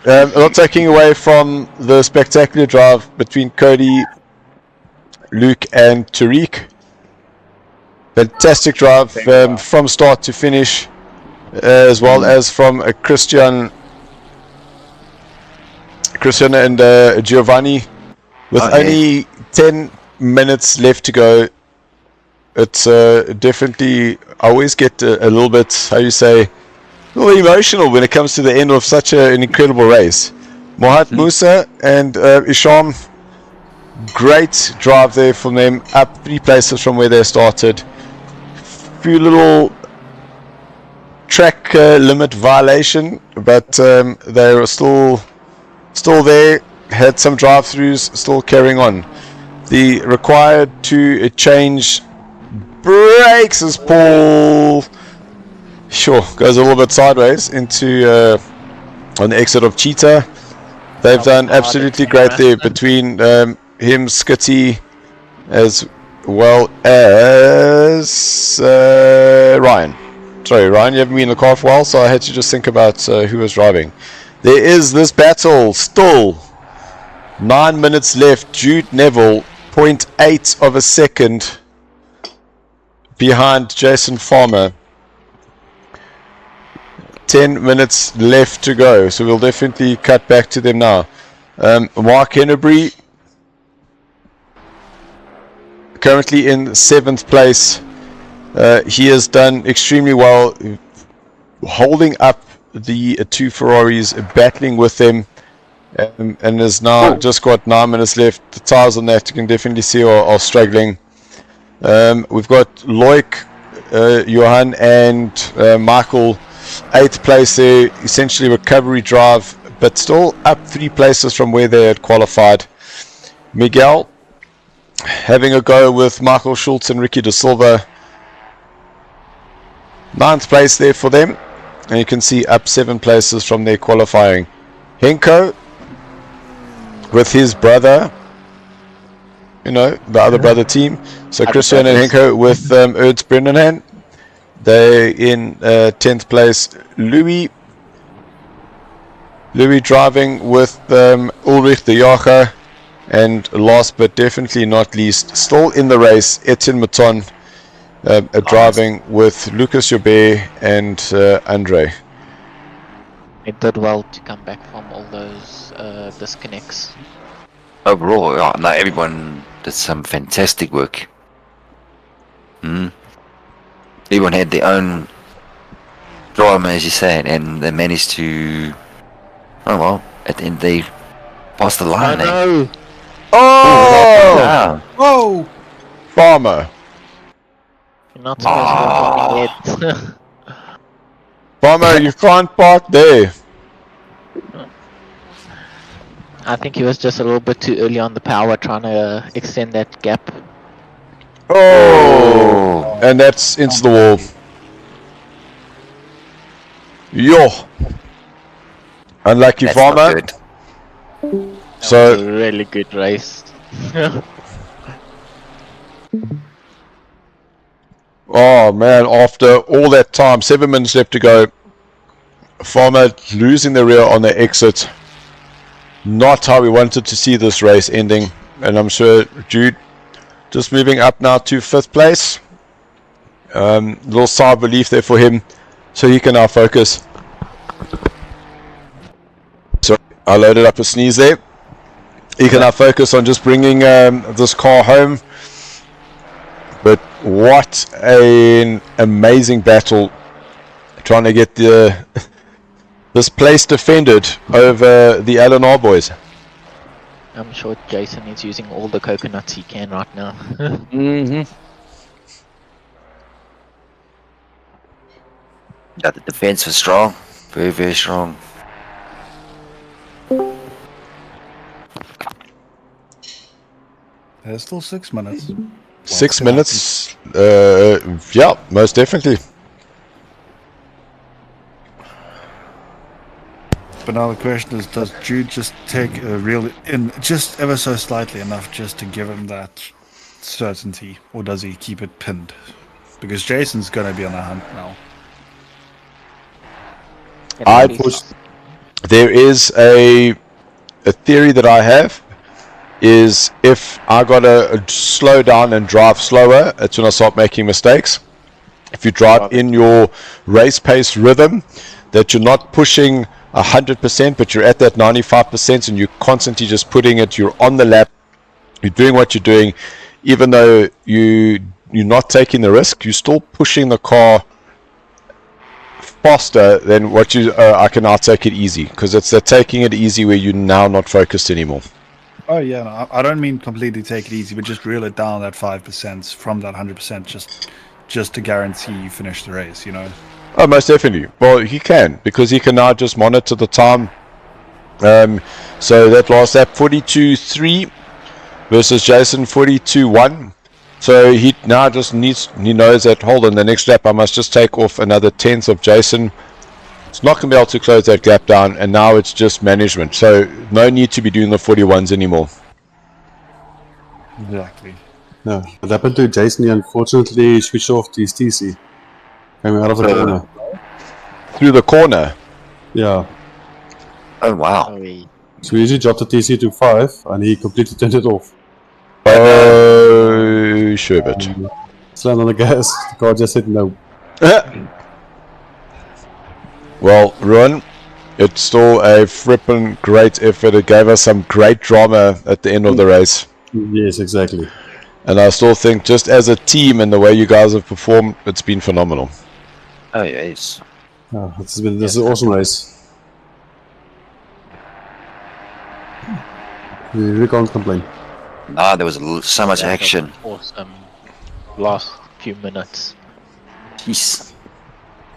Not taking away from the spectacular drive between Cody, Luke, and Tariq. Fantastic drive from start to finish, as well as from Christian and Giovanni. With only 10 minutes left to go, it's definitely, I always get a little bit, how you say, a little emotional when it comes to the end of such an incredible race. Mohat Musa and Isham, great drive there from them, up 3 places from where they started. Few little track limit violation, but they were still there, had some drive-throughs, still carrying on. The required to change brakes as Paul goes a little bit sideways into on the exit of Cheetah. They've done absolutely great there between him, Skitty, as well as Ryan. Sorry, Ryan, you haven't been in the car for a while, so I had to just think about who was driving. There is this battle still. 9 minutes left. Jude Neville, 0.8 of a second behind Jason Farmer. 10 minutes left to go, so we'll definitely cut back to them now. Mark Hennebury, currently in 7th place. He has done extremely well, holding up the 2 Ferraris, battling with them, and has now just got 9 minutes left. The tires on that you can definitely see are struggling. We've got Loic, Johan, and Michael, 8th place there, essentially recovery drive, but still up 3 places from where they had qualified. Miguel having a go with Michael Schultz and Ricky De Silva. 9th place there for them, and you can see up 7 places from their qualifying. Henko with his brother, the other brother team. So Christian and Henko with Ernst Brendanhan. They in 10th place. Louis driving with Ulrich de Jager, and last but definitely not least, still in the race, Etienne Maton, driving with Lucas Joubert and Andre. It did well to come back from all those disconnects. Overall, no, everyone did some fantastic work. Everyone had their own drama, as you say, and they managed to, at the end they passed the line. Oh! Farmer. You're not supposed to go on your head. Farmer, you can't park there. I think he was just a little bit too early on the power, trying to extend that gap. Oh! And that's into the wall. Yo! Unlucky That's Farmer. not good. So That was a really good race. oh man, after all that time, 7 minutes left to go. Farmer losing the rear on the exit. Not how we wanted to see this race ending. And I'm sure Jude just moving up now to 5th place. Little sigh of relief there for him, so he can now focus. So I loaded up a sneeze there. He can now focus on just bringing this car home. But what an amazing battle trying to get this place defended over the LNR boys. I'm sure Jason is using all the coconuts he can right now. Yeah, the defense was strong. Very, very strong. There's still 6 minutes. 6 minutes, yeah, most definitely. But now the question is, does Jude just take a real in just ever so slightly enough just to give him that certainty, or does he keep it pinned? Because Jason's gonna be on the hunt now. There is a theory that I have, is if I gotta slow down and drive slower, it's when I start making mistakes. If you drive in your race pace rhythm, that you're not pushing 100%, but you're at that 95%, and you're constantly just putting it, you're on the lap, you're doing what you're doing, even though you're not taking the risk, you're still pushing the car faster than what you I can now take it easy, because it's the taking it easy where you're now not focused anymore. Oh yeah, no, I don't mean completely take it easy, but just reel it down that 5% from that 100%, just to guarantee you finish the race, you know. Oh, most definitely. Well, he can, because he can now just monitor the time. So that last lap, 42.3 versus Jason 42.1. So he now just he knows that, hold on, the next lap I must just take off another 10th of Jason. It's not going to be able to close that gap down, and now it's just management. So no need to be doing the 41s anymore. Exactly. No, what happened to Jason? He unfortunately switched off his TC. Coming out of the corner. Through the corner? Yeah. Oh, wow. So he usually dropped the TC to 5, and he completely turned it off. Oh, sherbet. Slammed on the gas. The car just said no. Well, Ruan, it's still a frippin' great effort. It gave us some great drama at the end of the race. Yes, exactly. And I still think, just as a team and the way you guys have performed, it's been phenomenal. Oh, yes. Oh, this is an awesome race. We really can't complain. Nah, there was so much action. Awesome. Last few minutes. Jeez.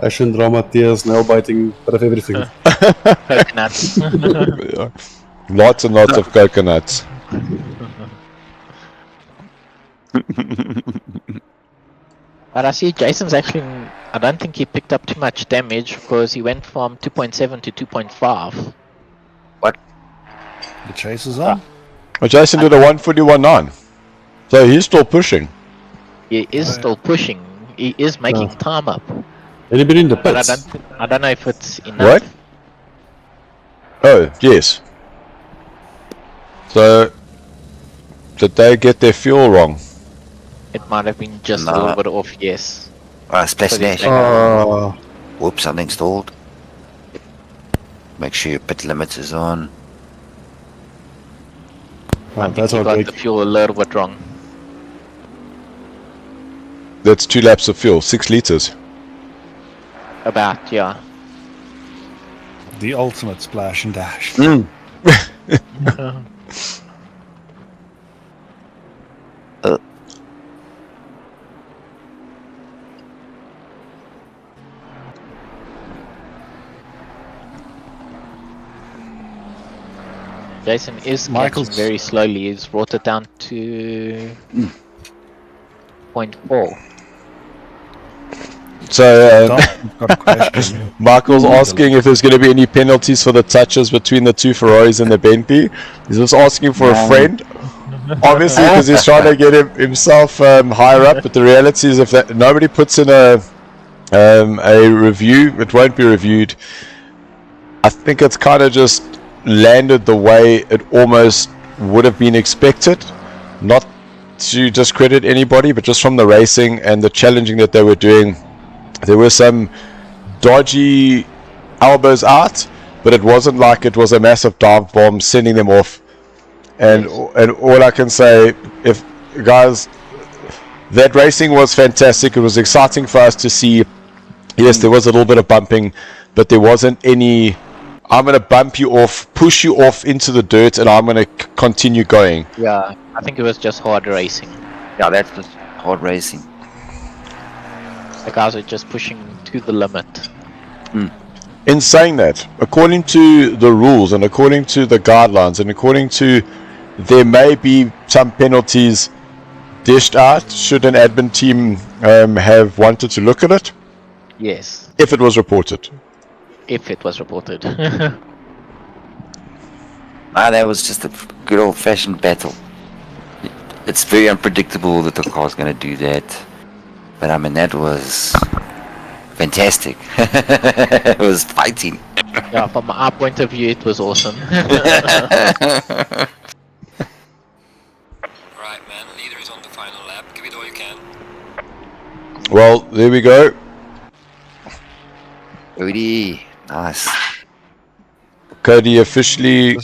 Action, drama, tears, nail biting, bit of everything. Coconuts. Yeah. Lots and lots of coconuts. But I see Jason's actually, I don't think he picked up too much damage, because he went from 2.7 to 2.5. What? The chase is on? Well, Jason did a 141.9. So he's still pushing. He is still pushing. He is making time up. Anybody in the But pits? I don't know if it's enough. What? Oh, yes. So, did they get their fuel wrong? It might have been just a little bit off, yes. Splash So they dash. take- Whoops, something stalled. Make sure your pit limit is on. I think that's he got okay. the fuel a little bit wrong. That's 2 laps of fuel, 6 liters. About, yeah. The ultimate splash and dash. Jason is Michael's- catching very slowly. He's brought it down to 0.4. So, Got a question. Michael's asking if there's going to be any penalties for the touches between the 2 Ferraris and the Bentley. He's just asking for a friend. Obviously, because he's trying to get himself higher up. But the reality is, if nobody puts in a review, it won't be reviewed. I think it's kind of just landed the way it almost would have been expected. Not to discredit anybody, but just from the racing and the challenging that they were doing. There were some dodgy elbows out, but it wasn't like it was a massive dive bomb sending them off. And all I can say, if guys, that racing was fantastic. It was exciting for us to see. Yes, there was a little bit of bumping, but there wasn't any, I'm going to bump you off, push you off into the dirt, and I'm going to continue going. Yeah, I think it was just hard racing. Yeah, that's just hard racing. The guys are just pushing to the limit. In saying that, according to the rules and according to the guidelines and according to, there may be some penalties dished out should an admin team have wanted to look at it. Yes, If it was reported. if it was reported. That was just a good old-fashioned battle. It's very unpredictable that the car's going to do that. But I mean, that was fantastic. It was fighting. Yeah, from our point of view, it was awesome. Right, man. Leader is on the final lap. Give it all you can. Well, there we go. Cody, nice. Cody officially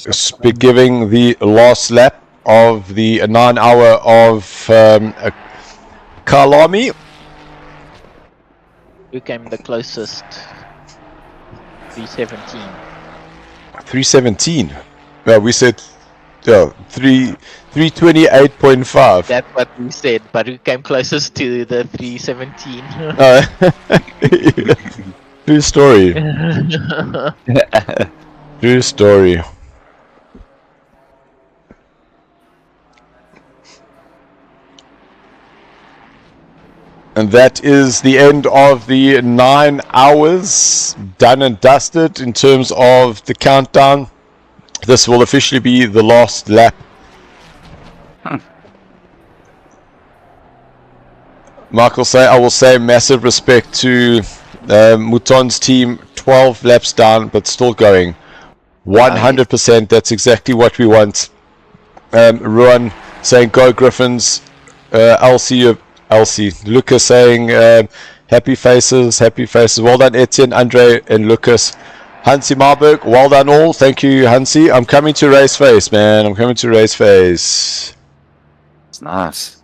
giving the last lap of the 9 hour of Kyalami. Who came the closest? 317. 317. Yeah, we said 328.5. That's what we said, but who came closest to the 317? True story. True story. And that is the end of the 9 hours, done and dusted in terms of the countdown. This will officially be the last lap. Mark will say, I will say massive respect to Mouton's team, 12 laps down, but still going. 100%, that's exactly what we want. Ruan saying, go Griffins. Elsie, Lucas saying, happy faces. Well done, Etienne, Andre, and Lucas. Hansi Marburg, well done all. Thank you, Hansi. I'm coming to race face, man. I'm coming to race face. It's nice.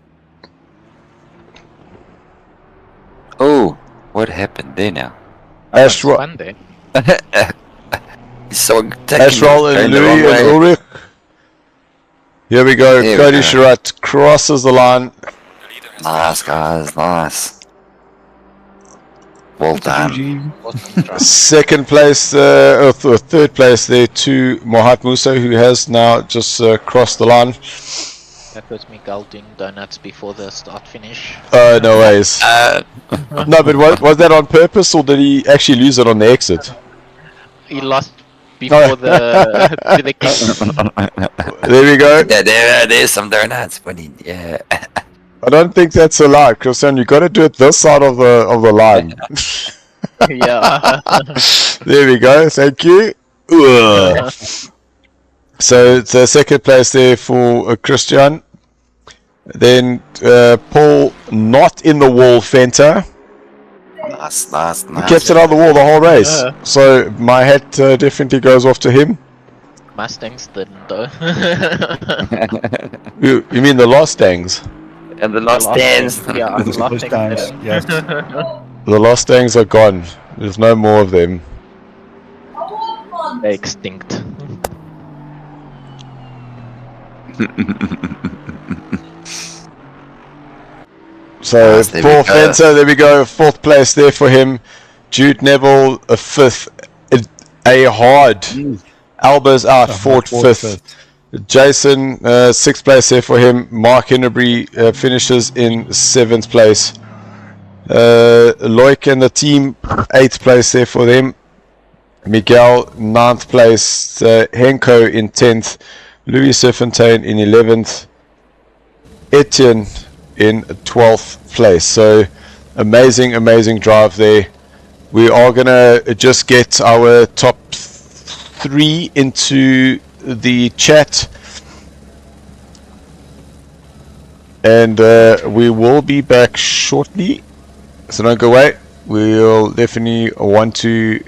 Oh, what happened there now? Ashroll and Louis and Ulrich. Here we go. There Cody we go. Sherratt crosses the line. Nice, guys. Nice. Well done. Second place, or third place there to Mohat Musa, who has now just crossed the line. That was Miguel doing donuts before the start finish. No ways. No, but was that on purpose, or did he actually lose it on the exit? He lost before the kick. There we go. There's some donuts, buddy. Yeah. I don't think that's allowed, Christian. You got to do it this side of the line. Yeah. There we go. Thank you. So it's a second place there for Christian. Then Paul, not in the wall, Fenta. Nice. He kept it on the wall the whole race. So my hat definitely goes off to him. Mustangs didn't though. You mean the Lostangs? And the Lost Dance. Yeah, the Lostangs didn't. Yes. The Lostangs are gone. There's no more of them. They're extinct. So Nice, there we Paul go. Fenta, there we go, fourth place there for him. Jude Neville, a fifth. A hard. Alba's out, fifth. Jason, sixth place there for him. Mark Hennebury finishes in seventh place. Loic and the team, eighth place there for them. Miguel, ninth place. Henko in 10th. Louis Serfontaine in 11th. Etienne in 12th place. So amazing drive there. We are gonna just get our top 3 into the chat, and we will be back shortly, so don't go away. We'll definitely want to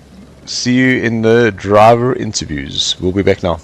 see you in the driver interviews. We'll be back now.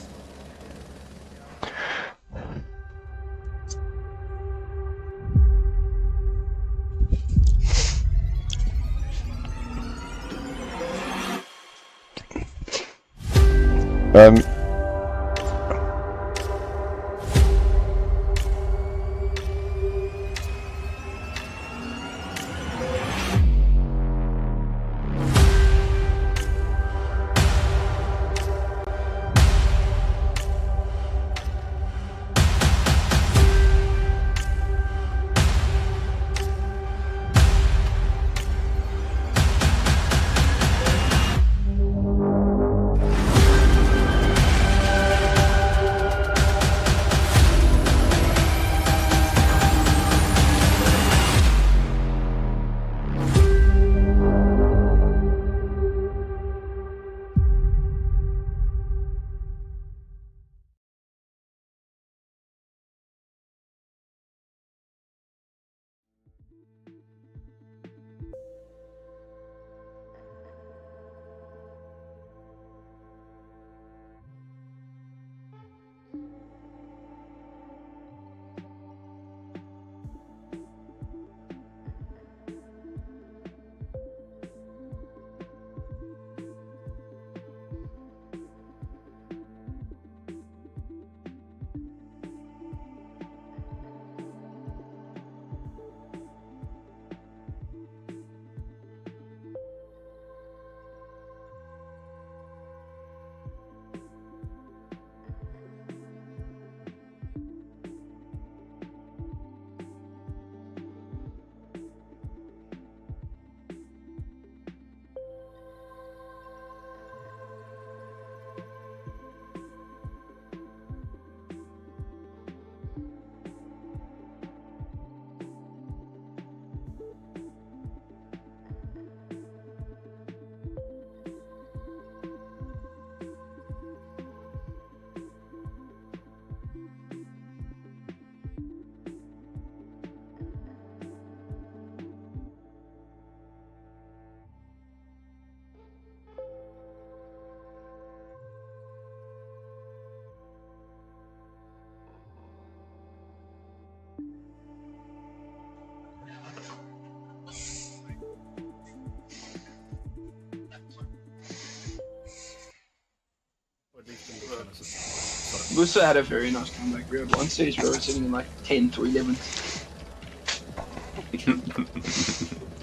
Musa had a very nice comeback. We had one stage where we were sitting in like 10th or 11th.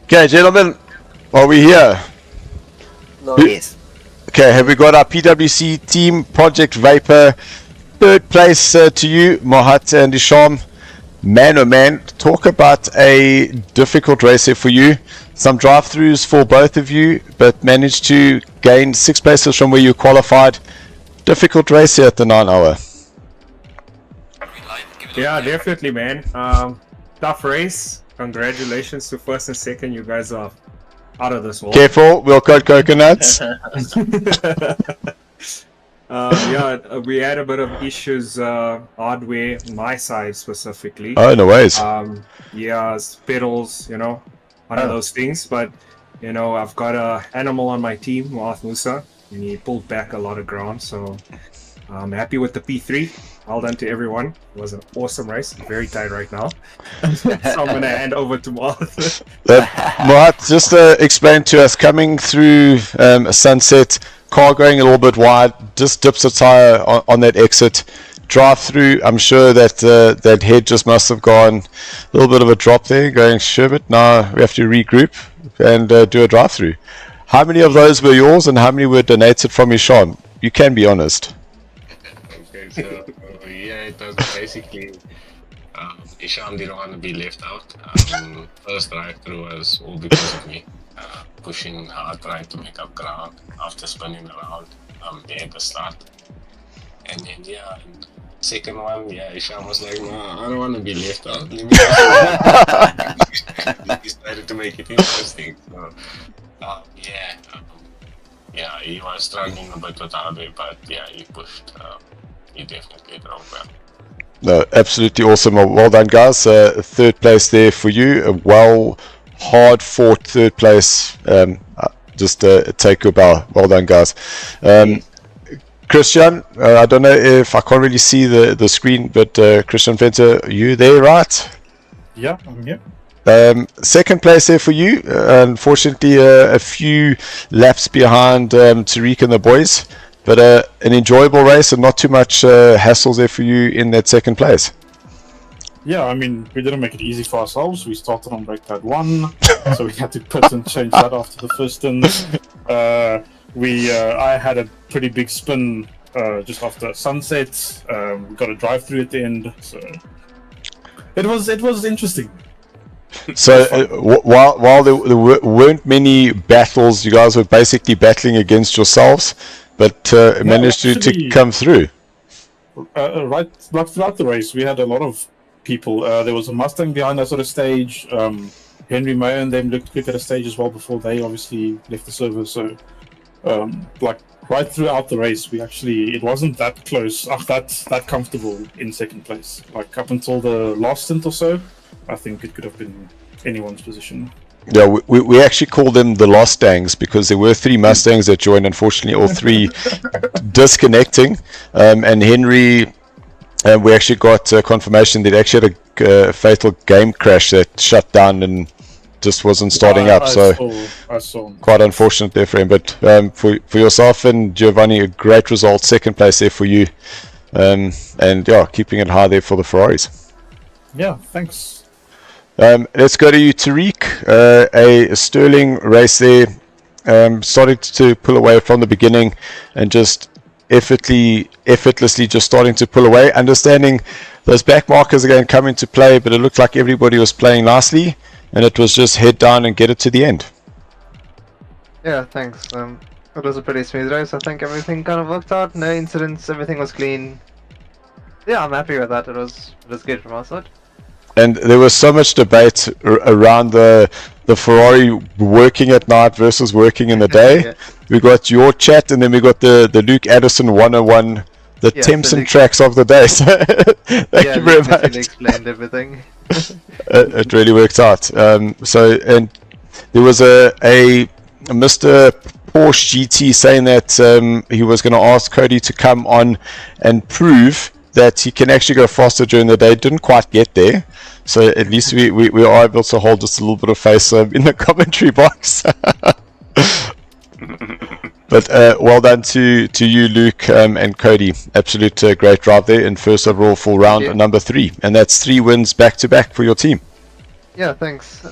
Okay, gentlemen, are we here? No. Yes. Okay, have we got our PWC team, Project Vapor, third place to you, Mohat and Isham. Man, oh man, talk about a difficult race here for you. Some drive-throughs for both of you, but managed to gain 6 places from where you qualified. Difficult race here at the 9 hour. Yeah, definitely, man. Tough race. Congratulations to first and second. You guys are out of this world. Careful, we'll cut coconuts. Yeah, we had a bit of issues, hardware, my side specifically. Oh, no ways. Yeah, pedals, you know, one of those things. But, you know, I've got a animal on my team, Mohath Musa, and he pulled back a lot of ground. So I'm happy with the P3. Well done to everyone. It was an awesome race. I'm very tired right now. So I'm going to hand over to Mohath. Mohat, just explain to us, coming through a sunset, car going a little bit wide, just dips a tire on that exit, drive through. I'm sure that that head just must have gone a little bit of a drop there, going, Sherbet, now we have to regroup and do a drive through. How many of those were yours and how many were donated from Isham? You can be honest. Okay, so yeah, it was basically Isham didn't want to be left out. First drive-through was all because of me. Pushing hard, trying to make up ground after spinning around at the start. And then, yeah, and second one, yeah, Isham was like, no, I don't want to be left out. Let me he started to make it interesting. So, yeah, he was struggling a bit with hardware, but yeah, he pushed. He definitely drove well. No, absolutely awesome. Well done, guys. Third place there for you. A well hard fought third place. Just take your bow. Well done, guys. Christian, I don't know if I can't really see the screen, but Christian Venter, you there, right? Yeah, I'm here. Second place there for you. Unfortunately, a few laps behind Tariq and the boys. but an enjoyable race and not too much hassles there for you in that second place. Yeah, I mean, we didn't make it easy for ourselves. We started on brake pad 1, so we had to pit and change that after the first stint. I had a pretty big spin just after sunset. We got a drive-through at the end, so it was interesting. So while there weren't many battles, you guys were basically battling against yourselves, but managed to come through. Right throughout the race, we had a lot of people. There was a Mustang behind us at a stage. Henry Mayer and them looked quick at a stage as well before they obviously left the server. So, like right throughout the race, it wasn't that close, that comfortable in second place. Like up until the last stint or so, I think it could have been anyone's position. Yeah, we actually called them the Lostangs because there were 3 Mustangs that joined. Unfortunately, all 3 disconnecting. And Henry, we actually got confirmation that he actually had a fatal game crash that shut down and just wasn't starting up. I saw. Quite unfortunate there for him. But for yourself and Giovanni, a great result. Second place there for you. And yeah, keeping it high there for the Ferraris. Yeah, thanks. Let's go to you, Tariq. A sterling race there, starting to pull away from the beginning and just effortlessly just starting to pull away. Understanding those back markers again come into play, but it looked like everybody was playing nicely and it was just head down and get it to the end. Yeah, thanks. It was a pretty smooth race. I think everything kind of worked out. No incidents, everything was clean. Yeah, I'm happy with that. It was good from our side. And there was so much debate around the Ferrari working at night versus working in the day. Yeah. We got your chat, and then we got the Luke Addison 101, the temps and tracks of the day. So thank you very much. Luke explained everything. It really worked out. And there was a Mr. Porsche GT saying that he was going to ask Cody to come on and prove that he can actually go faster during the day. Didn't quite get there, so at least we are able to hold just a little bit of face in the commentary box. But well done to you, Luke, and Cody. Absolute great drive there in first overall for round number 3, and that's 3 wins back to back for your team. Yeah, thanks.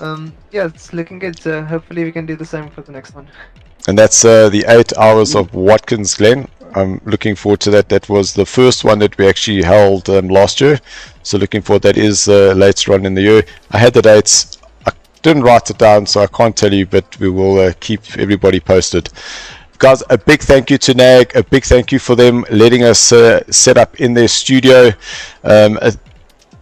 Yeah, it's looking good. Hopefully we can do the same for the next one. And that's the 8 hours of Watkins Glen. I'm looking forward to that. That was the first one that we actually held last year. So looking forward. That is later on in the year. I had the dates. I didn't write it down, so I can't tell you, but we will keep everybody posted. Guys, a big thank you to NAG. A big thank you for them letting us set up in their studio.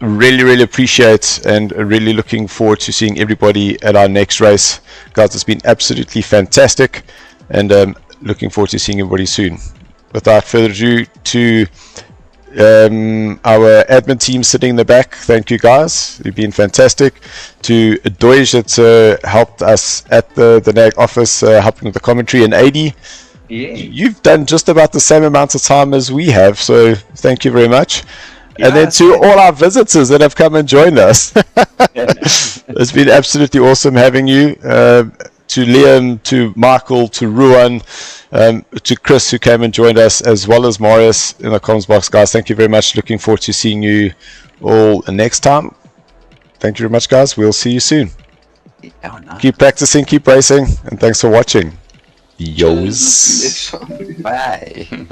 Really appreciate and really looking forward to seeing everybody at our next race. Guys, it's been absolutely fantastic, and looking forward to seeing everybody soon. Without further ado, to our admin team sitting in the back, thank you guys, you've been fantastic. To Doige that helped us at the NAG office, helping with the commentary, and AD, you've done just about the same amount of time as we have, so thank you very much. And then to all our visitors that have come and joined us. It's been absolutely awesome having you. To Liam, to Michael, to Ruan, to Chris who came and joined us, as well as Marius in the comments box. Guys, thank you very much. Looking forward to seeing you all next time. Thank you very much, guys. We'll see you soon. Keep practicing, keep racing, and thanks for watching. Yos. Bye.